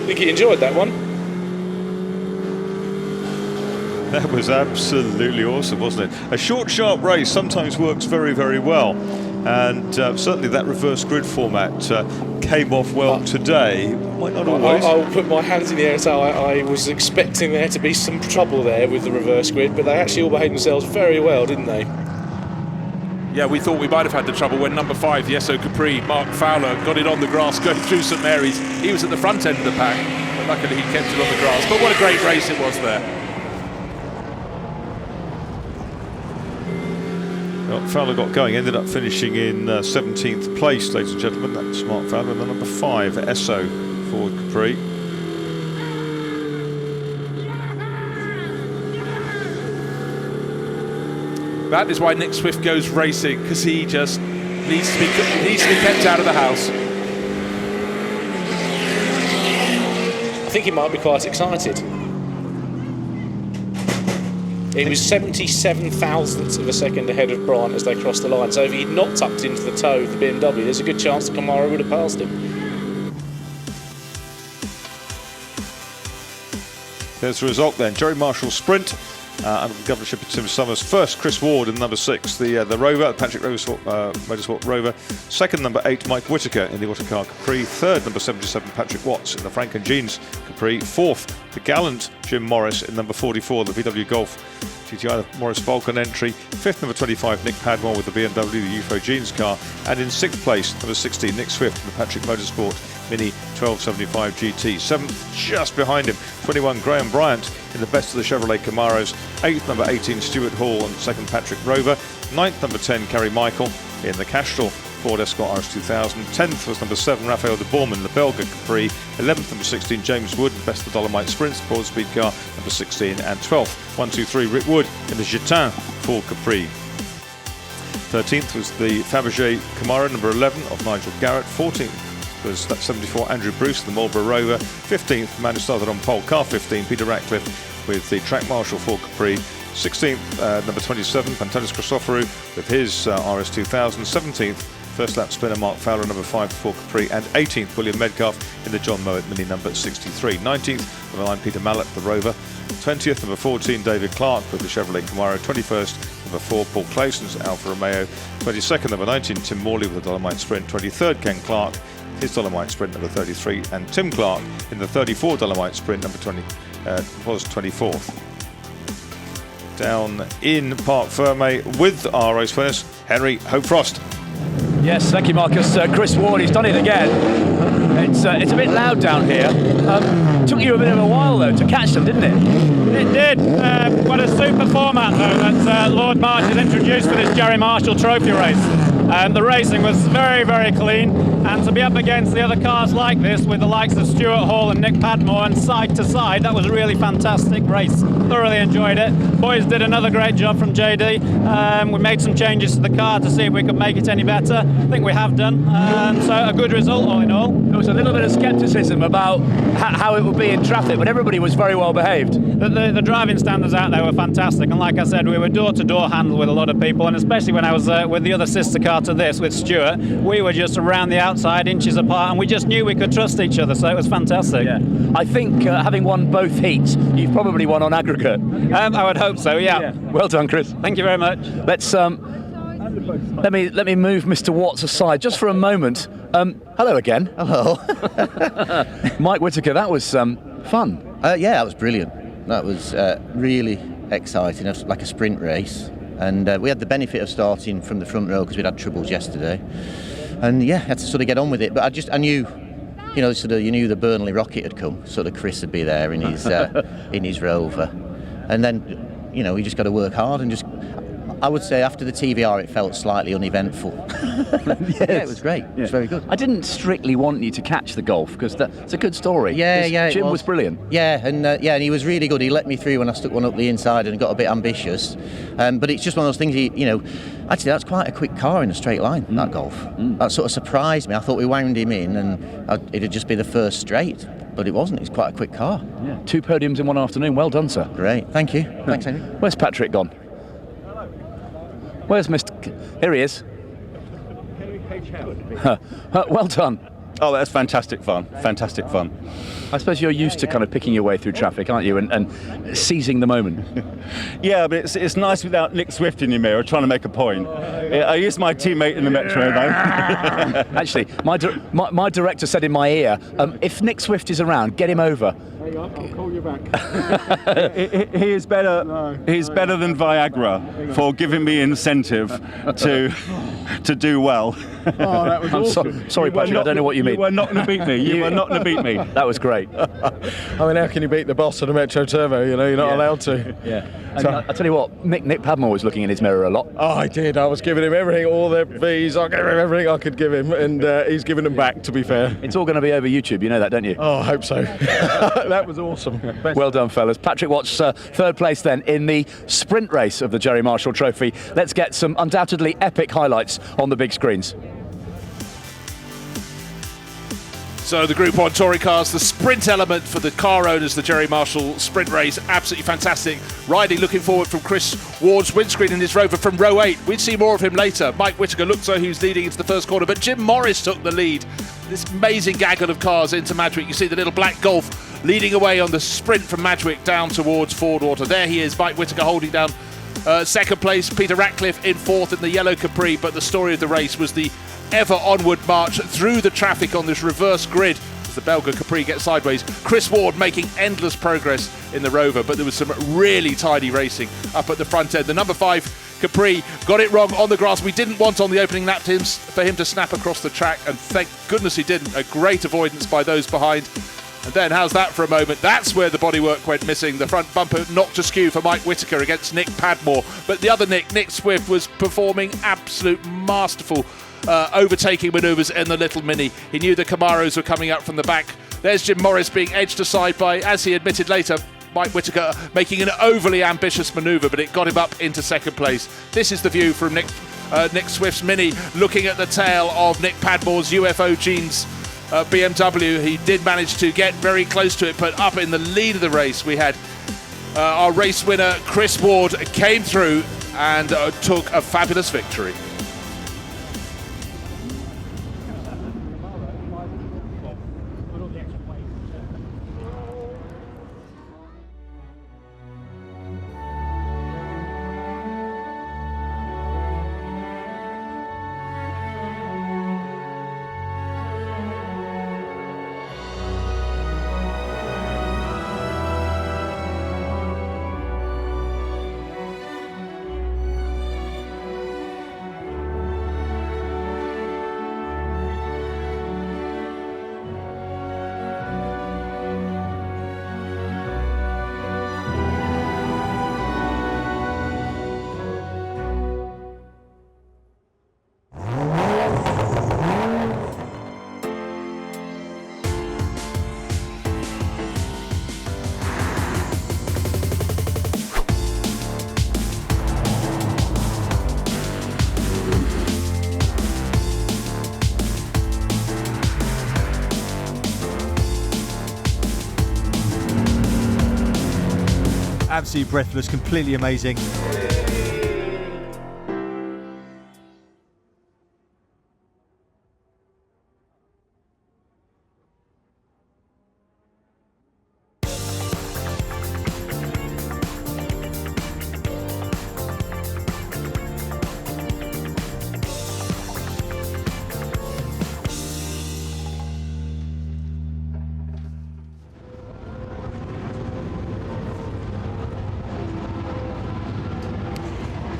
think he enjoyed that one. That was absolutely awesome, wasn't it? A short, sharp race sometimes works very, very well. And certainly that reverse grid format came off well today. Might not always. I'll put my hands in the air and say I was expecting there to be some trouble there with the reverse grid, but they actually all behaved themselves very well, didn't they? Yeah, we thought we might have had the trouble when number 5, the Esso Capri, Mark Fowler, got it on the grass going through St Mary's. He was at the front end of the pack, but luckily he kept it on the grass. But what a great race it was there. Well, Fowler got going, ended up finishing in 17th place, ladies and gentlemen. That's Mark Fowler, and the number 5, Esso, Ford Capri. That is why Nick Swift goes racing, because he just needs to be kept out of the house. I think he might be quite excited. He was 77 thousandths of a second ahead of Bryant as they crossed the line. So if he'd not tucked into the toe of the BMW, there's a good chance that Kamara would have passed him. There's the result then. Jerry Marshall sprint under the governorship of Tim Summers. First, Chris Ward in number 6, the Rover, Patrick Motorsport Rover. Second, number 8, Mike Whitaker in the Autocar Capri. Third, number 77, Patrick Watts in the Frank and Jeans Capri. Fourth, the gallant Jim Morris in number 44, the VW Golf GTI Morris Vulcan entry. Fifth, number 25, Nick Padmore with the BMW, the UFO Jeans car. And in 6th place, number 16, Nick Swift in the Patrick Motorsport Mini 1275 GT. 7th, just behind him, 21, Graham Bryant in the best of the Chevrolet Camaros. 8th, number 18, Stuart Hall and 2nd, Patrick Rover. 9th, number 10, Kerry Michael in the Castrol Ford Escort RS2000. 10th was number 7, Raphael de Bourman in the Belga Capri. 11th, number 16, James Wood in the best of the Dolomite Sprints, broad speed car, number 16. And 12th, 1, 2, 3, Rick Wood in the Gitin Ford Capri. 13th was the Fabergé Camaro, number 11 of Nigel Garrett. 14th was that 74 Andrew Bruce, the Marlboro Rover. 15th, the man who started on pole, car 15, Peter Ratcliffe with the Track Marshal Ford Capri. 16th, number 27, Pantelis Christoforou with his RS2000. 17th, first lap spinner Mark Fowler, number 5 Ford Capri. And 18th, William Medcalf in the John Mowat Mini, number 63. 19th, number 9, Peter Mallet, the Rover. 20th, number 14, David Clark with the Chevrolet Camaro. 21st, number 4, Paul Clayson's Alfa Romeo. 22nd, number 19, Tim Morley with the Dolomite Sprint. 23rd, Ken Clark, his Dolomite Sprint, number 33. And Tim Clark in the 34 Dolomite Sprint, number 20, was 24th. Down in Parc Ferme with our race winners, Henry Hope Frost. Yes, thank you, Marcus. Chris Ward, he's done it again. It's a bit loud down here. Took you a bit of a while, though, to catch them, didn't it? It did. What a super format, though, that Lord March has introduced for this Jerry Marshall Trophy race. The racing was very, very clean, and to be up against the other cars like this with the likes of Stuart Hall and Nick Padmore and side to side, that was a really fantastic race. Thoroughly enjoyed it. Boys did another great job from JD. We made some changes to the car to see if we could make it any better. I think we have done. So a good result all in all. There was a little bit of scepticism about how it would be in traffic, but everybody was very well behaved. The driving standards out there were fantastic, and like I said, we were door-to-door handled with a lot of people, and especially when I was with the other sister car to this, with Stuart, we were just around the outside, inches apart, and we just knew we could trust each other, so it was fantastic. Yeah. I think having won both heats, you've probably won on aggregate. I would hope so, yeah. Well done, Chris. Thank you very much. Let's let me move Mr. Watts aside just for a moment. Hello again. Hello. Mike Whitaker, that was fun. Yeah, that was brilliant. That was really exciting. It was like a sprint race. And we had the benefit of starting from the front row because we'd had troubles yesterday. And yeah, had to sort of get on with it. But I knew, you know, you knew the Burnley rocket had come. Sort of Chris would be there in his in his Rover. And then, you know, you just got to work hard and just. I would say after the TVR it felt slightly uneventful. Yes. Yeah, it was great. It was very good. I didn't strictly want you to catch the Golf because that's a good story. Yeah, Jim was brilliant. Yeah, and he was really good. He let me through when I stuck one up the inside and got a bit ambitious. But it's just one of those things. Actually, that's quite a quick car in a straight line. That Golf. That sort of surprised me. I thought we wound him in and it'd just be the first straight. But it wasn't. It's quite a quick car. Yeah. 2 podiums in one afternoon. Well done, sir. Great. Thank you. Thanks, Henry. Where's Patrick gone? Where's Mr. Here he is. Well done. Oh, that's fantastic fun. Fantastic fun. I suppose you're used to kind of picking your way through traffic, aren't you, and seizing the moment. Yeah, but it's nice without Nick Swift in your mirror trying to make a point. I used my teammate in the Metro, though. Actually, my director said in my ear, if Nick Swift is around, get him over. I'll call you back. He is better. He's better than Viagra for giving me incentive to to do well. Oh, that was awesome. Sorry, Patrick, I don't know what you mean. You were not going to beat me. You were not going to beat me. That was great. I mean, how can you beat the boss of the Metro Turbo? You know, you're not allowed to. Yeah. And I tell you what, Nick Padmore was looking in his mirror a lot. Oh, I did. I was giving him everything, all the V's. I gave him everything I could give him, and he's giving them back, to be fair. It's all going to be over YouTube, you know that, don't you? Oh, I hope so. That was awesome. Well done, fellas. Patrick Watts, third place then in the sprint race of the Jerry Marshall Trophy. Let's get some undoubtedly epic highlights on the big screens. So the Group 1 Touring cars, the sprint element for the car owners, the Jerry Marshall sprint race, absolutely fantastic. Riding, looking forward from Chris Ward's windscreen in his Rover from row 8. We'd see more of him later. Mike Whittaker looks like who's leading into the first corner, but Jim Morris took the lead. This amazing gaggle of cars into Madwick. You see the little black Golf leading away on the sprint from Madwick down towards Fordwater. There he is, Mike Whittaker holding down second place. Peter Ratcliffe in fourth in the yellow Capri, but the story of the race was the ever onward march through the traffic on this reverse grid as the Belga Capri gets sideways. Chris Ward making endless progress in the Rover, but there was some really tidy racing up at the front end. The number 5 Capri got it wrong on the grass. We didn't want on the opening lap for him to snap across the track, and thank goodness he didn't. A great avoidance by those behind. And then, how's that for a moment? That's where the bodywork went missing. The front bumper knocked askew for Mike Whittaker against Nick Padmore. But the other Nick Swift, was performing absolute masterful overtaking manoeuvres in the little Mini. He knew the Camaros were coming up from the back. There's Jim Morris being edged aside by, as he admitted later, Mike Whittaker making an overly ambitious manoeuvre, but it got him up into second place. This is the view from Nick Swift's Mini, looking at the tail of Nick Padmore's UFO Jeans BMW. He did manage to get very close to it, but up in the lead of the race we had our race winner Chris Ward came through and took a fabulous victory. Absolutely breathless, completely amazing.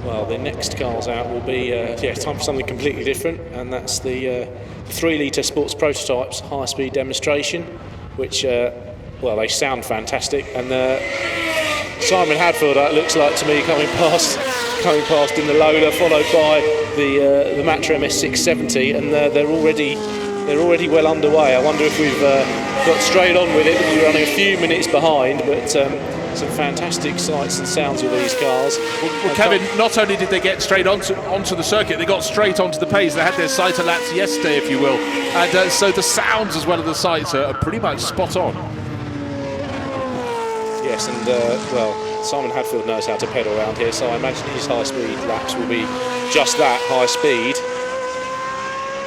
Well, the next cars out will be time for something completely different, and that's the 3-litre Sports Prototypes high-speed demonstration, which they sound fantastic. And Simon Hadfield, it looks like to me, coming past in the Lola, followed by the Matra MS670, and they're already well underway. I wonder if we've got straight on with it. We're running a few minutes behind, but some fantastic sights and sounds with these cars. Well, Kevin, not only did they get straight onto the circuit, they got straight onto the pace. They had their sight laps yesterday, if you will, and so the sounds as well as the sights are pretty much spot on. Yes, and Simon Hadfield knows how to pedal around here, so I imagine his high-speed laps will be just that, high speed.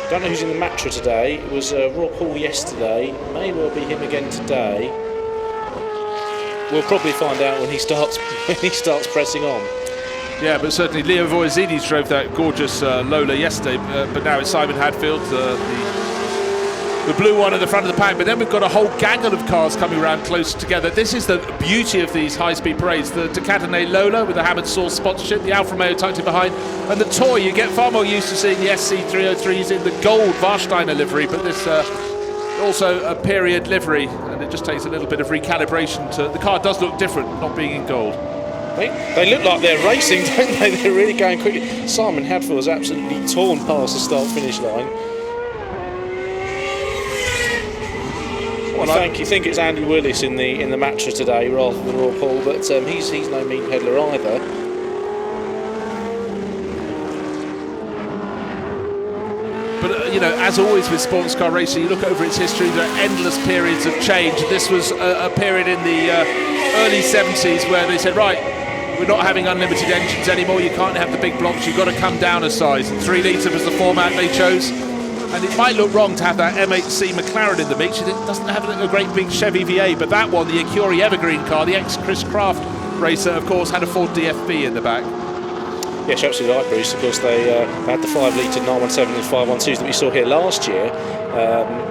Don't know who's in the Matra today. It was Rob Hall yesterday. May well be him again today. We'll probably find out when he starts pressing on. Yeah, but certainly Leo Voizides drove that gorgeous Lola yesterday, but now it's Simon Hadfield, the the blue one at the front of the pack, but then we've got a whole gaggle of cars coming around close together. This is the beauty of these high-speed parades. The Ducati Lola with the Hammond Source sponsorship, the Alfa Romeo tucked in behind, and the toy. You get far more used to seeing the SC303s in the gold Warsteiner livery, but this also a period livery, and it just takes a little bit of recalibration. The car does look different, not being in gold. They look like they're racing, don't they? They're really going quickly. Simon Hadfield has absolutely torn past the start-finish line. Well, you think it's Andy Willis in the Matra today rather than Roy Paul, but he's no mean peddler either. But you know, as always with sports car racing, you look over its history, there are endless periods of change. This was a period in the early 70s where they said, right, we're not having unlimited engines anymore, you can't have the big blocks, you've got to come down a size. And 3 litre was the format they chose. And it might look wrong to have that M8C McLaren in the mix. It doesn't have a great big Chevy V8, but that one, the Acuri Evergreen car, the ex-Chris Craft racer, of course, had a Ford DFB in the back. Yes, you're absolutely right, Bruce. Of course, they had the 5 litre 917 and 512s that we saw here last year,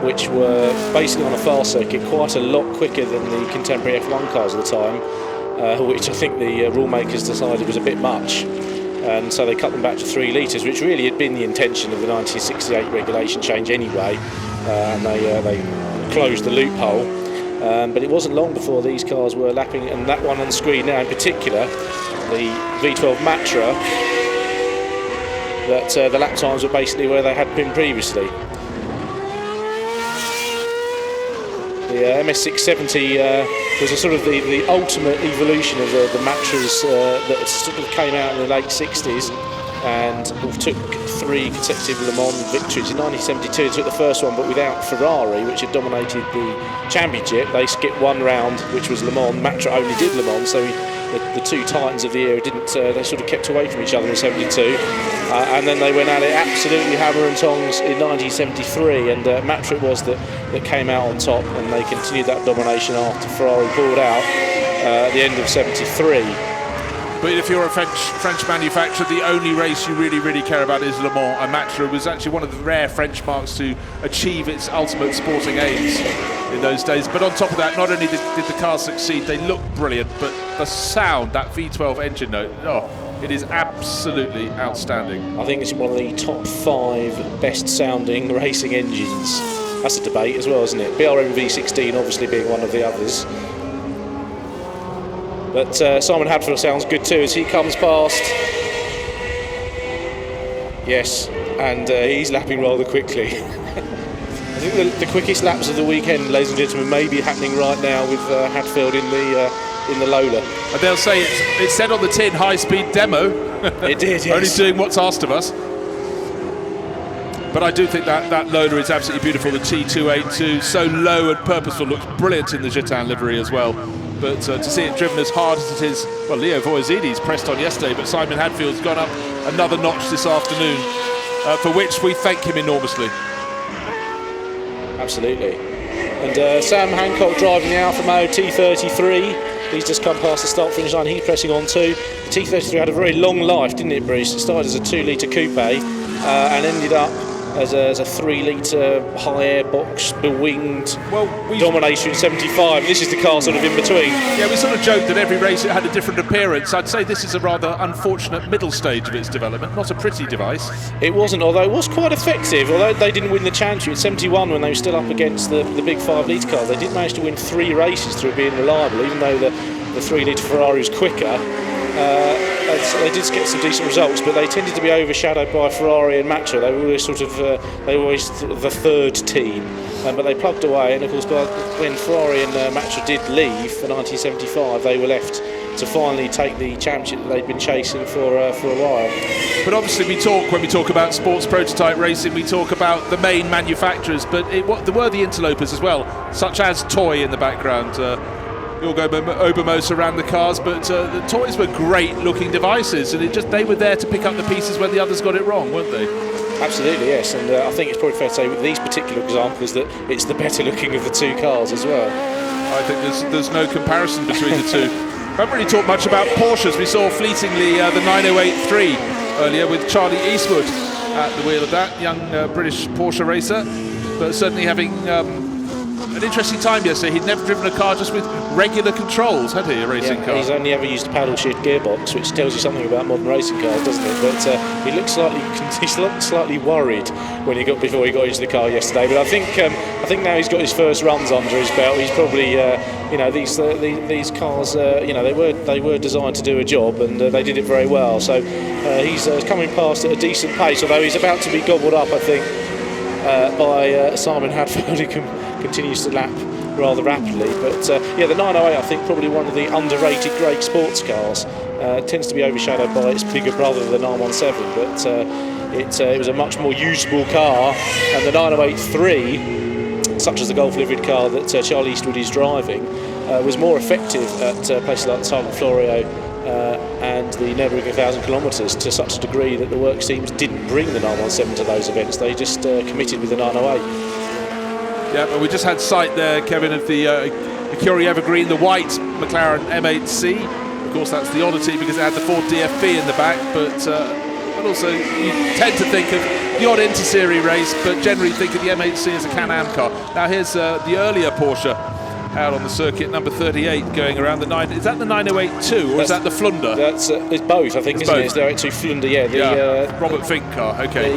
which were basically on a fast circuit quite a lot quicker than the contemporary F1 cars at the time, which I think the rule makers decided was a bit much. And so they cut them back to 3 litres, which really had been the intention of the 1968 regulation change anyway, and they closed the loophole. But it wasn't long before these cars were lapping, and that one on screen now in particular, the V12 Matra, that the lap times were basically where they had been previously. The MS670 was a sort of the ultimate evolution of the Matras that sort of came out in the late 60s and took 3 consecutive Le Mans victories. In 1972 they took the first one, but without Ferrari, which had dominated the championship. They skipped 1 round, which was Le Mans. Matra only did Le Mans, so the 2 titans of the era didn't. They sort of kept away from each other in 72, and then they went at it absolutely hammer and tongs in 1973, and Matra it was that came out on top, and they continued that domination after Ferrari pulled out at the end of 73. But if you're a French manufacturer, the only race you really care about is Le Mans, and Matra was actually one of the rare French marques to achieve its ultimate sporting aims in those days. But on top of that, not only did the car succeed, they looked brilliant, but the sound, that V12 engine note, it is absolutely outstanding. I think it's one of the top 5 best sounding racing engines. That's a debate as well, isn't it? BRM V16 obviously being one of the others. But Simon Hadfield sounds good too as he comes past. Yes, and he's lapping rather quickly. I think the quickest laps of the weekend, ladies and gentlemen, may be happening right now with Hadfield in the Lola. And they'll say it said on the tin, high-speed demo. It did, yes. Only doing what's asked of us. But I do think that Lola is absolutely beautiful. The T282, so low and purposeful, looks brilliant in the Gitane livery as well. But to see it driven as hard as it is, well, Leo Voisini's pressed on yesterday, but Simon Hadfield's gone up another notch this afternoon, for which we thank him enormously. Absolutely. And Sam Hancock driving the Alfa Romeo T33. He's just come past the start-finish line. He's pressing on too. The T33 had a very long life, didn't it, Bruce? It started as a 2 litre coupe and ended up as a 3 litre high air box bewinged domination in 75. This is the car sort of in between. Yeah, we sort of joked that every race it had a different appearance. I'd say this is a rather unfortunate middle stage of its development, not a pretty device. It wasn't, although it was quite effective. Although they didn't win the championship in 71 when they were still up against the big 5 litre cars, they did manage to win 3 races through being reliable, even though the 3 litre Ferrari was quicker. They did get some decent results, but they tended to be overshadowed by Ferrari and Matra. They were always the third team, but they plugged away. And of course, when Ferrari and Matra did leave for 1975, they were left to finally take the championship that they'd been chasing for a while. But obviously, when we talk about sports prototype racing, we talk about the main manufacturers, but there were the interlopers as well, such as Toy in the background. Jorgo Obermoser around the cars, but the Toys were great-looking devices, and they were there to pick up the pieces when the others got it wrong, weren't they? Absolutely, yes, and I think it's probably fair to say with these particular examples that it's the better-looking of the 2 cars as well. I think there's no comparison between the 2. We haven't really talked much about Porsches. We saw fleetingly the 9083 earlier with Charlie Eastwood at the wheel of that young British Porsche racer. but certainly having an interesting time yesterday. He'd never driven a car just with regular controls, had he, a racing car? He's only ever used a paddle shift gearbox, which tells you something about modern racing cars, doesn't it? But he looked slightly worried before he got into the car yesterday. But I think now he's got his first runs under his belt. He's probably these cars they were designed to do a job, and they did it very well. So he's coming past at a decent pace, although he's about to be gobbled up, I think, by Simon Hadfield, who continues to lap rather rapidly. But the 908, I think, probably one of the underrated great sports cars. Tends to be overshadowed by its bigger brother, the 917, but it was a much more usable car, and the 908-3, such as the Golf liveried car that Charlie Eastwood is driving, was more effective at places like the Silent Florio and the Nürburgring 1,000 kilometres, to such a degree that the works teams didn't bring the 917 to those events. They just committed with the 908. Yeah, but we just had sight there, Kevin, of the Curie Evergreen, the white McLaren M8C. Of course, that's the oddity because it had the Ford DFB in the back, but also you tend to think of the odd inter-series race, but generally think of the M8C as a Can-Am car. Now here's the earlier Porsche out on the circuit, number 38, going around the 9. Is that the 908-2 or is that the Flunder? It's both, I think, isn't it? It's the 908-2 Flunder, yeah. Robert Fink car, okay.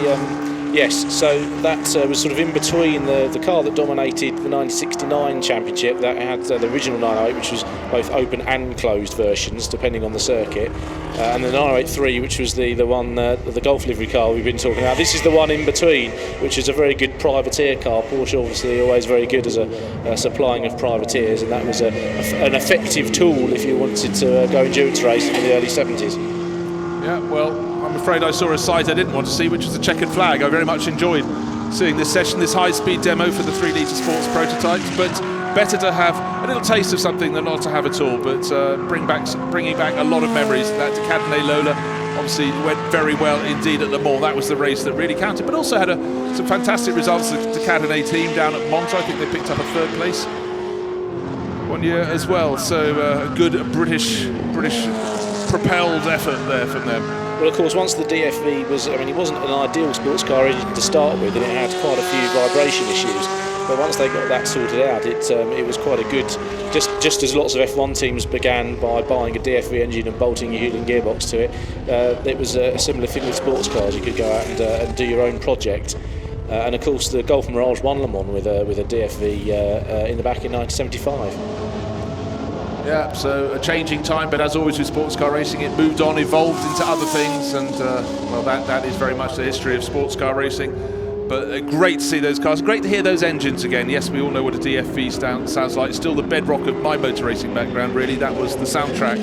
Yes, so that was sort of in between the car that dominated the 1969 championship, that had the original 908, which was both open and closed versions depending on the circuit, and the 908-3, which was the one, the Golf livery car we've been talking about. This is the one in between, which is a very good privateer car. Porsche obviously always very good as a supplying of privateers, and that was an effective tool if you wanted to go endurance racing in the early 70s. Yeah, well, I'm afraid I saw a sight I didn't want to see, which was the checkered flag. I very much enjoyed seeing this session, this high-speed demo for the 3-litre sports prototypes, but better to have a little taste of something than not to have it all. But bringing back a lot of memories. That Cabernet Lola obviously went very well indeed at Le Mans. That was the race that really counted, but also had some fantastic results. The Cabernet team down at Monza, I think they picked up a 3rd place one year as well. So a good British propelled effort there from them. Well, of course, once the DFV was, it wasn't an ideal sports car engine to start with, and it had quite a few vibration issues. But once they got that sorted out, it was quite a good. Just as lots of F1 teams began by buying a DFV engine and bolting a Hewland gearbox to it, it was a similar thing with sports cars. You could go out and do your own project. And of course, the Golf Mirage won Le Mans with a DFV in the back in 1975. Yeah, so a changing time, but as always with sports car racing, it moved on, evolved into other things, and well, that is very much the history of sports car racing. But great to see those cars, great to hear those engines again. Yes, we all know what a DFV sounds like. Still the bedrock of my motor racing background, really. That was the soundtrack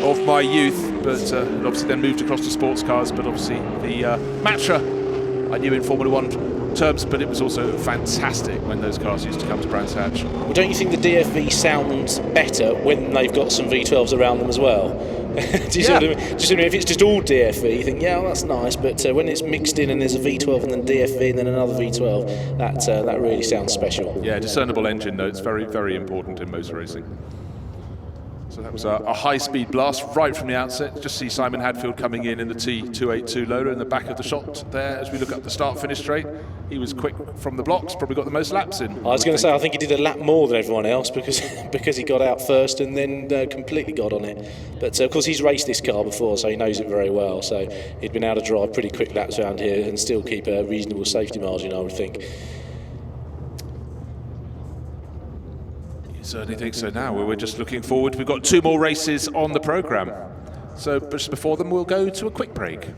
of my youth, but it obviously then moved across to sports cars. But obviously the Matra I knew in Formula 1 terms, but it was also fantastic when those cars used to come to Brands Hatch. Well, don't you think the DFV sounds better when they've got some V12s around them as well? Do you see what I mean? Just, if it's just all DFV, you think, yeah, well, that's nice, but when it's mixed in and there's a V12 and then DFV and then another V12, that really sounds special. Yeah, discernible engine notes, very, very important in motor racing. So that was a high-speed blast right from the outset. Just see Simon Hadfield coming in the T282 loader in the back of the shot there as we look up the start-finish straight. He was quick from the blocks, probably got the most laps in. I was going to say, I think he did a lap more than everyone else because he got out first and then completely got on it. But of course, he's raced this car before, so he knows it very well. So he'd been able to drive pretty quick laps around here and still keep a reasonable safety margin, I would think. Certainly think so now. We're just looking forward. We've got 2 more races on the programme. So just before them, we'll go to a quick break.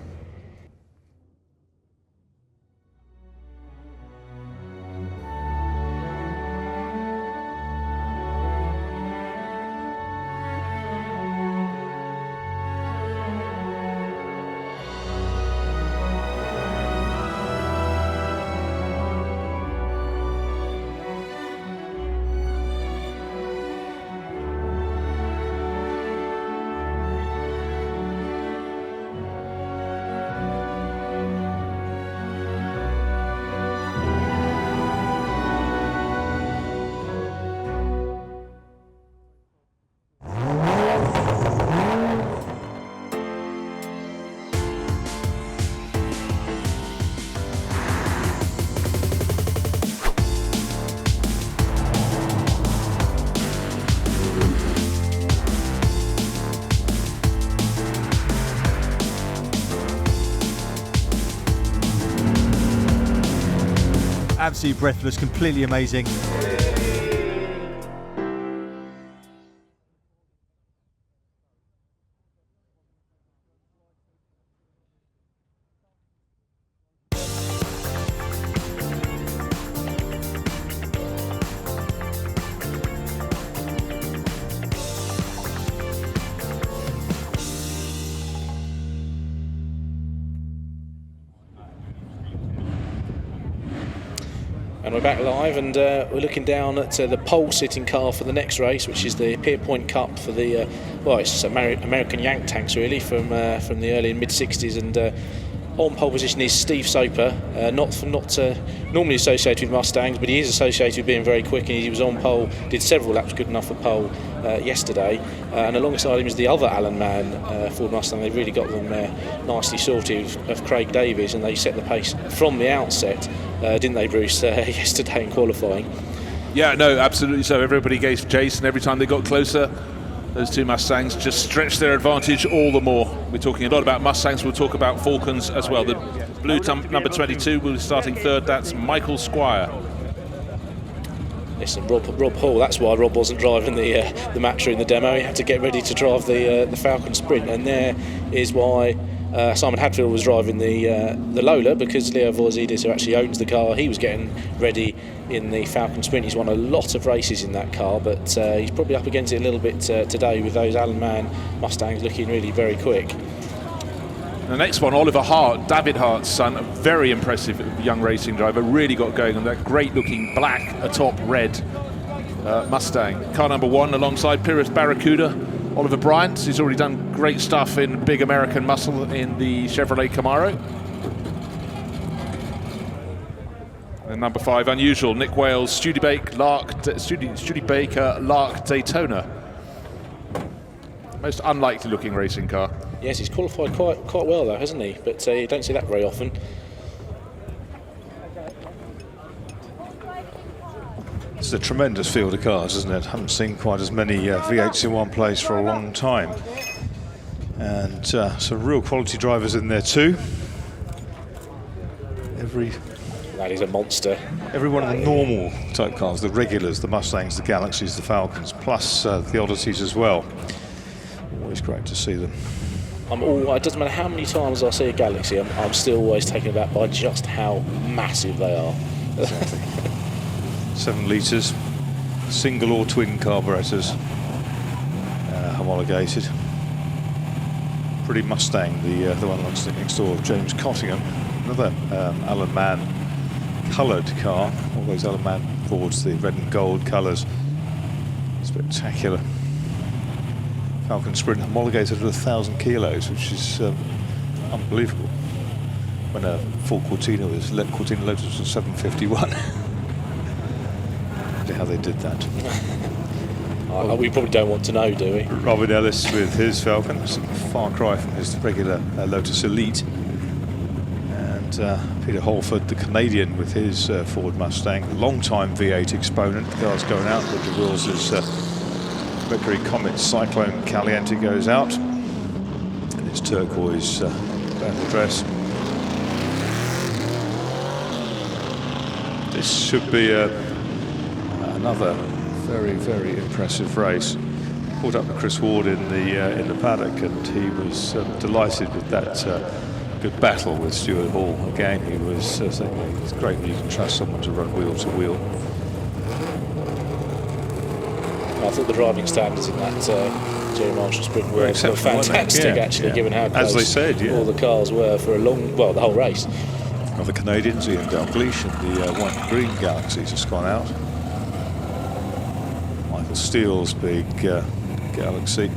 absolutely breathless, completely amazing. And we're back live, and we're looking down at the pole-sitting car for the next race, which is the Pierpoint Cup for the it's American Yank tanks really from the early and mid '60s. And on pole position is Steve Soper, not normally associated with Mustangs, but he is associated with being very quick, and he was on pole, did several laps good enough for pole yesterday. And alongside him is the other Alan Mann Ford Mustang. They've really got them nicely sorted of Craig Davies, and they set the pace from the outset. Didn't they, Bruce, yesterday in qualifying? Yeah, no, absolutely so. Everybody gave chase, and every time they got closer, those two Mustangs just stretched their advantage all the more. We're talking a lot about Mustangs, we'll talk about Falcons as well. The blue number 22 will be starting third, that's Michael Squire. Listen, Rob Hall, that's why Rob wasn't driving the Matra in the demo. He had to get ready to drive the Falcon Sprint, and there is why Simon Hadfield was driving the Lola, because Leo Vorzidis, who actually owns the car, he was getting ready in the Falcon Sprint. He's won a lot of races in that car, but he's probably up against it a little bit today with those Alan Mann Mustangs looking really very quick. The next one, Oliver Hart, David Hart's son, a very impressive young racing driver, really got going on that great looking black atop red Mustang. Car number 1 alongside Pyrrhus Barracuda, Oliver Bryant. He's already done great stuff in big American muscle in the Chevrolet Camaro. And number 5, Unusual, Nick Wales, Studebaker, Lark Daytona. Most unlikely looking racing car. Yes, he's qualified quite well though, hasn't he? But you don't see that very often. It's a tremendous field of cars, isn't it? Haven't seen quite as many V8s in one place for a long time. And some real quality drivers in there too. That is a monster. Every one of the normal type cars, the regulars, the Mustangs, the Galaxies, the Falcons, plus the Odysseys as well. Always great to see them. It doesn't matter how many times I see a Galaxy, I'm still always taken aback by just how massive they are. Exactly. 7 litres, single or twin carburetors, homologated. Pretty Mustang, the one next door, James Cottingham, another Alan Mann coloured car. All those Alan Mann Fords, the red and gold colours, spectacular. Falcon Sprint homologated at 1,000 kilos, which is unbelievable. When a full Cortina Lotus was 751. How they did that. We probably don't want to know, do we? Robin Ellis with his Falcon, it's a far cry from his regular Lotus Elite. And Peter Holford, the Canadian, with his Ford Mustang, long-time V8 exponent. The car's going out, but de Wills' Mercury Comet Cyclone Caliente goes out. And his turquoise battle dress. This should be another very, very impressive race. Caught up with Chris Ward in the paddock, and he was delighted with that good battle with Stuart Hall. Again, he was saying it's great when you can trust someone to run wheel to wheel. I thought the driving standards in that Jerry Marshall Sprint were fantastic, actually, given how close as they said, all the cars were for the whole race. Other Canadians, Ian Dalgleish and the white and green Galaxies has gone out. Michael Steele's big Galaxy.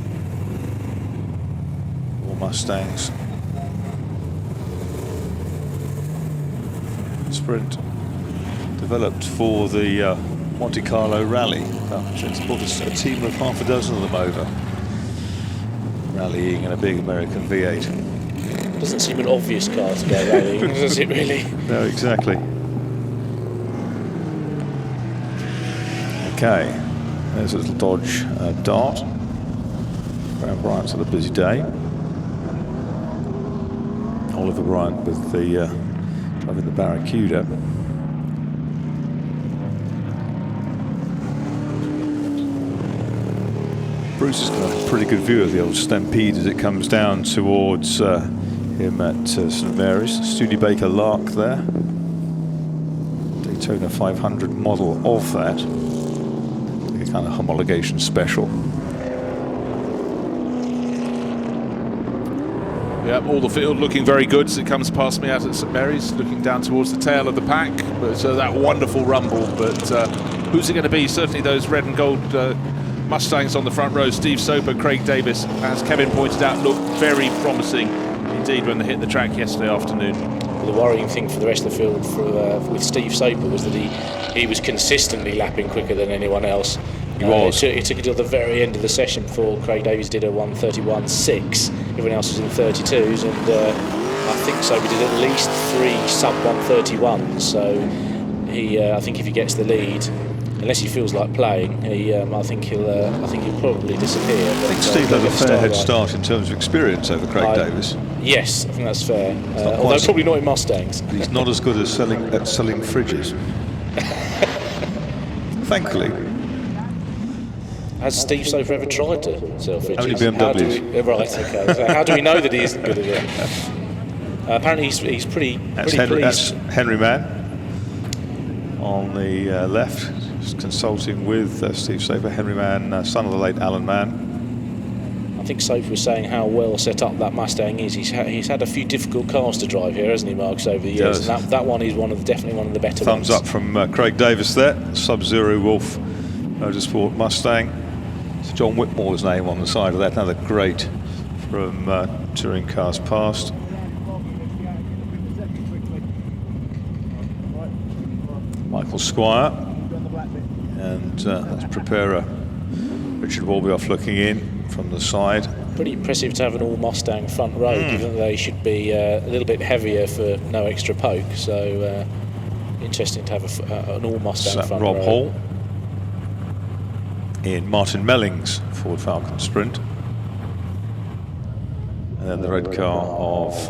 More Mustangs. Sprint developed for the Monte Carlo Rally. It's brought a team of half a dozen of them over, rallying in a big American V8. Doesn't seem an obvious car to go rallying, does it really? No, exactly. Okay, there's a little Dodge Dart. Graham Bryant's had a busy day. Oliver Bryant with the driving the Barracuda. Bruce has got a pretty good view of the old Stampede as it comes down towards him at St Mary's. Studebaker Lark there. Daytona 500 model of that. A kind of homologation special. Yeah, all the field looking very good as it comes past me out at St Mary's, looking down towards the tail of the pack. But that wonderful rumble. But who's it going to be? Certainly those red and gold Mustangs on the front row. Steve Soper, Craig Davis, as Kevin pointed out, looked very promising indeed when they hit the track yesterday afternoon. Well, the worrying thing for the rest of the field with Steve Soper was that he was consistently lapping quicker than anyone else. He was. It took until the very end of the session before Craig Davies did a 1:31.6. Everyone else was in 32s, and I think Soper did at least 3 sub 1:31s. So I think if he gets the lead, unless he feels like playing, I think he'll probably disappear. I think Steve had a fair head start in terms of experience over Craig Davis. Yes, I think that's fair. Although probably not in Mustangs. He's not as good as selling fridges. Thankfully. Has Steve Soper ever tried to sell fridges? Only BMWs. Right, okay. So how do we know that he isn't good at it? Apparently he's pretty That's pleased. Henry Mann on the left, just consulting with Steve Soper. Henry Mann, son of the late Alan Mann. I think Soper was saying how well set up that Mustang is. He's had a few difficult cars to drive here, hasn't he, Marcus, over the years? And that one is definitely one of the better ones. Thumbs up from Craig Davis there. Sub-Zero Wolf Motorsport Mustang. It's John Whitmore's name on the side of that. Another great from touring cars past. Michael Squire and that's preparer Richard Walbyoff looking in from the side. Pretty impressive to have an all Mustang front row, given that they should be a little bit heavier for no extra poke. So interesting to have an all Mustang front Rob row. Hall in Martin Melling's Ford Falcon Sprint. And then the red car of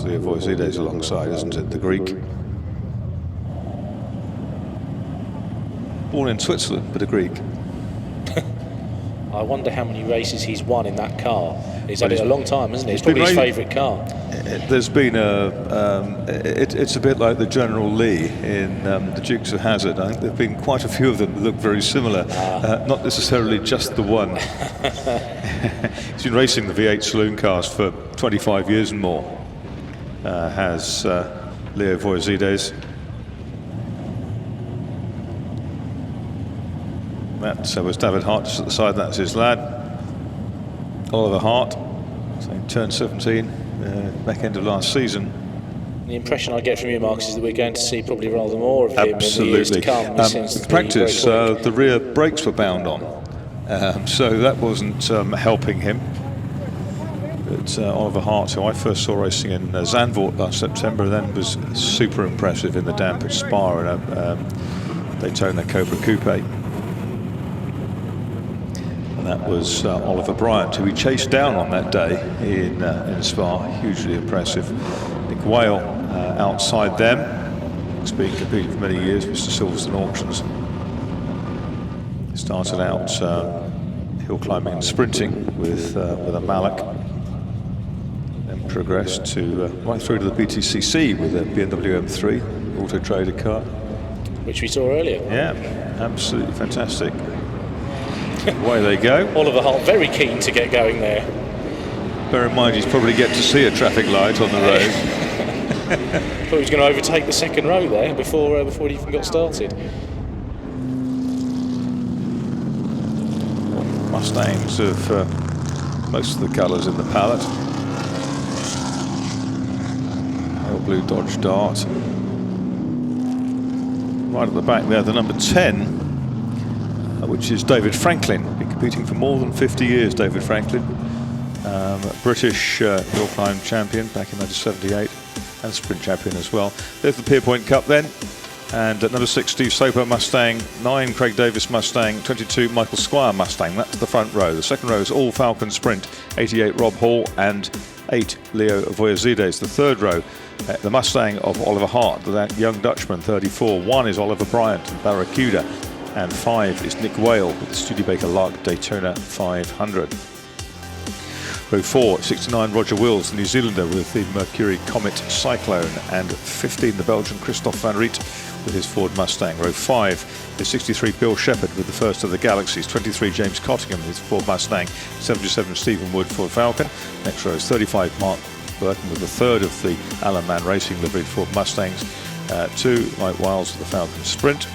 Leo Voisides alongside, isn't it? The Greek. Born in Switzerland, but a Greek. I wonder how many races he's won in that car. He's had it a long time, hasn't he? It's probably his favourite car. There's been it's a bit like the General Lee in the Dukes of Hazzard. I think there have been quite a few of them that look very similar. Not necessarily just the one. He's been racing the V8 saloon cars for 25 years and more. Has Leo Voisides. That was David Hart just at the side. That's his lad. Oliver Hart, so he turned 17 back end of last season. The impression I get from you, Marcus, is that we're going to see probably rather more of him in the years to come. In practice, the rear brakes were bound on, so that wasn't helping him. But Oliver Hart, who I first saw racing in Zandvoort last September, then was super impressive in the Dampage Spa in a Daytona Cobra Coupe. That was Oliver Bryant, who he chased down on that day in Spa. Hugely impressive. Nick Whale outside them. He's been competing for many years, Mr. Silverstone Auctions. Started out hill climbing and sprinting with a Malak. Then progressed to right through to the BTCC with a BMW M3 Auto Trader car. Which we saw earlier. Yeah, absolutely fantastic. Away they go. Oliver Hart very keen to get going there. Bear in mind, he's probably get to see a traffic light on the road. Thought he was going to overtake the second row there before he even got started. Mustangs of most of the colours in the palette. Pale blue Dodge Dart. Right at the back there, the number 10. Which is David Franklin, been competing for more than 50 years, David Franklin. British hill climb champion back in 1978 and sprint champion as well. There's the Pierpoint Cup then. And at number 6, Steve Soper Mustang, 9, Craig Davis Mustang, 22, Michael Squire Mustang. That's the front row. The second row is all Falcon Sprint, 88, Rob Hall, and 8, Leo Voisides. The third row, the Mustang of Oliver Hart, that young Dutchman, 34. 1 is Oliver Bryant, Barracuda. and 5 is Nick Whale with the Studebaker Lark Daytona 500. Row 4, 69 Roger Wills, the New Zealander with the Mercury Comet Cyclone, and 15 the Belgian Christophe van Riet with his Ford Mustang. Row 5 is 63 Bill Shepherd with the first of the Galaxies, 23 James Cottingham with his Ford Mustang, 77 Stephen Wood Ford Falcon. Next row is 35 Mark Burton with the third of the Alan Mann Racing liveried Ford Mustangs, 2 Mike Wiles with the Falcon Sprint,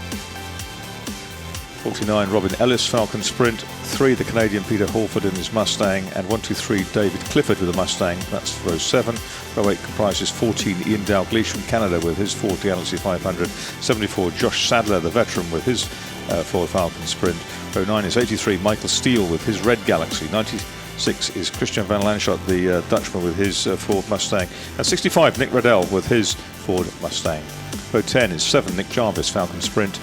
49 Robin Ellis Falcon Sprint, 3 the Canadian Peter Hallford in his Mustang, and 1, 2, 3 David Clifford with a Mustang. That's row 7. Row 8 comprises 14 Ian Dalglish from Canada with his Ford Galaxy 500, 74 Josh Sadler the veteran with his Ford Falcon Sprint. Row 9 is 83 Michael Steele with his Red Galaxy, 96 is Christian van Lanschot the Dutchman with his Ford Mustang, and 65 Nick Riddell with his Ford Mustang. Row 10 is 7 Nick Jarvis Falcon Sprint,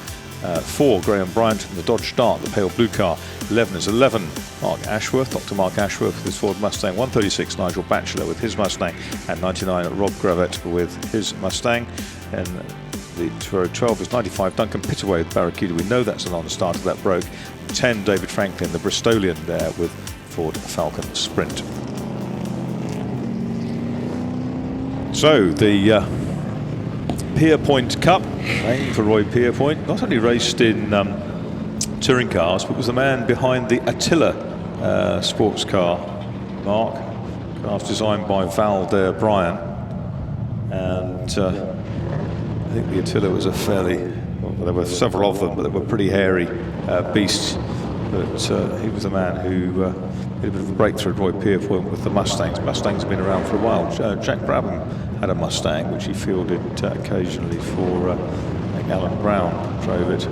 4 Graham Bryant in the Dodge Dart, the pale blue car. 11 is 11 Mark Ashworth, Dr. Mark Ashworth with his Ford Mustang, 136 Nigel Batchelor with his Mustang, and 99 Rob Gravett with his Mustang. And the row 12 is 95 Duncan Pittaway with Barracuda. We know that's a non-starter, that broke. 10 David Franklin, the Bristolian there with Ford Falcon Sprint. So the Pierpoint Cup, named for Roy Pierpoint, not only raced in touring cars, but was the man behind the Attila sports car, Mark. Cars designed by Val der Bryan, and I think the Attila was a fairly, well, there were several of them, but they were pretty hairy beasts. But he was a man who did a bit of a breakthrough at Roy Pierpoint with the Mustangs. Mustangs have been around for a while. Jack Brabham had a Mustang, which he fielded occasionally for Alan Brown drove it.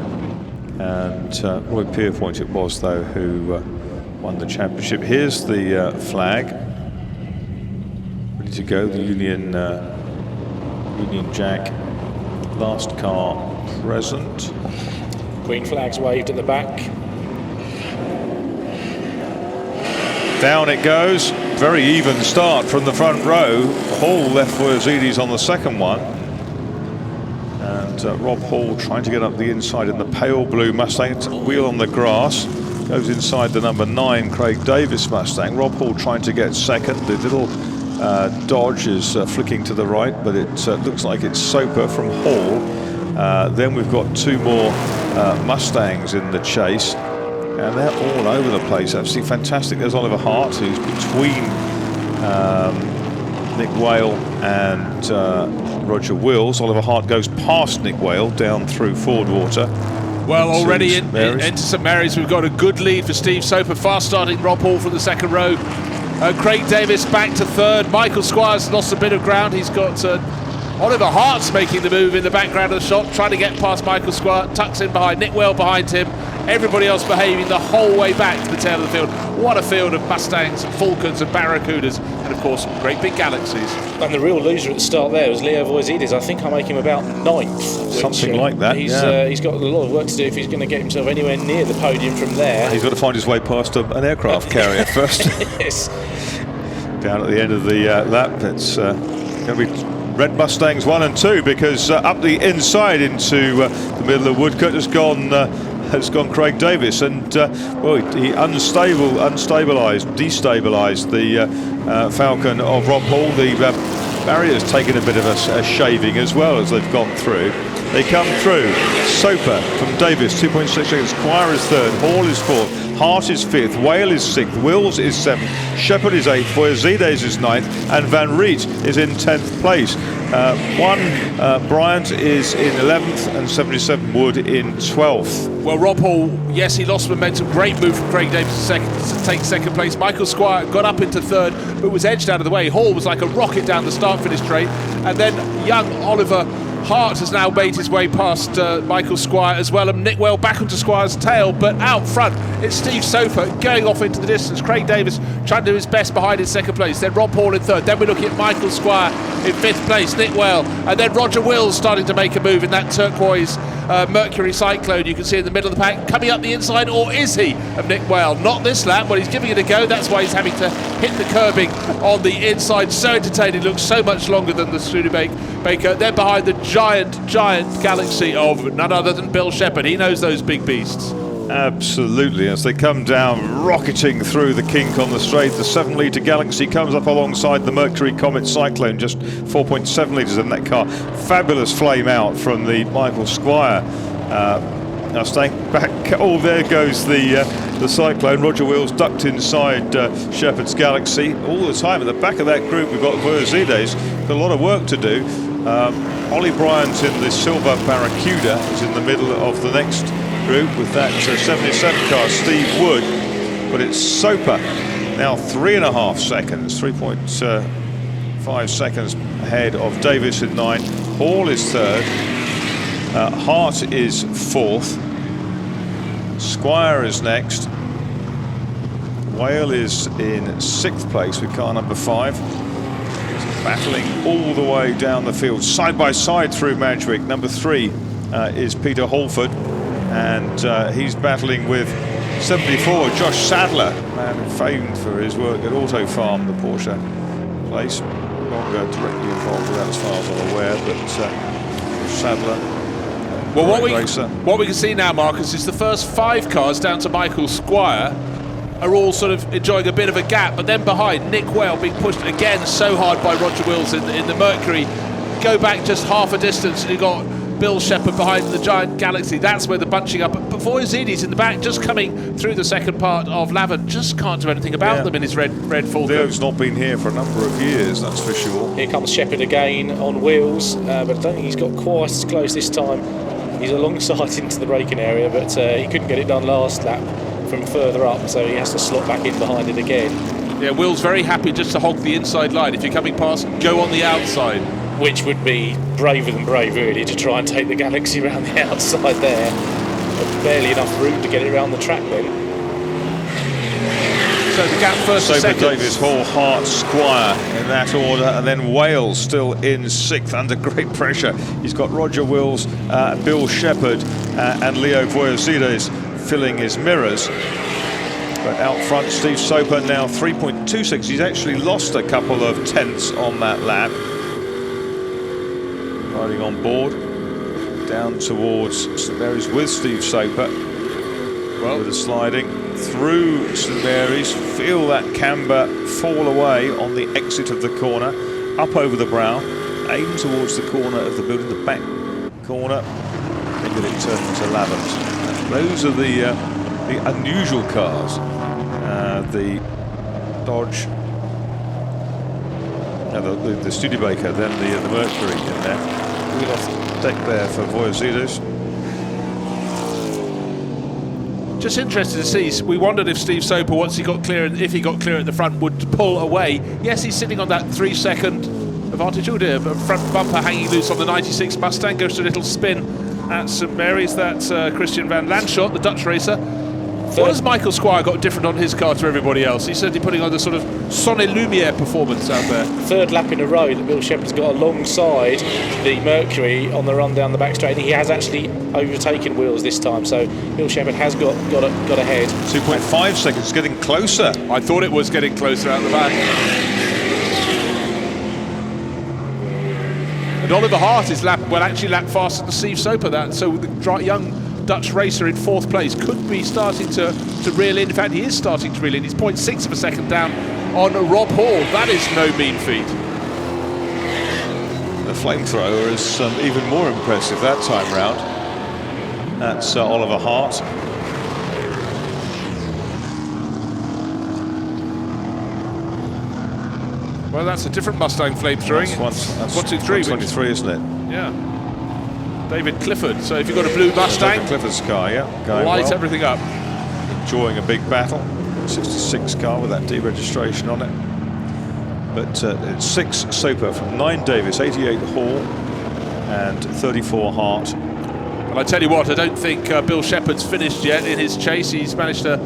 And Roy Pierpoint it was, though, who won the championship. Here's the flag, ready to go, the Union Jack, last car present. Green flag's waved at the back. Down it goes. Very even start from the front row. Hall left for Yazidis on the second one. And Rob Hall trying to get up the inside in the pale blue Mustang. It's a wheel on the grass. Goes inside the number 9 Craig Davis Mustang. Rob Hall trying to get second. The little Dodge is flicking to the right, but it looks like it's Soper from Hall. Then we've got 2 more Mustangs in the chase. And they're all over the place, absolutely fantastic. There's Oliver Hart, who's between Nick Whale and Roger Wills. Oliver Hart goes past Nick Whale down through Ford Water. Well, already into St Mary's, we've got a good lead for Steve Soper. Fast starting Rob Hall from the second row. Craig Davis back to third. Michael Squires lost a bit of ground. He's got Oliver Hart's making the move in the background of the shot, trying to get past Michael Squire, tucks in behind, Nick Whale behind him. Everybody else behaving the whole way back to the tail of the field. What a field of Mustangs, Falcons and Barracudas, and of course great big Galaxies. And the real loser at the start there was Leo Voizides. I think I make him about 9th. Something like that, he's got a lot of work to do if he's going to get himself anywhere near the podium from there. He's got to find his way past an aircraft carrier first. Yes. Down at the end of the lap, it's going to be Red Mustangs 1 and 2, because up the inside into the middle of Woodcote has gone Craig Davis, and well, he destabilised the Falcon of Rob Hall. The barrier's taken a bit of a shaving as well as they've gone through. They come through. Soper from Davis, 2.6 seconds. Squire is third. Hall is fourth. Hart is fifth. Whale is sixth. Wills is seventh. Shepherd is eighth. Voizides is ninth. And Van Riet is in 10th place. Bryant is in 11th, and 77 Wood in 12th. Well, Rob Hall, yes, he lost momentum. Great move from Craig Davis to take second place. Michael Squire got up into third, but was edged out of the way. Hall was like a rocket down the start-finish straight. And then young Oliver Hart has now made his way past Michael Squire as well, and Nick Whale back onto Squire's tail, but out front it's Steve Soper going off into the distance. Craig Davis trying to do his best behind in second place, then Rob Hall in third, then we're looking at Michael Squire in 5th place, Nick Whale, and then Roger Wills starting to make a move in that turquoise Mercury Cyclone, you can see in the middle of the pack, coming up the inside, or is he, of Nick Whale? Not this lap, but he's giving it a go. That's why he's having to hit the curbing on the inside. So entertaining, looks so much longer than the Studebaker. Then behind the giant galaxy of none other than Bill Shepherd. He knows those big beasts. Absolutely, as they come down, rocketing through the kink on the straight, the 7-litre Galaxy comes up alongside the Mercury Comet Cyclone, just 4.7 litres in that car. Fabulous flame out from the Michael Squire Mustang. Back, oh, there goes the Cyclone. Roger Wills ducked inside Shepherd's Galaxy. All the time at the back of that group, we've got Vuelzides. Got a lot of work to do. Ollie Bryant in the silver Barracuda is in the middle of the next group with that 77 car, Steve Wood, but it's Soper now 3.5 seconds, 3.5 seconds ahead of Davis in 9. Hall is 3rd, Hart is 4th, Squire is next, Whale is in 6th place with car number 5. Battling all the way down the field, side by side through Madgwick. Number 3 is Peter Holford, and he's battling with 74, Josh Sadler, man famed for his work at Auto Farm, the Porsche place. Longer directly involved with that as far as I'm aware, but Sadler. Well, what we can see now, Marcus, is the first 5 cars down to Michael Squire are all sort of enjoying a bit of a gap, but then behind, Nick Whale being pushed again so hard by Roger Wills in the Mercury. Go back just half a distance and you've got Bill Shepherd behind the giant Galaxy. That's where the bunching up. But Vuelzides in the back, just coming through the second part of Lavin, just can't do anything about them in his red Falcon. Leo's not been here for a number of years, that's for sure. Here comes Shepherd again on wheels, but I don't think he's got quite as close this time. He's alongside into the braking area, but he couldn't get it done last lap from further up, so he has to slot back in behind it again. Yeah, Will's very happy just to hog the inside line. If you're coming past, go on the outside. Which would be braver than brave, really, to try and take the Galaxy around the outside there. But barely enough room to get it around the track then. So the gap first to second. Davis, Hall, Hart, Squire in that order, and then Wales still in 6th under great pressure. He's got Roger Wills, Bill Shepherd and Leo Vuelzides filling his mirrors. But out front, Steve Soper now 3.26. He's actually lost a couple of tenths on that lap. Riding on board, down towards St Mary's with Steve Soper. Well, with the sliding through St Mary's, feel that camber fall away on the exit of the corner, up over the brow, aim towards the corner of the building, the back corner, and then it turns to Lavant. Those are the unusual cars. The Dodge, the Studebaker, then the Mercury in there. Wheel off deck there for Vuelzides. Just interested to see. We wondered if Steve Soper, once he got clear, if he got clear at the front, would pull away. Yes, he's sitting on that 3-second advantage. Oh dear, front bumper hanging loose on the 96 Mustang. Goes to a little spin at St Mary's. That's Christian van Landschot, the Dutch racer. What has Michael Squire got different on his car to everybody else? He's certainly putting on the sort of Sonne Lumiere performance out there. 3rd lap in a row that Bill Shepherd's got alongside the Mercury on the run down the back straight. He has actually overtaken Wills this time, so Bill Shepherd has got ahead. 2.5 seconds, getting closer. I thought it was getting closer out the back. And Oliver Hart is actually lapped faster than Steve Soper. So the young Dutch racer in 4th place could be starting to reel in. In fact, he is starting to reel in. He's 0.6 of a second down on Rob Hall. That is no mean feat. The flamethrower is even more impressive that time round. That's Oliver Hart. Well, that's a different Mustang flamethrowing. That's 123, 123, isn't it? Yeah. David Clifford. So if you've got a blue Mustang, David Clifford's car, yeah, going light well. everything up. Enjoying a big battle. 66 car with that deregistration on it. But it's 6 Soper from 9 Davis, 88 Hall, and 34 Hart. Well, I tell you what, I don't think Bill Shepherd's finished yet in his chase. He's managed to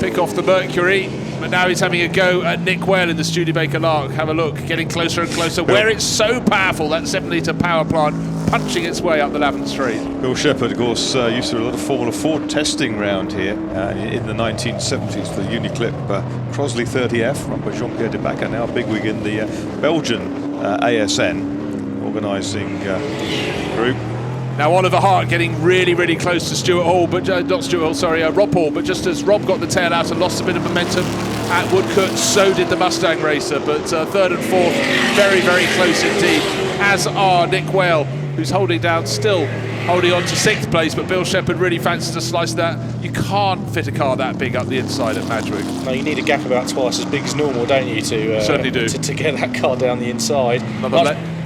pick off the Mercury, but now he's having a go at Nick Whale in the Studebaker Lark. Have a look, getting closer and closer. Where it's so powerful, that 7-litre power plant punching its way up the Lavant Straight. Bill Shepherd, of course, used to do a lot of Formula Ford testing round here in the 1970s for the Uniclip Crosley 30F, run by Jean-Pierre de Backer, now bigwig in the Belgian ASN organising group. Now Oliver Hart getting really, really close to Stuart Hall, but not Stuart Hall, sorry, Rob Hall. But just as Rob got the tail out and lost a bit of momentum at Woodcote, so did the Mustang racer. But third and fourth, very, very close indeed. As are Nick Whale, who's holding down, still holding on to sixth place. But Bill Shepherd really fancies to slice that. You can't fit a car that big up the inside at Madgwick. No, you need a gap about twice as big as normal, don't you? Certainly do. To get that car down the inside.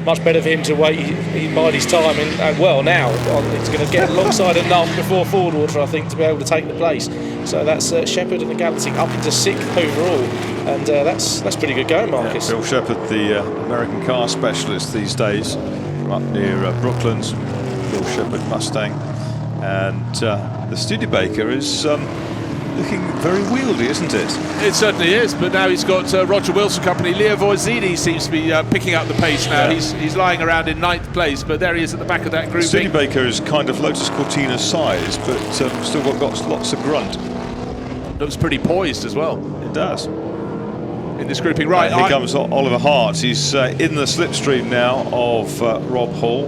Much better for him to wait. He bide his time, and well, now it's going to get alongside enough before Fordwater, I think, to be able to take the place. So that's Shepherd and the Galaxy up into sixth overall, and that's pretty good going, Marcus. Yeah, Bill Shepherd, the American car specialist these days, from up near Brooklands. Bill Shepherd Mustang, and the Studebaker is looking very wieldy, isn't it? It certainly is, but now he's got Roger Wilson company. Leo Vorzini seems to be picking up the pace now. Yeah. He's lying around in ninth place, but there he is at the back of that group. Studebaker is kind of Lotus Cortina size, but still got lots of grunt. Looks pretty poised as well. It does. In this grouping, right. Here comes Oliver Hart. He's in the slipstream now of Rob Hall.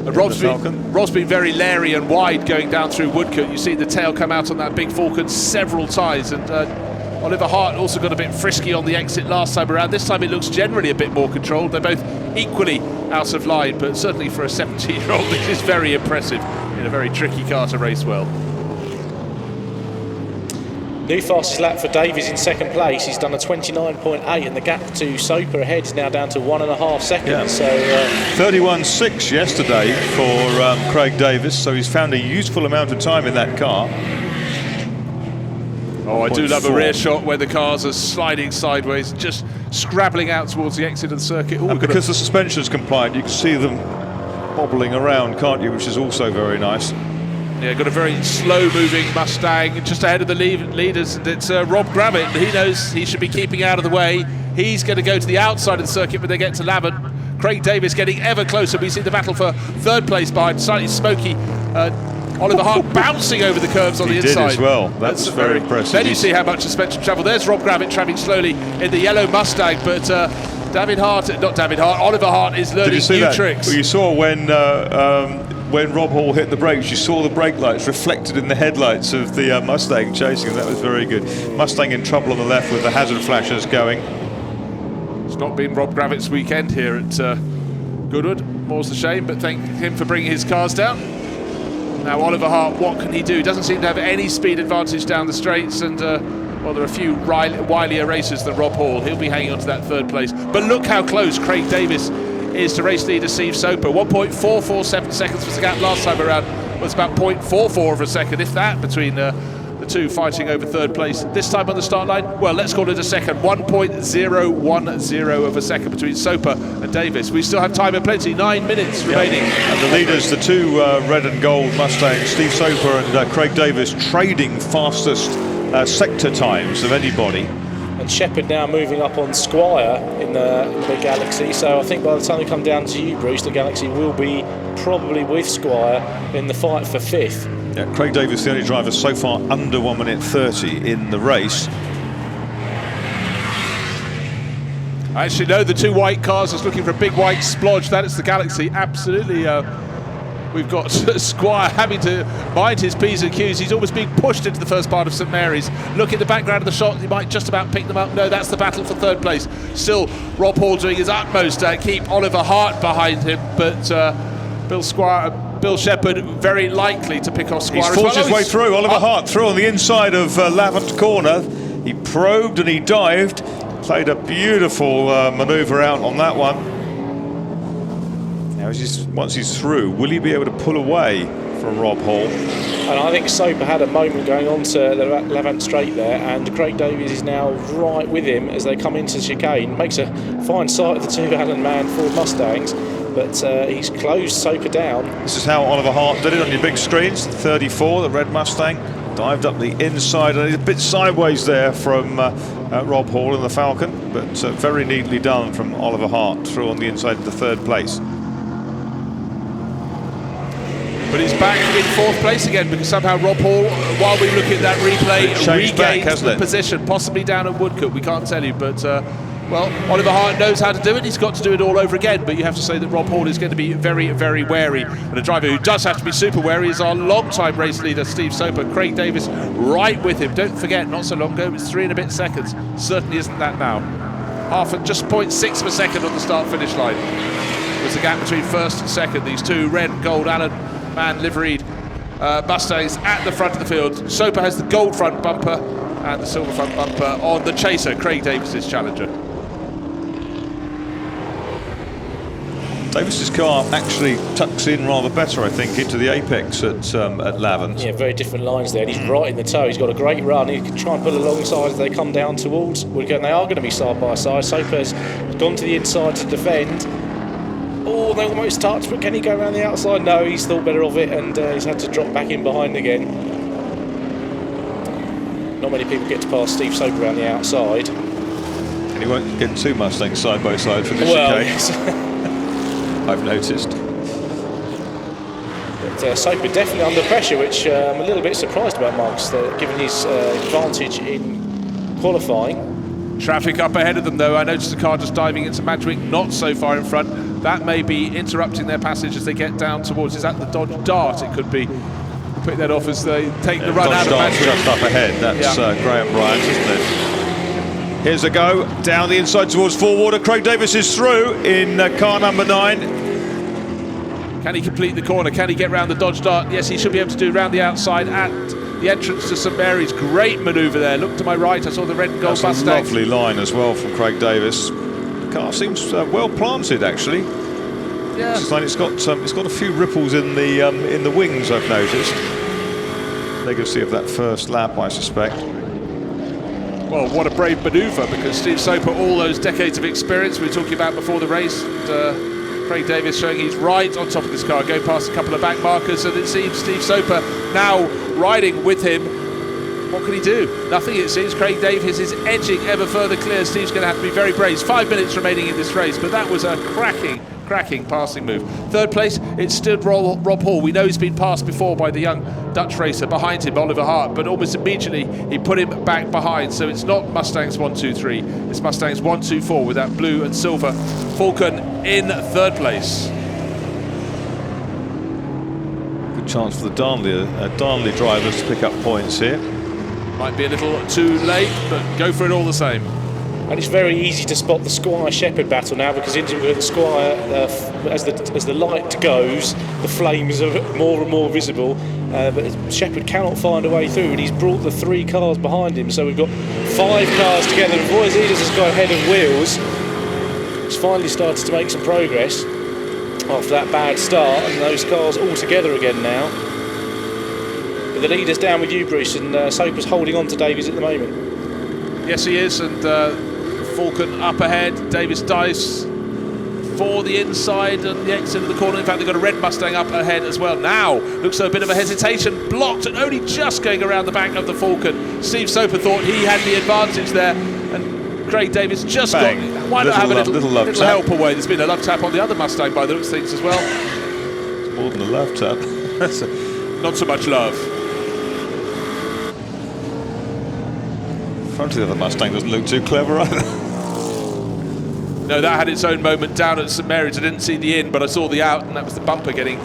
Rob's been very leery and wide going down through Woodcote. You see the tail come out on that big Falcon several times, and Oliver Hart also got a bit frisky on the exit last time around. This time it looks generally a bit more controlled. They're both equally out of line, but certainly for a 17-year-old this is very impressive in a very tricky car to race well. New fastest lap for Davies in second place. He's done a 29.8, and the gap to Soper ahead is now down to 1.5 seconds. Yeah. So 31.6 yesterday for Craig Davis, so he's found a useful amount of time in that car. Oh, I do love a rear shot where the cars are sliding sideways, just scrabbling out towards the exit of the circuit. And because the suspension is compliant, you can see them bobbling around, can't you, which is also very nice. Yeah, got a very slow-moving Mustang just ahead of the leaders, and it's Rob Gravitt. He knows he should be keeping out of the way. He's going to go to the outside of the circuit when they get to Lavant. Craig Davis getting ever closer. We see the battle for third place behind, slightly smoky Oliver Hart bouncing over the curves on the inside. He did as well. That's very impressive. Then you see how much suspension travel. There's Rob Gravitt travelling slowly in the yellow Mustang, but Oliver Hart is learning new tricks. Well, you saw when Rob Hall hit the brakes, you saw the brake lights reflected in the headlights of the Mustang chasing him. That was very good. Mustang in trouble on the left with the hazard flashers going. It's not been Rob Gravitt's weekend here at Goodwood. More's the shame, but thank him for bringing his cars down. Now Oliver Hart, what can he do? Doesn't seem to have any speed advantage down the straights, and well, there are a few wilier racers than Rob Hall. He'll be hanging on to that third place. But look how close Craig Davis is to race leader Steve Soper. 1.447 seconds was the gap last time around. Was about 0.44 of a second, if that, between the two fighting over third place. This time on the start line, well, let's call it a second. 1.010 of a second between Soper and Davis. We still have time and plenty, 9 minutes remaining. And the leaders, the two red and gold Mustangs, Steve Soper and Craig Davis, trading fastest sector times of anybody. And Shepherd now moving up on Squire in the Galaxy. So I think by the time we come down to you, Bruce, the Galaxy will be probably with Squire in the fight for fifth. Yeah, Craig Davis, the only driver so far under 1 minute 30 in the race. I actually know the two white cars is looking for a big white splodge. That is the Galaxy. Absolutely. We've got Squire having to mind his P's and Q's. He's almost being pushed into the first part of St Mary's. Look at the background of the shot. He might just about pick them up. No, that's the battle for third place. Still, Rob Hall doing his utmost to keep Oliver Hart behind him. But Bill Shepherd very likely to pick off Squire. He's forced his way through. Oliver Hart through on the inside of Lavant corner. He probed and he dived. Played a beautiful manoeuvre out on that one. Now, once he's through, will he be able to pull away from Rob Hall? And I think Soper had a moment going on to the Lavant straight there, and Craig Davies is now right with him as they come into the chicane. Makes a fine sight of the two Allen Man Ford Mustangs, but he's closed Soper down. This is how Oliver Hart did it on your big screens. 34, the red Mustang, dived up the inside, and he's a bit sideways there from Rob Hall in the Falcon, but very neatly done from Oliver Hart through on the inside of the third place. But he's back in 4th place again because somehow Rob Hall, while we look at that replay, regained position, possibly down at Woodcote. We can't tell you, but well, Oliver Hart knows how to do it. He's got to do it all over again, but you have to say that Rob Hall is going to be very, very wary. And a driver who does have to be super wary is our long-time race leader, Steve Soper. Craig Davis right with him. Don't forget, not so long ago, it was 3 and a bit seconds. Certainly isn't that now. Just 0.6 of a second on the start-finish line. There's a gap between 1st and 2nd. These two red and gold Allen Man liveried Mustangs at the front of the field. Soper has the gold front bumper and the silver front bumper on the chaser, Craig Davis's Challenger. Davis's car actually tucks in rather better, I think, into the apex at Lavant. Yeah, very different lines there. And he's right in the toe. He's got a great run. He can try and pull alongside as they come down towards Woodcote. They are going to be side by side. Soper's gone to the inside to defend. Oh, they almost touched, but can he go around the outside? No, he's thought better of it, and he's had to drop back in behind again. Not many people get to pass Steve Soper around the outside. And he won't get 2 Mustangs side by side from this chicane. Yes. I've noticed. But Soper definitely under pressure, which I'm a little bit surprised about, Marks, given his advantage in qualifying. Traffic up ahead of them, though. I noticed the car just diving into Madgwick, not so far in front. That may be interrupting their passage as they get down towards. Is that the Dodge Dart? It could be. Put that off as they take the run Dodge out of Madgwick. Just up ahead. That's Graham Bryant, isn't it? Here's a go down the inside towards Forwater. Craig Davis is through in car number 9. Can he complete the corner? Can he get round the Dodge Dart? Yes, he should be able to do round the outside at the entrance to St Mary's. Great manoeuvre there. Look to my right, I saw the red and gold Mustang. That's a lovely line as well from Craig Davis. The car seems well planted, actually. Yeah. It's got a few ripples in the wings, I've noticed. Legacy of that first lap, I suspect. Well, what a brave manoeuvre, because Steve Soper, all those decades of experience we were talking about before the race, and, Craig Davis showing he's right on top of this car, going past a couple of back markers, and it seems Steve Soper now riding with him. What can he do? Nothing, it seems. Craig Davis is edging ever further clear. Steve's going to have to be very brave. 5 minutes remaining in this race, but that was a cracking passing move. 3rd place, it stood Rob Hall. We know he's been passed before by the young Dutch racer behind him, Oliver Hart, but almost immediately he put him back behind. So it's not Mustangs 1, 2, 3. It's Mustangs 1, 2, 4 with that blue and silver Falcon in 3rd place. Good chance for the Darnley drivers to pick up points here. Might be a little too late, but go for it all the same. And it's very easy to spot the Squire-Shepherd battle now, because into the Squire, as the light goes, the flames are more and more visible. But Shepherd cannot find a way through, and he's brought the 3 cars behind him. So we've got 5 cars together. And Roy Eders has got ahead of Wheels. He's finally started to make some progress after that bad start, and those cars all together again now. But the leader's down with you, Bruce, and Soper's holding on to Davies at the moment. Yes, he is, and Falcon up ahead. Davis dives for the inside and the exit of the corner. In fact, they've got a red Mustang up ahead as well. Now, looks like a bit of a hesitation. Blocked and only just going around the back of the Falcon. Steve Soper thought he had the advantage there, and Craig Davis just got... Why not have a little help away? There's been a love tap on the other Mustang by the looks of things as well. It's more than a love tap. Not so much love. Front of the other Mustang doesn't look too clever either. No, that had its own moment down at St Mary's. I didn't see the in, but I saw the out, and that was the bumper getting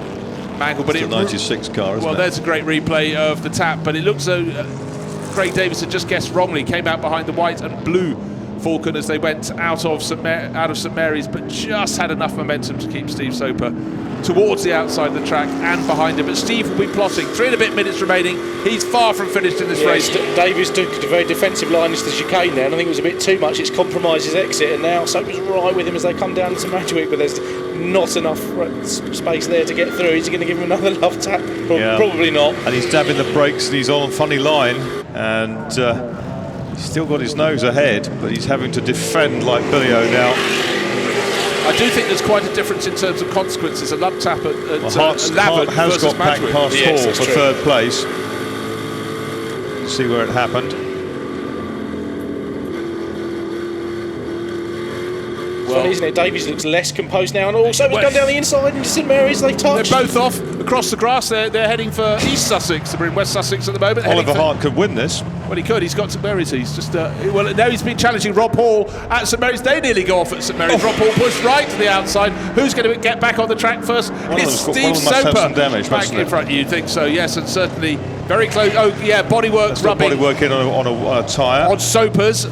mangled. But it's a 96 car, isn't it? Well, there's a great replay of the tap, but it looks as though Craig Davis had just guessed wrongly. Came out behind the white and blue Falcon as they went out of St Mary's, but just had enough momentum to keep Steve Soper towards the outside of the track and behind him. But Steve will be plotting. 3 and a bit minutes remaining. He's far from finished in this race. Davies took a very defensive line into the chicane there, and I think it was a bit too much. It's compromised his exit, and now Soper's right with him as they come down into Madgwick, but there's not enough space there to get through. Is he going to give him another love tap? Probably not. And he's dabbing the brakes, and he's on a funny line, and he's still got his nose ahead, but he's having to defend like Billy O now. I do think there's quite a difference in terms of consequences. A love tap at Hart has got back Madgwick. past Hall for 3rd place. See where it happened. Funny, isn't it? Davies looks less composed now, and also he's gone down the inside into St Mary's. They touch. They're both off across the grass. They're heading for East Sussex. They're in West Sussex at the moment. Oliver Hart could win this. Well, he could. He's got St Mary's. He's just well. Now he's been challenging Rob Hall at St Mary's. They nearly go off at St Mary's. Rob Hall pushed right to the outside. Who's going to get back on the track first? It's Steve Soper back in front. You think so? Yes, and certainly very close. Oh yeah, bodywork's rubbing. Bodywork in on a tyre. On Soper's.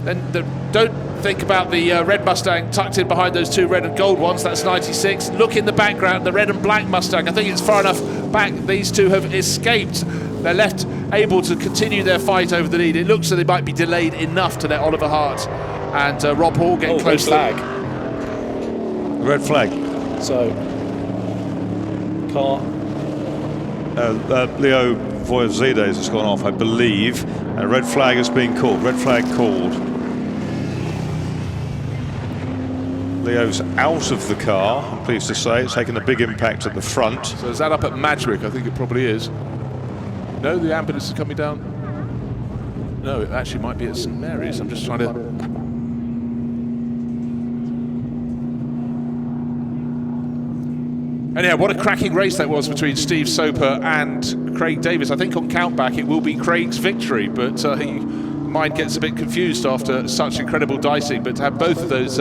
And don't think about the red Mustang tucked in behind those two red and gold ones. That's 96. Look in the background, the red and black Mustang. I think it's far enough back. These two have escaped. They're left able to continue their fight over the lead. It looks so they might be delayed enough to let Oliver Hart and Rob Hall get close. Red flag. Red flag. So, car. Leo Voyazides has gone off, I believe. A red flag has been called. Red flag called. Leo's out of the car, I'm pleased to say. It's taken a big impact at the front. So is that up at Madgwick? I think it probably is. No, the ambulance is coming down. No, it actually might be at St Mary's. I'm just trying to... Anyhow, what a cracking race that was between Steve Soper and Craig Davis. I think on countback it will be Craig's victory, but mind gets a bit confused after such incredible dicing. But to have both of those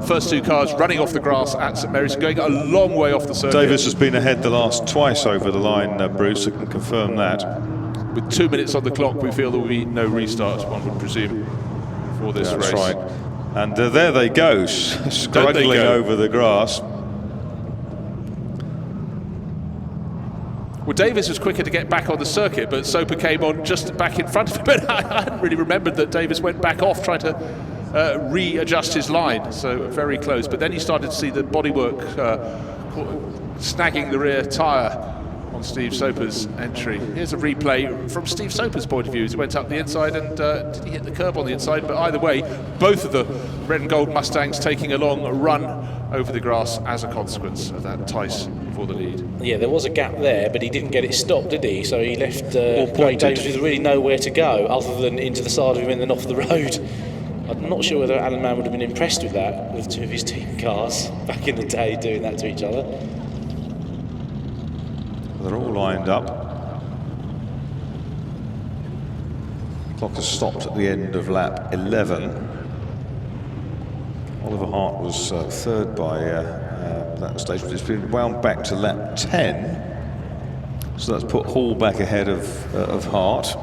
first two cars running off the grass at St Mary's, going a long way off the circuit. Davis has been ahead the last twice over the line, Bruce, I can confirm that. With 2 minutes on the clock, we feel there will be no restart, one would presume, for this race. That's right. And there they go, struggling over the grass. Well, Davis was quicker to get back on the circuit, but Soper came on just back in front of him. But I hadn't really remembered that Davis went back off trying to readjust his line, so very close. But then he started to see the bodywork snagging the rear tyre on Steve Soper's entry. Here's a replay from Steve Soper's point of view as he went up the inside and did he hit the curb on the inside? But either way, both of the red and gold Mustangs taking a long run over the grass as a consequence of that tice for the lead. Yeah, there was a gap there, but he didn't get it stopped, did he? So he left Craig Davis with really nowhere to go other than into the side of him and then off the road. I'm not sure whether Alan Mann would have been impressed with that, with two of his team cars back in the day doing that to each other. They're all lined up. Clock has stopped at the end of lap 11. Oliver Hart was third by that stage, but it's been wound back to lap 10. So that's put Hall back ahead of Hart.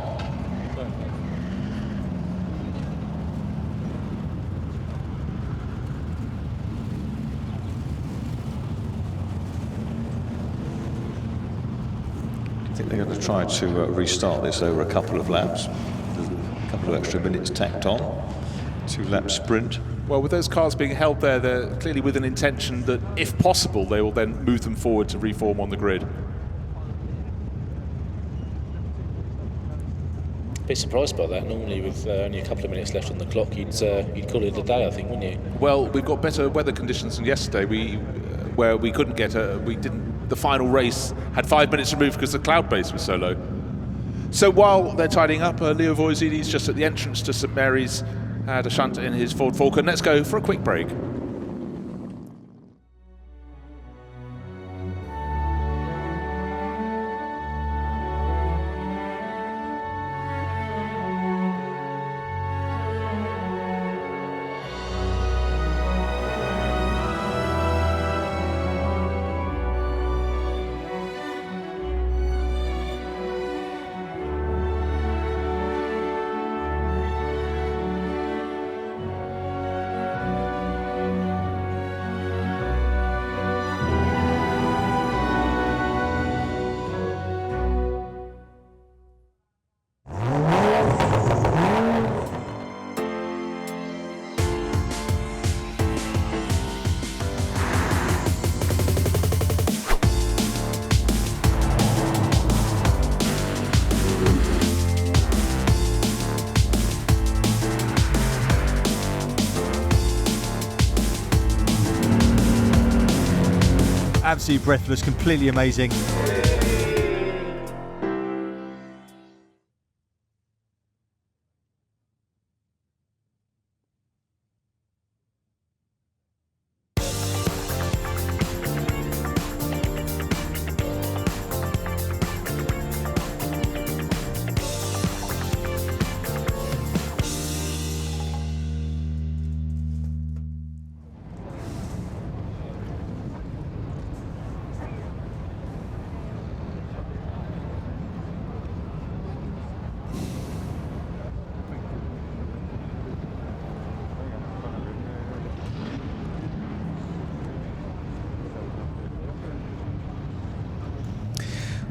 I think they're going to try to restart this over a couple of laps. There's a couple of extra minutes tacked on. 2-lap sprint. Well, with those cars being held there, they're clearly with an intention that, if possible, they will then move them forward to reform on the grid. A bit surprised by that. Normally, with only a couple of minutes left on the clock, you'd call it a day, I think, wouldn't you? Well, we've got better weather conditions than yesterday. Where we couldn't get the final race had 5 minutes removed because the cloud base was so low. So while they're tidying up, Leo Voizides just at the entrance to St Mary's had a shunt in his Ford Falcon. Let's go for a quick break. Absolutely breathless, completely amazing.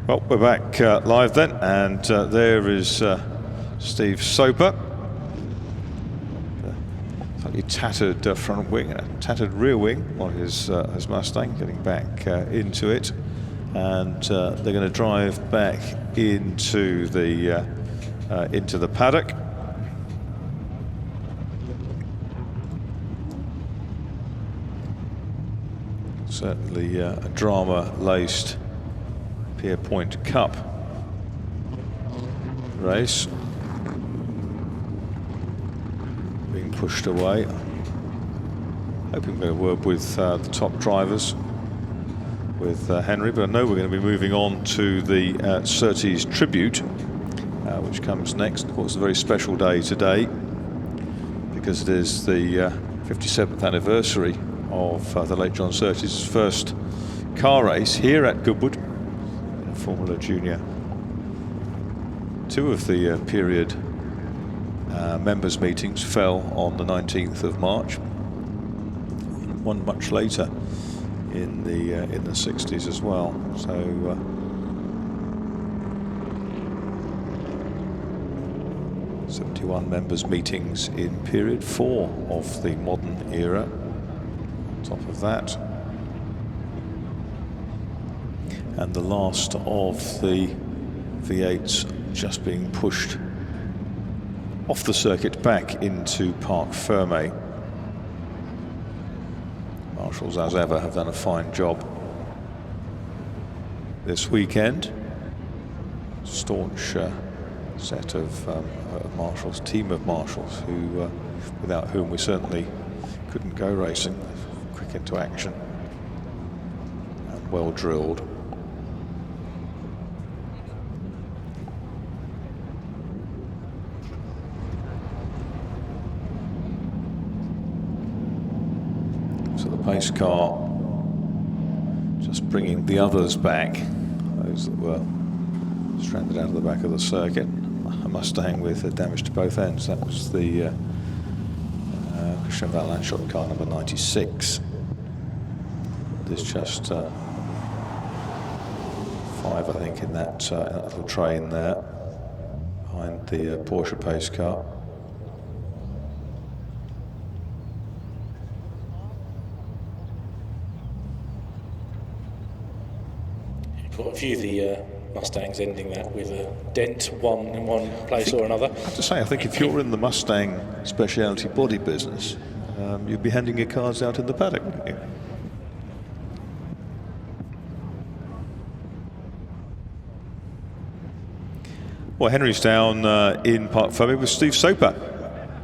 Well, we're back live then, and there is Steve Soper. Slightly tattered front wing, a tattered rear wing on his Mustang, getting back into it, and they're going to drive back into the paddock. Certainly a drama-laced Pierpoint Cup race. Being pushed away. Hoping to work with the top drivers, with Henry, but I know we're going to be moving on to the Surtees Tribute, which comes next. Of course, it's a very special day today because it is the 57th anniversary of the late John Surtees' first car race here at Goodwood in Formula Junior. Two of the period members' meetings fell on the 19th of March. One much later in the 60s as well. So 71 members' meetings in period 4 of the modern era. Top of that, and the last of the V8s just being pushed off the circuit back into Parc Fermé. Marshals, as ever, have done a fine job this weekend. Staunch set of marshals, team of marshals, who without whom we certainly couldn't go racing. Quick into action and well drilled. So the pace car just bringing the others back, those that were stranded out of the back of the circuit. A Mustang with damage to both ends. That was the Christian Van Lanschot car number 96. There's just 5, I think, in that little train there behind the Porsche pace car. Quite a few of the Mustangs ending that with a dent, one in one place or another. I have to say, I think if you're in the Mustang specialty body business, you'd be handing your cars out in the paddock, wouldn't you? Well, Henry's down in Parc Fermé with Steve Soper.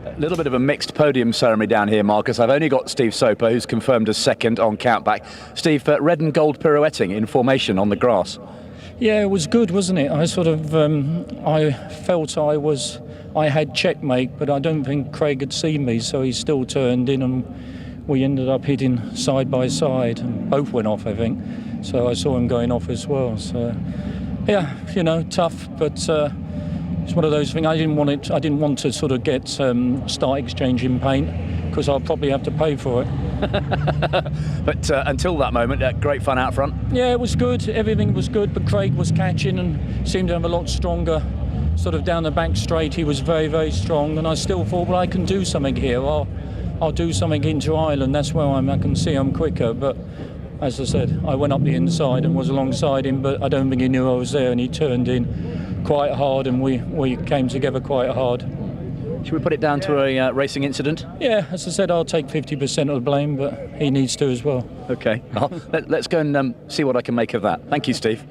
A little bit of a mixed podium ceremony down here, Marcus. I've only got Steve Soper, who's confirmed as second on countback. Steve, red and gold pirouetting in formation on the grass. Yeah, it was good, wasn't it? I sort of, I felt I had checkmate, but I don't think Craig had seen me, so he still turned in, and we ended up hitting side by side, and both went off, I think. So I saw him going off as well. So, yeah, you know, tough, but it's one of those things. I didn't want to sort of get start exchanging paint, because I'll probably have to pay for it. But until that moment, great fun out front. Yeah, it was good. Everything was good, but Craig was catching and seemed to have a lot stronger. Sort of down the back straight, he was very, very strong, and I still thought, well, I can do something here. I'll do something into Ireland. That's where I can see I'm quicker. But as I said, I went up the inside and was alongside him, but I don't think he knew I was there, and he turned in quite hard, and we came together quite hard. Should we put it down to a racing incident? Yeah, as I said, I'll take 50% of the blame, but he needs to as well. Okay, let's go and see what I can make of that. Thank you, Steve.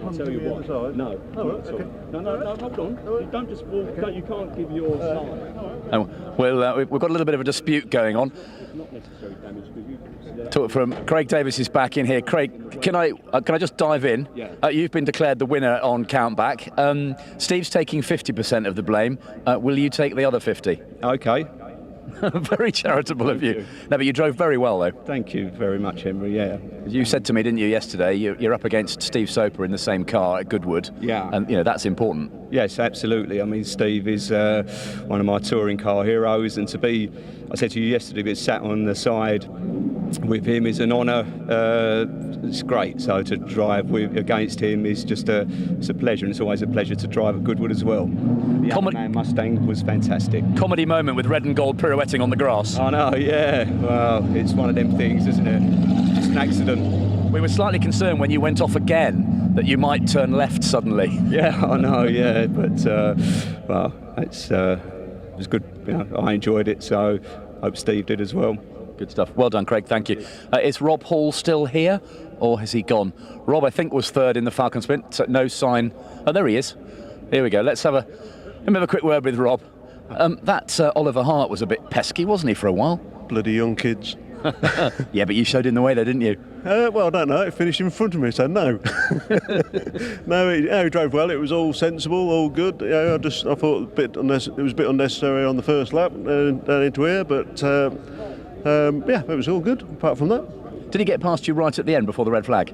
I'll tell you what. No. Oh, okay. No, hold on. You don't just walk. You can't give your side. Well, we've got a little bit of a dispute going on. It's not necessary damage because you. Talk from Craig Davis is back in here. Craig, can I just dive in? Yeah. You've been declared the winner on countback. Steve's taking 50% of the blame. Will you take the other 50? Okay. Very charitable of you. No, but you drove very well, though. Thank you very much, Henry. Yeah. You said to me, didn't you, yesterday, you're up against Steve Soper in the same car at Goodwood. Yeah. And, you know, that's important. Yes, absolutely. I mean, Steve is one of my touring car heroes, and to be, I said to you yesterday, be sat on the side with him is an honour. It's great. So to drive against him is just it's a pleasure, and it's always a pleasure to drive at Goodwood as well. The Youngman Mustang was fantastic. Comedy moment with red and gold pirouetting on the grass. I know, yeah. Well, it's one of them things, isn't it? Just an accident. We were slightly concerned when you went off again that you might turn left suddenly. Yeah, I know, yeah, but well, it was good. You know, I enjoyed it, so hope Steve did as well. Good stuff. Well done, Craig. Thank you. Is Rob Hall still here, or has he gone? Rob, I think, was third in the Falcon Sprint. So no sign. Oh, there he is. Here we go. Let's have a quick word with Rob. That Oliver Hart was a bit pesky, wasn't he, for a while? Bloody young kids. Yeah, but you showed him the way there, didn't you? Well, I don't know. It finished in front of me, so no. No, he drove well. It was all sensible, all good. I thought it was a bit unnecessary on the first lap down into here, but yeah, it was all good. Apart from that, did he get past you right at the end before the red flag?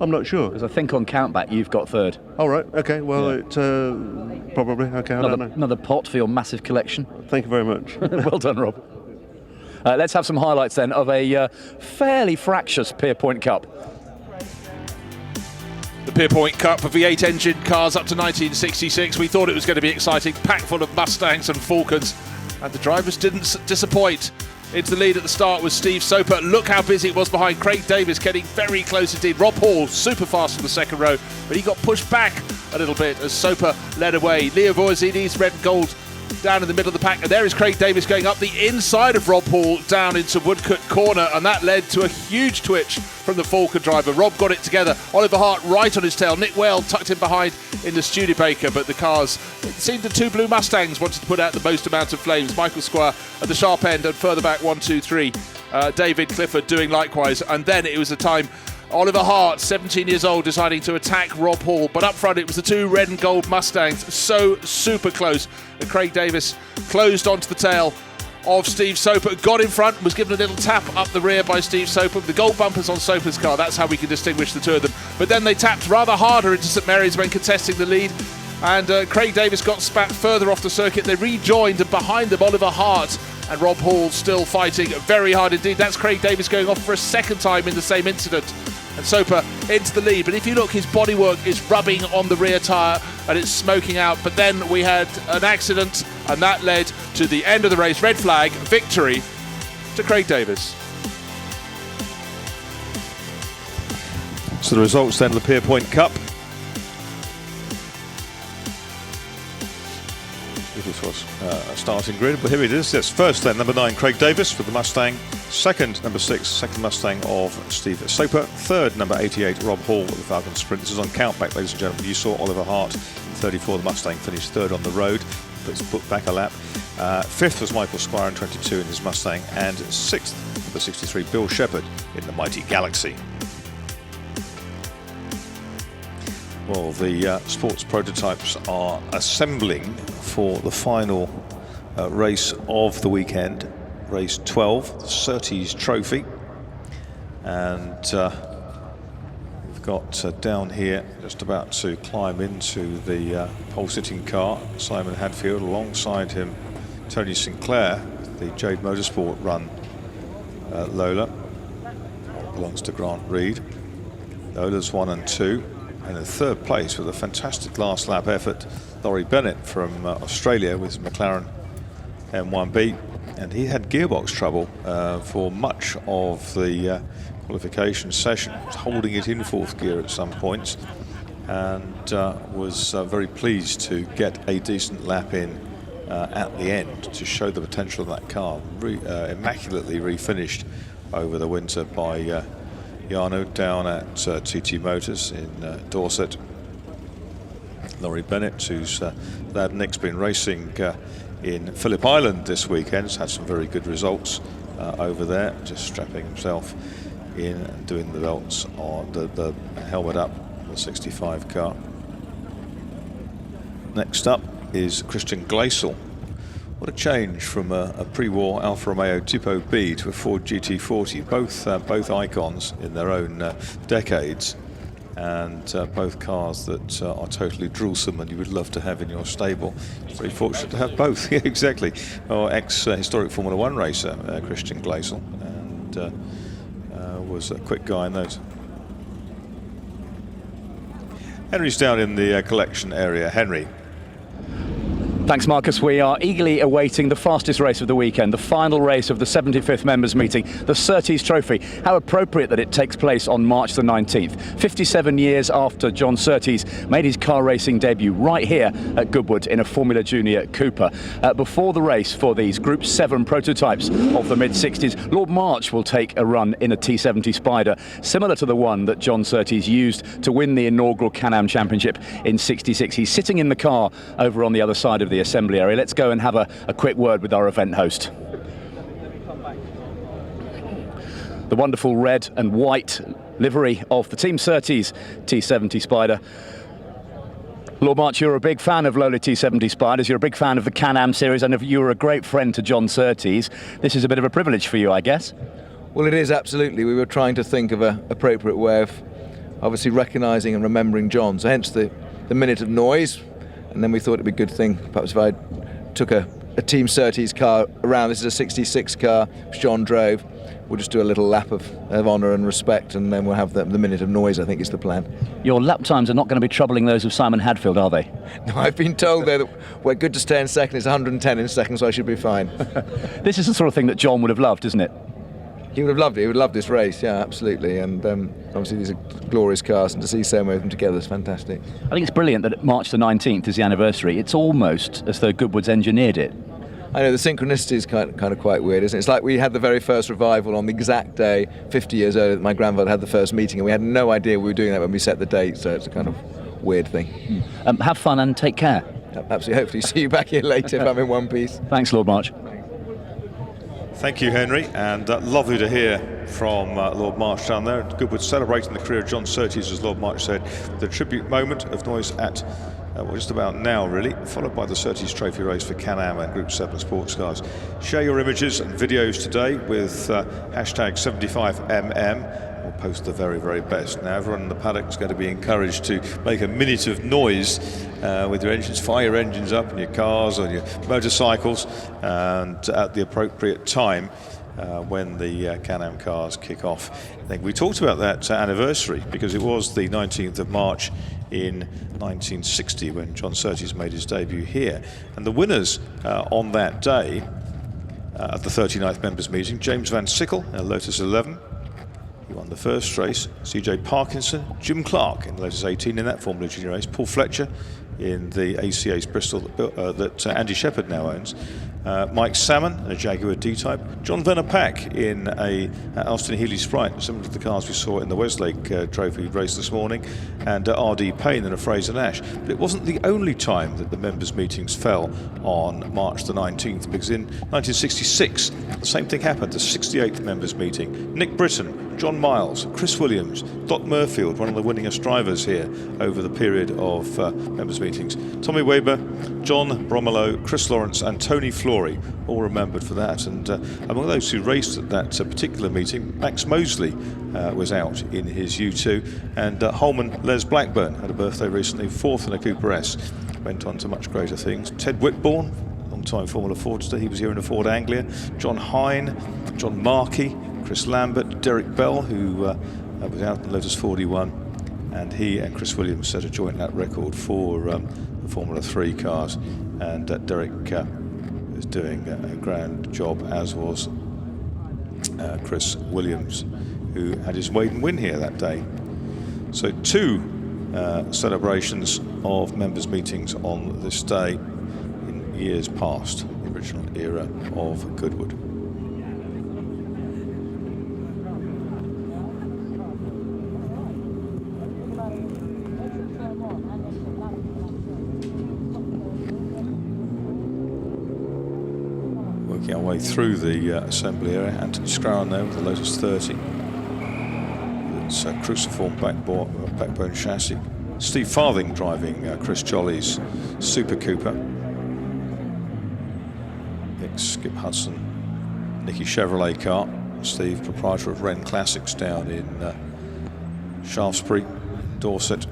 I'm not sure. Because I think on countback you've got third. All right. Okay. Well, yeah. It probably. Okay. I don't know. Another pot for your massive collection. Thank you very much. Well done, Rob. Let's have some highlights then of a fairly fractious Pierpoint Cup. The Pierpoint Cup for V8 engine cars up to 1966. We thought it was going to be exciting, packed full of Mustangs and Falcons, and the drivers didn't disappoint. Into the lead at the start was Steve Soper. Look how busy it was behind. Craig Davis getting very close indeed. Rob Hall super fast in the second row, but he got pushed back a little bit as Soper led away. Leo Voisini's red and gold down in the middle of the pack, and there is Craig Davis going up the inside of Rob Hall down into Woodcote corner, and that led to a huge twitch from the Falcon driver. Rob got it together. Oliver Hart right on his tail. Nick Whale tucked in behind in the Studebaker, but the cars, it seemed the two blue Mustangs wanted to put out the most amount of flames. Michael Squire at the sharp end and further back 1, 2, 3. David Clifford doing likewise, and then it was the time Oliver Hart, 17 years old, deciding to attack Rob Hall. But up front, it was the two red and gold Mustangs, so super close. And Craig Davis closed onto the tail of Steve Soper, got in front, was given a little tap up the rear by Steve Soper. The gold bumpers on Soper's car, that's how we can distinguish the two of them. But then they tapped rather harder into St Mary's when contesting the lead. And Craig Davis got spat further off the circuit. They rejoined, and behind them, Oliver Hart and Rob Hall still fighting very hard indeed. That's Craig Davis going off for a second time in the same incident. And Soper into the lead, but if you look, his bodywork is rubbing on the rear tyre and it's smoking out. But then we had an accident, and that led to the end of the race. Red flag, victory to Craig Davis. So the results then of the Pierpoint Cup. This was a starting grid, but here it is. Yes, first then, number 9, Craig Davis for the Mustang. Second, number 6, second Mustang of Steve Soper. Third, number 88, Rob Hall with the Falcon Sprint. This is on countback, ladies and gentlemen. You saw Oliver Hart, 34, the Mustang, finished third on the road, but it's put back a lap. Fifth was Michael Squire in 22 in his Mustang, and sixth, number 63, Bill Shepherd in the mighty Galaxy. Well, the sports prototypes are assembling for the final race of the weekend, race 12, the Surtees Trophy. And we've got down here, just about to climb into the pole-sitting car, Simon Hadfield, alongside him, Tony Sinclair, the Jade Motorsport run Lola, belongs to Grant Reed. Lola's 1 and 2. And in third place with a fantastic last lap effort, Laurie Bennett from Australia with his McLaren M1B. And he had gearbox trouble for much of the qualification session. Was holding it in fourth gear at some points, and was very pleased to get a decent lap in at the end to show the potential of that car. Immaculately refinished over the winter by Jarno down at TT Motors in Dorset. Laurie Bennett, whose lad Nick's been racing in Phillip Island this weekend, has had some very good results over there, just strapping himself in and doing the belts on the helmet up on the 65 car. Next up is Christian Gleisel. What a change from a pre-war Alfa Romeo Tipo B to a Ford GT40. Both icons in their own decades. and both cars that are totally droolsome and you would love to have in your stable. Very fortunate to have both. Yeah, exactly. Our ex-historic Formula 1 racer, Christian Gleisel, and was a quick guy in those. Henry's down in the collection area. Henry. Thanks, Marcus. We are eagerly awaiting the fastest race of the weekend, the final race of the 75th members meeting, the Surtees Trophy. How appropriate that it takes place on March the 19th, 57 years after John Surtees made his car racing debut right here at Goodwood in a Formula Junior Cooper. Before the race for these Group 7 prototypes of the mid-60s, Lord March will take a run in a T70 Spider, similar to the one that John Surtees used to win the inaugural Can-Am Championship in '66. He's sitting in the car over on the other side of the assembly area. Let's go and have a quick word with our event host. The wonderful red and white livery of the Team Surtees T70 Spider. Lord March, you're a big fan of Lola T70 Spiders, you're a big fan of the Can-Am series, and you were a great friend to John Surtees. This is a bit of a privilege for you, I guess. Well, it is, absolutely. We were trying to think of an appropriate way of obviously recognising and remembering John, so hence the minute of noise. And then we thought it'd be a good thing, perhaps if I took a Team Surtees car around. This is a 66 car, which John drove. We'll just do a little lap of honour and respect, and then we'll have the minute of noise, I think is the plan. Your lap times are not going to be troubling those of Simon Hadfield, are they? No, I've been told there that we're good to stay in second. It's 110 in second, so I should be fine. This is the sort of thing that John would have loved, isn't it? He would have loved it. He would love this race, yeah, absolutely. And obviously these are glorious cars, and to see so many of them together is fantastic. I think it's brilliant that March the 19th is the anniversary. It's almost as though Goodwood's engineered it. I know, the synchronicity is kind of quite weird, isn't it? It's like we had the very first revival on the exact day, 50 years earlier, that my grandfather had the first meeting, and we had no idea we were doing that when we set the date, so it's a kind of weird thing. Have fun and take care. Absolutely. Hopefully see you back here later if I'm in one piece. Thanks, Lord March. Thank you, Henry, and lovely to hear from Lord March down there. Goodwood celebrating the career of John Surtees, as Lord March said, the tribute moment of noise at just about now, really, followed by the Surtees Trophy race for Can-Am and Group 7 sports cars. Share your images and videos today with hashtag 75mm. We'll post the very, very best. Now, everyone in the paddock is going to be encouraged to make a minute of noise with your engines, fire your engines up in your cars or your motorcycles, and at the appropriate time when the Can-Am cars kick off. I think we talked about that anniversary because it was the 19th of March in 1960 when John Surtees made his debut here. And the winners on that day at the 39th members meeting, James Van Sickle in a Lotus 11. He won the first race. C.J. Parkinson, Jim Clark in the Lotus 18 in that Formula Junior race. Paul Fletcher in the ACA's Bristol that Andy Shepherd now owns. Mike Salmon in a Jaguar D-Type. John Werner Pack in a Alston Healey Sprite, similar to the cars we saw in the Westlake Trophy race this morning. And R.D. Payne in a Fraser Nash. But it wasn't the only time that the members' meetings fell on March the 19th, because in 1966, the same thing happened, the 68th members' meeting. Nick Britton, John Miles, Chris Williams, Doc Murfield, one of the winningest drivers here over the period of members' meetings. Tommy Weber, John Bromelo, Chris Lawrence and Tony Flory, all remembered for that. And among those who raced at that particular meeting, Max Mosley was out in his U2, and Holman Les Blackburn had a birthday recently, fourth in a Cooper S. Went on to much greater things. Ted Whitbourne, long-time Formula Fordster, he was here in a Ford Anglia. John Hine, John Markey, Chris Lambert, Derek Bell, who was out in Lotus 41, and he and Chris Williams set a joint lap record for the Formula 3 cars, and Derek was doing a grand job, as was Chris Williams, who had his maiden win here that day. So two celebrations of members' meetings on this day in years past, the original era of Goodwood. Our way through the assembly area. Anthony Scrowan there with the Lotus 30. It's a cruciform backbone chassis. Steve Farthing driving Chris Jolly's Super Cooper. Nick Skip Hudson, Nicky Chevrolet car. Steve, proprietor of Wren Classics down in Shaftesbury. Dorset.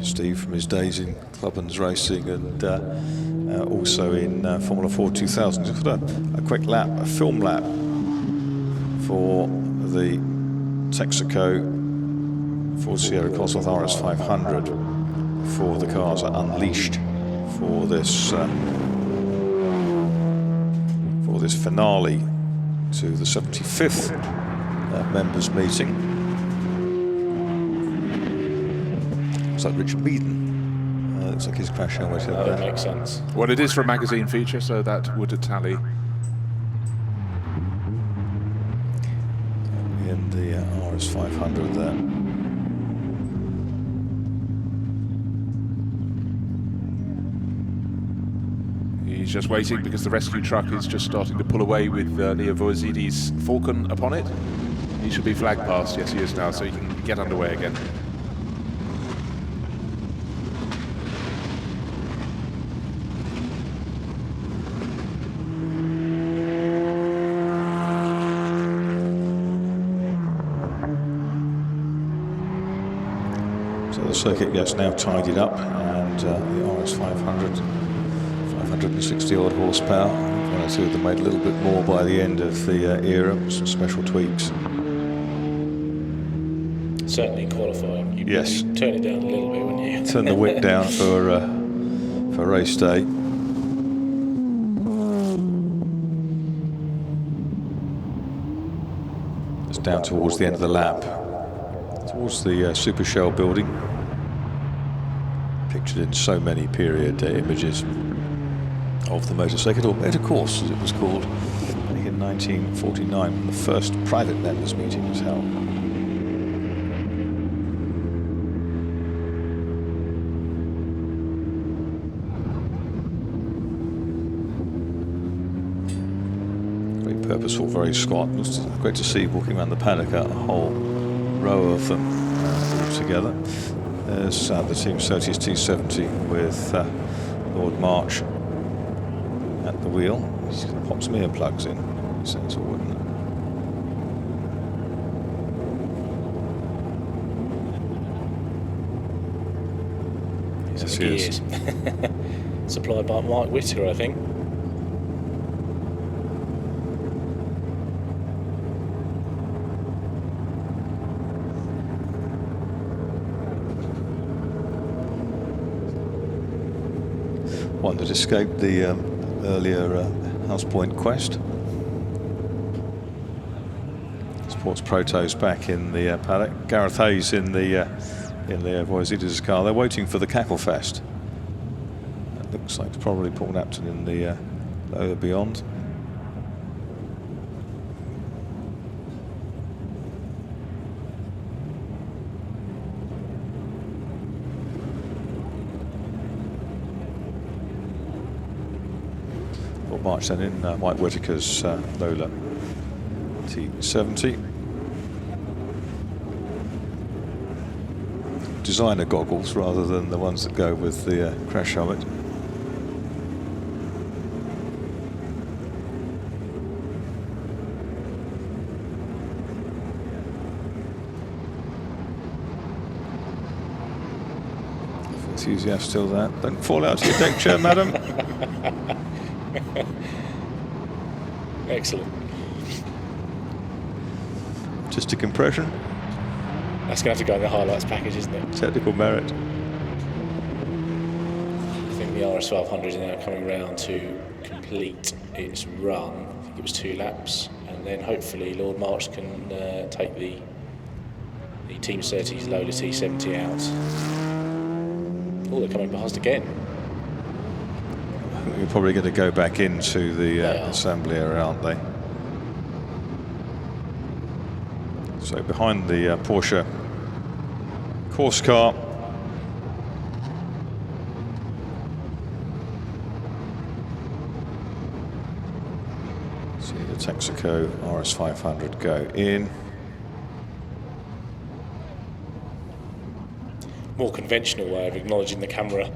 Steve from his days in Clubman's racing and also in Formula 4 2000. Just got a quick lap, a film lap for the Texaco Ford Sierra Cosworth RS 500 before the cars are unleashed for this finale to the 75th members meeting. Looks like Richard Meaden. Looks like his crash helmet. That makes sense. Well, it is for a magazine feature, so that would tally. In the RS 500 there. He's just waiting because the rescue truck is just starting to pull away with Leo Voizidi's Falcon upon it. He should be flag past. Yes, he is now, so he can get underway again. So the circuit gets now tidied up, and the RS 500, 560 odd horsepower. One or two of them made a little bit more by the end of the era, some special tweaks. Certainly qualifying. You Yes. turn it down a little bit, wouldn't you? Turn the whip down for race day. It's down towards the end of the lap, towards the Super Shell building, pictured in so many period images of the motorcycle, or motor course as it was called, I think in 1949 when the first private members meeting was held. Very purposeful, very squat. It was great to see walking around the paddock, a whole row of them all together. There's the Team Surtees T70 with Lord March at the wheel. He's going to pop some earplugs in. Sensible, wouldn't it? Yes, he is. Supplied by Mike Whittaker, I think. One that escaped the earlier House Point Quest. Sports Protos back in the paddock. Gareth Hayes in the Voizides car. They're waiting for the Cacklefest. It looks like it's probably Paul Napton in the lower beyond. March then in Mike Whittaker's Lola T70. Designer goggles rather than the ones that go with the crash helmet. Enthusiast still there. Don't fall out of your deck chair, madam. Excellent. Just a compression. That's going to have to go in the highlights package, isn't it? Technical merit. I think the RS 500 is now coming round to complete its run. I think it was 2 laps, and then hopefully Lord March can take the Team Surtees Lola T70 out. Oh, they're coming past again. We're probably going to go back into the assembly area, aren't they? So behind the Porsche course car, see the Texaco RS 500 go in. More conventional way of acknowledging the camera,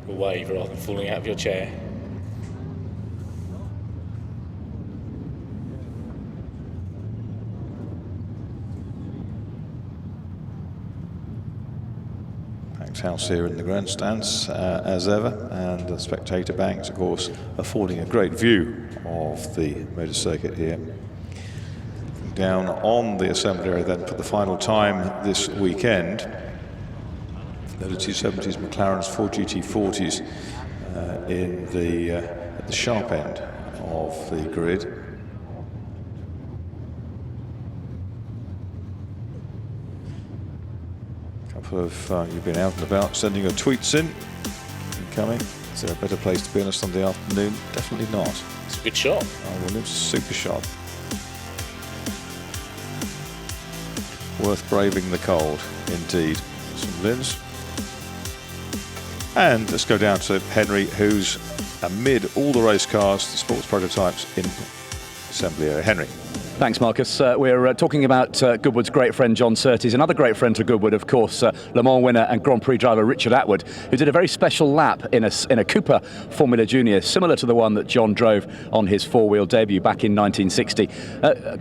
a wave rather than falling out of your chair. packed house here in the grandstands as ever, and the spectator banks, of course, affording a great view of the motor circuit here. Down on the assembly area then for the final time this weekend. The 270s, McLaren's 4GT40s at the sharp end of the grid. You've been out and about sending your tweets in, incoming. Is there a better place to be on a Sunday afternoon? Definitely not. It's a good shot. Oh, well, it's a super shot. Worth braving the cold, indeed. Some Lins. And let's go down to Henry, who's amid all the race cars, the sports prototypes in assembly area. Henry. Thanks, Marcus. We're talking about Goodwood's great friend John Surtees, another great friend to Goodwood, of course, Le Mans winner and Grand Prix driver Richard Attwood, who did a very special lap in a Cooper Formula Junior, similar to the one that John drove on his four-wheel debut back in 1960.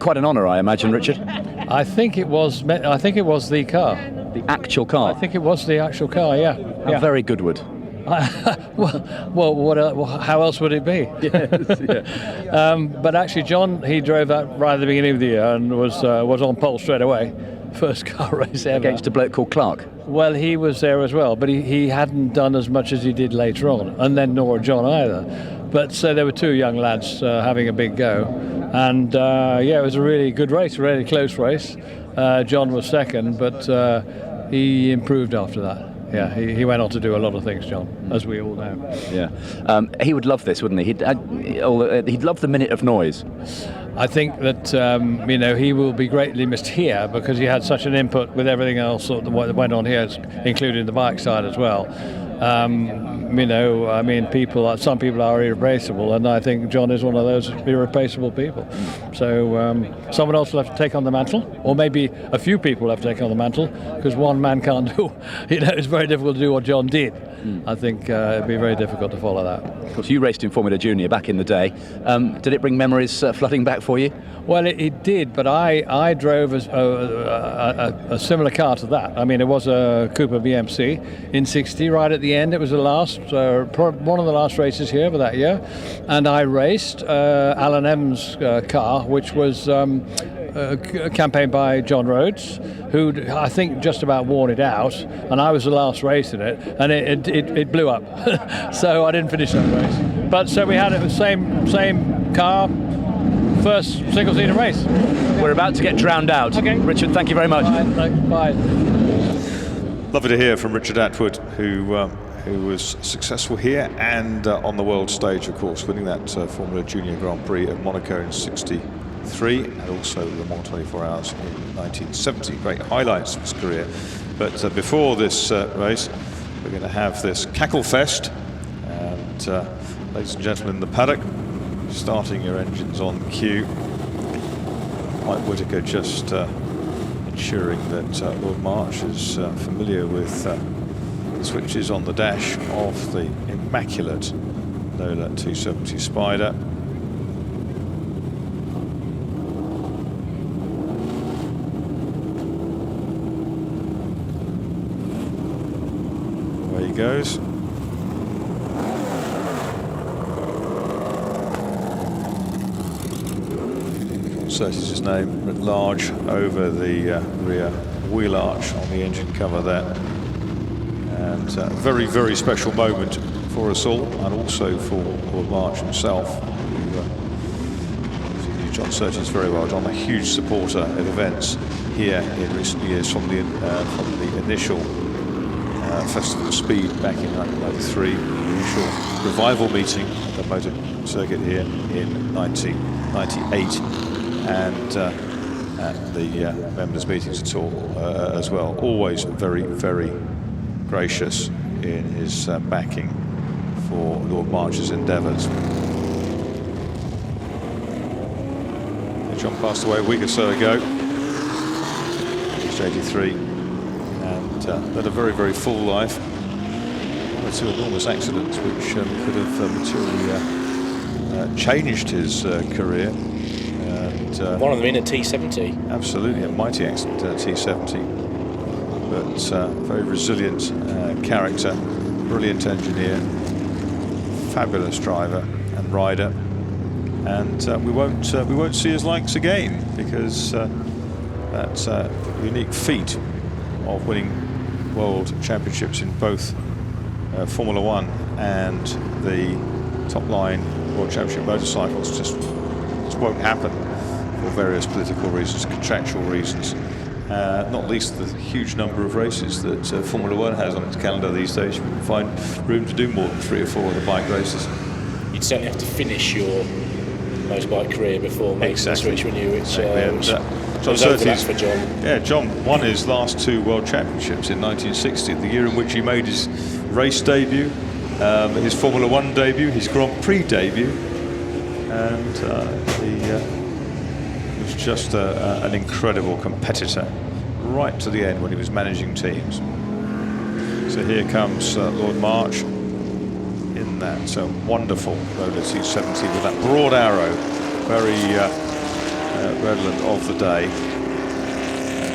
Quite an honour, I imagine, Richard. I think it was the car. The actual car? I think it was the actual car, yeah. How very Goodwood. Well, how else would it be? Yes, yeah. But actually, John, he drove that right at the beginning of the year and was on pole straight away. First car race ever. Against a bloke called Clark? Well, he was there as well, but he hadn't done as much as he did later on, and then nor had John either. But so there were two young lads having a big go. And it was a really good race, a really close race. John was second, but he improved after that. Yeah, he went on to do a lot of things, John, as we all know. Yeah, he would love this, wouldn't he? He'd love the minute of noise. I think that he will be greatly missed here because he had such an input with everything else that went on here, including the bike side as well. Some people are irreplaceable, and I think John is one of those irreplaceable people. So someone else will have to take on the mantle, or maybe a few people will have to take on the mantle, because one man can't do. It's very difficult to do what John did. I think it'd be very difficult to follow that. Of course, you raced in Formula Junior back in the day. Did it bring memories flooding back for you? Well, it did, but I drove a similar car to that. I mean, it was a Cooper BMC in '60. Right at the end, it was the last, one of the last races here for that year, and I raced Alan M's car, which was campaigned by John Rhodes, who I think just about worn it out, and I was the last race in it, and it blew up. So I didn't finish that race. But so we had it the same car. First single-seater race. We're about to get drowned out. Okay. Richard, thank you very much. Bye. Lovely to hear from Richard Attwood, who was successful here and on the world stage, of course, winning that Formula Junior Grand Prix at Monaco in '63 and also Le Mans 24 Hours in 1970. Great highlights of his career. But before this race, we're going to have this cackle fest. And ladies and gentlemen in the paddock, starting your engines on cue. Mike Whitaker just ensuring that Lord March is familiar with the switches on the dash of the immaculate Nola 270 Spider. Away he goes. Surtees' name writ large over the rear wheel arch on the engine cover there. And a very, very special moment for us all, and also for Lord March himself, who knew John Surtees very well. John, a huge supporter of events here in recent years, from the initial Festival of Speed back in 1993, the initial revival meeting at the motor circuit here in 1998. And at the members' meetings at all as well. Always very, very gracious in his backing for Lord March's endeavours. John passed away a week or so ago, aged 83, and led a very, very full life. One or two enormous accidents which could have materially changed his career. One of them in a T70. Absolutely, a mighty accident, T70. but very resilient character, brilliant engineer, fabulous driver and rider, and we won't see his likes again, because that unique feat of winning world championships in both Formula One and the top line World Championship motorcycles just won't happen for various political reasons, contractual reasons, not least the huge number of races that Formula One has on its calendar these days. You can find room to do more than 3 or 4 of the bike races. You'd certainly have to finish your motorbike career before making the switch, when you, which John Surtees for John. Yeah, John won his last 2 World Championships in 1960, the year in which he made his race debut, his Formula One debut, his Grand Prix debut, and he was just an incredible competitor right to the end when he was managing teams. So here comes Lord March in that wonderful Roller T70 with that broad arrow, very redolent of the day.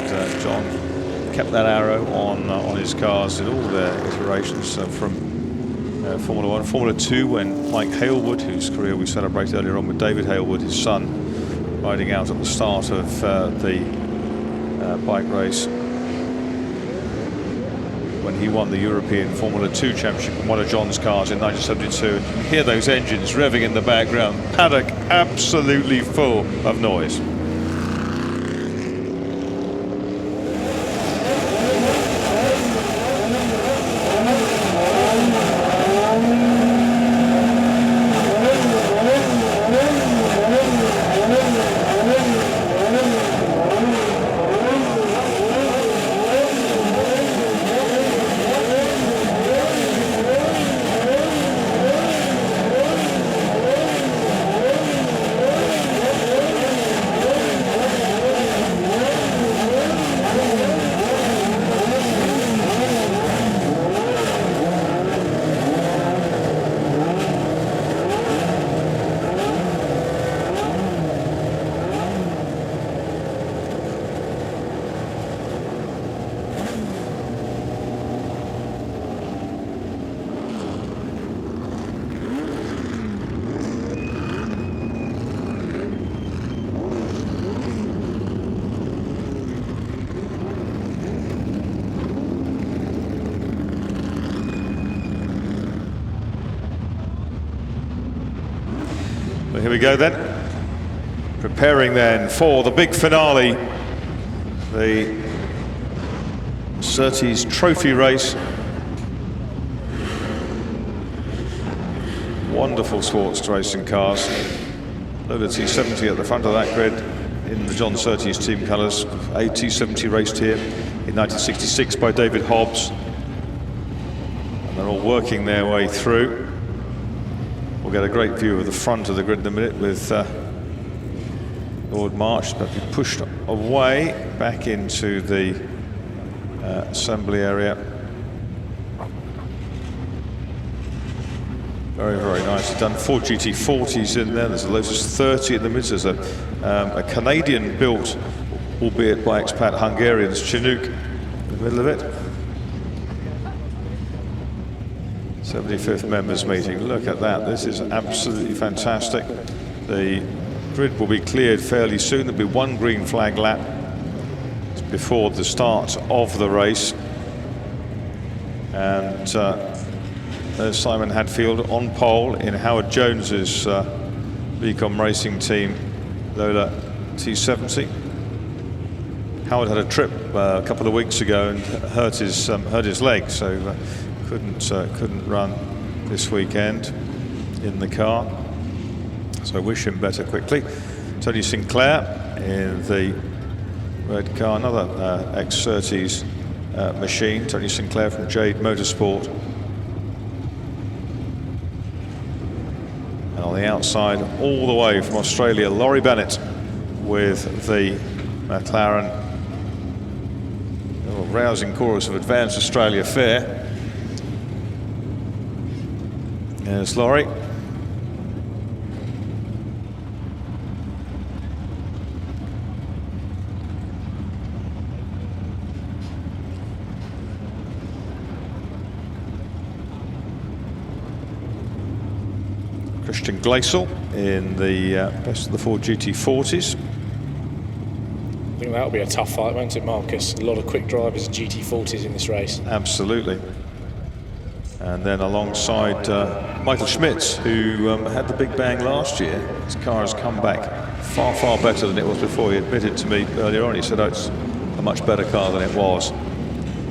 And John kept that arrow on his cars in all their iterations from Formula 1, Formula 2, when Mike Hailwood, whose career we celebrated earlier on with David Hailwood, his son, riding out at the start of the bike race, when he won the European Formula 2 Championship in one of John's cars in 1972. And you hear those engines revving in the background, paddock absolutely full of noise. Here we go then, preparing then for the big finale, the Surtees Trophy race. Wonderful sports racing cars. Lola T70 at the front of that grid in the John Surtees team colours. A T70 raced here in 1966 by David Hobbs, and they're all working their way through. We'll get a great view of the front of the grid in a minute with Lord March, but be pushed away back into the assembly area. Very, very nicely done. 4 GT40s in there. There's a Lotus 30 in the middle. There's a Canadian-built, albeit by expat Hungarians, Chinook in the middle of it. 75th members meeting. Look at that. This is absolutely fantastic. The grid will be cleared fairly soon. There'll be 1 green flag lap before the start of the race. And there's Simon Hadfield on pole in Howard Jones's Vicom Racing Team Lola T70. Howard had a trip a couple of weeks ago and hurt his leg, so couldn't run this weekend in the car. So wish him better quickly. Tony Sinclair in the red car, another ex-Surtees machine. Tony Sinclair from Jade Motorsport. And on the outside, all the way from Australia, Laurie Bennett with the McLaren. A rousing chorus of Advanced Australia Fair. There's Laurie. Christian Gleisel in the best of the Ford GT40s. I think that'll be a tough fight, won't it, Marcus? A lot of quick drivers and GT40s in this race. Absolutely. And then alongside Michael Schmitz, who had the big bang last year. His car has come back far, far better than it was before. He admitted to me earlier on, he said, oh, it's a much better car than it was.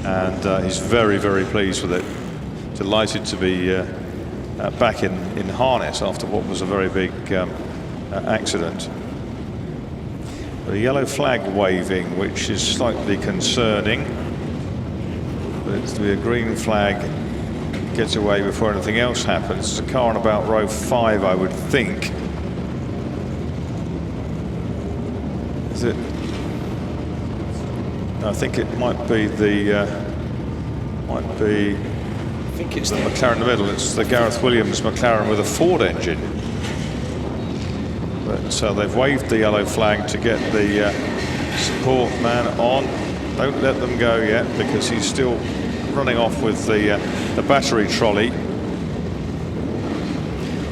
And he's very, very pleased with it. Delighted to be back in harness after what was a very big accident. A yellow flag waving, which is slightly concerning. But it's to be a green flag, gets away before anything else happens. There's a car on about row 5, I would think. Is it? I think it might be the I think it's the McLaren in the middle. It's the Gareth Williams McLaren with a Ford engine. But they've waved the yellow flag to get the support man on. Don't let them go yet, because he's still running off with the battery trolley.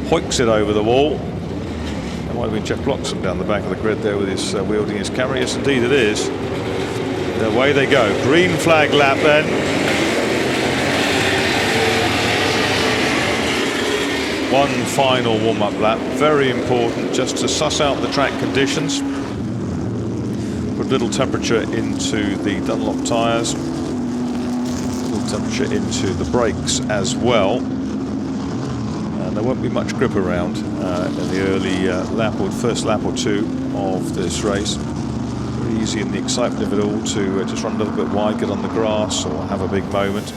Hoiks it over the wall. That might have been Jeff Bloxham down the back of the grid there with his wielding his camera. Yes, indeed it is. And away they go. Green flag lap then. One final warm-up lap, very important, just to suss out the track conditions. Put a little temperature into the Dunlop tyres. Temperature into the brakes as well, and there won't be much grip around in the early first lap or two of this race. Very easy in the excitement of it all to just run a little bit wide, get on the grass, or have a big moment.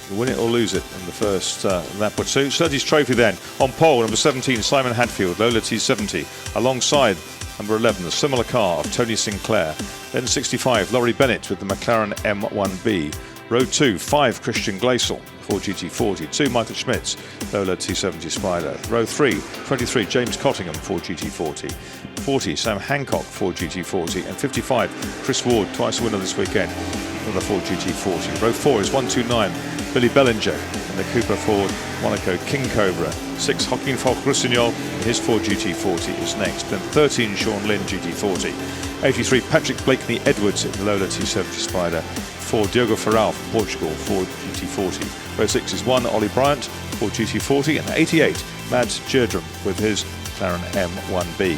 You win it or lose it in the first lap or two. Surtees Trophy then on pole, number 17 Simon Hadfield, Lola T70, alongside number 11 the similar car of Tony Sinclair. Then 65 Laurie Bennett with the McLaren M1B. Row 2, 5 Christian Gleisel, Ford GT40, 2 Michael Schmitz, Lola T70 Spider. Row 3, 23 James Cottingham, Ford GT40, 40 Sam Hancock, Ford GT40, and 55 Chris Ward, twice a winner this weekend, another Ford GT40. Row 4 is 129 Billy Bellinger in the Cooper Ford Monaco King Cobra. 6 Joaquin Falk-Rusignol in his Ford GT40 is next. Then 13 Sean Lynn GT40. 83 Patrick Blakeney Edwards in the Lola T70 Spider. 4 Diogo Ferral from Portugal, Ford GT40. Row 6 is 1 Ollie Bryant, Ford GT40, and 88 Mads Gerdrum with his McLaren M1B.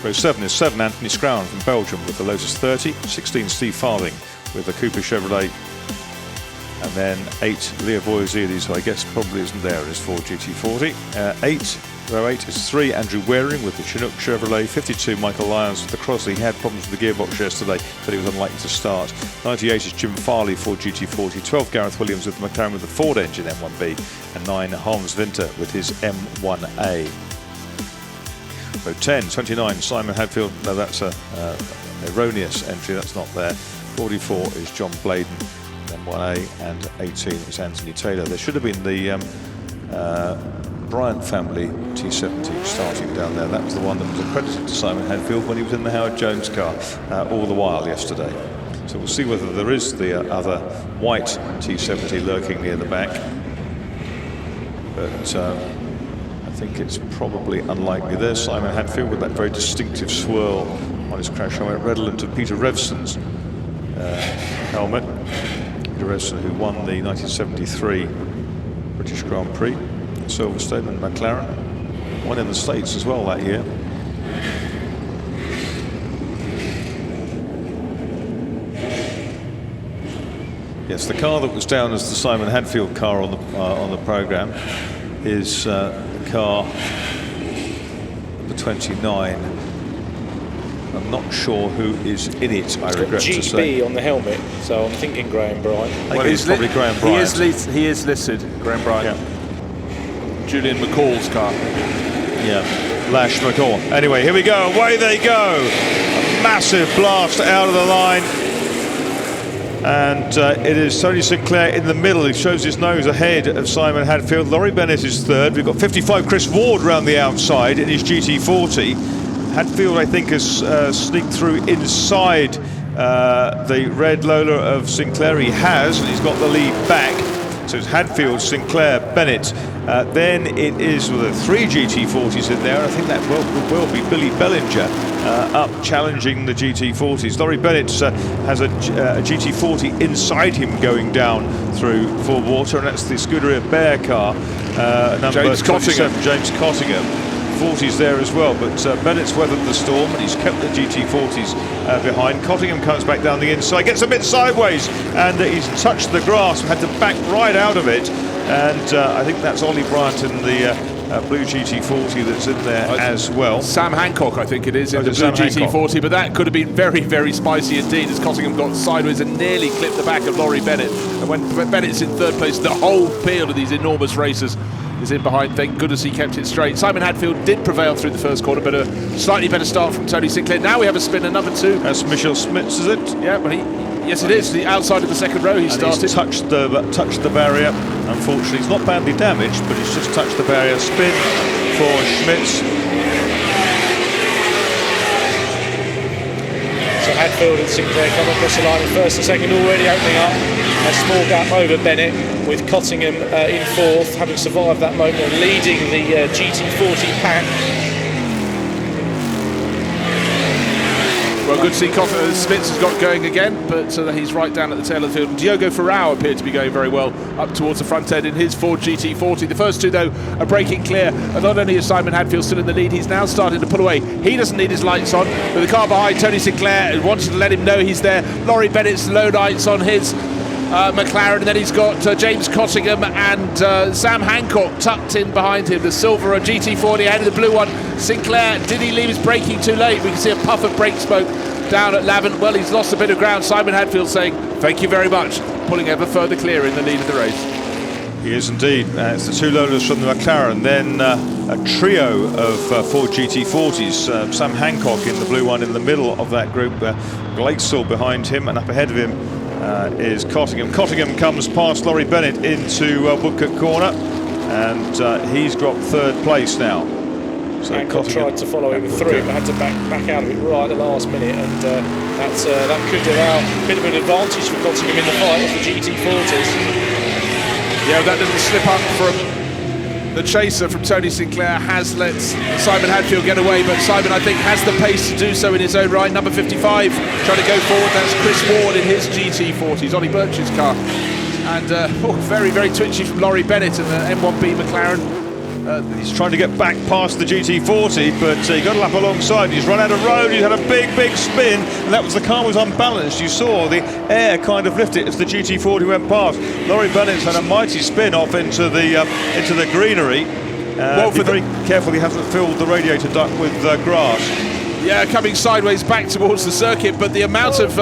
Row 7 is 7 Anthony Scrown from Belgium with the Lotus 30, 16 Steve Farthing with the Cooper Chevrolet, and then 8 Leo Boyazidis, who I guess probably isn't there in his Ford GT40. Row 8 is 3 Andrew Waring with the Chinook Chevrolet, 52 Michael Lyons with the Crosley. He had problems with the gearbox yesterday, but he was unlikely to start. 98 is Jim Farley, Ford GT40, 12 Gareth Williams with the McLaren with the Ford engine M1B, and 9 Hans Winter with his M1A. Row 10, 29 Simon Hadfield, no, that's a erroneous entry, that's not there. 44 is John Bladen, M1A, and 18 is Anthony Taylor. There should have been the Bryant family T70 starting down there. That was the one that was accredited to Simon Hadfield when he was in the Howard Jones car all the while yesterday. So we'll see whether there is the other white T70 lurking near the back. But I think it's probably unlikely. There's Simon Hadfield with that very distinctive swirl on his crash helmet, redolent of Peter Revson's helmet. Peter Revson, who won the 1973 British Grand Prix. Silverstone and McLaren, one in the States as well that year. Yes, the car that was down as the Simon Hadfield car on the programme is the car number 29. I'm not sure who is in it, I regret to say. GB on the helmet, so I'm thinking Graham Bryant. Well, it's probably Graham Bryant. He is listed, Graham Bryant. Yeah. Julian McCall's car. Yeah, Lash McCall. Anyway, here we go. Away they go. A massive blast out of the line. And it is Tony Sinclair in the middle. He shows his nose ahead of Simon Hadfield. Laurie Bennett is third. We've got 55 Chris Ward round the outside in his GT40. Hadfield, I think, has sneaked through inside the red Lola of Sinclair. He has, and he's got the lead back. So it's Hadfield, Sinclair, Bennett, Then it is with the 3 GT40s in there. I think that will be Billy Bellinger up challenging the GT40s. Laurie Bennett has a GT40 inside him going down through full water, and that's the Scuderia Bear car, number James 27, Cottingham. James Cottingham. 40s there as well, but Bennett's weathered the storm and he's kept the GT40s behind. Cottingham comes back down the inside, gets a bit sideways, and he's touched the grass, had to back right out of it, and I think that's Ollie Bryant in the blue GT40 that's in there as well. Sam Hancock, I think it is, in the blue Sam GT40, Hancock. but that could have been very, very spicy indeed as Cottingham got sideways and nearly clipped the back of Laurie Bennett. And when Bennett's in third place, the whole field of these enormous racers is in behind. Thank goodness he kept it straight. Simon Hadfield did prevail through the first corner, but a slightly better start from Tony Sinclair. Now we have a spinner, number 2. That's Michel Smits, is it? Yeah, but yes, it is. The outside of the second row he started. He's touched the barrier. Unfortunately, he's not badly damaged, but he's just touched the barrier. Spin for Schmitz. So Hadfield and Sinclair come across the line in first and second, already opening up a small gap over Bennett, with Cottingham in fourth, having survived that moment and leading the GT40 pack. Well, good to see Smits has got going again, but he's right down at the tail of the field. Diogo Ferrao appeared to be going very well up towards the front end in his Ford GT40. The first two, though, are breaking clear, and not only is Simon Hadfield still in the lead, he's now starting to pull away. He doesn't need his lights on, but the car behind, Tony Sinclair, wanted to let him know he's there. Laurie Bennett's low lights on his McLaren, and then he's got James Cottingham and Sam Hancock tucked in behind him. The silver GT40 ahead of the blue one. Sinclair, did he leave his braking too late? We can see a puff of brake smoke down at Lavant. Well, he's lost a bit of ground. Simon Hadfield saying thank you very much, pulling ever further clear in the lead of the race. He is indeed. It's the 2 loaders from the McLaren, then a trio of Ford GT40s. Sam Hancock in the blue one in the middle of that group, Glatzel behind him, and up ahead of him is Cottingham. Cottingham comes past Laurie Bennett into Woodcote Corner, and he's got third place now. So Hancock tried to follow him through, but had to back out of it right at the last minute, and that could allow a bit of an advantage for Cottingham in the fight of the GT40s. Yeah, that doesn't slip up from the chaser from Tony Sinclair, has let Simon Hadfield get away, but Simon, I think, has the pace to do so in his own right. Number 55 trying to go forward, that's Chris Ward in his GT40s, Ollie Birch's car. And very, very twitchy from Laurie Bennett and the M1B McLaren. He's trying to get back past the GT40, but he got a lap alongside. He's run out of road. He's had a big spin, and that was the car was unbalanced. You saw the air kind of lift it as the GT40 went past. Laurie Bennett's had a mighty spin off into the greenery. Well, be very careful he hasn't filled the radiator duct with grass. Yeah, coming sideways back towards the circuit, but the amount of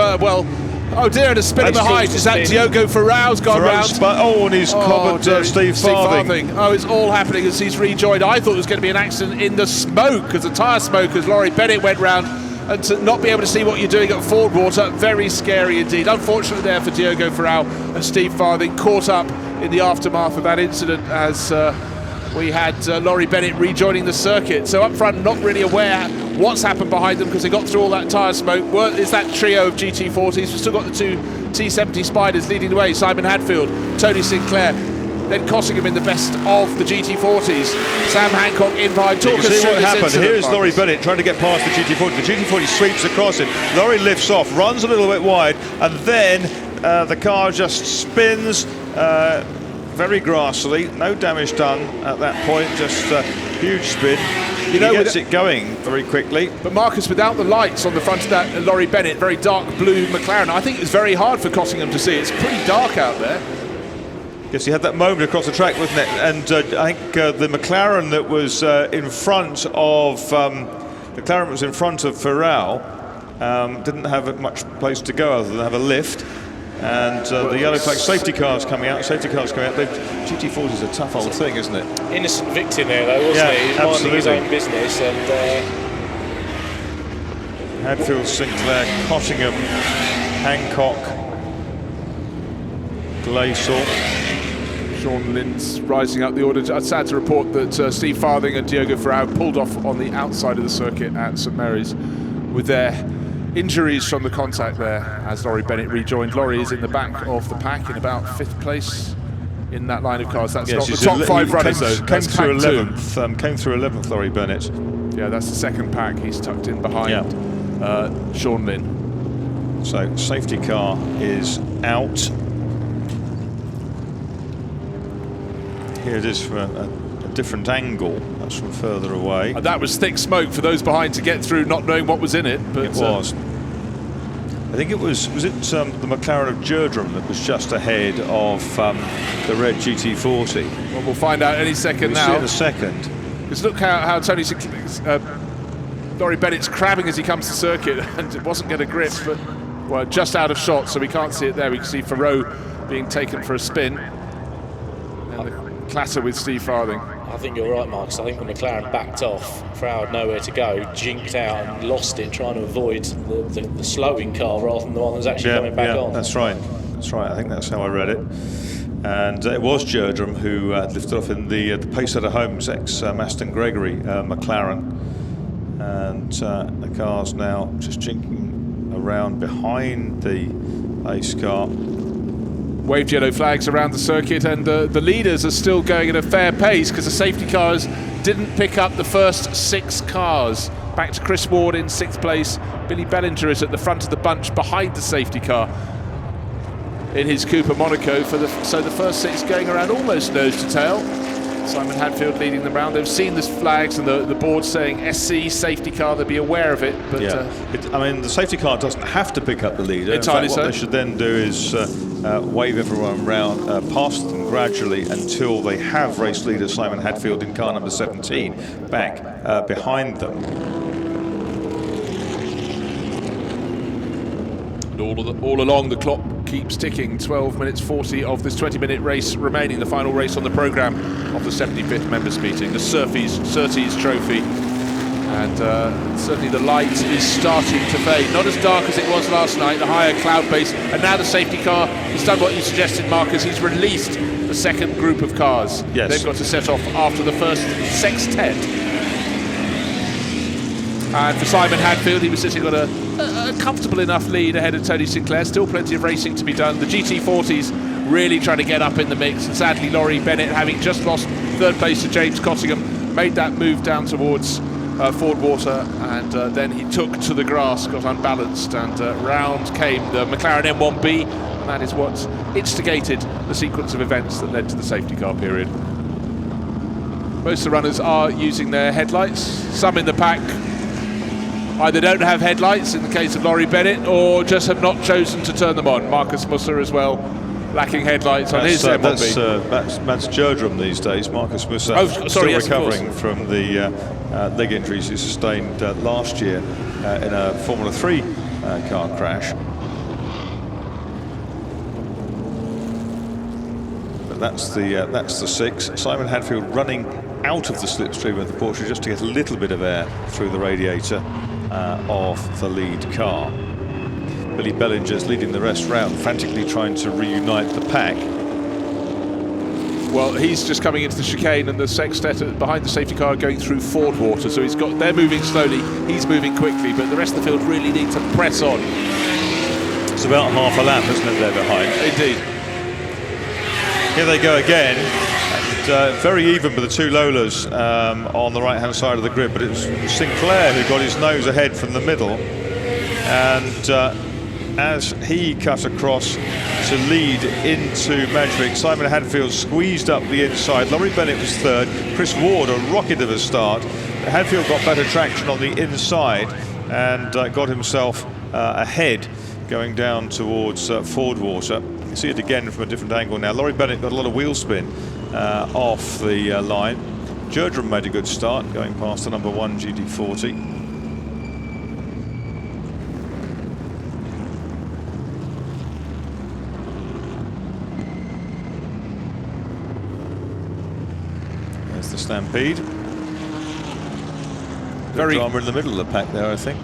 oh dear, and a spin behind. Is that Diogo Ferrao's gone round? And he's clobbered Steve Farthing. Oh, it's all happening as he's rejoined. I thought there was going to be an accident in the smoke, as the tyre smoke, as Laurie Bennett went round. And to not be able to see what you're doing at Ford Water, very scary indeed. Unfortunately there for Diogo Ferrao and Steve Farthing, caught up in the aftermath of that incident as we had Laurie Bennett rejoining the circuit. So up front, not really aware what's happened behind them because they got through all that tyre smoke. Is that trio of GT40s? We've still got the 2 T70 Spiders leading the way. Simon Hadfield, Tony Sinclair, then Cottingham in the best of the GT40s. Sam Hancock in behind. Talk us through what happened. Here's Laurie Bennett trying to get past the GT40. The GT40 sweeps across him. Laurie lifts off, runs a little bit wide, and then the car just spins very grassily. No damage done at that point, just a huge spin. He gets it going very quickly. But Marcus, without the lights on the front of that Laurie Bennett, very dark blue McLaren, I think it was very hard for Cottingham to see. It's pretty dark out there. Yes, he had that moment across the track, wasn't it? And I think the McLaren that was in front of Ferrao didn't have much place to go other than have a lift. And the yellow flag safety cars coming out. The GT40 is a tough old thing, isn't it? Innocent victim there, though, wasn't he? He was minding his own business. And Hadfield, Sinclair, Cottingham, Hancock, Glatzel. Sean Lind's rising up the order. It's sad to report that Steve Farthing and Diogo Ferrao pulled off on the outside of the circuit at St Mary's with their injuries from the contact there as Laurie Bennett rejoined. Laurie is in the back of the pack in about 5th place in that line of cars. That's Yes, not the he's top 5 he runners, though. Came That's through pack 11th. Came through 11th, Laurie Bennett. Yeah, that's the second pack. He's tucked in behind Sean Lynn. So safety car is out. Here it is from a different angle. That's from further away. That was thick smoke for those behind to get through, not knowing what was in it. But It was. I think it was it the McLaren of Jerdrum that was just ahead of the red GT40? Well, we'll find out any second We'll now. see it in a second. Because look how Tony Laurie Bennett's crabbing as he comes to circuit, and it wasn't going to grip, but well, just out of shot, so we can't see it there. We can see Farrow being taken for a spin, and the clatter with Steve Farthing. I think you're right, Marcus. I think the McLaren backed off. Farrow had nowhere to go, jinked out and lost it, trying to avoid the slowing car rather than the one that was actually coming back on. That's right. That's right. I think that's how I read it. And it was Jerdrum who lifted off in the Pacesetter Holmes ex-Maston Gregory McLaren. And the car's now just jinking around behind the ace car. Waved yellow flags around the circuit, and the leaders are still going at a fair pace because the safety cars didn't pick up the first 6 cars. Back to Chris Ward in 6th place. Billy Bellinger is at the front of the bunch behind the safety car in his Cooper Monaco. So the first 6 going around almost nose to tail. Simon Hadfield leading them round. They've seen the flags and the board saying SC safety car. They'll be aware of it. But I mean, the safety car doesn't have to pick up the leader. Entirely In fact, what so. they should then do is wave everyone round, past them gradually until they have race leader Simon Hadfield in car number 17 back behind them. And all along the clock keeps ticking. 12 minutes 40 of this 20-minute race remaining, the final race on the programme of the 75th members meeting, the Surtees Trophy. And certainly the light is starting to fade. Not as dark as it was last night, the higher cloud base. And now the safety car has done what you suggested, Marcus. He's released the second group of cars. Yes. They've got to set off after the first sextet. And for Simon Hadfield, he was sitting on a comfortable enough lead ahead of Tony Sinclair. Still plenty of racing to be done. The GT40's really trying to get up in the mix. And sadly, Laurie Bennett, having just lost 3rd place to James Cottingham, made that move down towards Ford Water, and then he took to the grass, got unbalanced, and round came the McLaren M1B, and that is what instigated the sequence of events that led to the safety car period. Most of the runners are using their headlights. Some in the pack either don't have headlights, in the case of Laurie Bennett, or just have not chosen to turn them on. Marcus Musser as well, lacking headlights on his M1B. That's Jerdrum these days. Marcus Musser still recovering from the leg injuries he sustained last year in a Formula 3 car crash. But that's the 6. Simon Hadfield running out of the slipstream of the Porsche just to get a little bit of air through the radiator of the lead car. Billy Bellinger's leading the rest round, frantically trying to reunite the pack. Well, he's just coming into the chicane, and the sextet behind the safety car going through Ford Water, so they're moving slowly, he's moving quickly, but the rest of the field really need to press on. It's about half a lap, isn't it, there behind? Indeed. Here they go again, and very even with the 2 Lolas on the right-hand side of the grid, but it was Sinclair who got his nose ahead from the middle, and as he cut across to lead into Magic, Simon Hadfield squeezed up the inside. Laurie Bennett was 3rd. Chris Ward, a rocket of a start. Hadfield got better traction on the inside and got himself ahead going down towards Ford Water. You see it again from a different angle now. Laurie Bennett got a lot of wheel spin off the line. Jerdrum made a good start going past the number 1 GT40. The Stampede. Very drama in the middle of the pack there, I think.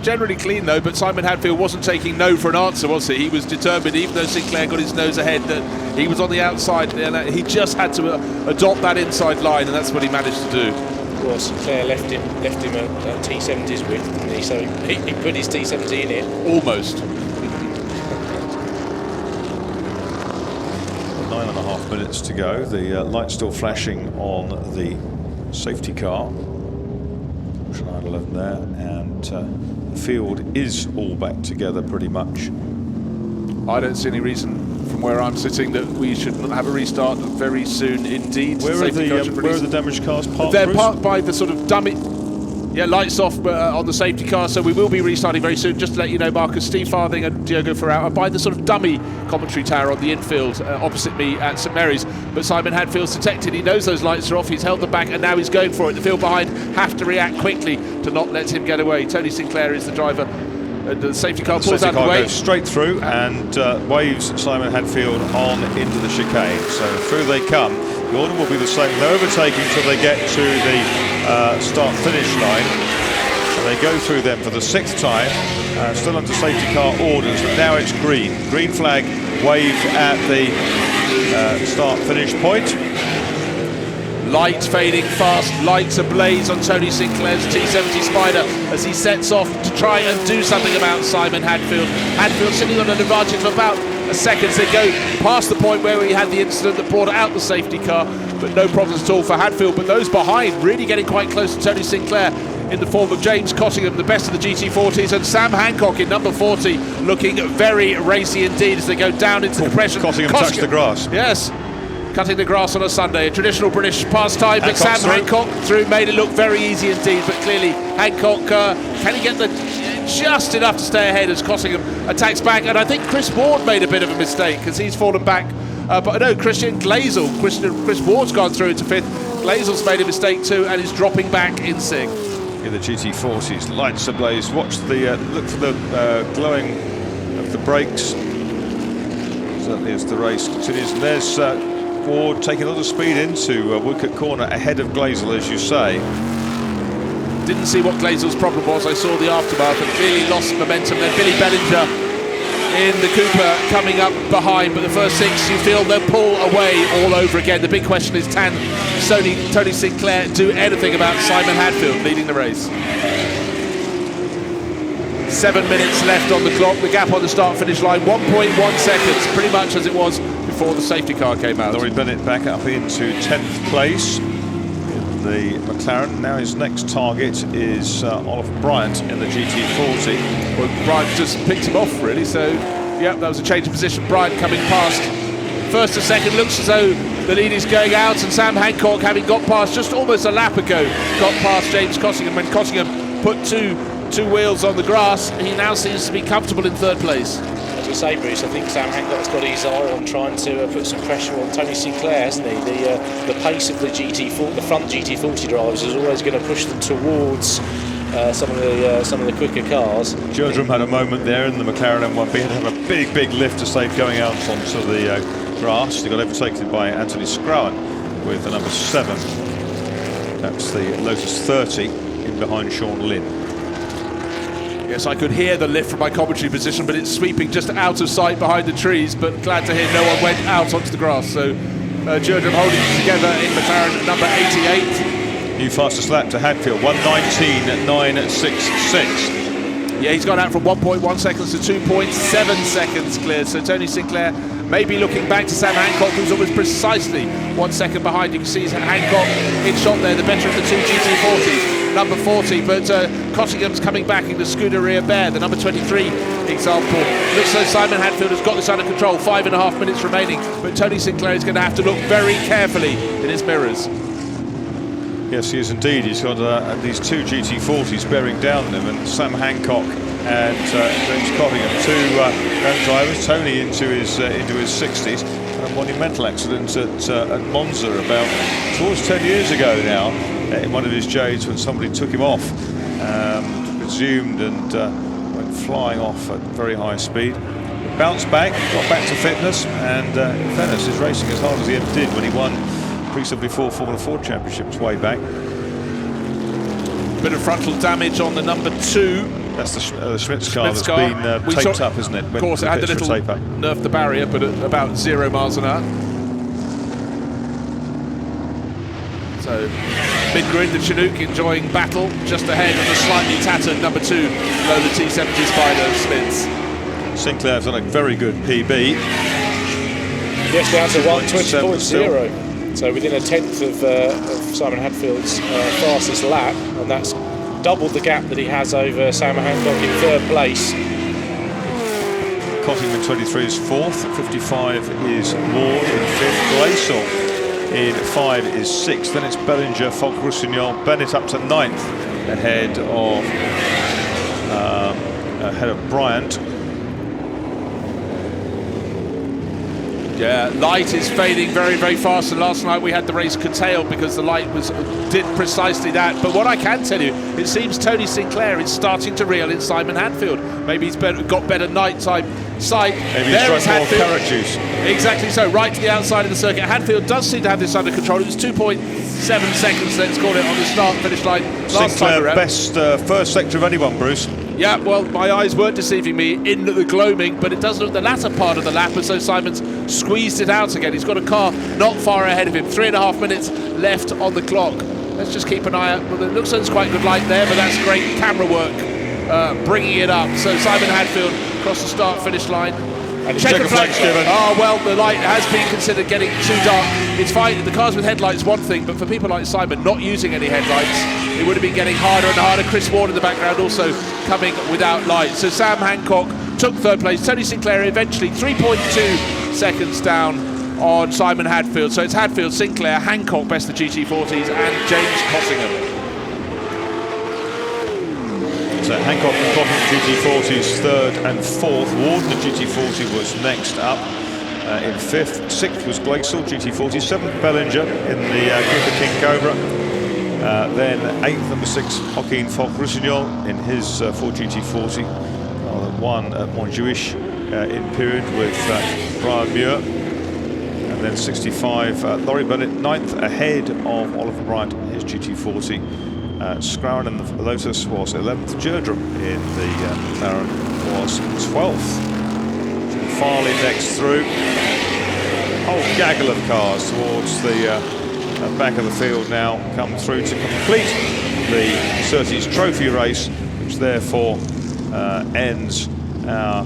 Generally clean though, but Simon Hadfield wasn't taking no for an answer, was he? He was determined, even though Sinclair got his nose ahead, that he was on the outside, and he just had to adopt that inside line, and that's what he managed to do. Well, Sinclair left him at T70's width, didn't he? So he put his T70 in it. Almost. 9.5 5.5 minutes to go. The light still flashing on the safety car. Line 11 there, and the field is all back together pretty much. I don't see any reason from where I'm sitting that we should not have a restart very soon indeed. Where are the damaged cars parked? They're parked by the sort of dummy. Yeah, lights off on the safety car, so we will be restarting very soon. Just to let you know, Marcus, Steve Farthing and Diogo Ferrao are by the sort of dummy commentary tower on the infield opposite me at St Mary's. But Simon Hadfield's detected, he knows those lights are off, he's held them back, and now he's going for it. The field behind have to react quickly to not let him get away. Tony Sinclair is the driver, and the safety car pulls out of the way. Goes straight through and waves Simon Hadfield on into the chicane. So through they come. The order will be the same. They're overtaking till they get to the start-finish line. And they go through them for the 6th time, still under safety car orders, but now it's green. Green flag waved at the start-finish point. Light fading fast, lights ablaze on Tony Sinclair's T70 Spider as he sets off to try and do something about Simon Hadfield. Hadfield sitting on an advantage of about a second as they go past the point where we had the incident that brought out the safety car, but no problems at all for Hadfield. But those behind really getting quite close to Tony Sinclair in the form of James Cottingham, the best of the GT40s, and Sam Hancock in number 40, looking very racy indeed as they go down into depression. Cottingham touched the grass. Yes. Cutting the grass on a Sunday, a traditional British pastime, but Sam through. Hancock through made it look very easy indeed, but clearly Hancock, can he get just enough to stay ahead as Cottingham attacks back, and I think Chris Ward made a bit of a mistake because he's fallen back, but no, Christian Glazel, Chris Ward's gone through into 5th, Glazel's made a mistake too and is dropping back in 6th. In the GT40s, lights ablaze, watch the, look for the glowing of the brakes, certainly as the race continues, and there's Ward taking a lot of speed into Woodcote Corner ahead of Glazel, as you say. Didn't see what Glazel's problem was. I saw the aftermath and clearly lost momentum. Then Billy Bellinger in the Cooper coming up behind, but the first 6 you feel they'll pull away all over again. The big question is, can Tony Sinclair do anything about Simon Hadfield leading the race? 7 minutes left on the clock. The gap on the start-finish line, 1.1 seconds, pretty much as it was before the safety car came out. Laurie Bennett back up into 10th place in the McLaren. Now his next target is Oliver Bryant in the GT40. Well, Bryant just picked him off, really, so yeah, that was a change of position. Bryant coming past. First to second, looks as though the lead is going out, and Sam Hancock, having got past just almost a lap ago, got past James Cottingham. When Cottingham put two wheels on the grass, he now seems to be comfortable in 3rd place. As we say, Bruce, I think Sam Hancock's got his eye on trying to put some pressure on Tony Sinclair, hasn't he? The pace of the front GT40 drivers is always going to push them towards some of the quicker cars. Jerdrum had a moment there in the McLaren M1B, had to have a big lift to save going out onto the grass. He got overtaken by Anthony Scrowan with the number 7. That's the Lotus 30 in behind Sean Lynn. Yes, I could hear the lift from my commentary position, but it's sweeping just out of sight behind the trees, but glad to hear no one went out onto the grass. So Jerdrum holding it together in McLaren at number 88. New fastest lap to Hadfield, 1:19.966. Yeah, he's gone out from 1.1 seconds to 2.7 seconds cleared. So Tony Sinclair may be looking back to Sam Hancock, who's almost precisely 1 second behind. You can see Hancock in shot there, the better of the 2 GT40s. Number 40, but Cottingham's coming back in the Scuderia Bear, the number 23 example. Looks like Simon Hadfield has got this under control, 5.5 minutes remaining, but Tony Sinclair is going to have to look very carefully in his mirrors. Yes, he is indeed. He's got these 2 GT40s bearing down on him, and Sam Hancock and James Cottingham, 2 young drivers. Tony into his 60s. A monumental accident at Monza about towards 10 years ago now, in one of his J's when somebody took him off, presumed, and went flying off at very high speed. Bounced back, got back to fitness, and in fairness is racing as hard as he ever did when he won pre-74 Formula 4 championships way back. Bit of frontal damage on the number 2. That's the Schmitz car that's been taped up, isn't it? Of course, it had a little nerfed the barrier, but at about 0 miles an hour. So, mid-grid, the Chinook enjoying battle just ahead of the slightly tattered number 2, below the T70 Spider Smiths. Sinclair's on a very good PB. Yes, down to 2.7 still. 1:20.0. So within a tenth of Simon Hadfield's fastest lap, and that's doubled the gap that he has over Simon Hancock in third place. Cottingham in 23 is fourth, 55 is Ward in fifth, Glaisel in 5 is sixth, then it's Bellinger, Falk-Roussignol, Bennett up to 9th, ahead of Bryant. Yeah, light is fading very, very fast, and last night we had the race curtailed because the light did precisely that. But what I can tell you, it seems Tony Sinclair is starting to reel in Simon Hadfield. Maybe he's got better nighttime sight. Maybe he's drunk more carrot juice. Exactly so, right to the outside of the circuit. Hadfield does seem to have this under control. It was 2.7 seconds, let's call it, on the start-finish line last time around. Best first sector of anyone, Bruce. Yeah, well, my eyes weren't deceiving me in the gloaming, but it does look the latter part of the lap, and so Simon's squeezed it out again. He's got a car not far ahead of him. 3.5 minutes left on the clock. Let's just keep an eye out. Well, it looks like there's quite good light there, but that's great camera work, bringing it up. So Simon Hadfield across the start-finish line. And checker flags given. Oh, well, the light has been considered getting too dark. It's fine. The cars with headlights, one thing, but for people like Simon not using any headlights, it would have been getting harder and harder. Chris Ward in the background also coming without light. So Sam Hancock took third place. Tony Sinclair eventually 3.2 seconds down on Simon Hadfield. So it's Hadfield, Sinclair, Hancock best of GT40s, and James Cottingham. So Hancock and Cottingham GT40s third and fourth. Ward, the GT40 was next up in fifth. Sixth was Glaisel, GT40. Seventh, Bellinger in the Cooper King Cobra. Then eighth, number 6, Joaquin Falk-Roussignol in his Ford GT40. One at Montjuic in period with Brian Muir. And then 65, Laurie Bennett, 9th, ahead of Oliver Bryant in his GT40. Scrowan in the Lotus was 11th. Jerdrum in the McLaren was 12th. Farley next through. Whole gaggle of cars towards the back of the field now come through to complete the Surtees Trophy race, which therefore ends our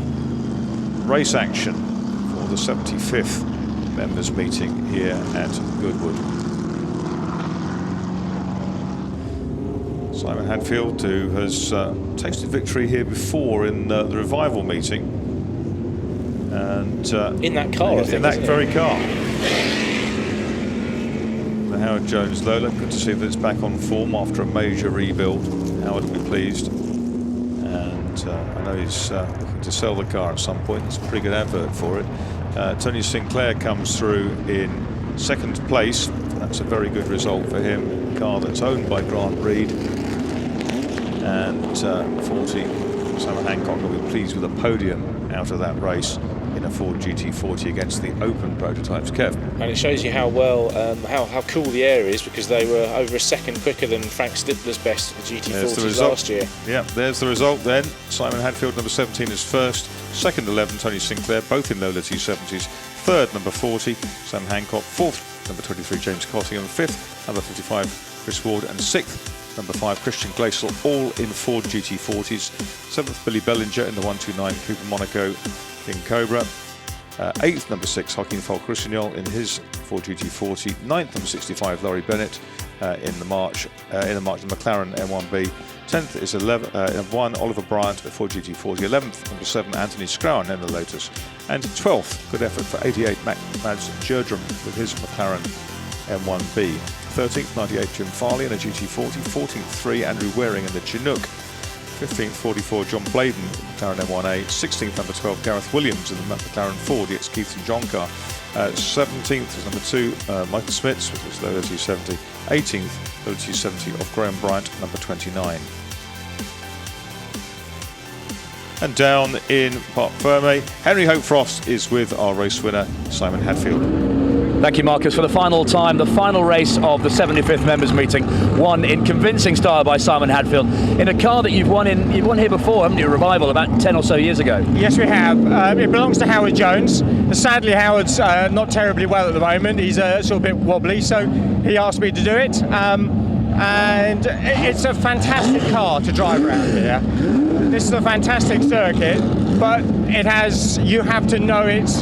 race action for the 75th members meeting here at Goodwood. Simon Hadfield, who has tasted victory here before in the revival meeting, and in that car, in that very car. The Howard Jones Lola, good to see that it's back on form after a major rebuild. Howard will be pleased, and I know he's looking to sell the car at some point. It's a pretty good advert for it. Tony Sinclair comes through in second place. That's a very good result for him. A car that's owned by Grant Reed. And 40, Simon Hancock will be pleased with a podium out of that race in a Ford GT40 against the open prototypes. Kev. And it shows you how well, how cool the air is, because they were over a second quicker than Frank Stippler's best at the GT40s last year. Yeah, there's the result then. Simon Hadfield, number 17, is first. Second, 11, Tony Sinclair, both in Lola T70s. Third, number 40, Sam Hancock. Fourth, number 23, James Cottingham. Fifth, number 55, Chris Ward. And sixth, number 5, Christian Glaisel, all in Ford GT40s. 7th, Billy Bellinger in the 129 Cooper Monaco King Cobra. 8th, number 6, Joaquin Falk-Roussignol in his Ford GT40. 9th, number 65, Laurie Bennett in the March, the McLaren M1B. 10th is 1, Oliver Bryant at Ford GT40. 11th, number 7, Anthony Scrowan in the Lotus. And 12th, good effort for 88, Mads Jerdrum with his McLaren M1B. 13th, 98, Jim Farley in a GT40. 14th, 3, Andrew Waring in the Chinook. 15th, 44, John Bladen, McLaren M1A. 16th, number 12, Gareth Williams in the McLaren Ford, the ex-Keith and John car. 17th is number 2, Michael Smits with his Lola T70. 18th, Lola T70 of Graham Bryant, number 29. And down in Parc Ferme, Henry Hope Frost is with our race winner, Simon Hadfield. Thank you, Marcus. For the final time, the final race of the 75th members meeting, won in convincing style by Simon Hadfield in a car that you've won here before, haven't you? Revival, about 10 or so years ago. Yes, we have. It belongs to Howard Jones. Sadly, Howard's not terribly well at the moment. He's sort of a bit wobbly, so he asked me to do it. And it's a fantastic car to drive around here. This is a fantastic circuit, but you have to know its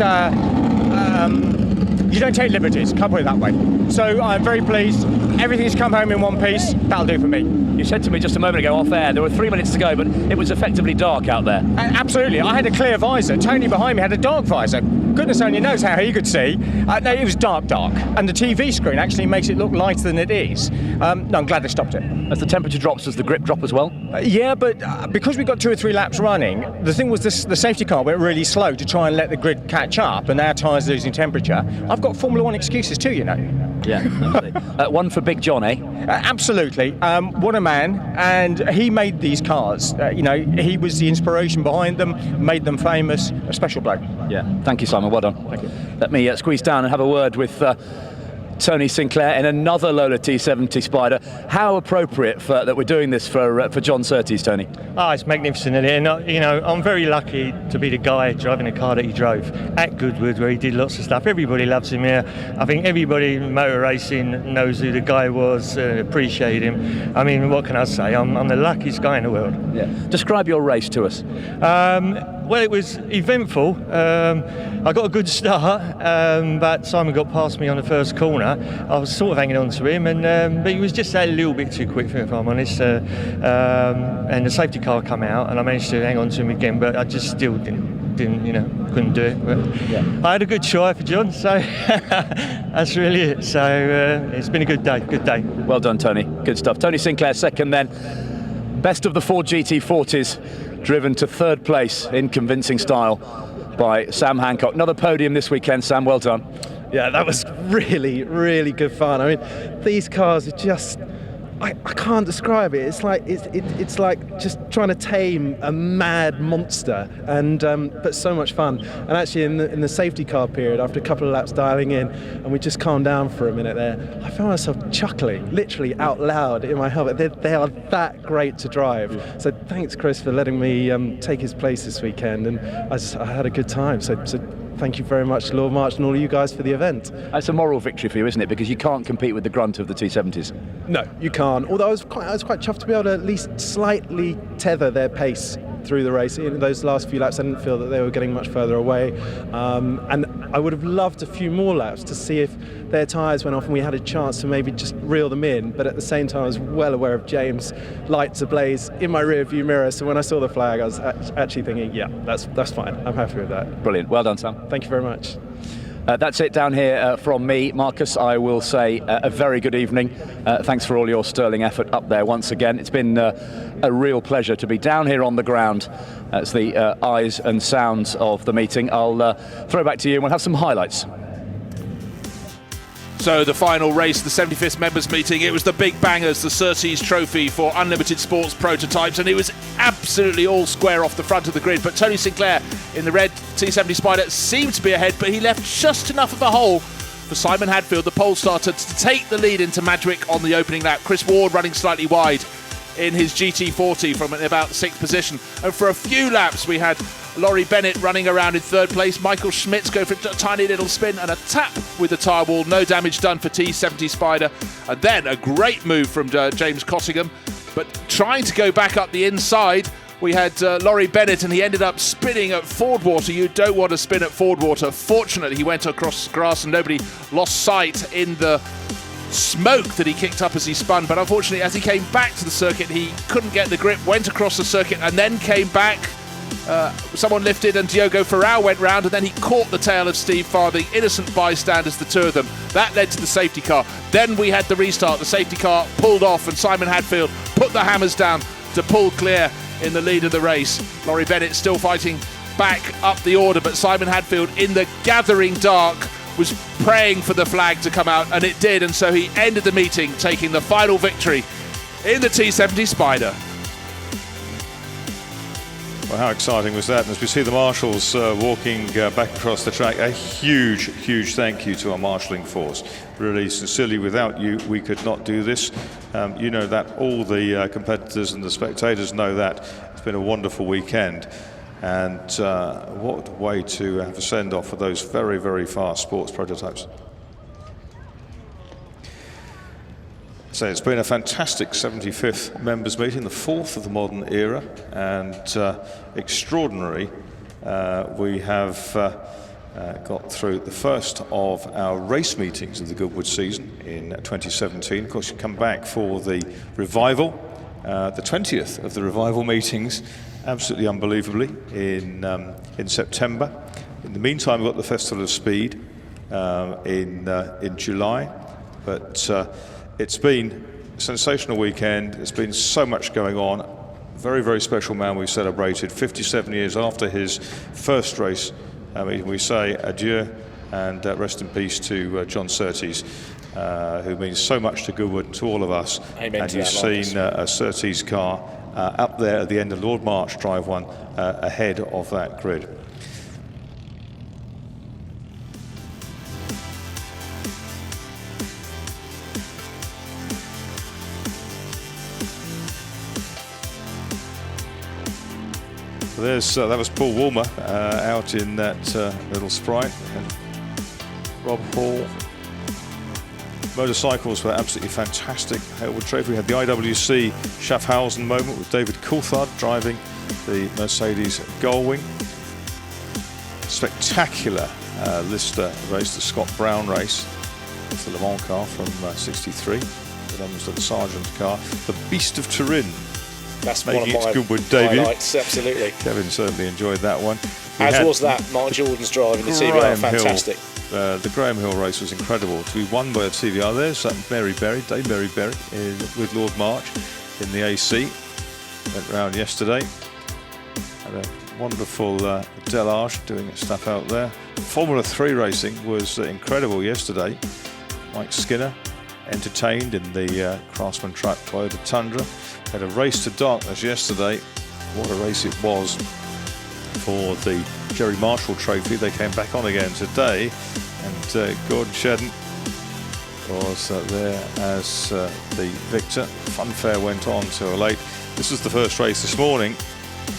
you don't take liberties, can't put it that way. So I'm very pleased. Everything's come home in one piece. That'll do for me. You said to me just a moment ago off air, there were 3 minutes to go, but it was effectively dark out there. Absolutely. I had a clear visor. Tony behind me had a dark visor. Goodness only knows how he could see. No, it was dark. And the TV screen actually makes it look lighter than it is. No, I'm glad they stopped it. As the temperature drops, does the grip drop as well? Yeah, but because we got 2 or 3 laps running, the thing was the safety car went really slow to try and let the grid catch up, and our tyres losing temperature. I've got Formula 1 excuses too, you know. Yeah, one for Big John, eh? Absolutely. What a man. And he made these cars. He was the inspiration behind them, made them famous. A special bloke. Yeah, thank you, Simon. Well done. Thank you. Let me squeeze down and have a word with Tony Sinclair in another Lola T70 Spider. How appropriate that we're doing this for John Surtees, Tony? Oh, it's magnificent, and I'm very lucky to be the guy driving a car that he drove at Goodwood, where he did lots of stuff. Everybody loves him here. I think everybody in motor racing knows who the guy was, appreciate him. I mean, what can I say? I'm the luckiest guy in the world. Yeah. Describe your race to us. Well, it was eventful. I got a good start, but Simon got past me on the first corner. I was sort of hanging on to him, but he was just a little bit too quick for me, if I'm honest. And the safety car come out, and I managed to hang on to him again, but I just still couldn't do it. But I had a good try for John, so that's really it. So it's been a good day. Well done, Tony. Good stuff. Tony Sinclair second then. Best of the 4 GT40s, driven to third place in convincing style by Sam Hancock. Another podium this weekend, Sam. Well done. Yeah, that was really, really good fun. I mean, these cars are just, I can't describe it. It's like just trying to tame a mad monster, and but so much fun. And actually, in the safety car period, after a couple of laps dialing in, and we just calmed down for a minute there, I found myself chuckling, literally out loud in my helmet. They are that great to drive. So thanks, Chris, for letting me take his place this weekend, and I had a good time. So thank you very much, Lord March, and all of you guys for the event. It's a moral victory for you, isn't it? Because you can't compete with the grunt of the T70s. No, you can't. Although I was quite chuffed to be able to at least slightly tether their pace through the race. In those last few laps, I didn't feel that they were getting much further away. And I would have loved a few more laps to see if their tyres went off and we had a chance to maybe just reel them in. But at the same time, I was well aware of James' lights ablaze in my rear view mirror. So when I saw the flag, I was actually thinking, yeah, that's fine. I'm happy with that. Brilliant. Well done, Sam. Thank you very much. That's it down here from me. Marcus, I will say a very good evening. Thanks for all your sterling effort up there once again. It's been a real pleasure to be down here on the ground. That's the eyes and sounds of the meeting. I'll throw back to you and we'll have some highlights. So the final race, the 75th members meeting, it was the big bangers, the Surtees Trophy for Unlimited Sports prototypes, and it was absolutely all square off the front of the grid. But Tony Sinclair in the red T70 Spider seemed to be ahead, but he left just enough of a hole for Simon Hadfield, the pole starter, to take the lead into Madwick on the opening lap. Chris Ward running slightly wide in his GT40 from about 6th position. And for a few laps we had Laurie Bennett running around in 3rd place, Michael Schmitz go for a tiny little spin and a tap with the tyre wall, no damage done for T70 Spider. And then a great move from James Cottingham, but trying to go back up the inside, we had Laurie Bennett, and he ended up spinning at Fordwater. You don't want to spin at Fordwater. Fortunately, he went across grass and nobody lost sight in the smoke that he kicked up as he spun. But unfortunately, as he came back to the circuit, he couldn't get the grip, went across the circuit and then came back. Someone lifted and Diogo Ferrao went round, and then he caught the tail of Steve Farthing. Innocent bystanders, the two of them. That led to the safety car. Then we had the restart. The safety car pulled off and Simon Hadfield put the hammers down to pull clear in the lead of the race. Laurie Bennett still fighting back up the order, but Simon Hadfield in the gathering dark was praying for the flag to come out, and it did, and so he ended the meeting taking the final victory in the T70 Spider. Well, how exciting was that? And as we see the marshals walking back across the track, a huge, huge thank you to our marshalling force. Really, sincerely, without you, we could not do this. You know that, all the competitors and the spectators know that. It's been a wonderful weekend. And what a way to have a send-off for those very, very fast sports prototypes. So it's been a fantastic 75th members meeting, the 4th of the modern era, and extraordinary. We have got through the first of our race meetings of the Goodwood season in 2017. Of course, you come back for the revival, the 20th of the revival meetings, absolutely unbelievably, in September. In the meantime, we've got the Festival of Speed in July, but it's been a sensational weekend. There's been so much going on. Very, very special man we've celebrated 57 years after his first race. We say adieu and rest in peace to John Surtees, who means so much to Goodwood and to all of us. Amen. And you've seen a Surtees car up there at the end of Lord March Drive 1 ahead of that grid. That was Paul Woolmer out in that little Sprite. And Rob Hall. Motorcycles were absolutely fantastic. Hailwood Trophy. We had the IWC Schaffhausen moment with David Coulthard driving the Mercedes Gullwing. Spectacular Lister race, the Scott Brown race. It's the Le Mans car from 63. That was the Sargent car. The Beast of Turin. That's making one of my its Goodwood debut. highlights, absolutely. Kevin certainly enjoyed that one. As was that Mark Jordan's driving the CBR, fantastic. The Graham Hill race was incredible. To be won by a CBR, there's Mary Berry, Dave Mary Berry, with Lord March in the AC. Went round yesterday. Had a wonderful Delage doing its stuff out there. Formula 3 racing was incredible yesterday. Mike Skinner entertained in the Craftsman Truck Toyota Tundra. Had a race to darkness yesterday. What a race it was for the Jerry Marshall Trophy. They came back on again today, and Gordon Shedden was there as the victor. Funfair went on till late. This was the first race this morning,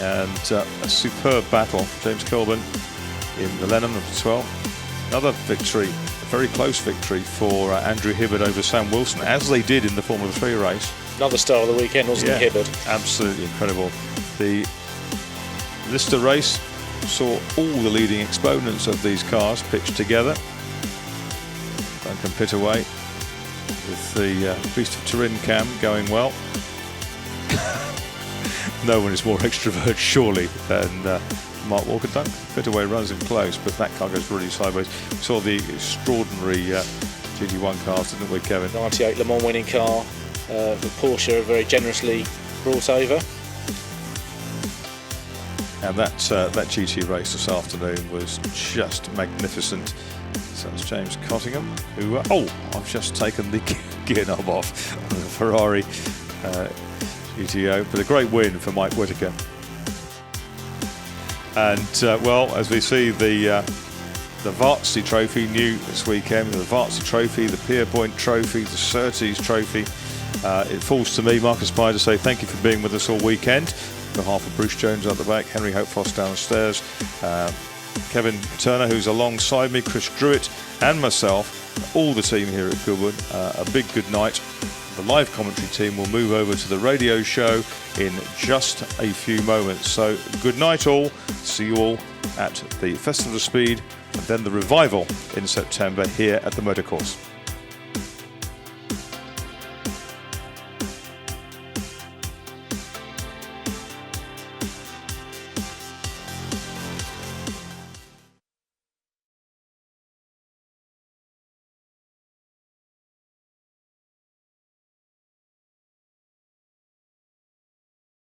and a superb battle. James Colburn in the Lenham of 12. Another victory, a very close victory for Andrew Hibbard over Sam Wilson, as they did in the Formula 3 race. Another star of the weekend, wasn't it, Hibbard? Absolutely incredible. The Lister race saw all the leading exponents of these cars pitched together. Duncan Pittaway with the Beast of Turin cam going well. No one is more extrovert, surely, than Mark Walker. Duncan Pittaway runs him close, but that car goes really sideways. We saw the extraordinary GT1 cars, didn't we, Kevin? 98 Le Mans winning car. The Porsche very generously brought over. And that GT race this afternoon was just magnificent. So it's James Cottingham, who I've just taken the gear knob off on the Ferrari GTO, but a great win for Mike Whitaker. And well, as we see the Vartsy Trophy new this weekend, the Vartsy Trophy, the Pierpoint Trophy, the Surtees Trophy. It falls to me, Marcus Pye, to say thank you for being with us all weekend. On behalf of Bruce Jones at the back, Henry Hope Frost downstairs, Kevin Turner, who's alongside me, Chris Druitt and myself, all the team here at Goodwood, a big good night. The live commentary team will move over to the radio show in just a few moments. So good night all, see you all at the Festival of Speed and then the revival in September here at the Motorcourse.